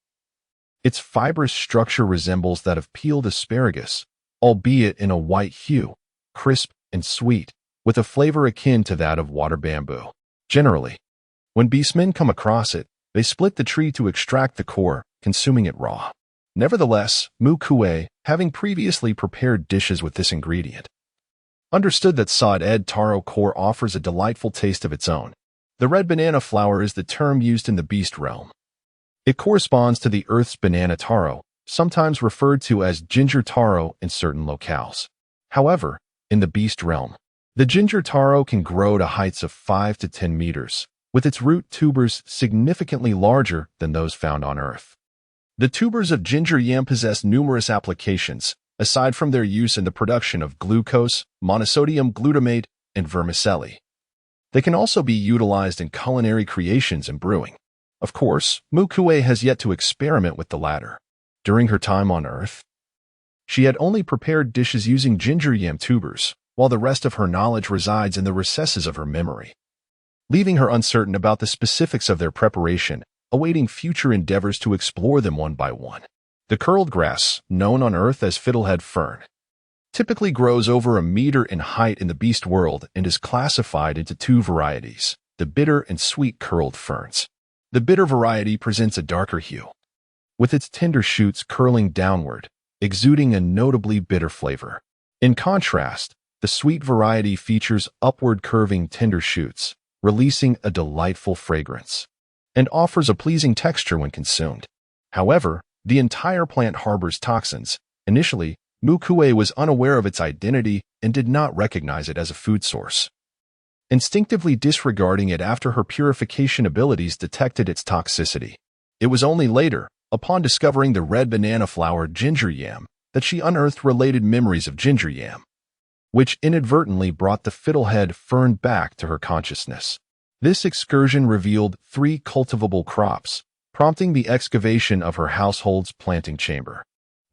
Its fibrous structure resembles that of peeled asparagus, albeit in a white hue, crisp and sweet, with a flavor akin to that of water bamboo. Generally, when beastmen come across it, they split the tree to extract the core, consuming it raw. Nevertheless, Mu Kui, having previously prepared dishes with this ingredient, understood that sawed taro core offers a delightful taste of its own. The red banana flower is the term used in the beast realm. It corresponds to the earth's banana taro, sometimes referred to as ginger taro in certain locales. However, in the beast realm, the ginger taro can grow to heights of 5 to 10 meters, with its root tubers significantly larger than those found on Earth. The tubers of ginger yam possess numerous applications, aside from their use in the production of glucose, monosodium glutamate, and vermicelli. They can also be utilized in culinary creations and brewing. Of course, Mu Kui has yet to experiment with the latter. During her time on Earth, she had only prepared dishes using ginger yam tubers, while the rest of her knowledge resides in the recesses of her memory, leaving her uncertain about the specifics of their preparation, awaiting future endeavors to explore them one by one. The curled grass, known on Earth as fiddlehead fern, typically grows over a meter in height in the beast world and is classified into 2 varieties, the bitter and sweet curled ferns. The bitter variety presents a darker hue, with its tender shoots curling downward, exuding a notably bitter flavor. In contrast, the sweet variety features upward curving tender shoots, releasing a delightful fragrance, and offers a pleasing texture when consumed. However, the entire plant harbors toxins. Initially, Mu Kui was unaware of its identity and did not recognize it as a food source, instinctively disregarding it after her purification abilities detected its toxicity. It was only later, upon discovering the red banana flower ginger yam, that she unearthed related memories of ginger yam, which inadvertently brought the fiddlehead fern back to her consciousness. This excursion revealed 3 cultivable crops, prompting the excavation of her household's planting chamber.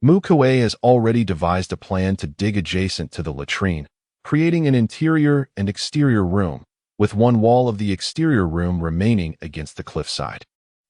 Mu Kui has already devised a plan to dig adjacent to the latrine, creating an interior and exterior room, with one wall of the exterior room remaining against the cliffside.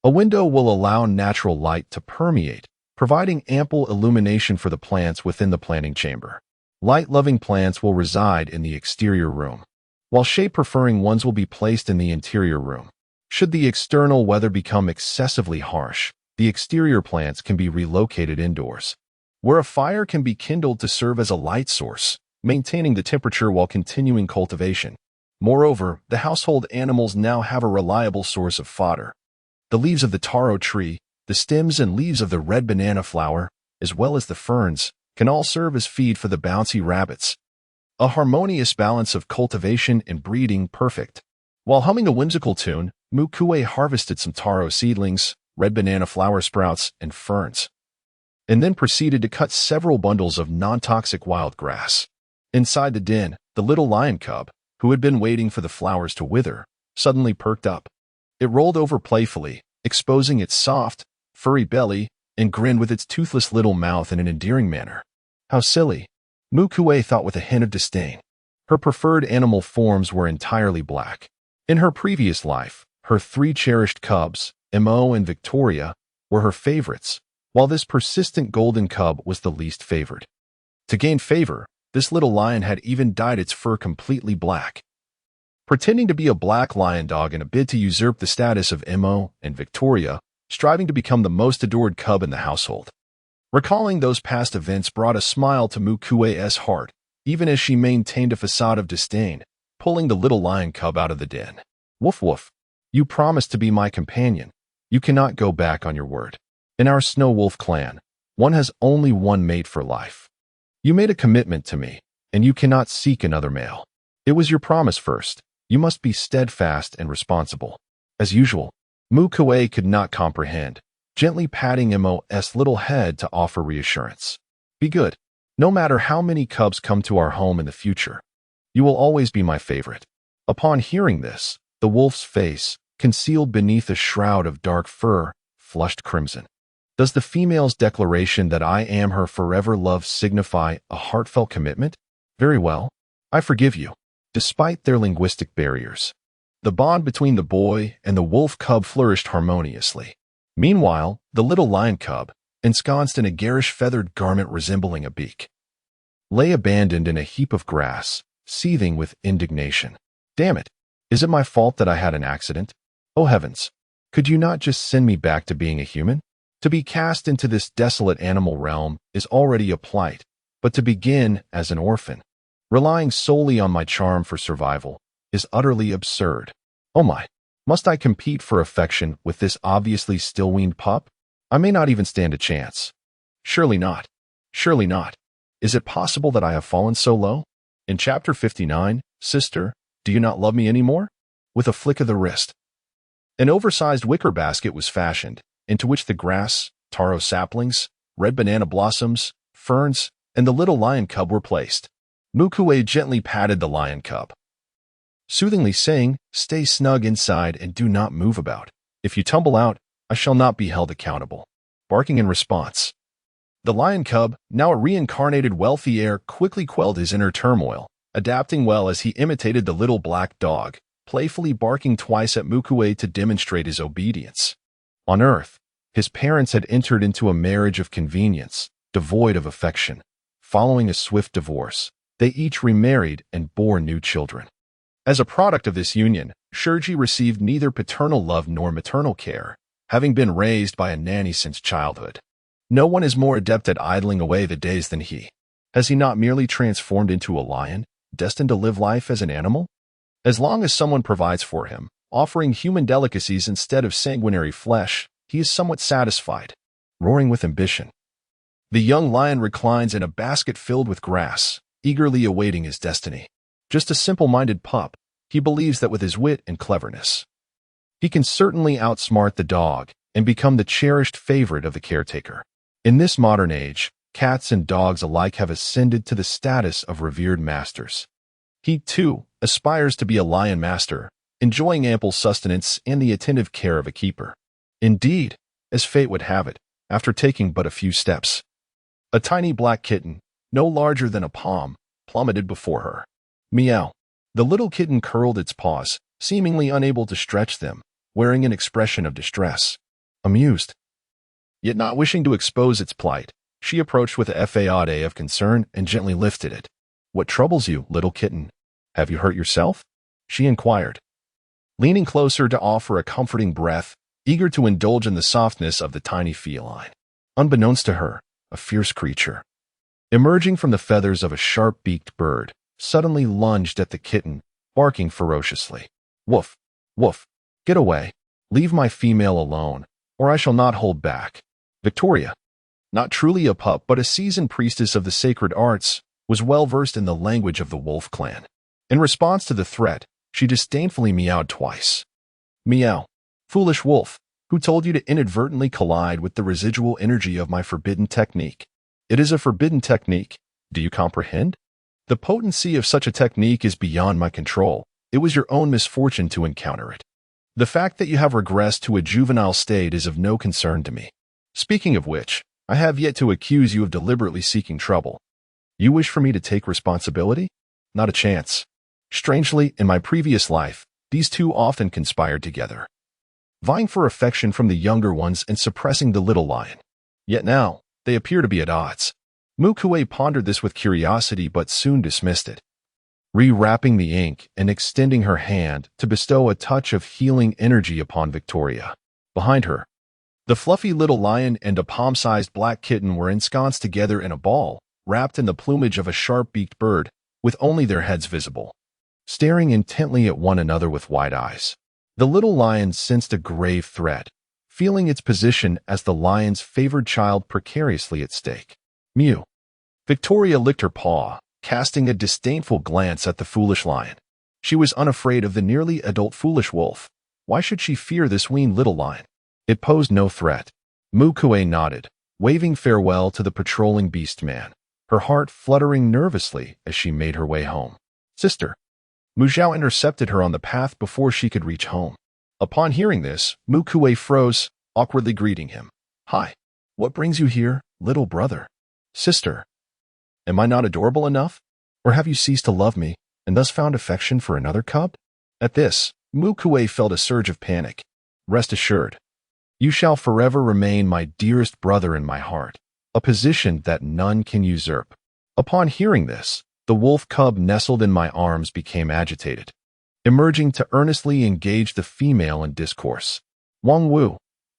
A window will allow natural light to permeate, providing ample illumination for the plants within the planting chamber. Light-loving plants will reside in the exterior room, while shade-preferring ones will be placed in the interior room. Should the external weather become excessively harsh, the exterior plants can be relocated indoors, where a fire can be kindled to serve as a light source, maintaining the temperature while continuing cultivation. Moreover, the household animals now have a reliable source of fodder. The leaves of the taro tree, the stems and leaves of the red banana flower, as well as the ferns, can all serve as feed for the bouncy rabbits. A harmonious balance of cultivation and breeding perfect. While humming a whimsical tune, Mu Kui harvested some taro seedlings, red banana flower sprouts, and ferns, and then proceeded to cut several bundles of non-toxic wild grass. Inside the den, the little lion cub, who had been waiting for the flowers to wither, suddenly perked up. It rolled over playfully, exposing its soft, furry belly, and grinned with its toothless little mouth in an endearing manner. How silly, Mu Kui thought with a hint of disdain. Her preferred animal forms were entirely black. In her previous life, her 3 cherished cubs, Mo and Victoria, were her favorites, while this persistent golden cub was the least favored. To gain favor, this little lion had even dyed its fur completely black, pretending to be a black lion dog in a bid to usurp the status of Mo and Victoria, striving to become the most adored cub in the household. Recalling those past events brought a smile to Mu Kui's heart, even as she maintained a facade of disdain, pulling the little lion cub out of the den. Woof woof. You promised to be my companion. You cannot go back on your word. In our Snow Wolf clan, one has only one mate for life. You made a commitment to me, and you cannot seek another male. It was your promise first. You must be steadfast and responsible. As usual, Mu Kui could not comprehend, gently patting Mo's little head to offer reassurance. Be good. No matter how many cubs come to our home in the future, you will always be my favorite. Upon hearing this, the wolf's face, concealed beneath a shroud of dark fur, flushed crimson. Does the female's declaration that I am her forever love signify a heartfelt commitment? Very well. I forgive you. Despite their linguistic barriers, the bond between the boy and the wolf cub flourished harmoniously. Meanwhile, the little lion cub, ensconced in a garish feathered garment resembling a beak, lay abandoned in a heap of grass, seething with indignation. Damn it! Is it my fault that I had an accident? Oh heavens! Could you not just send me back to being a human? To be cast into this desolate animal realm is already a plight, but to begin as an orphan, relying solely on my charm for survival, is utterly absurd. Oh my! Must I compete for affection with this obviously still-weaned pup? I may not even stand a chance. Surely not. Surely not. Is it possible that I have fallen so low? In Chapter 59, Sister, do you not love me anymore? With a flick of the wrist, an oversized wicker basket was fashioned, into which the grass, taro saplings, red banana blossoms, ferns, and the little lion cub were placed. Mu Kui gently patted the lion cub, soothingly saying, "Stay snug inside and do not move about. If you tumble out, I shall not be held accountable." Barking in response, the lion cub, now a reincarnated wealthy heir, quickly quelled his inner turmoil, adapting well as he imitated the little black dog, playfully barking twice at Mu Kui to demonstrate his obedience. On Earth, his parents had entered into a marriage of convenience, devoid of affection. Following a swift divorce, they each remarried and bore new children. As a product of this union, Shurji received neither paternal love nor maternal care, having been raised by a nanny since childhood. No one is more adept at idling away the days than he. Has he not merely transformed into a lion, destined to live life as an animal? As long as someone provides for him, offering human delicacies instead of sanguinary flesh, he is somewhat satisfied. Roaring with ambition, the young lion reclines in a basket filled with grass, eagerly awaiting his destiny. Just a simple-minded pup, he believes that with his wit and cleverness, he can certainly outsmart the dog and become the cherished favorite of the caretaker. In this modern age, cats and dogs alike have ascended to the status of revered masters. He, too, aspires to be a lion master, enjoying ample sustenance and the attentive care of a keeper. Indeed, as fate would have it, after taking but a few steps, a tiny black kitten, no larger than a palm, plummeted before her. Meow. The little kitten curled its paws, seemingly unable to stretch them, wearing an expression of distress. amused. Yet not wishing to expose its plight, she approached with a facade of concern and gently lifted it. "What troubles you, little kitten? Have you hurt yourself?" she inquired, leaning closer to offer a comforting breath, eager to indulge in the softness of the tiny feline. Unbeknownst to her, a fierce creature, emerging from the feathers of a sharp-beaked bird, suddenly lunged at the kitten, barking ferociously. "Woof! Woof! Get away! Leave my female alone, or I shall not hold back." Victoria, not truly a pup but a seasoned priestess of the sacred arts, was well versed in the language of the wolf clan. In response to the threat, she disdainfully meowed twice. "Meow. Foolish wolf, who told you to inadvertently collide with the residual energy of my forbidden technique? It is a forbidden technique. Do you comprehend? The potency of such a technique is beyond my control. It was your own misfortune to encounter it. The fact that you have regressed to a juvenile state is of no concern to me. Speaking of which, I have yet to accuse you of deliberately seeking trouble. You wish for me to take responsibility? Not a chance. Strangely, in my previous life, these two often conspired together, vying for affection from the younger ones and suppressing the little lion. Yet now, they appear to be at odds." Mu Kui pondered this with curiosity but soon dismissed it, rewrapping the ink and extending her hand to bestow a touch of healing energy upon Victoria. Behind her, the fluffy little lion and a palm-sized black kitten were ensconced together in a ball, wrapped in the plumage of a sharp-beaked bird, with only their heads visible, staring intently at one another with wide eyes. The little lion sensed a grave threat, feeling its position as the lion's favored child precariously at stake. "Mew." Victoria licked her paw, casting a disdainful glance at the foolish lion. She was unafraid of the nearly adult foolish wolf. Why should she fear this weaned little lion? It posed no threat. Mu Kui nodded, waving farewell to the patrolling beast man, her heart fluttering nervously as she made her way home. "Sister." Mu Zhao intercepted her on the path before she could reach home. Upon hearing this, Mu Kui froze, awkwardly greeting him. "Hi. What brings you here, little brother?" "Sister. Am I not adorable enough? Or have you ceased to love me, and thus found affection for another cub?" At this, Mu Kui felt a surge of panic. "Rest assured, you shall forever remain my dearest brother in my heart, a position that none can usurp." Upon hearing this, the wolf cub nestled in my arms became agitated, emerging to earnestly engage the female in discourse. "Wang Wu,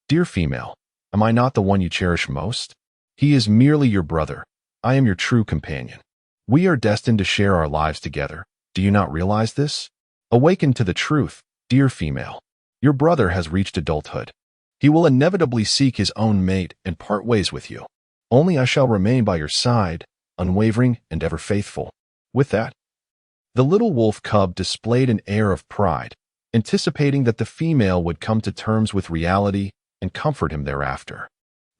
dear female, am I not the one you cherish most? He is merely your brother. I am your true companion. We are destined to share our lives together. Do you not realize this? Awaken to the truth, dear female. Your brother has reached adulthood. He will inevitably seek his own mate and part ways with you. Only I shall remain by your side, unwavering and ever faithful." With that, the little wolf cub displayed an air of pride, anticipating that the female would come to terms with reality and comfort him thereafter.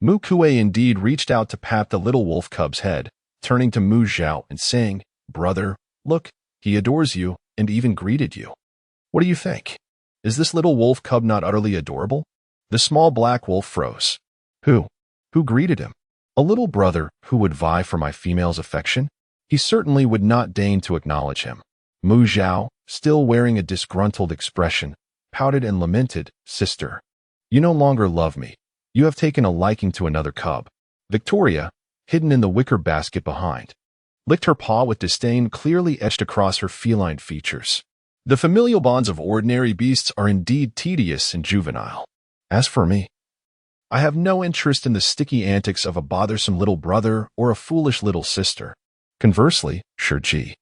Mu Kui indeed reached out to pat the little wolf cub's head, turning to Mu Zhao and saying, "Brother, look, he adores you and even greeted you. What do you think? Is this little wolf cub not utterly adorable?" The small black wolf froze. Who greeted him? A little brother who would vie for my female's affection? He certainly would not deign to acknowledge him. Mu Zhao, still wearing a disgruntled expression, pouted and lamented, "Sister, you no longer love me. You have taken a liking to another cub." Victoria, hidden in the wicker basket behind, licked her paw with disdain clearly etched across her feline features. The familial bonds of ordinary beasts are indeed tedious and juvenile. As for me, I have no interest in the sticky antics of a bothersome little brother or a foolish little sister. Conversely, Shiji,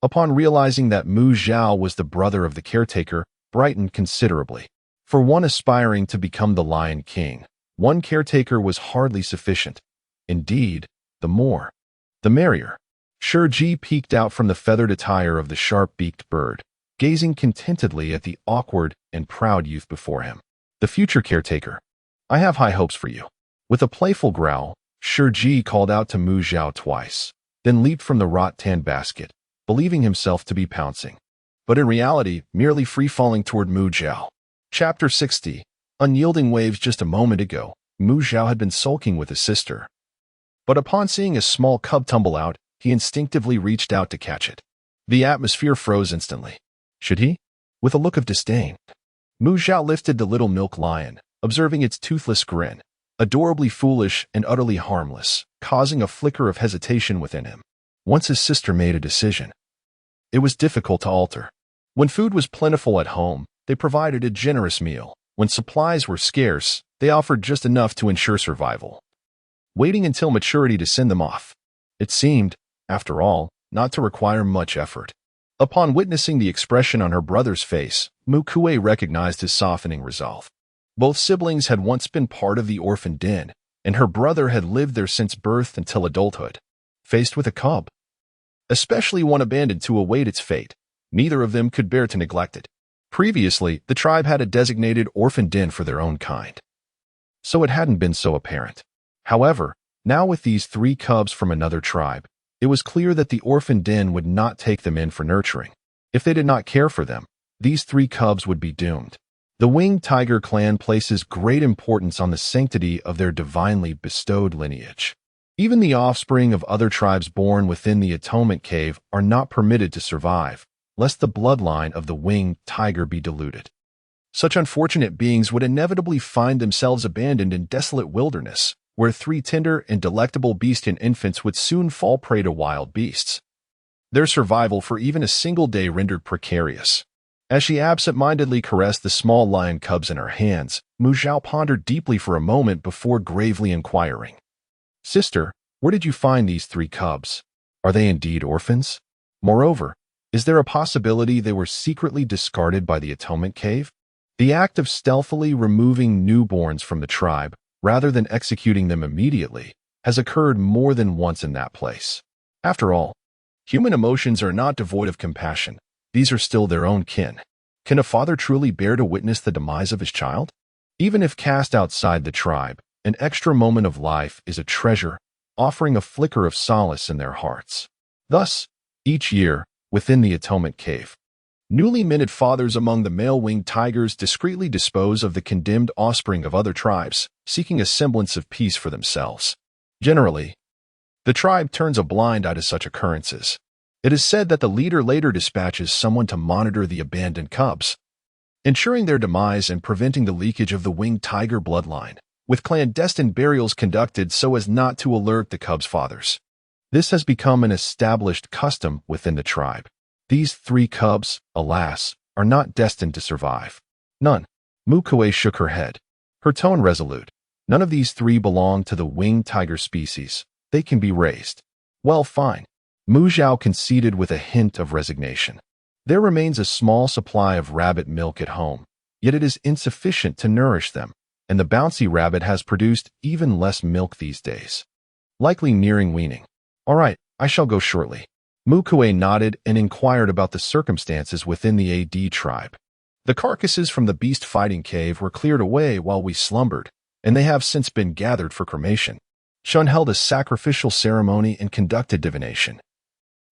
upon realizing that Mu Zhao was the brother of the caretaker, brightened considerably. For one aspiring to become the Lion King, one caretaker was hardly sufficient. Indeed, the more, the merrier. Shiji peeked out from the feathered attire of the sharp-beaked bird, gazing contentedly at the awkward and proud youth before him. The future caretaker, I have high hopes for you. With a playful growl, Shiji called out to Mu Zhao twice, then leaped from the rattan basket, believing himself to be pouncing, but in reality merely free-falling toward Mu Zhao. Chapter 60. Unyielding waves. Just a moment ago, Mu Zhao had been sulking with his sister, but upon seeing a small cub tumble out, he instinctively reached out to catch it. The atmosphere froze instantly. Should he? With a look of disdain, Mu Zhao lifted the little milk lion, observing its toothless grin, adorably foolish and utterly harmless, causing a flicker of hesitation within him. Once his sister made a decision, it was difficult to alter. When food was plentiful at home, they provided a generous meal. When supplies were scarce, they offered just enough to ensure survival, waiting until maturity to send them off. It seemed, after all, not to require much effort. Upon witnessing the expression on her brother's face, Mu Kui recognized his softening resolve. Both siblings had once been part of the orphan den, and her brother had lived there since birth until adulthood. Faced with a cub, especially one abandoned to await its fate, neither of them could bear to neglect it. Previously, the tribe had a designated orphan den for their own kind, so it hadn't been so apparent. However, now with these 3 cubs from another tribe, it was clear that the orphan den would not take them in for nurturing. If they did not care for them, these 3 cubs would be doomed. The winged tiger clan places great importance on the sanctity of their divinely bestowed lineage. Even the offspring of other tribes born within the atonement cave are not permitted to survive, lest the bloodline of the winged tiger be diluted. Such unfortunate beings would inevitably find themselves abandoned in desolate wilderness, where 3 tender and delectable bestian infants would soon fall prey to wild beasts. Their survival for even a single day rendered precarious. As she absent-mindedly caressed the small lion cubs in her hands, Mu Zhao pondered deeply for a moment before gravely inquiring, "Sister, where did you find these 3 cubs? Are they indeed orphans? Moreover, is there a possibility they were secretly discarded by the atonement cave?" The act of stealthily removing newborns from the tribe, rather than executing them immediately, has occurred more than once in that place. After all, human emotions are not devoid of compassion. These are still their own kin. Can a father truly bear to witness the demise of his child? Even if cast outside the tribe, an extra moment of life is a treasure, offering a flicker of solace in their hearts. Thus, each year, within the atonement cave, newly minted fathers among the male-winged tigers discreetly dispose of the condemned offspring of other tribes, seeking a semblance of peace for themselves. Generally, the tribe turns a blind eye to such occurrences. It is said that the leader later dispatches someone to monitor the abandoned cubs, ensuring their demise and preventing the leakage of the winged tiger bloodline, with clandestine burials conducted so as not to alert the cubs' fathers. This has become an established custom within the tribe. These 3 cubs, alas, are not destined to survive. None. Mu Kui shook her head, her tone resolute. None of these 3 belong to the winged tiger species. They can be raised. Well, fine. Mu Zhao conceded with a hint of resignation. There remains a small supply of rabbit milk at home, yet it is insufficient to nourish them, and the bouncy rabbit has produced even less milk these days, likely nearing weaning. All right, I shall go shortly. Mu Kui nodded and inquired about the circumstances within the AD tribe. The carcasses from the beast-fighting cave were cleared away while we slumbered, and they have since been gathered for cremation. Shun held a sacrificial ceremony and conducted divination,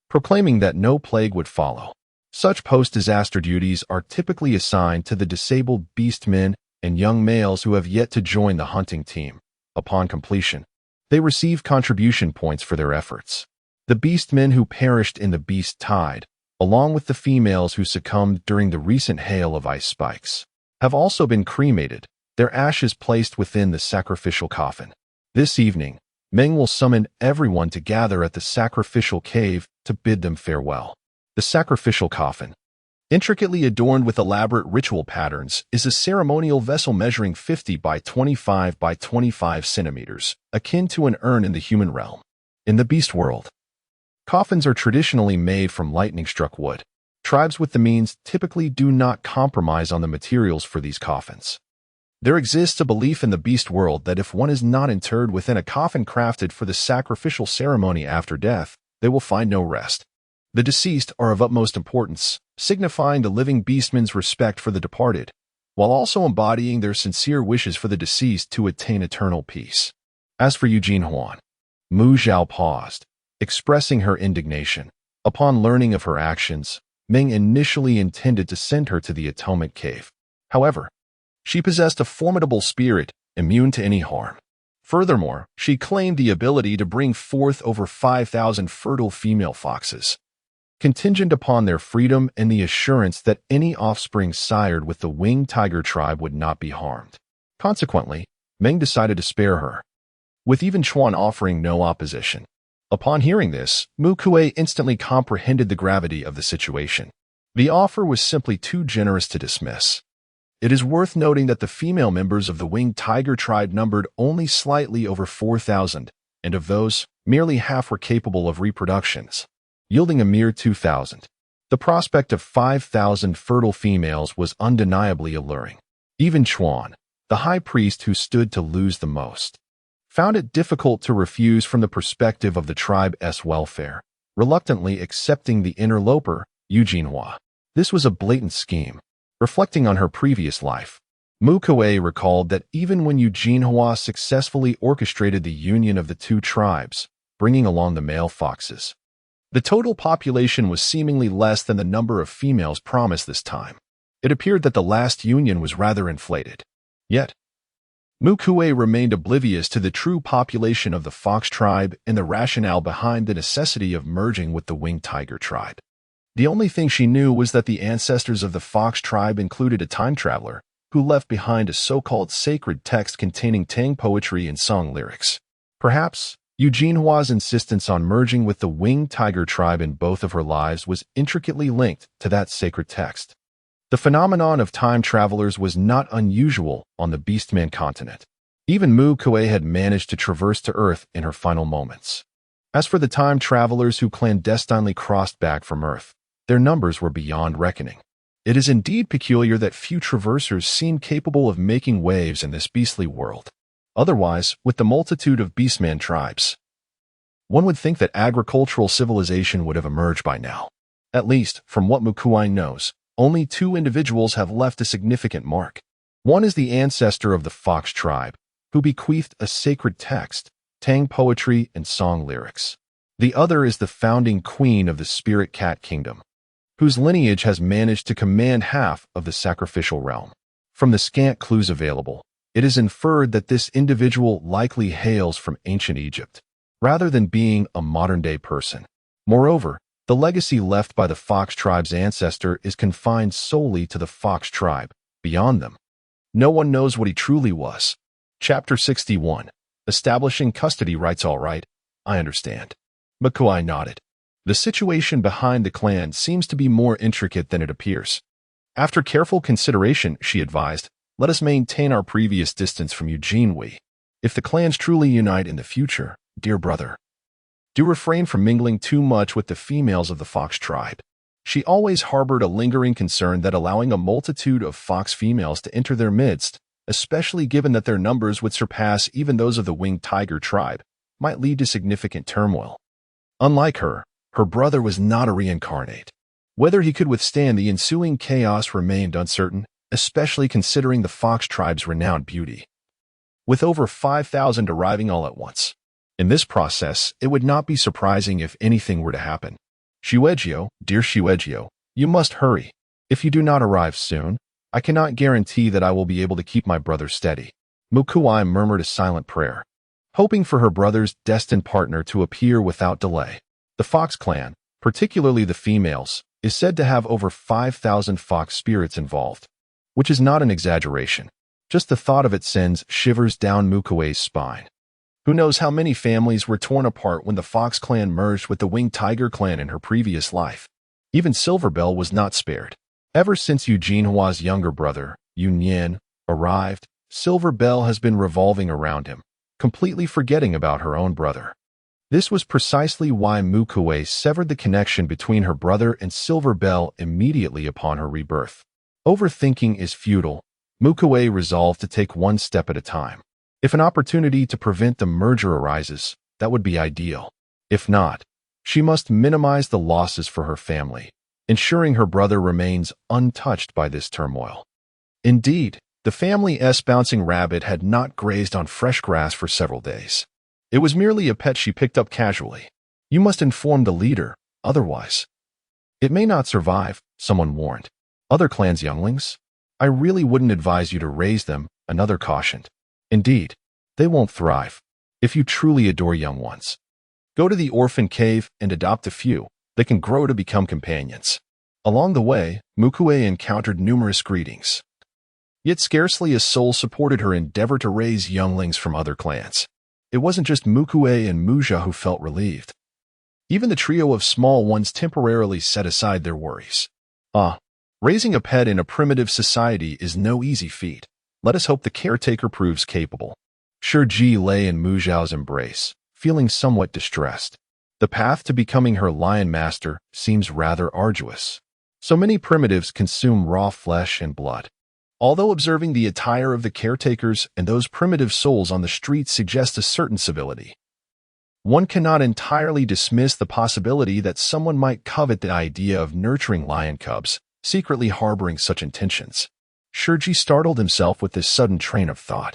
proclaiming that no plague would follow. Such post-disaster duties are typically assigned to the disabled beastmen and young males who have yet to join the hunting team. Upon completion, they receive contribution points for their efforts. The beastmen who perished in the beast tide, along with the females who succumbed during the recent hail of ice spikes, have also been cremated, their ashes placed within the sacrificial coffin. This evening, Meng will summon everyone to gather at the sacrificial cave to bid them farewell. The sacrificial coffin, intricately adorned with elaborate ritual patterns, is a ceremonial vessel measuring 50 by 25 by 25 centimeters, akin to an urn in the human realm. In the beast world, coffins are traditionally made from lightning-struck wood. Tribes with the means typically do not compromise on the materials for these coffins. There exists a belief in the beast world that if one is not interred within a coffin crafted for the sacrificial ceremony after death, they will find no rest. The deceased are of utmost importance, signifying the living beastmen's respect for the departed, while also embodying their sincere wishes for the deceased to attain eternal peace. As for Eugene Huan, Mu Zhao paused, expressing her indignation. Upon learning of her actions, Meng initially intended to send her to the atonement cave. However, she possessed a formidable spirit, immune to any harm. Furthermore, she claimed the ability to bring forth over 5,000 fertile female foxes, contingent upon their freedom and the assurance that any offspring sired with the winged tiger tribe would not be harmed. Consequently, Meng decided to spare her, with even Chuan offering no opposition. Upon hearing this, Mu Kui instantly comprehended the gravity of the situation. The offer was simply too generous to dismiss. It is worth noting that the female members of the winged tiger tribe numbered only slightly over 4,000, and of those, merely half were capable of reproductions, yielding a mere 2,000. The prospect of 5,000 fertile females was undeniably alluring. Even Chuan, the high priest who stood to lose the most, found it difficult to refuse from the perspective of the tribe's welfare, reluctantly accepting the interloper, Yu Jinhua. This was a blatant scheme. Reflecting on her previous life, Mu Kui recalled that even when Yu Jinhua successfully orchestrated the union of the two tribes, bringing along the male foxes, the total population was seemingly less than the number of females promised this time. It appeared that the last union was rather inflated. Yet, Mu Kui remained oblivious to the true population of the fox tribe and the rationale behind the necessity of merging with the winged tiger tribe. The only thing she knew was that the ancestors of the fox tribe included a time traveler who left behind a so-called sacred text containing Tang poetry and song lyrics. Perhaps, Yu Jinhua's insistence on merging with the winged tiger tribe in both of her lives was intricately linked to that sacred text. The phenomenon of time travelers was not unusual on the Beastman continent. Even Mu Kui had managed to traverse to Earth in her final moments. As for the time travelers who clandestinely crossed back from Earth, their numbers were beyond reckoning. It is indeed peculiar that few traversers seem capable of making waves in this beastly world. Otherwise, with the multitude of Beastman tribes, one would think that agricultural civilization would have emerged by now. At least, from what Mu Kui knows, only two individuals have left a significant mark. One is the ancestor of the fox tribe, who bequeathed a sacred text, Tang poetry and song lyrics. The other is the founding queen of the spirit cat kingdom, whose lineage has managed to command half of the sacrificial realm. From the scant clues available, it is inferred that this individual likely hails from ancient Egypt, rather than being a modern-day person. Moreover, the legacy left by the fox tribe's ancestor is confined solely to the fox tribe. Beyond them, no one knows what he truly was. Chapter 61. Establishing custody rights. All right, I understand. Mu Kui nodded. The situation behind the clan seems to be more intricate than it appears. After careful consideration, she advised, let us maintain our previous distance from Eugene Wei. If the clans truly unite in the future, dear brother, do refrain from mingling too much with the females of the fox tribe. She always harbored a lingering concern that allowing a multitude of fox females to enter their midst, especially given that their numbers would surpass even those of the winged tiger tribe, might lead to significant turmoil. Unlike her brother was not a reincarnate. Whether he could withstand the ensuing chaos remained uncertain, especially considering the fox tribe's renowned beauty, with over 5,000 arriving all at once. In this process, it would not be surprising if anything were to happen. Xuejio, dear Xuejio, you must hurry. If you do not arrive soon, I cannot guarantee that I will be able to keep my brother steady. Mu Kui murmured a silent prayer, hoping for her brother's destined partner to appear without delay. The Fox clan, particularly the females, is said to have over 5,000 fox spirits involved, which is not an exaggeration. Just the thought of it sends shivers down Mu Kui's spine. Who knows how many families were torn apart when the Fox clan merged with the Winged Tiger clan in her previous life. Even Silverbell was not spared. Ever since Yu Jinhua's younger brother, Yu Nian, arrived, Silverbell has been revolving around him, completely forgetting about her own brother. This was precisely why Mu Kui severed the connection between her brother and Silverbell immediately upon her rebirth. Overthinking is futile. Mu Kui resolved to take one step at a time. If an opportunity to prevent the merger arises, that would be ideal. If not, she must minimize the losses for her family, ensuring her brother remains untouched by this turmoil. Indeed, the family's bouncing rabbit had not grazed on fresh grass for several days. It was merely a pet she picked up casually. You must inform the leader, otherwise it may not survive, someone warned. Other clans' younglings? I really wouldn't advise you to raise them, another cautioned. Indeed, they won't thrive. If you truly adore young ones, go to the orphan cave and adopt a few. They can grow to become companions. Along the way, Mu Kui encountered numerous greetings. Yet scarcely a soul supported her endeavor to raise younglings from other clans. It wasn't just Mu Kui and Mu Zhao who felt relieved. Even the trio of small ones temporarily set aside their worries. Raising a pet in a primitive society is no easy feat. Let us hope the caretaker proves capable. Shi lay in Mu Zhao's embrace, feeling somewhat distressed. The path to becoming her lion master seems rather arduous. So many primitives consume raw flesh and blood. Although observing the attire of the caretakers and those primitive souls on the streets suggests a certain civility, one cannot entirely dismiss the possibility that someone might covet the idea of nurturing lion cubs, secretly harboring such intentions. Shi startled himself with this sudden train of thought.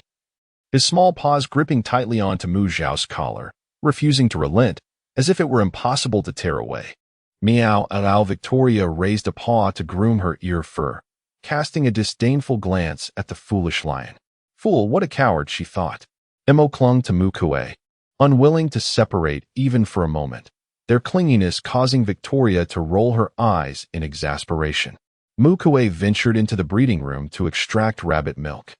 His small paws gripping tightly onto Mu Zhao's collar, refusing to relent, as if it were impossible to tear away. Meow. Victoria raised a paw to groom her ear fur, casting a disdainful glance at the foolish lion. Fool, what a coward, she thought. Mo clung to Mu Kui, unwilling to separate even for a moment, their clinginess causing Victoria to roll her eyes in exasperation. Mu Kui ventured into the breeding room to extract rabbit milk,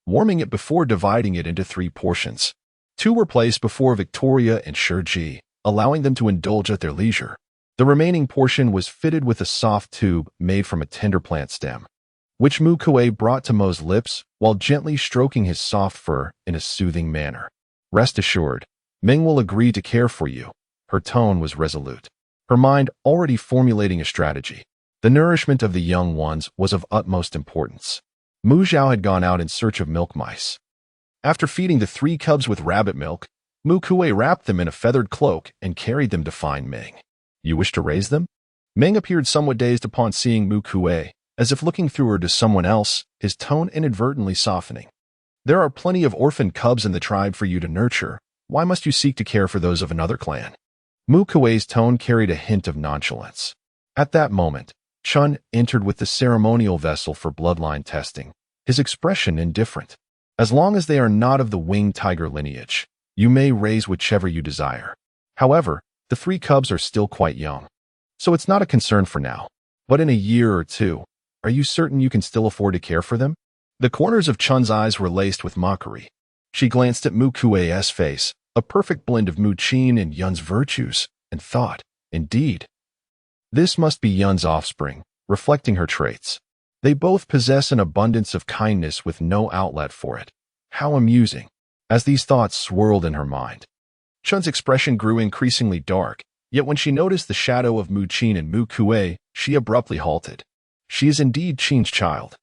warming it before dividing it into 3 portions. 2 were placed before Victoria and Shi, allowing them to indulge at their leisure. The remaining portion was fitted with a soft tube made from a tender plant stem, which Mu Kui brought to Mo's lips while gently stroking his soft fur in a soothing manner. Rest assured, Ming will agree to care for you. Her tone was resolute, her mind already formulating a strategy. The nourishment of the young ones was of utmost importance. Mu Zhao had gone out in search of milk mice. After feeding the 3 cubs with rabbit milk, Mu Kui wrapped them in a feathered cloak and carried them to find Ming. You wish to raise them? Ming appeared somewhat dazed upon seeing Mu Kui, as if looking through her to someone else, his tone inadvertently softening. There are plenty of orphan cubs in the tribe for you to nurture. Why must you seek to care for those of another clan? Mu Kui's tone carried a hint of nonchalance. At that moment, Chun entered with the ceremonial vessel for bloodline testing, his expression indifferent. As long as they are not of the winged tiger lineage, you may raise whichever you desire. However, the 3 cubs are still quite young, so it's not a concern for now. But in a year or 2, are you certain you can still afford to care for them? The corners of Chun's eyes were laced with mockery. She glanced at Mu Kui's face, a perfect blend of Mu Qin and Yun's virtues, and thought, indeed, this must be Yun's offspring, reflecting her traits. They both possess an abundance of kindness with no outlet for it. How amusing. As these thoughts swirled in her mind, Chun's expression grew increasingly dark, yet when she noticed the shadow of Mu Qin and Mu Kui, she abruptly halted. She is indeed Qin's child,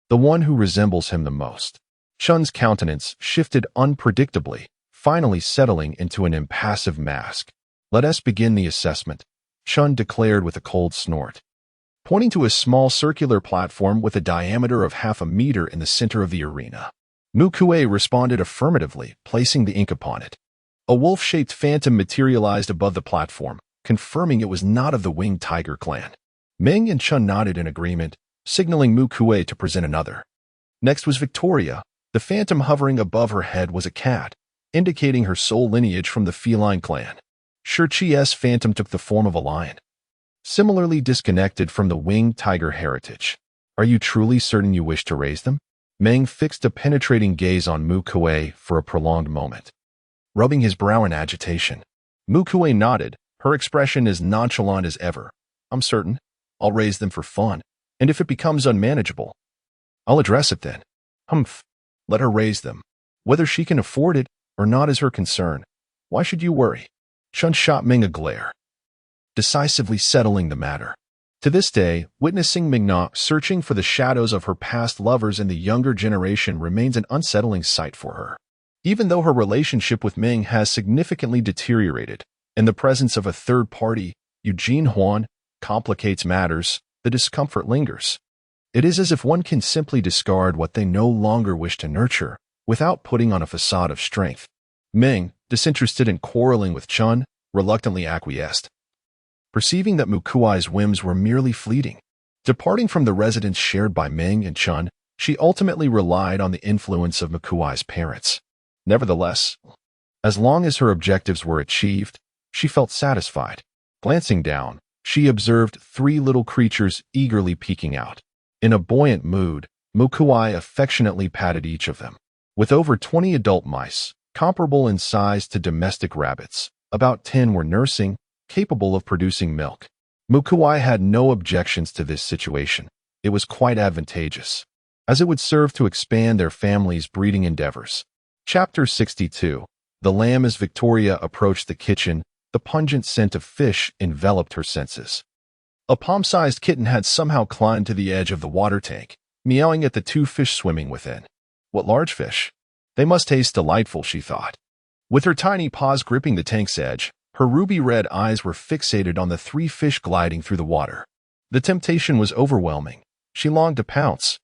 the one who resembles him the most. Chun's countenance shifted unpredictably, finally settling into an impassive mask. Let us begin the assessment, Chun declared with a cold snort, pointing to a small circular platform with a diameter of half a meter in the center of the arena. Mu Kui responded affirmatively, placing the ink upon it. A wolf-shaped phantom materialized above the platform, confirming it was not of the winged tiger clan. Ming and Chun nodded in agreement, signaling Mu Kui to present another. Next was Victoria. The phantom hovering above her head was a cat, indicating her sole lineage from the feline clan. Shi's phantom took the form of a lion, similarly disconnected from the winged tiger heritage. Are you truly certain you wish to raise them? Meng fixed a penetrating gaze on Mu Kui for a prolonged moment, rubbing his brow in agitation. Mu Kui nodded, her expression as nonchalant as ever. I'm certain. I'll raise them for fun, and if it becomes unmanageable, I'll address it then. Humph. Let her raise them. Whether she can afford it or not is her concern. Why should you worry? Chun shot Ming a glare, decisively settling the matter. To this day, witnessing Ming-Na searching for the shadows of her past lovers in the younger generation remains an unsettling sight for her. Even though her relationship with Ming has significantly deteriorated, and the presence of a third party, Eugene Huan, complicates matters, the discomfort lingers. It is as if one can simply discard what they no longer wish to nurture, without putting on a facade of strength. Ming, disinterested in quarreling with Chun, reluctantly acquiesced, perceiving that Mu Kui's whims were merely fleeting. Departing from the residence shared by Ming and Chun, she ultimately relied on the influence of Mu Kui's parents. Nevertheless, as long as her objectives were achieved, she felt satisfied. Glancing down, she observed 3 little creatures eagerly peeking out. In a buoyant mood, Mu Kui affectionately patted each of them. With over 20 adult mice, comparable in size to domestic rabbits, about 10 were nursing, capable of producing milk. Mu Kui had no objections to this situation. It was quite advantageous, as it would serve to expand their family's breeding endeavors. Chapter 62. The lamb. As Victoria approached the kitchen, the pungent scent of fish enveloped her senses. A palm-sized kitten had somehow climbed to the edge of the water tank, meowing at the two fish swimming within. What large fish! They must taste delightful, she thought. With her tiny paws gripping the tank's edge, her ruby-red eyes were fixated on the three fish gliding through the water. The temptation was overwhelming. She longed to pounce.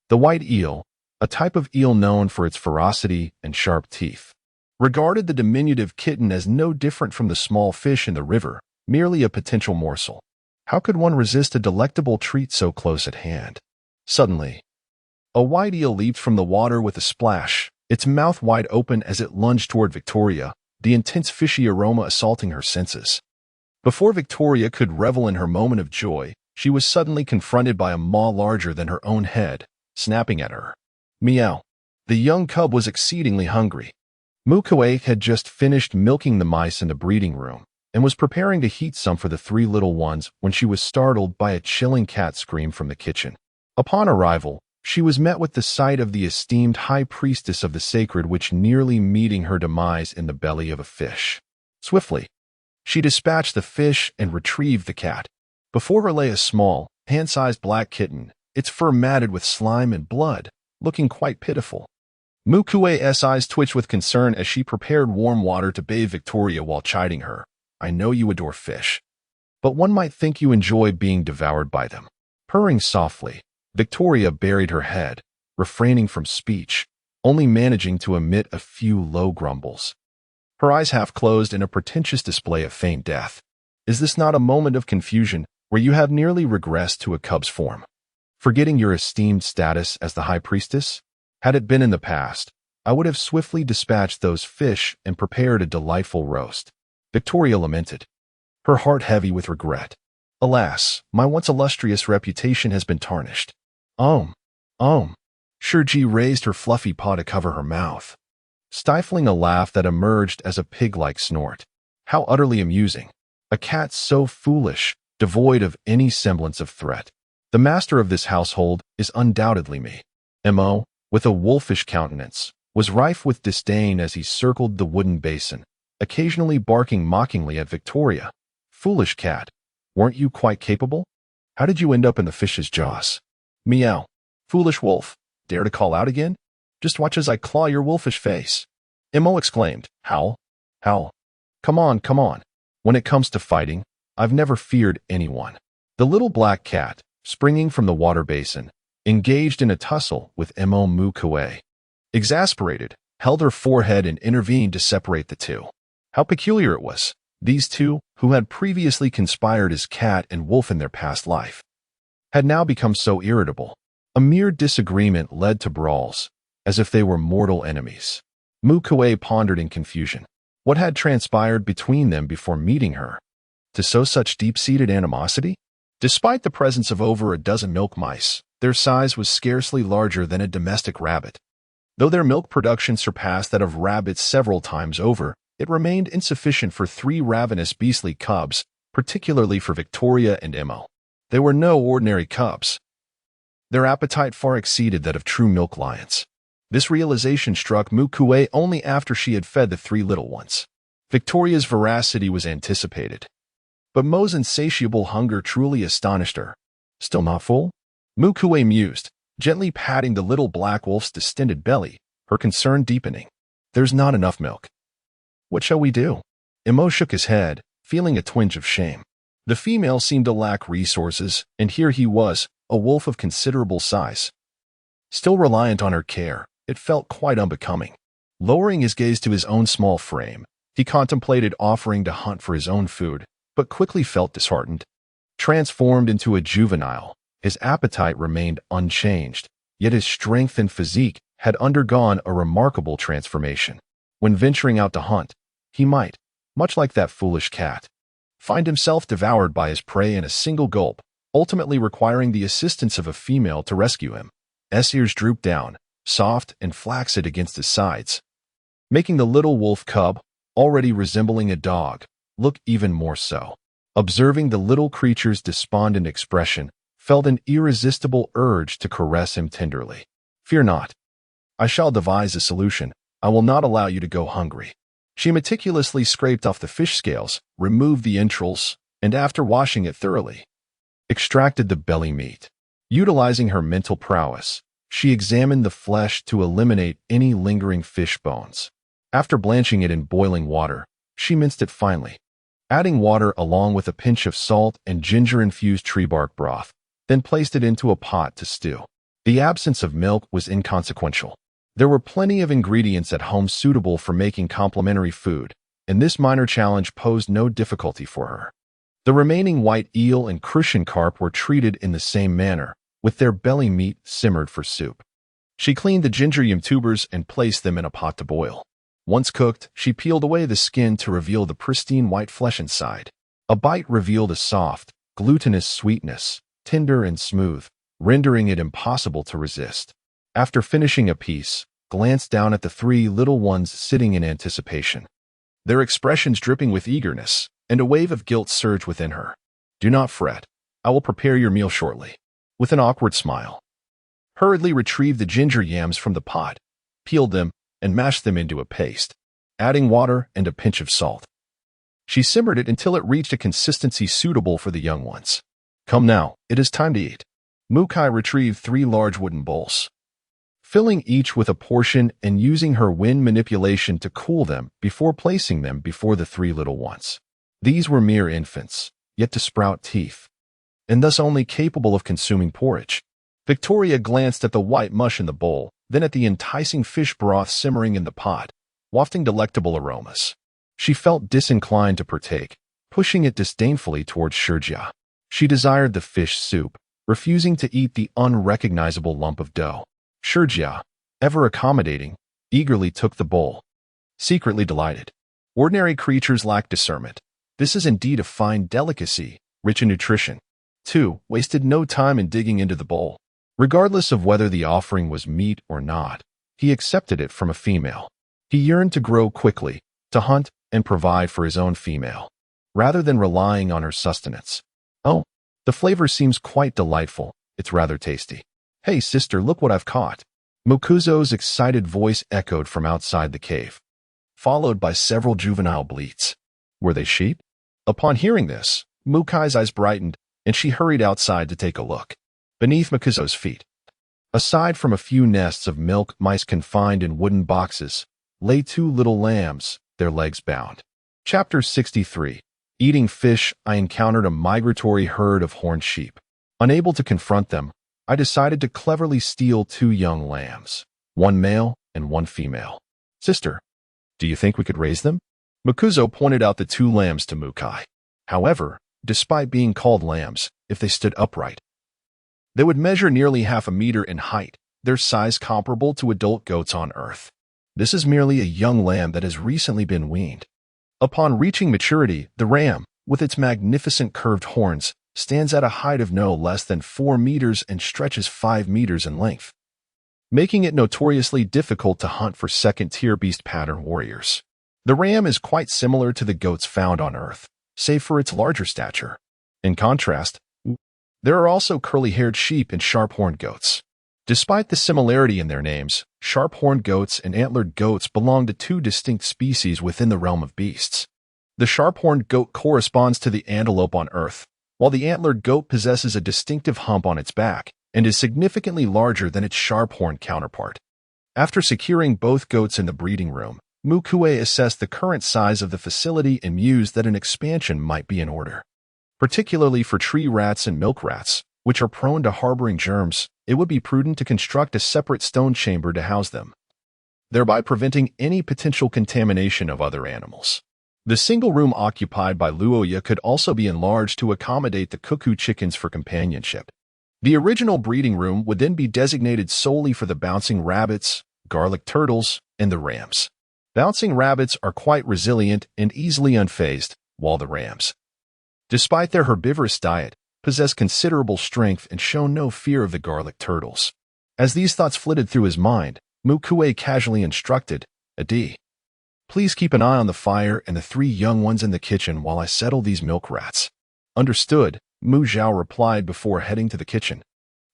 The white eel, a type of eel known for its ferocity and sharp teeth, regarded the diminutive kitten as no different from the small fish in the river, merely a potential morsel. How could one resist a delectable treat so close at hand? Suddenly, a white eel leaped from the water with a splash, its mouth wide open as it lunged toward Victoria, the intense fishy aroma assaulting her senses. Before Victoria could revel in her moment of joy, she was suddenly confronted by a maw larger than her own head, snapping at her. Meow. The young cub was exceedingly hungry. Mu Kui had just finished milking the mice in the breeding room and was preparing to heat some for the three little ones when she was startled by a chilling cat scream from the kitchen. Upon arrival, she was met with the sight of the esteemed high priestess of the sacred witch nearly meeting her demise in the belly of a fish. Swiftly, she dispatched the fish and retrieved the cat. Before her lay a small, hand-sized black kitten, its fur matted with slime and blood, looking quite pitiful. Mu Kui's eyes twitched with concern as she prepared warm water to bathe Victoria while chiding her. I know you adore fish, but one might think you enjoy being devoured by them. Purring softly, Victoria buried her head, refraining from speech, only managing to emit a few low grumbles. Her eyes half closed in a pretentious display of feigned death. Is this not a moment of confusion where you have nearly regressed to a cub's form, forgetting your esteemed status as the high priestess? Had it been in the past, I would have swiftly dispatched those fish and prepared a delightful roast. Victoria lamented, her heart heavy with regret. Alas, my once illustrious reputation has been tarnished. Shurji raised her fluffy paw to cover her mouth, stifling a laugh that emerged as a pig-like snort. How utterly amusing. A cat so foolish, devoid of any semblance of threat. The master of this household is undoubtedly me. Mo, with a wolfish countenance, was rife with disdain as he circled the wooden basin, occasionally barking mockingly at Victoria. Foolish cat, weren't you quite capable? How did you end up in the fish's jaws? Meow. Foolish wolf, dare to call out again? Just watch as I claw your wolfish face. Mo exclaimed. Howl. Come on. When it comes to fighting, I've never feared anyone. The little black cat, springing from the water basin, engaged in a tussle with Mu Kui. Exasperated, held her forehead and intervened to separate the two. How peculiar it was. These two, who had previously conspired as cat and wolf in their past life, had now become so irritable. A mere disagreement led to brawls, as if they were mortal enemies. Mu Kui pondered in confusion. What had transpired between them before meeting her to sow such deep-seated animosity? Despite the presence of over a dozen milk mice, their size was scarcely larger than a domestic rabbit. Though their milk production surpassed that of rabbits several times over, it remained insufficient for three ravenous beastly cubs, particularly for Victoria and Mo. They were no ordinary cubs. Their appetite far exceeded that of true milk lions. This realization struck Mu Kui only after she had fed the three little ones. Victoria's voracity was anticipated, but Mo's insatiable hunger truly astonished her. Still not full? Mu Kui mused, gently patting the little black wolf's distended belly, her concern deepening. There's not enough milk. What shall we do? Mo shook his head, feeling a twinge of shame. The female seemed to lack resources, and here he was, a wolf of considerable size. Still reliant on her care, it felt quite unbecoming. Lowering his gaze to his own small frame, he contemplated offering to hunt for his own food, but quickly felt disheartened. Transformed into a juvenile, his appetite remained unchanged, yet his strength and physique had undergone a remarkable transformation. When venturing out to hunt, he might, much like that foolish cat, find himself devoured by his prey in a single gulp, ultimately requiring the assistance of a female to rescue him. Ears drooped down, soft and flaccid against his sides, making the little wolf cub, already resembling a dog, look even more so. Observing the little creature's despondent expression, felt an irresistible urge to caress him tenderly. "Fear not. I shall devise a solution. I will not allow you to go hungry." She meticulously scraped off the fish scales, removed the entrails, and after washing it thoroughly, extracted the belly meat. Utilizing her mental prowess, she examined the flesh to eliminate any lingering fish bones. After blanching it in boiling water, she minced it finely, adding water along with a pinch of salt and ginger-infused tree bark broth, then placed it into a pot to stew. The absence of milk was inconsequential. There were plenty of ingredients at home suitable for making complementary food, and this minor challenge posed no difficulty for her. The remaining white eel and crucian carp were treated in the same manner, with their belly meat simmered for soup. She cleaned the ginger yam tubers and placed them in a pot to boil. Once cooked, she peeled away the skin to reveal the pristine white flesh inside. A bite revealed a soft, glutinous sweetness, tender and smooth, rendering it impossible to resist. After finishing a piece, glanced down at the three little ones sitting in anticipation, their expressions dripping with eagerness, and a wave of guilt surged within her. "Do not fret. I will prepare your meal shortly." With an awkward smile, hurriedly retrieved the ginger yams from the pot, peeled them, and mashed them into a paste, adding water and a pinch of salt. She simmered it until it reached a consistency suitable for the young ones. "Come now, it is time to eat." Mu Kui retrieved 3 large wooden bowls, filling each with a portion and using her wind manipulation to cool them before placing them before the 3 little ones. These were mere infants, yet to sprout teeth, and thus only capable of consuming porridge. Victoria glanced at the white mush in the bowl, then at the enticing fish broth simmering in the pot, wafting delectable aromas. She felt disinclined to partake, pushing it disdainfully towards Shurjia. She desired the fish soup, refusing to eat the unrecognizable lump of dough. Shurjia, ever accommodating, eagerly took the bowl, secretly delighted. Ordinary creatures lack discernment. This is indeed a fine delicacy, rich in nutrition. 2. Wasted no time in digging into the bowl. Regardless of whether the offering was meat or not, he accepted it from a female. He yearned to grow quickly, to hunt and provide for his own female, rather than relying on her sustenance. "Oh, the flavor seems quite delightful. It's rather tasty. Hey sister, look what I've caught." Mukuzo's excited voice echoed from outside the cave, followed by several juvenile bleats. Were they sheep? Upon hearing this, Mukai's eyes brightened, and she hurried outside to take a look. Beneath Mukuzo's feet, aside from a few nests of milk mice confined in wooden boxes, lay 2 little lambs, their legs bound. Chapter 63. Eating fish. I encountered a migratory herd of horned sheep. Unable to confront them, I decided to cleverly steal 2 young lambs, 1 male and 1 female. "Sister, do you think we could raise them?" Mukuzo pointed out the 2 lambs to Mukai. However, despite being called lambs, if they stood upright, they would measure nearly half a meter in height, their size comparable to adult goats on Earth. This is merely a young lamb that has recently been weaned. Upon reaching maturity, the ram, with its magnificent curved horns, stands at a height of no less than 4 meters and stretches 5 meters in length, making it notoriously difficult to hunt for second-tier beast pattern warriors. The ram is quite similar to the goats found on Earth, save for its larger stature. In contrast, there are also curly-haired sheep and sharp-horned goats. Despite the similarity in their names, sharp-horned goats and antlered goats belong to 2 distinct species within the realm of beasts. The sharp-horned goat corresponds to the antelope on Earth, while the antlered goat possesses a distinctive hump on its back and is significantly larger than its sharp-horned counterpart. After securing both goats in the breeding room, Mu Kui assessed the current size of the facility and mused that an expansion might be in order. Particularly for tree rats and milk rats, which are prone to harboring germs, it would be prudent to construct a separate stone chamber to house them, thereby preventing any potential contamination of other animals. The single room occupied by Luoya could also be enlarged to accommodate the cuckoo chickens for companionship. The original breeding room would then be designated solely for the bouncing rabbits, garlic turtles, and the rams. Bouncing rabbits are quite resilient and easily unfazed, while the rams, despite their herbivorous diet, possess considerable strength and show no fear of the garlic turtles. As these thoughts flitted through his mind, Mu Kui casually instructed, Adi, please keep an eye on the fire and the 3 young ones in the kitchen while I settle these milk rats. Understood, Mu Zhao replied before heading to the kitchen.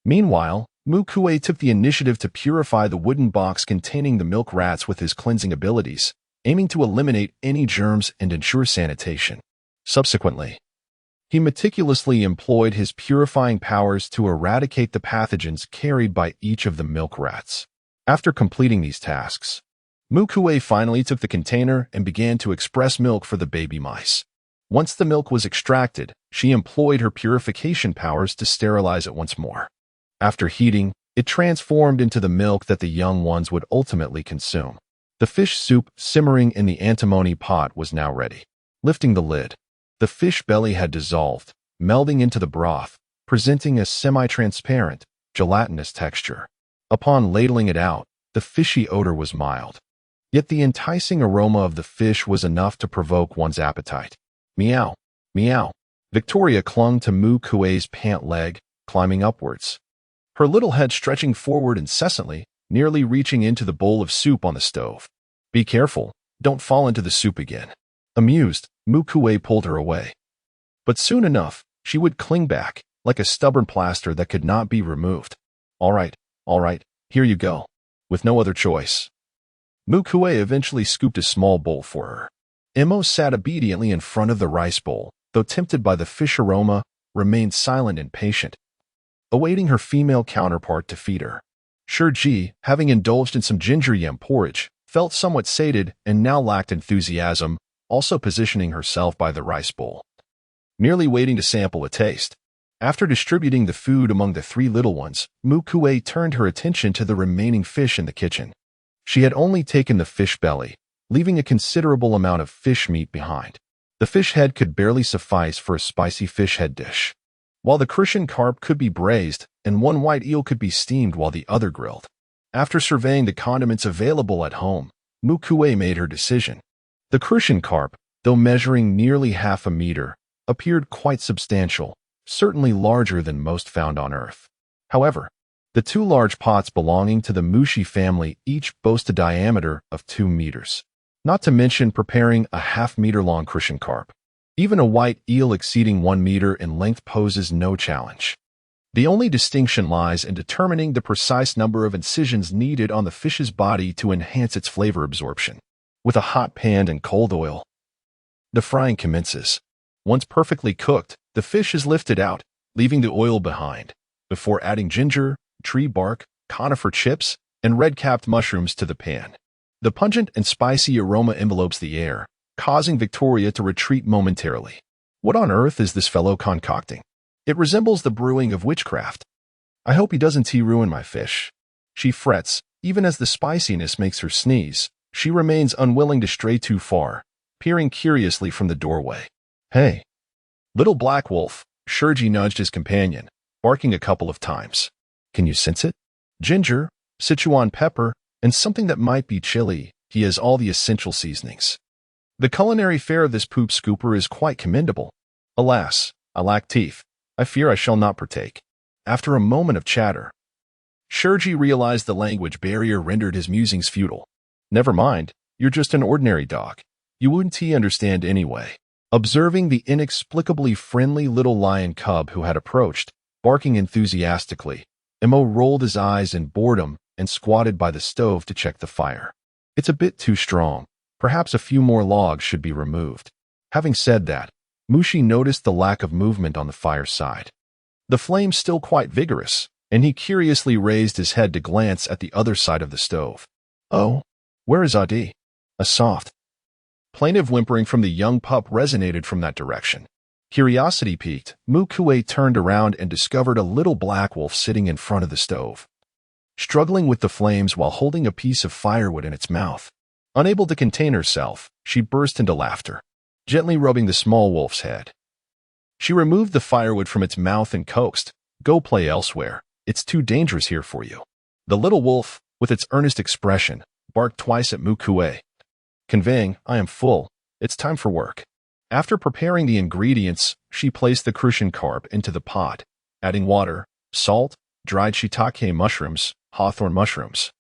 Meanwhile, Mu Kui took the initiative to purify the wooden box containing the milk rats with his cleansing abilities, aiming to eliminate any germs and ensure sanitation. Subsequently, he meticulously employed his purifying powers to eradicate the pathogens carried by each of the milk rats. After completing these tasks, Mu Kui finally took the container and began to express milk for the baby mice. Once the milk was extracted, she employed her purification powers to sterilize it once more. After heating, it transformed into the milk that the young ones would ultimately consume. The fish soup simmering in the antimony pot was now ready. Lifting the lid, the fish belly had dissolved, melding into the broth, presenting a semi-transparent, gelatinous texture. Upon ladling it out, the fishy odor was mild. Yet the enticing aroma of the fish was enough to provoke one's appetite. Meow, meow. Victoria clung to Mu Kui's pant leg, climbing upwards, her little head stretching forward incessantly, nearly reaching into the bowl of soup on the stove. Be careful, don't fall into the soup again. Amused, Mu Kui pulled her away. But soon enough, she would cling back, like a stubborn plaster that could not be removed. All right, here you go. With no other choice. Mu Kui eventually scooped a small bowl for her. Imo sat obediently in front of the rice bowl, though tempted by the fish aroma, remained silent and patient, awaiting her female counterpart to feed her. Shiji, having indulged in some ginger yam porridge, felt somewhat sated and now lacked enthusiasm, also positioning herself by the rice bowl, merely waiting to sample a taste. After distributing the food among the 3 little ones, Mu Kui turned her attention to the remaining fish in the kitchen. She had only taken the fish belly, leaving a considerable amount of fish meat behind. The fish head could barely suffice for a spicy fish head dish, while the crucian carp could be braised and one white eel could be steamed while the other grilled. After surveying the condiments available at home, Mu Kui made her decision. The crucian carp, though measuring nearly half a meter, appeared quite substantial, certainly larger than most found on Earth. However, the 2 large pots belonging to the Mushi family each boast a diameter of 2 meters. Not to mention preparing a half-meter-long crucian carp. Even a white eel exceeding 1 meter in length poses no challenge. The only distinction lies in determining the precise number of incisions needed on the fish's body to enhance its flavor absorption. With a hot pan and cold oil, the frying commences. Once perfectly cooked, the fish is lifted out, leaving the oil behind, before adding ginger, tree bark, conifer chips, and red-capped mushrooms to the pan. The pungent and spicy aroma envelopes the air, causing Victoria to retreat momentarily. What on earth is this fellow concocting? It resembles the brewing of witchcraft. I hope he doesn't ruin my fish. She frets, even as the spiciness makes her sneeze. She remains unwilling to stray too far, peering curiously from the doorway. Hey, little black wolf, Shiji nudged his companion, barking a couple of times. Can you sense it? Ginger, Sichuan pepper, and something that might be chili. He has all the essential seasonings. The culinary fare of this poop scooper is quite commendable. Alas, I lack teeth. I fear I shall not partake. After a moment of chatter, Shiji realized the language barrier rendered his musings futile. Never mind, you're just an ordinary dog. You wouldn't understand anyway. Observing the inexplicably friendly little lion cub who had approached, barking enthusiastically, Imo rolled his eyes in boredom and squatted by the stove to check the fire. It's a bit too strong. Perhaps a few more logs should be removed. Having said that, Mushi noticed the lack of movement on the fire side. The flame's still quite vigorous, and he curiously raised his head to glance at the other side of the stove. Oh, where is Adi? A soft, plaintive whimpering from the young pup resonated from that direction. Curiosity piqued, Mu Kui turned around and discovered a little black wolf sitting in front of the stove, struggling with the flames while holding a piece of firewood in its mouth. Unable to contain herself, she burst into laughter, gently rubbing the small wolf's head. She removed the firewood from its mouth and coaxed, "Go play elsewhere. It's too dangerous here for you." The little wolf, with its earnest expression, barked twice at Mu Kui, conveying, "I am full. It's time for work." After preparing the ingredients, she placed the crucian carp into the pot, adding water, salt, dried shiitake mushrooms, hawthorn mushrooms,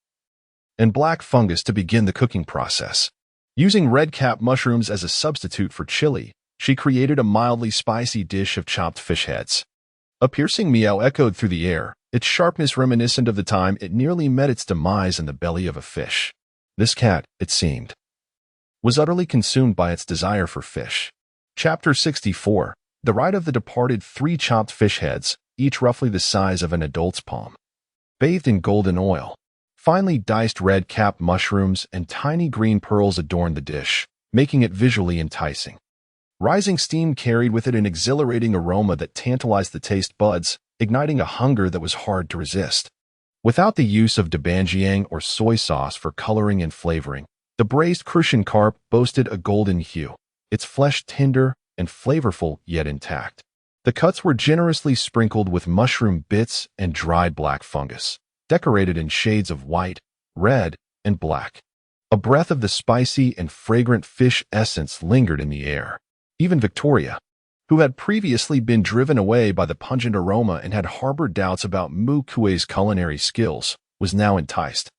and black fungus to begin the cooking process. Using red-cap mushrooms as a substitute for chili, she created a mildly spicy dish of chopped fish heads. A piercing meow echoed through the air, its sharpness reminiscent of the time it nearly met its demise in the belly of a fish. This cat, it seemed, was utterly consumed by its desire for fish. Chapter 64. The Rite of the Departed. 3 chopped fish heads, each roughly the size of an adult's palm, bathed in golden oil. Finely diced red-capped mushrooms and tiny green pearls adorned the dish, making it visually enticing. Rising steam carried with it an exhilarating aroma that tantalized the taste buds, igniting a hunger that was hard to resist. Without the use of dobanjiang or soy sauce for coloring and flavoring, the braised crucian carp boasted a golden hue, its flesh tender and flavorful yet intact. The cuts were generously sprinkled with mushroom bits and dried black fungus, decorated in shades of white, red, and black. A breath of the spicy and fragrant fish essence lingered in the air. Even Victoria, who had previously been driven away by the pungent aroma and had harbored doubts about Mu Kui's culinary skills, was now enticed.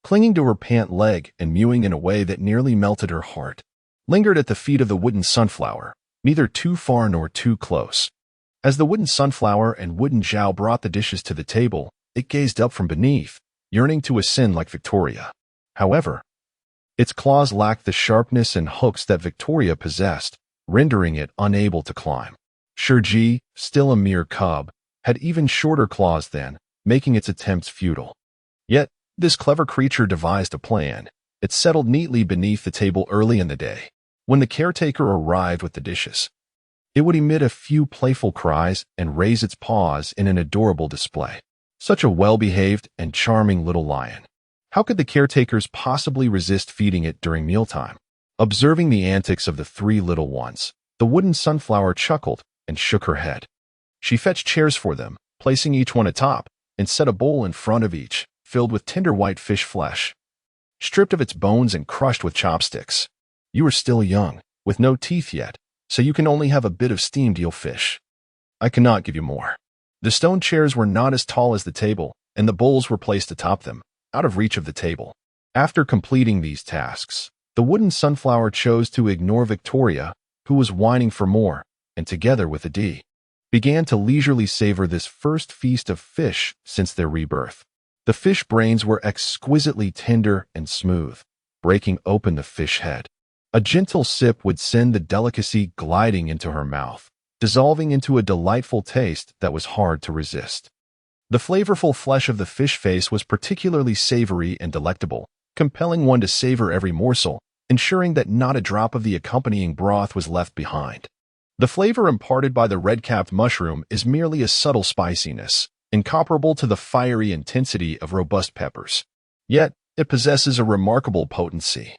Clinging to her pant leg and mewing in a way that nearly melted her heart, lingered at the feet of the wooden sunflower, neither too far nor too close. As the wooden sunflower and wooden Zhao brought the dishes to the table, it gazed up from beneath, yearning to ascend like Victoria. However, its claws lacked the sharpness and hooks that Victoria possessed, rendering it unable to climb. Shiji, still a mere cub, had even shorter claws then, making its attempts futile. Yet, this clever creature devised a plan. It settled neatly beneath the table early in the day. When the caretaker arrived with the dishes, it would emit a few playful cries and raise its paws in an adorable display. Such a well-behaved and charming little lion. How could the caretakers possibly resist feeding it during mealtime? Observing the antics of the 3 little ones, the wooden sunflower chuckled and shook her head. She fetched chairs for them, placing each one atop, and set a bowl in front of each, filled with tender white fish flesh, stripped of its bones and crushed with chopsticks. You are still young, with no teeth yet, so you can only have a bit of steamed eel fish. I cannot give you more. The stone chairs were not as tall as the table, and the bowls were placed atop them, out of reach of the table. After completing these tasks, the wooden sunflower chose to ignore Victoria, who was whining for more, and together with the began to leisurely savor this first feast of fish since their rebirth. The fish brains were exquisitely tender and smooth, breaking open the fish head. A gentle sip would send the delicacy gliding into her mouth, dissolving into a delightful taste that was hard to resist. The flavorful flesh of the fish face was particularly savory and delectable, compelling one to savor every morsel, ensuring that not a drop of the accompanying broth was left behind. The flavor imparted by the red-capped mushroom is merely a subtle spiciness, incomparable to the fiery intensity of robust peppers. Yet, it possesses a remarkable potency.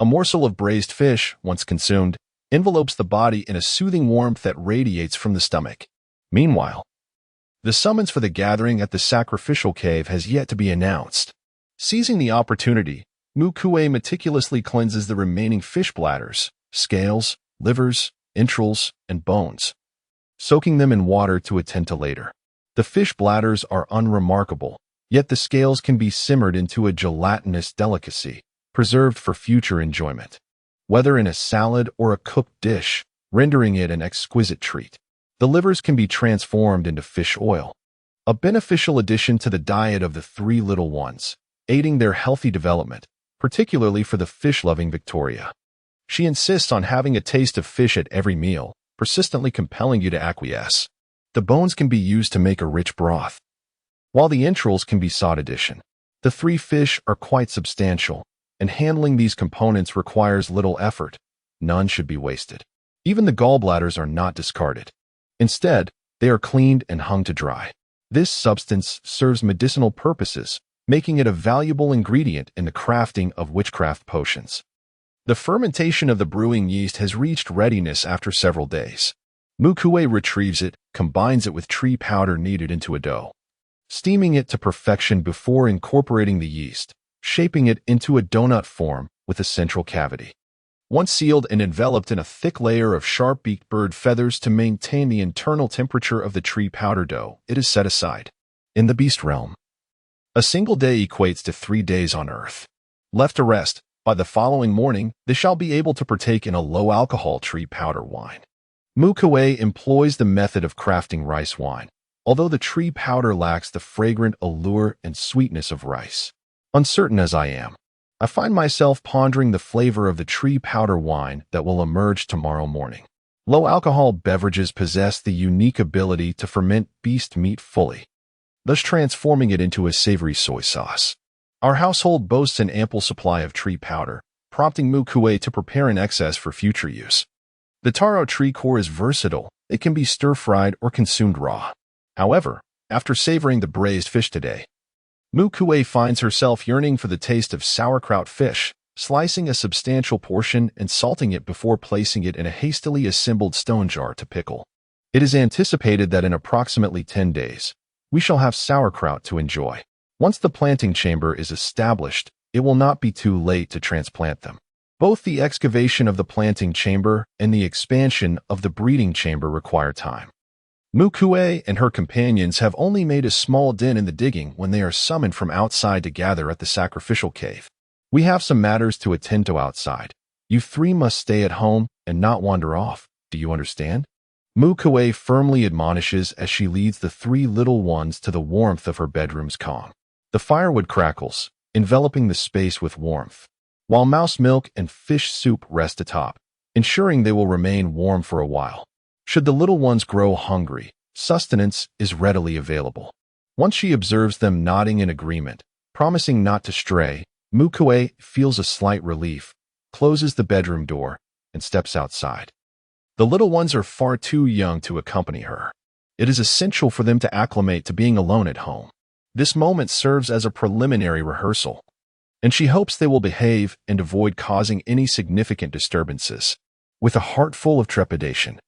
A morsel of braised fish, once consumed, envelopes the body in a soothing warmth that radiates from the stomach. Meanwhile, the summons for the gathering at the sacrificial cave has yet to be announced. Seizing the opportunity, Mu Kui meticulously cleanses the remaining fish bladders, scales, livers, entrails, and bones, soaking them in water to attend to later. The fish bladders are unremarkable, yet the scales can be simmered into a gelatinous delicacy, preserved for future enjoyment, whether in a salad or a cooked dish, rendering it an exquisite treat. The livers can be transformed into fish oil, a beneficial addition to the diet of the 3 little ones, aiding their healthy development, particularly for the fish-loving Victoria. She insists on having a taste of fish at every meal, persistently compelling you to acquiesce. The bones can be used to make a rich broth, while the entrails can be sought addition. The 3 fish are quite substantial, and handling these components requires little effort. None should be wasted. Even the gallbladders are not discarded. Instead, they are cleaned and hung to dry. This substance serves medicinal purposes, making it a valuable ingredient in the crafting of witchcraft potions. The fermentation of the brewing yeast has reached readiness after several days. Mu Kui retrieves it, combines it with tree powder kneaded into a dough, steaming it to perfection before incorporating the yeast, shaping it into a donut form with a central cavity. Once sealed and enveloped in a thick layer of sharp-beaked bird feathers to maintain the internal temperature of the tree powder dough, it is set aside. In the beast realm, A single day equates to 3 days on Earth. Left to rest, by the following morning, they shall be able to partake in a low-alcohol tree powder wine. Mu Kui employs the method of crafting rice wine, although the tree powder lacks the fragrant allure and sweetness of rice. Uncertain as I am, I find myself pondering the flavor of the tree powder wine that will emerge tomorrow morning. Low-alcohol beverages possess the unique ability to ferment beast meat fully, thus transforming it into a savory soy sauce. Our household boasts an ample supply of tree powder, prompting Mu Kui to prepare in excess for future use. The taro tree core is versatile. It can be stir-fried or consumed raw. However, after savoring the braised fish today, Mu Kui finds herself yearning for the taste of sauerkraut fish, slicing a substantial portion and salting it before placing it in a hastily assembled stone jar to pickle. It is anticipated that in approximately 10 days, we shall have sauerkraut to enjoy. Once the planting chamber is established, it will not be too late to transplant them. Both the excavation of the planting chamber and the expansion of the breeding chamber require time. Mu Kui and her companions have only made a small dent in the digging when they are summoned from outside to gather at the sacrificial cave. We have some matters to attend to outside. You three must stay at home and not wander off. Do you understand? Mu Kui firmly admonishes as she leads the 3 little ones to the warmth of her bedroom's calm. The firewood crackles, enveloping the space with warmth, while mouse milk and fish soup rest atop, ensuring they will remain warm for a while. Should the little ones grow hungry, sustenance is readily available. Once she observes them nodding in agreement, promising not to stray, Mu Kui feels a slight relief, closes the bedroom door, and steps outside. The little ones are far too young to accompany her. It is essential for them to acclimate to being alone at home. This moment serves as a preliminary rehearsal, and she hopes they will behave and avoid causing any significant disturbances. With a heart full of trepidation,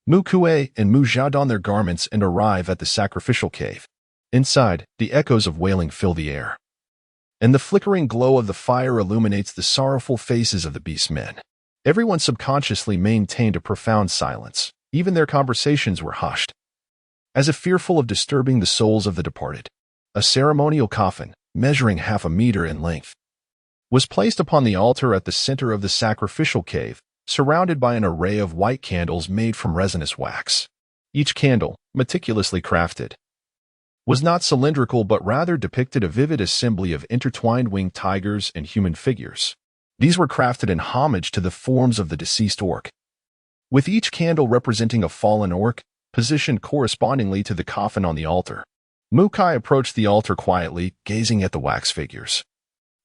Mu Kui and Mu Zhao don their garments and arrive at the sacrificial cave. Inside, the echoes of wailing fill the air, and the flickering glow of the fire illuminates the sorrowful faces of the beast men. Everyone subconsciously maintained a profound silence. Even their conversations were hushed, as if fearful of disturbing the souls of the departed. A ceremonial coffin, measuring half a meter in length, was placed upon the altar at the center of the sacrificial cave, surrounded by an array of white candles made from resinous wax. Each candle, meticulously crafted, was not cylindrical but rather depicted a vivid assembly of intertwined winged tigers and human figures. These were crafted in homage to the forms of the deceased orc, with each candle representing a fallen orc, positioned correspondingly to the coffin on the altar. Mu Kui approached the altar quietly, gazing at the wax figures,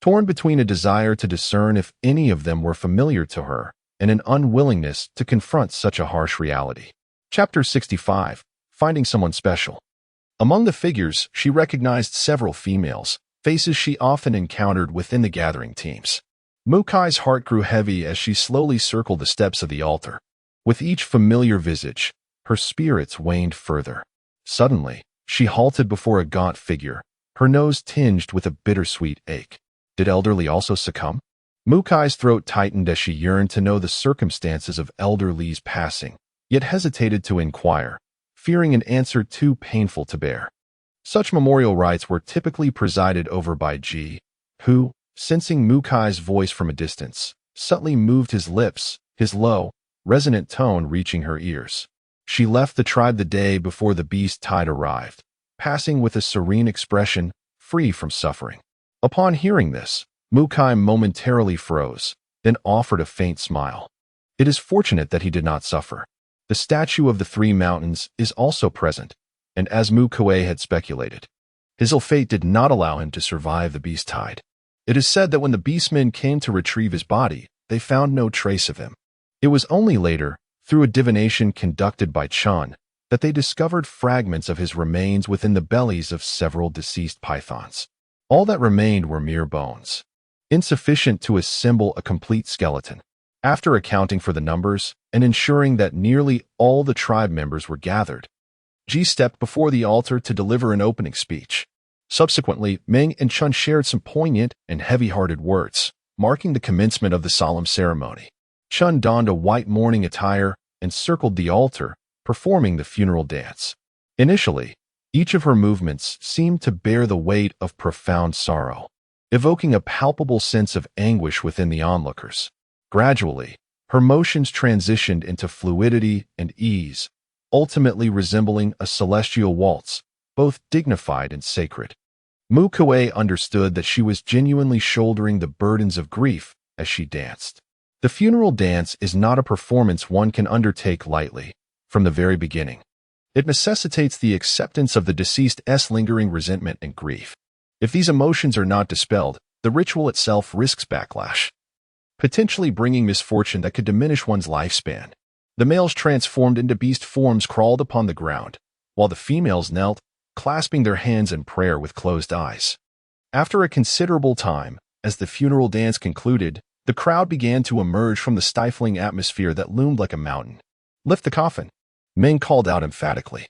torn between a desire to discern if any of them were familiar to her and an unwillingness to confront such a harsh reality. Chapter 65. Finding Someone Special. Among the figures, she recognized several females, faces she often encountered within the gathering teams. Mu Kui's heart grew heavy as she slowly circled the steps of the altar. With each familiar visage, her spirits waned further. Suddenly, she halted before a gaunt figure, her nose tinged with a bittersweet ache. Did Elder Lee also succumb? Mu Kui's throat tightened as she yearned to know the circumstances of Elder Lee's passing, yet hesitated to inquire, fearing an answer too painful to bear. Such memorial rites were typically presided over by Ji, who, sensing Mu Kui's voice from a distance, subtly moved his lips, his low, resonant tone reaching her ears. She left the tribe the day before the beast tide arrived, passing with a serene expression, free from suffering. Upon hearing this, Mu Kui momentarily froze, then offered a faint smile. It is fortunate that he did not suffer. The statue of the 3 mountains is also present, and as Mu Kui had speculated, his ill fate did not allow him to survive the beast tide. It is said that when the beastmen came to retrieve his body, they found no trace of him. It was only later, through a divination conducted by Chun, that they discovered fragments of his remains within the bellies of several deceased pythons. All that remained were mere bones, insufficient to assemble a complete skeleton. After accounting for the numbers and ensuring that nearly all the tribe members were gathered, Ji stepped before the altar to deliver an opening speech. Subsequently, Meng and Chun shared some poignant and heavy-hearted words, marking the commencement of the solemn ceremony. Chun donned a white mourning attire and circled the altar, performing the funeral dance. Initially, Each of her movements seemed to bear the weight of profound sorrow, evoking a palpable sense of anguish within the onlookers. Gradually, her motions transitioned into fluidity and ease, ultimately resembling a celestial waltz, both dignified and sacred. Mu Kui understood that she was genuinely shouldering the burdens of grief as she danced. The funeral dance is not a performance one can undertake lightly, from the very beginning. It necessitates the acceptance of the deceased's lingering resentment and grief. If these emotions are not dispelled, the ritual itself risks backlash, potentially bringing misfortune that could diminish one's lifespan. The males transformed into beast forms crawled upon the ground, while the females knelt, clasping their hands in prayer with closed eyes. After a considerable time, as the funeral dance concluded, the crowd began to emerge from the stifling atmosphere that loomed like a mountain. "Lift the coffin," Ming called out emphatically.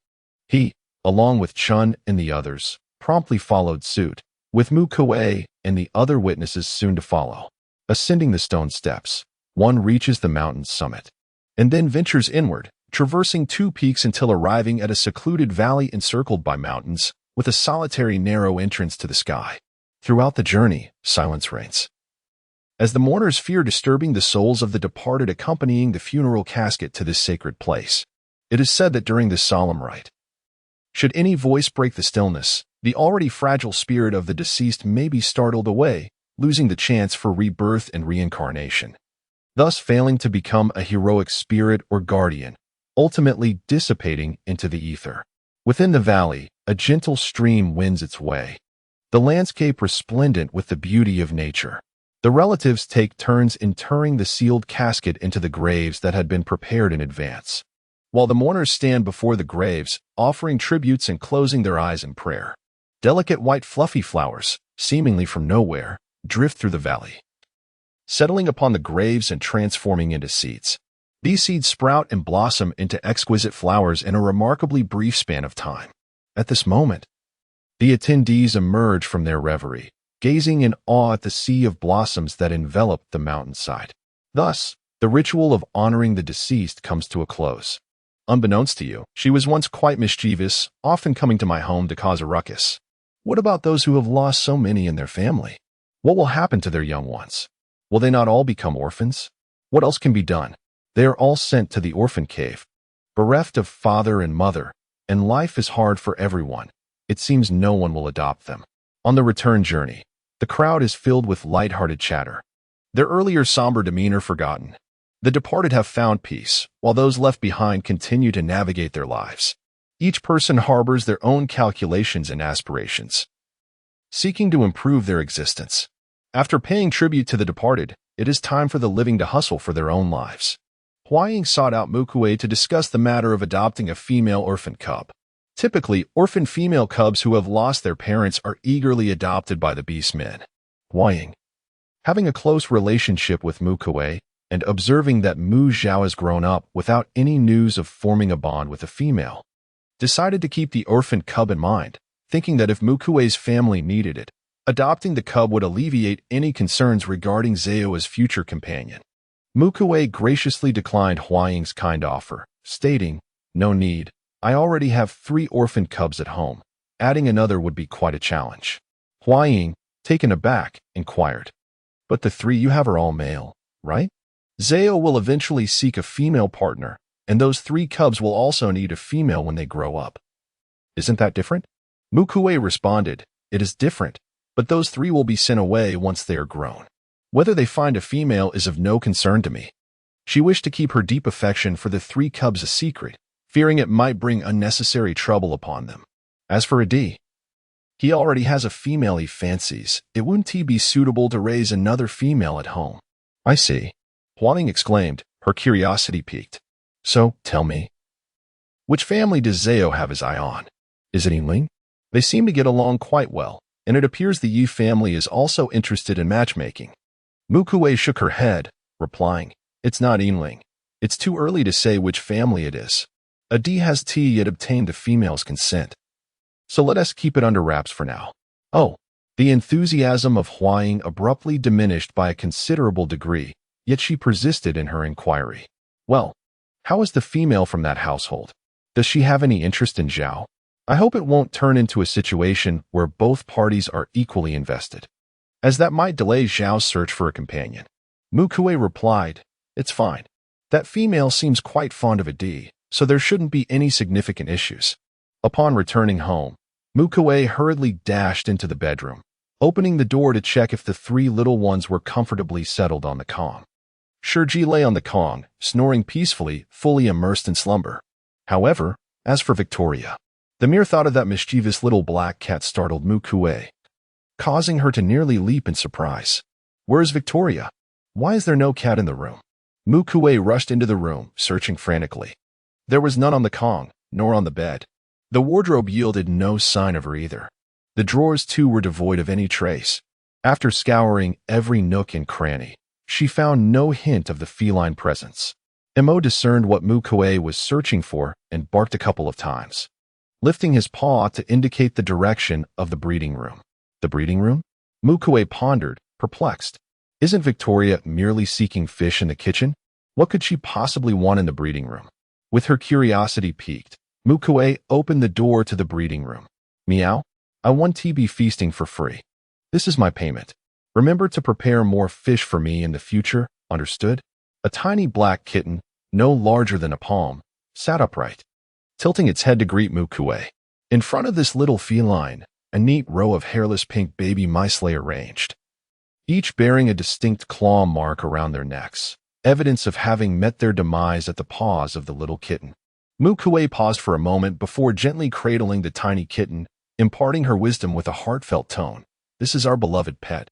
He, along with Chun and the others, promptly followed suit, with Mu Kui and the other witnesses soon to follow. Ascending the stone steps, one reaches the mountain's summit, and then ventures inward, traversing 2 peaks until arriving at a secluded valley encircled by mountains, with a solitary narrow entrance to the sky. Throughout the journey, silence reigns, as the mourners fear disturbing the souls of the departed accompanying the funeral casket to this sacred place. It is said that during this solemn rite, should any voice break the stillness, the already fragile spirit of the deceased may be startled away, losing the chance for rebirth and reincarnation, thus failing to become a heroic spirit or guardian, ultimately dissipating into the ether. Within the valley, a gentle stream wends its way, the landscape resplendent with the beauty of nature. The relatives take turns interring the sealed casket into the graves that had been prepared in advance, while the mourners stand before the graves, offering tributes and closing their eyes in prayer. Delicate white fluffy flowers, seemingly from nowhere, drift through the valley, settling upon the graves and transforming into seeds. These seeds sprout and blossom into exquisite flowers in a remarkably brief span of time. At this moment, the attendees emerge from their reverie, gazing in awe at the sea of blossoms that envelop the mountainside. Thus, the ritual of honoring the deceased comes to a close. Unbeknownst to you, she was once quite mischievous, often coming to my home to cause a ruckus. What about those who have lost so many in their family? What will happen to their young ones? Will they not all become orphans? What else can be done? They are all sent to the orphan cave, bereft of father and mother, and life is hard for everyone. It seems no one will adopt them. On the return journey, the crowd is filled with light-hearted chatter, their earlier somber demeanor forgotten. The departed have found peace, while those left behind continue to navigate their lives. Each person harbors their own calculations and aspirations, seeking to improve their existence. After paying tribute to the departed, it is time for the living to hustle for their own lives. Huaying sought out Mu Kui to discuss the matter of adopting a female orphan cub. Typically, orphan female cubs who have lost their parents are eagerly adopted by the beast men. Huaying, having a close relationship with Mu Kui, and observing that Mu Zhao has grown up without any news of forming a bond with a female, decided to keep the orphan cub in mind, thinking that if Mu Kui's family needed it, adopting the cub would alleviate any concerns regarding Zhao as future companion. Mu Kui graciously declined Huaying's kind offer, stating, "No need. I already have 3 orphan cubs at home. Adding another would be quite a challenge." Huaying, taken aback, inquired, "But the 3 you have are all male, right? Zhao will eventually seek a female partner, and those 3 cubs will also need a female when they grow up. Isn't that different?" Mu Kui responded, "It is different, but those 3 will be sent away once they are grown. Whether they find a female is of no concern to me." She wished to keep her deep affection for the 3 cubs a secret, fearing it might bring unnecessary trouble upon them. As for Adi, he already has a female he fancies. It wouldn't he be suitable to raise another female at home? "I see," Huang exclaimed, her curiosity piqued. "So, tell me, which family does Zhao have his eye on? Is it Yingling? They seem to get along quite well, and it appears the Yi family is also interested in matchmaking." Mu Kui shook her head, replying, "It's not Yingling. It's too early to say which family it is. Adi has yet obtained the female's consent, so let us keep it under wraps for now." Oh, the enthusiasm of Huaying abruptly diminished by a considerable degree, yet she persisted in her inquiry. "Well, how is the female from that household? Does she have any interest in Zhao?" I hope it won't turn into a situation where both parties are equally invested, as that might delay Zhao's search for a companion. Mu Kui replied, "It's fine. That female seems quite fond of a D, so there shouldn't be any significant issues." Upon returning home, Mu Kui hurriedly dashed into the bedroom, opening the door to check if the three little ones were comfortably settled on the Kong. Shiji lay on the Kong, snoring peacefully, fully immersed in slumber. However, as for Victoria, the mere thought of that mischievous little black cat startled Mu Kui, causing her to nearly leap in surprise. "Where is Victoria? Why is there no cat in the room?" Mu Kui rushed into the room, searching frantically. There was none on the Kong, nor on the bed. The wardrobe yielded no sign of her either. The drawers, too, were devoid of any trace. After scouring every nook and cranny, she found no hint of the feline presence. Mo discerned what Mu Kui was searching for and barked a couple of times, lifting his paw to indicate the direction of the breeding room. The breeding room? Mu Kui pondered, perplexed. Isn't Victoria merely seeking fish in the kitchen? What could she possibly want in the breeding room? With her curiosity piqued, Mu Kui opened the door to the breeding room. "Meow, I want to be feasting for free. This is my payment. Remember to prepare more fish for me in the future, understood?" A tiny black kitten, no larger than a palm, sat upright, tilting its head to greet Mu Kui. In front of this little feline, a neat row of hairless pink baby mice lay arranged, each bearing a distinct claw mark around their necks, evidence of having met their demise at the paws of the little kitten. Mu Kui paused for a moment before gently cradling the tiny kitten, imparting her wisdom with a heartfelt tone. "This is our beloved pet.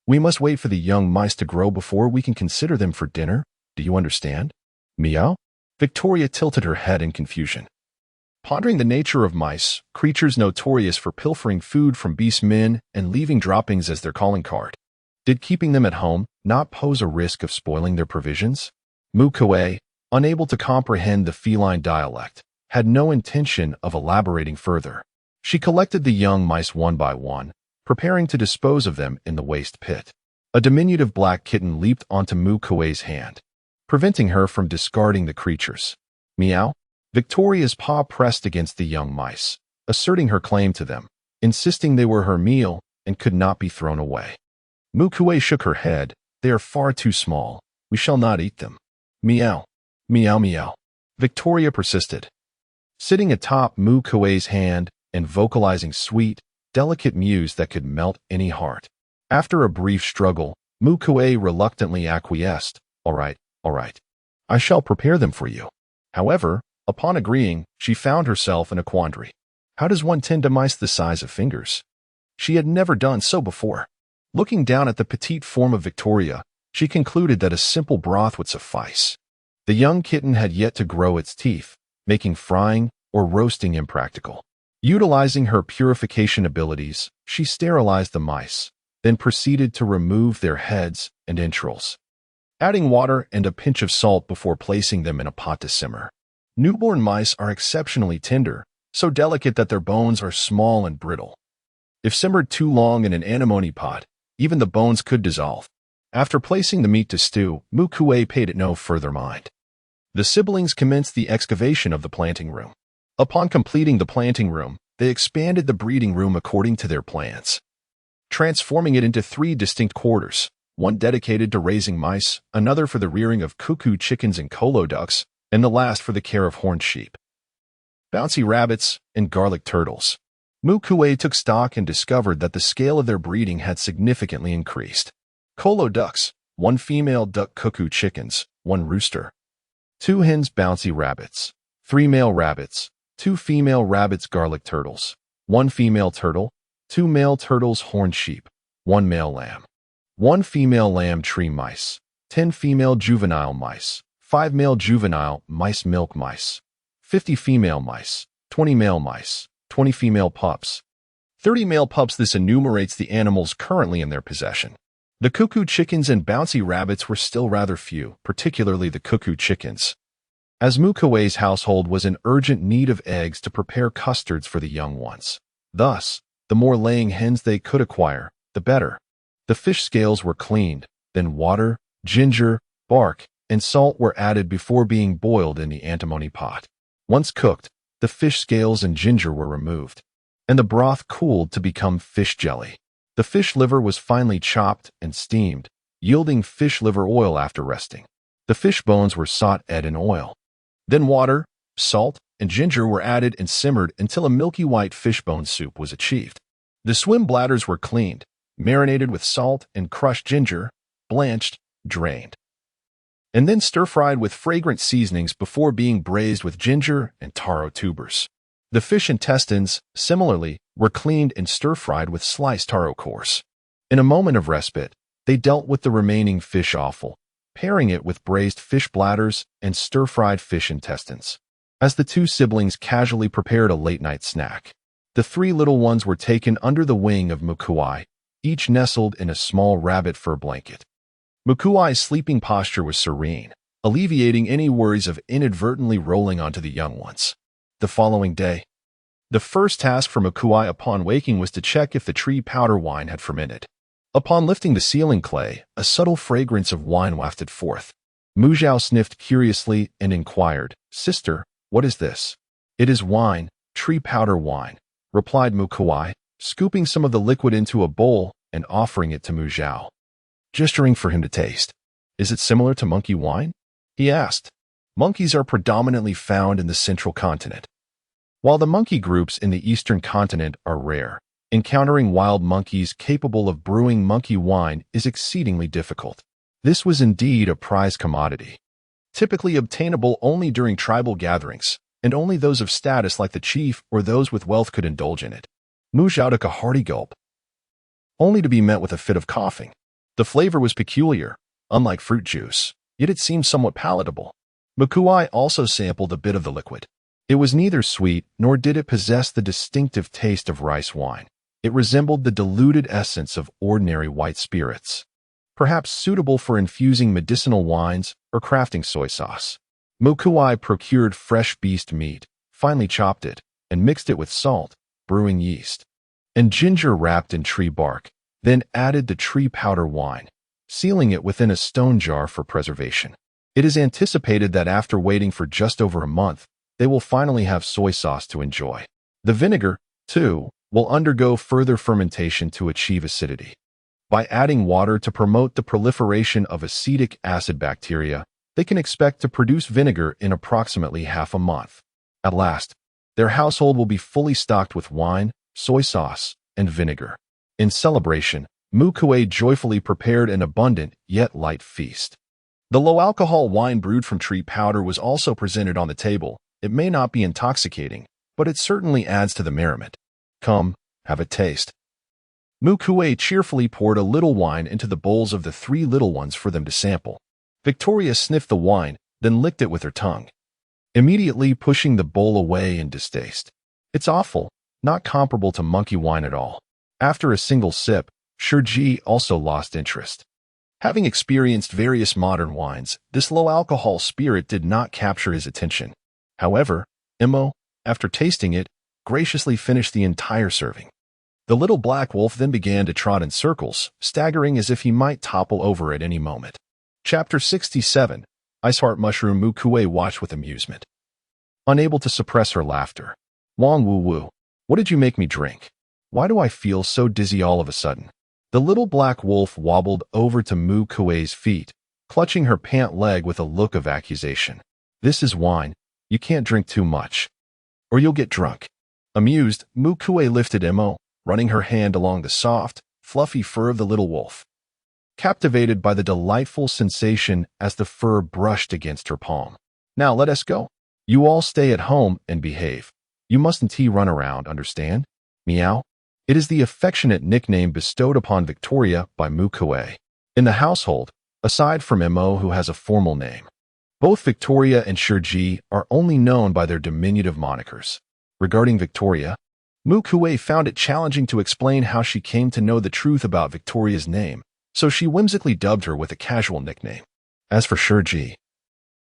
We must wait for the young mice to grow before we can consider them for dinner. Do you understand?" "Meow?" Victoria tilted her head in confusion. Pondering the nature of mice, creatures notorious for pilfering food from beast men and leaving droppings as their calling card, did keeping them at home not pose a risk of spoiling their provisions? Mu Kui, unable to comprehend the feline dialect, had no intention of elaborating further. She collected the young mice one by one, preparing to dispose of them in the waste pit. A diminutive black kitten leaped onto Mu Kui's hand, preventing her from discarding the creatures. "Meow?" Victoria's paw pressed against the young mice, asserting her claim to them, insisting they were her meal and could not be thrown away. Mu Kui shook her head. "They are far too small. We shall not eat them." "Meow. Meow meow." Victoria persisted, sitting atop Mu Kui's hand and vocalizing sweet, delicate mews that could melt any heart. After a brief struggle, Mu Kui reluctantly acquiesced. All right. I shall prepare them for you." However, upon agreeing, she found herself in a quandary. How does one tend to mice the size of fingers? She had never done so before. Looking down at the petite form of Victoria, she concluded that a simple broth would suffice. The young kitten had yet to grow its teeth, making frying or roasting impractical. Utilizing her purification abilities, she sterilized the mice, then proceeded to remove their heads and entrails, adding water and a pinch of salt before placing them in a pot to simmer. Newborn mice are exceptionally tender, so delicate that their bones are small and brittle. If simmered too long in an antimony pot, even the bones could dissolve. After placing the meat to stew, Mu Kui paid it no further mind. The siblings commenced the excavation of the planting room. Upon completing the planting room, they expanded the breeding room according to their plans, transforming it into 3 distinct quarters, one dedicated to raising mice, another for the rearing of cuckoo chickens and colo ducks, and the last for the care of horned sheep, bouncy rabbits, and garlic turtles. Mu Kui took stock and discovered that the scale of their breeding had significantly increased. Colo ducks, 1 female duck cuckoo chickens, 1 rooster, 2 hens bouncy rabbits, 3 male rabbits, 2 female rabbits garlic turtles, 1 female turtle, 2 male turtles horned sheep, 1 male lamb, 1 female lamb tree mice, 10 female juvenile mice, 5 male juvenile mice milk mice, 50 female mice, 20 male mice, 20 female pups, 30 male pups. This enumerates the animals currently in their possession. The cuckoo chickens and bouncy rabbits were still rather few, particularly the cuckoo chickens, as Mu Kui's household was in urgent need of eggs to prepare custards for the young ones. Thus, the more laying hens they could acquire, the better. The fish scales were cleaned, then water, ginger, bark, and salt were added before being boiled in the antimony pot. Once cooked, the the fish scales and ginger were removed, and the broth cooled to become fish jelly. The fish liver was finely chopped and steamed, yielding fish liver oil after resting. The fish bones were sautéed in oil. Then water, salt, and ginger were added and simmered until a milky white fishbone soup was achieved. The swim bladders were cleaned, marinated with salt and crushed ginger, blanched, drained, and then stir-fried with fragrant seasonings before being braised with ginger and taro tubers. The fish intestines, similarly, were cleaned and stir-fried with sliced taro cores. In a moment of respite, they dealt with the remaining fish offal, pairing it with braised fish bladders and stir-fried fish intestines. As the two siblings casually prepared a late-night snack, the three little ones were taken under the wing of Mu Kui, each nestled in a small rabbit fur blanket. Mu Kui's sleeping posture was serene, alleviating any worries of inadvertently rolling onto the young ones. The following day, the first task for Mu Kui upon waking was to check if the tree powder wine had fermented. Upon lifting the sealing clay, a subtle fragrance of wine wafted forth. Mu Zhao sniffed curiously and inquired, "Sister, what is this?" "It is wine, tree powder wine," replied Mu Kui, scooping some of the liquid into a bowl and offering it to Mu Zhao, gesturing for him to taste. "Is it similar to monkey wine?" he asked. Monkeys are predominantly found in the central continent, while the monkey groups in the eastern continent are rare. Encountering wild monkeys capable of brewing monkey wine is exceedingly difficult. This was indeed a prized commodity, typically obtainable only during tribal gatherings, and only those of status like the chief or those with wealth could indulge in it. Mu Zhao took a hearty gulp, only to be met with a fit of coughing. The flavor was peculiar, unlike fruit juice, yet it seemed somewhat palatable. Mu Kui also sampled a bit of the liquid. It was neither sweet nor did it possess the distinctive taste of rice wine. It resembled the diluted essence of ordinary white spirits, perhaps suitable for infusing medicinal wines or crafting soy sauce. Mu Kui procured fresh beast meat, finely chopped it, and mixed it with salt, brewing yeast, and ginger wrapped in tree bark, then added the tree powder wine, sealing it within a stone jar for preservation. It is anticipated that after waiting for just over a month, they will finally have soy sauce to enjoy. The vinegar, too, will undergo further fermentation to achieve acidity. By adding water to promote the proliferation of acetic acid bacteria, they can expect to produce vinegar in approximately half a month. At last, their household will be fully stocked with wine, soy sauce, and vinegar. In celebration, Mu Kui joyfully prepared an abundant yet light feast. The low-alcohol wine brewed from tree powder was also presented on the table. It may not be intoxicating, but it certainly adds to the merriment. "Come, have a taste." Mu Kui cheerfully poured a little wine into the bowls of the three little ones for them to sample. Victoria sniffed the wine, then licked it with her tongue, immediately pushing the bowl away in distaste. "It's awful, not comparable to monkey wine at all." After a single sip, Shurji also lost interest. Having experienced various modern wines, this low-alcohol spirit did not capture his attention. However, Imo, after tasting it, graciously finished the entire serving. The little black wolf then began to trot in circles, staggering as if he might topple over at any moment. Chapter 67. Iceheart Mushroom. Mu Kui watched with amusement, unable to suppress her laughter. "Wong Wu Wu, what did you make me drink? Why do I feel so dizzy all of a sudden?" The little black wolf wobbled over to Mu Kui's feet, clutching her pant leg with a look of accusation. "This is wine. You can't drink too much, or you'll get drunk." Amused, Mu Kui lifted Imo, running her hand along the soft, fluffy fur of the little wolf, captivated by the delightful sensation as the fur brushed against her palm. "Now let us go. You all stay at home and behave. You mustn't run around, understand? Meow." It is the affectionate nickname bestowed upon Victoria by Mu Kui. In the household, aside from Imo who has a formal name, both Victoria and Shurji are only known by their diminutive monikers. Regarding Victoria, Mu Kui found it challenging to explain how she came to know the truth about Victoria's name, so she whimsically dubbed her with a casual nickname. As for Shurji,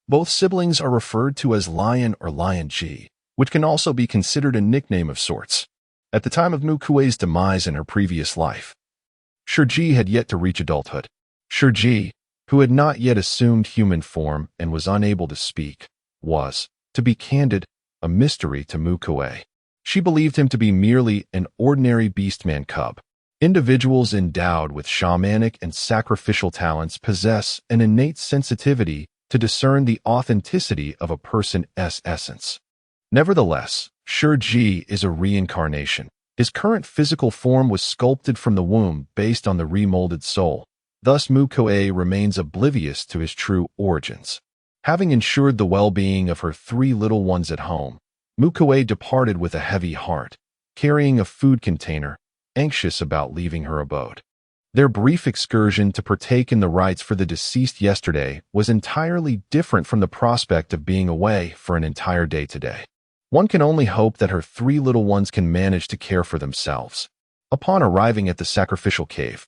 both siblings are referred to as Lion or Lion Ji, which can also be considered a nickname of sorts. At the time of Mu Kui's demise in her previous life, Shurji had yet to reach adulthood. Shurji, who had not yet assumed human form and was unable to speak, was, to be candid, a mystery to Mu Kui. She believed him to be merely an ordinary beastman cub. Individuals endowed with shamanic and sacrificial talents possess an innate sensitivity to discern the authenticity of a person's essence. Nevertheless, Ji is a reincarnation. His current physical form was sculpted from the womb based on the remolded soul. Thus, Mu Kui remains oblivious to his true origins. Having ensured the well-being of her 3 little ones at home, Mu Kui departed with a heavy heart, carrying a food container, anxious about leaving her abode. Their brief excursion to partake in the rites for the deceased yesterday was entirely different from the prospect of being away for an entire day today. One can only hope that her 3 little ones can manage to care for themselves. Upon arriving at the sacrificial cave,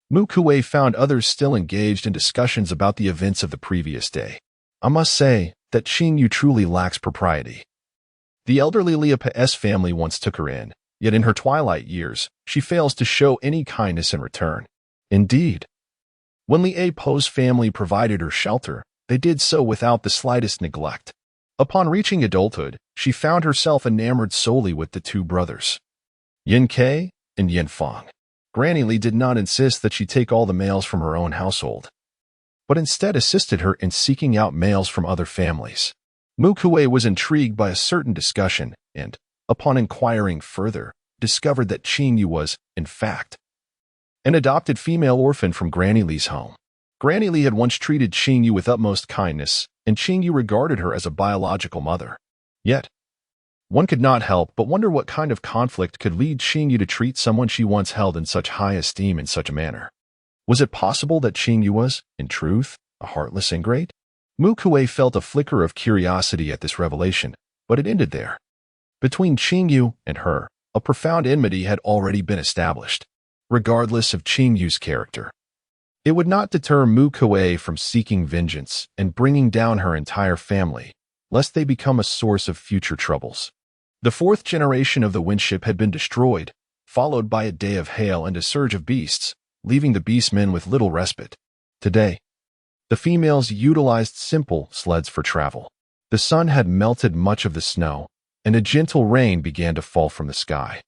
Mu Kui found others still engaged in discussions about the events of the previous day. I must say that Xingyu truly lacks propriety. The elderly Liu Pe's family once took her in, yet in her twilight years, she fails to show any kindness in return. Indeed, when Liu Po's family provided her shelter, they did so without the slightest neglect. Upon reaching adulthood, she found herself enamored solely with the 2 brothers, Yin Ke and Yin Feng. Granny Li did not insist that she take all the males from her own household, but instead assisted her in seeking out males from other families. Mu Kui was intrigued by a certain discussion and, upon inquiring further, discovered that Xingyu was, in fact, an adopted female orphan from Granny Li's home. Granny Li had once treated Xingyu with utmost kindness, and Xingyu regarded her as a biological mother. Yet, one could not help but wonder what kind of conflict could lead Xingyu to treat someone she once held in such high esteem in such a manner. Was it possible that Xingyu was, in truth, a heartless ingrate? Mu Kui felt a flicker of curiosity at this revelation, but it ended there. Between Xingyu and her, a profound enmity had already been established. Regardless of Xingyu's character, it would not deter Mu Kui from seeking vengeance and bringing down her entire family, lest they become a source of future troubles. The 4th generation of the windship had been destroyed, followed by a day of hail and a surge of beasts, leaving the beastmen with little respite. Today, the females utilized simple sleds for travel. The sun had melted much of the snow, and a gentle rain began to fall from the sky.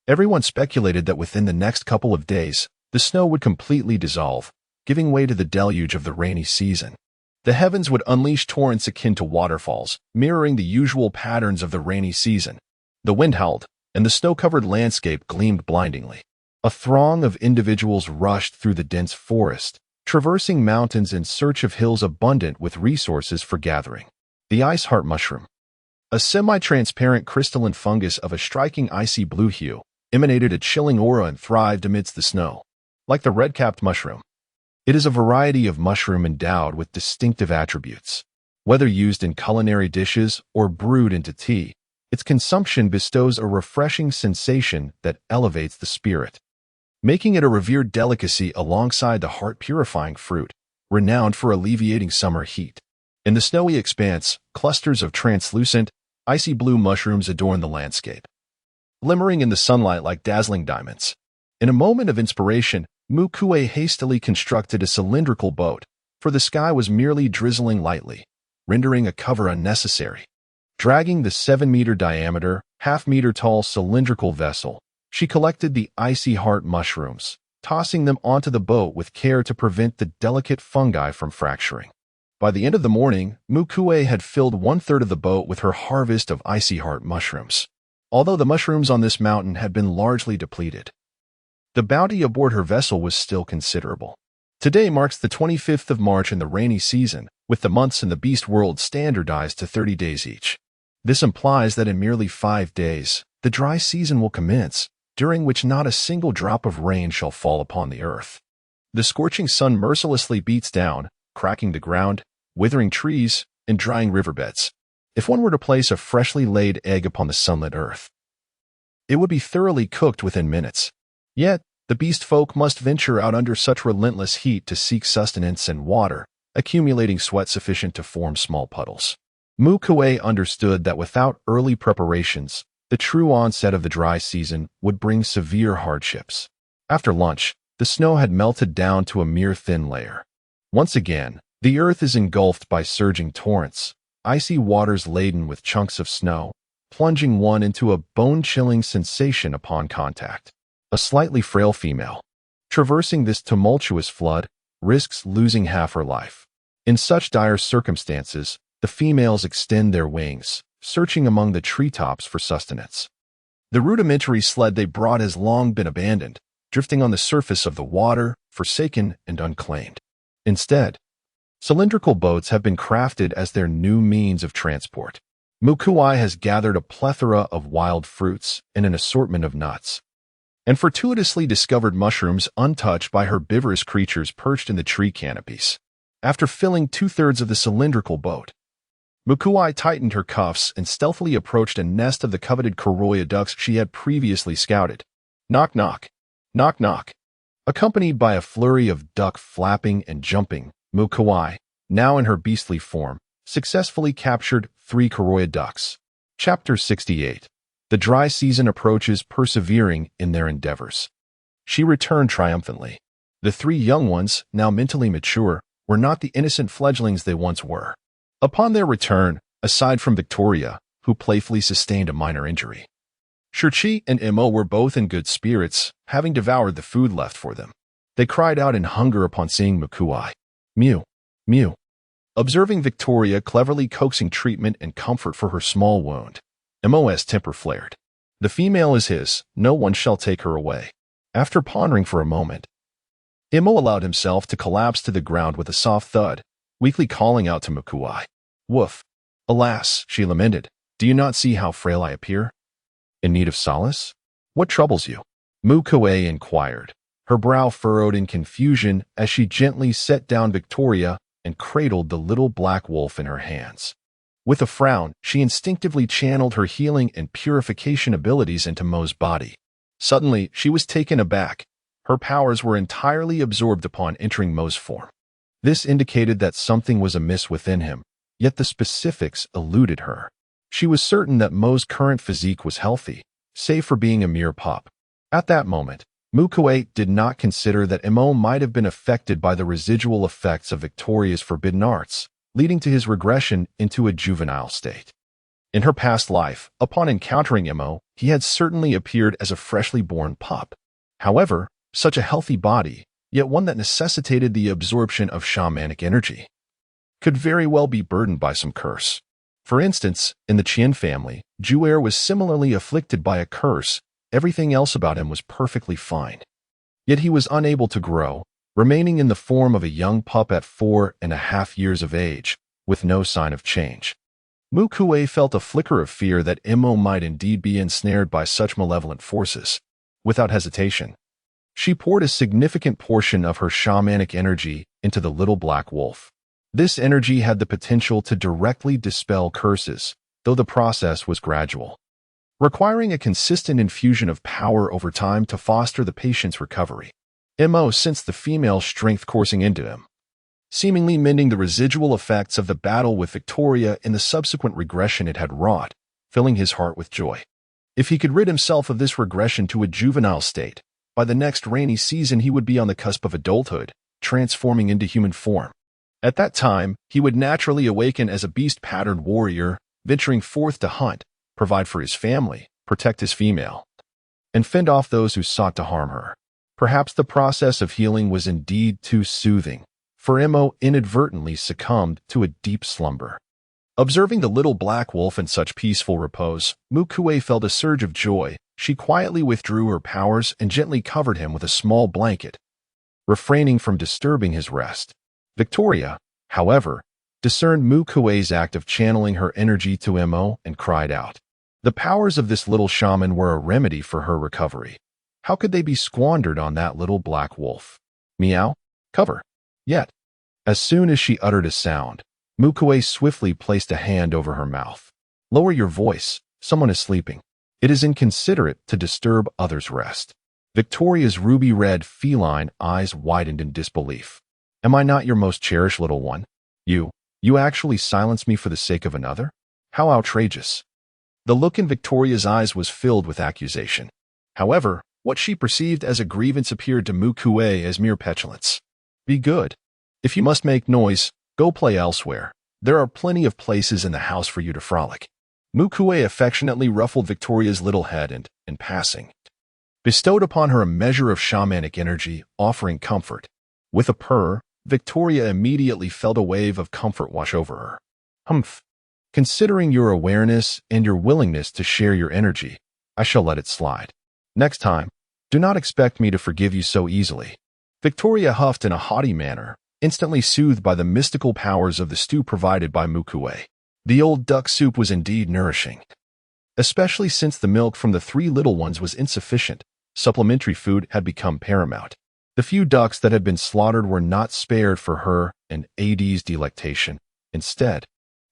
Everyone speculated that within the next couple of days, the snow would completely dissolve, giving way to the deluge of the rainy season. The heavens would unleash torrents akin to waterfalls, mirroring the usual patterns of the rainy season. The wind howled, and the snow-covered landscape gleamed blindingly. A throng of individuals rushed through the dense forest, traversing mountains in search of hills abundant with resources for gathering. The ice heart mushroom, a semi-transparent crystalline fungus of a striking icy blue hue, emanated a chilling aura and thrived amidst the snow. Like the red-capped mushroom, it is a variety of mushroom endowed with distinctive attributes. Whether used in culinary dishes or brewed into tea, its consumption bestows a refreshing sensation that elevates the spirit, making it a revered delicacy alongside the heart-purifying fruit, renowned for alleviating summer heat. In the snowy expanse, clusters of translucent, icy blue mushrooms adorn the landscape, glimmering in the sunlight like dazzling diamonds. In a moment of inspiration, Mu Kui hastily constructed a cylindrical boat, for the sky was merely drizzling lightly, rendering a cover unnecessary. Dragging the 7-meter diameter, half-meter-tall cylindrical vessel, she collected the icy heart mushrooms, tossing them onto the boat with care to prevent the delicate fungi from fracturing. By the end of the morning, Mu Kui had filled 1/3 of the boat with her harvest of icy heart mushrooms. Although the mushrooms on this mountain had been largely depleted, the bounty aboard her vessel was still considerable. Today marks the 25th of March in the rainy season, with the months in the beast world standardized to 30 days each. This implies that in merely 5 days, the dry season will commence, during which not a single drop of rain shall fall upon the earth. The scorching sun mercilessly beats down, cracking the ground, withering trees, and drying riverbeds. If one were to place a freshly laid egg upon the sunlit earth, it would be thoroughly cooked within minutes. Yet, the beast folk must venture out under such relentless heat to seek sustenance and water, accumulating sweat sufficient to form small puddles. Mu Kui understood that without early preparations, the true onset of the dry season would bring severe hardships. After lunch, the snow had melted down to a mere thin layer. Once again, the earth is engulfed by surging torrents, icy waters laden with chunks of snow, plunging one into a bone-chilling sensation upon contact. A slightly frail female, traversing this tumultuous flood, risks losing half her life. In such dire circumstances, the females extend their wings, searching among the treetops for sustenance. The rudimentary sled they brought has long been abandoned, drifting on the surface of the water, forsaken and unclaimed. Instead, cylindrical boats have been crafted as their new means of transport. Mu Kui has gathered a plethora of wild fruits and an assortment of nuts, and fortuitously discovered mushrooms untouched by herbivorous creatures perched in the tree canopies. After filling 2/3 of the cylindrical boat, Mu Kui tightened her cuffs and stealthily approached a nest of the coveted Koroya ducks she had previously scouted. Knock knock, knock knock. Accompanied by a flurry of duck flapping and jumping, Mu Kui, now in her beastly form, successfully captured 3 Koroya ducks. Chapter 68. The dry season approaches, persevering in their endeavors. She returned triumphantly. The 3 young ones, now mentally mature, were not the innocent fledglings they once were. Upon their return, aside from Victoria, who playfully sustained a minor injury, Cherishes and Mo were both in good spirits, having devoured the food left for them. They cried out in hunger upon seeing Mu Kui. Mew, mew. Observing Victoria cleverly coaxing treatment and comfort for her small wound, Mo's temper flared. The female is his, no one shall take her away. After pondering for a moment, Mo allowed himself to collapse to the ground with a soft thud, weakly calling out to Mu Kui. Woof. Alas, she lamented, do you not see how frail I appear? In need of solace? What troubles you? Mu Kui inquired, her brow furrowed in confusion as she gently set down Victoria and cradled the little black wolf in her hands. With a frown, she instinctively channeled her healing and purification abilities into Mo's body. Suddenly, she was taken aback. Her powers were entirely absorbed upon entering Mo's form. This indicated that something was amiss within him, yet the specifics eluded her. She was certain that Mo's current physique was healthy, save for being a mere pup. At that moment, Mu Kui did not consider that Mo might have been affected by the residual effects of Victoria's forbidden arts, leading to his regression into a juvenile state. In her past life, upon encountering Mo, he had certainly appeared as a freshly born pup. However, such a healthy body, yet one that necessitated the absorption of shamanic energy, could very well be burdened by some curse. For instance, in the Qian family, Ju'er was similarly afflicted by a curse. Everything else about him was perfectly fine. Yet he was unable to grow, remaining in the form of a young pup at 4.5 years of age, with no sign of change. Mu Kui felt a flicker of fear that Mo might indeed be ensnared by such malevolent forces. Without hesitation, she poured a significant portion of her shamanic energy into the little black wolf. This energy had the potential to directly dispel curses, though the process was gradual, requiring a consistent infusion of power over time to foster the patient's recovery. Mo sensed the female strength coursing into him, seemingly mending the residual effects of the battle with Victoria in the subsequent regression it had wrought, filling his heart with joy. If he could rid himself of this regression to a juvenile state, by the next rainy season he would be on the cusp of adulthood, transforming into human form. At that time, he would naturally awaken as a beast-patterned warrior, venturing forth to hunt, provide for his family, protect his female, and fend off those who sought to harm her. Perhaps the process of healing was indeed too soothing, for Mo inadvertently succumbed to a deep slumber. Observing the little black wolf in such peaceful repose, Mu Kui felt a surge of joy. She quietly withdrew her powers and gently covered him with a small blanket, refraining from disturbing his rest. Victoria, however, discerned Mu Kui's act of channeling her energy to Mo and cried out. The powers of this little shaman were a remedy for her recovery. How could they be squandered on that little black wolf? Meow. Cover. Yet, as soon as she uttered a sound, Mu Kui swiftly placed a hand over her mouth. Lower your voice. Someone is sleeping. It is inconsiderate to disturb others' rest. Victoria's ruby-red feline eyes widened in disbelief. Am I not your most cherished little one? You actually silenced me for the sake of another? How outrageous. The look in Victoria's eyes was filled with accusation. However, what she perceived as a grievance appeared to Mu Kui as mere petulance. Be good. If you must make noise, go play elsewhere. There are plenty of places in the house for you to frolic. Mu Kui affectionately ruffled Victoria's little head and, in passing, bestowed upon her a measure of shamanic energy, offering comfort. With a purr, Victoria immediately felt a wave of comfort wash over her. Humph. Considering your awareness and your willingness to share your energy, I shall let it slide. Next time, do not expect me to forgive you so easily. Victoria huffed in a haughty manner, instantly soothed by the mystical powers of the stew provided by Mu Kui. The old duck soup was indeed nourishing. Especially since the milk from the three little ones was insufficient, supplementary food had become paramount. The few ducks that had been slaughtered were not spared for her and Ad's delectation. Instead,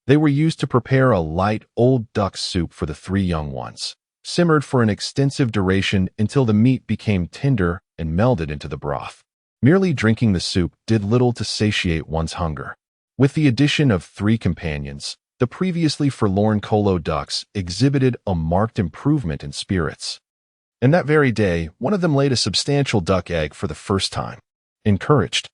they were used to prepare a light old duck soup for the three young ones, simmered for an extensive duration until the meat became tender and melded into the broth. Merely drinking the soup did little to satiate one's hunger. With the addition of 3 companions, the previously forlorn Kolo ducks exhibited a marked improvement in spirits. And that very day, one of them laid a substantial duck egg for the first time. Encouraged,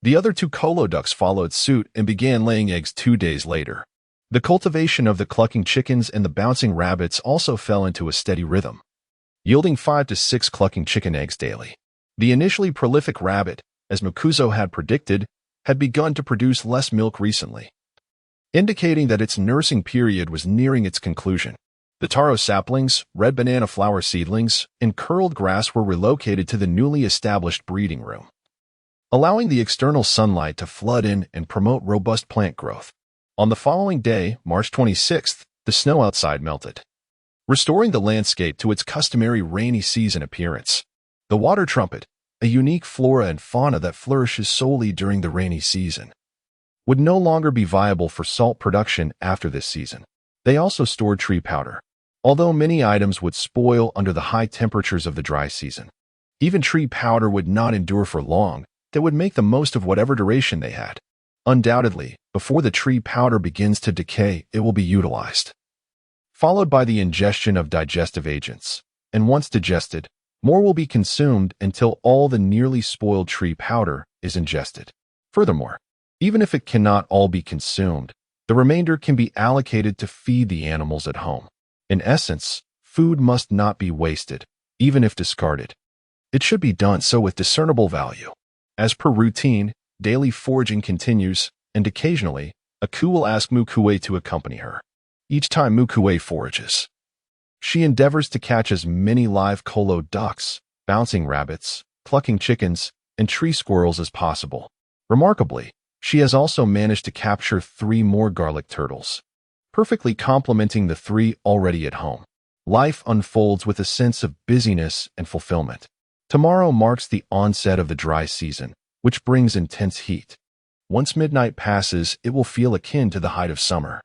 the other 2 Kolo ducks followed suit and began laying eggs 2 days later. The cultivation of the clucking chickens and the bouncing rabbits also fell into a steady rhythm, yielding 5 to 6 clucking chicken eggs daily. The initially prolific rabbit, as Mu Zhao had predicted, had begun to produce less milk recently, indicating that its nursing period was nearing its conclusion. The taro saplings, red banana flower seedlings, and curled grass were relocated to the newly established breeding room, allowing the external sunlight to flood in and promote robust plant growth. On the following day, March 26th, the snow outside melted, restoring the landscape to its customary rainy season appearance. The water trumpet, a unique flora and fauna that flourishes solely during the rainy season, would no longer be viable for salt production after this season. They also stored tree powder, although many items would spoil under the high temperatures of the dry season. Even tree powder would not endure for long. They would make the most of whatever duration they had. Undoubtedly, before the tree powder begins to decay, it will be utilized, followed by the ingestion of digestive agents, and once digested, more will be consumed until all the nearly spoiled tree powder is ingested. Furthermore, even if it cannot all be consumed, the remainder can be allocated to feed the animals at home. In essence, food must not be wasted, even if discarded. It should be done so with discernible value. As per routine, daily foraging continues, and occasionally, Aku will ask Mu Kui to accompany her. Each time Mu Kui forages, she endeavors to catch as many live Kolo ducks, bouncing rabbits, clucking chickens, and tree squirrels as possible. Remarkably, she has also managed to capture 3 more garlic turtles, perfectly complementing the 3 already at home. Life unfolds with a sense of busyness and fulfillment. Tomorrow marks the onset of the dry season, which brings intense heat. Once midnight passes, it will feel akin to the height of summer.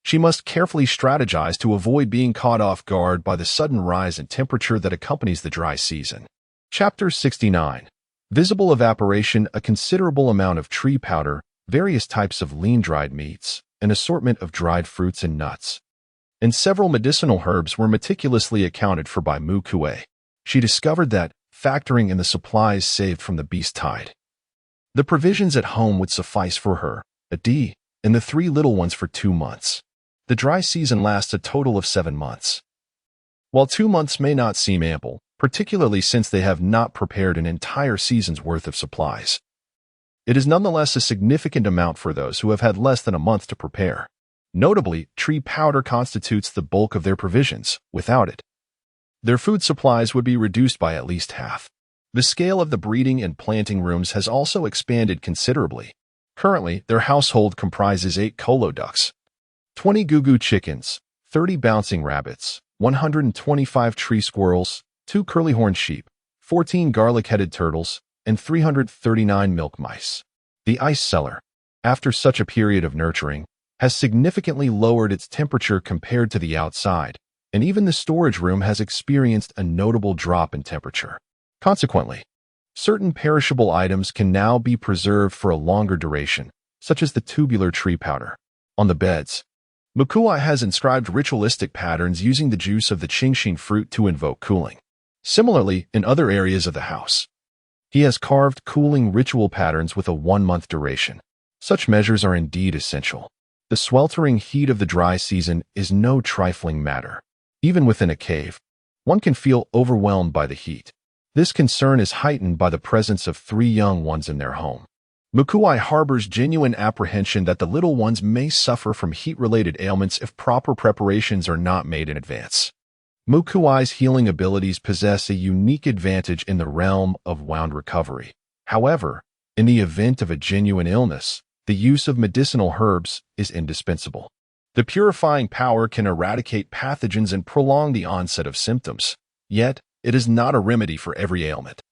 She must carefully strategize to avoid being caught off guard by the sudden rise in temperature that accompanies the dry season. Chapter 69. Visible evaporation, a considerable amount of tree powder, various types of lean dried meats, an assortment of dried fruits and nuts, and several medicinal herbs were meticulously accounted for by Mu Kui. She discovered that, factoring in the supplies saved from the beast tide, the provisions at home would suffice for her, Ad, and the 3 little ones for 2 months. The dry season lasts a total of 7 months. While 2 months may not seem ample, particularly since they have not prepared an entire season's worth of supplies, it is nonetheless a significant amount for those who have had less than a month to prepare. Notably, tree powder constitutes the bulk of their provisions. Without it, their food supplies would be reduced by at least half. The scale of the breeding and planting rooms has also expanded considerably. Currently, their household comprises 8 Kolo ducks, 20 gugu chickens, 30 bouncing rabbits, 125 tree squirrels, 2 curly-horned sheep, 14 garlic-headed turtles, and 339 milk mice. The ice cellar, after such a period of nurturing, has significantly lowered its temperature compared to the outside, and even the storage room has experienced a notable drop in temperature. Consequently, certain perishable items can now be preserved for a longer duration, such as the tubular tree powder. On the beds, Mu Kui has inscribed ritualistic patterns using the juice of the Qingxin fruit to invoke cooling. Similarly, in other areas of the house, he has carved cooling ritual patterns with a 1-month duration. Such measures are indeed essential. The sweltering heat of the dry season is no trifling matter. Even within a cave, one can feel overwhelmed by the heat. This concern is heightened by the presence of 3 young ones in their home. Mu Kui harbors genuine apprehension that the little ones may suffer from heat-related ailments if proper preparations are not made in advance. Mu Kui's healing abilities possess a unique advantage in the realm of wound recovery. However, in the event of a genuine illness, the use of medicinal herbs is indispensable. The purifying power can eradicate pathogens and prolong the onset of symptoms. Yet, it is not a remedy for every ailment.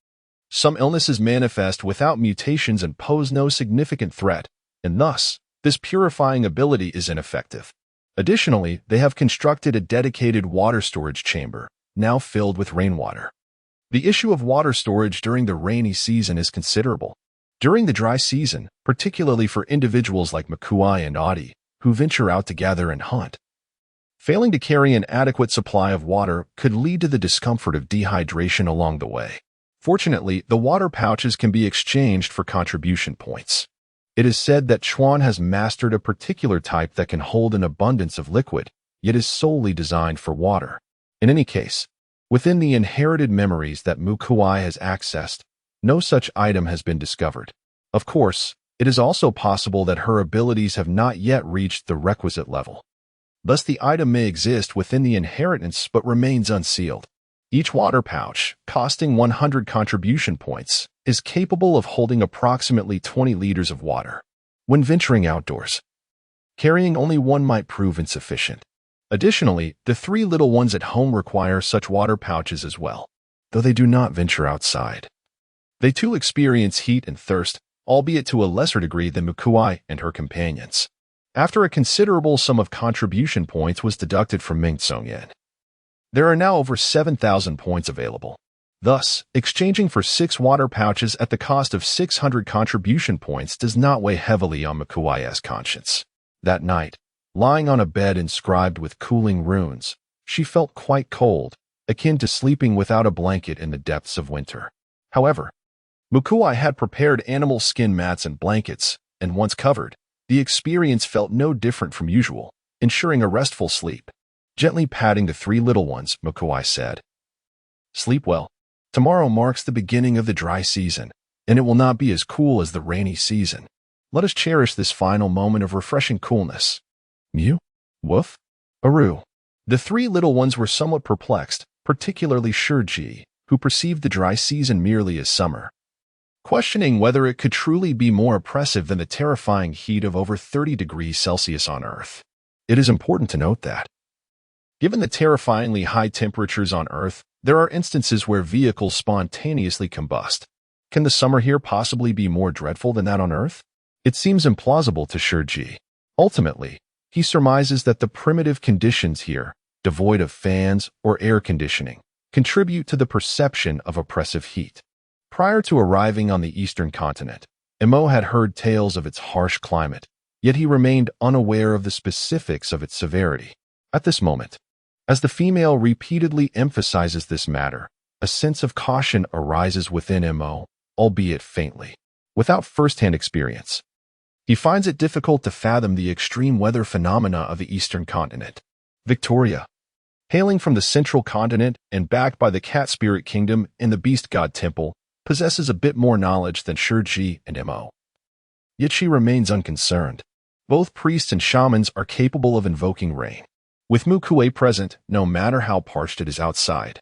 Some illnesses manifest without mutations and pose no significant threat, and thus, this purifying ability is ineffective. Additionally, they have constructed a dedicated water storage chamber, now filled with rainwater. The issue of water storage during the rainy season is considerable. During the dry season, particularly for individuals like Mu Kui and Audi, who venture out to gather and hunt, failing to carry an adequate supply of water could lead to the discomfort of dehydration along the way. Fortunately, the water pouches can be exchanged for contribution points. It is said that Chuan has mastered a particular type that can hold an abundance of liquid, yet is solely designed for water. In any case, within the inherited memories that Mu Kui has accessed, no such item has been discovered. Of course, it is also possible that her abilities have not yet reached the requisite level. Thus, the item may exist within the inheritance but remains unsealed. Each water pouch, costing 100 contribution points, is capable of holding approximately 20 liters of water. When venturing outdoors, carrying only one might prove insufficient. Additionally, the 3 little ones at home require such water pouches as well, though they do not venture outside. They too experience heat and thirst, albeit to a lesser degree than Mu Kui and her companions. After a considerable sum of contribution points was deducted from Ming Tsongyan, there are now over 7,000 points available. Thus, exchanging for 6 water pouches at the cost of 600 contribution points does not weigh heavily on Mu Kui's conscience. That night, lying on a bed inscribed with cooling runes, she felt quite cold, akin to sleeping without a blanket in the depths of winter. However, Mu Kui had prepared animal skin mats and blankets, and once covered, the experience felt no different from usual, ensuring a restful sleep. Gently patting the 3 little ones, Mu Kui said, "Sleep well. Tomorrow marks the beginning of the dry season, and it will not be as cool as the rainy season. Let us cherish this final moment of refreshing coolness." Mew? Woof? Aru. The 3 little ones were somewhat perplexed, particularly Shiji, who perceived the dry season merely as summer, questioning whether it could truly be more oppressive than the terrifying heat of over 30 degrees Celsius on Earth. It is important to note that, given the terrifyingly high temperatures on Earth, there are instances where vehicles spontaneously combust. Can the summer here possibly be more dreadful than that on Earth? It seems implausible to Shiji. Ultimately, he surmises that the primitive conditions here, devoid of fans or air conditioning, contribute to the perception of oppressive heat. Prior to arriving on the eastern continent, Mo had heard tales of its harsh climate, yet he remained unaware of the specifics of its severity. At this moment, as the female repeatedly emphasizes this matter, a sense of caution arises within Mo, albeit faintly. Without first-hand experience, he finds it difficult to fathom the extreme weather phenomena of the eastern continent. Victoria, hailing from the central continent and backed by the cat spirit kingdom and the beast god temple, possesses a bit more knowledge than Shiji and Mo. Yet she remains unconcerned. Both priests and shamans are capable of invoking rain. With Mu Kui present, no matter how parched it is outside,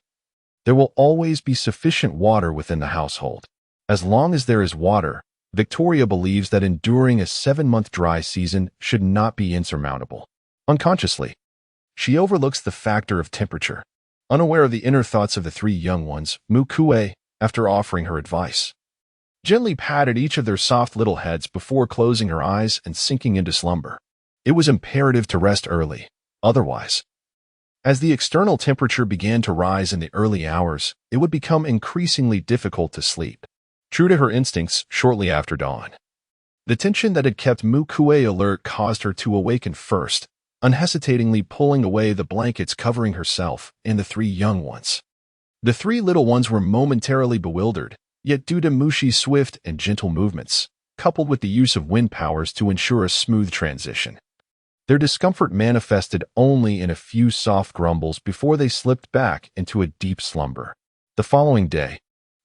there will always be sufficient water within the household. As long as there is water, Victoria believes that enduring a 7-month dry season should not be insurmountable. Unconsciously, she overlooks the factor of temperature. Unaware of the inner thoughts of the 3 young ones, Mu Kui, after offering her advice, gently patted each of their soft little heads before closing her eyes and sinking into slumber. It was imperative to rest early. Otherwise, as the external temperature began to rise in the early hours, it would become increasingly difficult to sleep. True to her instincts, shortly after dawn, the tension that had kept Mu Kui alert caused her to awaken first, unhesitatingly pulling away the blankets covering herself and the 3 young ones. The 3 little ones were momentarily bewildered, yet due to Mushi's swift and gentle movements, coupled with the use of wind powers to ensure a smooth transition, Their discomfort manifested only in a few soft grumbles before they slipped back into a deep slumber. The following day,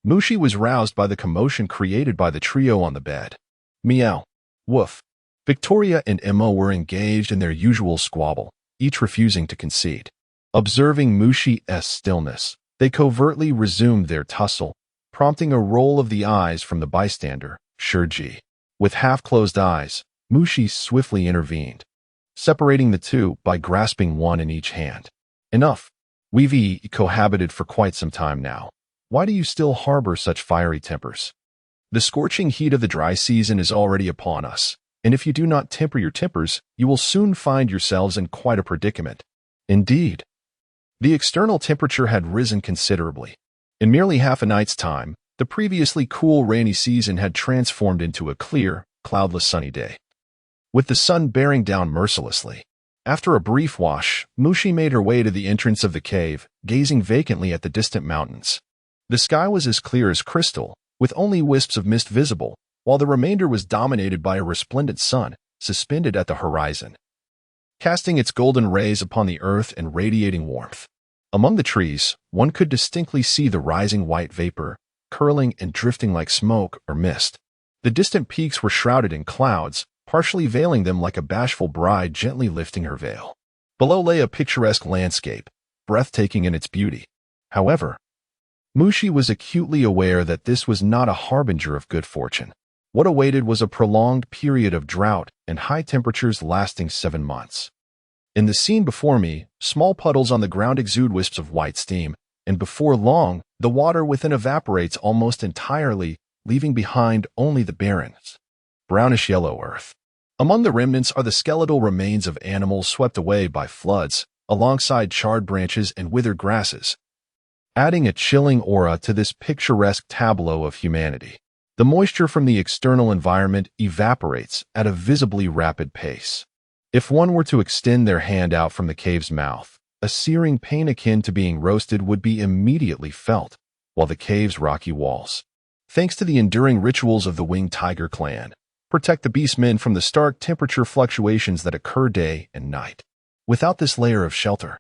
Mushi was roused by the commotion created by the trio on the bed. Meow. Woof. Victoria and Emma were engaged in their usual squabble, each refusing to concede. Observing Mushi's stillness, they covertly resumed their tussle, prompting a roll of the eyes from the bystander, Shurji. With half-closed eyes, Mushi swiftly intervened, separating the two by grasping one in each hand. Enough. We've cohabited for quite some time now. Why do you still harbor such fiery tempers? The scorching heat of the dry season is already upon us, and if you do not temper your tempers, you will soon find yourselves in quite a predicament. Indeed. The external temperature had risen considerably. In merely half a night's time, the previously cool rainy season had transformed into a clear, cloudless sunny day, with the sun bearing down mercilessly. After a brief wash, Mushi made her way to the entrance of the cave, gazing vacantly at the distant mountains. The sky was as clear as crystal, with only wisps of mist visible, while the remainder was dominated by a resplendent sun, suspended at the horizon, casting its golden rays upon the earth and radiating warmth. Among the trees, one could distinctly see the rising white vapor, curling and drifting like smoke or mist. The distant peaks were shrouded in clouds, partially veiling them like a bashful bride gently lifting her veil. Below lay a picturesque landscape, breathtaking in its beauty. However, Mushi was acutely aware that this was not a harbinger of good fortune. What awaited was a prolonged period of drought and high temperatures lasting 7 months. In the scene before me, small puddles on the ground exude wisps of white steam, and before long, the water within evaporates almost entirely, leaving behind only the barren, brownish-yellow earth. Among the remnants are the skeletal remains of animals swept away by floods, alongside charred branches and withered grasses, adding a chilling aura to this picturesque tableau of humanity. The moisture from the external environment evaporates at a visibly rapid pace. If one were to extend their hand out from the cave's mouth, a searing pain akin to being roasted would be immediately felt, while the cave's rocky walls, thanks to the enduring rituals of the winged tiger clan, protect the beastmen from the stark temperature fluctuations that occur day and night. Without this layer of shelter,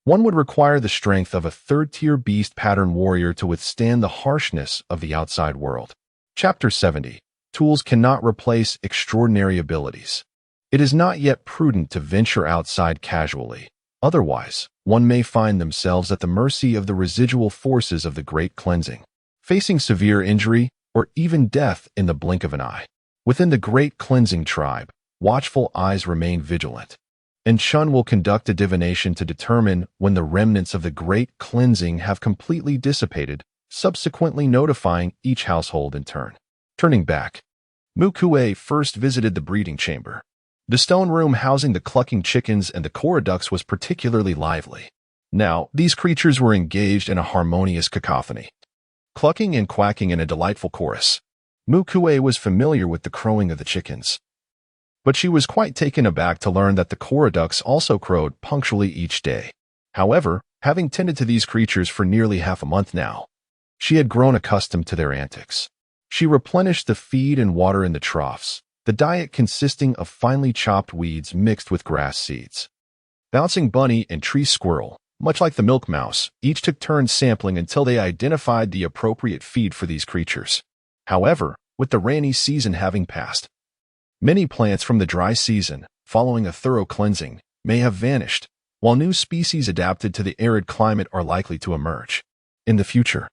one would require the strength of a third-tier beast pattern warrior to withstand the harshness of the outside world. Chapter 70. Tools cannot replace extraordinary abilities. It is not yet prudent to venture outside casually. Otherwise, one may find themselves at the mercy of the residual forces of the Great Cleansing, facing severe injury or even death in the blink of an eye. Within the Great Cleansing tribe, watchful eyes remain vigilant, and Chun will conduct a divination to determine when the remnants of the Great Cleansing have completely dissipated, subsequently notifying each household in turn. Turning back, Mu Kui first visited the breeding chamber. The stone room housing the clucking chickens and the coroducks was particularly lively. Now, these creatures were engaged in a harmonious cacophony, clucking and quacking in a delightful chorus. Mu Kui was familiar with the crowing of the chickens, but she was quite taken aback to learn that the coroducks also crowed punctually each day. However, having tended to these creatures for nearly half a month now, she had grown accustomed to their antics. She replenished the feed and water in the troughs, the diet consisting of finely chopped weeds mixed with grass seeds. Bouncing Bunny and Tree Squirrel, much like the Milk Mouse, each took turns sampling until they identified the appropriate feed for these creatures. However, with the rainy season having passed, many plants from the dry season, following a thorough cleansing, may have vanished, while new species adapted to the arid climate are likely to emerge. In the future,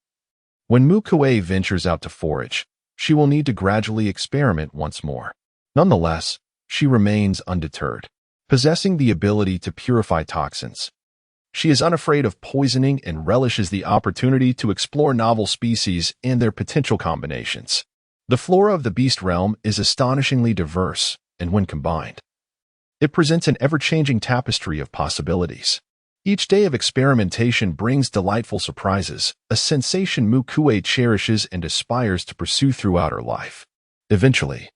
when Mu Kui ventures out to forage, she will need to gradually experiment once more. Nonetheless, she remains undeterred, possessing the ability to purify toxins. She is unafraid of poisoning and relishes the opportunity to explore novel species and their potential combinations. The flora of the beast realm is astonishingly diverse, and when combined, it presents an ever-changing tapestry of possibilities. Each day of experimentation brings delightful surprises, a sensation Mu Kui cherishes and aspires to pursue throughout her life. Eventually,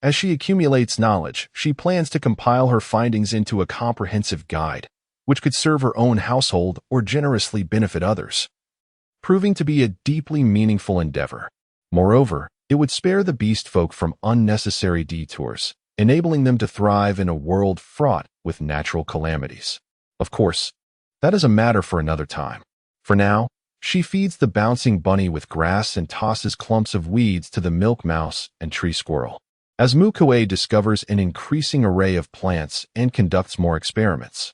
as she accumulates knowledge, she plans to compile her findings into a comprehensive guide, which could serve her own household or generously benefit others, proving to be a deeply meaningful endeavor. Moreover, it would spare the beast folk from unnecessary detours, enabling them to thrive in a world fraught with natural calamities. Of course, that is a matter for another time. For now, she feeds the bouncing bunny with grass and tosses clumps of weeds to the milk mouse and tree squirrel. As Mu Kui discovers an increasing array of plants and conducts more experiments,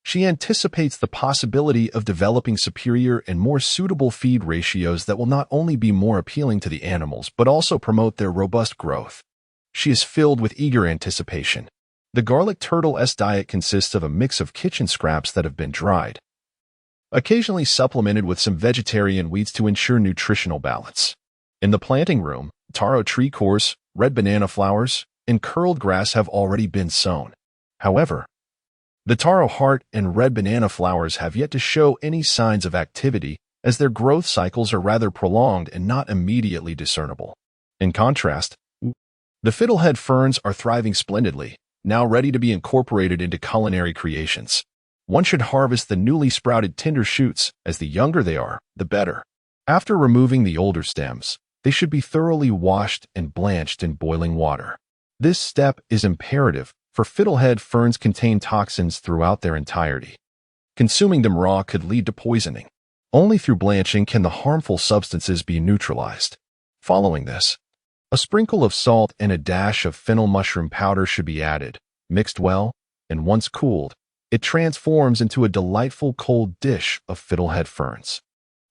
she anticipates the possibility of developing superior and more suitable feed ratios that will not only be more appealing to the animals but also promote their robust growth. She is filled with eager anticipation. The garlic turtle's diet consists of a mix of kitchen scraps that have been dried, occasionally supplemented with some vegetarian weeds to ensure nutritional balance. In the planting room, taro tree cores, red banana flowers, and curled grass have already been sown. However, the taro heart and red banana flowers have yet to show any signs of activity, as their growth cycles are rather prolonged and not immediately discernible. In contrast, the fiddlehead ferns are thriving splendidly, now ready to be incorporated into culinary creations. One should harvest the newly sprouted tender shoots, as the younger they are, the better. After removing the older stems, they should be thoroughly washed and blanched in boiling water. This step is imperative, for fiddlehead ferns contain toxins throughout their entirety. Consuming them raw could lead to poisoning. Only through blanching can the harmful substances be neutralized. Following this, a sprinkle of salt and a dash of fennel mushroom powder should be added, mixed well, and once cooled, it transforms into a delightful cold dish of fiddlehead ferns.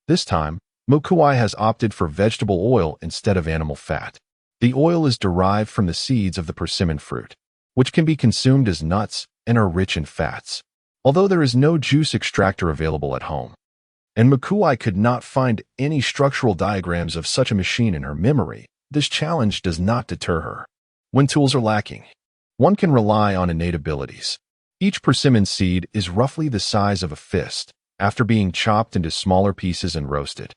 This time, Mu Kui has opted for vegetable oil instead of animal fat. The oil is derived from the seeds of the persimmon fruit, which can be consumed as nuts and are rich in fats. Although there is no juice extractor available at home, and Mu Kui could not find any structural diagrams of such a machine in her memory, this challenge does not deter her. When tools are lacking, one can rely on innate abilities. Each persimmon seed is roughly the size of a fist, after being chopped into smaller pieces and roasted.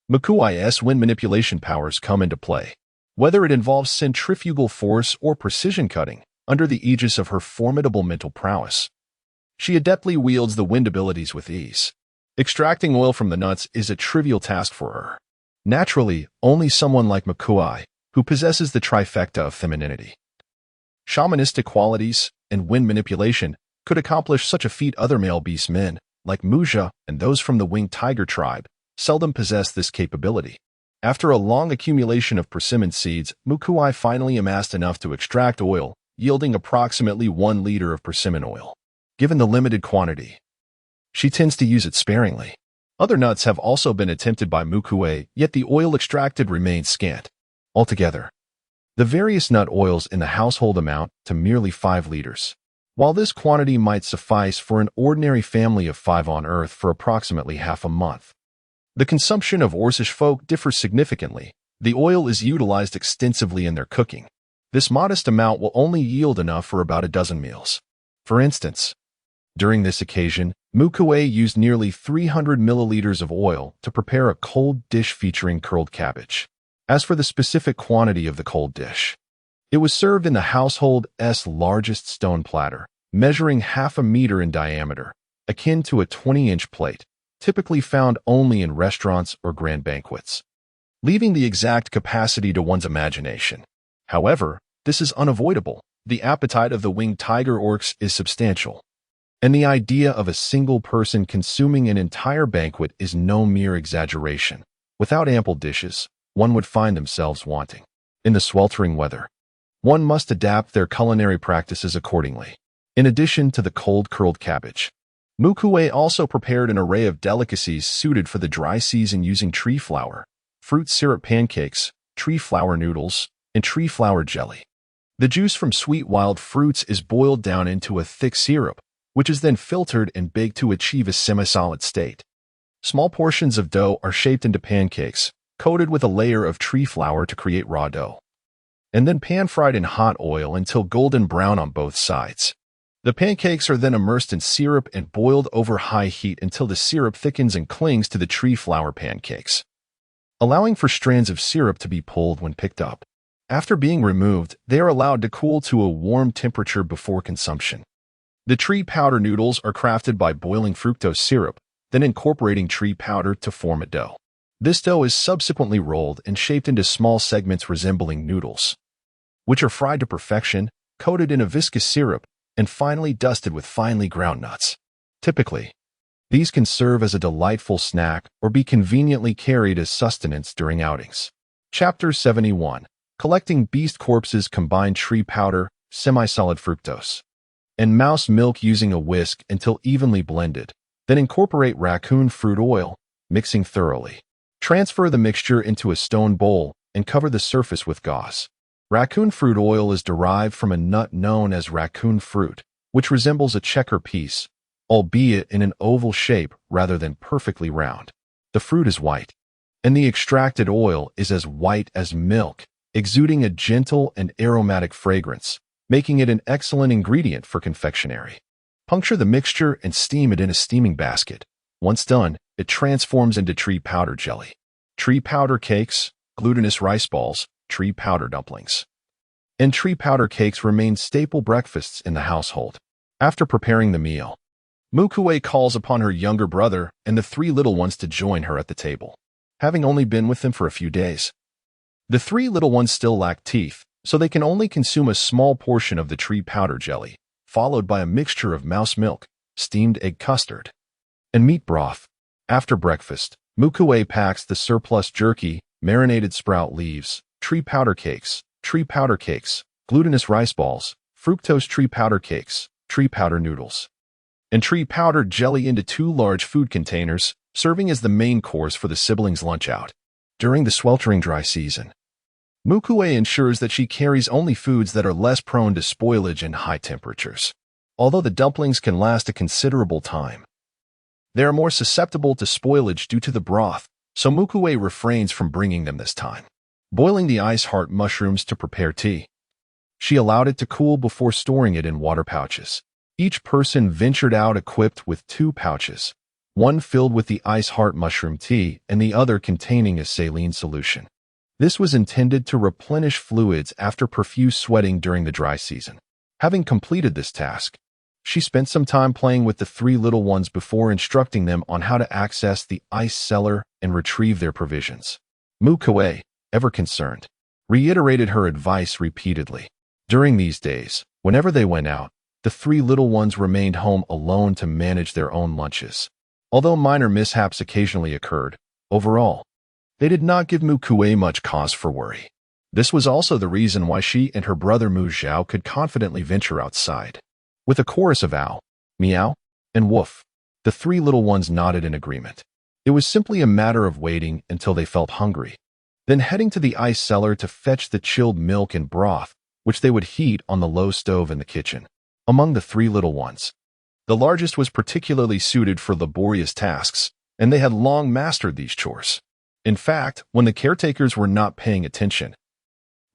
Mu Kui's wind manipulation powers come into play, whether it involves centrifugal force or precision cutting, under the aegis of her formidable mental prowess. She adeptly wields the wind abilities with ease. Extracting oil from the nuts is a trivial task for her. Naturally, only someone like Mu Kui, who possesses the trifecta of femininity, shamanistic qualities, and wind manipulation, could accomplish such a feat. Other male beast men, like Mu Zhao and those from the winged tiger tribe, seldom possess this capability. After a long accumulation of persimmon seeds, Mu Kui finally amassed enough to extract oil, yielding approximately 1 liter of persimmon oil. Given the limited quantity, she tends to use it sparingly. Other nuts have also been attempted by Mu Kui, yet the oil extracted remains scant. Altogether, the various nut oils in the household amount to merely 5 liters. While this quantity might suffice for an ordinary family of 5 on Earth for approximately half a month, the consumption of Orcish folk differs significantly. The oil is utilized extensively in their cooking. This modest amount will only yield enough for about a dozen meals. For instance, during this occasion, Mu Kui used nearly 300 milliliters of oil to prepare a cold dish featuring curled cabbage. As for the specific quantity of the cold dish, it was served in the household's largest stone platter, measuring half a meter in diameter, akin to a 20-inch plate, typically found only in restaurants or grand banquets, leaving the exact capacity to one's imagination. However, this is unavoidable. The appetite of the winged tiger orcs is substantial, and the idea of a single person consuming an entire banquet is no mere exaggeration. Without ample dishes, one would find themselves wanting. In the sweltering weather, one must adapt their culinary practices accordingly. In addition to the cold curled cabbage, Mu Kui also prepared an array of delicacies suited for the dry season using tree flour, fruit syrup pancakes, tree flower noodles, and tree flower jelly. The juice from sweet wild fruits is boiled down into a thick syrup, which is then filtered and baked to achieve a semi-solid state. Small portions of dough are shaped into pancakes, coated with a layer of tree flour to create raw dough, and then pan-fried in hot oil until golden brown on both sides. The pancakes are then immersed in syrup and boiled over high heat until the syrup thickens and clings to the tree flour pancakes, allowing for strands of syrup to be pulled when picked up. After being removed, they are allowed to cool to a warm temperature before consumption. The tree powder noodles are crafted by boiling fructose syrup, then incorporating tree powder to form a dough. This dough is subsequently rolled and shaped into small segments resembling noodles, which are fried to perfection, coated in a viscous syrup, and finally dusted with finely ground nuts. Typically, these can serve as a delightful snack or be conveniently carried as sustenance during outings. Chapter 71. Collecting beast corpses. Combine tree powder, semi-solid fructose, and mouse milk using a whisk until evenly blended. Then incorporate raccoon fruit oil, mixing thoroughly. Transfer the mixture into a stone bowl and cover the surface with gauze. Raccoon fruit oil is derived from a nut known as raccoon fruit, which resembles a checker piece, albeit in an oval shape rather than perfectly round. The fruit is white, and the extracted oil is as white as milk, exuding a gentle and aromatic fragrance, making it an excellent ingredient for confectionery. Puncture the mixture and steam it in a steaming basket. Once done, it transforms into tree powder jelly. Tree powder cakes, glutinous rice balls, tree powder dumplings, and tree powder cakes remain staple breakfasts in the household. After preparing the meal, Mu Kui calls upon her younger brother and the three little ones to join her at the table. Having only been with them for a few days, the three little ones still lack teeth, so they can only consume a small portion of the tree powder jelly, followed by a mixture of mouse milk, steamed egg custard, and meat broth. After breakfast, Mu Kui packs the surplus jerky, marinated sprout leaves, tree powder cakes, glutinous rice balls, fructose tree powder cakes, tree powder noodles, and tree powder jelly into 2 large food containers, serving as the main course for the siblings' lunch out. During the sweltering dry season, Mu Kui ensures that she carries only foods that are less prone to spoilage and high temperatures. Although the dumplings can last a considerable time, they are more susceptible to spoilage due to the broth, so Mu Kui refrains from bringing them this time. Boiling the ice heart mushrooms to prepare tea, she allowed it to cool before storing it in water pouches. Each person ventured out equipped with 2 pouches, one filled with the ice heart mushroom tea and the other containing a saline solution. This was intended to replenish fluids after profuse sweating during the dry season. Having completed this task, she spent some time playing with the 3 little ones before instructing them on how to access the ice cellar and retrieve their provisions. Mu Kui, ever concerned, reiterated her advice repeatedly. During these days, whenever they went out, the 3 little ones remained home alone to manage their own lunches. Although minor mishaps occasionally occurred, overall, they did not give Mu Kui much cause for worry. This was also the reason why she and her brother Mu Zhao could confidently venture outside. With a chorus of ow, meow, and woof, the 3 little ones nodded in agreement. It was simply a matter of waiting until they felt hungry, then heading to the ice cellar to fetch the chilled milk and broth, which they would heat on the low stove in the kitchen. Among the 3 little ones, the largest was particularly suited for laborious tasks, and they had long mastered these chores. In fact, when the caretakers were not paying attention,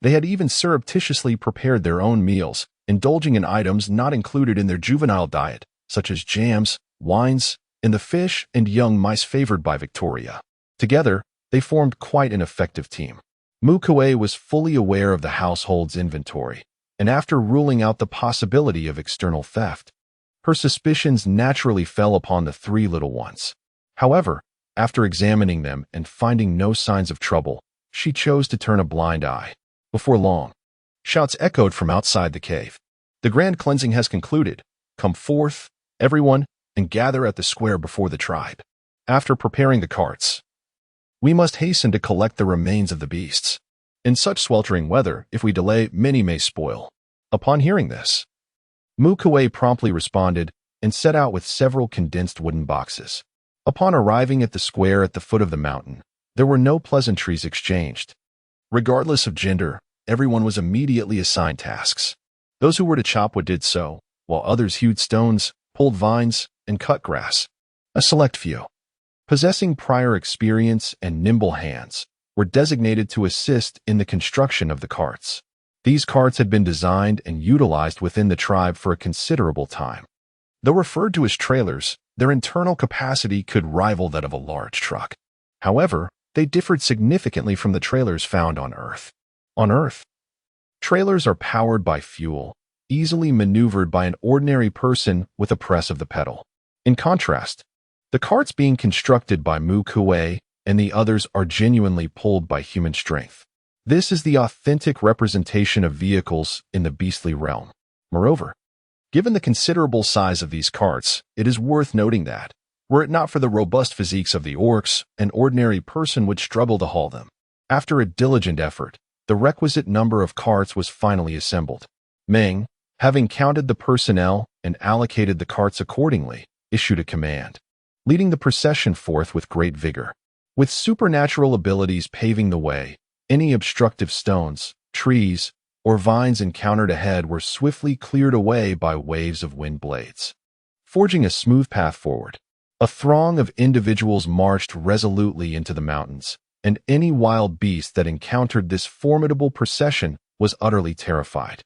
they had even surreptitiously prepared their own meals, indulging in items not included in their juvenile diet, such as jams, wines, and the fish and young mice favored by Victoria. Together, they formed quite an effective team. Mu Kui was fully aware of the household's inventory, and after ruling out the possibility of external theft, her suspicions naturally fell upon the 3 little ones. However, after examining them and finding no signs of trouble, she chose to turn a blind eye. Before long, shouts echoed from outside the cave. The grand cleansing has concluded. Come forth, everyone, and gather at the square before the tribe. After preparing the carts, we must hasten to collect the remains of the beasts. In such sweltering weather, if we delay, many may spoil. Upon hearing this, Mu Kui promptly responded and set out with several condensed wooden boxes. Upon arriving at the square at the foot of the mountain, there were no pleasantries exchanged. Regardless of gender, everyone was immediately assigned tasks. Those who were to chop wood did so, while others hewed stones, pulled vines, and cut grass. A select few, possessing prior experience and nimble hands, were designated to assist in the construction of the carts. These carts had been designed and utilized within the tribe for a considerable time. Though referred to as trailers, their internal capacity could rival that of a large truck. However, they differed significantly from the trailers found on Earth. On Earth, trailers are powered by fuel, easily maneuvered by an ordinary person with a press of the pedal. In contrast, the carts being constructed by Mu Kui and the others are genuinely pulled by human strength. This is the authentic representation of vehicles in the beastly realm. Moreover, given the considerable size of these carts, it is worth noting that, were it not for the robust physiques of the orcs, an ordinary person would struggle to haul them. After a diligent effort, the requisite number of carts was finally assembled. Meng, having counted the personnel and allocated the carts accordingly, issued a command, leading the procession forth with great vigor. With supernatural abilities paving the way, any obstructive stones, trees, or vines encountered ahead were swiftly cleared away by waves of wind blades, forging a smooth path forward. A throng of individuals marched resolutely into the mountains, and any wild beast that encountered this formidable procession was utterly terrified,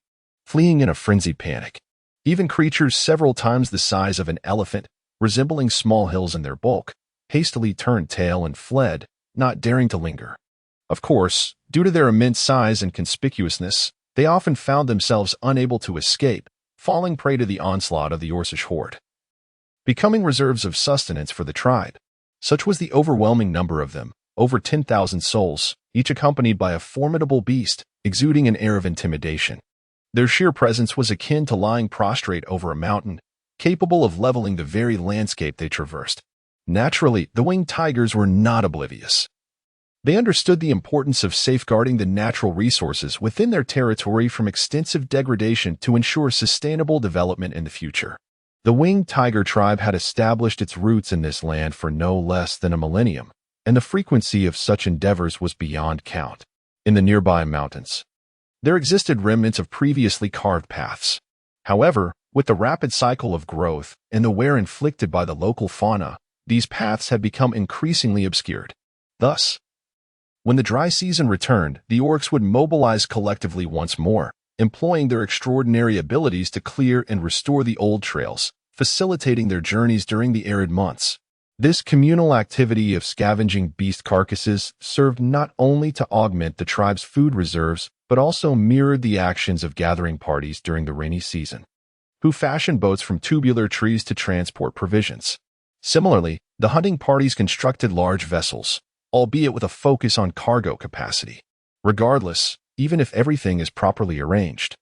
fleeing in a frenzied panic. Even creatures several times the size of an elephant, resembling small hills in their bulk, hastily turned tail and fled, not daring to linger. Of course, due to their immense size and conspicuousness, they often found themselves unable to escape, falling prey to the onslaught of the Orcish horde, becoming reserves of sustenance for the tribe. Such was the overwhelming number of them, over 10,000 souls, each accompanied by a formidable beast, exuding an air of intimidation. Their sheer presence was akin to lying prostrate over a mountain, capable of leveling the very landscape they traversed. Naturally, the winged tigers were not oblivious. They understood the importance of safeguarding the natural resources within their territory from extensive degradation to ensure sustainable development in the future. The winged tiger tribe had established its roots in this land for no less than a millennium, and the frequency of such endeavors was beyond count. In the nearby mountains, there existed remnants of previously carved paths. However, with the rapid cycle of growth and the wear inflicted by the local fauna, these paths had become increasingly obscured. Thus, when the dry season returned, the orcs would mobilize collectively once more, employing their extraordinary abilities to clear and restore the old trails, facilitating their journeys during the arid months. This communal activity of scavenging beast carcasses served not only to augment the tribe's food reserves, but also mirrored the actions of gathering parties during the rainy season, who fashioned boats from tubular trees to transport provisions. Similarly, the hunting parties constructed large vessels, albeit with a focus on cargo capacity. Regardless, even if everything is properly arranged,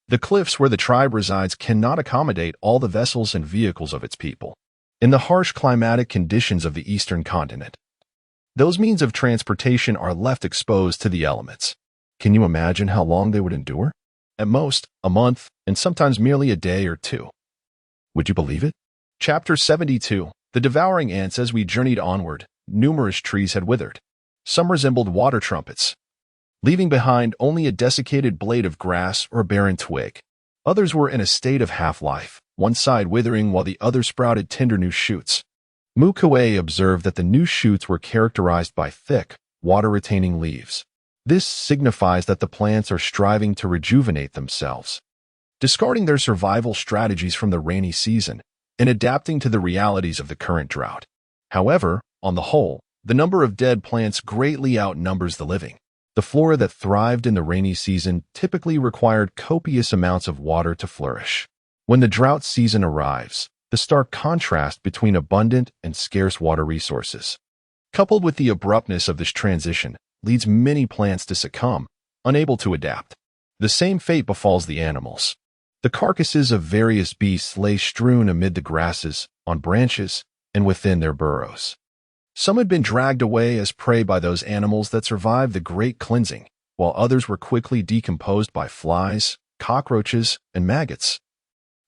the cliffs where the tribe resides cannot accommodate all the vessels and vehicles of its people. In the harsh climatic conditions of the eastern continent, those means of transportation are left exposed to the elements. Can you imagine how long they would endure? At most, a month, and sometimes merely a day or two. Would you believe it? Chapter 72. The devouring ants. As we journeyed onward, numerous trees had withered. Some resembled water trumpets, leaving behind only a desiccated blade of grass or a barren twig. Others were in a state of half-life, one side withering while the other sprouted tender new shoots. Mu Kui observed that the new shoots were characterized by thick, water-retaining leaves. This signifies that the plants are striving to rejuvenate themselves, discarding their survival strategies from the rainy season and adapting to the realities of the current drought. However, on the whole, the number of dead plants greatly outnumbers the living. The flora that thrived in the rainy season typically required copious amounts of water to flourish. When the drought season arrives, the stark contrast between abundant and scarce water resources, coupled with the abruptness of this transition, leads many plants to succumb, unable to adapt. The same fate befalls the animals. The carcasses of various beasts lay strewn amid the grasses, on branches, and within their burrows. Some had been dragged away as prey by those animals that survived the great cleansing, while others were quickly decomposed by flies, cockroaches, and maggots,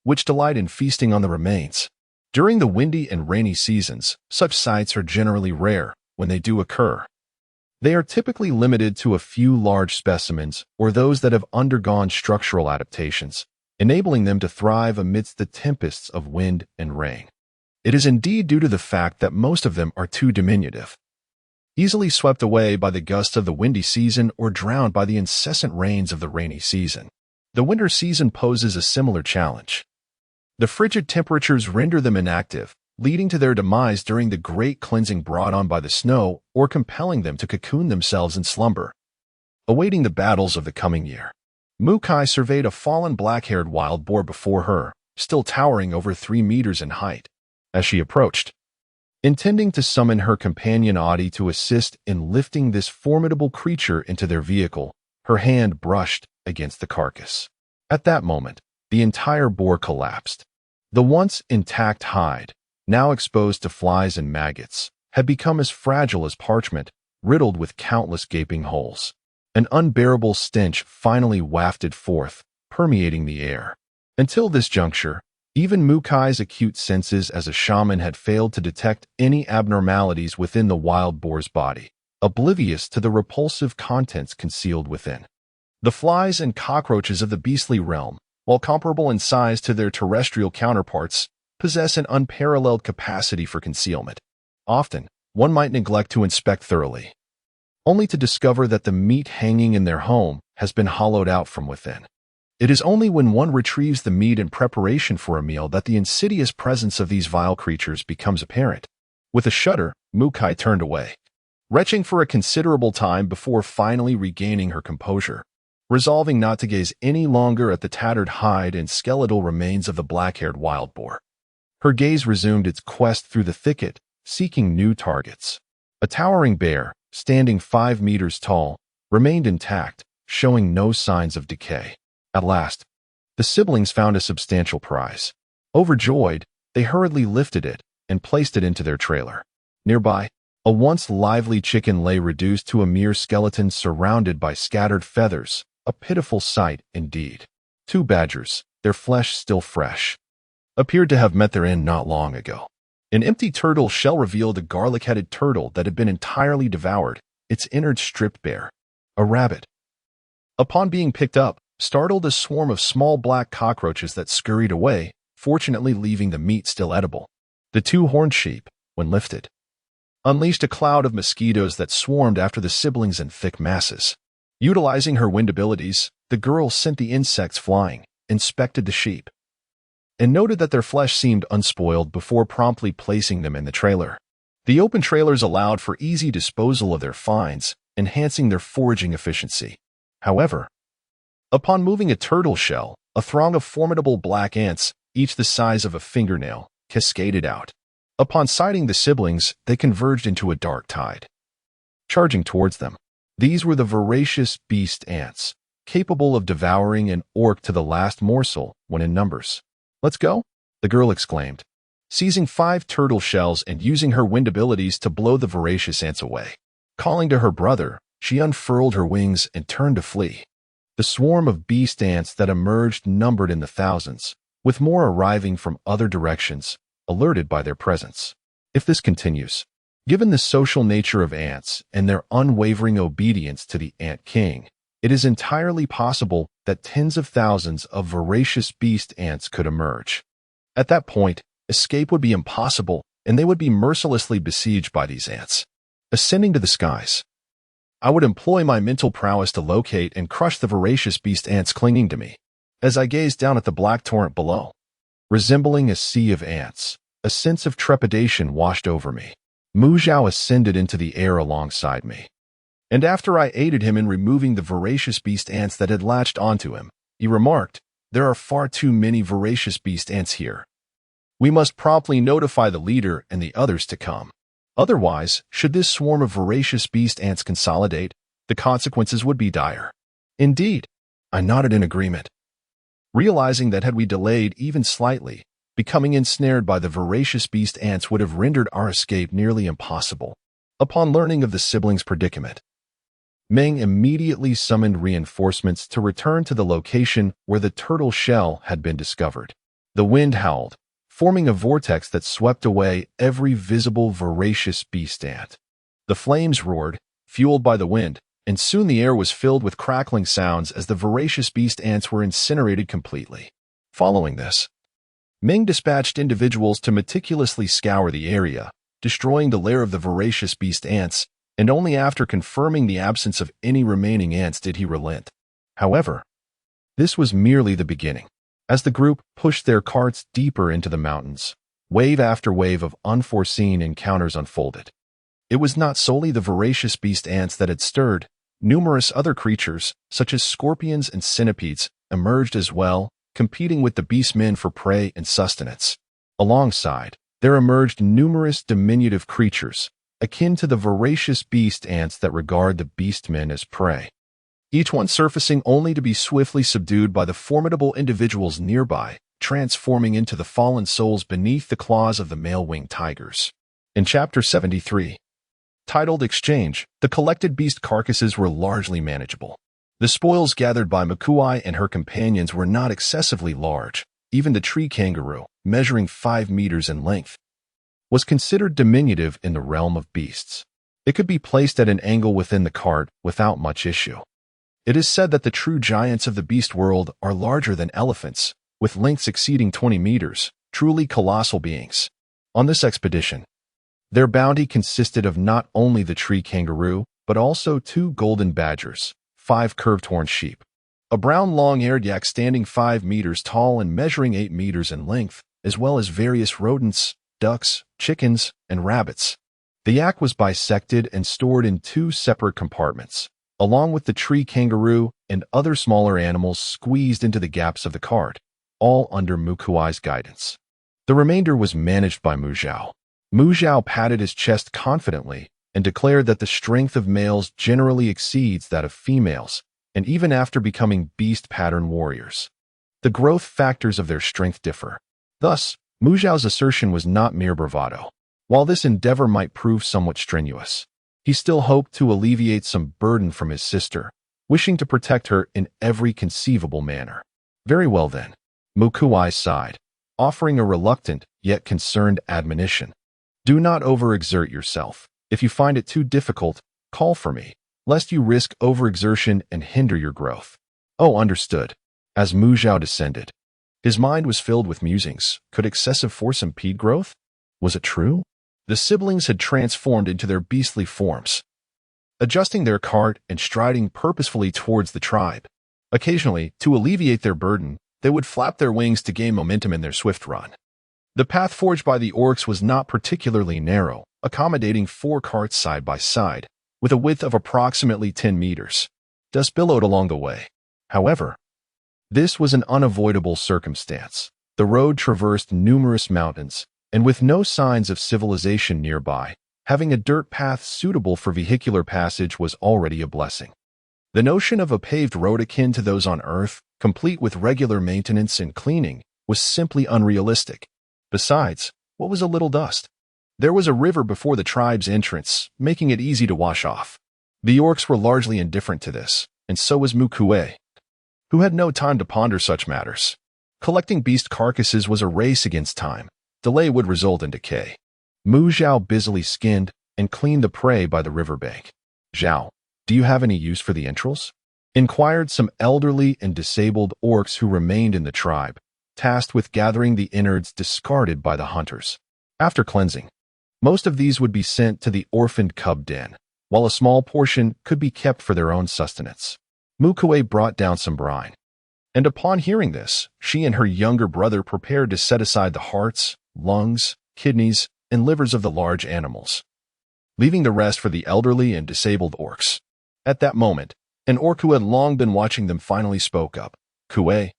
which delight in feasting on the remains. During the windy and rainy seasons, such sights are generally rare. When they do occur, they are typically limited to a few large specimens or those that have undergone structural adaptations, enabling them to thrive amidst the tempests of wind and rain. It is indeed due to the fact that most of them are too diminutive, easily swept away by the gusts of the windy season or drowned by the incessant rains of the rainy season. The winter season poses a similar challenge. The frigid temperatures render them inactive, leading to their demise during the great cleansing brought on by the snow or compelling them to cocoon themselves in slumber, awaiting the battles of the coming year. Mu Kui surveyed a fallen black-haired wild boar before her, still towering over 3 meters in height. As she approached, intending to summon her companion Audi to assist in lifting this formidable creature into their vehicle, her hand brushed against the carcass. At that moment, the entire boar collapsed. The once intact hide, now exposed to flies and maggots, had become as fragile as parchment, riddled with countless gaping holes. An unbearable stench finally wafted forth, permeating the air. Until this juncture, even Mu Kui's acute senses as a shaman had failed to detect any abnormalities within the wild boar's body, oblivious to the repulsive contents concealed within. The flies and cockroaches of the beastly realm, while comparable in size to their terrestrial counterparts, possess an unparalleled capacity for concealment. Often, one might neglect to inspect thoroughly, only to discover that the meat hanging in their home has been hollowed out from within. It is only when one retrieves the meat in preparation for a meal that the insidious presence of these vile creatures becomes apparent. With a shudder, Mu Kui turned away, retching for a considerable time before finally regaining her composure, resolving not to gaze any longer at the tattered hide and skeletal remains of the black-haired wild boar. Her gaze resumed its quest through the thicket, seeking new targets. A towering bear, standing 5 meters tall, remained intact, showing no signs of decay. At last, the siblings found a substantial prize. Overjoyed, they hurriedly lifted it and placed it into their trailer. Nearby, a once lively chicken lay reduced to a mere skeleton surrounded by scattered feathers, a pitiful sight indeed. 2 badgers, their flesh still fresh, appeared to have met their end not long ago. An empty turtle shell revealed a garlic-headed turtle that had been entirely devoured, its innards stripped bare. A rabbit. Upon being picked up, startled a swarm of small black cockroaches that scurried away, fortunately leaving the meat still edible. The 2 horned sheep, when lifted, unleashed a cloud of mosquitoes that swarmed after the siblings in thick masses. Utilizing her wind abilities, the girl sent the insects flying, inspected the sheep, and noted that their flesh seemed unspoiled before promptly placing them in the trailer. The open trailers allowed for easy disposal of their finds, enhancing their foraging efficiency. However, upon moving a turtle shell, a throng of formidable black ants, each the size of a fingernail, cascaded out. Upon sighting the siblings, they converged into a dark tide, charging towards them. These were the voracious beast ants, capable of devouring an orc to the last morsel when in numbers. "Let's go," the girl exclaimed, seizing 5 turtle shells and using her wind abilities to blow the voracious ants away. Calling to her brother, she unfurled her wings and turned to flee. The swarm of beast ants that emerged numbered in the thousands, with more arriving from other directions, alerted by their presence. If this continues, given the social nature of ants and their unwavering obedience to the Ant King, it is entirely possible that tens of thousands of voracious beast ants could emerge. At that point, escape would be impossible, and they would be mercilessly besieged by these ants. Ascending to the skies, I would employ my mental prowess to locate and crush the voracious beast ants clinging to me. As I gazed down at the black torrent below, resembling a sea of ants, a sense of trepidation washed over me. Mu Zhao ascended into the air alongside me, and after I aided him in removing the voracious beast ants that had latched onto him, he remarked, "There are far too many voracious beast ants here. We must promptly notify the leader and the others to come. Otherwise, should this swarm of voracious beast ants consolidate, the consequences would be dire." "Indeed," I nodded in agreement, realizing that had we delayed even slightly, becoming ensnared by the voracious beast ants would have rendered our escape nearly impossible. Upon learning of the siblings' predicament, Meng immediately summoned reinforcements to return to the location where the turtle shell had been discovered. The wind howled, forming a vortex that swept away every visible voracious beast ant. The flames roared, fueled by the wind, and soon the air was filled with crackling sounds as the voracious beast ants were incinerated completely. Following this, Meng dispatched individuals to meticulously scour the area, destroying the lair of the voracious beast ants, and only after confirming the absence of any remaining ants did he relent. However, this was merely the beginning. As the group pushed their carts deeper into the mountains, wave after wave of unforeseen encounters unfolded. It was not solely the voracious beast ants that had stirred. Numerous other creatures, such as scorpions and centipedes, emerged as well, competing with the beastmen for prey and sustenance. Alongside, there emerged numerous diminutive creatures, akin to the voracious beast ants that regard the beastmen as prey. each one surfacing only to be swiftly subdued by the formidable individuals nearby, transforming into the fallen souls beneath the claws of the male-winged tigers. In Chapter 73, titled Exchange, the collected beast carcasses were largely manageable. The spoils gathered by Mu Kui and her companions were not excessively large. Even the tree kangaroo, measuring 5 meters in length, was considered diminutive in the realm of beasts. It could be placed at an angle within the cart without much issue. It is said that the true giants of the beast world are larger than elephants, with lengths exceeding 20 meters, truly colossal beings. On this expedition, their bounty consisted of not only the tree kangaroo, but also 2 golden badgers, 5 curved horned sheep, a brown long-haired yak standing 5 meters tall and measuring 8 meters in length, as well as various rodents, ducks, chickens, and rabbits. The yak was bisected and stored in 2 separate compartments, along with the tree kangaroo and other smaller animals squeezed into the gaps of the cart, all under Mu Kui's guidance. The remainder was managed by Mu Zhao. Mu Zhao patted his chest confidently and declared that the strength of males generally exceeds that of females, and even after becoming beast-pattern warriors, the growth factors of their strength differ. Thus, Mu Zhao's assertion was not mere bravado. While this endeavor might prove somewhat strenuous, he still hoped to alleviate some burden from his sister, wishing to protect her in every conceivable manner. Very well then, Mu Kui sighed, offering a reluctant yet concerned admonition. Do not overexert yourself. If you find it too difficult, call for me, lest you risk overexertion and hinder your growth. Oh, understood. As Mu Zhao descended, his mind was filled with musings. Could excessive force impede growth? Was it true? The siblings had transformed into their beastly forms, adjusting their cart and striding purposefully towards the tribe. Occasionally, to alleviate their burden, they would flap their wings to gain momentum in their swift run. The path forged by the orcs was not particularly narrow, accommodating 4 carts side by side, with a width of approximately 10 meters. Dust billowed along the way. However, this was an unavoidable circumstance. The road traversed numerous mountains, and with no signs of civilization nearby, having a dirt path suitable for vehicular passage was already a blessing. The notion of a paved road akin to those on Earth, complete with regular maintenance and cleaning, was simply unrealistic. Besides, what was a little dust? There was a river before the tribe's entrance, making it easy to wash off. The orcs were largely indifferent to this, and so was Mu Kui, who had no time to ponder such matters. Collecting beast carcasses was a race against time. Delay would result in decay. Mu Zhao busily skinned and cleaned the prey by the riverbank. "Zhao, do you have any use for the entrails?" inquired some elderly and disabled orcs who remained in the tribe, tasked with gathering the innards discarded by the hunters. After cleansing, most of these would be sent to the orphaned cub den, while a small portion could be kept for their own sustenance. Mu Kui brought down some brine, and upon hearing this, she and her younger brother prepared to set aside the hearts, lungs, kidneys, and livers of the large animals, leaving the rest for the elderly and disabled orcs. At that moment, an orc who had long been watching them finally spoke up. "Kui,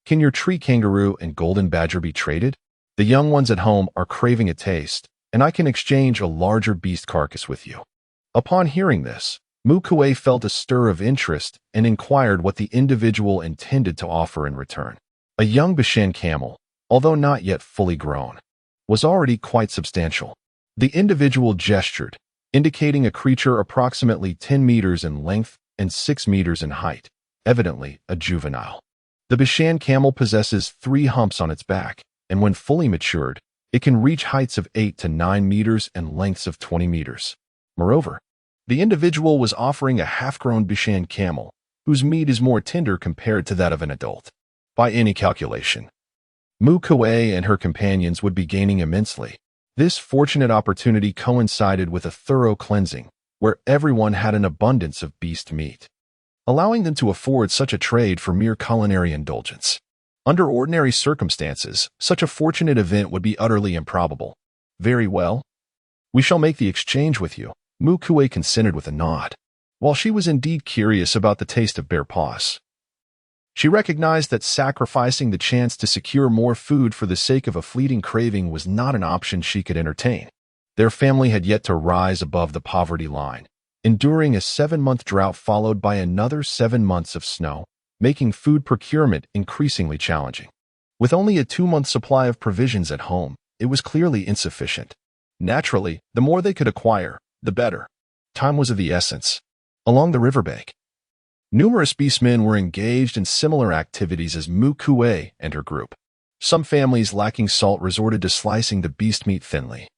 can your tree kangaroo and golden badger be traded? The young ones at home are craving a taste, and I can exchange a larger beast carcass with you." Upon hearing this, Mu Kui felt a stir of interest and inquired what the individual intended to offer in return. A young Bashan camel, although not yet fully grown, was already quite substantial. The individual gestured, indicating a creature approximately 10 meters in length and 6 meters in height, evidently a juvenile. The Bashan camel possesses 3 humps on its back, and when fully matured, it can reach heights of 8 to 9 meters and lengths of 20 meters. Moreover, the individual was offering a half-grown Bashan camel, whose meat is more tender compared to that of an adult. By any calculation, Mu Kui and her companions would be gaining immensely. This fortunate opportunity coincided with a thorough cleansing, where everyone had an abundance of beast meat, allowing them to afford such a trade for mere culinary indulgence. Under ordinary circumstances, such a fortunate event would be utterly improbable. "Very well. We shall make the exchange with you," Mu Kui consented with a nod. While she was indeed curious about the taste of bear paws, she recognized that sacrificing the chance to secure more food for the sake of a fleeting craving was not an option she could entertain. Their family had yet to rise above the poverty line, enduring a 7-month drought followed by another 7 months of snow, making food procurement increasingly challenging. With only a 2-month supply of provisions at home, it was clearly insufficient. Naturally, the more they could acquire, the better. Time was of the essence. Along the riverbank, numerous beastmen were engaged in similar activities as Mu Kui and her group. Some families lacking salt resorted to slicing the beast meat thinly,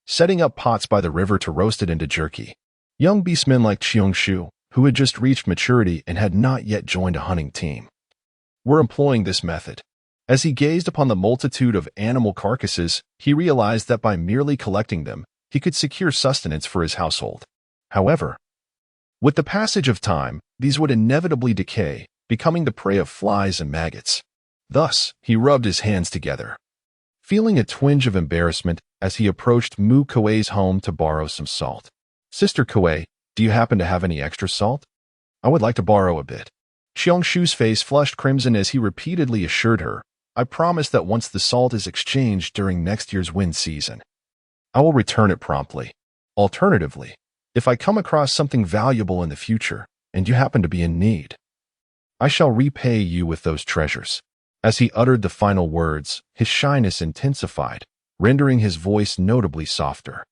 setting up pots by the river to roast it into jerky. Young beastmen like Xiangshu, who had just reached maturity and had not yet joined a hunting team, were employing this method. As he gazed upon the multitude of animal carcasses, he realized that by merely collecting them, he could secure sustenance for his household. However, with the passage of time, these would inevitably decay, becoming the prey of flies and maggots. Thus, he rubbed his hands together, feeling a twinge of embarrassment as he approached Mu Kui's home to borrow some salt. "Sister Kui, do you happen to have any extra salt? I would like to borrow a bit." Xiangshu's face flushed crimson as he repeatedly assured her, "I promise that once the salt is exchanged during next year's wind season, I will return it promptly. Alternatively, if I come across something valuable in the future, and you happen to be in need, I shall repay you with those treasures." As he uttered the final words, his shyness intensified, rendering his voice notably softer.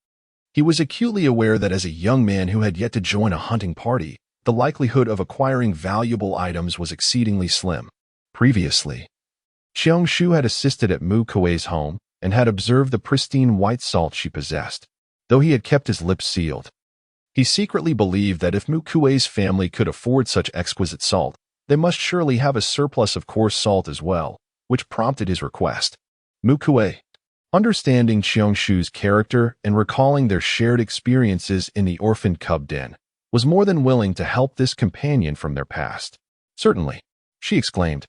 He was acutely aware that as a young man who had yet to join a hunting party, the likelihood of acquiring valuable items was exceedingly slim. Previously, Xiangshu had assisted at Mu Kui's home and had observed the pristine white salt she possessed. Though he had kept his lips sealed, he secretly believed that if Mu Kui's family could afford such exquisite salt, they must surely have a surplus of coarse salt as well, which prompted his request. Mu Kui, understanding Xiangshu's character and recalling their shared experiences in the orphan cub den, was more than willing to help this companion from their past. "Certainly," she exclaimed,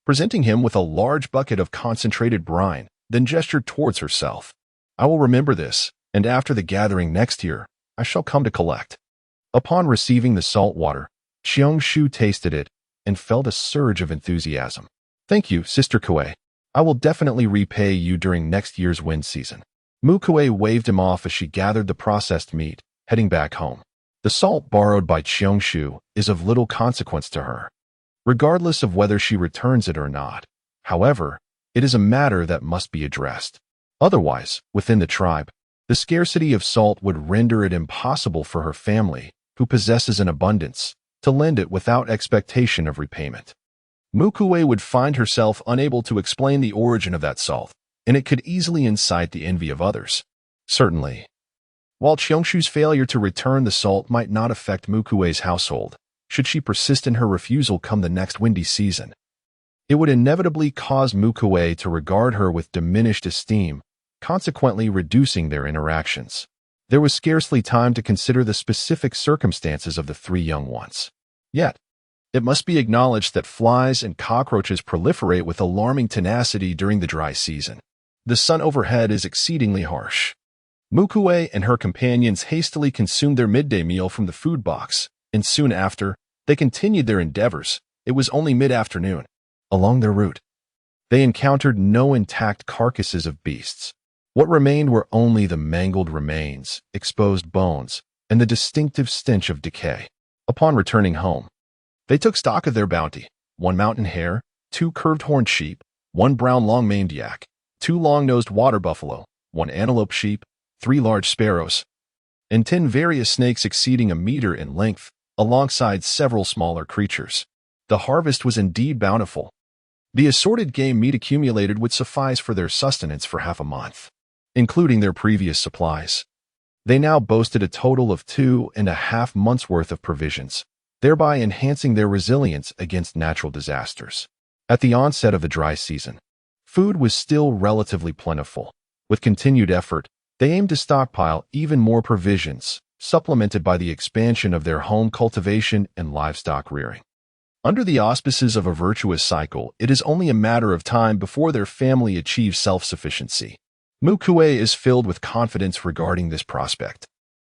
presenting him with a large bucket of concentrated brine, then gestured towards herself. "I will remember this, and after the gathering next year, I shall come to collect." Upon receiving the salt water, Xiangshu tasted it and felt a surge of enthusiasm. "Thank you, Sister Kui. I will definitely repay you during next year's wind season." Mu Kui waved him off as she gathered the processed meat, heading back home. The salt borrowed by Xiangshu is of little consequence to her, regardless of whether she returns it or not. However, it is a matter that must be addressed. Otherwise, within the tribe, the scarcity of salt would render it impossible for her family, who possesses an abundance, to lend it without expectation of repayment. Mu Kui would find herself unable to explain the origin of that salt, and it could easily incite the envy of others. Certainly, while Xiangshu's failure to return the salt might not affect Mu Kui's household, should she persist in her refusal come the next windy season, it would inevitably cause Mu Kui to regard her with diminished esteem, consequently reducing their interactions. There was scarcely time to consider the specific circumstances of the three young ones. Yet, it must be acknowledged that flies and cockroaches proliferate with alarming tenacity during the dry season. The sun overhead is exceedingly harsh. Mu Kui and her companions hastily consumed their midday meal from the food box, and soon after, they continued their endeavors. It was only mid-afternoon. Along their route, they encountered no intact carcasses of beasts. What remained were only the mangled remains, exposed bones, and the distinctive stench of decay. Upon returning home, they took stock of their bounty: 1 mountain hare, 2 curved-horned sheep, 1 brown long-maned yak, 2 long-nosed water buffalo, 1 antelope sheep, 3 large sparrows, and 10 various snakes exceeding a meter in length, alongside several smaller creatures. The harvest was indeed bountiful. The assorted game meat accumulated would suffice for their sustenance for half a month, including their previous supplies. They now boasted a total of 2.5 months' worth of provisions, thereby enhancing their resilience against natural disasters. At the onset of the dry season, food was still relatively plentiful. With continued effort, they aimed to stockpile even more provisions, supplemented by the expansion of their home cultivation and livestock rearing. Under the auspices of a virtuous cycle, it is only a matter of time before their family achieves self-sufficiency. Mu Kui is filled with confidence regarding this prospect.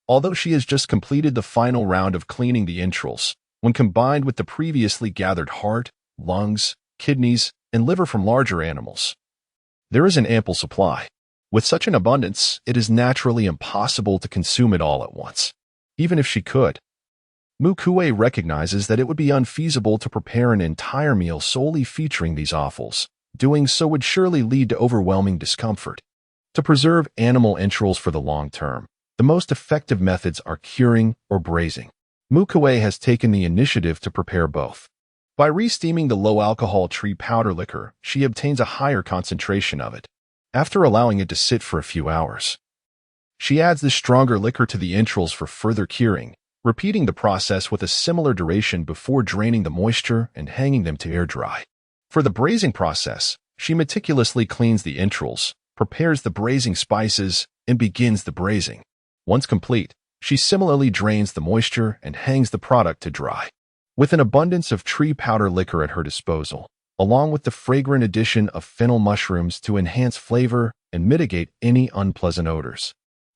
Although she has just completed the final round of cleaning the entrails, when combined with the previously gathered heart, lungs, kidneys, and liver from larger animals, there is an ample supply. With such an abundance, it is naturally impossible to consume it all at once. even if she could. Mu Kui recognizes that it would be unfeasible to prepare an entire meal solely featuring these offals. Doing so would surely lead to overwhelming discomfort. To preserve animal entrails for the long term, the most effective methods are curing or braising. Mu Kui has taken the initiative to prepare both. By re-steaming the low-alcohol tree powder liquor, she obtains a higher concentration of it. After allowing it to sit for a few hours, she adds the stronger liquor to the entrails for further curing, repeating the process with a similar duration before draining the moisture and hanging them to air dry. For the braising process, she meticulously cleans the entrails, prepares the braising spices, and begins the braising. Once complete, she similarly drains the moisture and hangs the product to dry. With an abundance of tree powder liquor at her disposal, along with the fragrant addition of fennel mushrooms to enhance flavor and mitigate any unpleasant odors,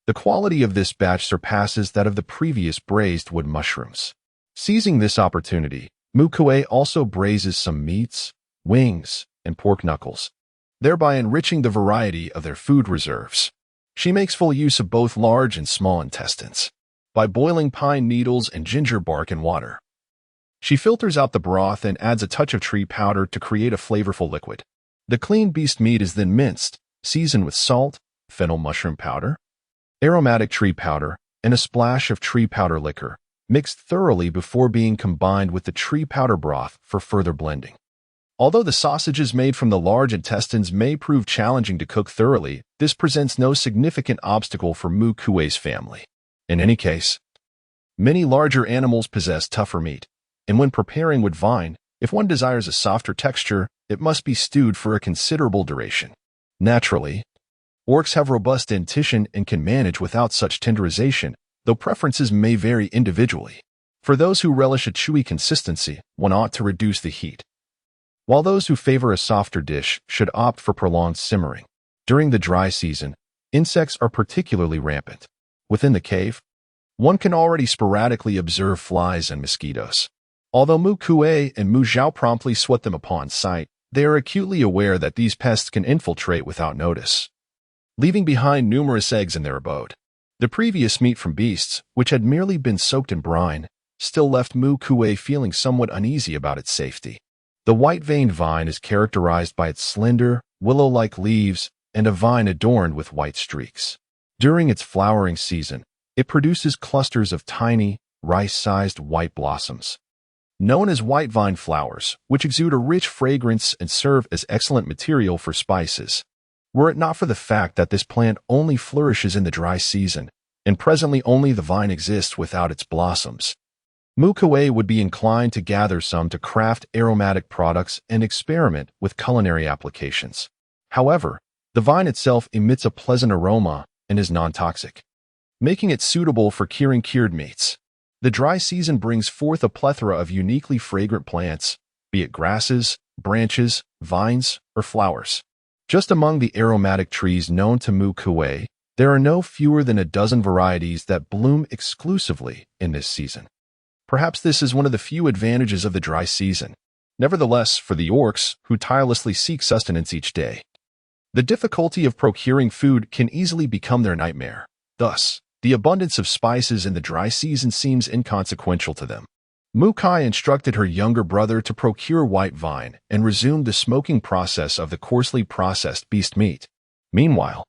the quality of this batch surpasses that of the previous braised wood mushrooms. Seizing this opportunity, Mu Kui also braises some meats, wings, and pork knuckles, thereby enriching the variety of their food reserves. She makes full use of both large and small intestines. By boiling pine needles and ginger bark in water, she filters out the broth and adds a touch of tree powder to create a flavorful liquid. The clean beast meat is then minced, seasoned with salt, fennel mushroom powder, aromatic tree powder, and a splash of tree powder liquor, mixed thoroughly before being combined with the tree powder broth for further blending. Although the sausages made from the large intestines may prove challenging to cook thoroughly, this presents no significant obstacle for Mu Kui's family. In any case, many larger animals possess tougher meat, and when preparing with vine, if one desires a softer texture, it must be stewed for a considerable duration. Naturally, orcs have robust dentition and can manage without such tenderization, though preferences may vary individually. For those who relish a chewy consistency, one ought to reduce the heat, while those who favor a softer dish should opt for prolonged simmering. During the dry season, insects are particularly rampant. Within the cave, one can already sporadically observe flies and mosquitoes. Although Mu Kui and Mu Zhao promptly sweat them upon sight, they are acutely aware that these pests can infiltrate without notice, leaving behind numerous eggs in their abode. The previous meat from beasts, which had merely been soaked in brine, still left Mu Kui feeling somewhat uneasy about its safety. The white-veined vine is characterized by its slender, willow-like leaves and a vine adorned with white streaks. During its flowering season, it produces clusters of tiny, rice-sized white blossoms, known as white vine flowers, which exude a rich fragrance and serve as excellent material for spices. Were it not for the fact that this plant only flourishes in the dry season, and presently only the vine exists without its blossoms, Mu Kui would be inclined to gather some to craft aromatic products and experiment with culinary applications. However, the vine itself emits a pleasant aroma and is non-toxic, making it suitable for curing cured meats. The dry season brings forth a plethora of uniquely fragrant plants, be it grasses, branches, vines, or flowers. Just among the aromatic trees known to Mu Kui, there are no fewer than a dozen varieties that bloom exclusively in this season. Perhaps this is one of the few advantages of the dry season. Nevertheless, for the orcs, who tirelessly seek sustenance each day, the difficulty of procuring food can easily become their nightmare. Thus, the abundance of spices in the dry season seems inconsequential to them. Mu Kui instructed her younger brother to procure white vine and resumed the smoking process of the coarsely processed beast meat. Meanwhile,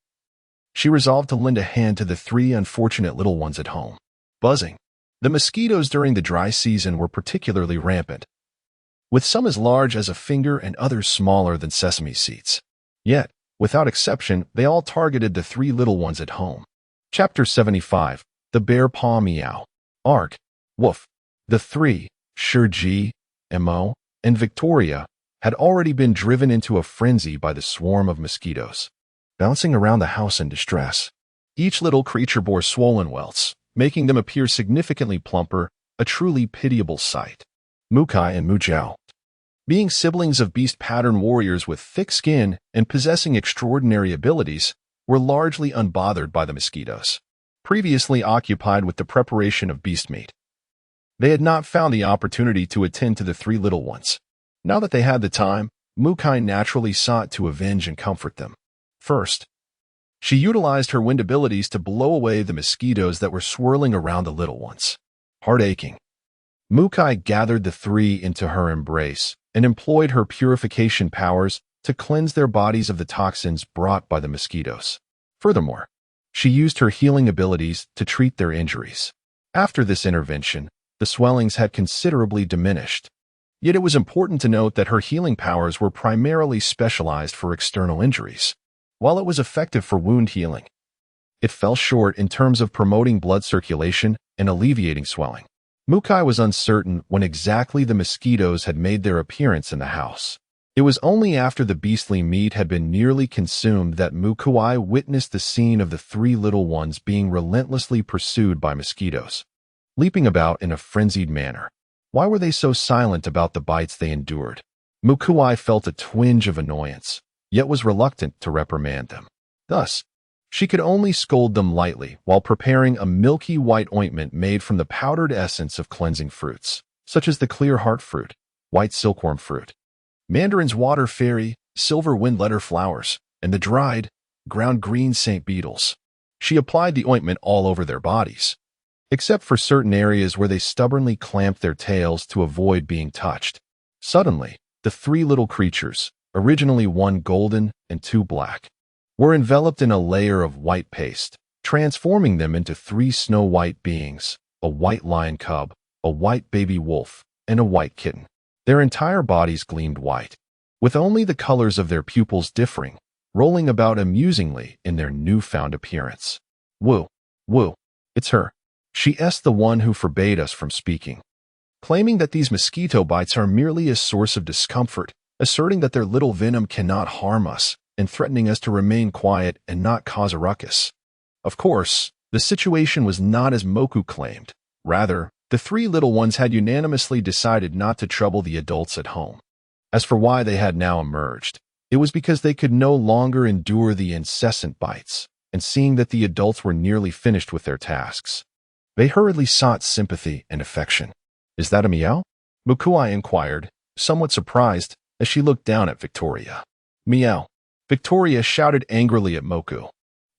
she resolved to lend a hand to the three unfortunate little ones at home. Buzzing. The mosquitoes during the dry season were particularly rampant, with some as large as a finger and others smaller than sesame seeds. Yet, without exception, they all targeted the three little ones at home. Chapter 75. The Bear Paw Meow. Arc. Woof. The three, Shiji, Mo, and Victoria, had already been driven into a frenzy by the swarm of mosquitoes, bouncing around the house in distress. Each little creature bore swollen welts, making them appear significantly plumper, a truly pitiable sight. Mu Kui and Mu Zhao, being siblings of beast pattern warriors with thick skin and possessing extraordinary abilities, were largely unbothered by the mosquitoes. Previously occupied with the preparation of beast meat, they had not found the opportunity to attend to the three little ones. Now that they had the time, Mu Kui naturally sought to avenge and comfort them. First, She utilized her wind abilities to blow away the mosquitoes that were swirling around the little ones. Heart aching. Mu Kui gathered the three into her embrace and employed her purification powers to cleanse their bodies of the toxins brought by the mosquitoes. Furthermore, she used her healing abilities to treat their injuries. After this intervention, the swellings had considerably diminished. Yet it was important to note that her healing powers were primarily specialized for external injuries. While it was effective for wound healing, it fell short in terms of promoting blood circulation and alleviating swelling. Mu Kui was uncertain when exactly the mosquitoes had made their appearance in the house. It was only after the beastly meat had been nearly consumed that Mu Kui witnessed the scene of the three little ones being relentlessly pursued by mosquitoes, leaping about in a frenzied manner. Why were they so silent about the bites they endured? Mu Kui felt a twinge of annoyance, yet was reluctant to reprimand them. Thus, she could only scold them lightly while preparing a milky white ointment made from the powdered essence of cleansing fruits, such as the clear heart fruit, white silkworm fruit, mandarin's water fairy, silver windletter flowers, and the dried, ground green St. beetles. She applied the ointment all over their bodies, except for certain areas where they stubbornly clamped their tails to avoid being touched. Suddenly, the three little creatures, originally one golden and two black, were enveloped in a layer of white paste, transforming them into three snow-white beings, a white lion cub, a white baby wolf, and a white kitten. Their entire bodies gleamed white, with only the colors of their pupils differing, rolling about amusingly in their newfound appearance. Woo, it's her. She's the one who forbade us from speaking, claiming that these mosquito bites are merely a source of discomfort, asserting that their little venom cannot harm us, and threatening us to remain quiet and not cause a ruckus. Of course, the situation was not as Moku claimed. Rather, the three little ones had unanimously decided not to trouble the adults at home. As for why they had now emerged, it was because they could no longer endure the incessant bites, and seeing that the adults were nearly finished with their tasks, they hurriedly sought sympathy and affection. "Is that a meow?" Mu Kui inquired, somewhat surprised, as she looked down at Victoria. "Meow." Victoria shouted angrily at Moku.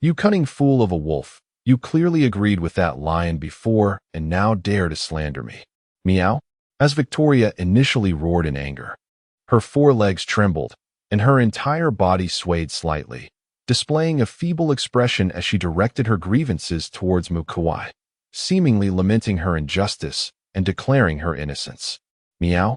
"You cunning fool of a wolf, you clearly agreed with that lion before and now dare to slander me." "Meow." As Victoria initially roared in anger, her forelegs trembled, and her entire body swayed slightly, displaying a feeble expression as she directed her grievances towards Mu Kui, seemingly lamenting her injustice and declaring her innocence. "Meow,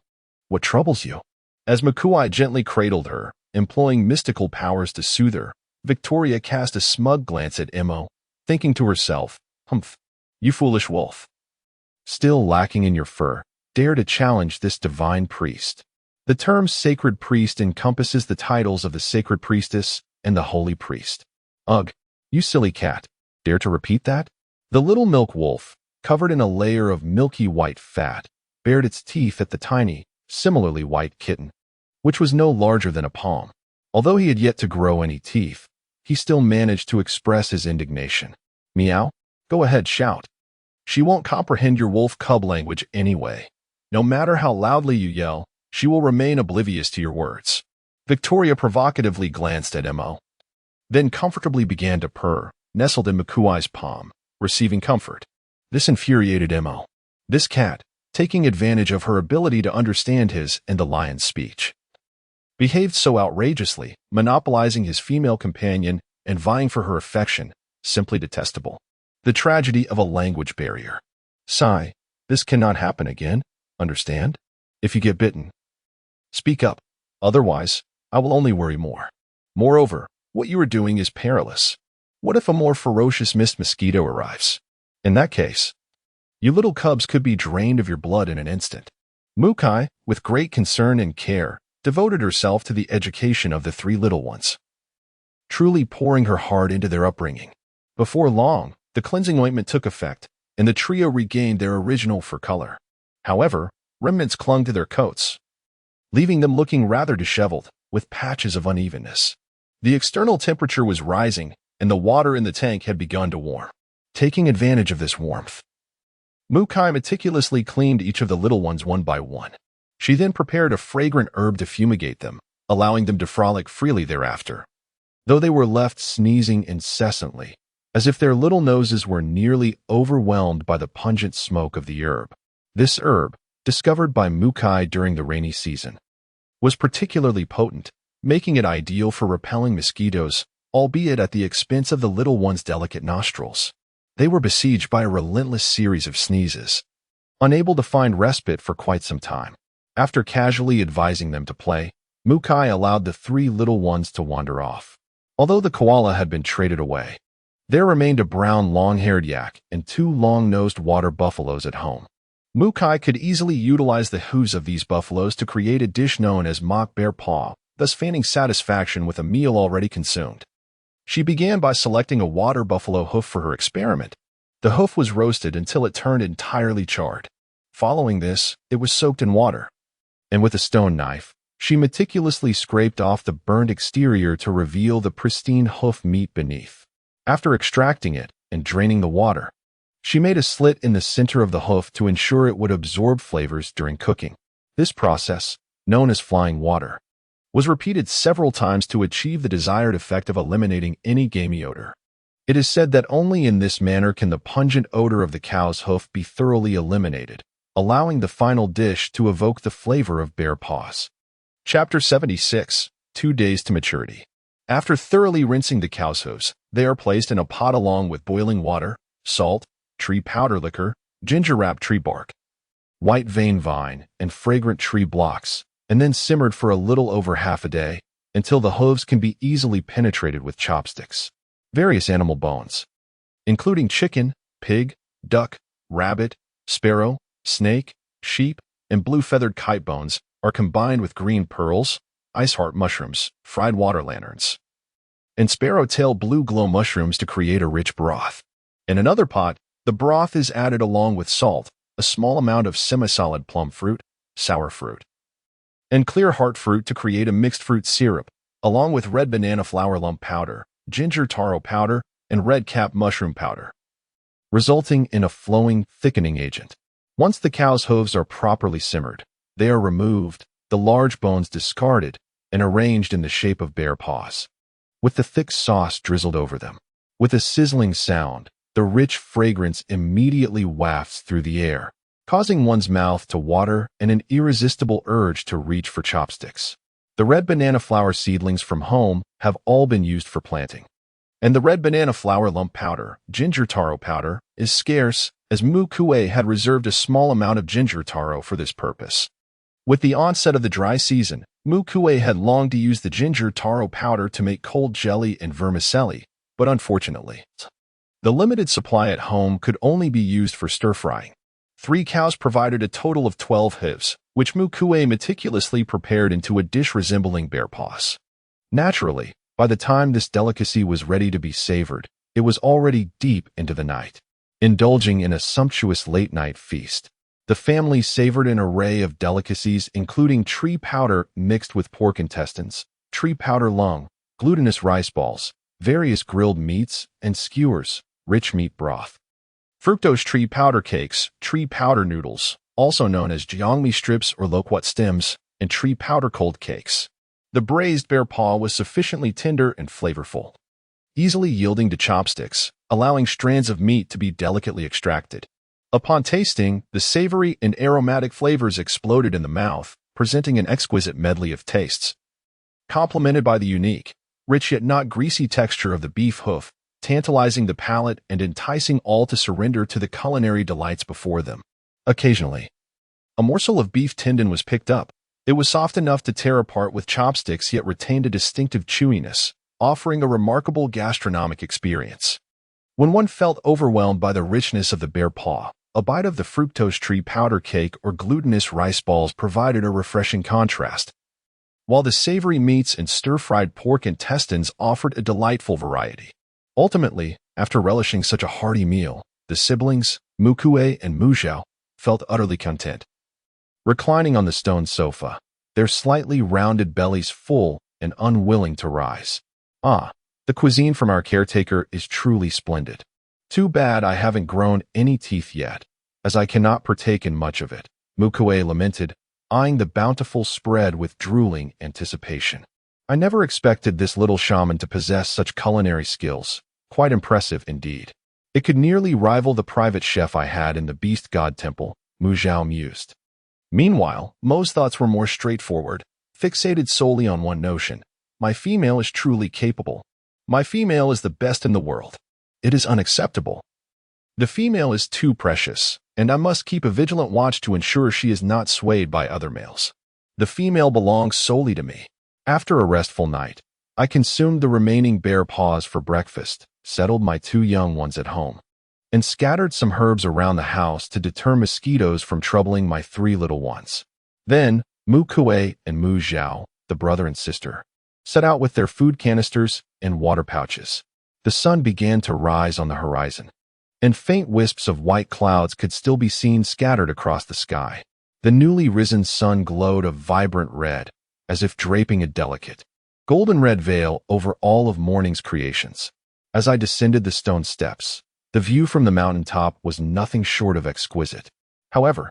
what troubles you?" As Mu Kui gently cradled her, employing mystical powers to soothe her, Victoria cast a smug glance at Mo, thinking to herself, "Humph, you foolish wolf. Still lacking in your fur, dare to challenge this divine priest." The term sacred priest encompasses the titles of the sacred priestess and the holy priest. "Ugh, you silly cat, dare to repeat that?" The little milk wolf, covered in a layer of milky white fat, bared its teeth at the tiny, similarly white kitten, which was no larger than a palm. Although he had yet to grow any teeth, he still managed to express his indignation. "Meow, go ahead, shout. She won't comprehend your wolf cub language anyway. No matter how loudly you yell, she will remain oblivious to your words." Victoria provocatively glanced at Mo, then comfortably began to purr, nestled in Mu Kui's palm, receiving comfort. This infuriated Mo. This cat, taking advantage of her ability to understand his and the lion's speech, behaved so outrageously, monopolizing his female companion and vying for her affection, simply detestable. The tragedy of a language barrier. Sigh, this cannot happen again, understand? If you get bitten, speak up. Otherwise, I will only worry more. Moreover, what you are doing is perilous. What if a more ferocious mist mosquito arrives? In that case, you little cubs could be drained of your blood in an instant. Mu Kui, with great concern and care, devoted herself to the education of the three little ones, truly pouring her heart into their upbringing. Before long, the cleansing ointment took effect, and the trio regained their original fur color. However, remnants clung to their coats, leaving them looking rather disheveled, with patches of unevenness. The external temperature was rising, and the water in the tank had begun to warm. Taking advantage of this warmth, Mu Kui meticulously cleaned each of the little ones one by one. She then prepared a fragrant herb to fumigate them, allowing them to frolic freely thereafter. though they were left sneezing incessantly, as if their little noses were nearly overwhelmed by the pungent smoke of the herb. This herb, discovered by Mu Kui during the rainy season, was particularly potent, making it ideal for repelling mosquitoes, albeit at the expense of the little one's delicate nostrils. They were besieged by a relentless series of sneezes, unable to find respite for quite some time. After casually advising them to play, Mu Kui allowed the three little ones to wander off. Although the koala had been traded away, there remained a brown long-haired yak and two long-nosed water buffaloes at home. Mu Kui could easily utilize the hooves of these buffaloes to create a dish known as mock bear paw, thus feigning satisfaction with a meal already consumed. She began by selecting a water buffalo hoof for her experiment. The hoof was roasted until it turned entirely charred. Following this, it was soaked in water, and with a stone knife, she meticulously scraped off the burned exterior to reveal the pristine hoof meat beneath. After extracting it and draining the water, she made a slit in the center of the hoof to ensure it would absorb flavors during cooking. This process, known as flying water, was repeated several times to achieve the desired effect of eliminating any gamey odor. It is said that only in this manner can the pungent odor of the cow's hoof be thoroughly eliminated, allowing the final dish to evoke the flavor of bear paws. Chapter 76, 2 Days to Maturity. After thoroughly rinsing the cow's hooves, they are placed in a pot along with boiling water, salt, tree powder liquor, ginger-wrapped tree bark, white vein vine, and fragrant tree blocks, and then simmered for a little over half a day until the hooves can be easily penetrated with chopsticks. Various animal bones, including chicken, pig, duck, rabbit, sparrow, snake, sheep, and blue-feathered kite bones, are combined with green pearls, ice heart mushrooms, fried water lanterns, and sparrow-tail blue glow mushrooms to create a rich broth. In another pot, the broth is added along with salt, a small amount of semi-solid plum fruit, sour fruit, and clear heart fruit to create a mixed fruit syrup, along with red banana flower lump powder, ginger taro powder, and red cap mushroom powder, resulting in a flowing, thickening agent. Once the cow's hooves are properly simmered, they are removed, the large bones discarded, and arranged in the shape of bear paws, with the thick sauce drizzled over them. With a sizzling sound, the rich fragrance immediately wafts through the air, causing one's mouth to water and an irresistible urge to reach for chopsticks. The red banana flower seedlings from home have all been used for planting, and the red banana flower lump powder, ginger taro powder, is scarce, as Mu Kui had reserved a small amount of ginger taro for this purpose. With the onset of the dry season, Mu Kui had longed to use the ginger taro powder to make cold jelly and vermicelli, but unfortunately, the limited supply at home could only be used for stir-frying. 3 cows provided a total of 12 hooves, which Mu Kui meticulously prepared into a dish resembling bear paws. Naturally, by the time this delicacy was ready to be savored, it was already deep into the night. Indulging in a sumptuous late-night feast, the family savored an array of delicacies including tree powder mixed with pork intestines, tree powder lung, glutinous rice balls, various grilled meats, and skewers, rich meat broth. Fructose tree powder cakes, tree powder noodles, also known as jiangmi strips or loquat stems, and tree powder cold cakes. The braised bear paw was sufficiently tender and flavorful, easily yielding to chopsticks, allowing strands of meat to be delicately extracted. Upon tasting, the savory and aromatic flavors exploded in the mouth, presenting an exquisite medley of tastes, complemented by the unique, rich yet not greasy texture of the beef hoof, tantalizing the palate and enticing all to surrender to the culinary delights before them. Occasionally, a morsel of beef tendon was picked up. It was soft enough to tear apart with chopsticks yet retained a distinctive chewiness, offering a remarkable gastronomic experience. When one felt overwhelmed by the richness of the bear paw, a bite of the fructose tree powder cake or glutinous rice balls provided a refreshing contrast, while the savory meats and stir-fried pork intestines offered a delightful variety. Ultimately, after relishing such a hearty meal, the siblings, Mu Kui and Mu Zhao, felt utterly content. Reclining on the stone sofa, their slightly rounded bellies full and unwilling to rise. Ah, the cuisine from our caretaker is truly splendid. Too bad I haven't grown any teeth yet, as I cannot partake in much of it, Mu Kui lamented, eyeing the bountiful spread with drooling anticipation. I never expected this little shaman to possess such culinary skills. Quite impressive indeed. It could nearly rival the private chef I had in the beast god temple, Mu Zhao mused. Meanwhile, Mo's thoughts were more straightforward, fixated solely on one notion. My female is truly capable. My female is the best in the world. It is unacceptable. The female is too precious, and I must keep a vigilant watch to ensure she is not swayed by other males. The female belongs solely to me. After a restful night, I consumed the remaining bear paws for breakfast, settled my 2 young ones at home, and scattered some herbs around the house to deter mosquitoes from troubling my 3 little ones. Then, Mu Kui and Mu Zhao, the brother and sister, set out with their food canisters and water pouches. The sun began to rise on the horizon, and faint wisps of white clouds could still be seen scattered across the sky. The newly risen sun glowed a vibrant red, as if draping a delicate, golden red veil over all of morning's creations. As I descended the stone steps, the view from the mountaintop was nothing short of exquisite. However,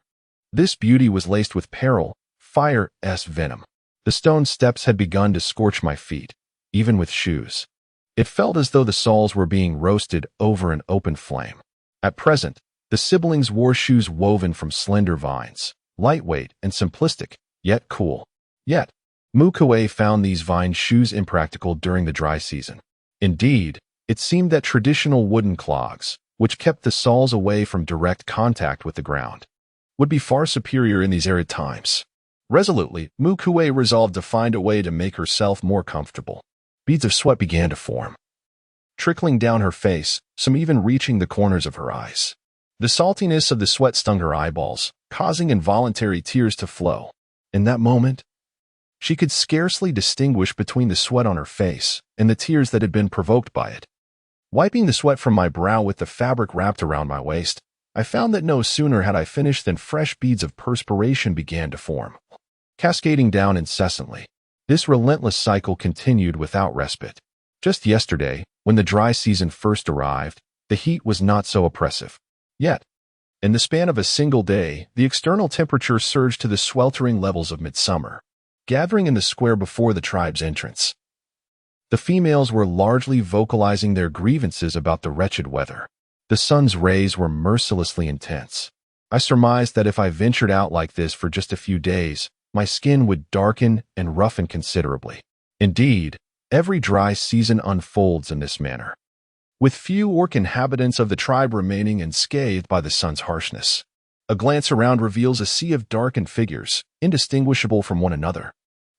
this beauty was laced with peril, fire's venom. The stone steps had begun to scorch my feet, even with shoes. It felt as though the soles were being roasted over an open flame. At present, the siblings wore shoes woven from slender vines, lightweight and simplistic, yet cool. Yet, Mu Kui found these vine shoes impractical during the dry season. Indeed, it seemed that traditional wooden clogs, which kept the soles away from direct contact with the ground, would be far superior in these arid times. Resolutely, Mu Kui resolved to find a way to make herself more comfortable. Beads of sweat began to form, trickling down her face, some even reaching the corners of her eyes. The saltiness of the sweat stung her eyeballs, causing involuntary tears to flow. In that moment, she could scarcely distinguish between the sweat on her face and the tears that had been provoked by it. Wiping the sweat from my brow with the fabric wrapped around my waist, I found that no sooner had I finished than fresh beads of perspiration began to form, cascading down incessantly. This relentless cycle continued without respite. Just yesterday, when the dry season first arrived, the heat was not so oppressive. Yet, in the span of a single day, the external temperature surged to the sweltering levels of midsummer. Gathering in the square before the tribe's entrance, the females were largely vocalizing their grievances about the wretched weather. The sun's rays were mercilessly intense. I surmised that if I ventured out like this for just a few days, my skin would darken and roughen considerably. Indeed, every dry season unfolds in this manner, with few orc inhabitants of the tribe remaining unscathed by the sun's harshness. A glance around reveals a sea of darkened figures, indistinguishable from one another.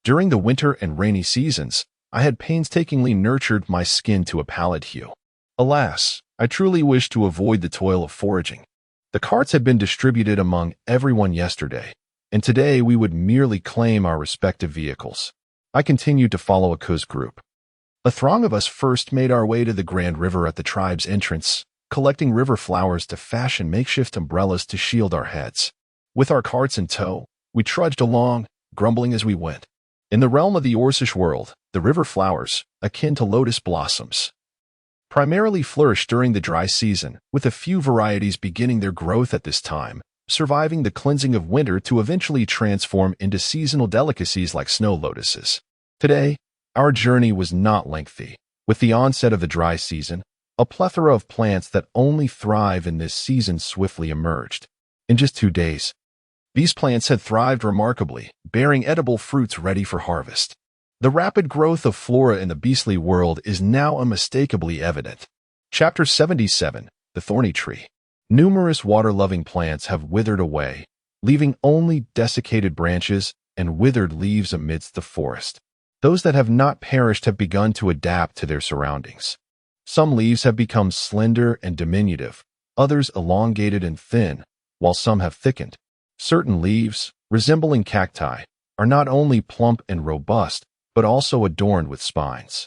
During the winter and rainy seasons, I had painstakingly nurtured my skin to a pallid hue. Alas, I truly wished to avoid the toil of foraging. The carts had been distributed among everyone yesterday, and today we would merely claim our respective vehicles. I continued to follow Aku's group. A throng of us first made our way to the Grand River at the tribe's entrance, collecting river flowers to fashion makeshift umbrellas to shield our heads. With our carts in tow, we trudged along, grumbling as we went. In the realm of the Orcish world, the river flowers, akin to lotus blossoms, primarily flourish during the dry season, with a few varieties beginning their growth at this time, surviving the cleansing of winter to eventually transform into seasonal delicacies like snow lotuses. Today, our journey was not lengthy. With the onset of the dry season, a plethora of plants that only thrive in this season swiftly emerged. In just 2 days, these plants had thrived remarkably, bearing edible fruits ready for harvest. The rapid growth of flora in the beastly world is now unmistakably evident. Chapter 77, The Thorny Tree. Numerous water-loving plants have withered away, leaving only desiccated branches and withered leaves amidst the forest. Those that have not perished have begun to adapt to their surroundings. Some leaves have become slender and diminutive, others elongated and thin, while some have thickened. Certain leaves, resembling cacti, are not only plump and robust, but also adorned with spines.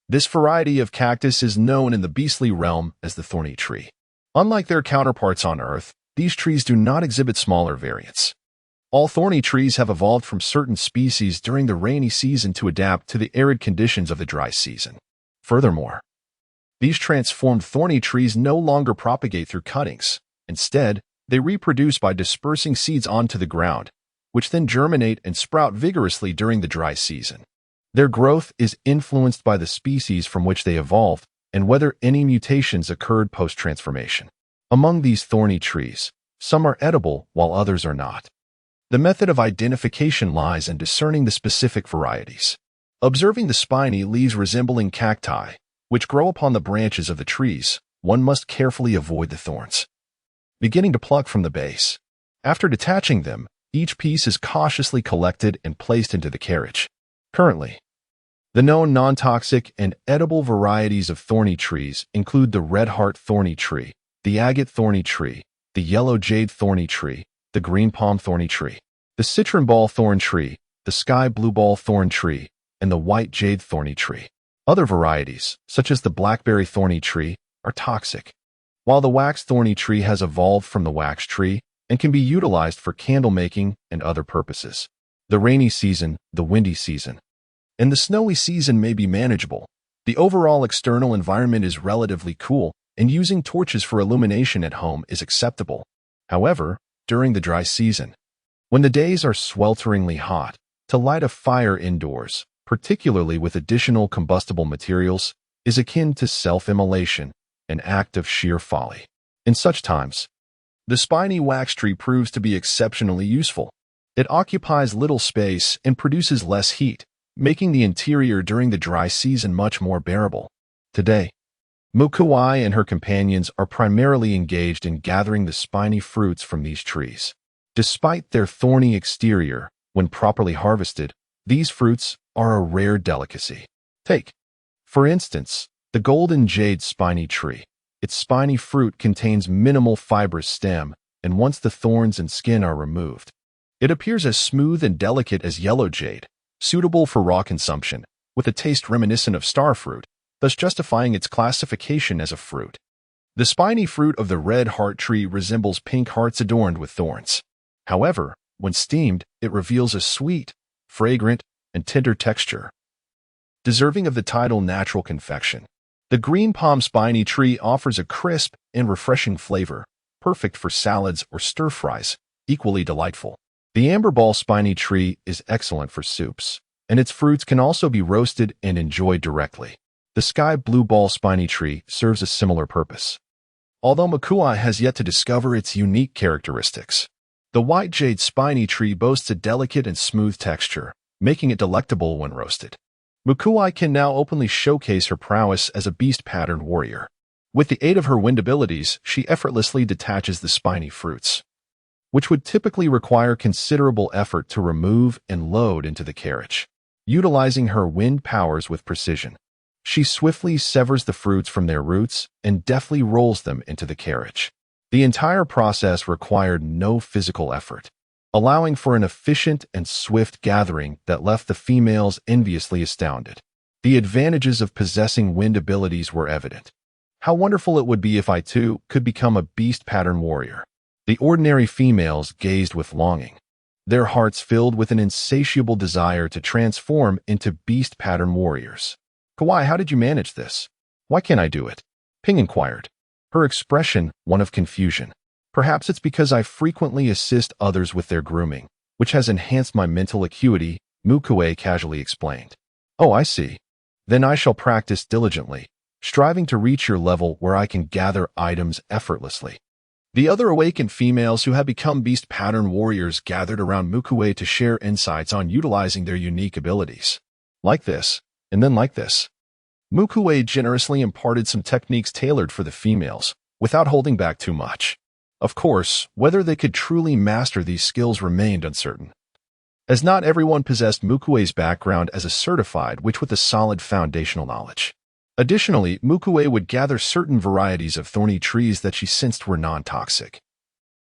This variety of cactus is known in the beastly realm as the thorny tree. Unlike their counterparts on Earth, these trees do not exhibit smaller variants. All thorny trees have evolved from certain species during the rainy season to adapt to the arid conditions of the dry season. Furthermore, these transformed thorny trees no longer propagate through cuttings. Instead, they reproduce by dispersing seeds onto the ground, which then germinate and sprout vigorously during the dry season. Their growth is influenced by the species from which they evolved and whether any mutations occurred post-transformation. Among these thorny trees, some are edible while others are not. The method of identification lies in discerning the specific varieties. Observing the spiny leaves resembling cacti, which grow upon the branches of the trees, one must carefully avoid the thorns. Beginning to pluck from the base. After detaching them, each piece is cautiously collected and placed into the carriage. Currently, the known non-toxic and edible varieties of thorny trees include the red heart thorny tree, the agate thorny tree, the yellow jade thorny tree, the green palm thorny tree, the citron ball thorn tree, the sky blue ball thorn tree, and the white jade thorny tree. Other varieties, such as the blackberry thorny tree, are toxic, while the wax thorny tree has evolved from the wax tree and can be utilized for candle making and other purposes. The rainy season, the windy season, and the snowy season may be manageable. The overall external environment is relatively cool, and using torches for illumination at home is acceptable. However, during the dry season, when the days are swelteringly hot, to light a fire indoors, particularly with additional combustible materials, is akin to self-immolation, an act of sheer folly. In such times, the spiny wax tree proves to be exceptionally useful. It occupies little space and produces less heat, making the interior during the dry season much more bearable. Today, Mu Kui and her companions are primarily engaged in gathering the spiny fruits from these trees. Despite their thorny exterior, when properly harvested, these fruits are a rare delicacy. Take, for instance, the golden jade spiny tree. Its spiny fruit contains minimal fibrous stem, and once the thorns and skin are removed, it appears as smooth and delicate as yellow jade, suitable for raw consumption, with a taste reminiscent of starfruit, thus justifying its classification as a fruit. The spiny fruit of the red heart tree resembles pink hearts adorned with thorns. However, when steamed, it reveals a sweet, fragrant, and tender texture, deserving of the title natural confection. The green palm spiny tree offers a crisp and refreshing flavor, perfect for salads or stir-fries, equally delightful. The amber ball spiny tree is excellent for soups, and its fruits can also be roasted and enjoyed directly. The sky blue ball spiny tree serves a similar purpose, although Mu Kui has yet to discover its unique characteristics. The white jade spiny tree boasts a delicate and smooth texture, making it delectable when roasted. Mu Kui can now openly showcase her prowess as a beast-patterned warrior. With the aid of her wind abilities, she effortlessly detaches the spiny fruits, which would typically require considerable effort to remove and load into the carriage. Utilizing her wind powers with precision, she swiftly severs the fruits from their roots and deftly rolls them into the carriage. The entire process required no physical effort, allowing for an efficient and swift gathering that left the females enviously astounded. The advantages of possessing wind abilities were evident. How wonderful it would be if I too could become a beast-pattern warrior. The ordinary females gazed with longing, their hearts filled with an insatiable desire to transform into beast-pattern warriors. Kui, how did you manage this? Why can't I do it? Ping inquired, her expression one of confusion. Perhaps it's because I frequently assist others with their grooming, which has enhanced my mental acuity, Mu Kui casually explained. Oh, I see. Then I shall practice diligently, striving to reach your level where I can gather items effortlessly. The other awakened females who had become beast-pattern warriors gathered around Mu Kui to share insights on utilizing their unique abilities. Like this, and then like this. Mu Kui generously imparted some techniques tailored for the females, without holding back too much. Of course, whether they could truly master these skills remained uncertain, as not everyone possessed Mu Kui's background as a certified witch with a solid foundational knowledge. Additionally, Mu Kui would gather certain varieties of thorny trees that she sensed were non-toxic,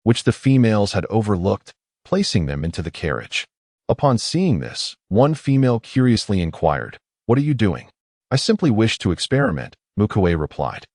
which the females had overlooked, placing them into the carriage. Upon seeing this, one female curiously inquired, "What are you doing?" "I simply wish to experiment," Mu Kui replied.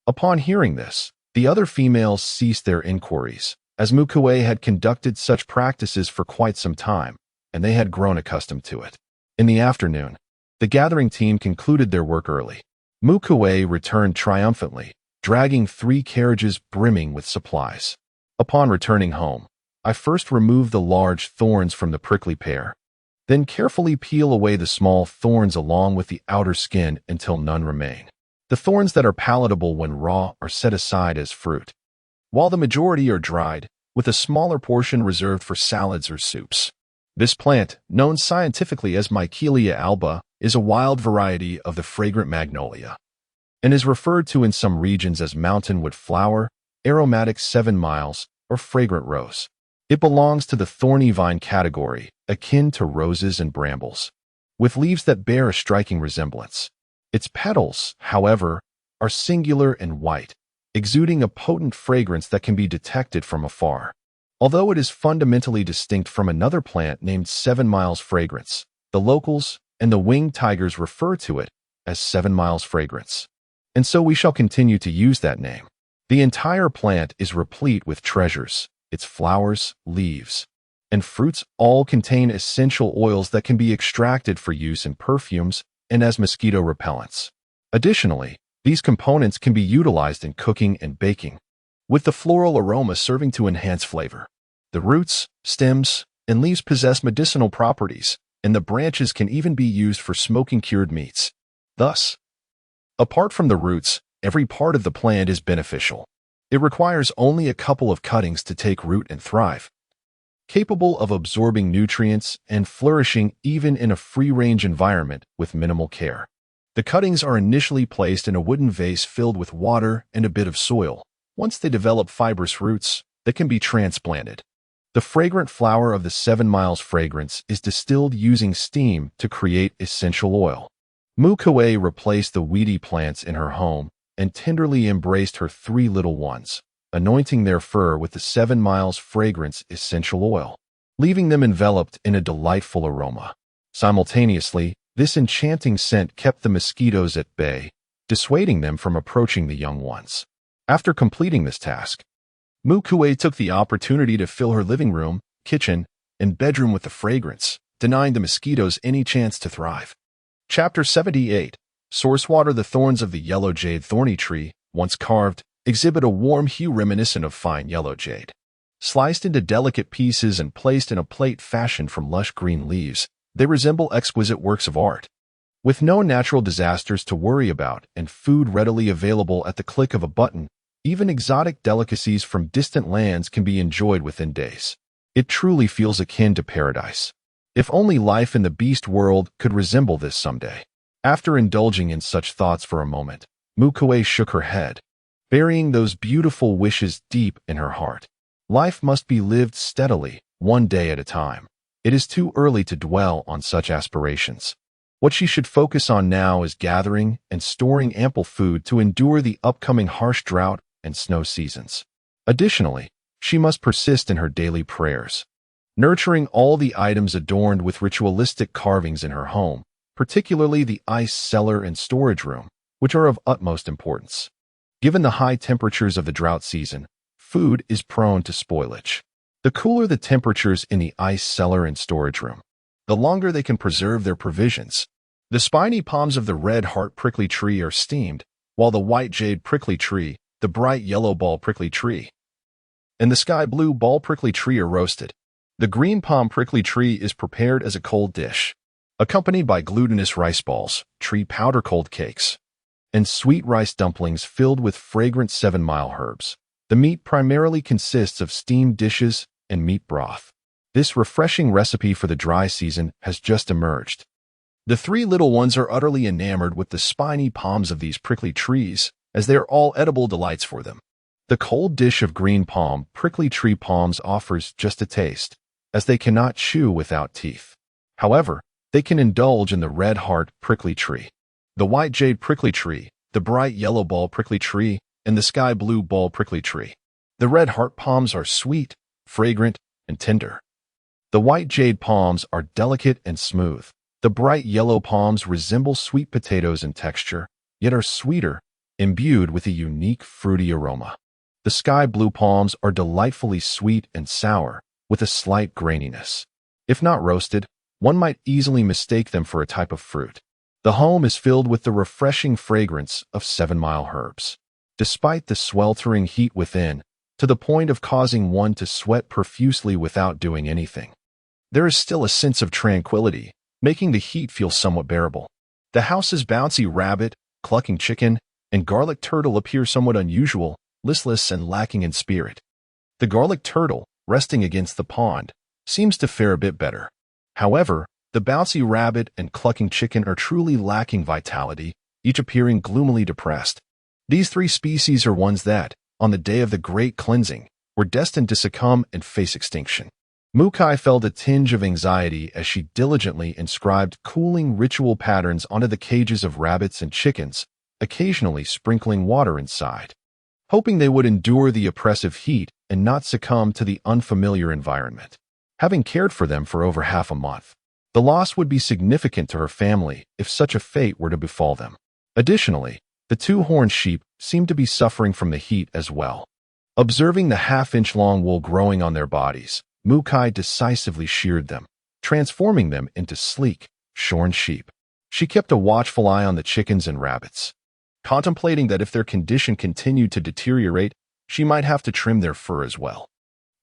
Upon hearing this, the other females ceased their inquiries, as Mu Kui had conducted such practices for quite some time, and they had grown accustomed to it. In the afternoon, the gathering team concluded their work early. Mu Kui returned triumphantly, dragging 3 carriages brimming with supplies. Upon returning home, I first removed the large thorns from the prickly pear. Then carefully peel away the small thorns along with the outer skin until none remain. The thorns that are palatable when raw are set aside as fruit, while the majority are dried, with a smaller portion reserved for salads or soups. This plant, known scientifically as Michelia alba, is a wild variety of the fragrant magnolia, and is referred to in some regions as mountainwood flower, aromatic 7 miles, or fragrant rose. It belongs to the thorny vine category, akin to roses and brambles, with leaves that bear a striking resemblance. Its petals, however, are singular and white, exuding a potent fragrance that can be detected from afar. Although it is fundamentally distinct from another plant named 7 Miles fragrance, the locals and the winged tigers refer to it as 7 Miles fragrance. And so we shall continue to use that name. The entire plant is replete with treasures. Its flowers, leaves, and fruits all contain essential oils that can be extracted for use in perfumes and as mosquito repellents. Additionally, these components can be utilized in cooking and baking, with the floral aroma serving to enhance flavor. The roots, stems, and leaves possess medicinal properties, and the branches can even be used for smoking cured meats. Thus, apart from the roots, every part of the plant is beneficial. It requires only a couple of cuttings to take root and thrive, capable of absorbing nutrients and flourishing even in a free-range environment with minimal care. The cuttings are initially placed in a wooden vase filled with water and a bit of soil. Once they develop fibrous roots, they can be transplanted. The fragrant flower of the 7 Miles fragrance is distilled using steam to create essential oil. Mu Kui replaced the weedy plants in her home and tenderly embraced her 3 little ones, anointing their fur with the 7 Miles fragrance essential oil, leaving them enveloped in a delightful aroma. Simultaneously, this enchanting scent kept the mosquitoes at bay, dissuading them from approaching the young ones. After completing this task, Mu Kui took the opportunity to fill her living room, kitchen, and bedroom with the fragrance, denying the mosquitoes any chance to thrive. Chapter 78. Source water. The thorns of the yellow jade thorny tree, once carved, exhibit a warm hue reminiscent of fine yellow jade. Sliced into delicate pieces and placed in a plate fashioned from lush green leaves, they resemble exquisite works of art. With no natural disasters to worry about and food readily available at the click of a button, even exotic delicacies from distant lands can be enjoyed within days. It truly feels akin to paradise. If only life in the beast world could resemble this someday. After indulging in such thoughts for a moment, Mu Kui shook her head, burying those beautiful wishes deep in her heart. Life must be lived steadily, one day at a time. It is too early to dwell on such aspirations. What she should focus on now is gathering and storing ample food to endure the upcoming harsh drought and snow seasons. Additionally, she must persist in her daily prayers, nurturing all the items adorned with ritualistic carvings in her home, particularly the ice cellar and storage room, which are of utmost importance. Given the high temperatures of the drought season, food is prone to spoilage. The cooler the temperatures in the ice cellar and storage room, the longer they can preserve their provisions. The spiny palms of the red heart prickly tree are steamed, while the white jade prickly tree, the bright yellow ball prickly tree, and the sky blue ball prickly tree are roasted. The green palm prickly tree is prepared as a cold dish, accompanied by glutinous rice balls, tree powder cold cakes, and sweet rice dumplings filled with fragrant 7 Mile herbs. The meat primarily consists of steamed dishes and meat broth. This refreshing recipe for the dry season has just emerged. The 3 little ones are utterly enamored with the spiny palms of these prickly trees, as they are all edible delights for them. The cold dish of green palm prickly tree palms offers just a taste, as they cannot chew without teeth. However, they can indulge in the red heart prickly tree, the white jade prickly tree, the bright yellow ball prickly tree, and the sky blue ball prickly tree. The red heart palms are sweet, fragrant, and tender. The white jade palms are delicate and smooth. The bright yellow palms resemble sweet potatoes in texture, yet are sweeter, imbued with a unique fruity aroma. The sky blue palms are delightfully sweet and sour, with a slight graininess. If not roasted, one might easily mistake them for a type of fruit. The home is filled with the refreshing fragrance of 7 Mile herbs. Despite the sweltering heat within, to the point of causing one to sweat profusely without doing anything, there is still a sense of tranquility, making the heat feel somewhat bearable. The house's bouncy rabbit, clucking chicken, and garlic turtle appear somewhat unusual, listless and lacking in spirit. The garlic turtle, resting against the pond, seems to fare a bit better. However, the bouncy rabbit and clucking chicken are truly lacking vitality, each appearing gloomily depressed. These three species are ones that, on the day of the great cleansing, were destined to succumb and face extinction. Mu Kui felt a tinge of anxiety as she diligently inscribed cooling ritual patterns onto the cages of rabbits and chickens, occasionally sprinkling water inside, hoping they would endure the oppressive heat and not succumb to the unfamiliar environment. Having cared for them for over half a month, the loss would be significant to her family if such a fate were to befall them. Additionally, the two horned sheep seemed to be suffering from the heat as well. Observing the half-inch-long wool growing on their bodies, Mu Kui decisively sheared them, transforming them into sleek, shorn sheep. She kept a watchful eye on the chickens and rabbits, contemplating that if their condition continued to deteriorate, she might have to trim their fur as well.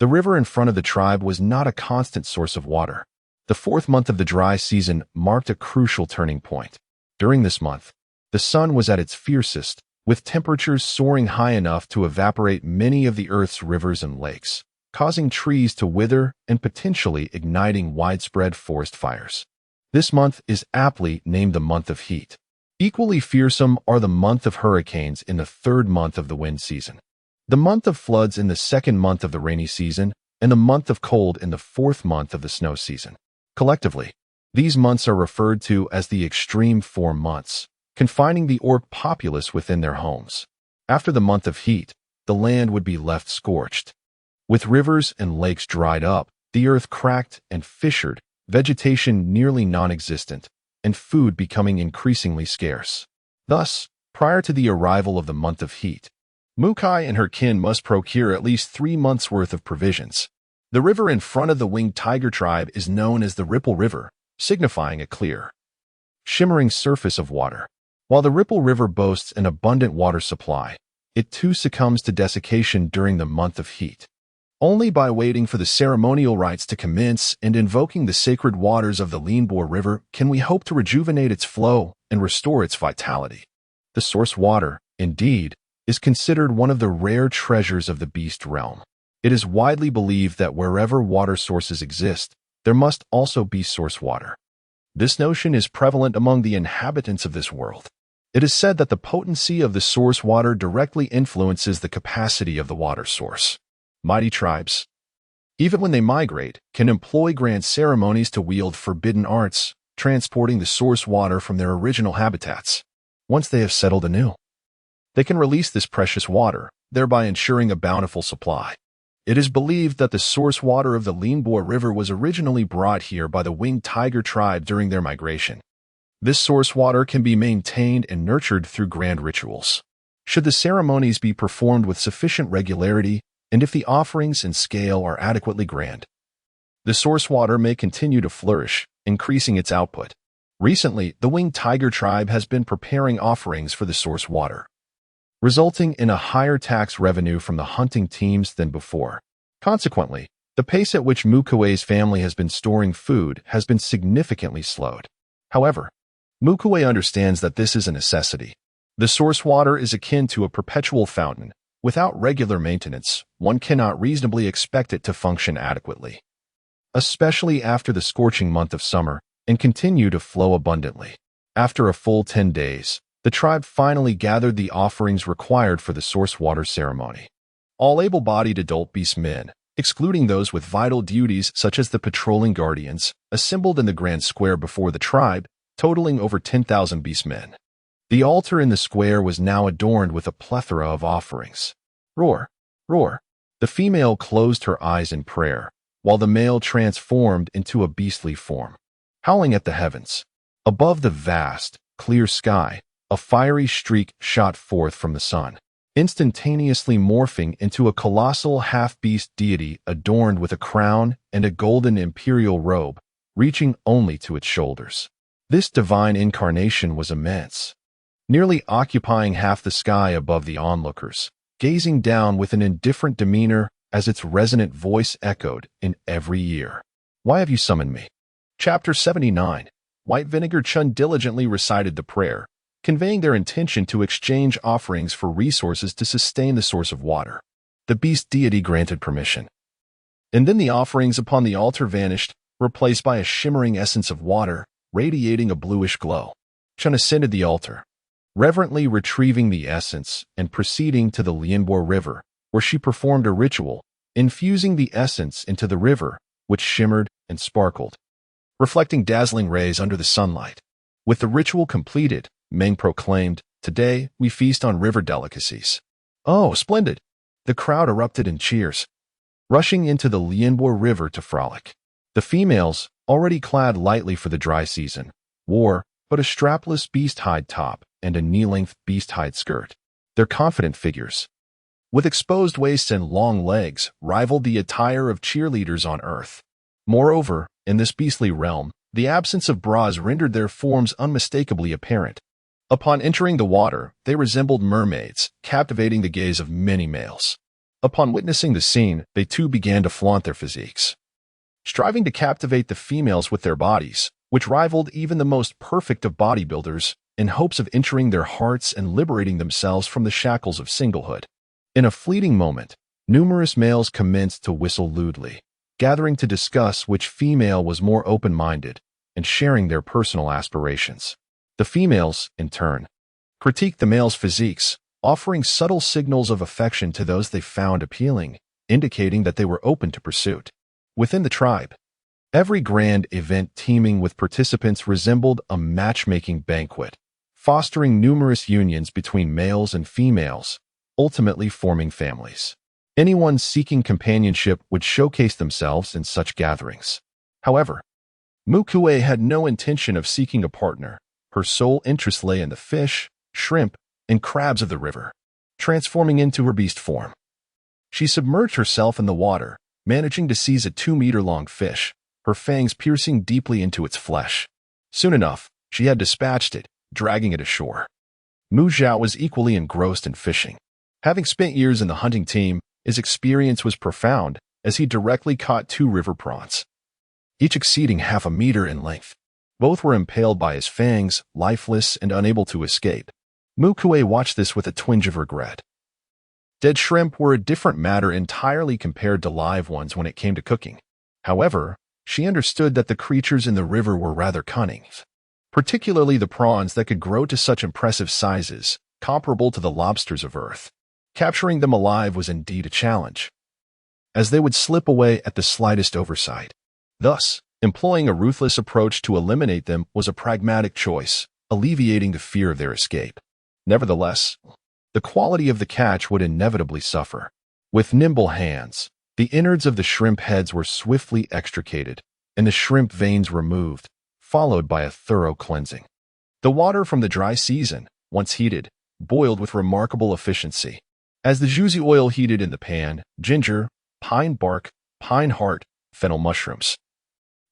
The river in front of the tribe was not a constant source of water. The fourth month of the dry season marked a crucial turning point. During this month, the sun was at its fiercest, with temperatures soaring high enough to evaporate many of the Earth's rivers and lakes, causing trees to wither and potentially igniting widespread forest fires. This month is aptly named the month of heat. Equally fearsome are the month of hurricanes in the third month of the wind season, the month of floods in the second month of the rainy season, and the month of cold in the fourth month of the snow season. Collectively, these months are referred to as the extreme 4 months, confining the orc populace within their homes. After the month of heat, the land would be left scorched. With rivers and lakes dried up, the earth cracked and fissured, vegetation nearly non-existent, and food becoming increasingly scarce. Thus, prior to the arrival of the month of heat, Mu Kui and her kin must procure at least 3 months' worth of provisions. The river in front of the winged tiger tribe is known as the Ripple River, signifying a clear, shimmering surface of water. While the Ripple River boasts an abundant water supply, it too succumbs to desiccation during the month of heat. Only by waiting for the ceremonial rites to commence and invoking the sacred waters of the Lianbo River can we hope to rejuvenate its flow and restore its vitality. The source water, indeed, is considered one of the rare treasures of the beast realm. It is widely believed that wherever water sources exist, there must also be source water. This notion is prevalent among the inhabitants of this world. It is said that the potency of the source water directly influences the capacity of the water source. Mighty tribes, even when they migrate, can employ grand ceremonies to wield forbidden arts, transporting the source water from their original habitats. Once they have settled anew, they can release this precious water, thereby ensuring a bountiful supply. It is believed that the source water of the Lianbo River was originally brought here by the winged tiger tribe during their migration. This source water can be maintained and nurtured through grand rituals. Should the ceremonies be performed with sufficient regularity, and if the offerings and scale are adequately grand, the source water may continue to flourish, increasing its output. Recently, the winged tiger tribe has been preparing offerings for the source water, resulting in a higher tax revenue from the hunting teams than before. Consequently, the pace at which Mu Kui's family has been storing food has been significantly slowed. However, Mu Kui understands that this is a necessity. The source water is akin to a perpetual fountain. Without regular maintenance, one cannot reasonably expect it to function adequately, especially after the scorching month of summer, and continue to flow abundantly. After a full 10 days, the tribe finally gathered the offerings required for the source water ceremony. All able-bodied adult beast men, excluding those with vital duties such as the patrolling guardians, assembled in the grand square before the tribe, totaling over 10,000 beast men. The altar in the square was now adorned with a plethora of offerings. Roar, roar. The female closed her eyes in prayer, while the male transformed into a beastly form, howling at the heavens. Above the vast, clear sky, a fiery streak shot forth from the sun, instantaneously morphing into a colossal half-beast deity adorned with a crown and a golden imperial robe, reaching only to its shoulders. This divine incarnation was immense, nearly occupying half the sky above the onlookers, gazing down with an indifferent demeanor as its resonant voice echoed in every ear. Why have you summoned me? Chapter 79. White Vinegar Chun diligently recited the prayer, conveying their intention to exchange offerings for resources to sustain the source of water. The beast deity granted permission. And then the offerings upon the altar vanished, replaced by a shimmering essence of water, radiating a bluish glow. Chun ascended the altar, reverently retrieving the essence and proceeding to the Lianbo River, where she performed a ritual, infusing the essence into the river, which shimmered and sparkled, reflecting dazzling rays under the sunlight. With the ritual completed, Meng proclaimed, "Today, we feast on river delicacies." "Oh, splendid!" The crowd erupted in cheers, rushing into the Lianbo River to frolic. The females, already clad lightly for the dry season, wore but a strapless beast hide top and a knee-length beast hide skirt. Their confident figures, with exposed waists and long legs, rivaled the attire of cheerleaders on Earth. Moreover, in this beastly realm, the absence of bras rendered their forms unmistakably apparent. Upon entering the water, they resembled mermaids, captivating the gaze of many males. Upon witnessing the scene, they too began to flaunt their physiques, striving to captivate the females with their bodies, which rivaled even the most perfect of bodybuilders, in hopes of entering their hearts and liberating themselves from the shackles of singlehood. In a fleeting moment, numerous males commenced to whistle lewdly, gathering to discuss which female was more open-minded and sharing their personal aspirations. The females, in turn, critiqued the males' physiques, offering subtle signals of affection to those they found appealing, indicating that they were open to pursuit. Within the tribe, every grand event teeming with participants resembled a matchmaking banquet, fostering numerous unions between males and females, ultimately forming families. Anyone seeking companionship would showcase themselves in such gatherings. However, Mu Kui had no intention of seeking a partner. Her sole interest lay in the fish, shrimp, and crabs of the river, transforming into her beast form. She submerged herself in the water, managing to seize a 2-meter-long fish, her fangs piercing deeply into its flesh. Soon enough, she had dispatched it, dragging it ashore. Mu Zhao was equally engrossed in fishing. Having spent years in the hunting team, his experience was profound as he directly caught 2 river prawns, each exceeding half a meter in length. Both were impaled by his fangs, lifeless and unable to escape. Mu Kui watched this with a twinge of regret. Dead shrimp were a different matter entirely compared to live ones when it came to cooking. However, she understood that the creatures in the river were rather cunning, particularly the prawns that could grow to such impressive sizes, comparable to the lobsters of Earth. Capturing them alive was indeed a challenge, as they would slip away at the slightest oversight. Thus, employing a ruthless approach to eliminate them was a pragmatic choice, alleviating the fear of their escape. Nevertheless, the quality of the catch would inevitably suffer. With nimble hands, the innards of the shrimp heads were swiftly extricated, and the shrimp veins removed, followed by a thorough cleansing. The water from the dry season, once heated, boiled with remarkable efficiency. As the juicy oil heated in the pan, ginger, pine bark, pine heart, fennel mushrooms,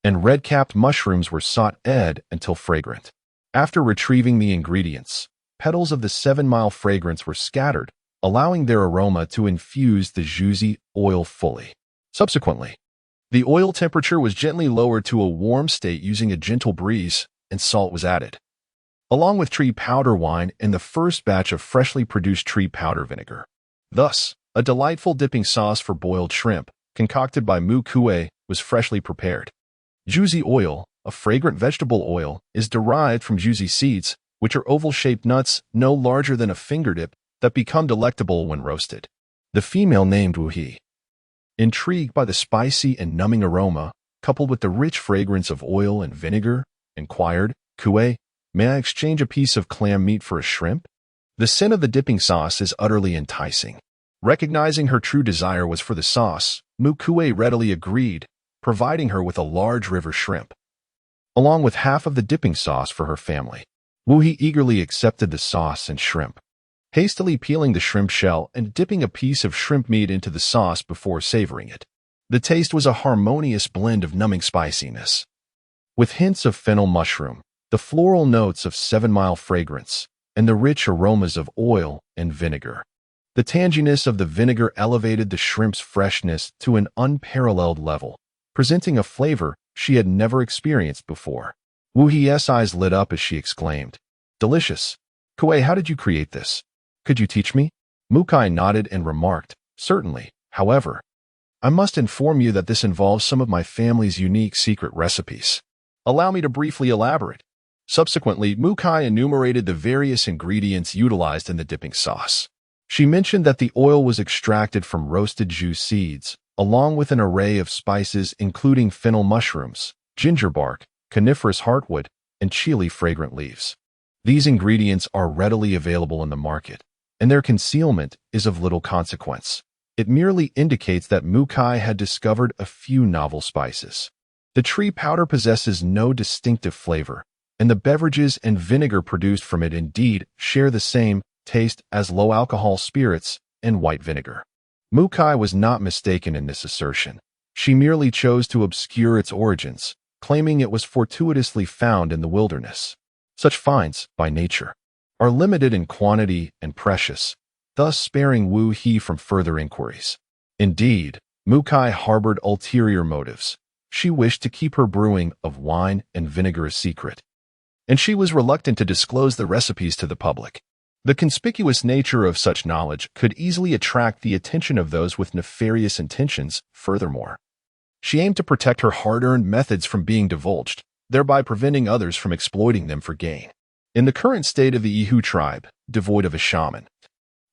and red-capped mushrooms were sautéed until fragrant. After retrieving the ingredients, petals of the 7-mile fragrance were scattered, allowing their aroma to infuse the juicy oil fully. Subsequently, the oil temperature was gently lowered to a warm state using a gentle breeze, and salt was added, along with tree powder wine and the first batch of freshly produced tree powder vinegar. Thus, a delightful dipping sauce for boiled shrimp, concocted by Mu Kui, was freshly prepared. Juicy oil, a fragrant vegetable oil, is derived from juicy seeds, which are oval-shaped nuts no larger than a fingertip that become delectable when roasted. The female named Wu He, intrigued by the spicy and numbing aroma, coupled with the rich fragrance of oil and vinegar, inquired, "Kui, may I exchange a piece of clam meat for a shrimp?" The scent of the dipping sauce is utterly enticing. Recognizing her true desire was for the sauce, Mu Kui readily agreed, providing her with a large river shrimp, along with half of the dipping sauce for her family. Wu He eagerly accepted the sauce and shrimp, hastily peeling the shrimp shell and dipping a piece of shrimp meat into the sauce before savoring it. The taste was a harmonious blend of numbing spiciness, with hints of fennel mushroom, the floral notes of 7-mile fragrance, and the rich aromas of oil and vinegar. The tanginess of the vinegar elevated the shrimp's freshness to an unparalleled level, presenting a flavor she had never experienced before. Wu Hie's eyes lit up as she exclaimed, "Delicious! Kui, how did you create this? Could you teach me?" Mu Kui nodded and remarked, "Certainly. However, I must inform you that this involves some of my family's unique secret recipes. Allow me to briefly elaborate." Subsequently, Mu Kui enumerated the various ingredients utilized in the dipping sauce. She mentioned that the oil was extracted from roasted zhu seeds, along with an array of spices including fennel mushrooms, ginger bark, coniferous heartwood, and chili fragrant leaves. These ingredients are readily available in the market, and their concealment is of little consequence. It merely indicates that Mu Kui had discovered a few novel spices. The tree powder possesses no distinctive flavor, and the beverages and vinegar produced from it indeed share the same taste as low-alcohol spirits and white vinegar. Mu Kui was not mistaken in this assertion. She merely chose to obscure its origins, claiming it was fortuitously found in the wilderness. Such finds, by nature, are limited in quantity and precious, thus sparing Wu He from further inquiries. Indeed, Mu Kui harbored ulterior motives. She wished to keep her brewing of wine and vinegar a secret, and she was reluctant to disclose the recipes to the public. The conspicuous nature of such knowledge could easily attract the attention of those with nefarious intentions. Furthermore, she aimed to protect her hard-earned methods from being divulged, thereby preventing others from exploiting them for gain. In the current state of the Ihu tribe, devoid of a shaman,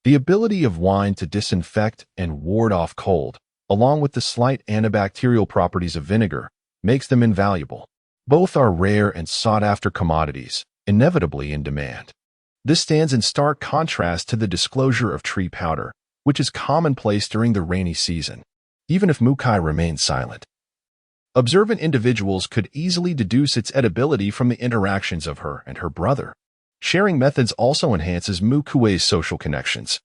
the ability of wine to disinfect and ward off cold, along with the slight antibacterial properties of vinegar, makes them invaluable. Both are rare and sought-after commodities, inevitably in demand. This stands in stark contrast to the disclosure of tree powder, which is commonplace during the rainy season, even if Mu Kui remained silent. Observant individuals could easily deduce its edibility from the interactions of her and her brother. Sharing methods also enhances Mu Kui's social connections,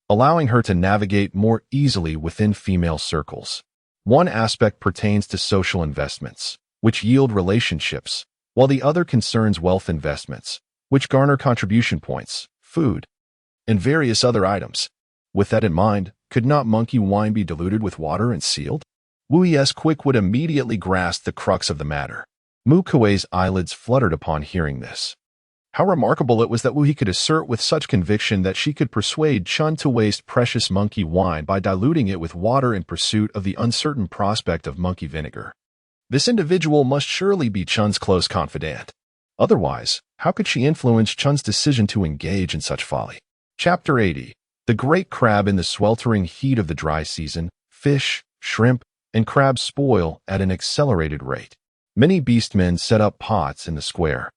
allowing her to navigate more easily within female circles. One aspect pertains to social investments, which yield relationships, while the other concerns wealth investments, which garner contribution points, food, and various other items. With that in mind, could not monkey wine be diluted with water and sealed? Wu He's quick would immediately grasp the crux of the matter. Mu Kui's eyelids fluttered upon hearing this. How remarkable it was that Wu He could assert with such conviction that she could persuade Chun to waste precious monkey wine by diluting it with water in pursuit of the uncertain prospect of monkey vinegar. This individual must surely be Chun's close confidant. Otherwise, how could she influence Chun's decision to engage in such folly? Chapter 80. The great crab. In the sweltering heat of the dry season, fish, shrimp, and crabs spoil at an accelerated rate. Many beastmen set up pots in the square,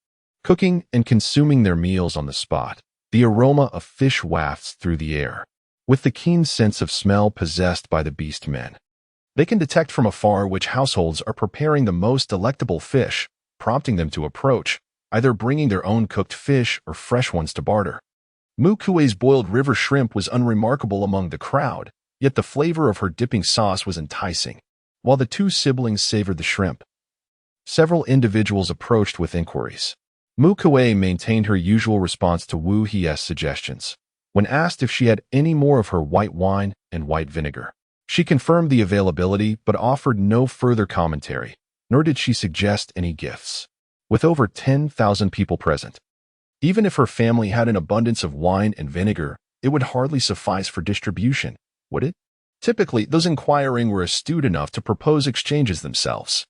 cooking and consuming their meals on the spot. The aroma of fish wafts through the air. With the keen sense of smell possessed by the beastmen, they can detect from afar which households are preparing the most delectable fish, prompting them to approach, either bringing their own cooked fish or fresh ones to barter. Mu Kui's boiled river shrimp was unremarkable among the crowd, yet the flavor of her dipping sauce was enticing. While the two siblings savored the shrimp, several individuals approached with inquiries. Mu Kui maintained her usual response to Wu He's suggestions. When asked if she had any more of her white wine and white vinegar, she confirmed the availability but offered no further commentary, nor did she suggest any gifts. With over 10,000 people present, even if her family had an abundance of wine and vinegar, it would hardly suffice for distribution, would it? Typically, those inquiring were astute enough to propose exchanges themselves.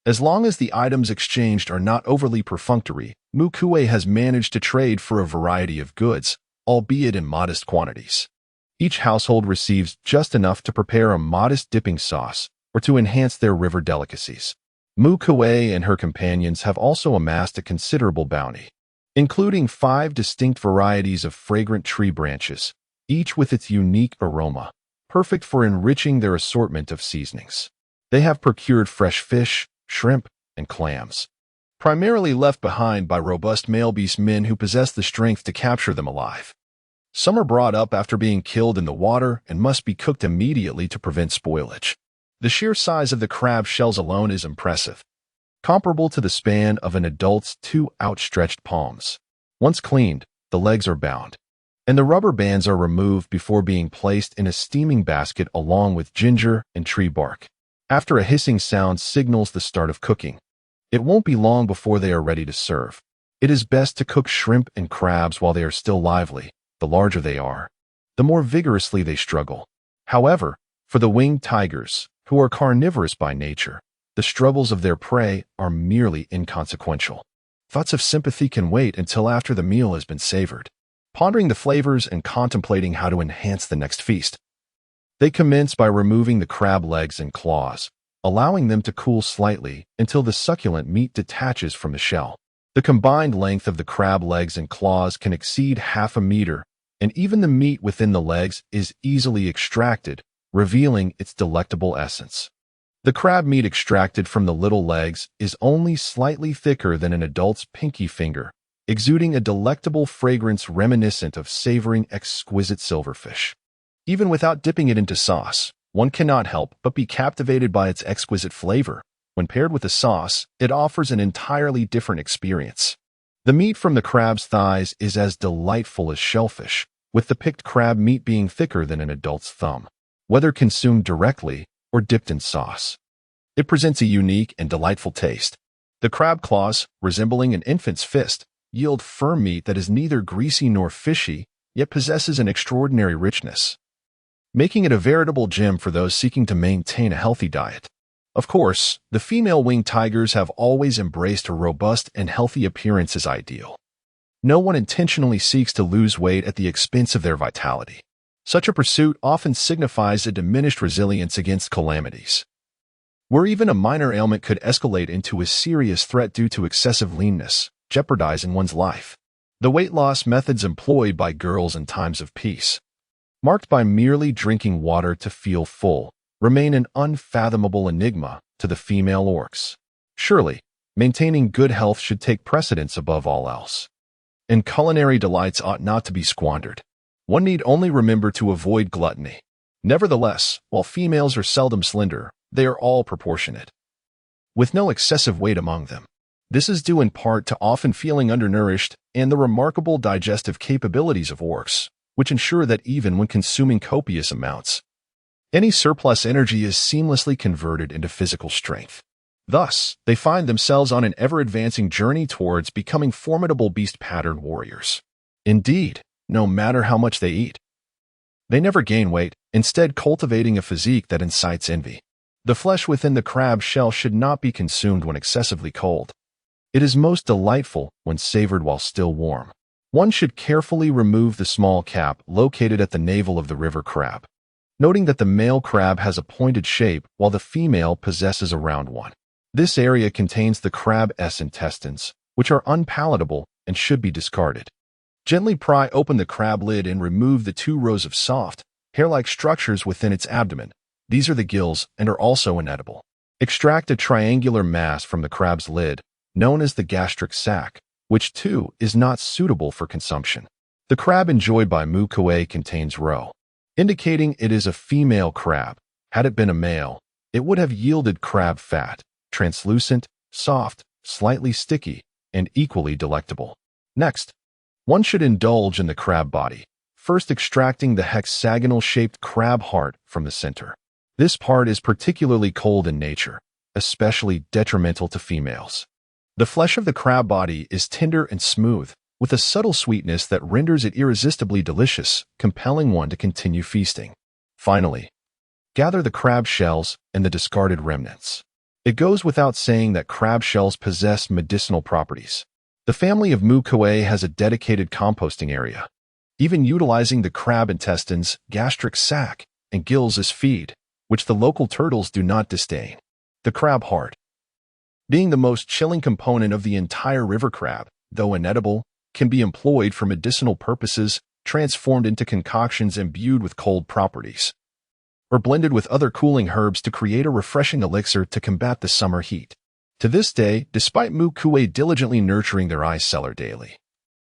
As long as the items exchanged are not overly perfunctory, Mu Kui has managed to trade for a variety of goods, albeit in modest quantities. Each household receives just enough to prepare a modest dipping sauce or to enhance their river delicacies. Mu Kui and her companions have also amassed a considerable bounty, including 5 distinct varieties of fragrant tree branches, each with its unique aroma, perfect for enriching their assortment of seasonings. They have procured fresh fish, shrimp, and clams, primarily left behind by robust male beast men who possess the strength to capture them alive. Some are brought up after being killed in the water and must be cooked immediately to prevent spoilage. The sheer size of the crab shells alone is impressive, comparable to the span of an adult's 2 outstretched palms. Once cleaned, the legs are bound, and the rubber bands are removed before being placed in a steaming basket along with ginger and tree bark. After a hissing sound signals the start of cooking. It won't be long before they are ready to serve. It is best to cook shrimp and crabs while they are still lively. The larger they are, the more vigorously they struggle. However, for the winged tigers, who are carnivorous by nature, the struggles of their prey are merely inconsequential. Thoughts of sympathy can wait until after the meal has been savored, pondering the flavors and contemplating how to enhance the next feast. They commence by removing the crab legs and claws, allowing them to cool slightly until the succulent meat detaches from the shell. The combined length of the crab legs and claws can exceed 1/2 meter, and even the meat within the legs is easily extracted, revealing its delectable essence. The crab meat extracted from the little legs is only slightly thicker than an adult's pinky finger, exuding a delectable fragrance reminiscent of savoring exquisite silverfish. Even without dipping it into sauce, one cannot help but be captivated by its exquisite flavor. When paired with a sauce, it offers an entirely different experience. The meat from the crab's thighs is as delightful as shellfish, with the picked crab meat being thicker than an adult's thumb, whether consumed directly or dipped in sauce. It presents a unique and delightful taste. The crab claws, resembling an infant's fist, yield firm meat that is neither greasy nor fishy, yet possesses an extraordinary richness, making it a veritable gem for those seeking to maintain a healthy diet. Of course, the female winged tigers have always embraced a robust and healthy appearance as ideal. No one intentionally seeks to lose weight at the expense of their vitality. Such a pursuit often signifies a diminished resilience against calamities, where even a minor ailment could escalate into a serious threat due to excessive leanness, jeopardizing one's life. The weight loss methods employed by girls in times of peace, marked by merely drinking water to feel full, remain an unfathomable enigma to the female orcs. Surely, maintaining good health should take precedence above all else, and culinary delights ought not to be squandered. One need only remember to avoid gluttony. Nevertheless, while females are seldom slender, they are all proportionate, with no excessive weight among them. This is due in part to often feeling undernourished and the remarkable digestive capabilities of orcs, which ensure that even when consuming copious amounts, any surplus energy is seamlessly converted into physical strength. Thus, they find themselves on an ever-advancing journey towards becoming formidable beast-pattern warriors. Indeed, no matter how much they eat, they never gain weight, instead cultivating a physique that incites envy. The flesh within the crab shell should not be consumed when excessively cold. It is most delightful when savored while still warm. One should carefully remove the small cap located at the navel of the river crab, noting that the male crab has a pointed shape while the female possesses a round one. This area contains the crab's intestines, which are unpalatable and should be discarded. Gently pry open the crab lid and remove the 2 rows of soft, hair-like structures within its abdomen. These are the gills and are also inedible. Extract a triangular mass from the crab's lid, known as the gastric sac, which too is not suitable for consumption. The crab enjoyed by Mu Kui contains roe, indicating it is a female crab. Had it been a male, it would have yielded crab fat, translucent, soft, slightly sticky, and equally delectable. Next, one should indulge in the crab body, first extracting the hexagonal-shaped crab heart from the center. This part is particularly cold in nature, especially detrimental to females. The flesh of the crab body is tender and smooth, with a subtle sweetness that renders it irresistibly delicious, compelling one to continue feasting. Finally, gather the crab shells and the discarded remnants. It goes without saying that crab shells possess medicinal properties. The family of Mu Kui has a dedicated composting area, even utilizing the crab intestines, gastric sac, and gills as feed, which the local turtles do not disdain. The crab heart, being the most chilling component of the entire river crab, though inedible, can be employed for medicinal purposes, transformed into concoctions imbued with cold properties, or blended with other cooling herbs to create a refreshing elixir to combat the summer heat. To this day, despite Mu Kui diligently nurturing their ice cellar daily,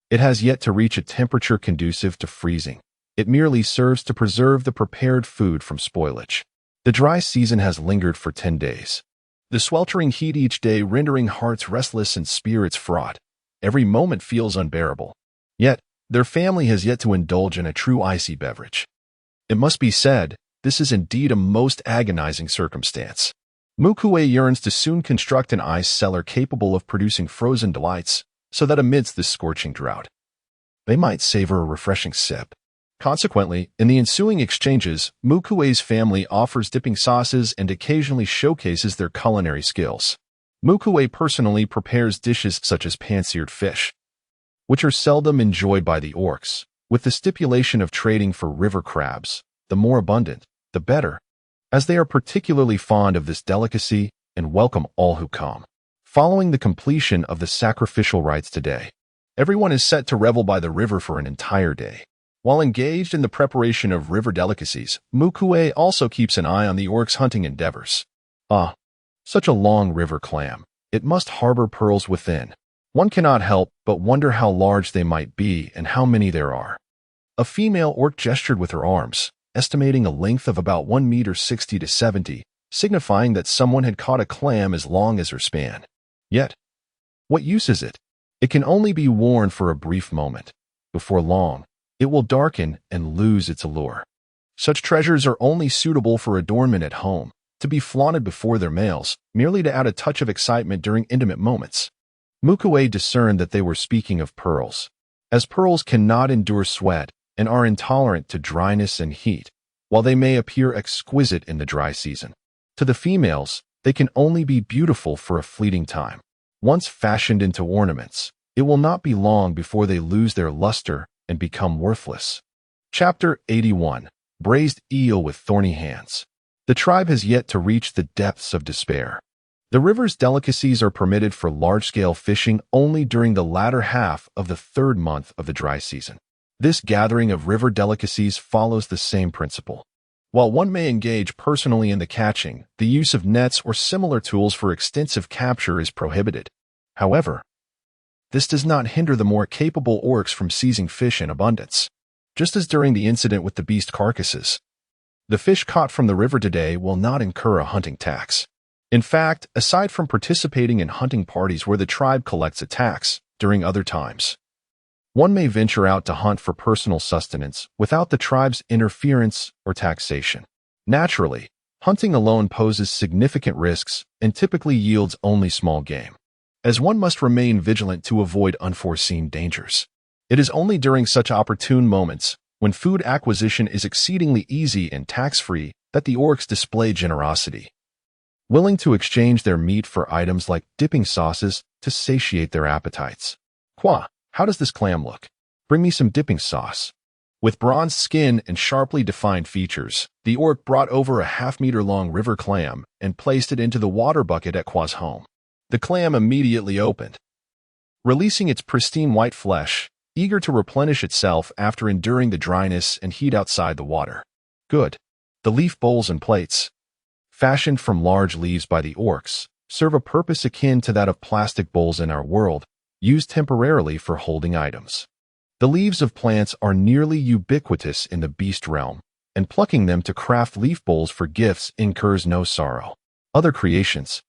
it has yet to reach a temperature conducive to freezing. It merely serves to preserve the prepared food from spoilage. The dry season has lingered for 10 days. The sweltering heat each day rendering hearts restless and spirits fraught. Every moment feels unbearable. Yet, their family has yet to indulge in a true icy beverage. It must be said, this is indeed a most agonizing circumstance. Mu Kui yearns to soon construct an ice cellar capable of producing frozen delights, so that amidst this scorching drought, they might savor a refreshing sip. Consequently, in the ensuing exchanges, Mu Kui's family offers dipping sauces and occasionally showcases their culinary skills. Mu Kui personally prepares dishes such as pan-seared fish, which are seldom enjoyed by the orcs, with the stipulation of trading for river crabs. The more abundant, the better, as they are particularly fond of this delicacy and welcome all who come. Following the completion of the sacrificial rites today, everyone is set to revel by the river for an entire day. While engaged in the preparation of river delicacies, Mu Kui also keeps an eye on the orcs' hunting endeavors. Ah, such a long river clam. It must harbor pearls within. One cannot help but wonder how large they might be and how many there are. A female orc gestured with her arms, estimating a length of about 1 meter 60 to 70, signifying that someone had caught a clam as long as her span. Yet, what use is it? It can only be worn for a brief moment. Before long, it will darken and lose its allure. Such treasures are only suitable for adornment at home, to be flaunted before their males, merely to add a touch of excitement during intimate moments. Mu Kui discerned that they were speaking of pearls, as pearls cannot endure sweat and are intolerant to dryness and heat, while they may appear exquisite in the dry season. To the females, they can only be beautiful for a fleeting time. Once fashioned into ornaments, it will not be long before they lose their luster and become worthless. Chapter 81. Braised Eel with Thorny Hands. The tribe has yet to reach the depths of despair. The river's delicacies are permitted for large-scale fishing only during the latter half of the 3rd month of the dry season. This gathering of river delicacies follows the same principle. While one may engage personally in the catching, the use of nets or similar tools for extensive capture is prohibited. However, this does not hinder the more capable orcs from seizing fish in abundance. Just as during the incident with the beast carcasses, the fish caught from the river today will not incur a hunting tax. In fact, aside from participating in hunting parties where the tribe collects a tax during other times, one may venture out to hunt for personal sustenance without the tribe's interference or taxation. Naturally, hunting alone poses significant risks and typically yields only small game, as one must remain vigilant to avoid unforeseen dangers. It is only during such opportune moments, when food acquisition is exceedingly easy and tax-free, that the orcs display generosity, willing to exchange their meat for items like dipping sauces to satiate their appetites. Qua, how does this clam look? Bring me some dipping sauce. With bronze skin and sharply defined features, the orc brought over a half-meter-long river clam and placed it into the water bucket at Qua's home. The clam immediately opened, releasing its pristine white flesh, eager to replenish itself after enduring the dryness and heat outside the water. Good. The leaf bowls and plates, fashioned from large leaves by the orcs, serve a purpose akin to that of plastic bowls in our world, used temporarily for holding items. The leaves of plants are nearly ubiquitous in the beast realm, and plucking them to craft leaf bowls for gifts incurs no sorrow. Other creations,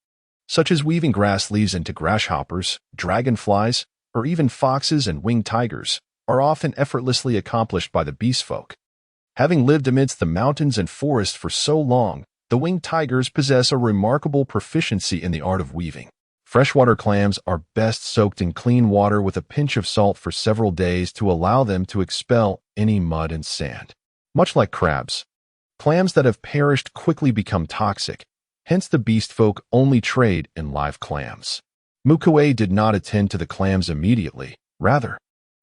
such as weaving grass leaves into grasshoppers, dragonflies, or even foxes and winged tigers, are often effortlessly accomplished by the beast folk. Having lived amidst the mountains and forests for so long, the winged tigers possess a remarkable proficiency in the art of weaving. Freshwater clams are best soaked in clean water with a pinch of salt for several days to allow them to expel any mud and sand. Much like crabs, clams that have perished quickly become toxic, hence the beast folk only trade in live clams. Mu Kui did not attend to the clams immediately. Rather,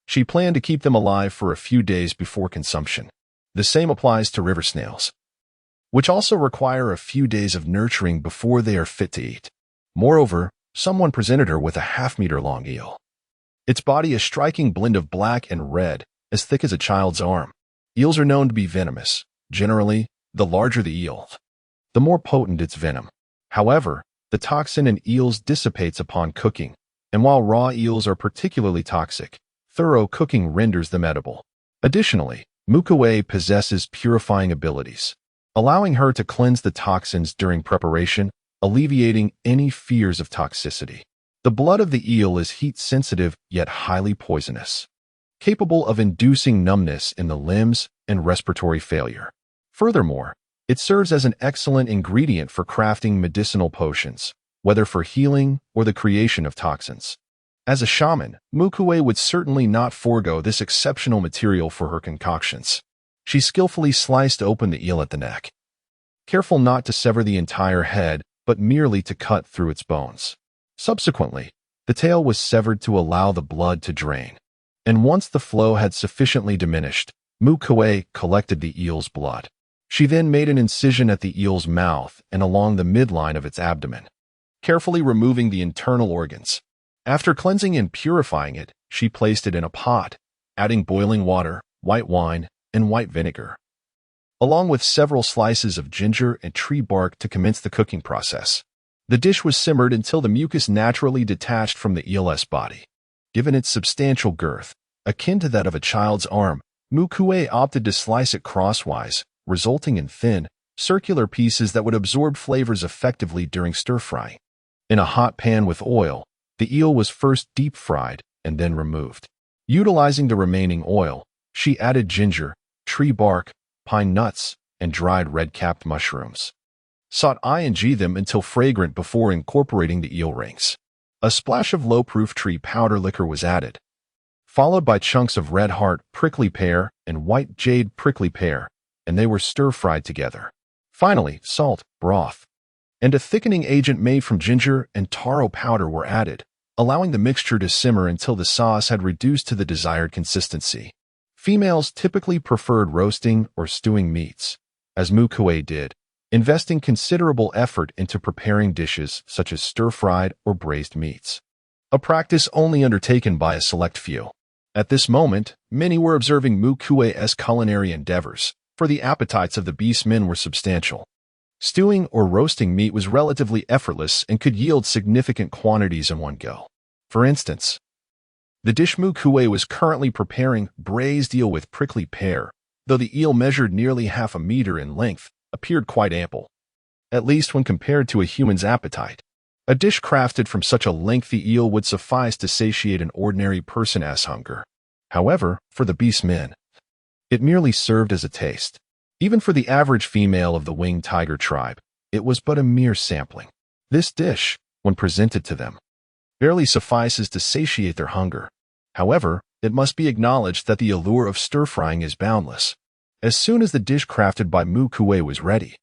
she planned to keep them alive for a few days before consumption. The same applies to river snails, which also require a few days of nurturing before they are fit to eat. Moreover, someone presented her with a half-meter-long eel. Its body a striking blend of black and red, as thick as a child's arm. Eels are known to be venomous. Generally, the larger the eel, the more potent its venom. However, the toxin in eels dissipates upon cooking, and while raw eels are particularly toxic, thorough cooking renders them edible. Additionally, Mu Kui possesses purifying abilities, allowing her to cleanse the toxins during preparation, alleviating any fears of toxicity. The blood of the eel is heat-sensitive yet highly poisonous, capable of inducing numbness in the limbs and respiratory failure. Furthermore, It serves as an excellent ingredient for crafting medicinal potions, whether for healing or the creation of toxins. As a shaman, Mu Kui would certainly not forego this exceptional material for her concoctions. She skillfully sliced open the eel at the neck, careful not to sever the entire head, but merely to cut through its bones. Subsequently, the tail was severed to allow the blood to drain, and once the flow had sufficiently diminished, Mu Kui collected the eel's blood. She then made an incision at the eel's mouth and along the midline of its abdomen, carefully removing the internal organs. After cleansing and purifying it, she placed it in a pot, adding boiling water, white wine, and white vinegar, along with several slices of ginger and tree bark to commence the cooking process. The dish was simmered until the mucus naturally detached from the eel's body. Given its substantial girth, akin to that of a child's arm, Mu Kui opted to slice it crosswise, resulting in thin, circular pieces that would absorb flavors effectively during stir-frying. In a hot pan with oil, the eel was first deep-fried and then removed. Utilizing the remaining oil, she added ginger, tree bark, pine nuts, and dried red-capped mushrooms. Saute them until fragrant before incorporating the eel rings. A splash of low-proof tree powder liquor was added, followed by chunks of red heart prickly pear and white jade prickly pear, and they were stir-fried together. Finally, salt, broth, and a thickening agent made from ginger and taro powder were added, allowing the mixture to simmer until the sauce had reduced to the desired consistency. Females typically preferred roasting or stewing meats, as Mu Kui did, investing considerable effort into preparing dishes such as stir-fried or braised meats, a practice only undertaken by a select few. At this moment, many were observing Mu Kui's culinary endeavors, for the appetites of the beastmen were substantial. Stewing or roasting meat was relatively effortless and could yield significant quantities in one go. For instance, the dish Mu Kui was currently preparing, braised eel with prickly pear, though the eel measured nearly half a meter in length, appeared quite ample, at least when compared to a human's appetite. A dish crafted from such a lengthy eel would suffice to satiate an ordinary person's hunger. However, for the beastmen, it merely served as a taste. Even for the average female of the winged tiger tribe, it was but a mere sampling. This dish, when presented to them, barely suffices to satiate their hunger. However, it must be acknowledged that the allure of stir-frying is boundless. As soon as the dish crafted by Mu Kui was ready,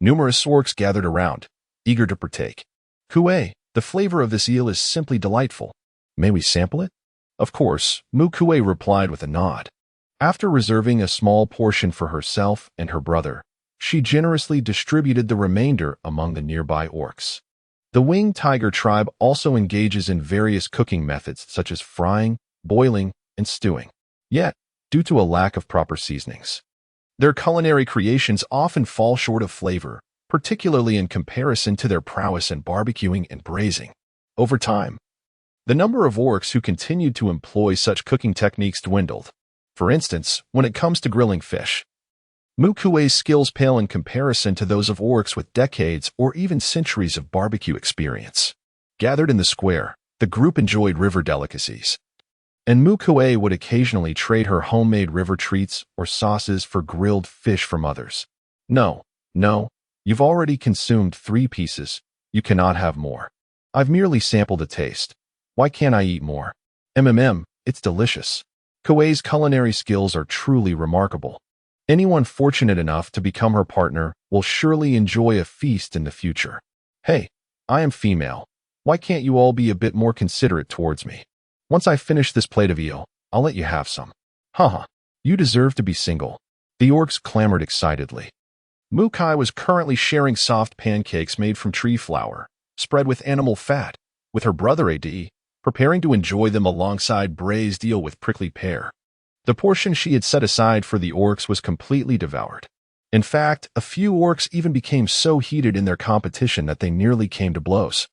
numerous orcs gathered around, eager to partake. "Kui, the flavor of this eel is simply delightful. May we sample it?" Of course, Mu Kui replied with a nod. After reserving a small portion for herself and her brother, she generously distributed the remainder among the nearby orcs. The winged tiger tribe also engages in various cooking methods such as frying, boiling, and stewing. Yet, due to a lack of proper seasonings, their culinary creations often fall short of flavor, particularly in comparison to their prowess in barbecuing and braising. Over time, the number of orcs who continued to employ such cooking techniques dwindled. For instance, when it comes to grilling fish, Mu Kui's skills pale in comparison to those of orcs with decades or even centuries of barbecue experience. Gathered in the square, the group enjoyed river delicacies, and Mu Kui would occasionally trade her homemade river treats or sauces for grilled fish from others. No, you've already consumed 3 pieces. You cannot have more. I've merely sampled a taste. Why can't I eat more? It's delicious. Kui's culinary skills are truly remarkable. Anyone fortunate enough to become her partner will surely enjoy a feast in the future. Hey, I am female. Why can't you all be a bit more considerate towards me? Once I finish this plate of eel, I'll let you have some. Haha, you deserve to be single. The orcs clamored excitedly. Mu Kui was currently sharing soft pancakes made from tree flour, spread with animal fat, with her brother Ad, preparing to enjoy them alongside braised eel with prickly pear. The portion she had set aside for the orcs was completely devoured. In fact, a few orcs even became so heated in their competition that they nearly came to blows,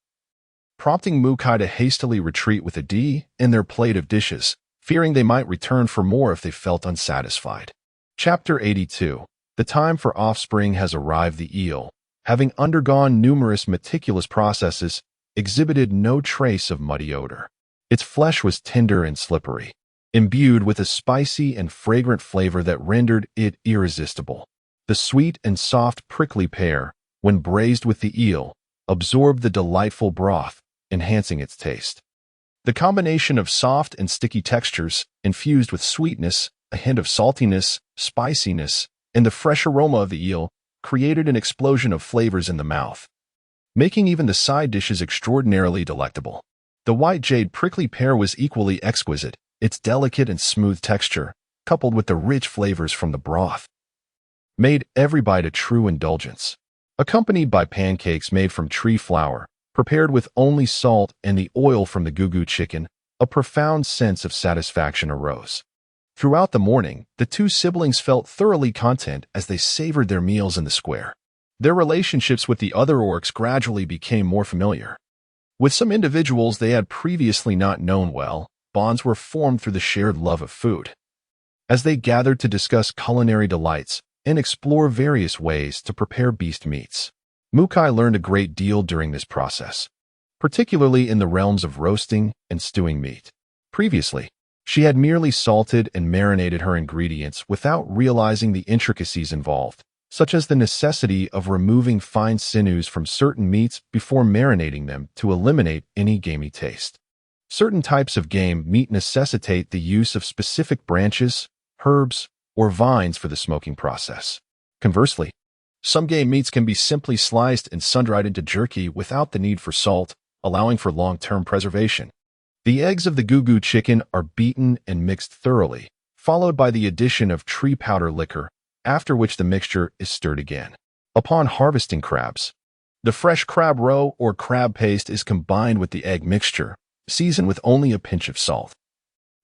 prompting Mu Kui to hastily retreat with Ad and their plate of dishes, fearing they might return for more if they felt unsatisfied. Chapter 82. The time for offspring has arrived. The eel, having undergone numerous meticulous processes, exhibited no trace of muddy odor. Its flesh was tender and slippery, imbued with a spicy and fragrant flavor that rendered it irresistible. The sweet and soft prickly pear, when braised with the eel, absorbed the delightful broth, enhancing its taste. The combination of soft and sticky textures, infused with sweetness, a hint of saltiness, spiciness, and the fresh aroma of the eel, created an explosion of flavors in the mouth, making even the side dishes extraordinarily delectable. The white jade prickly pear was equally exquisite, its delicate and smooth texture, coupled with the rich flavors from the broth, made every bite a true indulgence. Accompanied by pancakes made from tree flour, prepared with only salt and the oil from the gugu chicken, a profound sense of satisfaction arose. Throughout the morning, the two siblings felt thoroughly content as they savored their meals in the square. Their relationships with the other orcs gradually became more familiar. With some individuals they had previously not known well, bonds were formed through the shared love of food. As they gathered to discuss culinary delights and explore various ways to prepare beast meats, Mu Kui learned a great deal during this process, particularly in the realms of roasting and stewing meat. Previously, she had merely salted and marinated her ingredients without realizing the intricacies involved, such as the necessity of removing fine sinews from certain meats before marinating them to eliminate any gamey taste. Certain types of game meat necessitate the use of specific branches, herbs, or vines for the smoking process. Conversely, some game meats can be simply sliced and sun-dried into jerky without the need for salt, allowing for long-term preservation. The eggs of the gugu chicken are beaten and mixed thoroughly, followed by the addition of tree powder liquor, after which the mixture is stirred again. Upon harvesting crabs, the fresh crab roe or crab paste is combined with the egg mixture, seasoned with only a pinch of salt,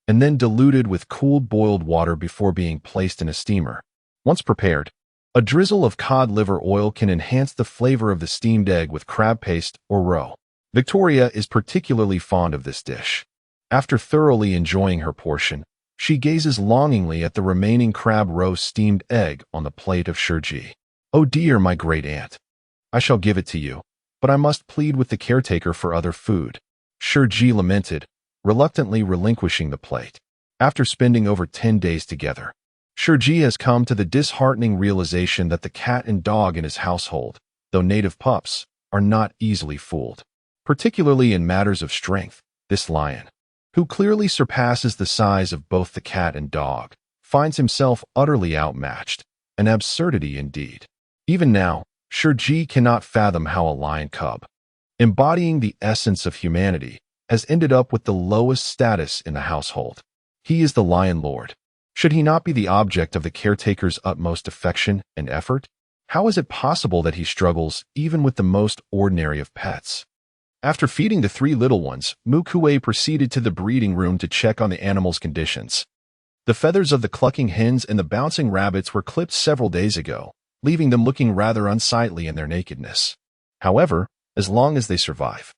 and then diluted with cooled boiled water before being placed in a steamer. Once prepared, a drizzle of cod liver oil can enhance the flavor of the steamed egg with crab paste or roe. Victoria is particularly fond of this dish. After thoroughly enjoying her portion, she gazes longingly at the remaining crab roe steamed egg on the plate of Shurji. "Oh dear, my great aunt. I shall give it to you, but I must plead with the caretaker for other food," Shurji lamented, reluctantly relinquishing the plate. After spending over 10 days together, Shurji has come to the disheartening realization that the cat and dog in his household, though native pups, are not easily fooled. Particularly in matters of strength, this lion, who clearly surpasses the size of both the cat and dog, finds himself utterly outmatched, an absurdity indeed. Even now, Shurji cannot fathom how a lion cub, embodying the essence of humanity, has ended up with the lowest status in the household. He is the lion lord. Should he not be the object of the caretaker's utmost affection and effort? How is it possible that he struggles even with the most ordinary of pets? After feeding the 3 little ones, Mu Kui proceeded to the breeding room to check on the animals' conditions. The feathers of the clucking hens and the bouncing rabbits were clipped several days ago, leaving them looking rather unsightly in their nakedness. However, as long as they survive,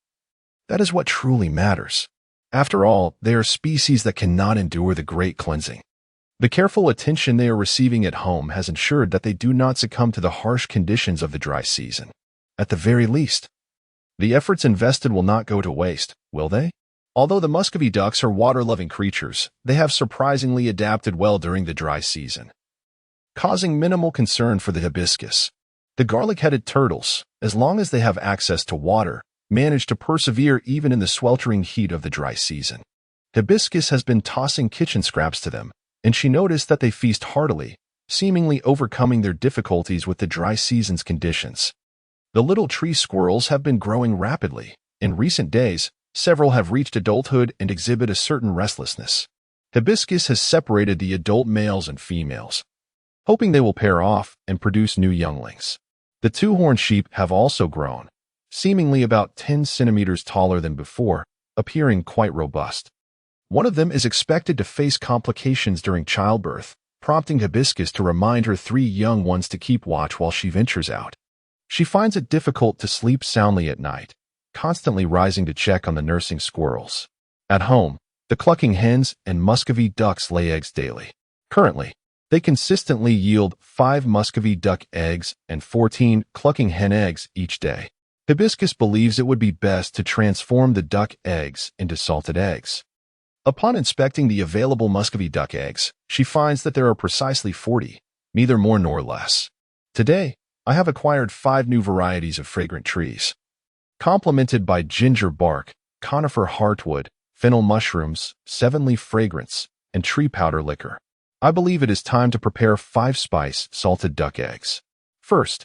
that is what truly matters. After all, they are species that cannot endure the great cleansing. The careful attention they are receiving at home has ensured that they do not succumb to the harsh conditions of the dry season. At the very least, the efforts invested will not go to waste, will they? Although the Muscovy ducks are water-loving creatures, they have surprisingly adapted well during the dry season, causing minimal concern for the hibiscus. The garlic-headed turtles, as long as they have access to water, manage to persevere even in the sweltering heat of the dry season. Hibiscus has been tossing kitchen scraps to them, and she noticed that they feast heartily, seemingly overcoming their difficulties with the dry season's conditions. The little tree squirrels have been growing rapidly. In recent days, several have reached adulthood and exhibit a certain restlessness. Hibiscus has separated the adult males and females, hoping they will pair off and produce new younglings. The 2-horned sheep have also grown, seemingly about 10 centimeters taller than before, appearing quite robust. One of them is expected to face complications during childbirth, prompting Hibiscus to remind her 3 young ones to keep watch while she ventures out. She finds it difficult to sleep soundly at night, constantly rising to check on the nursing squirrels. At home, the clucking hens and Muscovy ducks lay eggs daily. Currently, they consistently yield 5 Muscovy duck eggs and 14 clucking hen eggs each day. Hibiscus believes it would be best to transform the duck eggs into salted eggs. Upon inspecting the available Muscovy duck eggs, she finds that there are precisely 40, neither more nor less. Today, I have acquired 5 new varieties of fragrant trees, complemented by ginger bark, conifer heartwood, fennel mushrooms, 7-leaf fragrance, and tree powder liquor. I believe it is time to prepare 5-spice salted duck eggs. First,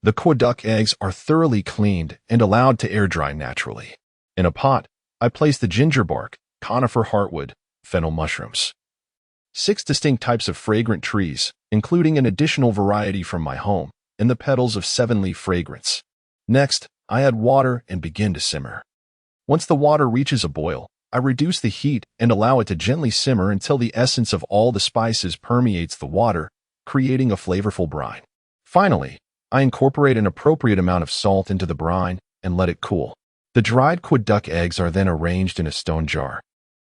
the Kui duck eggs are thoroughly cleaned and allowed to air dry naturally. In a pot, I place the ginger bark, conifer heartwood, fennel mushrooms, 6 distinct types of fragrant trees, including an additional variety from my home, and the petals of 7-leaf fragrance. Next, I add water and begin to simmer. Once the water reaches a boil, I reduce the heat and allow it to gently simmer until the essence of all the spices permeates the water, creating a flavorful brine. Finally, I incorporate an appropriate amount of salt into the brine and let it cool. The dried Kui duck eggs are then arranged in a stone jar,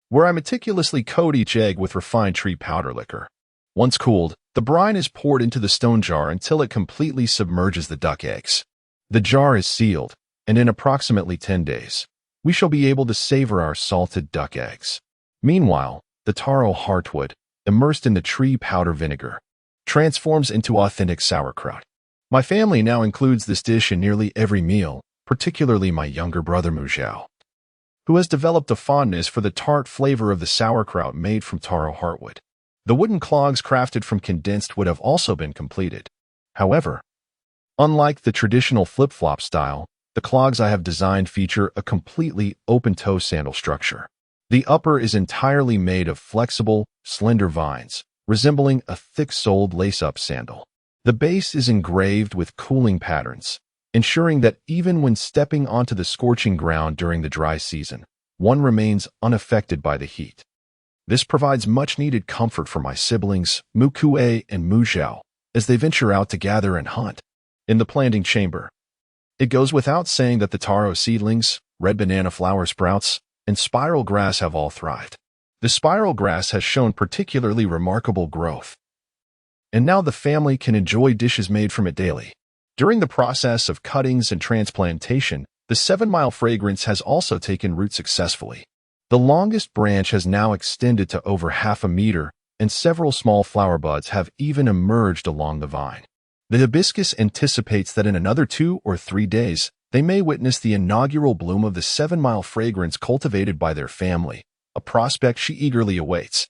where I meticulously coat each egg with refined tree powder liquor. Once cooled, the brine is poured into the stone jar until it completely submerges the duck eggs. The jar is sealed, and in approximately 10 days, we shall be able to savor our salted duck eggs. Meanwhile, the taro heartwood, immersed in the tree powder vinegar, transforms into authentic sauerkraut. My family now includes this dish in nearly every meal, particularly my younger brother Mu Zhao, who has developed a fondness for the tart flavor of the sauerkraut made from taro heartwood. The wooden clogs crafted from condensed wood have also been completed. However, unlike the traditional flip-flop style, the clogs I have designed feature a completely open-toe sandal structure. The upper is entirely made of flexible, slender vines, resembling a thick-soled lace-up sandal. The base is engraved with cooling patterns, ensuring that even when stepping onto the scorching ground during the dry season, one remains unaffected by the heat. This provides much-needed comfort for my siblings, Mu Kui and Mu Zhao, as they venture out to gather and hunt. In the planting chamber, it goes without saying that the taro seedlings, red banana flower sprouts, and spiral grass have all thrived. The spiral grass has shown particularly remarkable growth, and now the family can enjoy dishes made from it daily. During the process of cuttings and transplantation, the 7-mile fragrance has also taken root successfully. The longest branch has now extended to over half a meter, and several small flower buds have even emerged along the vine. The hibiscus anticipates that in another 2 or 3 days, they may witness the inaugural bloom of the 7-mile fragrance cultivated by their family, a prospect she eagerly awaits.